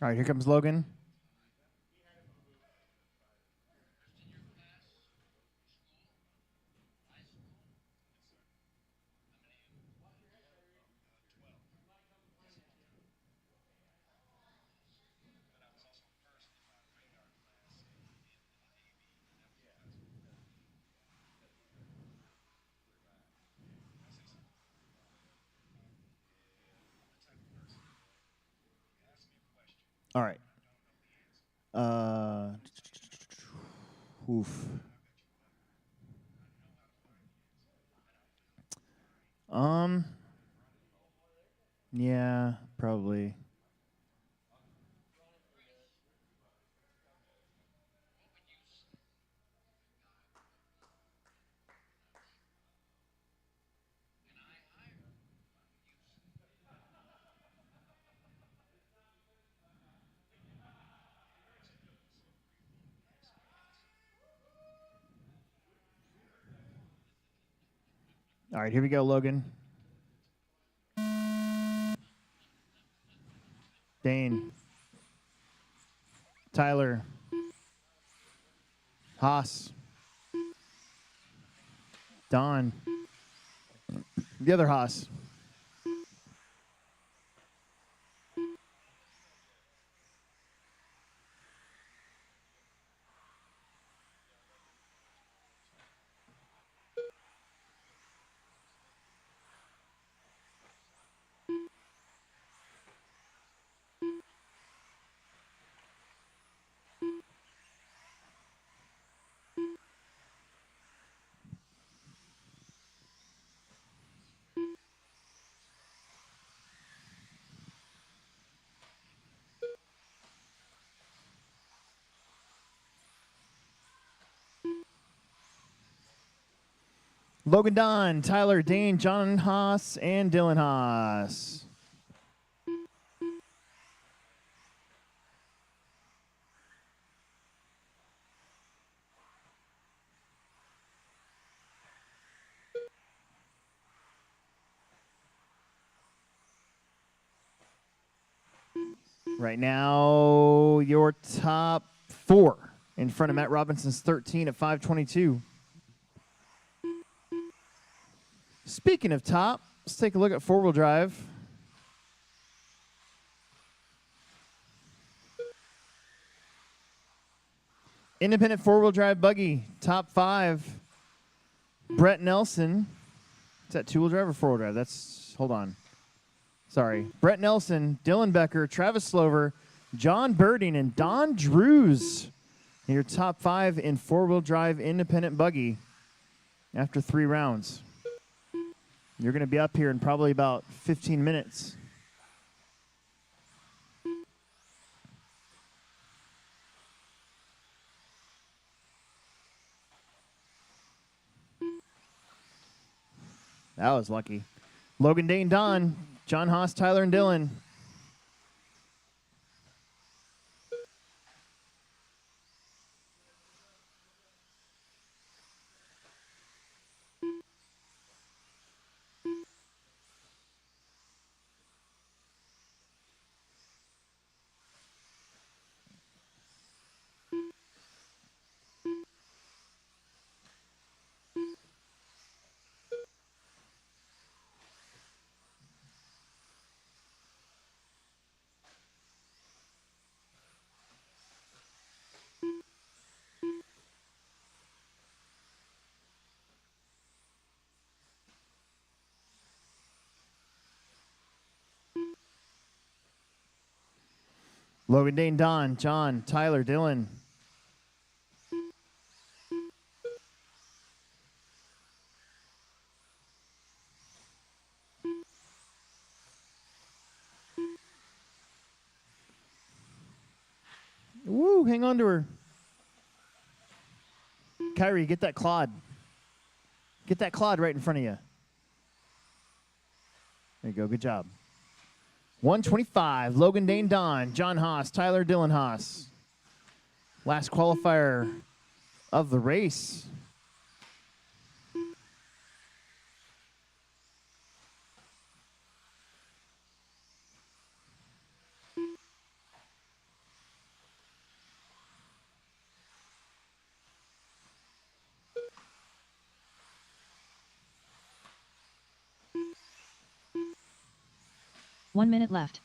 All right, here comes Logan. All right. Oof. Yeah, probably. All right, here we go, Logan. Dane. Tyler. Haas. Don. The other Haas. Logan Don, Tyler Dane, John Haas, and Dylan Haas. Right now, your top 4 in front of Matt Robinson's 13 at 5:22. Speaking of top, let's take a look at four-wheel drive. Independent four-wheel drive buggy, top 5. Brett Nelson. Is that two-wheel drive or four-wheel drive? Hold on. Sorry. Brett Nelson, Dylan Becker, Travis Slover, John Birding, and Don Drews. Your top 5 in four-wheel drive independent buggy after 3 rounds. You're going to be up here in probably about 15 minutes. That was lucky. Logan, Dane, Don, John Haas, Tyler, and Dylan. Logan, Dane, Don, John, Tyler, Dylan. Woo, hang on to her. Kyrie, get that clod. Get that clod right in front of you. There you go. Good job. 125. Logan, Dane, Don, John Haas, Tyler, Dylan Haas. Last qualifier of the race. One minute left.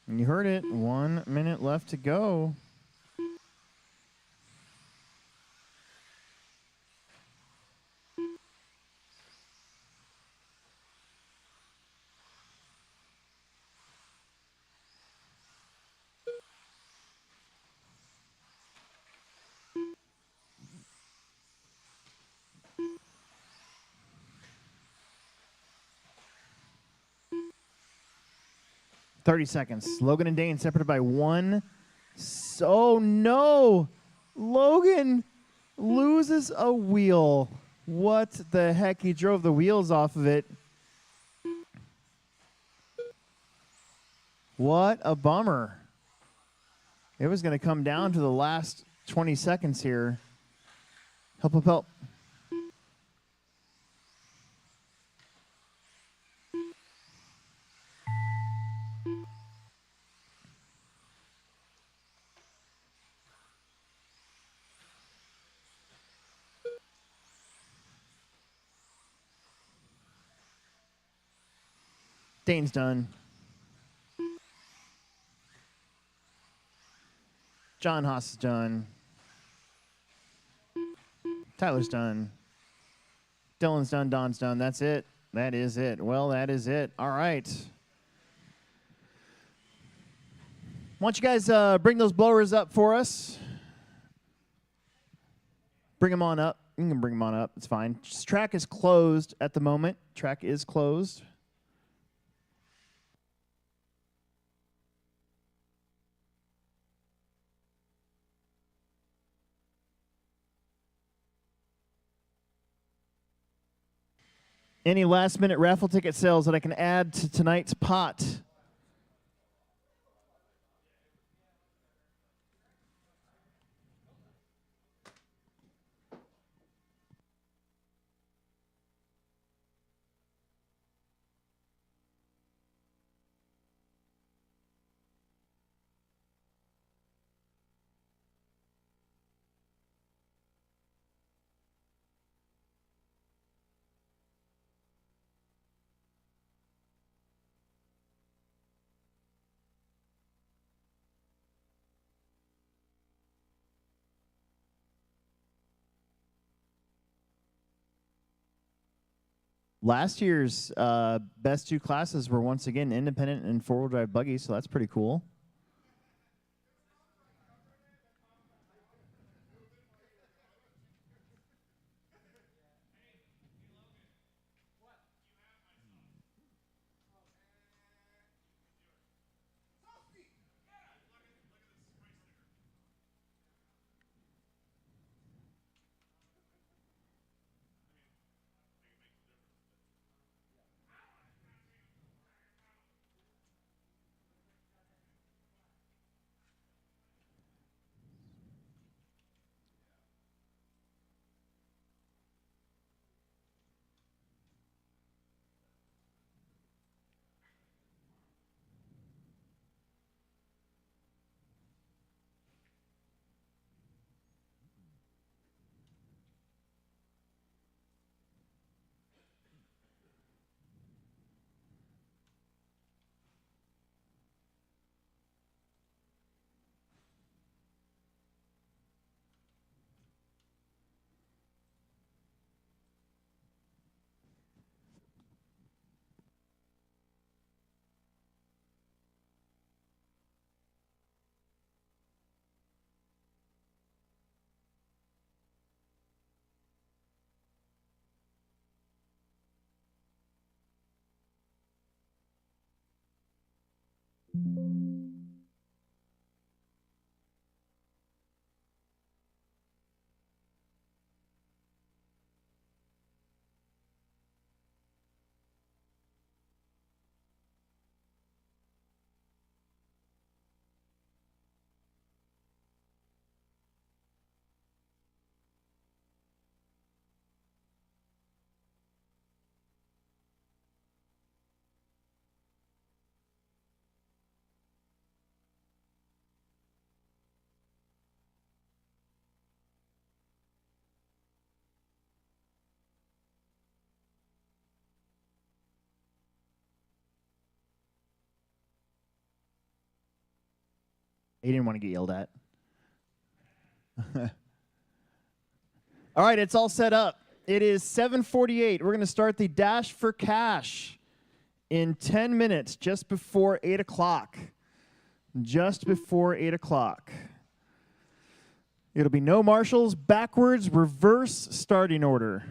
And you heard it. 1 minute left to go. $30 seconds. Logan and Dane separated by 1. So no. Logan loses a wheel. What the heck? He drove the wheels off of it. What a bummer. It was going to come down to the last 20 seconds here. Help, help, help. Dane's done. John Haas is done. Tyler's done. Dylan's done. Don's done. That's it. That is it. Well, that is it. All right. Why don't you guys bring those blowers up for us? Bring them on up. You can bring them on up. It's fine. Just track is closed at the moment. Track is closed. Any last-minute raffle ticket sales that I can add to tonight's pot? Last year's best 2 classes were once again independent and four-wheel drive buggies, so that's pretty cool. He didn't want to get yelled at. All right, it's all set up. It is 7:48. We're going to start the Dash for Cash in 10 minutes, just before 8 o'clock. Just before 8 o'clock. It'll be no marshals, backwards, reverse starting order.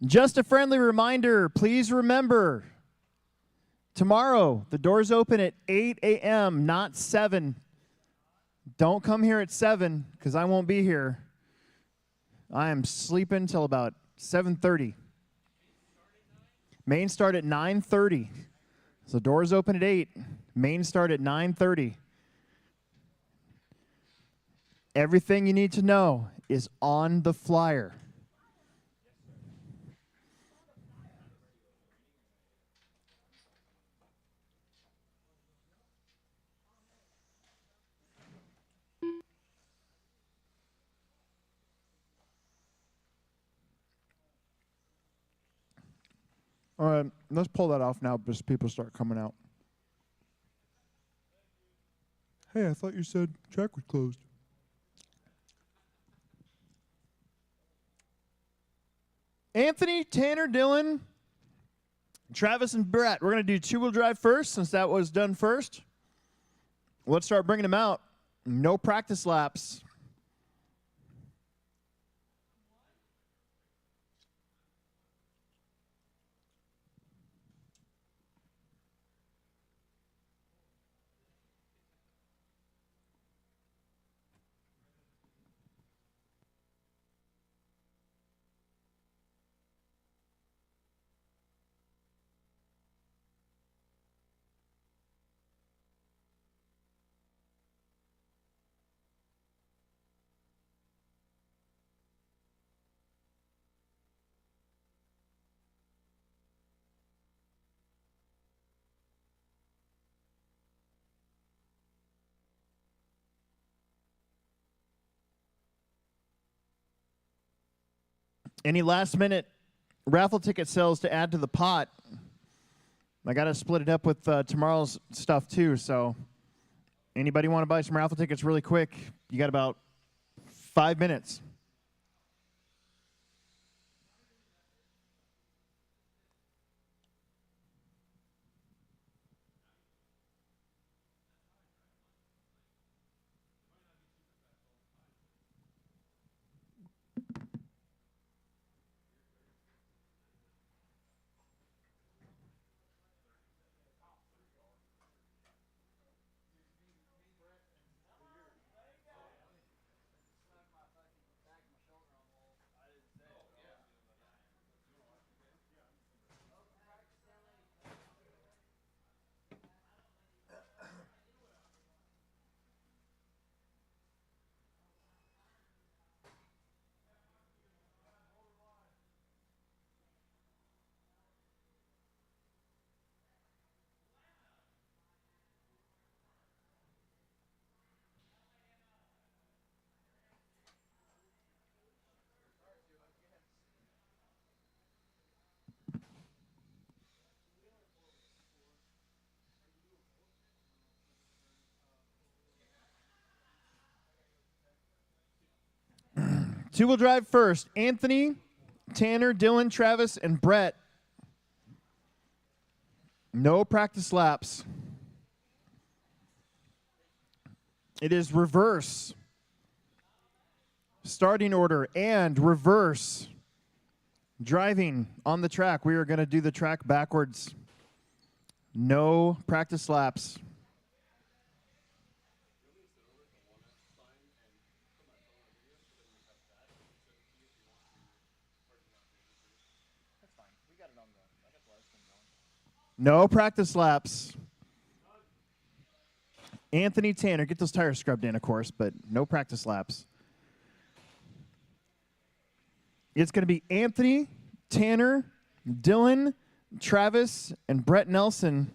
Just a friendly reminder, please remember, tomorrow the doors open at 8 a.m., not 7. Don't come here at 7 because I won't be here. I am sleeping till about 7:30. Main start at 9:30. So doors open at 8. Main start at 9:30. Everything you need to know is on the flyer. All right, let's pull that off now because people start coming out. Hey, I thought you said track was closed. Anthony, Tanner, Dylan, Travis, and Brett. We're going to do two-wheel drive first since that was done first. Let's start bringing them out. No practice laps. Any last-minute raffle ticket sales to add to the pot? I got to split it up with tomorrow's stuff, too. So anybody want to buy some raffle tickets really quick? You got about 5 minutes. Two-wheel drive first. Anthony, Tanner, Dylan, Travis, and Brett. No practice laps. It is reverse. Starting order and reverse. Driving on the track. We are going to do the track backwards. No practice laps. No practice laps. Anthony, Tanner, get those tires scrubbed in, of course, but no practice laps. It's going to be Anthony, Tanner, Dylan, Travis, and Brett Nelson.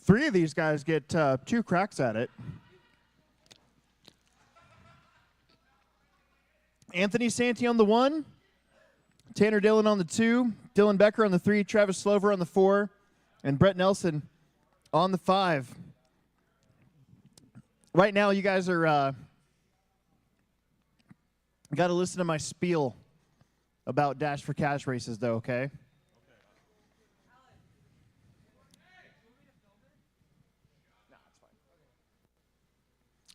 Three of these guys get 2 cracks at it. Anthony Santi on the 1, Tanner Dillon on the 2, Dylan Becker on the 3, Travis Slover on the 4, and Brett Nelson on the 5. Right now, you guys are got to listen to my spiel about Dash for Cash races, though, okay?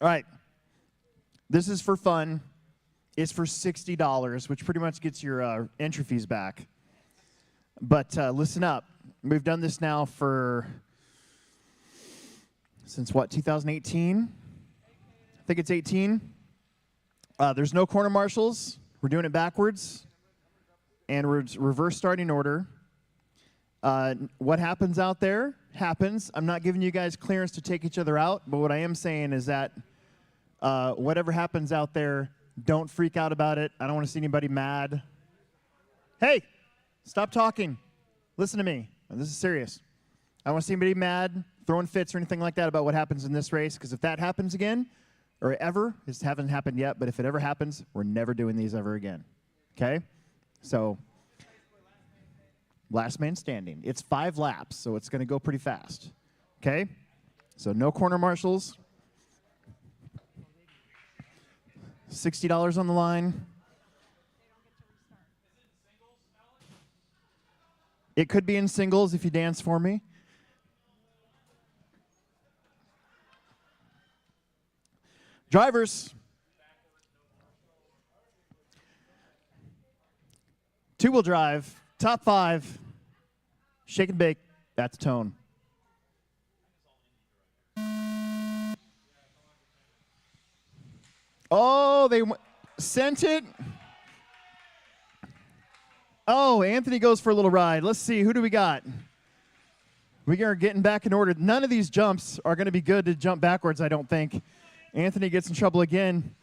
All right. This is for fun. It's for $60, which pretty much gets your entry fees back. But listen up. We've done this now since what, 2018? I think it's 18. There's no corner marshals. We're doing it backwards. And we're reverse starting order. What happens out there happens. I'm not giving you guys clearance to take each other out, but what I am saying is that whatever happens out there, don't freak out about it. I don't want to see anybody mad. Hey, stop talking. Listen to me. This is serious. I don't want to see anybody mad, throwing fits or anything like that about what happens in this race, because if that happens again, or ever, it hasn't happened yet, but if it ever happens, we're never doing these ever again. Okay? So, last man standing. It's 5 laps, so it's going to go pretty fast. Okay? So, no corner marshals. $60 on the line. It could be in singles if you dance for me. Drivers. Two-wheel drive, top 5, shake and bake, that's tone. Oh, they sent it. Oh, Anthony goes for a little ride. Let's see, who do we got? We are getting back in order. None of these jumps are going to be good to jump backwards, I don't think. Anthony gets in trouble again.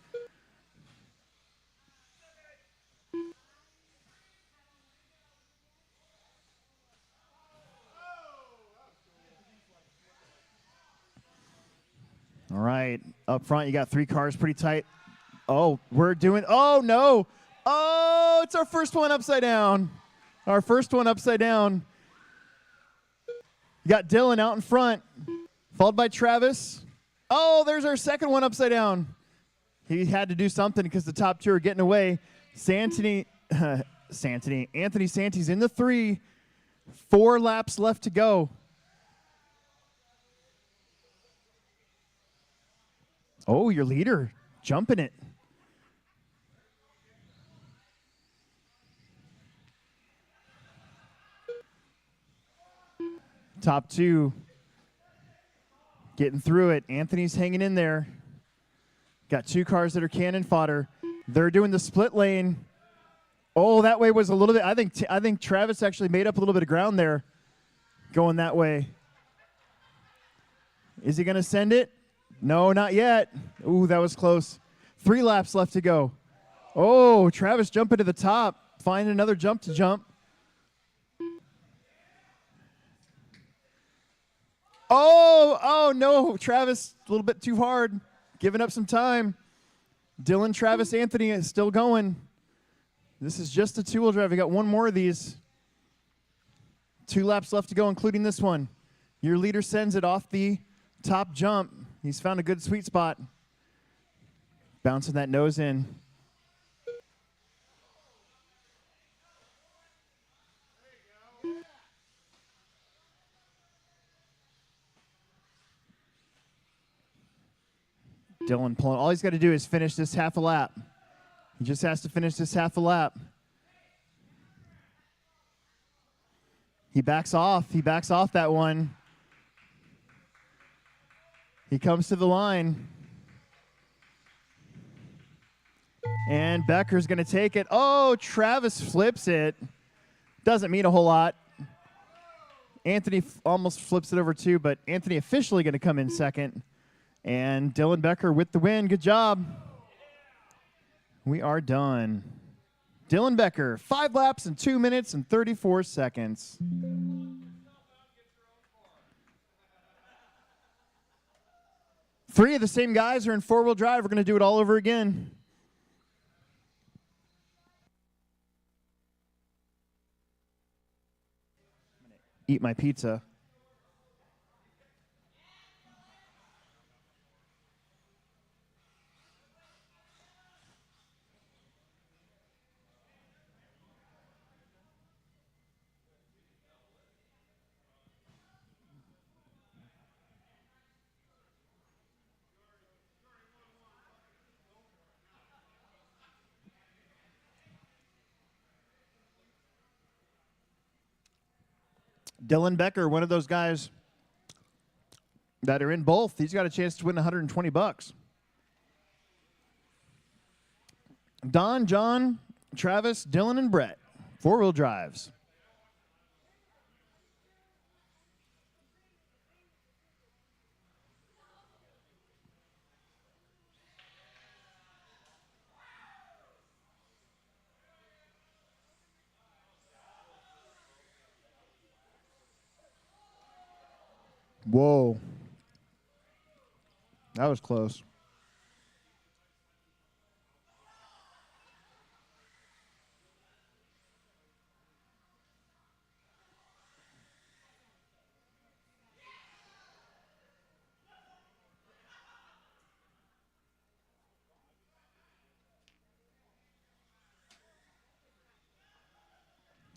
All right, up front, you got 3 cars pretty tight. Oh, we're doing, oh no. Oh, it's our first one upside down. Our first one upside down. You got Dylan out in front, followed by Travis. Oh, there's our second one upside down. He had to do something because the top 2 are getting away. Anthony Santi's in the 3. 4 laps left to go. Oh, your leader jumping it. Top 2 getting through it. Anthony's hanging in there. Got 2 cars that are cannon fodder. They're doing the split lane. Oh, that way was a little bit. I think Travis actually made up a little bit of ground there, going that way. Is he going to send it? No, not yet. Ooh, that was close. 3 laps left to go. Oh, Travis jumping to the top. Find another jump to jump. Oh no, Travis, a little bit too hard. Giving up some time. Dylan, Travis, Anthony is still going. This is just a 2-wheel drive. We got 1 more of these. 2 laps left to go, including this one. Your leader sends it off the top jump. He's found a good sweet spot. Bouncing that nose in. Dylan pulling. All he's got to do is finish this half a lap. He just has to finish this half a lap. He backs off. He backs off that one. He comes to the line. And Becker's going to take it. Oh, Travis flips it. Doesn't mean a whole lot. Anthony almost flips it over too, but Anthony officially going to come in second. And Dylan Becker with the win. Good job. We are done. Dylan Becker, 5 laps and 2 minutes and 34 seconds. Three of the same guys are in 4-wheel drive. We're going to do it all over again. Eat my pizza. Dylan Becker, one of those guys that are in both. He's got a chance to win $120. Don, John, Travis, Dylan, and Brett. 4-wheel drives. Whoa. That was close.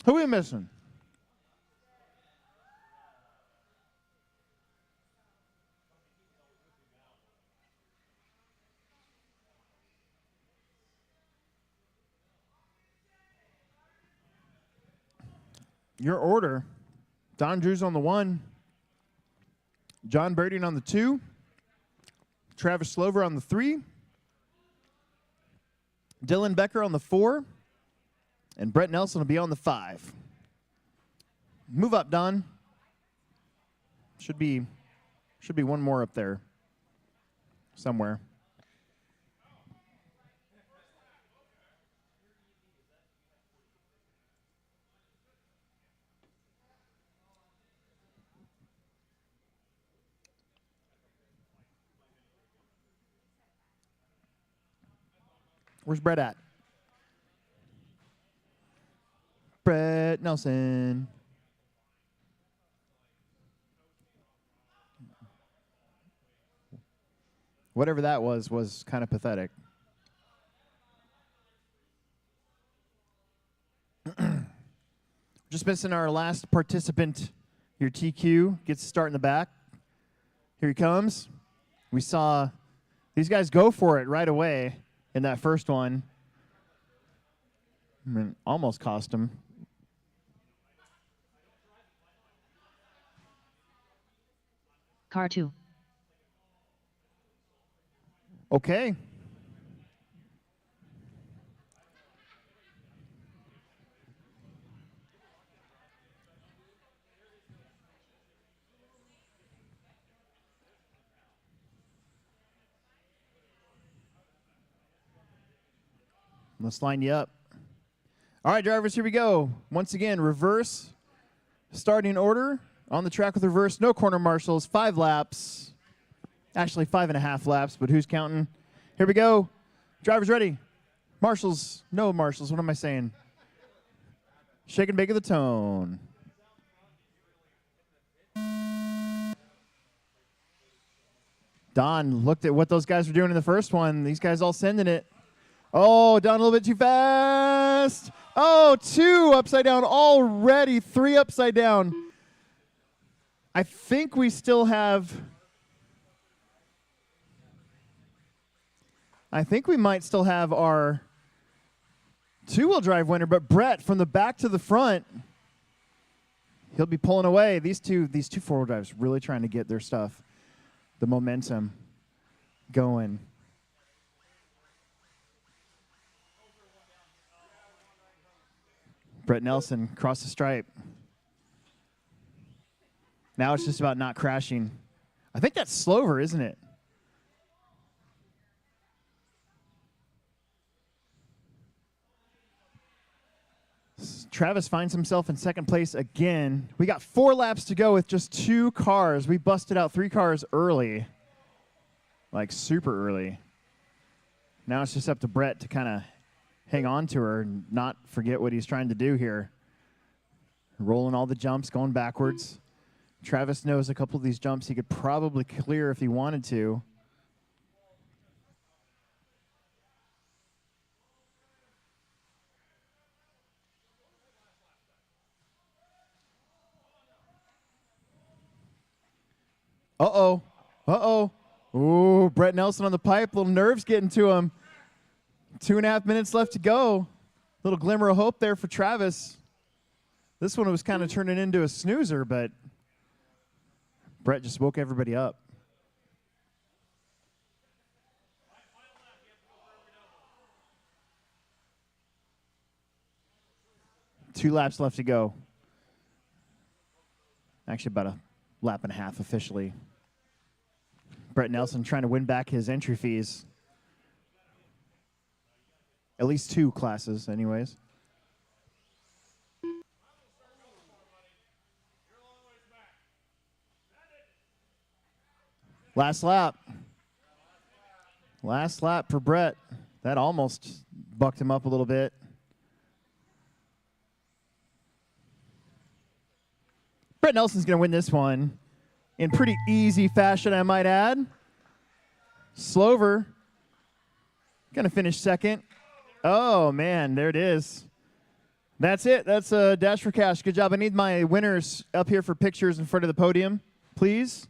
Who are we missing? Your order. Don Drews on the 1. John Birding on the 2. Travis Slover on the 3. Dylan Becker on the 4. And Brett Nelson will be on the 5. Move up, Don. Should be one more up there somewhere. Where's Brett at? Brett Nelson. Whatever that was kind of pathetic. Just missing our last participant. Your TQ gets to start in the back. Here he comes. We saw these guys go for it right away in that first one. I mean, almost cost him. Car 2. Okay. Let's line you up. All right, drivers, here we go. Once again, reverse starting order on the track with reverse, no corner marshals, 5 laps. Actually, 5.5 laps, but who's counting? Here we go. Drivers ready. Marshals, no marshals. What am I saying? Shake and bake of the tone. Don looked at what those guys were doing in the first one. These guys all sending it. Oh, Don a little bit too fast. Oh, 2 upside down already. 3 upside down. I think we still have... I think we might still have our 2-wheel drive winner, but Brett from the back to the front, he'll be pulling away. These two 4-wheel drives really trying to get their stuff, the momentum going. Brett Nelson across the stripe. Now it's just about not crashing. I think that's Slover, isn't it? Travis finds himself in second place again. We got 4 laps to go with just 2 cars. We busted out 3 cars early, like super early. Now it's just up to Brett to kind of hang on to her and not forget what he's trying to do here. Rolling all the jumps, going backwards. Travis knows a couple of these jumps he could probably clear if he wanted to. Uh-oh. Uh-oh. Ooh, Brett Nelson on the pipe. Little nerves getting to him. 2.5 minutes left to go. Little glimmer of hope there for Travis. This one was kind of turning into a snoozer, but Brett just woke everybody up. Two laps left to go. Actually, about a lap and a half officially. Brett Nelson trying to win back his entry fees. At least 2 classes, anyways. Last lap. Last lap for Brett. That almost bucked him up a little bit. Brett Nelson's going to win this one in pretty easy fashion, I might add. Slover going to finish second. Oh, man, there it is. That's it. That's a Dash for Cash. Good job. I need my winners up here for pictures in front of the podium, please.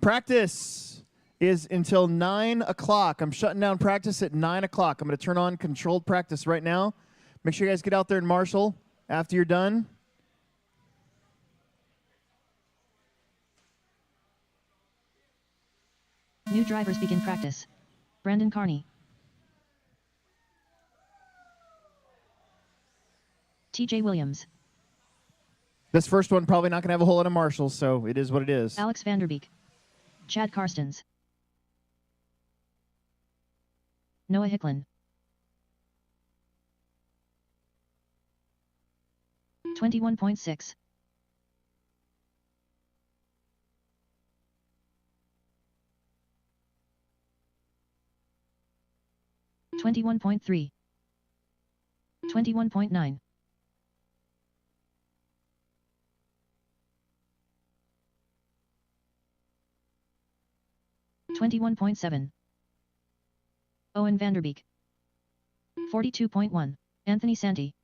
Practice is until 9 o'clock. I'm shutting down practice at 9 o'clock. I'm going to turn on controlled practice right now. Make sure you guys get out there and marshal after you're done. New drivers begin practice. Brandon Carney. TJ Williams. This first one probably not going to have a whole lot of marshals, so it is what it is. Alex Vanderbeek. Chad Karstens. Noah Hicklin. 21.6. $21.3. 21.9. $21.7. Owen Vanderbeek. 42.1. Anthony Santi.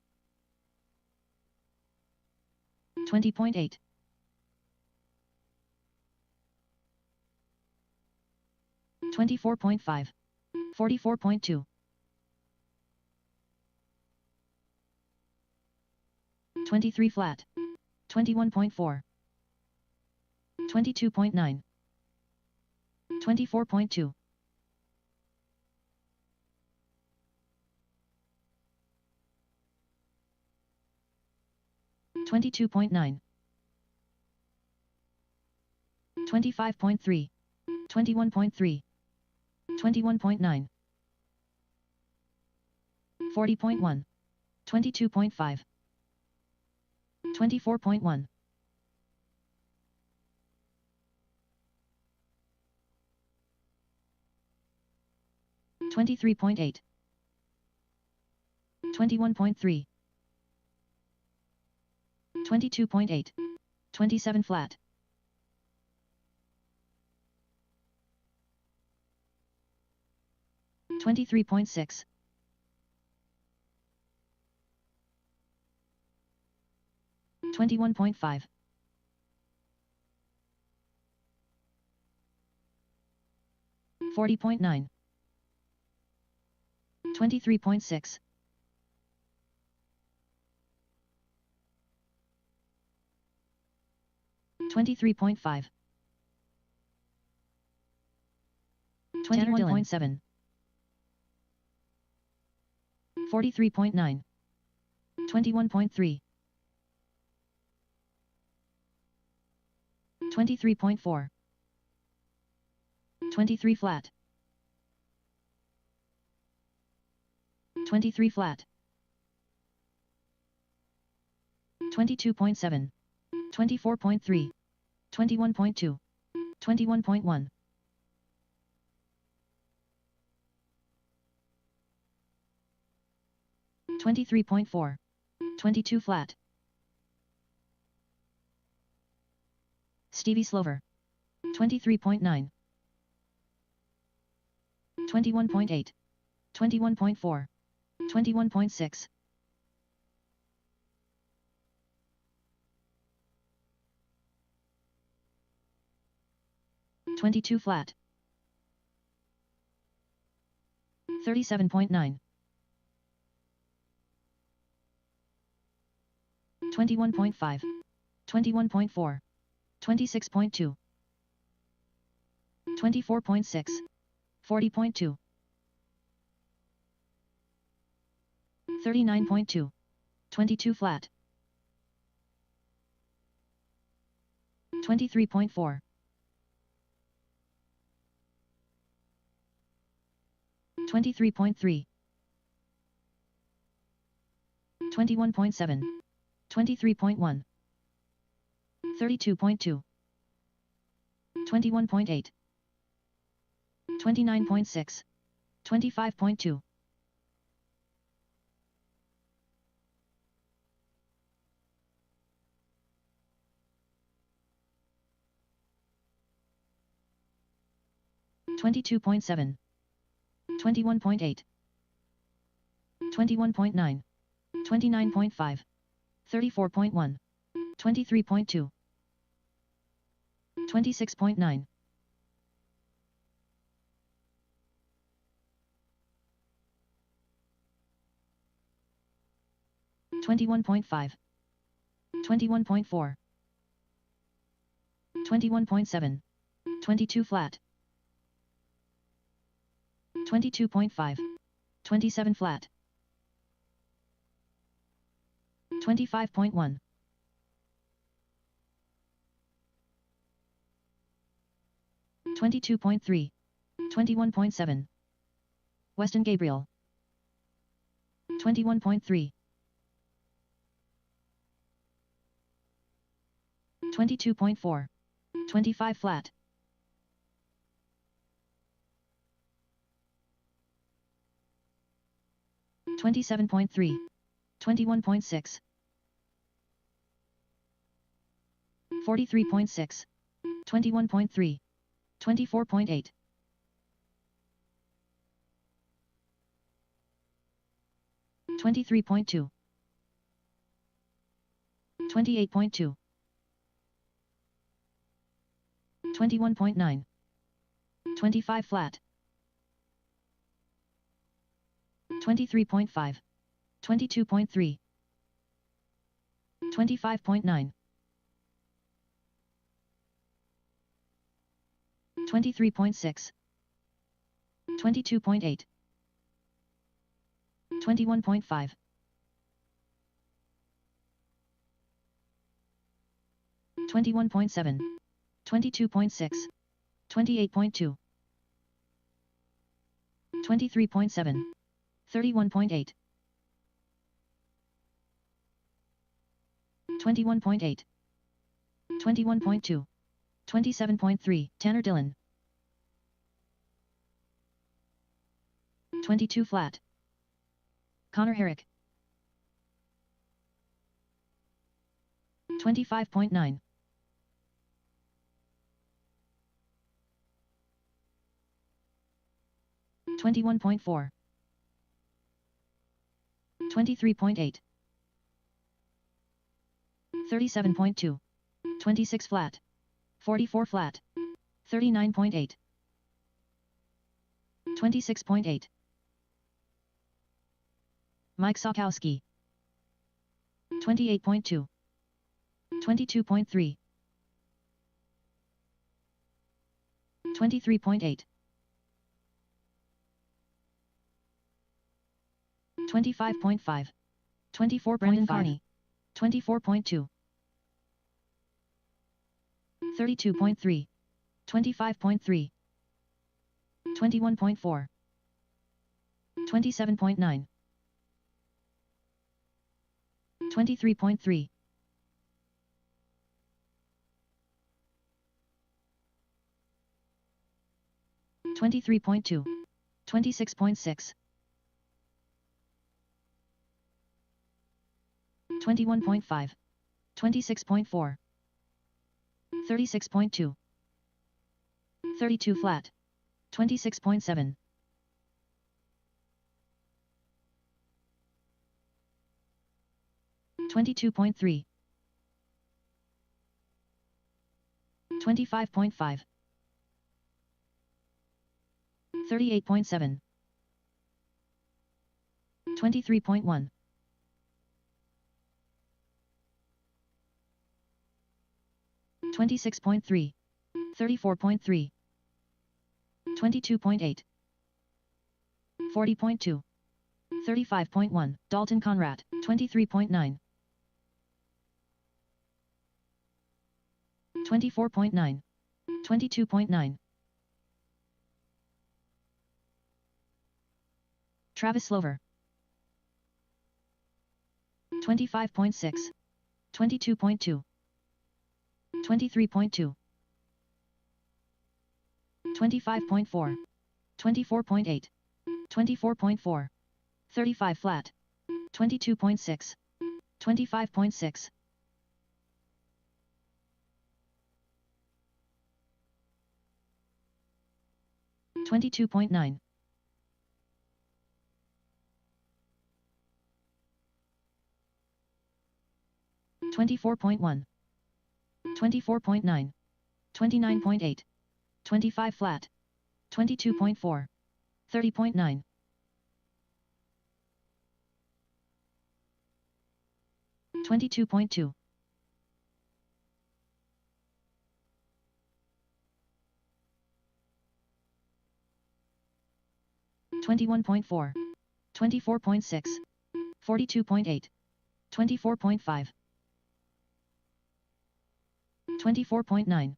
20.8. 24.5. 44.2. 23 flat. 21.4. 22.9. 24.2. 22.9. 25.3. 21.3. 21.9. 40.1. 22.5. 24.1. 23.8. 21.3. 22.8. 27 flat. 23.6. 21.5. 40.9. 23.6. 23.5. 21.7. 43.9. 21.3. 23.4. 23 flat. 23 flat. 22.7. 24.3. 21.2. 21.1. 23.4. 22 flat. Stevie Slover. 23.9. 21.8. 21.4. 21.6. 22 flat. 37.9. 21.5. 21.4. 26.2. 24.6. 40.2. 39.2. 22 flat. 23.4. 23.3. 21.7. 23.1. 32.2, 21.8, 29.6, 25.2, 22.7, 21.8, 21.9, 29.5, 34.1, 23.2, 26.9, 21.5, 21.4, 21.7, 22 flat, 22.5, 27 flat, 25.1, 22.3, 21.7, Weston Gabriel, 21.3, 22.4, 25 flat, 27.3, 21.6, 43.6, 21.3, 24.8, 23.2, 28.2, 21.9, 25 flat, 23.5, 22.3, 25.9, 23.6, 22.8, 21.5, 21.7, 22.6, 28.2, 23.7, 31.8, 21.8, 21.2, 27.3, Tanner Dillon, 22 flat, Connor Herrick, 25.9, 21.4, 23.8, 37.2, 26 flat, 44 flat, 39.8, 26.8, Mike Sokowski, 28.2, 22.3, 23.8, 25.5, 24. Brendan Carney, 24.2, 32.3, 25.3, 21.4, 27.9, 23.3, 23.2, 26.6, 21.5, 26.4, 36.2, 32 flat, 26.7, 22.3, 25.5, 38.7, 23.1, 26.3, 34.3, 22.8, 40.2, 35.1, Dalton Conrad, 23.9, 24.9, 22.9, Travis Slover, 25.6, 22.2, 23.2, 25.4, 24.8, 24.4, 35 flat, 22.6, 25.6, 22.9, 24.1, 24.9, 29.8, 25 flat, 22.4, 30.9, 22.2, 21.4, 24.6, 42.8, 24.5, 24.9,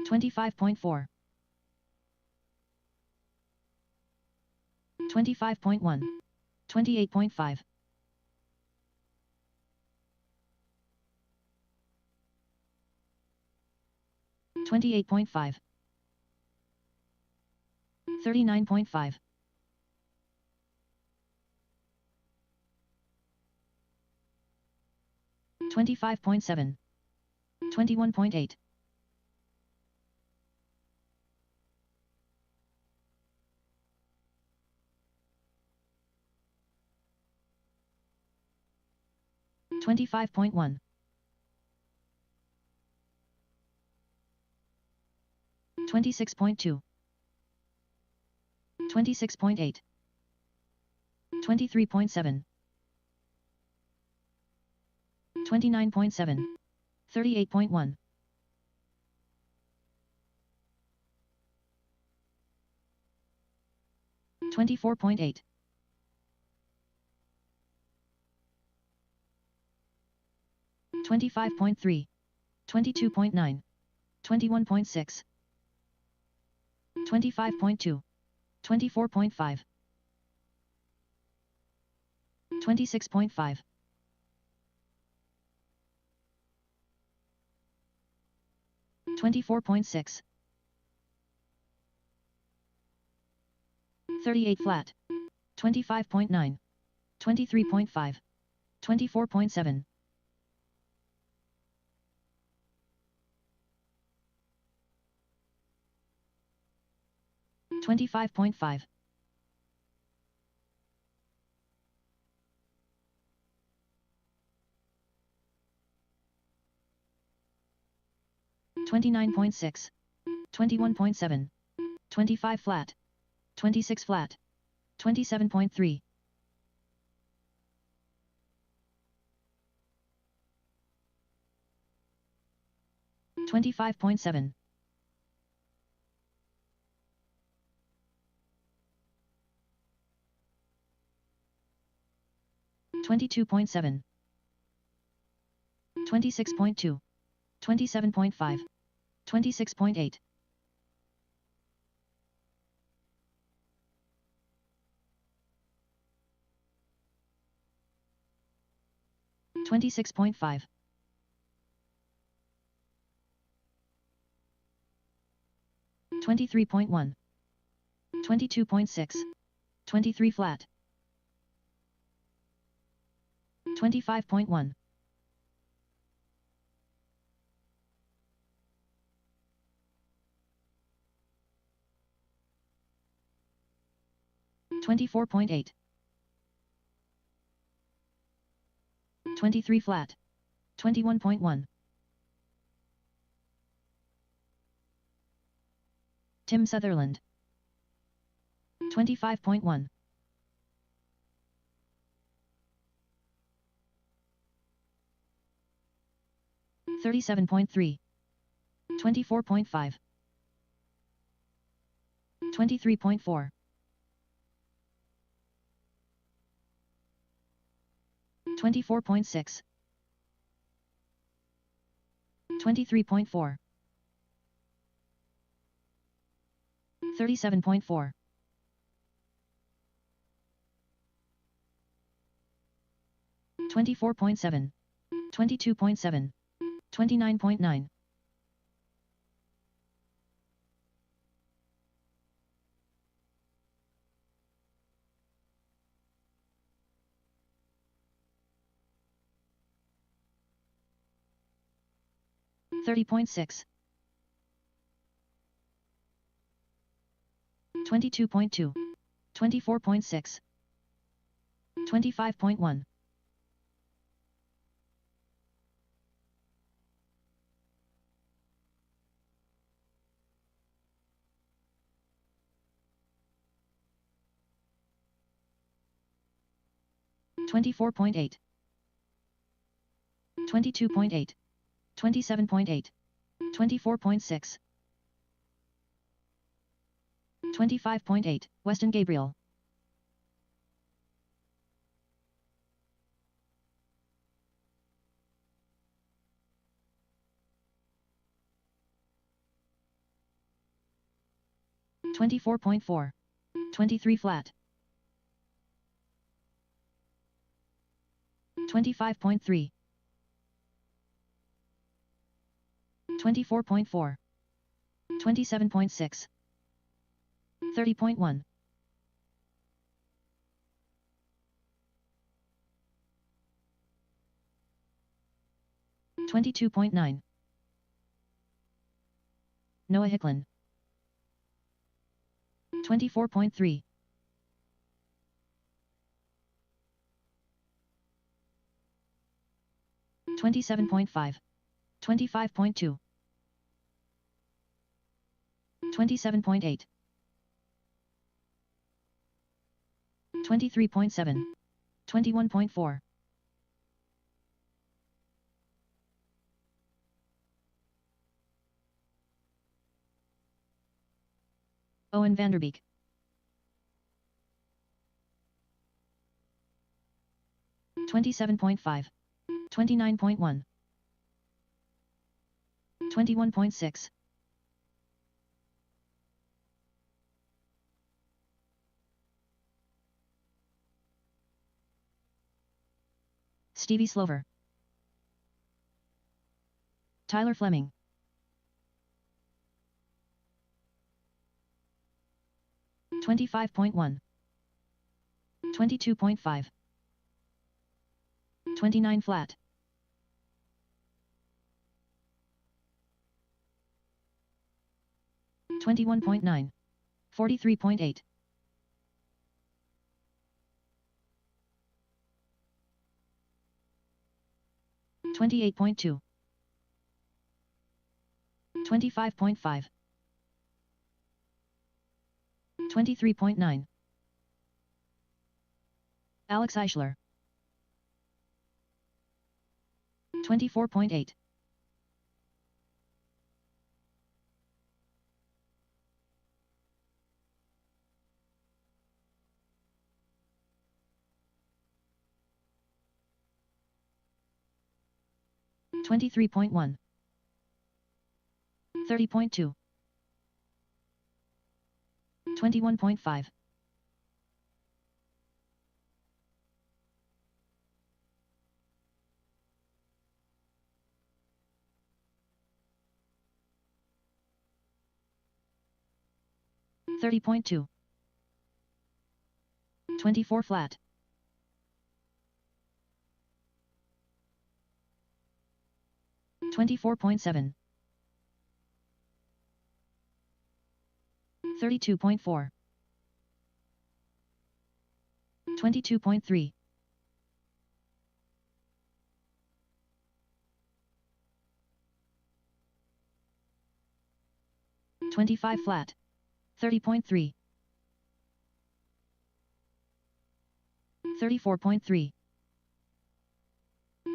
25.4, 25.1, 28.5, 28.5, 39.5, 25.7, 21.8, 25.1, 26.2, 26.8, 23.7, 29.7, 38.1, 24.8, 25.3, 22.9, 21.6, 25.2, 24.5, 26.5, 24.6, 38 flat, 25.9, 23.5, 24.7, 25.5, 29.6, 21.7, 25 flat, 26 flat, 27.3, 25.7, 22.7, 26.2, 27.5, 26.8, 26.5, 23.1, 22.6, 23 flat, 25.1, 24.8, 23 flat, 21.1, Tim Sutherland, 25.1, 37.3, 24.5, 23.4, 24.6, 23.4, 37.4. 24.7. 22.7. 29.9. 30.6. 22.2. 24.6. 25.1. 24.8. 22.8. 27.8. 24.6. 25.8. Weston Gabriel. $24.4. 23 flat. 25.3. 24.4. 27.6. 30.1. 22.9. Noah Hicklin. 24.3. 27.5. 25.2. 27.8. 23.7. 21.4. Owen Vanderbeek. 27.5. 29.1. 21.6. 'Stevie Slover. Tyler Fleming. 25.1. 22.5. 29 flat. 21.9. 43.8. 28.2. 25.5. 23.9. Alex Eichler. 24.8. 23.1. 30.2. 21.5. 30.2. 24 flat. 24.7. 32.4. 22.3. 25 flat. 30.3. 34.3.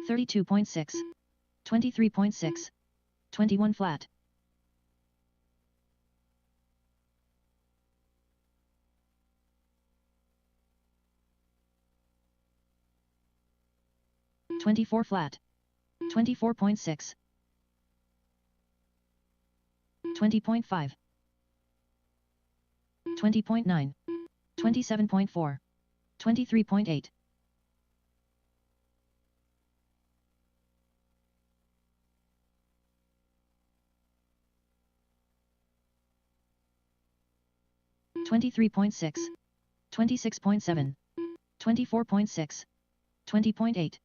32.6. 23.6. 21 flat. 24 flat. 24.6. 20.5. 20.9, 27.4, 23.8, 23.6, 26.7, 24.6, 20.8,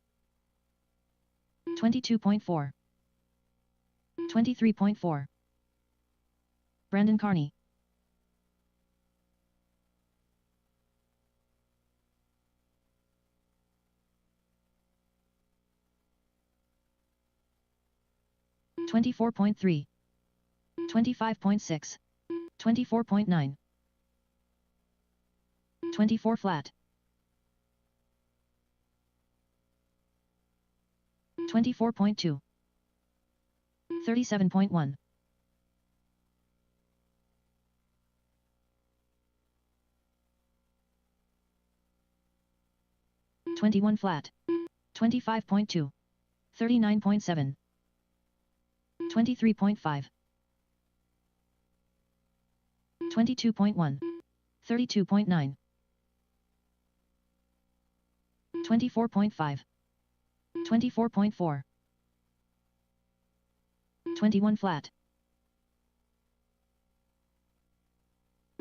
22.4, 23.4. Brandon Carney. $24.3, 25.6, 24.9, 24 flat, 24.2, 37.1, 21 flat, 25.2, 39.7, 23.5, 22.1, 32.9, 24.5, 24.4, 21 flat,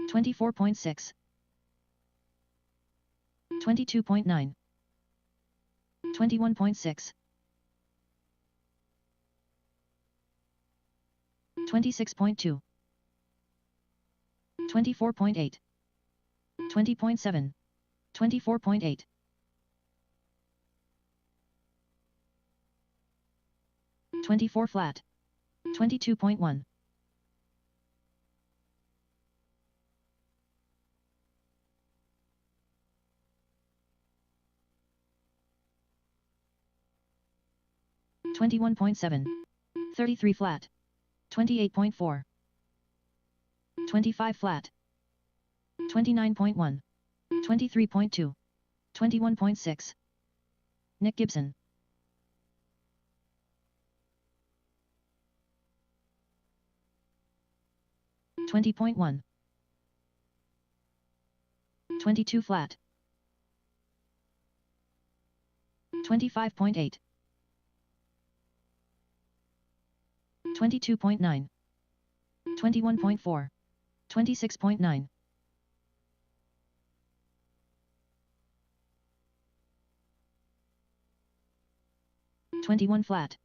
24.6, 22.9, 21.6, 26.2, 24.8, 20.7, 24.8, 24 flat, 22.1, 21.7, 33 flat, 28.4, 25 flat, 29.1, 23.2, 21.6. Nick Gibson. $20.1, 22 flat, 25.8, 22.9, 21.4, 26.9, 21 flat,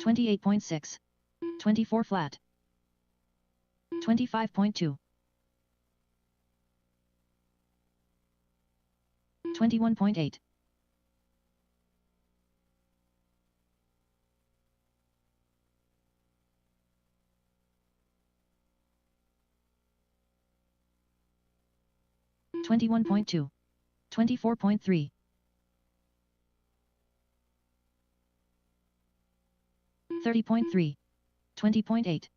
28.6, 24 flat, 25.2, 21.8, 21.2, 24.3, 30.3, 20.8,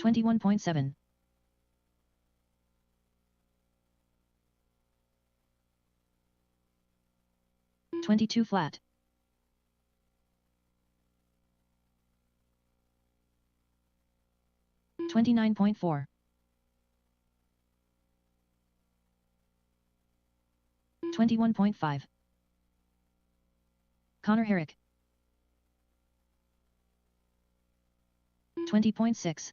21.7, 22 flat, 29.4, 21.5. Connor Herrick. 20.6.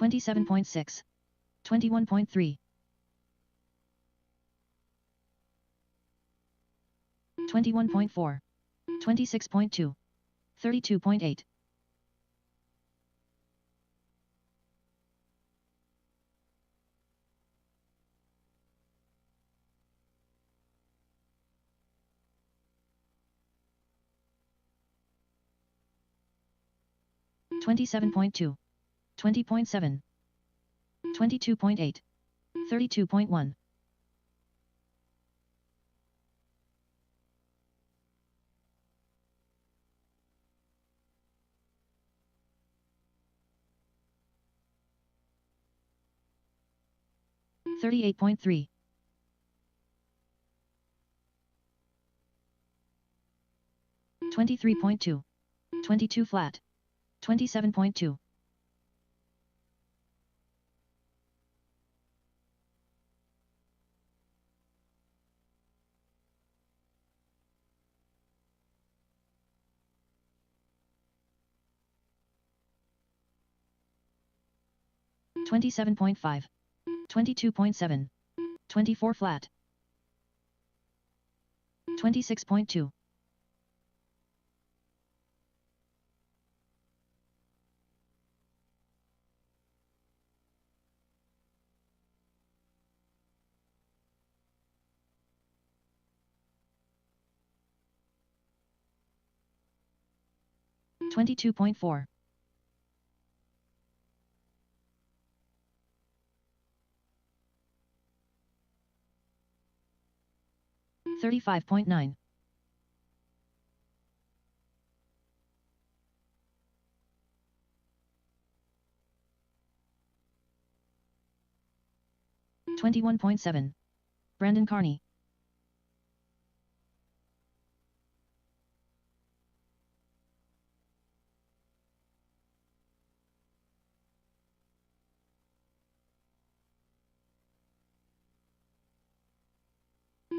$27.6, 21.3, 21.4, 26.2, 32.8, 27.2, 20.7, 22.8, 32.1. $38.3, 23.2, 22 flat, 27.2, 27.5, 22.7, 24 flat, 26.2, 22.4, 35.9, 21.7. Brandon Carney.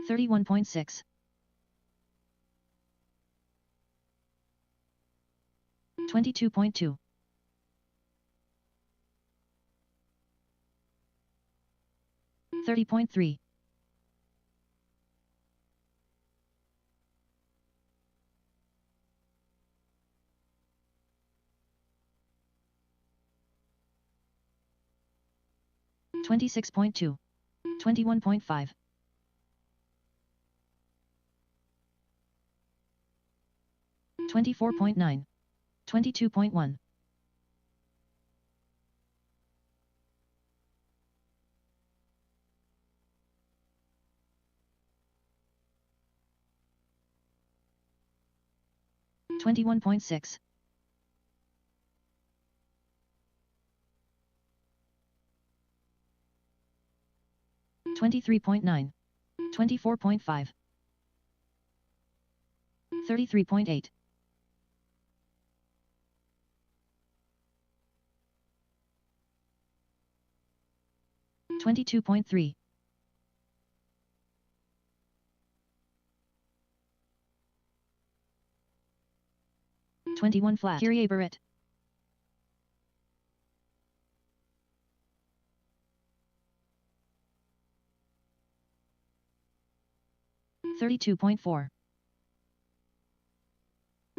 $31.6. 22.2. 30.3. 26.2. 21.5. 24.9. 22.1. 21.6. 23.9. 24.5. 33.8. 22.3. 21 flat. Kyrie Barrett. $32.4.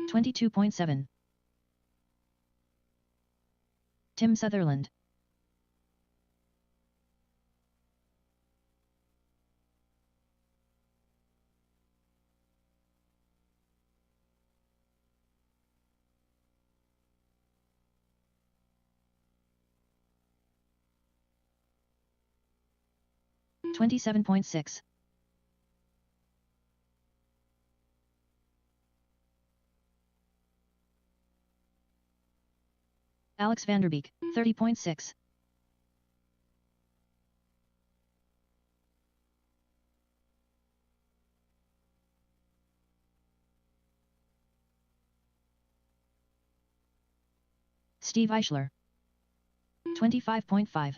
22.7. Tim Sutherland. $27.6. Alex Vanderbeek. 30.6. Steve Eichler. 25.5.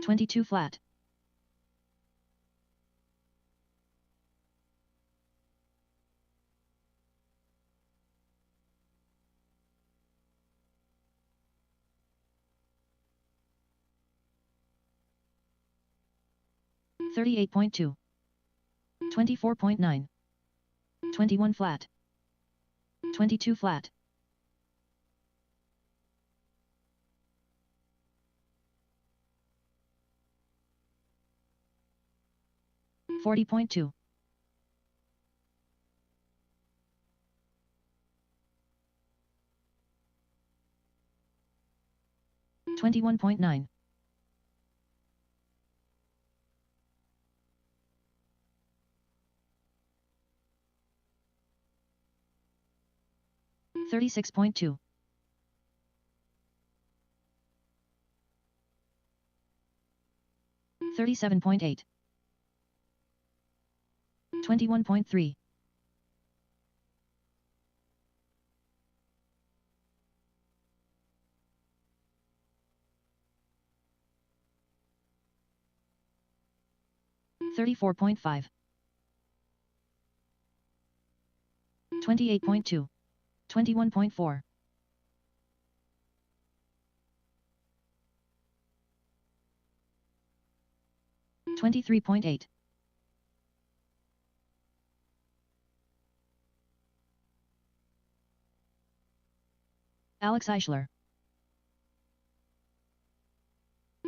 22 flat. $38.2. 24.9. 21 flat. 22 flat. 40.2. 21.9. $36.2. $37.8. 21.3. $34.5. 28.2. 21.4. $23.8. Alex Eichler.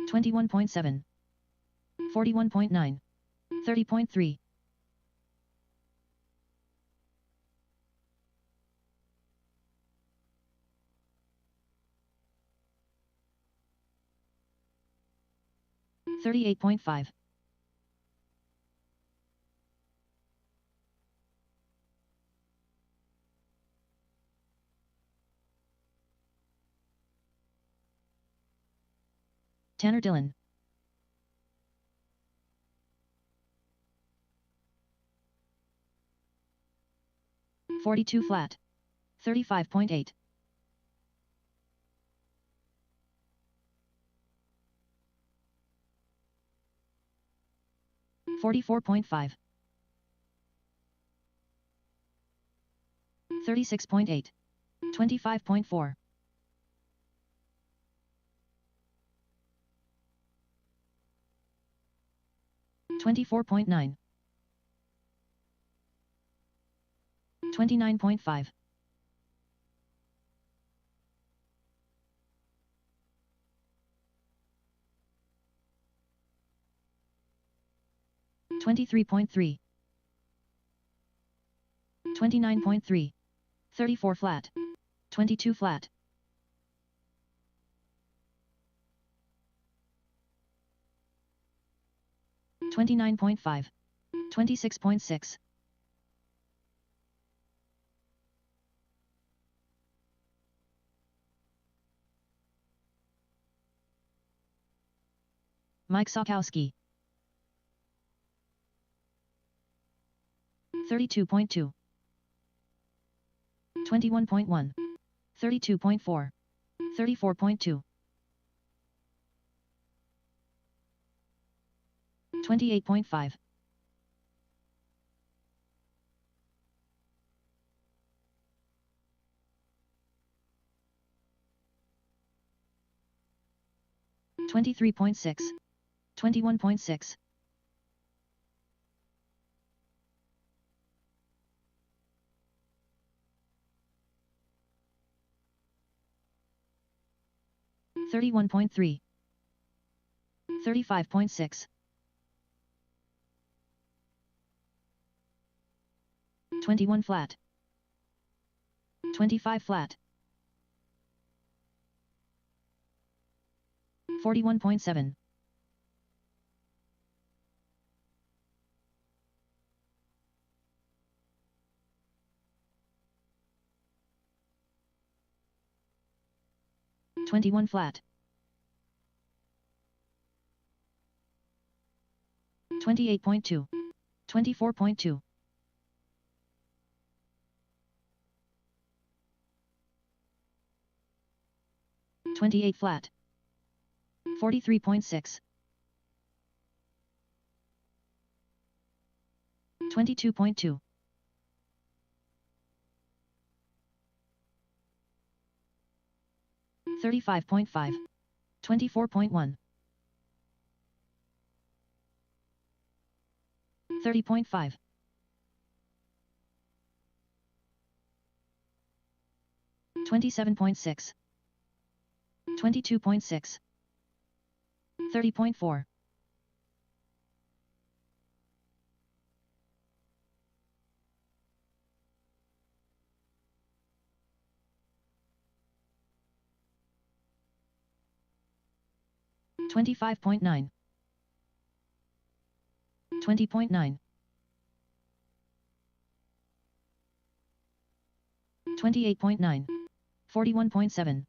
21.7. 41.9. 30.3. $38.5. Tanner Dillon. 42 flat. 35.8. $44.5. 36.8. 25.4. $24.9. 29.5. $23.3. 29.3. 34 flat. 22 flat. $29.5. 26.6. Mike Sokowski. 32.2. 21.1. 32.4. 34.2. 28.5. $23.6. 21.6. $31.3. 35.6. 21 flat. 25 flat. 41.7. 21 flat. 28.2. 24.2. 28 flat. 43.6. 22.2. 35.5. 24.1. 30.5. 27.6. 22.6. 30.4. 25.9. 20.9. 28.9. 41.7.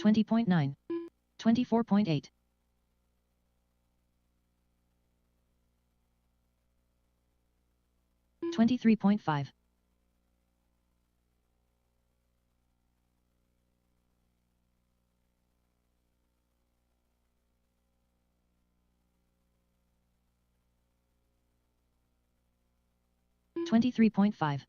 20.9. 24.8. 23.5. 23.5.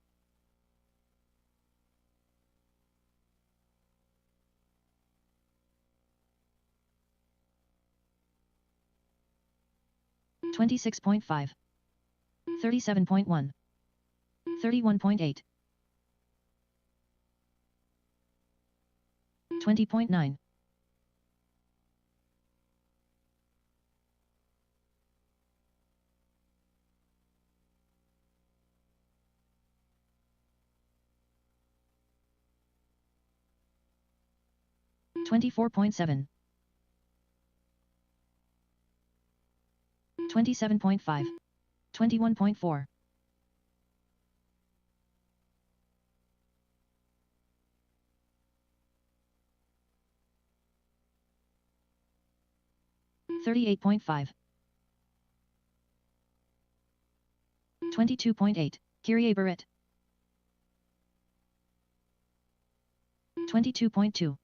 26.5. 37.1. 31.8. 20.9. 24.7. 27.5. 21.4. 38.5. 22.8. Kyrie Barrett. 22.2.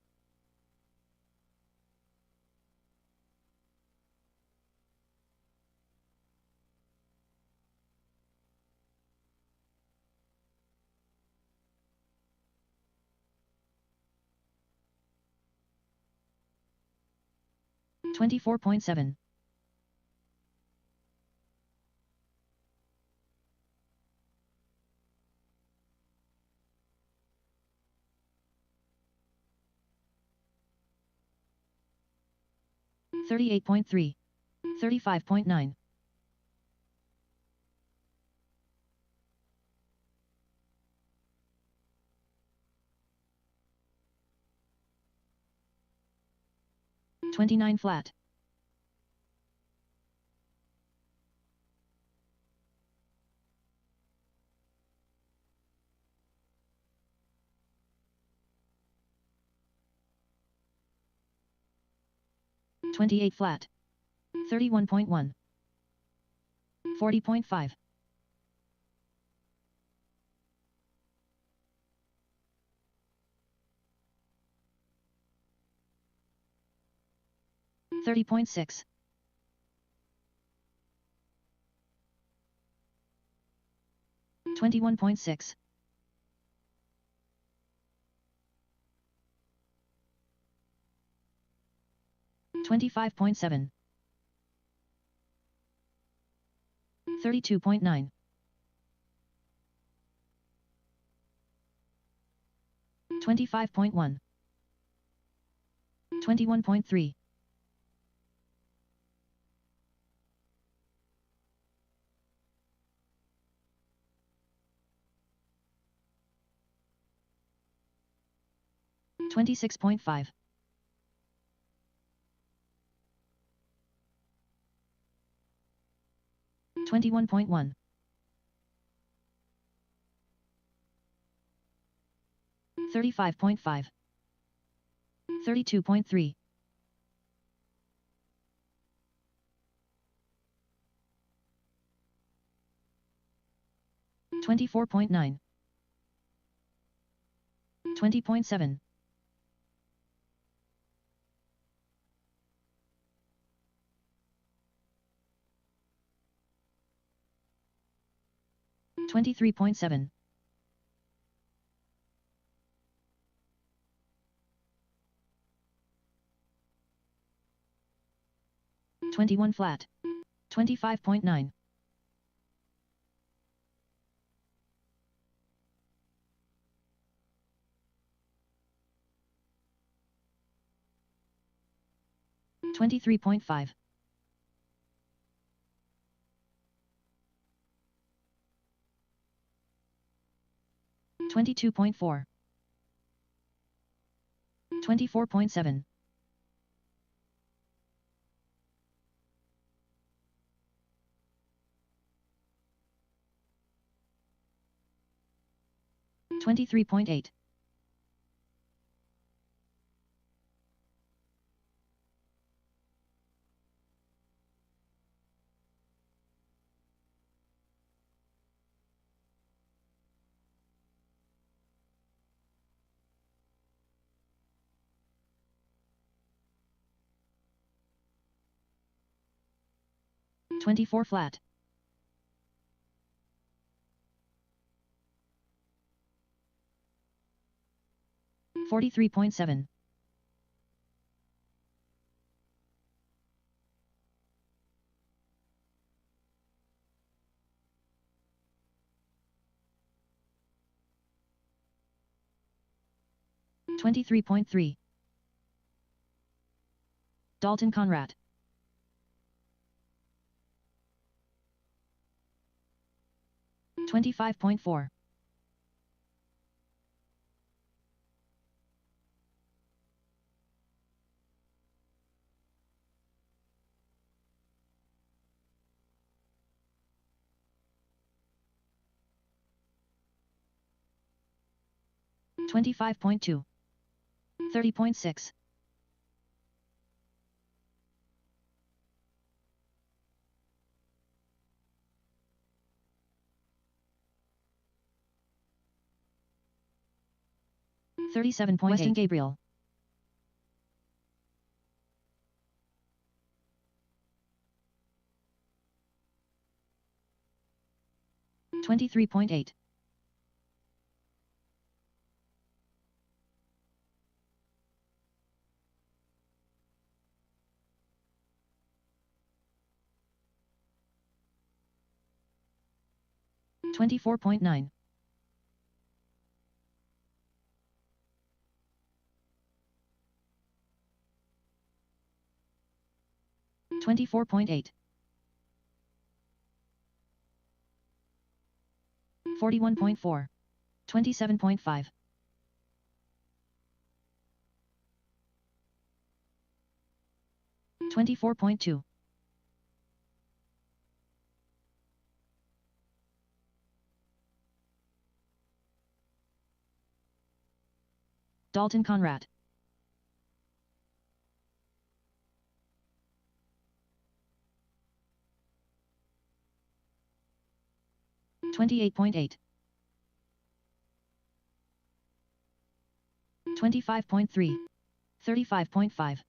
24.7. 38.3. 35.9. 29 flat. 28 flat. 31.1. 40.5. 30.6. 21.6. 25.7. 32.9. 25.1. 21.3. 26.5. 21.1. 35.5. 32.3. 24.9. 20.7. 23.7. 21 flat. 25.9. 23.5. 22.4. 24.7. 23.8. 24 flat. 43.7. 23.3. Dalton Conrad. 25.4. 25.2. 30.6. 37.8. Weston Gabriel. 23.8. 24.9. 24.8. 41.4. 27.5. 24.2. 'Dalton Conrad. 28.8. 25.3. 35.5.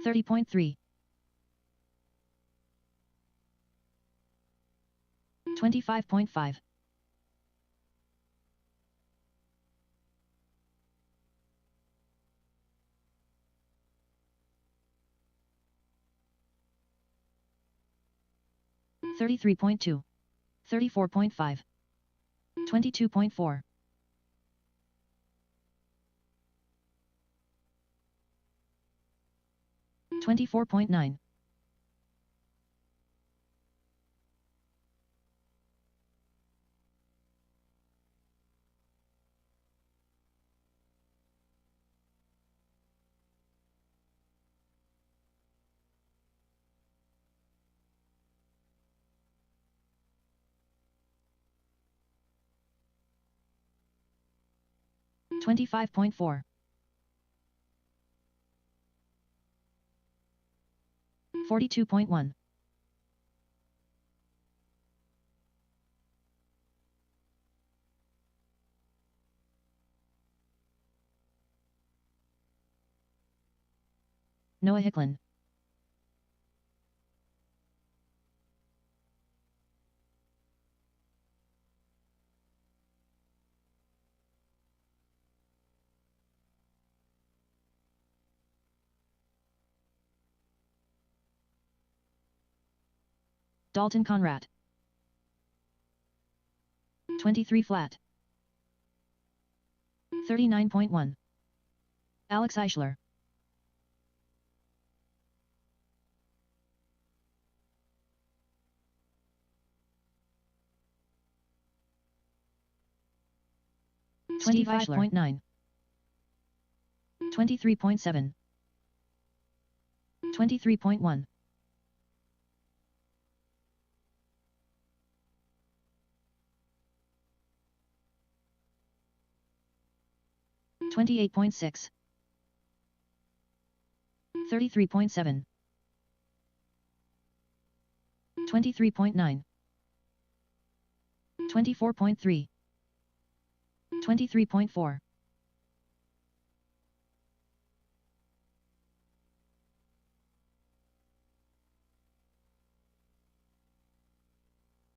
30.3. 25.5. 33.2. 34.5. 22.4. 24.9. 25.4. 42.1. 'Noah Hicklin. 'Dalton Conrad. 23 flat. 39.1. Alex Eichler. Steve Eichler. 25.9. 23.7. 23.1. 28.6. 33.7. 23.9. 24.3. 23.4.